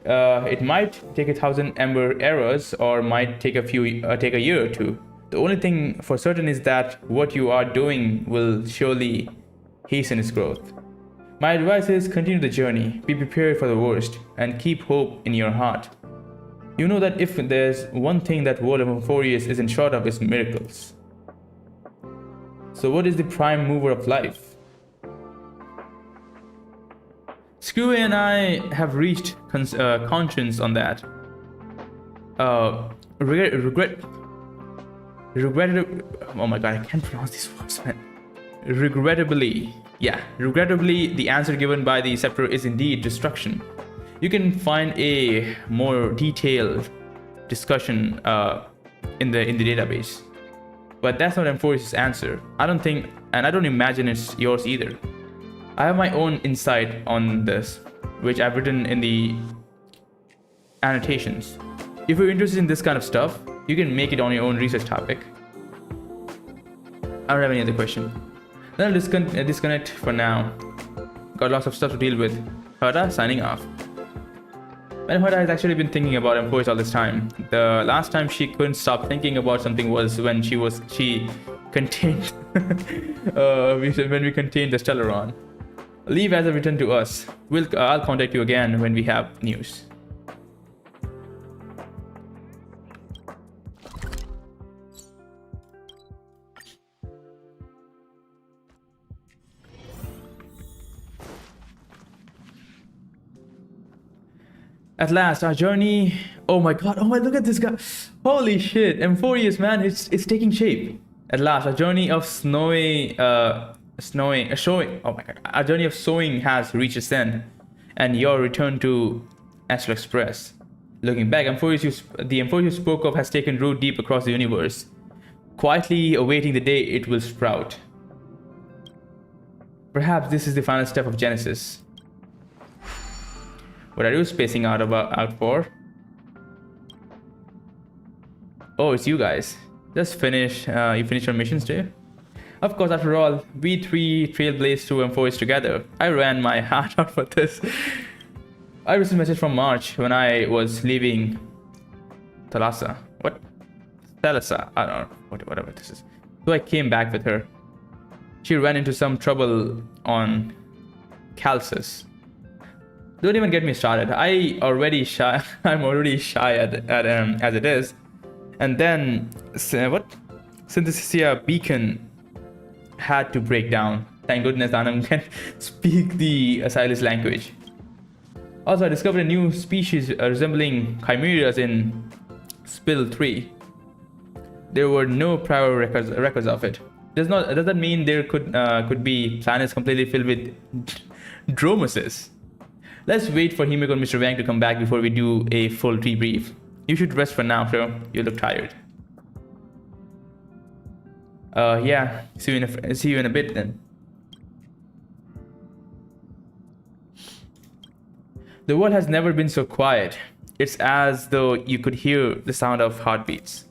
Speaker 1: It might take 1,000 Ember eras, or might take a year or two. The only thing for certain is that what you are doing will surely hasten its growth. My advice is continue the journey, be prepared for the worst, and keep hope in your heart. You know that if there's one thing that world of Amphoreus isn't short of, it's miracles. So what is the prime mover of life? Screwy and I have reached conscience on that. Regrettably, oh my god, I can't pronounce these words, man. Regrettably, the answer given by the scepter is indeed destruction. You can find a more detailed discussion in the database, but that's not Amphoreus' answer. I don't think, and I don't imagine it's yours either. I have my own insight on this, which I've written in the annotations. If you're interested in this kind of stuff, you can make it on your own research topic. I don't have any other question. Then I'll disconnect for now. Got lots of stuff to deal with. Herta signing off. And Herta has actually been thinking about Amphoreus all this time. The last time she couldn't stop thinking about something was when she contained when we contained the Stellaron. Leave has a return to us. I'll contact you again when we have news. At last, our journey. Oh my god! Oh my! Look at this guy! Holy shit! Amphoreus, man, it's taking shape. At last, our journey of showing. Oh my god! Our journey of sowing has reached its end, and your return to Astral Express. Looking back, the Amphoreus you spoke of has taken root deep across the universe, quietly awaiting the day it will sprout. Perhaps this is the final step of Genesis. What are you spacing out for? Oh, it's you guys. Just finish. You finished your missions too? Of course, after all, we three trailblazed through Amphoreus together. I ran my heart out for this. I received a message from March when I was leaving Thalassa. What? Thalassa. I don't know. Whatever this is. So I came back with her. She ran into some trouble on Calcis. Don't even get me started. I'm already shy as it is. And then what? Synthesia beacon had to break down. Thank goodness Anam can speak the Asilis language. Also, I discovered a new species resembling chimeras in Spill 3. There were no prior records of it. Does that mean there could be planets completely filled with dromuses? Let's wait for Himiko and Mr. Wang to come back before we do a full debrief. You should rest for now, bro. You look tired. Yeah. See you in a bit then. The world has never been so quiet. It's as though you could hear the sound of heartbeats.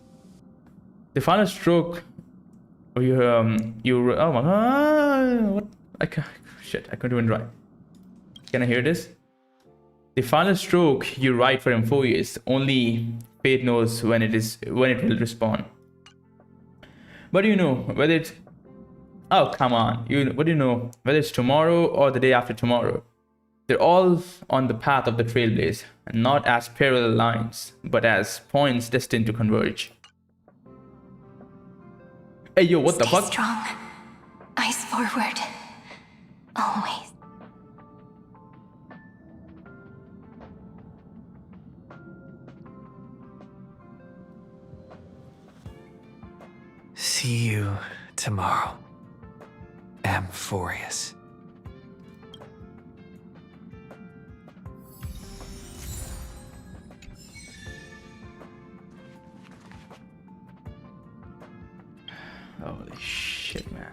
Speaker 1: The final stroke Oh, oh my god, what? Shit, I couldn't even write. Can I hear this? The final stroke you write for Amphoreus, only fate knows when it will respond. But you know, whether it's... Oh, come on. What do you know? Whether it's tomorrow or the day after tomorrow. They're all on the path of the Trailblaze, and not as parallel lines, but as points destined to converge. Hey, yo, what the fuck?
Speaker 12: Stay strong. Eyes forward. Always.
Speaker 23: See you tomorrow, Amphoreus.
Speaker 1: Holy shit, man.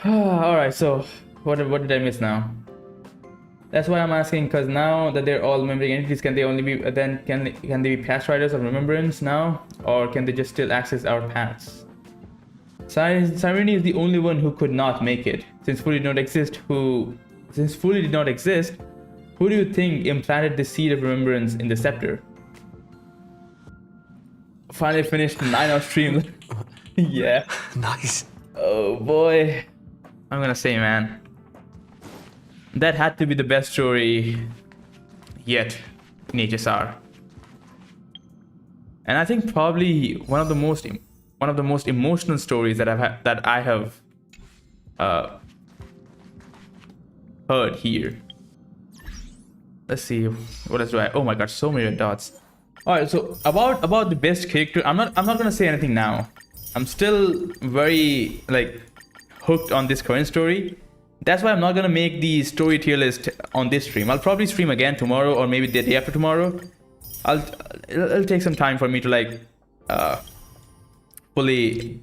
Speaker 1: Alright, so what did I miss now? That's why I'm asking, because now that they're all remembering entities, can they only be can they be past riders of remembrance now, or can they just still access our paths? Cyrene is the only one who could not make it. Since Fully did not exist, who do you think implanted the seed of remembrance in the scepter? Finally finished 9-hour stream. Yeah.
Speaker 23: Nice.
Speaker 1: Oh boy. I'm gonna say, man, that had to be the best story yet in HSR. And I think probably one of the most emotional stories that I have heard here. Let's see, what else do I... Oh my god, so many red dots. Alright, so about the best character, I'm not gonna say anything now. I'm still very like hooked on this current story. That's why I'm not gonna make the story tier list on this stream. I'll probably stream again tomorrow, or maybe the day after tomorrow. It'll take some time for me to like fully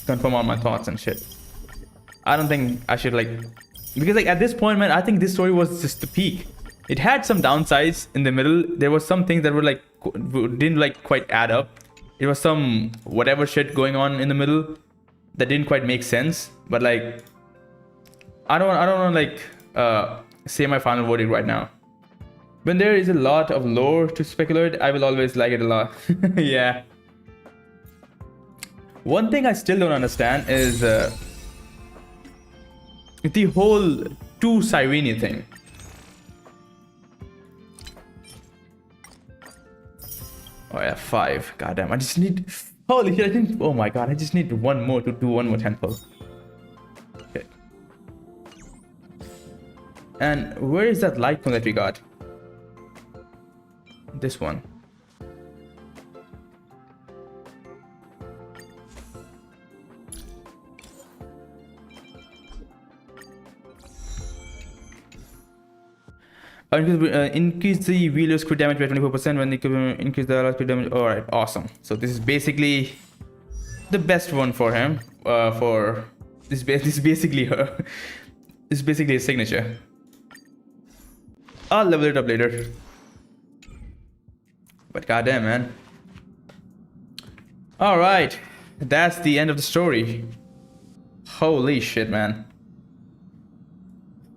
Speaker 1: confirm all my thoughts and shit. I don't think I should like, because like at this point, man, I think this story was just the peak. It had some downsides in the middle. There was some things that were like didn't like quite add up. It was some whatever shit going on in the middle that didn't quite make sense. But like, I don't want to like say my final verdict right now. When there is a lot of lore to speculate, I will always like it a lot. Yeah. One thing I still don't understand is the whole 2 Cyrene thing. Oh yeah, 5. Goddamn, I just need... Holy shit, I didn't... Oh my god, I just need one more to do one more temple. Okay. And where is that light one that we got? This one. Increase the wheeler's crit damage by 24% when they increase the crit damage. Alright, awesome. So this is basically the best one for him. For this is basically her. This is basically his signature. I'll level it up later. But goddamn, man. Alright. That's the end of the story. Holy shit, man.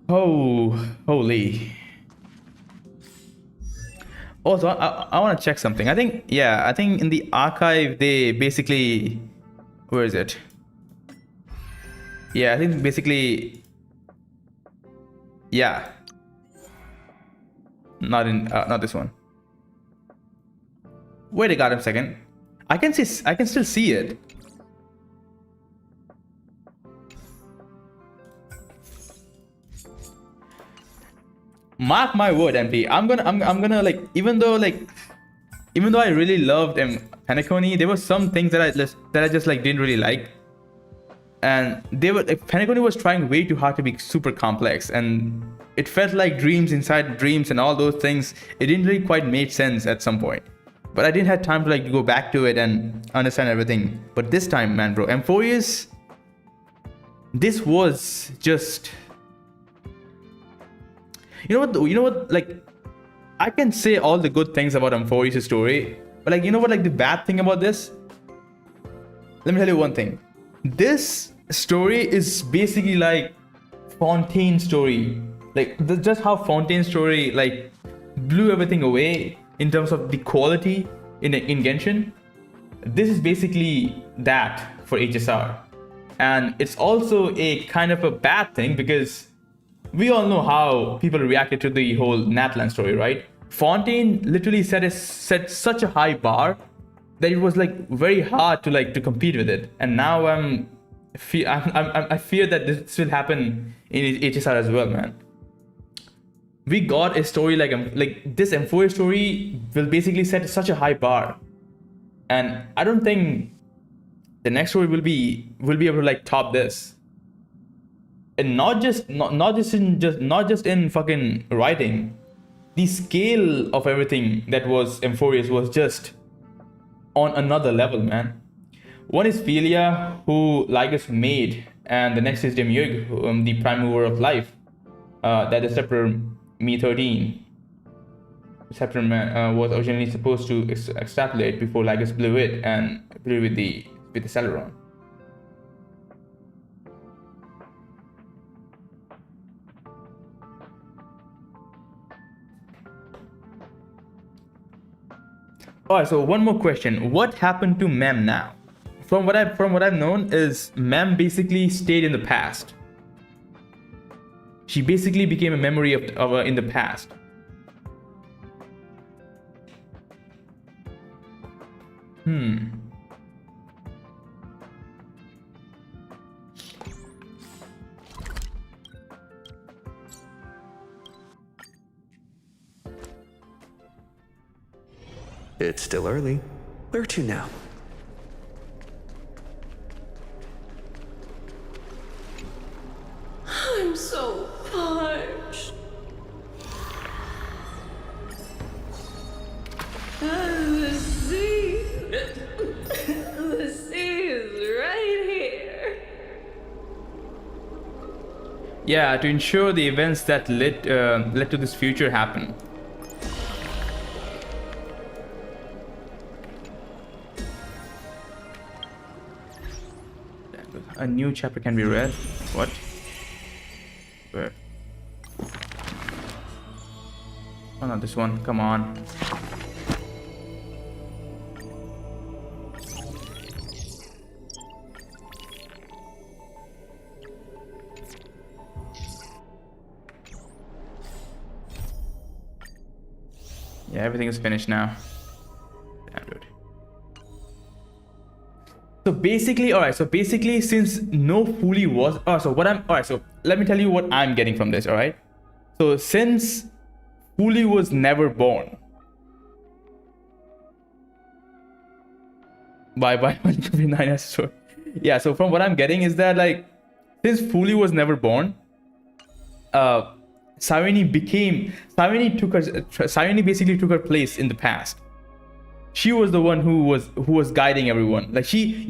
Speaker 1: Oh, holy. Also, I want to check something. I think in the archive they basically... Where is it? Yeah, I think basically... Yeah. Not this one. Wait a goddamn second. I can still see it. Mark my word, MP. I'm gonna like, even though I really loved Penacony, there were some things that I just like didn't really like. And they were like, Penacony was trying way too hard to be super complex, and it felt like dreams inside dreams and all those things. It didn't really quite make sense at some point. But I didn't have time to like go back to it and understand everything. But this time, man, bro, Amphoreus, this was just... You know what, like, I can say all the good things about Amphoreus' story, but like, you know what, like the bad thing about this? Let me tell you one thing. This story is basically like Fontaine's story. Like just how Fontaine's story like blew everything away in terms of the quality in Genshin. This is basically that for HSR. And it's also a kind of a bad thing because we all know how people reacted to the whole Natlan story, right? Fontaine literally set such a high bar that it was like very hard to compete with it. And now I fear that this will happen in HSR as well, man. We got a story like this Amphoreus story will basically set such a high bar, and I don't think the next story will be able to like top this. And not just in fucking writing, the scale of everything that was Amphoreus was just on another level, man. One is Philia, who Lygus made, and the next is Demiurge, the prime mover of life. That is Scepter Me-13. Scepter was originally supposed to extrapolate before Lygus blew it and blew with the Celeron. Alright, so one more question. What happened to Mem now? From what I've known is Mem basically stayed in the past. She basically became a memory of in the past.
Speaker 3: It's still early. Where to now?
Speaker 17: I'm so parched. The sea. The sea is right here.
Speaker 1: Yeah, to ensure the events that led to this future happen. A new chapter can be read. What? Where? Oh, not this one. Come on. Yeah, everything is finished now. Damn, dude. So basically, alright, since no Fuli was so let me tell you what I'm getting from this, alright? So since Fuli was never born. Bye 159 story. Yeah, so from what I'm getting is that like since Fuli was never born, Cyrene basically took her place in the past. She was the one who was guiding everyone. Like she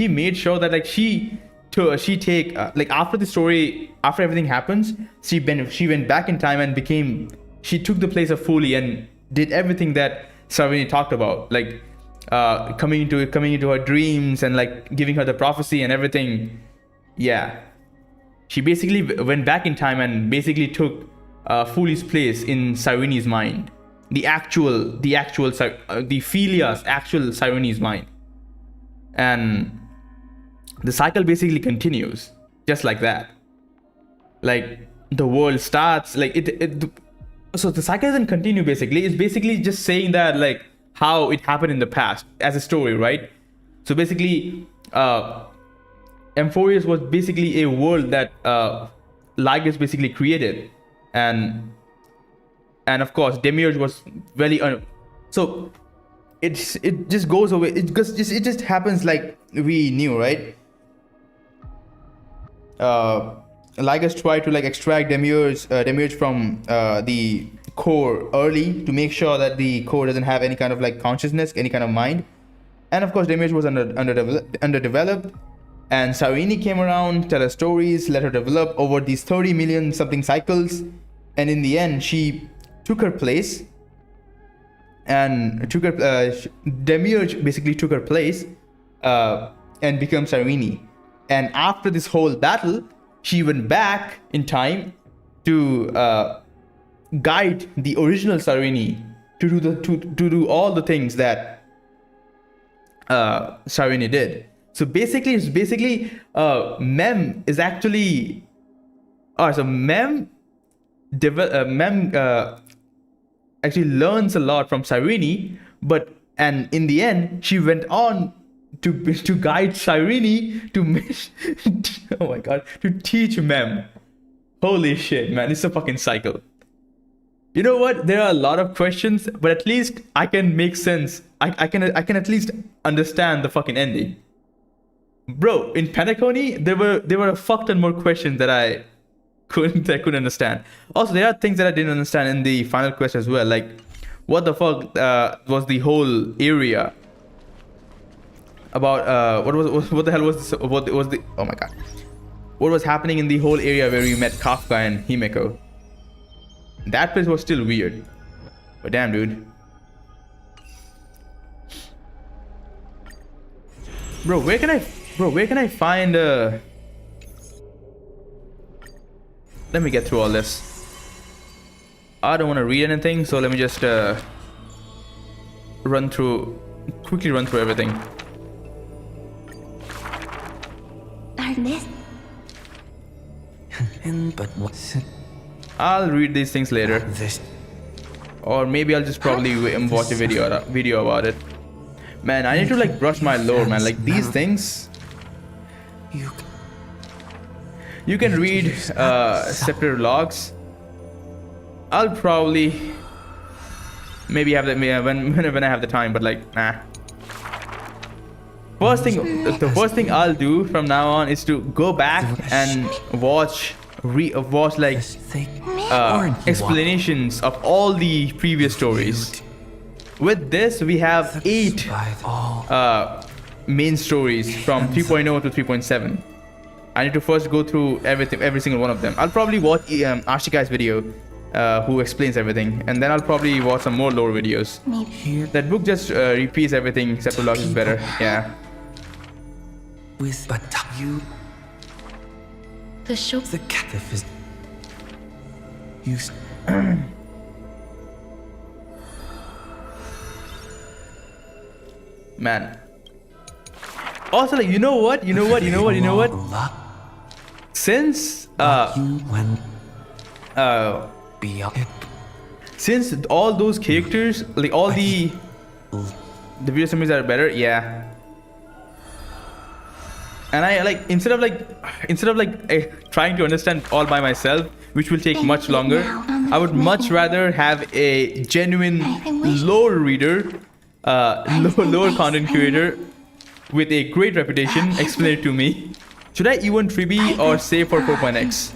Speaker 1: made sure that like she take like after the story, after everything happens, she went back in time and she took the place of Fuli and did everything that Cyrene talked about, like coming into her dreams and like giving her the prophecy and everything. Yeah, she basically went back in time and basically took Fuli's place in Cyrene's mind. The Philia's actual Cyrene's mind. And the cycle basically continues just like that. Like the world starts like so the cycle doesn't continue basically. It's basically just saying that like how it happened in the past as a story, right? So basically Amphoreus was basically a world that Lygus basically created, and of course Demiurge was very so it just goes away. It just happens like we knew, right? Lygus tried to like extract Demiurge from the core early to make sure that the core doesn't have any kind of like consciousness, any kind of mind. And of course Demiurge was underdeveloped, and Cyrene came around, tell her stories, let her develop over these 30 million something cycles, and in the end she took her place, and took her Demiurge basically took her place and became Cyrene. And after this whole battle, she went back in time to guide the original Cyrene to do all the things that Cyrene did. So basically, Mem is actually Mem actually learns a lot from Cyrene, and in the end, she went on to guide Cyrene oh my god, to teach Mem. Holy shit, man, it's a fucking cycle. You know what? There are a lot of questions, but at least I can make sense. I can at least understand the fucking ending. Bro, in Penacony, there were a fuck ton more questions that I couldn't understand. Also, there are things that I didn't understand in the final quest as well. Like, what the fuck was the whole area about? What the hell was this? What was the? Oh my god! What was happening in the whole area where we met Kafka and Himeko? That place was still weird. But damn, dude. Bro, where can I find let me get through all this. I don't want to read anything, so let me just quickly run through everything.
Speaker 2: Artemis?
Speaker 3: But what's it?
Speaker 1: I'll read these things later. Or maybe I'll just probably watch a video about it. Man, I need to like brush my lore, man. Like these things. You can read separate logs. I'll probably maybe have that when I have the time, but like nah. The first thing I'll do from now on is to go back and watch like explanations of all the previous stories. With this, we have 8 main stories from 3.0 to 3.7. I need to first go through every single one of them. I'll probably watch Ashika's video who explains everything, and then I'll probably watch some more lore videos. That book just repeats everything except the log is better. Yeah.
Speaker 3: But you,
Speaker 20: the show,
Speaker 3: the captive is you.
Speaker 1: Man. Also, like, you know what? Since since all those characters, like all the video summaries are better, yeah. And I like instead of trying to understand all by myself, which will take much longer, I would much rather have a genuine lore reader, lore content creator with a great reputation explain it to me. Should I even Tribi or save for 4.x?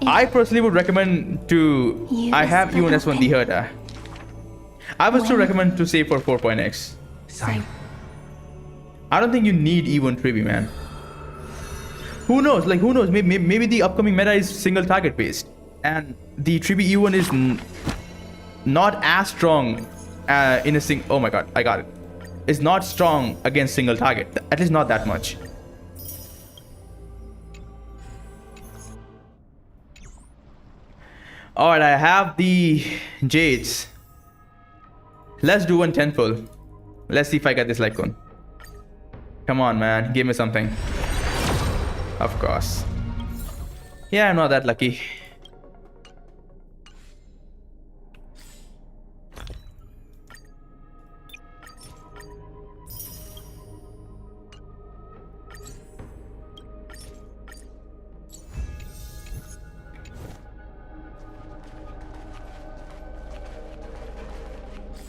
Speaker 1: I personally would recommend to. I have even S1 the Herda. I would still recommend to save for 4.x. I don't think you need even Tribi, man. Who knows? Like, who knows? Maybe the upcoming meta is single target based, and the Tribi E1 is not as strong in a single. Oh my god, I got it. It's not strong against single target. At least not that much. Alright, I have the Jades. Let's do one tenfold. Let's see if I get this Lycon. Come on, man. Give me something. Of course. Yeah, I'm not that lucky.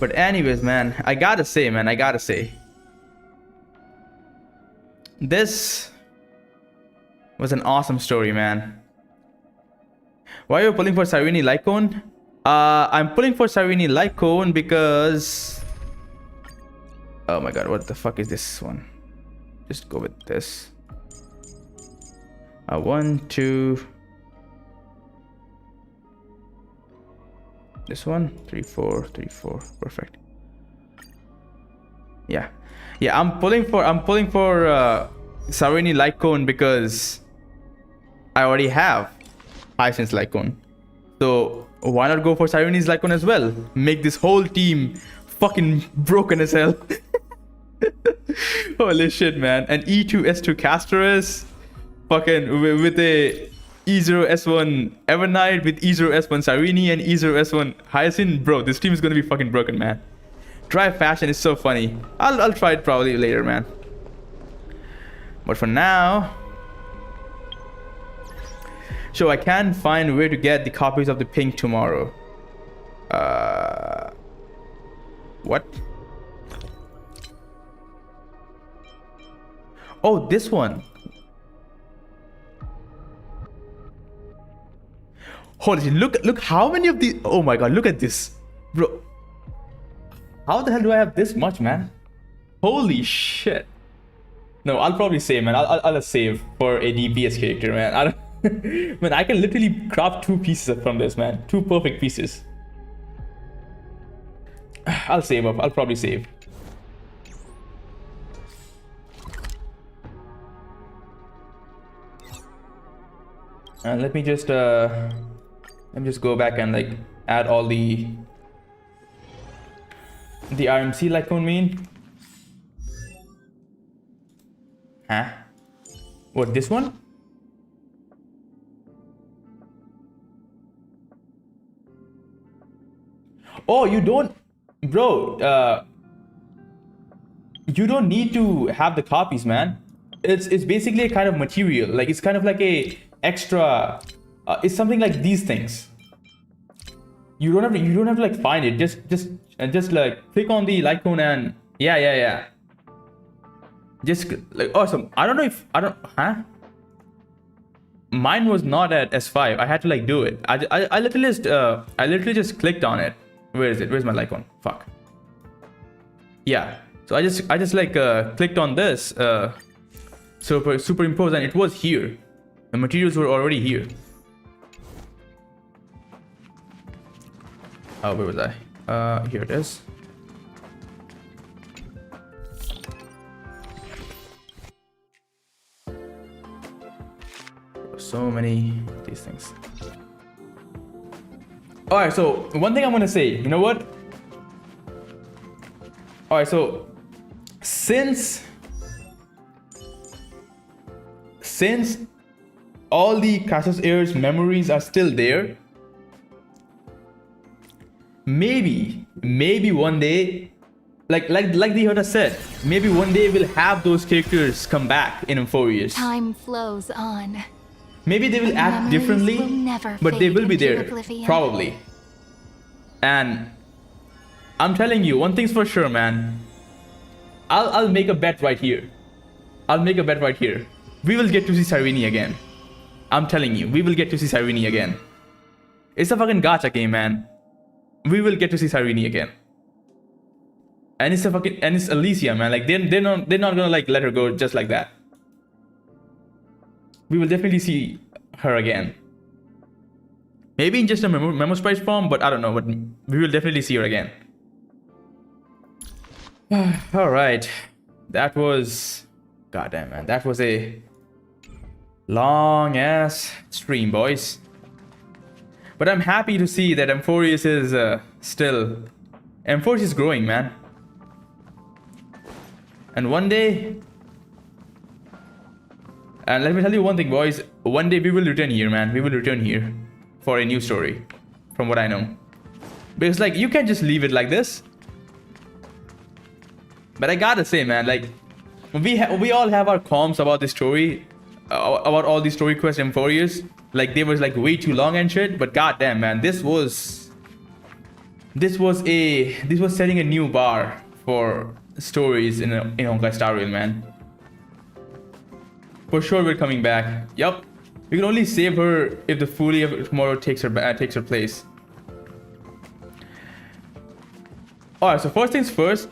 Speaker 1: But anyways, man, I gotta say, this was an awesome story, man. Why are you pulling for Cyrene Lycon? I'm pulling for Cyrene Lycon because... Oh my god, what the fuck is this one? Just go with this. 1, 2... This one, 3, 4, 3, 4. Perfect. Yeah. Yeah, I'm pulling for Sarini Light Cone because I already have Hyacinth's Light Cone. So why not go for Sireni's Light Cone as well? Make this whole team fucking broken as hell. Holy shit, man. And E2 S2 Castorus fucking with a E0 S1 Evernight with E0 S1 Sirini and E0 S1 Hyacinth. Bro, this team is gonna be fucking broken, man. Dry fashion is so funny. I'll try it probably later, man. But for now, so I can't find where to get the copies of the pink tomorrow. What? Oh, this one. Holy shit, look how many of these. Oh my god, look at this. Bro. How the hell do I have this much, man? Holy shit. No, I'll probably save, man. I'll save for a DPS character, man. I don't man, I can literally craft 2 pieces from this, man. 2 perfect pieces. I'll save up. I'll probably save. And let me just go back and like add all the RMC Light Cone mean. Huh? What, this one? Oh, you don't, bro. You don't need to have the copies, man. It's basically a kind of material. Like it's kind of like a extra. It's something like these things. You don't have to like find it. Just like click on the Light Cone and yeah. Just like awesome. I don't know. Huh? Mine was not at S5. I had to like do it. I literally just clicked on it. Where is it? Where's my Light Cone? Fuck. Yeah. So I just like clicked on this superimpose and it was here. The materials were already here. Oh, where was I? Here it is. So many of these things. Alright, so one thing I'm gonna say, you know what? Alright, so since all the Cassius Air's memories are still there, maybe one day, like the Yoda said, maybe one day we'll have those characters come back in Amphoreus.
Speaker 12: Time flows on.
Speaker 1: Maybe they will act differently, but they will be there,
Speaker 12: oblivion.
Speaker 1: probably. And I'm telling you, one thing's for sure, man. I'll make a bet right here. We will get to see Sirini again. I'm telling you, we will get to see Sirini again. It's a fucking gacha game, man. We will get to see Sirini again. And it's Alicia, man. Like they're not gonna like let her go just like that. We will definitely see her again. Maybe in just a memo sprite form, but I don't know. But we will definitely see her again. All right, that was, goddamn, man. That was a long ass stream, boys. But I'm happy to see that Amphoreus is Amphoreus is growing, man. And one day, and let me tell you one thing, boys. One day we will return here, man. We will return here for a new story, from what I know. Because like you can't just leave it like this. But I gotta say, man, like we all have our comms about the story, about all these story quests in Amphoreus. Like they was like way too long and shit. But goddamn, man, this was setting a new bar for stories in Honkai Star Rail, man. For sure, we're coming back. Yup. We can only save her if the Fully of tomorrow takes her place. Alright, so first things first,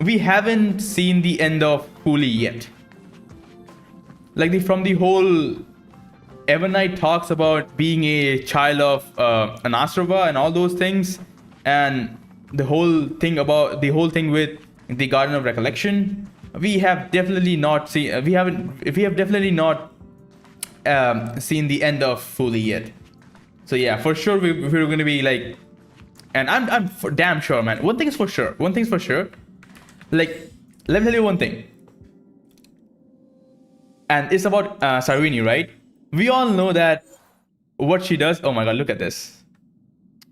Speaker 1: we haven't seen the end of Fully yet. Like from the whole Evernight talks about being a child of an Astrava and all those things, and the whole thing with the Garden of Recollection, we have definitely not seen. We have definitely not seen the end of fully yet. So yeah, for sure we're gonna be like, and I'm for damn sure, man. One thing's for sure. Like, let me tell you one thing. And it's about Cyrene, right? We all know that what she does. Oh my god, look at this.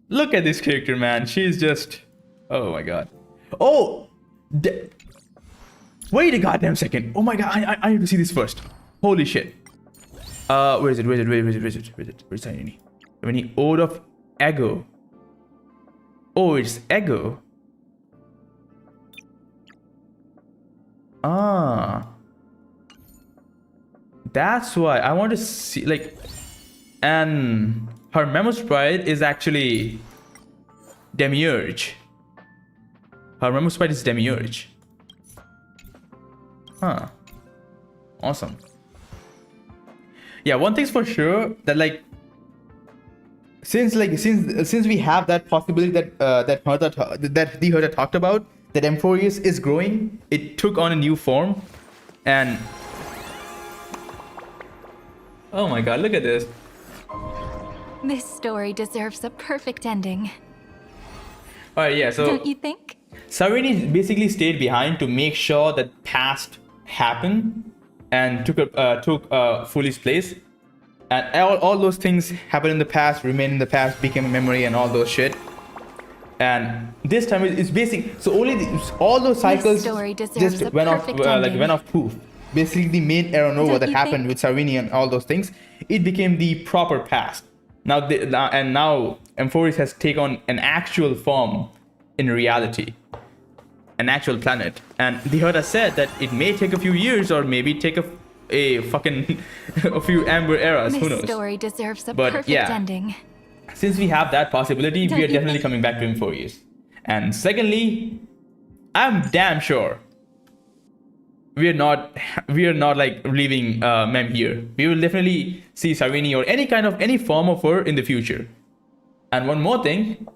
Speaker 1: Look at this character, man. She's just... Oh my god. Oh! Wait a goddamn second. Oh my god, I need to see this first. Holy shit. Where is it? Where's Cyrene? Cyrene, Ode of Ego. Oh, it's Ego. Ah. That's why I want to see, like, and her Memo Sprite is actually Demiurge. Her Memo Sprite is Demiurge. Huh. Awesome. Yeah, one thing's for sure that, like, since we have that possibility that that the Hertha talked about, that Amphoreus is growing, it took on a new form, and oh my god, look at this.
Speaker 12: This story deserves a perfect ending.
Speaker 1: Alright, yeah, so...
Speaker 12: Don't you think?
Speaker 1: Cyrene basically stayed behind to make sure that past happened and took Foolie's place. And all those things happened in the past, remained in the past, became a memory and all those shit. And this time it's basic. So all those cycles just went off poof. Basically, the main era nova that happened with Cyrene and all those things, it became the proper past. Now Amphoreus has taken on an actual form in reality, an actual planet. And the Hertha said that it may take a few years, or maybe take a fucking a few amber eras. Who knows?
Speaker 12: This story deserves a perfect ending.
Speaker 1: Since we have that possibility, we are definitely coming back to Amphoreus. And secondly, I'm damn sure we are not like leaving Mem here. We will definitely see Cyrene or any form of her in the future. And one more thing,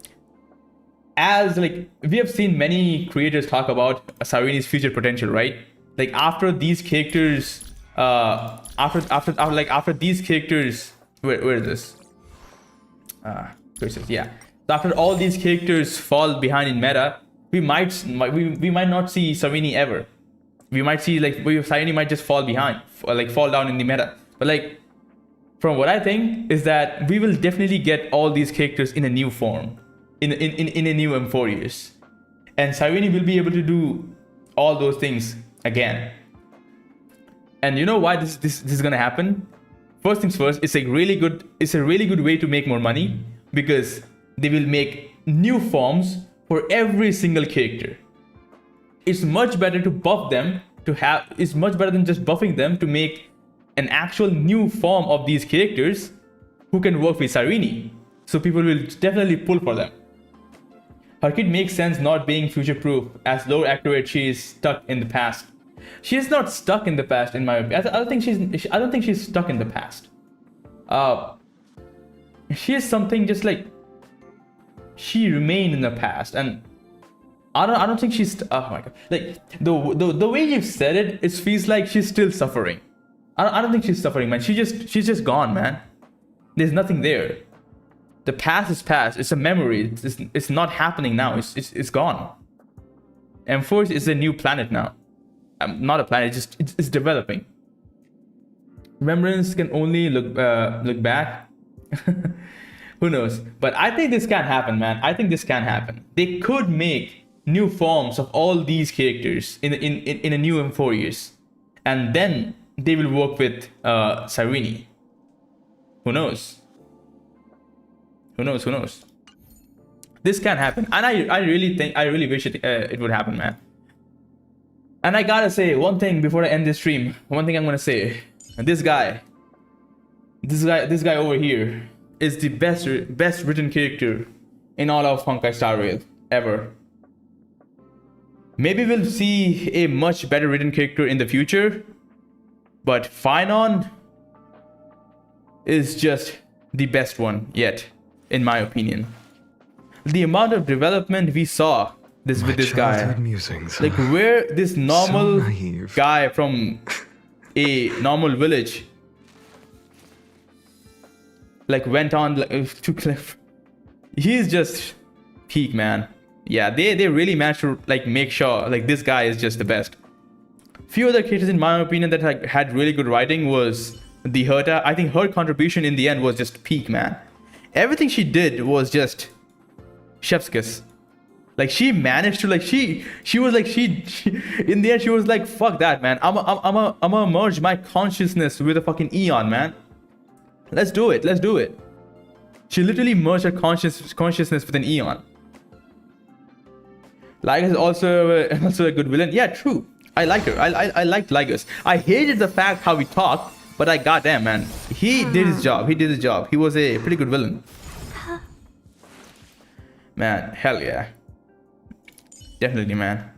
Speaker 1: as like we have seen many creators talk about Cyrene's future potential, right? Like after these characters, after these characters, where is this? Yeah. So after all these characters fall behind in meta, we might not see Cyrene ever. We might see Cyrene might just fall behind, or like fall down in the meta. But like, from what I think is that we will definitely get all these characters in a new form, in a new Amphoreus, and Cyrene will be able to do all those things again. And you know why this is gonna happen? First things first, it's a really good way to make more money, because they will make new forms for every single character. It's much better to buff them, it's much better than just buffing them, to make an actual new form of these characters who can work with Cyrene. So people will definitely pull for them. Her kit makes sense not being future-proof, as lore accurate she is stuck in the past. She is not stuck in the past, in my opinion. I don't think she's stuck in the past. She is something just like, she remained in the past, and I don't think she's, oh my god, like the way you've said it, it feels like she's still suffering. I don't think she's suffering, man. She's just gone, man. There's nothing there. The past is past. It's a memory. It's not happening now. It's gone. Amphoreus is a new planet now. Not a planet. It's developing. Remembrance can only look back. Who knows? But I think this can happen, man. I think this can happen. They could make new forms of all these characters in a new Amphoreus, and then they will work with Cyrene. Who knows? Who knows? This can happen, and I really wish it would happen, man. And I gotta say one thing before I end this stream. One thing I'm gonna say: this guy over here is the best written character in all of Honkai Star Rail ever. Maybe we'll see a much better written character in the future, but Finon is just the best one yet, in my opinion. The amount of development we saw with this guy,
Speaker 8: musings,
Speaker 1: like where this normal
Speaker 8: naive.
Speaker 1: guy from a normal village like went on like, to cliff. He's just peak, man. Yeah, they really managed to like make sure like this guy is just the best. Few other characters in my opinion that like had really good writing was the Herta. I think her contribution in the end was just peak, man. Everything she did was just chef's kiss. Like she managed to like she was like she in the end she was like, fuck that, man. I'm gonna merge my consciousness with a fucking Eon, man. Let's do it. Let's do it. She literally merged her consciousness with an Eon. Lygus is also a good villain. Yeah, true. I liked her. I liked Lygus. I hated the fact how he talked, but I goddamn, man, he did his job. He did his job. He was a pretty good villain. Man, hell yeah. Definitely, man.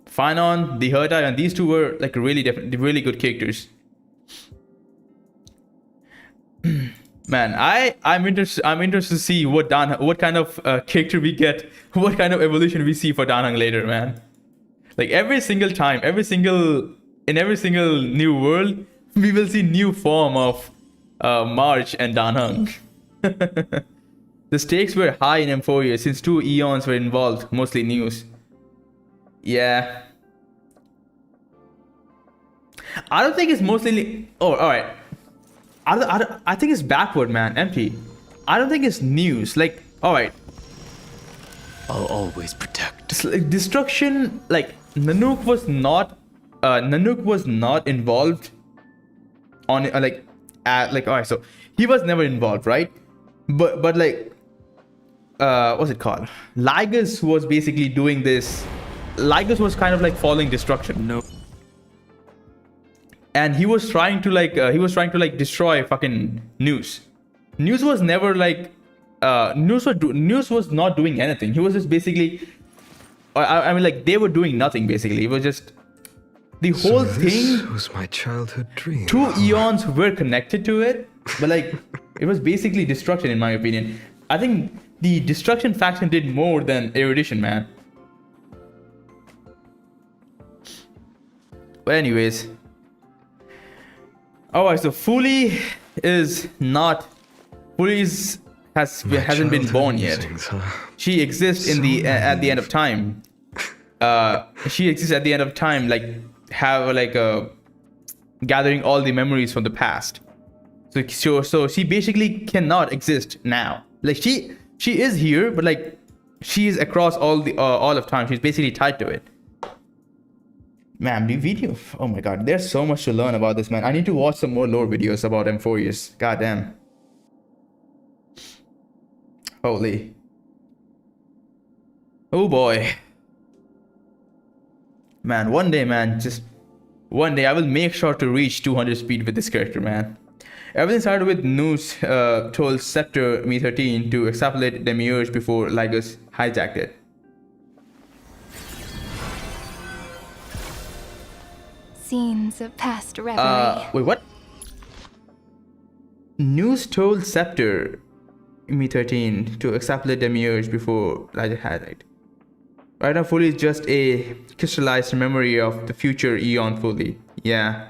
Speaker 1: Phanon, the Herta, and these two were like really good characters. Man, I'm interested to see what kind of character we get, what kind of evolution we see for Danheng later, man. Like every single in every single new world, we will see new form of March and Danheng. The stakes were high in Amphoreus since 2 eons were involved, mostly news. Yeah. I don't think it's mostly... Oh, alright. I think it's backward, man. Empty. I don't think it's news. Like, alright.
Speaker 14: I'll always protect.
Speaker 1: Like, destruction, like, Nanook was not involved on alright, so he was never involved, right? But like, what's it called? Lygus was basically doing this. Lygus was kind of like following destruction.
Speaker 14: No.
Speaker 1: And he was trying to destroy fucking News. News was never like, News was not doing anything. He was just basically, I mean, like they were doing nothing basically. It was just the whole thing.
Speaker 8: This was my childhood dream.
Speaker 1: 2 eons were connected to it, but like it was basically destruction in my opinion. I think the destruction faction did more than erudition, man. But anyways. Alright, so Fuli hasn't been born yet. She exists at the end of time. She exists at the end of time, like gathering all the memories from the past. So she basically cannot exist now. Like she is here, but like she is across all of time. She's basically tied to it. Man, the video. Oh my god, there's so much to learn about this, man. I need to watch some more lore videos about Amphoreus. God damn. Holy. Oh boy. Man, one day, I will make sure to reach 200 speed with this character, man. Everything started with Noose told Scepter Me-13 to extrapolate Demiurge before Lygus hijacked it.
Speaker 12: Scenes of past reverie.
Speaker 1: Wait, what? News told Scepter Me-13 to extrapolate Demiurge before Lygus hijacked. Right now, Fully is just a crystallized memory of the future Eon Fully. Yeah.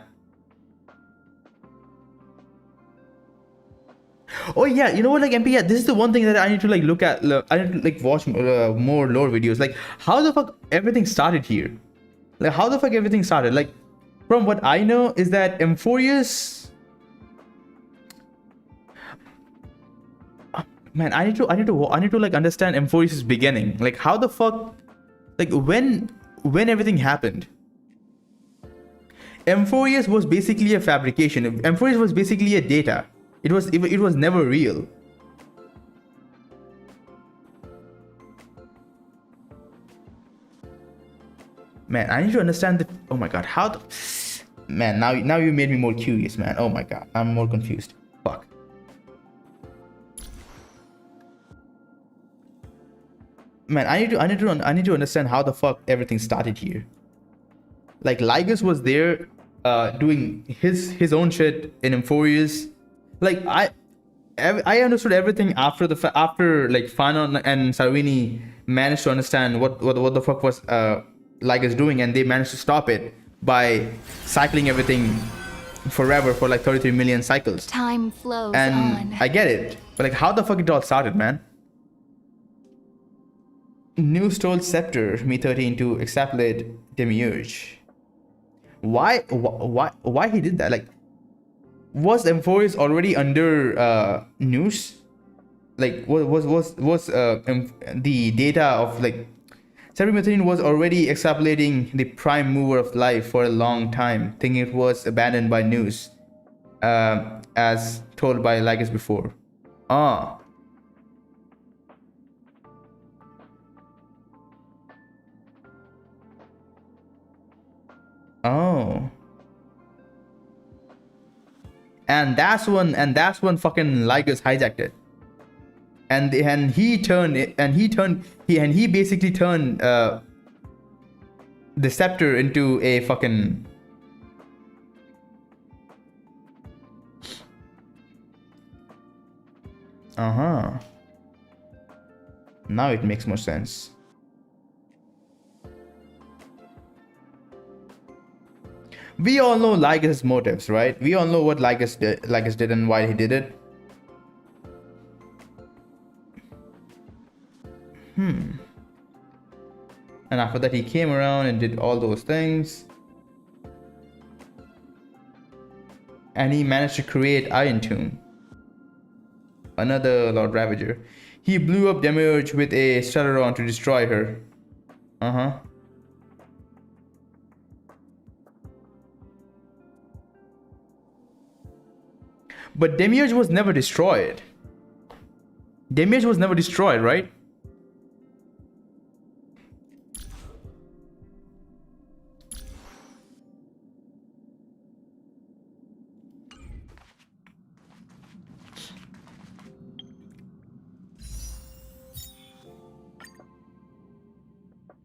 Speaker 1: Oh yeah, you know what, like MP, yeah, this is the one thing that I need to like look at. I need to like watch more lore videos. Like, how the fuck everything started here? Like, how the fuck everything started? Like, from what I know is that Amphoreus. Man, I need to like understand Amphoreus' beginning. Like, how the fuck, like when everything happened. Amphoreus was basically a fabrication. Amphoreus was basically a data. It was never real. Man, I need to understand the. Oh my god, how the. Man, now you made me more curious, man. Oh my god, I'm more confused. Fuck. Man, I need to understand how the fuck everything started here. Like Lygus was there, doing his own shit in Amphoreus. Like I understood everything after after like Fanon and Sarvini managed to understand what the fuck was Lygus doing, and they managed to stop it by cycling everything forever for like 33 million cycles.
Speaker 12: Time flows
Speaker 1: And
Speaker 12: on.
Speaker 1: I get it, but like how the fuck it all started, man? News told Scepter Me-13 to extrapolate Demiurge. Why he did that? Like, was Amphoreus already under News? Like, was the data of like Scepter Me-13 was already extrapolating the prime mover of life for a long time, thinking it was abandoned by News, as told by Lygus before. Ah. Oh. And that's when fucking Lygus hijacked it. And he basically turned the Scepter into a fucking now it makes more sense. We all know Lygus' motives, right? We all know what Lygus did and why he did it. And after that, he came around and did all those things. And he managed to create Iron Tomb. Another Lord Ravager. He blew up Demiurge with a Stellaron to destroy her. But Demiurge was never destroyed. Demiurge was never destroyed, right?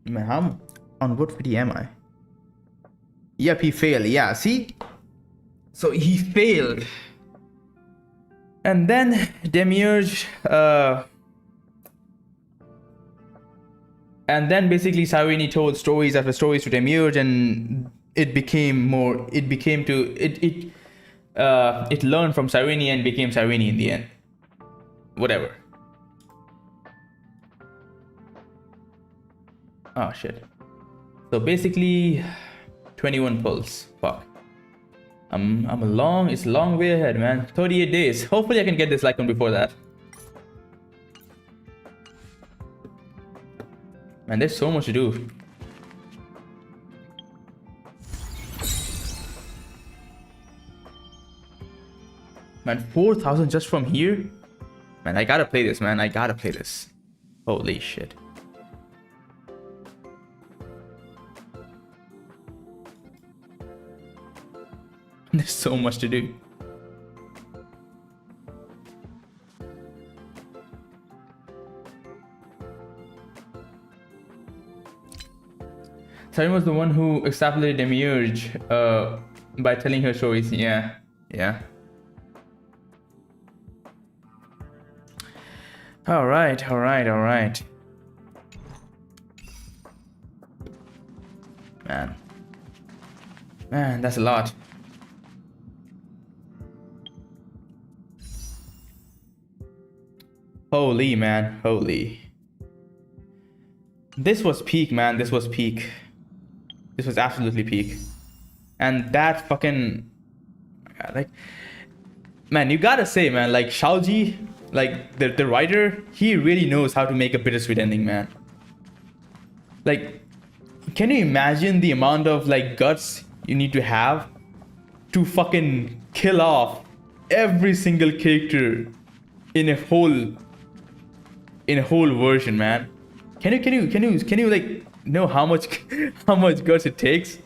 Speaker 1: Man, how on what footy am I? Yep, he failed. Yeah, see? So he failed. And then Demiurge, and then basically Sarvini told stories after stories to Demiurge, and it learned from Sarvini and became Sarvini in the end. Whatever. Oh shit. So basically 21 pulls. Fuck. It's a long way ahead, man. 38 days. Hopefully I can get this Lycon before that. Man, there's so much to do. Man, 4,000 just from here? Man, I gotta play this, man. I gotta play this. Holy shit. There's so much to do. Sarin was the one who extrapolated Demiurge by telling her stories. Yeah. All right. Man, that's a lot. Holy, man. Holy. This was peak, man. This was peak. This was absolutely peak. And that fucking... like... man, you gotta say, man, like, Shaoji, like, the writer, he really knows how to make a bittersweet ending, man. Like, can you imagine the amount of, like, guts you need to have to fucking kill off every single character in a whole version, man? Can you like know how much guts it takes?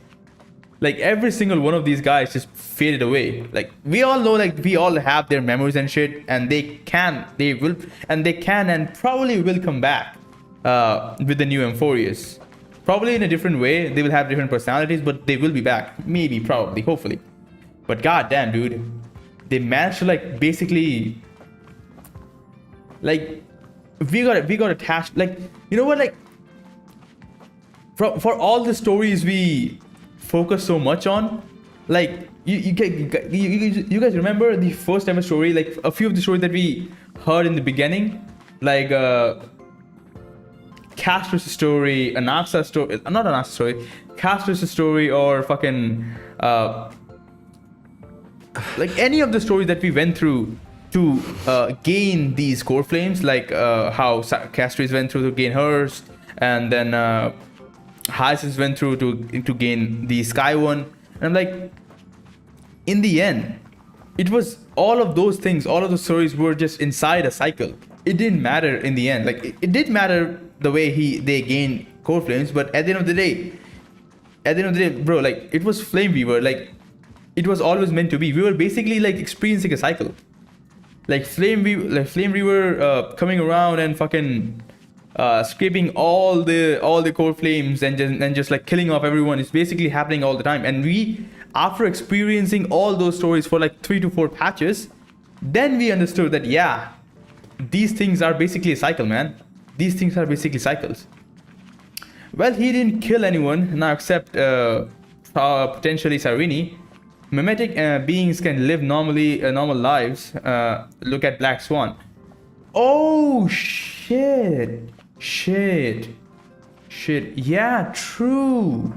Speaker 1: Like, every single one of these guys just faded away. Like, we all know, like, we all have their memories and shit, and they can and probably will come back with the new Amphoreus. Probably in a different way. They will have different personalities, but they will be back. Maybe, probably, hopefully. But goddamn, dude, they managed to like basically like we got attached. Like, you know what, like for all the stories we focus so much on, like you guys remember the first ever story, like a few of the stories that we heard in the beginning, like Castor's story, Anaxa's story, not Anaxa's story, Castor's story, or fucking like any of the stories that we went through to gain these core flames, like how Castries went through to gain hers, and then Hyacinth went through to gain the Sky one. And I'm like, in the end, it was all of those things, all of the stories were just inside a cycle. It didn't matter in the end. Like it did matter the way they gained core flames, but at the end of the day, bro, like it was Flame Weaver. Like it was always meant to be. We were basically like experiencing a cycle. Like Flame Weaver coming around and fucking scraping all the core flames and just like killing off everyone is basically happening all the time. And we, after experiencing all those stories for like 3 to 4 patches, then we understood that yeah, these things are basically a cycle, man. These things are basically cycles. Well, he didn't kill anyone now except potentially Cyrene. Mimetic beings can live normal lives. Look at Black Swan. Oh shit. Yeah, true.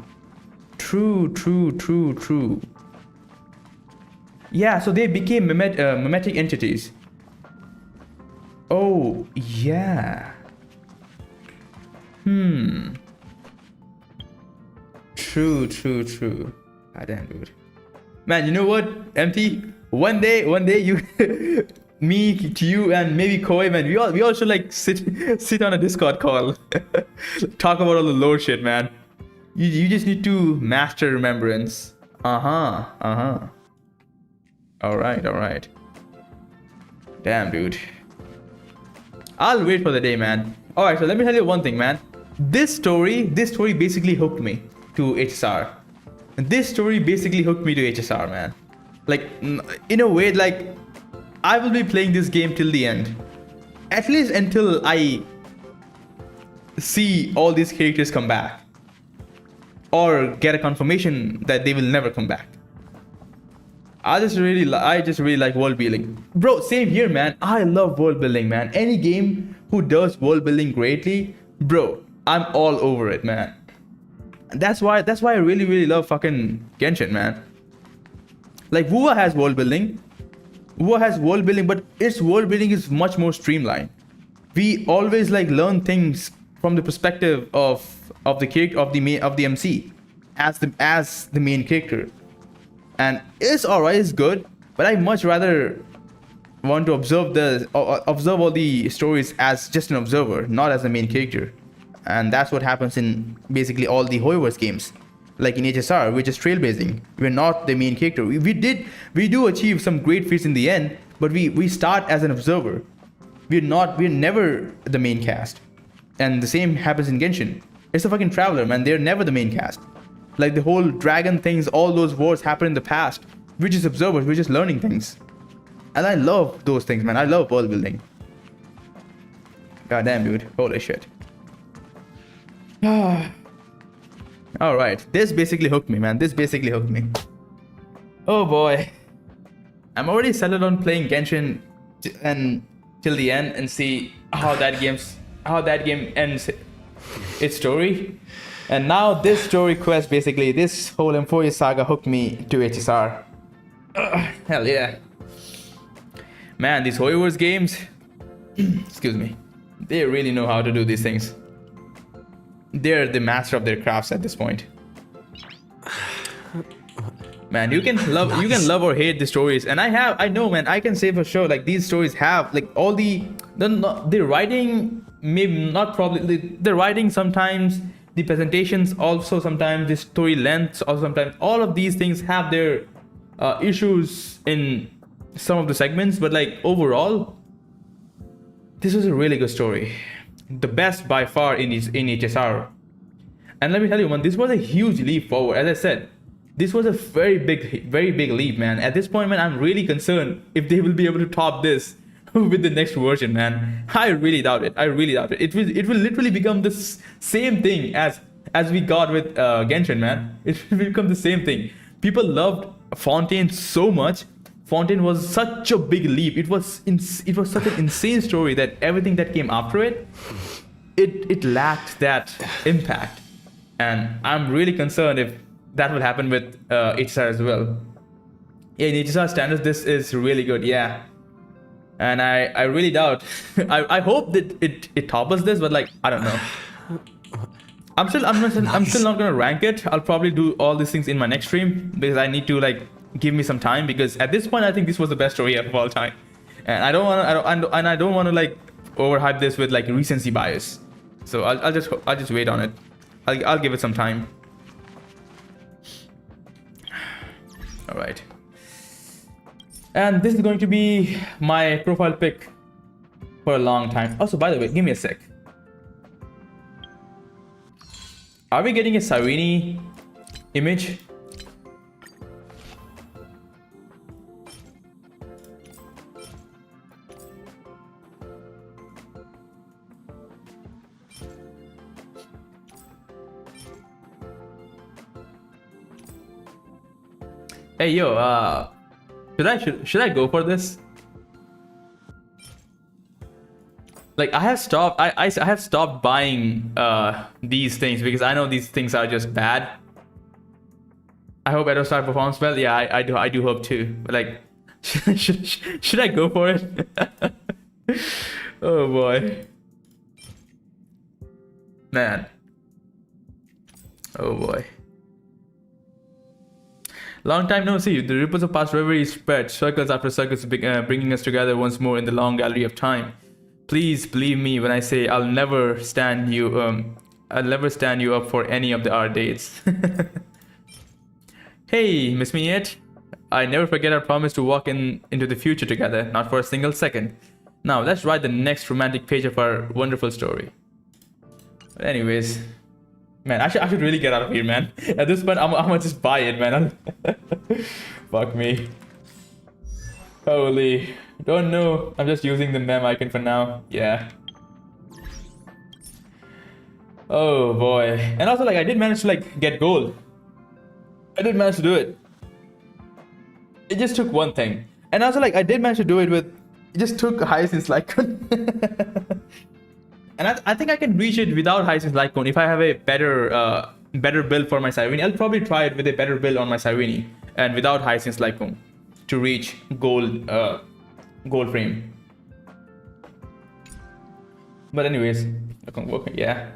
Speaker 1: Yeah, so they became mimetic entities. Oh yeah. True. God damn, dude. Man, you know what, MT? One day you me, you, and maybe Koi, man, we all should like sit on a Discord call. Talk about all the lore shit, man. You just need to master remembrance. Alright. Damn, dude. I'll wait for the day, man. Alright, so let me tell you one thing, man. This story basically hooked me to HSR. This story basically hooked me to HSR, man. Like, in a way, like, I will be playing this game till the end. At least until I see all these characters come back. Or get a confirmation that they will never come back. I just really like world building. Bro, same here, man. I love world building, man. Any game who does world building greatly, bro, I'm all over it, man. That's why I really love fucking Genshin, man. Like WoA has world building. But its world building is much more streamlined. We always like learn things from the perspective of the character of the MC as the main character. And it's alright, it's good, but I much rather want to observe all the stories as just an observer, not as the main character. And that's what happens in basically all the Hoyoverse games. Like in HSR, we're just trailblazing. We're not the main character. We do achieve some great feats in the end, but we start as an observer. We're never the main cast. And the same happens in Genshin. It's a fucking traveler, man. They're never the main cast. Like the whole dragon things, all those wars happen in the past. We're just observers, we're just learning things. And I love those things, man. I love world building. God damn, dude. Holy shit. Alright, this basically hooked me, man. Oh boy. I'm already settled on playing Genshin till the end and see how that game ends its story. And now this story quest, basically, this whole Amphoreus saga hooked me to HSR. Hell yeah. Man, these Hoyoverse games, excuse me, they really know how to do these things. They're the master of their crafts at this point. Man, you can love or hate the stories, and I know, man, I can say for sure, like these stories have like all the writing, maybe not probably the writing sometimes, the presentations also sometimes, the story lengths also sometimes. All of these things have their issues in some of the segments, but like overall, this was a really good story. The best by far in HSR. And let me tell you, man, this was a huge leap forward. As I said, this was a very big leap, man. At this point, man, I'm really concerned if they will be able to top this with the next version, man. I really doubt it. I really doubt it. It will literally become the same thing as we got with Genshin, man. It will become the same thing. People loved Fontaine so much. Fontaine was such a big leap. It was such an insane story that everything that came after it lacked that impact. And I'm really concerned if that will happen with HSR as well. Yeah, in HSR standards, this is really good. Yeah, and I really doubt. I hope that it topples this, but like I don't know. I'm still not gonna rank it. I'll probably do all these things in my next stream because I need to like give me some time, because at this point I think this was the best story of all time, and I don't want to like overhype this with like recency bias. So I'll just wait on it. I'll give it some time. All right. And this is going to be my profile pic for a long time. Also, by the way, give me a sec. Are we getting a Cyrene image? Hey yo, should I go for this? Like I have stopped buying these things because I know these things are just bad. I hope Aerostar performs well. Yeah, I do hope too. But like, should I go for it? Oh boy, man. Oh boy. Long time no see. The ripples of past reverie spread circles after circles, bringing us together once more in the long gallery of time. Please believe me when I say I'll never stand you up for any of our dates. Hey, miss me yet? I never forget our promise to walk into the future together, not for a single second. Now let's write the next romantic page of our wonderful story. But anyways, man, I should really get out of here, man. At this point, I'm gonna just buy it, man. Fuck me. Holy. Don't know. I'm just using the mem icon for now. Yeah. Oh boy. And also, like, I did manage to, like, get gold. I did manage to do it. It just took one thing. And also, like, I did manage to do it with... It just took Hyacinth's light cone. And I think I can reach it without Hyacinth's light cone if I have a better build for my Cyrene. I'll probably try it with a better build on my Cyrene and without Hyacinth's light cone to reach gold frame. But anyways, yeah.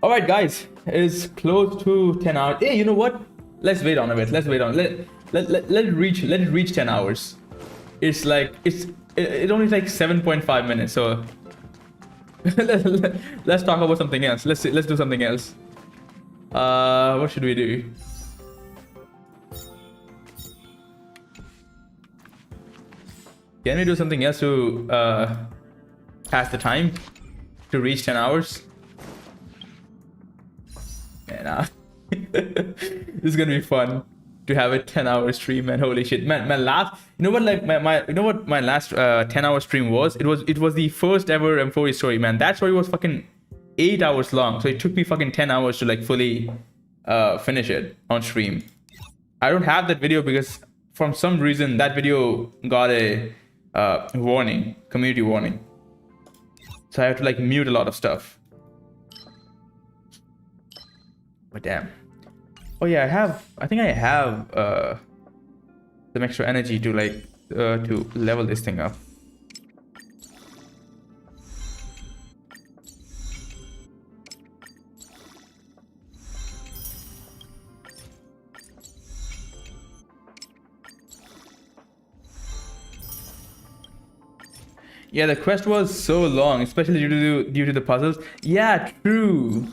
Speaker 1: All right, guys, it's close to 10 hours. Hey, you know what? Let's wait on a bit. Let's wait on. Let it reach 10 hours. It's like it only like 7.5 minutes. So let's talk about something else. Let's do something else. What should we do? Can we do something else to pass the time to reach 10 hours? And this is gonna be fun to have a 10-hour stream, man. Holy shit, man. My last, you know what, like my last 10-hour stream was? It was the first ever Amphoreus story, man. That story was fucking 8 hours long, so it took me fucking 10 hours to like fully finish it on stream. I don't have that video because for some reason that video got a warning, community warning. So I have to like mute a lot of stuff. But damn. Oh yeah, I think I have some extra energy to like to level this thing up. Yeah, the quest was so long, especially due to the puzzles. Yeah, true.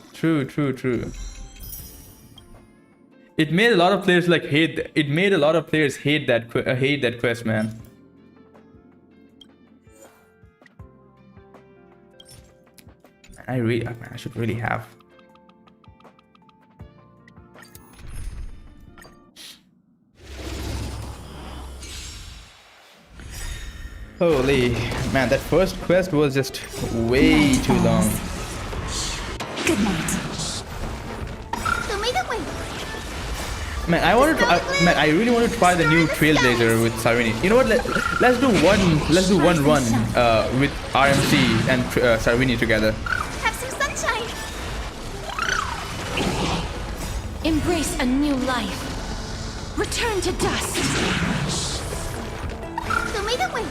Speaker 1: It made a lot of players like hate. It made a lot of players hate that quest, man. I should really have. Holy man, that first quest was just way too long.
Speaker 21: Good night.
Speaker 1: Man, I really want to try the new Trailblazer with Cyrene. You know what? Let's do one run with RMC and Cyrene together.
Speaker 2: Have some sunshine.
Speaker 16: Embrace a new life. Return to dust.
Speaker 2: Show me the way.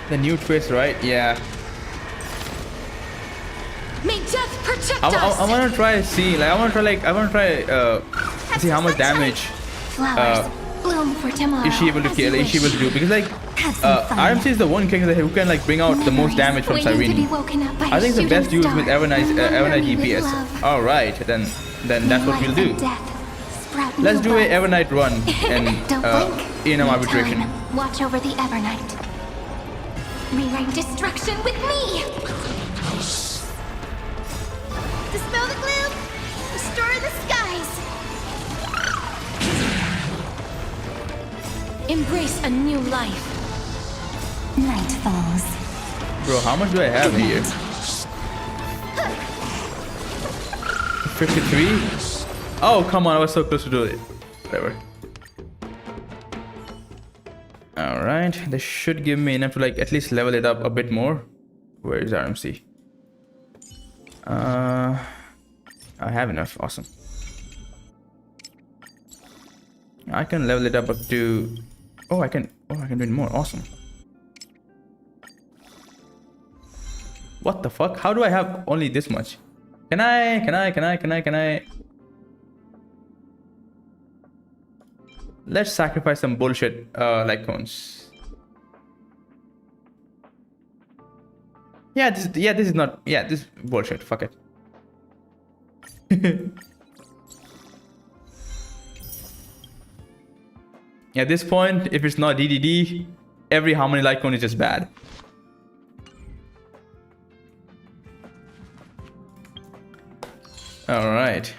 Speaker 1: The new twist, right? Yeah.
Speaker 16: May death protect
Speaker 1: I
Speaker 16: us.
Speaker 1: want to try see see how much damage
Speaker 2: Flowers bloom for tomorrow.
Speaker 1: is she able to kill? Is she able to do? Because like RMC is the one character who can like bring out the most damage from Cyrene. I think the best use with Evernite DPS. All right, then that's what we'll do. Let's do a Evernite run and in arbitration.
Speaker 2: Watch over the Evernite. Rewrite destruction with me! Dispel the gloom! Restore the skies!
Speaker 16: Embrace a new life.
Speaker 21: Night falls.
Speaker 1: Bro, how much do I have here? 53? Oh, come on, I was so close to do it. Whatever. Alright, this should give me enough to like at least level it up a bit more. Where is RMC? I have enough, awesome. I can level it up to... I can do it more, awesome. What the fuck? How do I have only this much? Can I? Let's sacrifice some bullshit like cones. This is not. Yeah, this is bullshit. Fuck it. At this point, if it's not DDD, every harmony light cone is just bad. All right.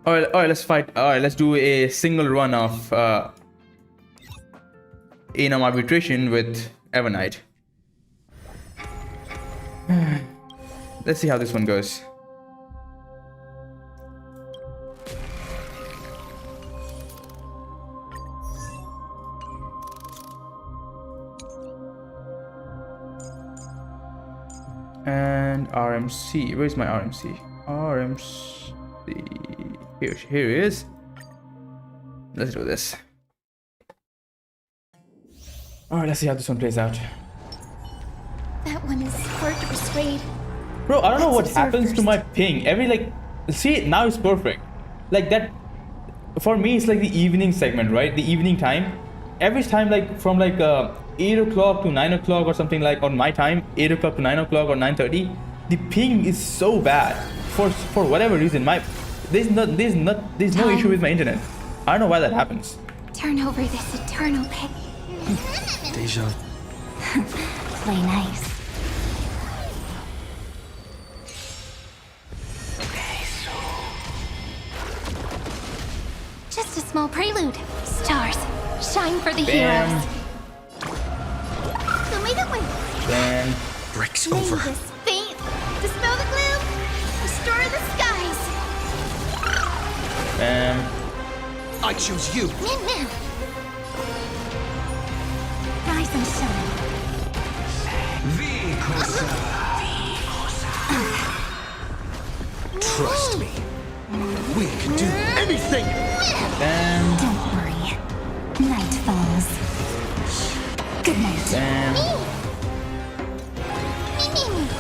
Speaker 1: All right, let's fight. All right, let's do a single run of Enum arbitration with Evernite. Let's see how this one goes. And RMC. Where's my RMC? RMC. Here it is. Let's do this. Alright, let's see how this one plays out.
Speaker 2: That one is hard to persuade.
Speaker 1: Bro, I don't know what happens to my ping. See, now it's perfect. Like that, for me, it's like the evening segment, right? The evening time. Every time, like from like 8 o'clock to 9 o'clock or something, like on my time, 8 o'clock to 9 o'clock or 9:30, the ping is so bad for whatever reason. There's no issue with my internet. I don't know why that happens.
Speaker 2: Turn over this eternal pit.
Speaker 3: Deja.
Speaker 21: Play nice.
Speaker 2: Just a small prelude. Stars, shine for the
Speaker 1: Bam.
Speaker 2: heroes. Show me the way.
Speaker 1: Then
Speaker 3: breaks
Speaker 2: May
Speaker 3: over.
Speaker 2: this faint. Dispel the gloom. Restore the skies.
Speaker 1: bam.
Speaker 3: I choose you.
Speaker 2: Min.
Speaker 21: Rise and shine.
Speaker 3: Trust me. We can do anything.
Speaker 1: Bam.
Speaker 21: Don't worry. Night falls. Good night.
Speaker 1: Bam.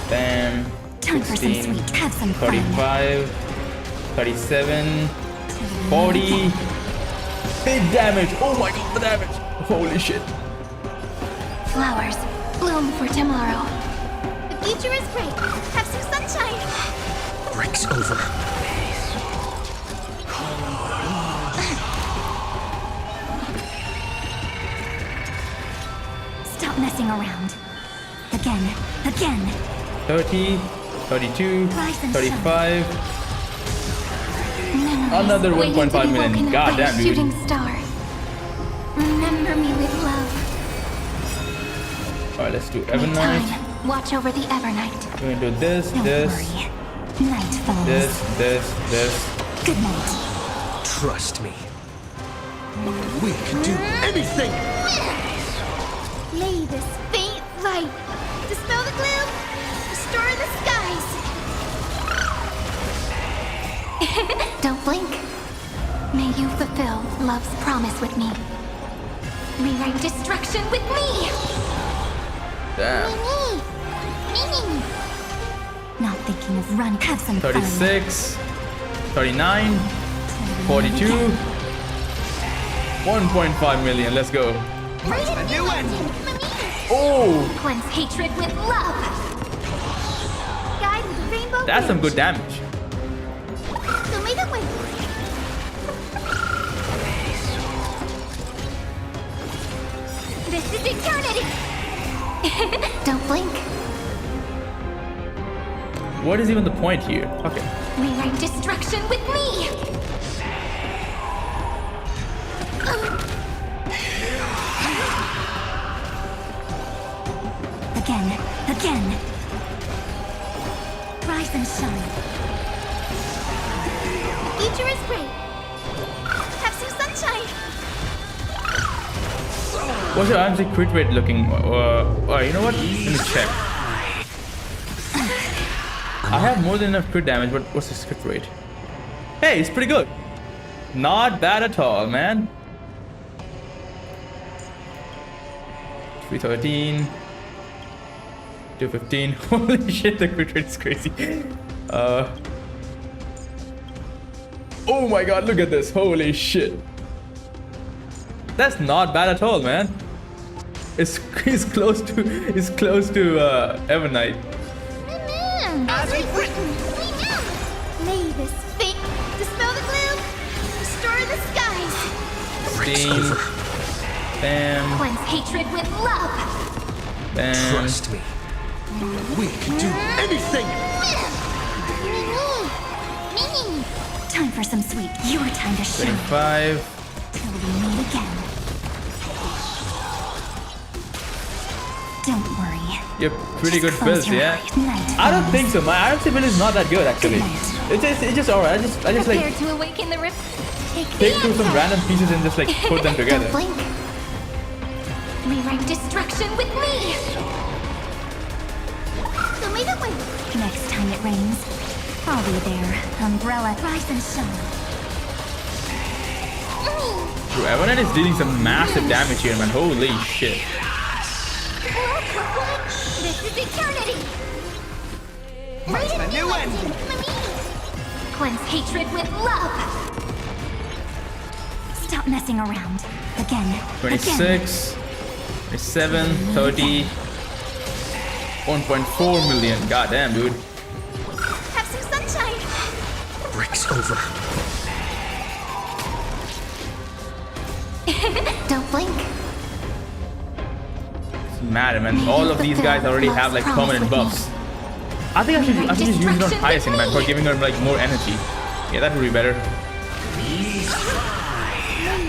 Speaker 1: Bam.
Speaker 21: Time for some
Speaker 1: 16,
Speaker 21: sweet. Have some fun.
Speaker 1: 35, 37, 40. Big damage. Oh my god, the damage. Holy shit.
Speaker 2: Flowers bloom for tomorrow. The future is bright. Have some sunshine.
Speaker 3: Breaks over.
Speaker 21: Stop messing around. Again.
Speaker 1: 30, 32,
Speaker 21: Rise and
Speaker 1: 35.
Speaker 2: Memories
Speaker 1: Another
Speaker 2: waiting to
Speaker 1: 1.5
Speaker 2: be
Speaker 1: million.
Speaker 2: woken up
Speaker 1: God
Speaker 2: by
Speaker 1: damn,
Speaker 2: a
Speaker 1: dude.
Speaker 2: shooting star. Remember me with love.
Speaker 1: Alright, let's do
Speaker 2: May
Speaker 1: Evernight.
Speaker 2: time watch over the Evernight.
Speaker 1: We're gonna do this,
Speaker 21: Don't
Speaker 1: this,
Speaker 21: worry. Night falls.
Speaker 1: this.
Speaker 21: Good night.
Speaker 8: Trust me. We can do anything!
Speaker 2: May this faint light dispel the gloom, restore the skies. Don't blink. May you fulfill love's promise with me. Rewrite destruction with me.
Speaker 1: Damn.
Speaker 2: Mini.
Speaker 21: Not thinking of run. Have some fun.
Speaker 1: 36, 39, 42, 1.5 million. Let's go.
Speaker 2: A new ending.
Speaker 1: Oh,
Speaker 2: Cleanse hatred with love. Guide with the rainbow.
Speaker 1: that's some good
Speaker 2: wind.
Speaker 1: damage.
Speaker 2: So may the wind. This is eternity. Don't blink.
Speaker 1: What is even the point here? Okay.
Speaker 2: Rewrite destruction with me.
Speaker 21: Again. Rise and shine.
Speaker 2: The future is bright. Have some sunshine.
Speaker 1: What's your RMC crit rate looking? You know what? Let me check. I have more than enough crit damage, but what's his crit rate? Hey, it's pretty good. Not bad at all, man. 313. 215. Holy shit, the crit rate is crazy. Oh my god, look at this. Holy shit. That's not bad at all, man. It's close to Evernight.
Speaker 2: As we've written. May this fate dispel the gloom, restore the skies.
Speaker 1: Steam. Bam.
Speaker 2: Cleanse hatred with love.
Speaker 1: Bam.
Speaker 8: Trust me. We can do anything!
Speaker 2: Mini.
Speaker 21: Time for some sweet. Your time to shine.
Speaker 1: 25.
Speaker 21: Till we meet again. Don't worry.
Speaker 1: You're pretty good
Speaker 21: Close
Speaker 1: builds,
Speaker 21: your
Speaker 1: yeah?
Speaker 21: eyes. Night
Speaker 1: I don't
Speaker 21: falls.
Speaker 1: think so. My RMC build is not that good actually. It's just alright. I just
Speaker 2: Prepare
Speaker 1: like
Speaker 2: to awaken the rip.
Speaker 1: take through some random pieces and just like put them together.
Speaker 2: Don't blink. Rewrite destruction with me. So may the wind.
Speaker 21: Next time it rains, I'll be there. Umbrella, rise and shine.
Speaker 1: Bro, Evernight is dealing some massive damage here, man. Holy shit.
Speaker 2: This is eternity.
Speaker 8: A new ending!
Speaker 2: Cleanse hatred with love.
Speaker 21: Stop messing around. Again.
Speaker 1: 26, 27, 30, 1.4 million. God damn, dude.
Speaker 2: Have some sunshine.
Speaker 8: Break's over.
Speaker 2: Don't blink.
Speaker 1: It's mad, man. All of these guys already have like permanent buffs. I think I should just use it on Hyacinth, man, for giving her like more energy. Yeah, that would be better.
Speaker 2: May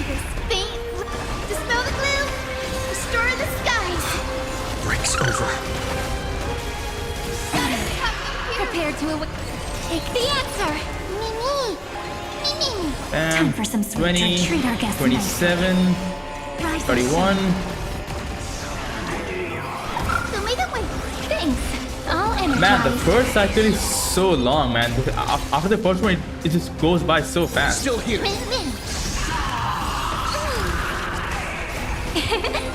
Speaker 2: this fate dispel the gloom, restore the skies.
Speaker 8: Break's over.
Speaker 2: Prepare to take the answer. Mimi.
Speaker 1: Bam.
Speaker 21: For some sweet
Speaker 1: 20,
Speaker 21: treat our guests
Speaker 1: 27,
Speaker 21: Rise
Speaker 1: 31.
Speaker 2: So may the wind. Thanks. All energized.
Speaker 1: Man, the first cycle is so long, man. After the first one, it just goes by so fast.
Speaker 8: Still here.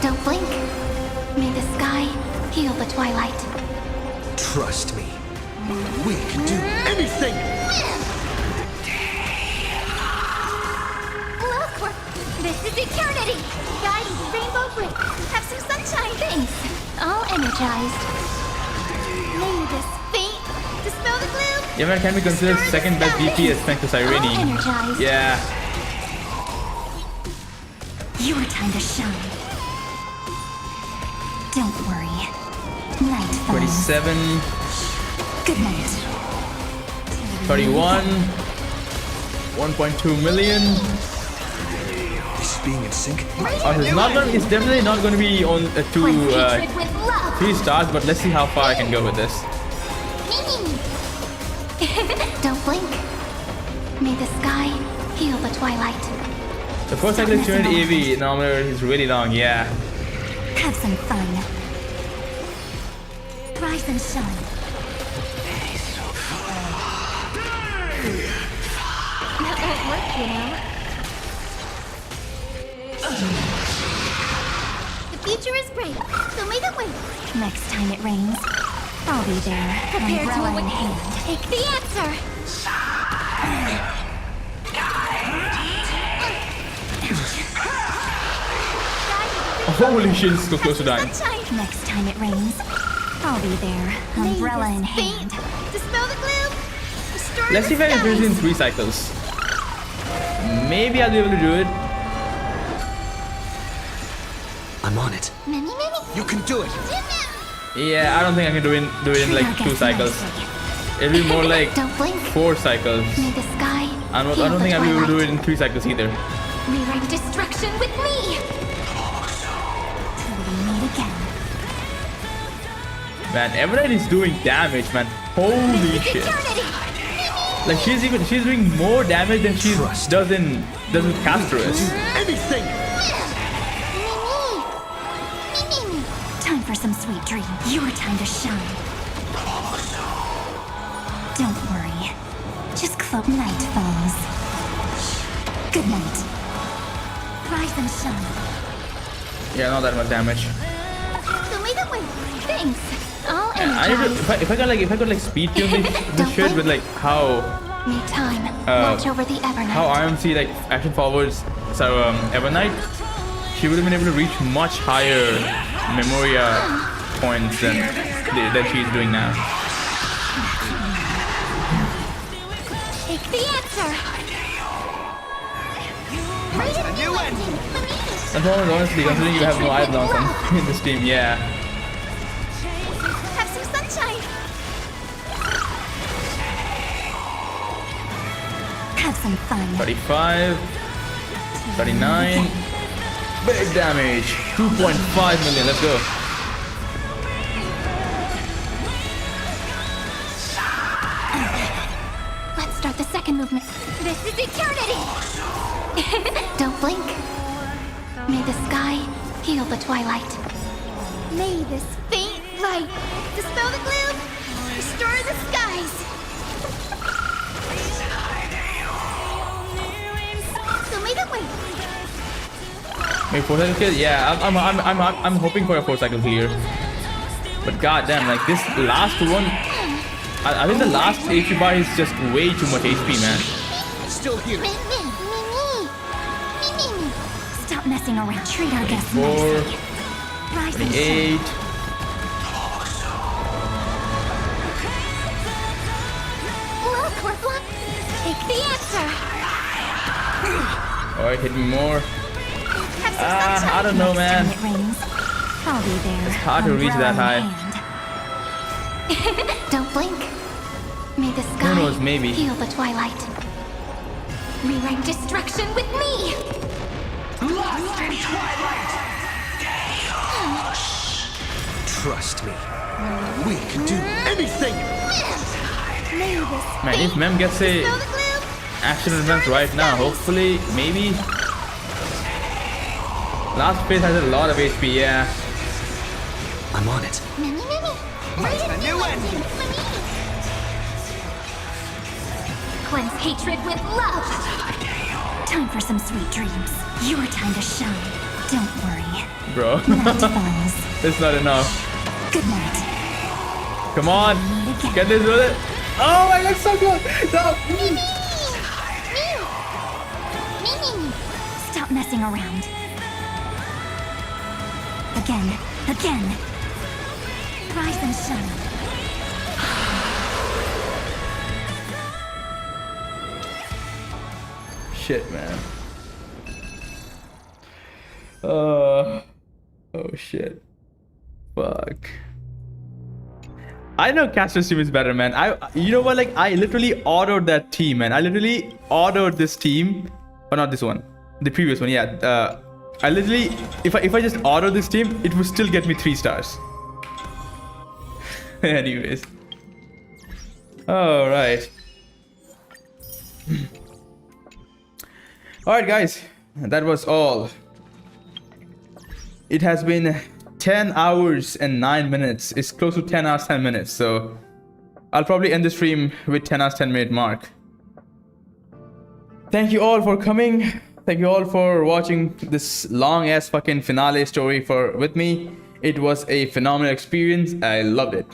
Speaker 2: Don't blink. May the sky heal the twilight.
Speaker 8: Trust me. We can do anything!
Speaker 2: Look, this is eternity. Guiding the rainbow bridge. Have some sunshine. Thanks. All energized. May this fate dispel the gloom.
Speaker 1: Yeah, man, can be considered second best DPS thanks to Cyrene.
Speaker 2: All energized.
Speaker 1: Yeah.
Speaker 21: Your time to shine. Don't worry.
Speaker 1: 27,
Speaker 21: Good night.
Speaker 1: 31, 1.2 million.
Speaker 8: This being in sync.
Speaker 1: It's definitely not going to be on 3 stars, but let's see how far I can go with this.
Speaker 2: Don't blink. May the sky heal the twilight.
Speaker 1: The first cycle is 200 AV, normally is really long, yeah.
Speaker 21: Have some fun. Rise and shine.
Speaker 2: That won't work, you know. The future is bright, so make it win.
Speaker 21: Next time it rains, I'll be there.
Speaker 2: Prepare to
Speaker 21: Umbrella in
Speaker 2: await.
Speaker 21: hand.
Speaker 2: Take the answer.
Speaker 1: Holy shit, it's so close to dying.
Speaker 21: Next time it rains, I'll be there. Umbrella in hand.
Speaker 2: Dispel the gloom. Restore
Speaker 1: Let's see if I can finish it in 3 cycles. Maybe I'll be able to do it.
Speaker 8: I'm on it. You can do it.
Speaker 1: Yeah, I don't think I can do it in like 2 cycles. It'll be more like 4 cycles.
Speaker 2: May the sky
Speaker 1: I don't think I'll be able to do it in 3 cycles either.
Speaker 2: rewrite destruction with me.
Speaker 21: Till we meet again.
Speaker 1: Man, Evernight is doing damage, man. Holy shit. Like she's doing more damage than she does with Amphoreus.
Speaker 21: Anything. Time for some sweet dreams. Your time to shine. Don't worry. Just close. Night falls. Good night. Rise and shine.
Speaker 1: Yeah, not that much damage.
Speaker 2: So may the win. Thanks. I'll
Speaker 1: I need to, if I could like speed tune this shit with like how
Speaker 2: May time watch over the Evernight.
Speaker 1: how RMC like action forwards Evernight, she would have been able to reach much higher Memoria points than she's doing now.
Speaker 2: Take the answer.
Speaker 1: And honestly, considering you have no eyebrows in this team, yeah.
Speaker 2: Have some sunshine.
Speaker 21: Have some fun.
Speaker 1: 35, 39, big damage, 2.5 million. Let's go.
Speaker 2: Let's start the second movement. This is eternity. Don't blink. May the sky heal the twilight. May this faint light dispel the gloom, restore the skies. So may the win.
Speaker 1: Maybe 4 cycle kill? Yeah, I'm hoping for a 4 cycle here. But goddamn, like this last one, I think the last HP bar is just way too much HP, man.
Speaker 8: Still here.
Speaker 21: Stop messing around. Treat our guests
Speaker 1: 4,
Speaker 21: nicely. Rise and
Speaker 1: 28.
Speaker 2: Look, we're flying. Take the answer.
Speaker 1: Alright, hit me more.
Speaker 2: Have some sunshine.
Speaker 1: I don't know, man.
Speaker 21: It rains. I'll be there.
Speaker 1: It's hard to reach that high.
Speaker 2: Don't blink. May the sky
Speaker 1: Who knows, maybe.
Speaker 2: heal the twilight. Rewrite destruction with me.
Speaker 18: Lost in twilight.
Speaker 8: Trust me. We can do anything.
Speaker 2: May this
Speaker 1: Man, if Mem gets a
Speaker 2: dispel the gloom.
Speaker 1: action advance right now, hopefully, maybe. Last phase has a lot of HP, yeah.
Speaker 8: I'm on it.
Speaker 18: A new ending.
Speaker 2: Cleanse hatred with love.
Speaker 21: Time for some sweet dreams. Your time to shine. Don't worry.
Speaker 1: Bro.
Speaker 21: Night falls.
Speaker 1: It's not enough.
Speaker 21: Good night.
Speaker 1: Come on. Get this with it. Oh my god, so close. No.
Speaker 21: Stop messing around. Again. Again. Rise and shine.
Speaker 1: Shit, man. Oh shit. Fuck. I know Caster's team is better, man. You know what? Like, I literally ordered that team, man. I literally ordered this team, or not this one, the previous one. Yeah. I literally, if I just order this team, it would still get me 3 stars. Anyways. All right. All right, guys. That was all. It has been 10 hours and 9 minutes. It's close to 10 hours 10 minutes, so I'll probably end the stream with 10 hours 10 minute mark. Thank you all for coming. Thank you all for watching this long ass fucking finale story with me. It was a phenomenal experience. I loved it.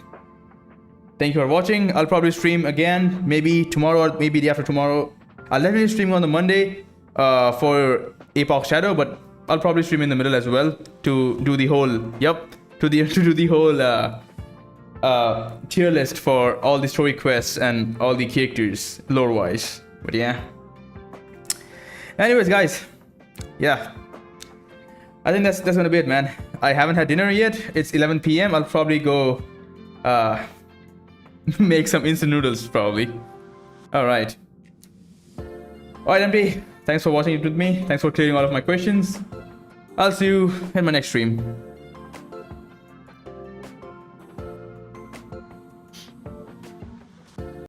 Speaker 1: Thank you for watching. I'll probably stream again, maybe tomorrow or maybe the after tomorrow. I'll definitely stream on the Monday for Epoch Shadow, but I'll probably stream in the middle as well to do the whole to do the whole tier list for all the story quests and all the characters lore wise. But yeah. Anyways, guys, yeah, I think that's gonna be it, man. I haven't had dinner yet. It's 11 p.m. I'll probably go make some instant noodles probably. All right, MP. Thanks for watching it with me. Thanks for clearing all of my questions. I'll see you in my next stream.